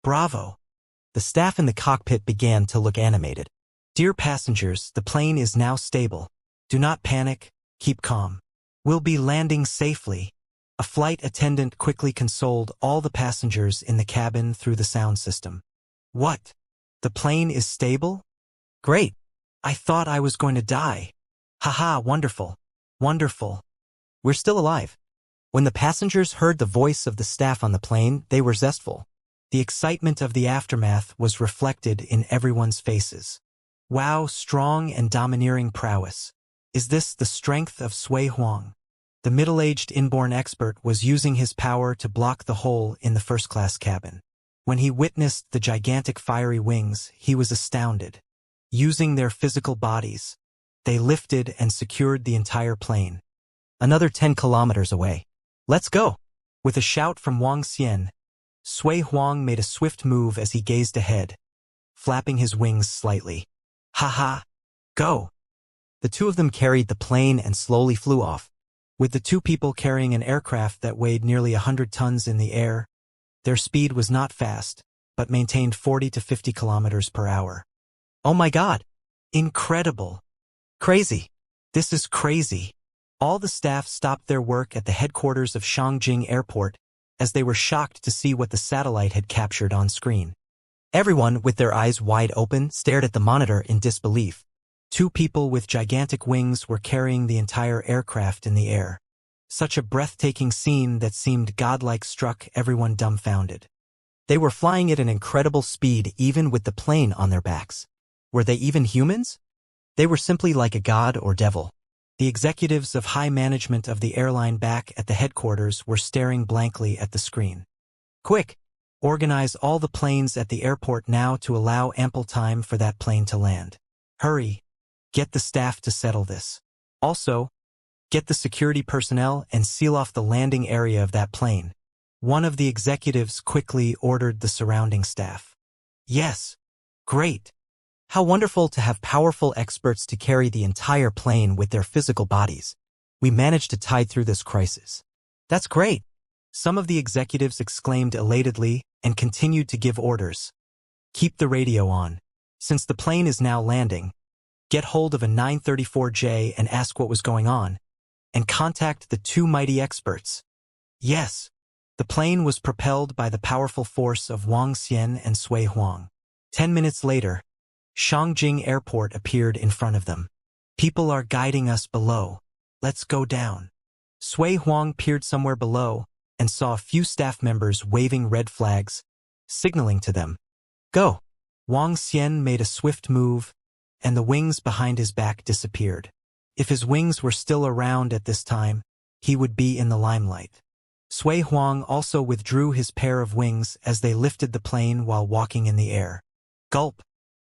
Bravo. The staff in the cockpit began to look animated. Dear passengers, the plane is now stable. Do not panic, keep calm. We'll be landing safely. A flight attendant quickly consoled all the passengers in the cabin through the sound system. What? The plane is stable? Great. I thought I was going to die. Haha, wonderful. Wonderful. We're still alive. When the passengers heard the voice of the staff on the plane, they were zestful. The excitement of the aftermath was reflected in everyone's faces. Wow, strong and domineering prowess. Is this the strength of Sui Huang? The middle-aged inborn expert was using his power to block the hole in the first-class cabin. When he witnessed the gigantic fiery wings, he was astounded. Using their physical bodies, they lifted and secured the entire plane. Another 10 kilometers away. Let's go! With a shout from Wang Xian, Sui Huang made a swift move as he gazed ahead, flapping his wings slightly. Ha! Go! The two of them carried the plane and slowly flew off. With the two people carrying an aircraft that weighed nearly 100 tons in the air, their speed was not fast, but maintained 40 to 50 kilometers per hour. Oh my God! Incredible! Crazy! This is crazy! All the staff stopped their work at the headquarters of Shangjing Airport as they were shocked to see what the satellite had captured on screen. Everyone, with their eyes wide open, stared at the monitor in disbelief. Two people with gigantic wings were carrying the entire aircraft in the air. Such a breathtaking scene that seemed godlike struck everyone dumbfounded. They were flying at an incredible speed even with the plane on their backs. Were they even humans? They were simply like a god or devil. The executives of high management of the airline back at the headquarters were staring blankly at the screen. Quick! Organize all the planes at the airport now to allow ample time for that plane to land. Hurry! Get the staff to settle this. Also, get the security personnel and seal off the landing area of that plane. One of the executives quickly ordered the surrounding staff. Yes! Great! How wonderful to have powerful experts to carry the entire plane with their physical bodies. We managed to tide through this crisis. That's great! Some of the executives exclaimed elatedly and continued to give orders. Keep the radio on. Since the plane is now landing, get hold of a 934J and ask what was going on, and contact the two mighty experts. Yes! The plane was propelled by the powerful force of Wang Xian and Sui Huang. 10 minutes later, Shangjing Airport appeared in front of them. People are guiding us below. Let's go down. Sui Huang peered somewhere below and saw a few staff members waving red flags, signaling to them. Go! Wang Xian made a swift move, and the wings behind his back disappeared. If his wings were still around at this time, he would be in the limelight. Sui Huang also withdrew his pair of wings as they lifted the plane while walking in the air. Gulp!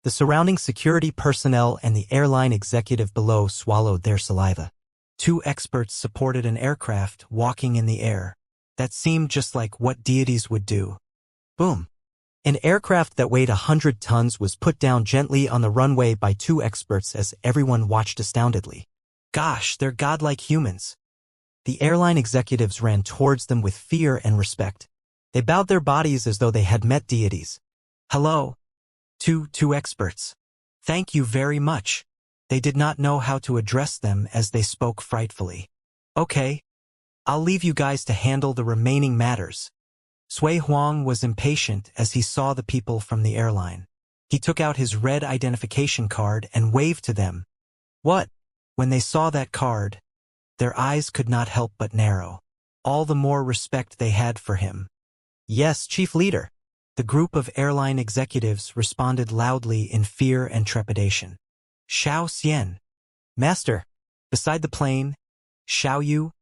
The surrounding security personnel and the airline executive below swallowed their saliva. Two experts supported an aircraft walking in the air. That seemed just like what deities would do. Boom! An aircraft that weighed 100 tons was put down gently on the runway by two experts as everyone watched astoundedly. Gosh, they're godlike humans. The airline executives ran towards them with fear and respect. They bowed their bodies as though they had met deities. Hello? Two experts. Thank you very much. They did not know how to address them as they spoke frightfully. Okay. I'll leave you guys to handle the remaining matters. Sui Huang was impatient as he saw the people from the airline. He took out his red identification card and waved to them. What? When they saw that card, their eyes could not help but narrow. All the more respect they had for him. Yes, Chief Leader. The group of airline executives responded loudly in fear and trepidation. Xiao Xian. Master. Beside the plane, Xiao Yu,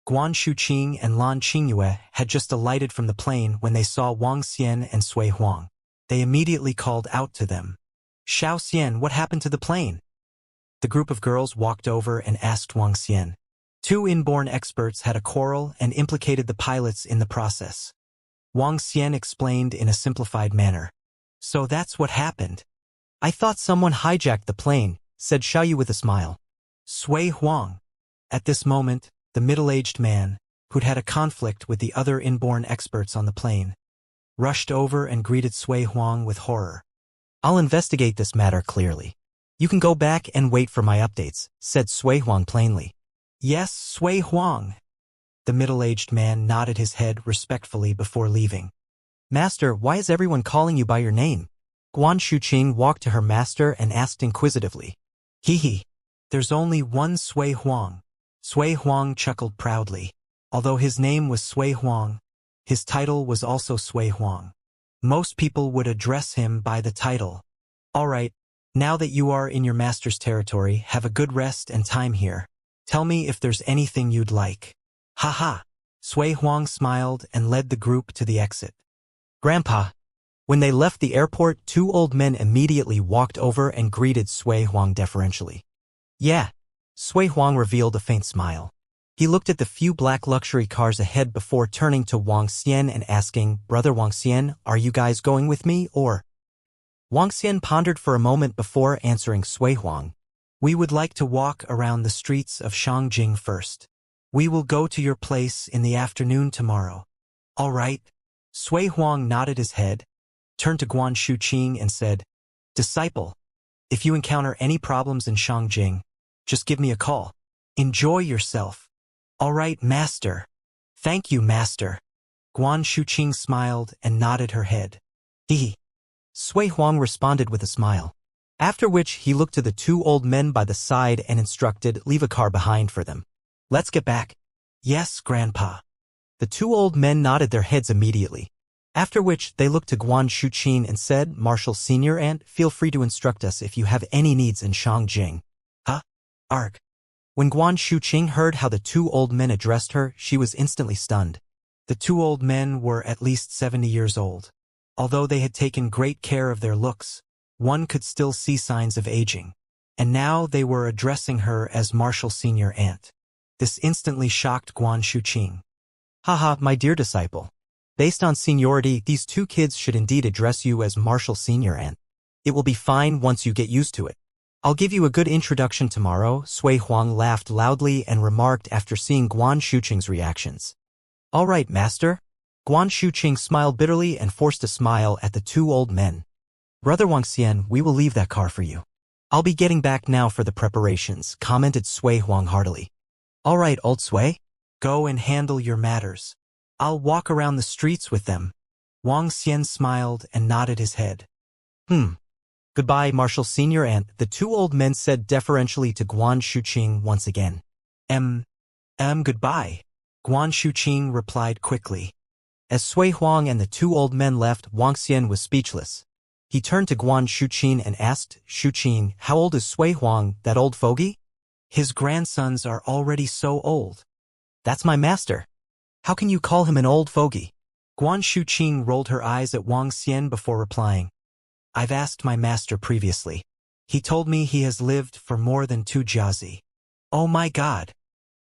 Guan Shuqing and Lan Qingyue had just alighted from the plane when they saw Wang Xian and Sui Huang. They immediately called out to them. Xiao Xian, what happened to the plane? The group of girls walked over and asked Wang Xian. Two inborn experts had a quarrel and implicated the pilots in the process. Wang Xian explained in a simplified manner. So that's what happened. I thought someone hijacked the plane, said Xiaoyu with a smile. Sui Huang. At this moment, the middle-aged man, who'd had a conflict with the other inborn experts on the plane, rushed over and greeted Sui Huang with horror. I'll investigate this matter clearly. You can go back and wait for my updates, said Sui Huang plainly. Yes, Sui Huang. The middle-aged man nodded his head respectfully before leaving. Master, why is everyone calling you by your name? Guan Shuqing walked to her master and asked inquisitively. Hee. There's only one Sui Huang. Sui Huang chuckled proudly. Although his name was Sui Huang, his title was also Sui Huang. Most people would address him by the title. All right, now that you are in your master's territory, have a good rest and time here. Tell me if there's anything you'd like. Haha. Sui Huang smiled and led the group to the exit. Grandpa. When they left the airport, two old men immediately walked over and greeted Sui Huang deferentially. Yeah. Sui Huang revealed a faint smile. He looked at the few black luxury cars ahead before turning to Wang Xian and asking, Brother Wang Xian, are you guys going with me or? Wang Xian pondered for a moment before answering Sui Huang. We would like to walk around the streets of Shangjing first. We will go to your place in the afternoon tomorrow. All right. Sui Huang nodded his head, turned to Guan Shuqing and said, Disciple, if you encounter any problems in Shangjing, just give me a call. Enjoy yourself. All right, master. Thank you, master. Guan Shuqing smiled and nodded her head. Hee. Sui Huang responded with a smile. After which he looked to the two old men by the side and instructed, leave a car behind for them. Let's get back. Yes, Grandpa. The two old men nodded their heads immediately. After which they looked to Guan Shuqing and said, Marshal Senior Aunt, feel free to instruct us if you have any needs in Shangjing. Huh? Arg. When Guan Shuqing heard how the two old men addressed her, she was instantly stunned. The two old men were at least 70 years old. Although they had taken great care of their looks, one could still see signs of aging. And now they were addressing her as Marshal Senior Aunt. This instantly shocked Guan Shuqing. Haha, my dear disciple. Based on seniority, these two kids should indeed address you as Marshal Senior Aunt. It will be fine once you get used to it. I'll give you a good introduction tomorrow, Sui Huang laughed loudly and remarked after seeing Guan Shuqing's reactions. All right, master. Guan Shuqing smiled bitterly and forced a smile at the two old men. Brother Wang Xian, we will leave that car for you. I'll be getting back now for the preparations, commented Sui Huang heartily. All right, old Sui. Go and handle your matters. I'll walk around the streets with them. Wang Xian smiled and nodded his head. Goodbye, Marshal Senior Aunt, the two old men said deferentially to Guan Shuqing once again. Goodbye. Guan Shuqing replied quickly. As Sui Huang and the two old men left, Wang Xian was speechless. He turned to Guan Shuqing and asked, Shuqing, how old is Sui Huang, that old fogey? His grandsons are already so old. That's my master. How can you call him an old fogey? Guan Shuqing rolled her eyes at Wang Xian before replying. I've asked my master previously. He told me he has lived for more than 2 jiazi. Oh my God.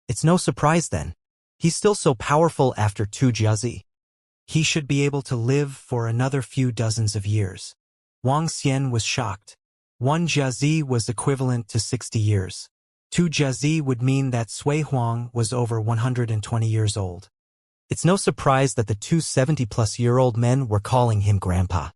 It's no surprise then. He's still so powerful after 2 jiazi. He should be able to live for another few dozens of years. Wang Xian was shocked. 1 jiazi was equivalent to 60 years. 2 jiazi would mean that Sui Huang was over 120 years old. It's no surprise that the two 70-plus-year-old men were calling him Grandpa.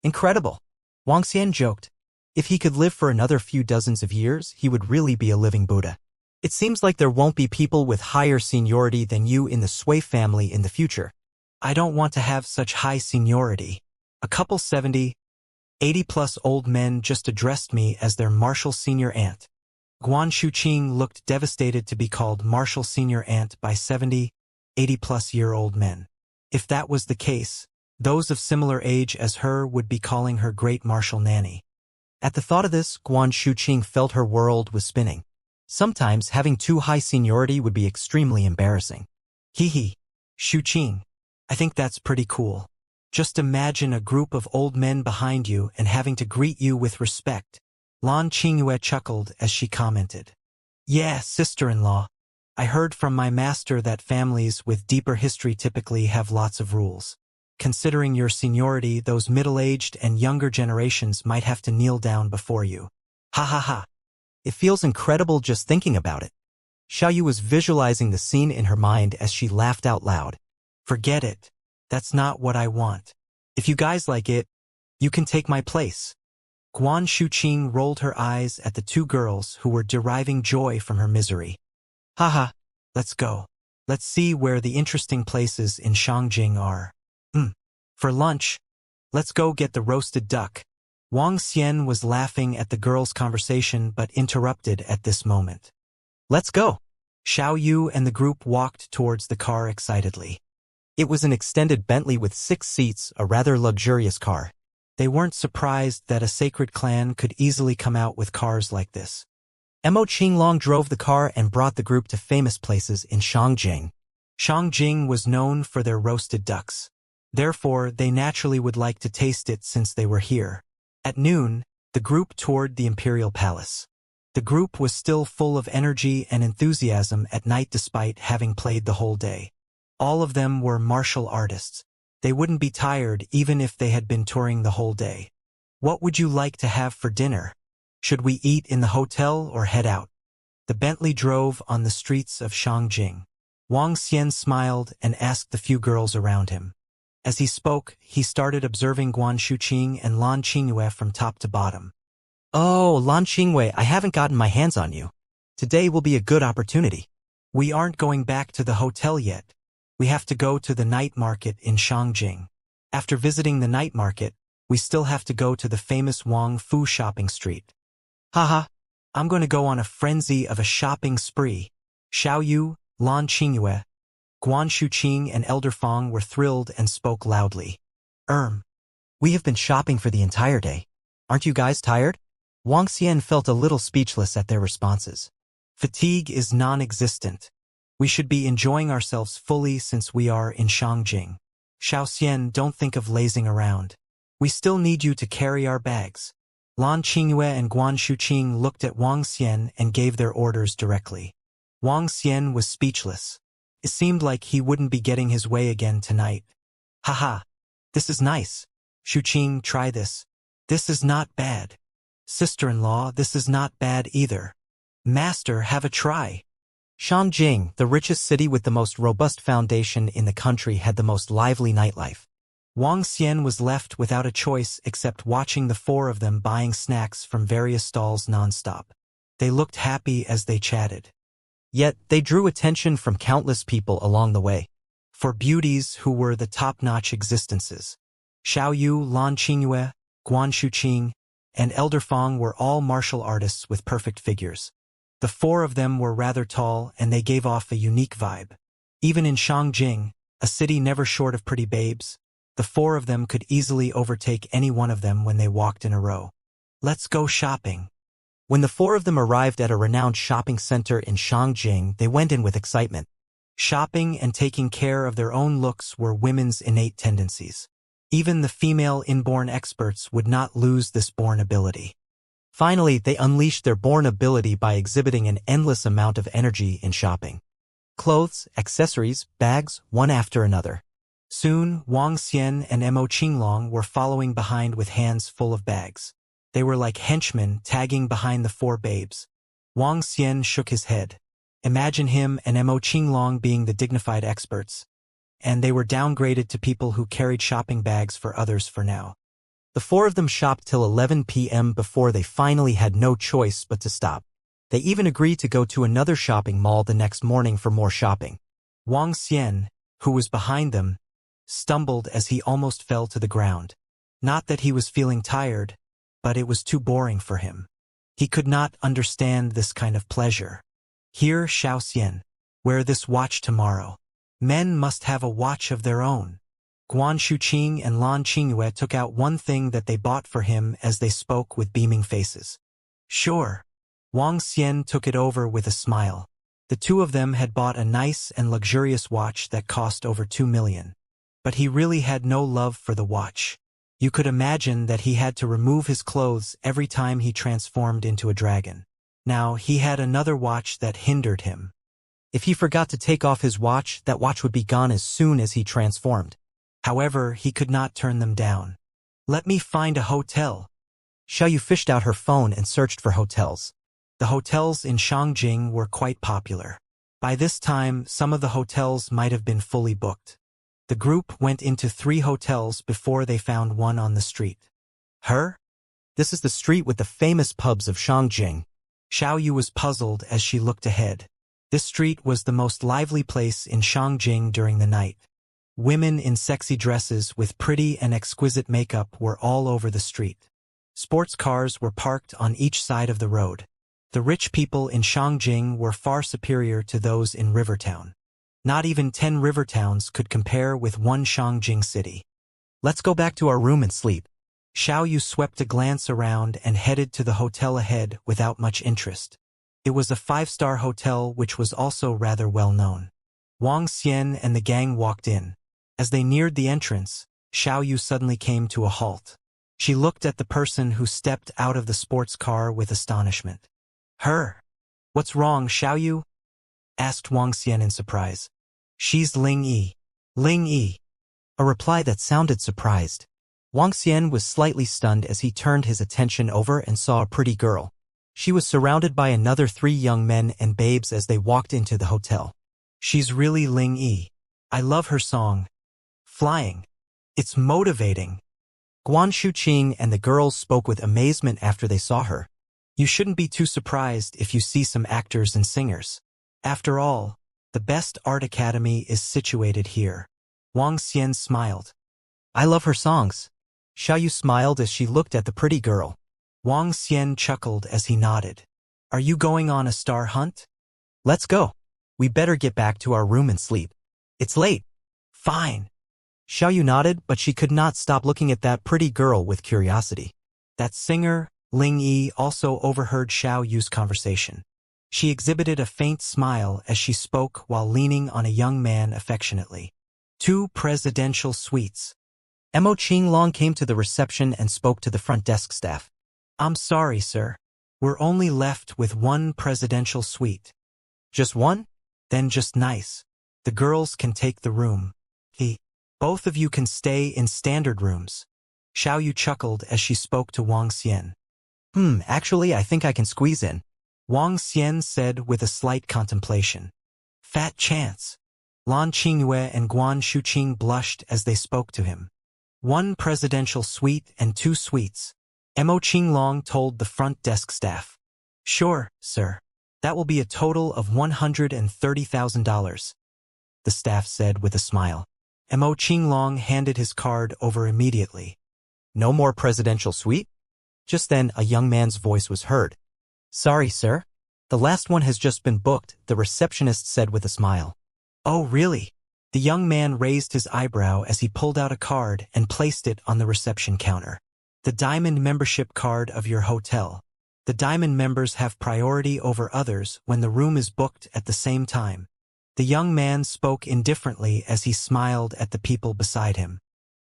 Incredible. Wang Xian joked. If he could live for another few dozens of years, he would really be a living Buddha. It seems like there won't be people with higher seniority than you in the Sui family in the future. I don't want to have such high seniority. A couple 70, 80-plus old men just addressed me as their Marshal Senior Aunt. Guan Shuqing looked devastated to be called Marshal Senior Aunt by 70, 80-plus-year-old men. If that was the case, those of similar age as her would be calling her Great Marshal Nanny. At the thought of this, Guan Shuqing felt her world was spinning. Sometimes having too high seniority would be extremely embarrassing. Hee. Shuqing, I think that's pretty cool. Just imagine a group of old men behind you and having to greet you with respect. Lan Qingyue chuckled as she commented. Yeah, sister-in-law. I heard from my master that families with deeper history typically have lots of rules. Considering your seniority, those middle-aged and younger generations might have to kneel down before you. Ha ha ha. It feels incredible just thinking about it. Xiaoyu was visualizing the scene in her mind as she laughed out loud. Forget it. That's not what I want. If you guys like it, you can take my place. Guan Shuqing rolled her eyes at the two girls who were deriving joy from her misery. Haha, let's go. Let's see where the interesting places in Shangjing are. For lunch, let's go get the roasted duck. Wang Xian was laughing at the girls' conversation but interrupted at this moment. Let's go. Xiao Yu and the group walked towards the car excitedly. It was an extended Bentley with 6 seats, a rather luxurious car. They weren't surprised that a sacred clan could easily come out with cars like this. Mo Qinglong drove the car and brought the group to famous places in Shangjing. Shangjing was known for their roasted ducks. Therefore, they naturally would like to taste it since they were here. At noon, the group toured the imperial palace. The group was still full of energy and enthusiasm at night despite having played the whole day. All of them were martial artists. They wouldn't be tired even if they had been touring the whole day. What would you like to have for dinner? Should we eat in the hotel or head out? The Bentley drove on the streets of Shangjing. Wang Xian smiled and asked the few girls around him. As he spoke, he started observing Guan Shuqing and Lan Qingyue from top to bottom. Oh, Lan Qingyue, I haven't gotten my hands on you. Today will be a good opportunity. We aren't going back to the hotel yet. We have to go to the night market in Shangjing. After visiting the night market, we still have to go to the famous Wang Fu shopping street. Haha. I'm going to go on a frenzy of a shopping spree. Xiao Yu, Lan Qingyue, Guan Shuqing and Elder Fong were thrilled and spoke loudly. We have been shopping for the entire day. Aren't you guys tired? Wang Xian felt a little speechless at their responses. Fatigue is non-existent. We should be enjoying ourselves fully since we are in Shangjing. Xiao Xian, don't think of lazing around. We still need you to carry our bags. Lan Qingyue and Guan Shuqing looked at Wang Xian and gave their orders directly. Wang Xian was speechless. It seemed like he wouldn't be getting his way again tonight. Haha, this is nice. Shuqing, try this. This is not bad. Sister-in-law, this is not bad either. Master, have a try. Shangjing, the richest city with the most robust foundation in the country, had the most lively nightlife. Wang Xian was left without a choice except watching the 4 of them buying snacks from various stalls non-stop. They looked happy as they chatted. Yet, they drew attention from countless people along the way. For beauties who were the top-notch existences. Xiao Yu, Lan Qingyue, Guan Shuqing, and Elder Fong were all martial artists with perfect figures. The 4 of them were rather tall and they gave off a unique vibe. Even in Shangjing, a city never short of pretty babes, the 4 of them could easily overtake any one of them when they walked in a row. Let's go shopping. When the 4 of them arrived at a renowned shopping center in Shangjing, they went in with excitement. Shopping and taking care of their own looks were women's innate tendencies. Even the female inborn experts would not lose this born ability. Finally, they unleashed their born ability by exhibiting an endless amount of energy in shopping. Clothes, accessories, bags, one after another. Soon, Wang Xian and Mo Qinglong were following behind with hands full of bags. They were like henchmen tagging behind the 4 babes. Wang Xian shook his head. Imagine him and Mo Qinglong being the dignified experts. And they were downgraded to people who carried shopping bags for others for now. The 4 of them shopped till 11 p.m. before they finally had no choice but to stop. They even agreed to go to another shopping mall the next morning for more shopping. Wang Xian, who was behind them, stumbled as he almost fell to the ground. Not that he was feeling tired, but it was too boring for him. He could not understand this kind of pleasure. Here, Xiao Xian, wear this watch tomorrow. Men must have a watch of their own. Guan Shuqing and Lan Qingyue took out one thing that they bought for him as they spoke with beaming faces. Sure. Wang Xian took it over with a smile. The 2 of them had bought a nice and luxurious watch that cost over 2 million. But he really had no love for the watch. You could imagine that he had to remove his clothes every time he transformed into a dragon. Now, he had another watch that hindered him. If he forgot to take off his watch, that watch would be gone as soon as he transformed. However, he could not turn them down. Let me find a hotel. Xiao Yu fished out her phone and searched for hotels. The hotels in Shangjing were quite popular. By this time, some of the hotels might have been fully booked. The group went into 3 hotels before they found one on the street. Her? This is the street with the famous pubs of Shangjing. Xiao Yu was puzzled as she looked ahead. This street was the most lively place in Shangjing during the night. Women in sexy dresses with pretty and exquisite makeup were all over the street. Sports cars were parked on each side of the road. The rich people in Shangjing were far superior to those in Rivertown. Not even 10 Rivertowns could compare with one Shangjing city. Let's go back to our room and sleep. Xiao Yu swept a glance around and headed to the hotel ahead without much interest. It was a 5-star hotel which was also rather well known. Wang Xian and the gang walked in. As they neared the entrance, Xiao Yu suddenly came to a halt. She looked at the person who stepped out of the sports car with astonishment. Her! What's wrong, Xiao Yu? Asked Wang Xian in surprise. She's Ling Yi. Ling Yi. A reply that sounded surprised. Wang Xian was slightly stunned as he turned his attention over and saw a pretty girl. She was surrounded by another 3 young men and babes as they walked into the hotel. She's really Ling Yi. I love her song. Flying. It's motivating. Guan Shuqing and the girls spoke with amazement after they saw her. You shouldn't be too surprised if you see some actors and singers. After all, the best art academy is situated here. Wang Xian smiled. I love her songs. Xiao Yu smiled as she looked at the pretty girl. Wang Xian chuckled as he nodded. Are you going on a star hunt? Let's go. We better get back to our room and sleep. It's late. Fine. Xiao Yu nodded, but she could not stop looking at that pretty girl with curiosity. That singer, Ling Yi, also overheard Xiao Yu's conversation. She exhibited a faint smile as she spoke while leaning on a young man affectionately. 2 presidential suites. Mo Qinglong came to the reception and spoke to the front desk staff. I'm sorry, sir. We're only left with 1 presidential suite. Just one? Then just nice. The girls can take the room. Both of you can stay in standard rooms. Xiao Yu chuckled as she spoke to Wang Xian. Actually I think I can squeeze in. Wang Xian said with a slight contemplation. Fat chance. Lan Qingyue and Guan Shuqing blushed as they spoke to him. 1 presidential suite and 2 suites. Mo Qinglong told the front desk staff. Sure, sir. That will be a total of $130,000. The staff said with a smile. Mo Qinglong handed his card over immediately. No more presidential suite? Just then a young man's voice was heard. Sorry, sir. The last one has just been booked, the receptionist said with a smile. Oh, really? The young man raised his eyebrow as he pulled out a card and placed it on the reception counter. The Diamond membership card of your hotel. The Diamond members have priority over others when the room is booked at the same time. The young man spoke indifferently as he smiled at the people beside him.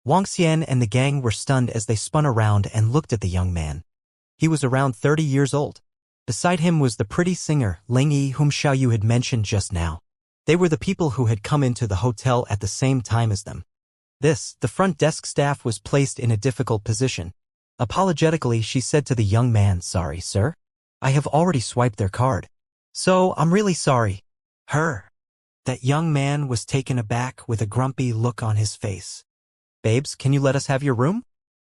Wang Xian and the gang were stunned as they spun around and looked at the young man. He was around 30 years old. Beside him was the pretty singer, Ling Yi, whom Xiao Yu had mentioned just now. They were the people who had come into the hotel at the same time as them. The front desk staff was placed in a difficult position. Apologetically, she said to the young man, Sorry, sir. I have already swiped their card. So, I'm really sorry. Her. That young man was taken aback with a grumpy look on his face. Babes, can you let us have your room?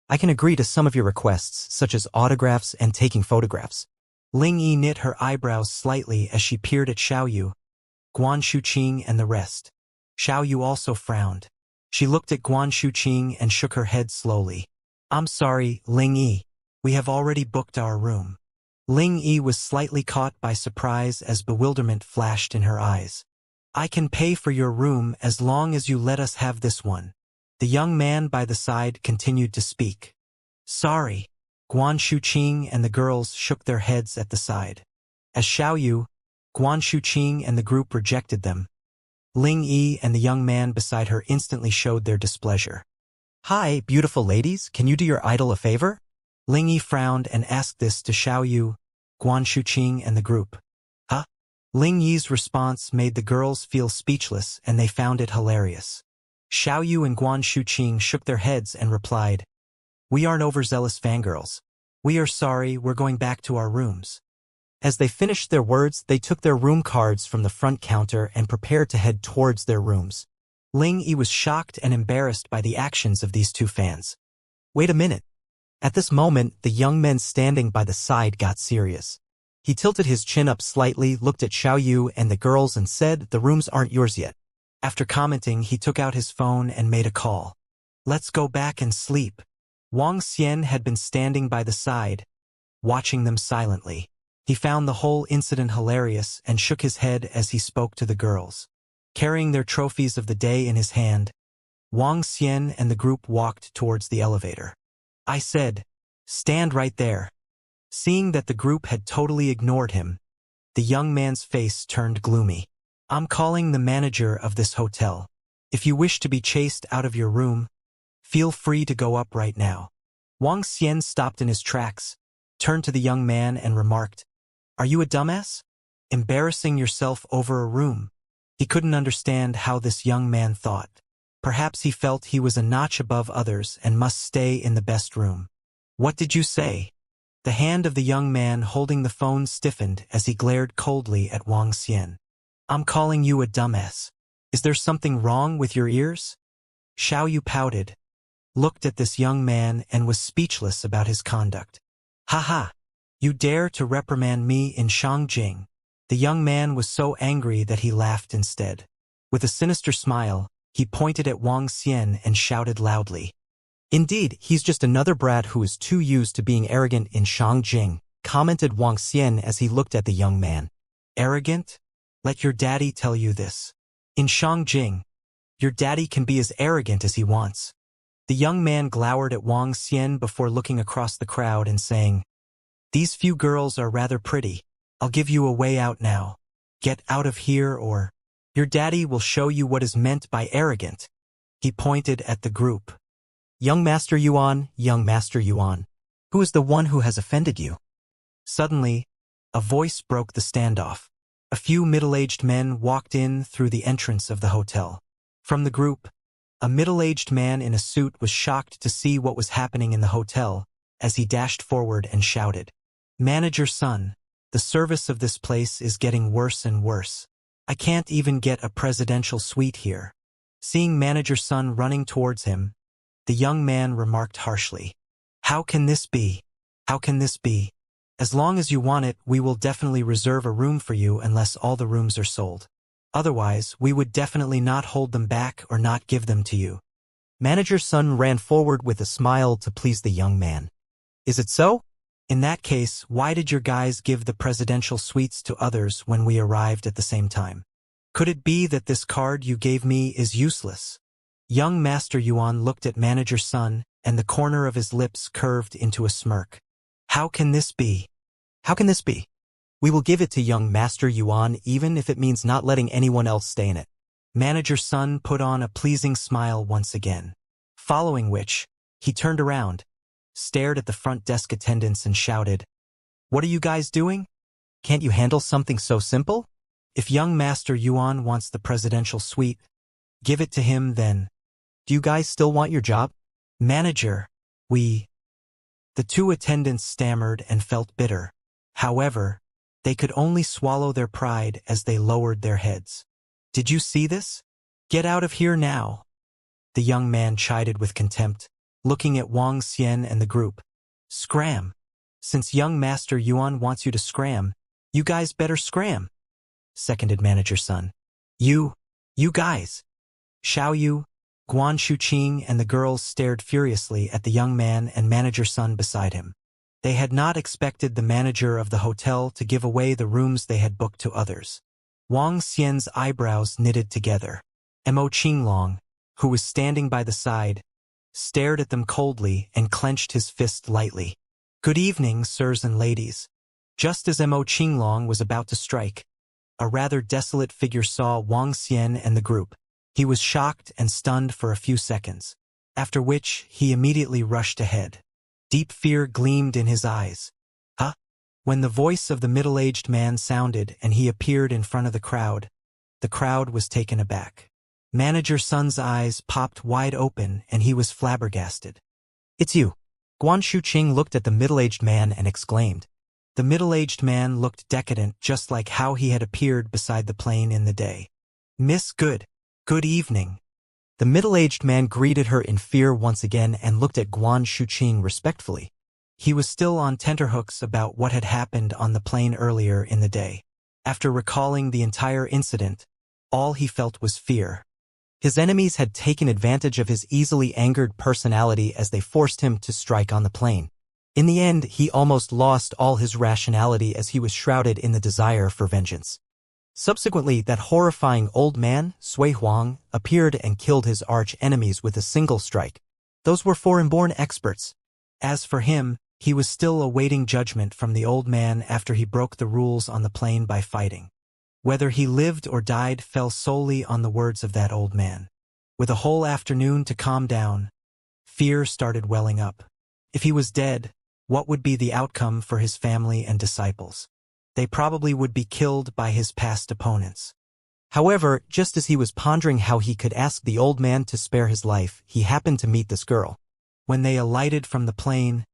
I can agree to some of your requests, such as autographs and taking photographs. Ling Yi knit her eyebrows slightly as she peered at Xiao Yu, Guan Shuqing and the rest. Xiao Yu also frowned. She looked at Guan Shuqing and shook her head slowly. I'm sorry, Ling Yi. We have already booked our room. Ling Yi was slightly caught by surprise as bewilderment flashed in her eyes. I can pay for your room as long as you let us have this one. The young man by the side continued to speak. Sorry. Guan Shuqing and the girls shook their heads at the side. As Xiao Yu, Guan Shuqing and the group rejected them. Ling Yi and the young man beside her instantly showed their displeasure. Hi, beautiful ladies, can you do your idol a favor? Ling Yi frowned and asked this to Xiao Yu, Guan Shuqing and the group. Huh? Ling Yi's response made the girls feel speechless and they found it hilarious. Xiao Yu and Guan Shuqing shook their heads and replied, We aren't overzealous fangirls. We are sorry, we're going back to our rooms. As they finished their words, they took their room cards from the front counter and prepared to head towards their rooms. Ling Yi was shocked and embarrassed by the actions of these 2 fans. Wait a minute. At this moment, the young man standing by the side got serious. He tilted his chin up slightly, looked at Xiao Yu and the girls and said, "The rooms aren't yours yet." After commenting, he took out his phone and made a call. "Let's go back and sleep." Wang Xian had been standing by the side, watching them silently. He found the whole incident hilarious and shook his head as he spoke to the girls. Carrying their trophies of the day in his hand, Wang Xian and the group walked towards the elevator. "I said, stand right there." Seeing that the group had totally ignored him, the young man's face turned gloomy. "I'm calling the manager of this hotel. If you wish to be chased out of your room, feel free to go up right now." Wang Xian stopped in his tracks, turned to the young man and remarked, "Are you a dumbass? Embarrassing yourself over a room?" He couldn't understand how this young man thought. Perhaps he felt he was a notch above others and must stay in the best room. "What did you say?" The hand of the young man holding the phone stiffened as he glared coldly at Wang Xian. "I'm calling you a dumbass. Is there something wrong with your ears?" Xiao Yu pouted, looked at this young man and was speechless about his conduct. "Ha! You dare to reprimand me in Shangjing?" The young man was so angry that he laughed instead. With a sinister smile, he pointed at Wang Xian and shouted loudly, "Indeed, he's just another brat who is too used to being arrogant in Shangjing," commented Wang Xian as he looked at the young man. "Arrogant? Let your daddy tell you this. In Shangjing, your daddy can be as arrogant as he wants." The young man glowered at Wang Xian before looking across the crowd and saying, "These few girls are rather pretty. I'll give you a way out now. Get out of here or your daddy will show you what is meant by arrogant." He pointed at the group. Young Master Yuan, who is the one who has offended you?" Suddenly, a voice broke the standoff. A few middle-aged men walked in through the entrance of the hotel. From the group, a middle-aged man in a suit was shocked to see what was happening in the hotel as he dashed forward and shouted, "Manager Sun, the service of this place is getting worse and worse. I can't even get a presidential suite here." Seeing Manager Sun running towards him, the young man remarked harshly, "How can this be? How can this be? As long as you want it, we will definitely reserve a room for you unless all the rooms are sold. Otherwise, we would definitely not hold them back or not give them to you." Manager Sun ran forward with a smile to please the young man. "Is it so? In that case, why did your guys give the presidential suites to others when we arrived at the same time? Could it be that this card you gave me is useless?" Young Master Yuan looked at Manager Sun, and the corner of his lips curved into a smirk. "How can this be? How can this be? We will give it to young Master Yuan even if it means not letting anyone else stay in it." Manager Sun put on a pleasing smile once again, following which, he turned around, stared at the front desk attendants and shouted, "What are you guys doing? Can't you handle something so simple? If young Master Yuan wants the presidential suite, give it to him then. Do you guys still want your job?" "Manager, we—" The two attendants stammered and felt bitter. However, they could only swallow their pride as they lowered their heads. "Did you see this? Get out of here now," the young man chided with contempt, looking at Wang Xian and the group. "Scram. Since young Master Yuan wants you to scram, you guys better scram," seconded Manager Sun. You guys." Xiao Yu, Guan Shuqing and the girls stared furiously at the young man and Manager Sun beside him. They had not expected the manager of the hotel to give away the rooms they had booked to others. Wang Xian's eyebrows knitted together. Mo Qinglong, who was standing by the side, stared at them coldly and clenched his fist lightly. "Good evening, sirs and ladies." Just as Mo Qinglong was about to strike, a rather desolate figure saw Wang Xian and the group. He was shocked and stunned for a few seconds, after which he immediately rushed ahead. Deep fear gleamed in his eyes. "Huh?" When the voice of the middle-aged man sounded and he appeared in front of the crowd was taken aback. Manager Sun's eyes popped wide open and he was flabbergasted. "It's you." Guan Shuqing looked at the middle-aged man and exclaimed. The middle-aged man looked decadent just like how he had appeared beside the plane in the day. "Miss Good evening." The middle-aged man greeted her in fear once again and looked at Guan Shuqing respectfully. He was still on tenterhooks about what had happened on the plane earlier in the day. After recalling the entire incident, all he felt was fear. His enemies had taken advantage of his easily angered personality as they forced him to strike on the plane. In the end, he almost lost all his rationality as he was shrouded in the desire for vengeance. Subsequently, that horrifying old man, Sui Huang, appeared and killed his arch-enemies with a single strike. Those were foreign-born experts. As for him, he was still awaiting judgment from the old man after he broke the rules on the plane by fighting. Whether he lived or died fell solely on the words of that old man. With a whole afternoon to calm down, fear started welling up. If he was dead, what would be the outcome for his family and disciples? They probably would be killed by his past opponents. However, just as he was pondering how he could ask the old man to spare his life, he happened to meet this girl. When they alighted from the plane,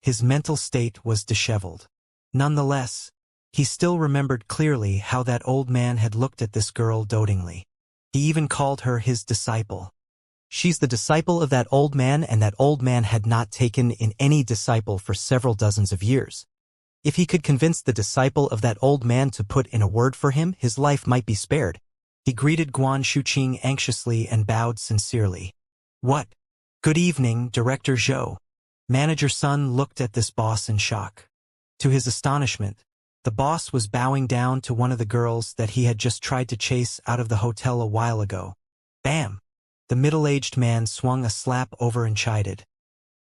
his mental state was disheveled. Nonetheless, he still remembered clearly how that old man had looked at this girl dotingly. He even called her his disciple. She's the disciple of that old man, and that old man had not taken in any disciple for several dozens of years. If he could convince the disciple of that old man to put in a word for him, his life might be spared. He greeted Guan Shuqing anxiously and bowed sincerely. "What? Good evening, Director Zhou." Manager Sun looked at this boss in shock. To his astonishment, the boss was bowing down to one of the girls that he had just tried to chase out of the hotel a while ago. Bam! The middle-aged man swung a slap over and chided.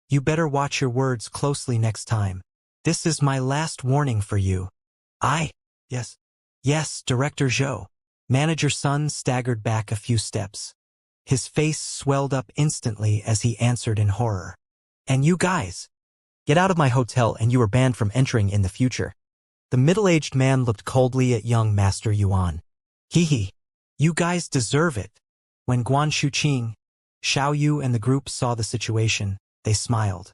"You better watch your words closely next time. This is my last warning for you." Yes. Yes, Director Zhou." Manager Sun staggered back a few steps. His face swelled up instantly as he answered in horror. "And you guys? Get out of my hotel and you are banned from entering in the future." The middle-aged man looked coldly at young Master Yuan. Hee. You guys deserve it." When Guan Shuqing, Xiao Yu and the group saw the situation, they smiled.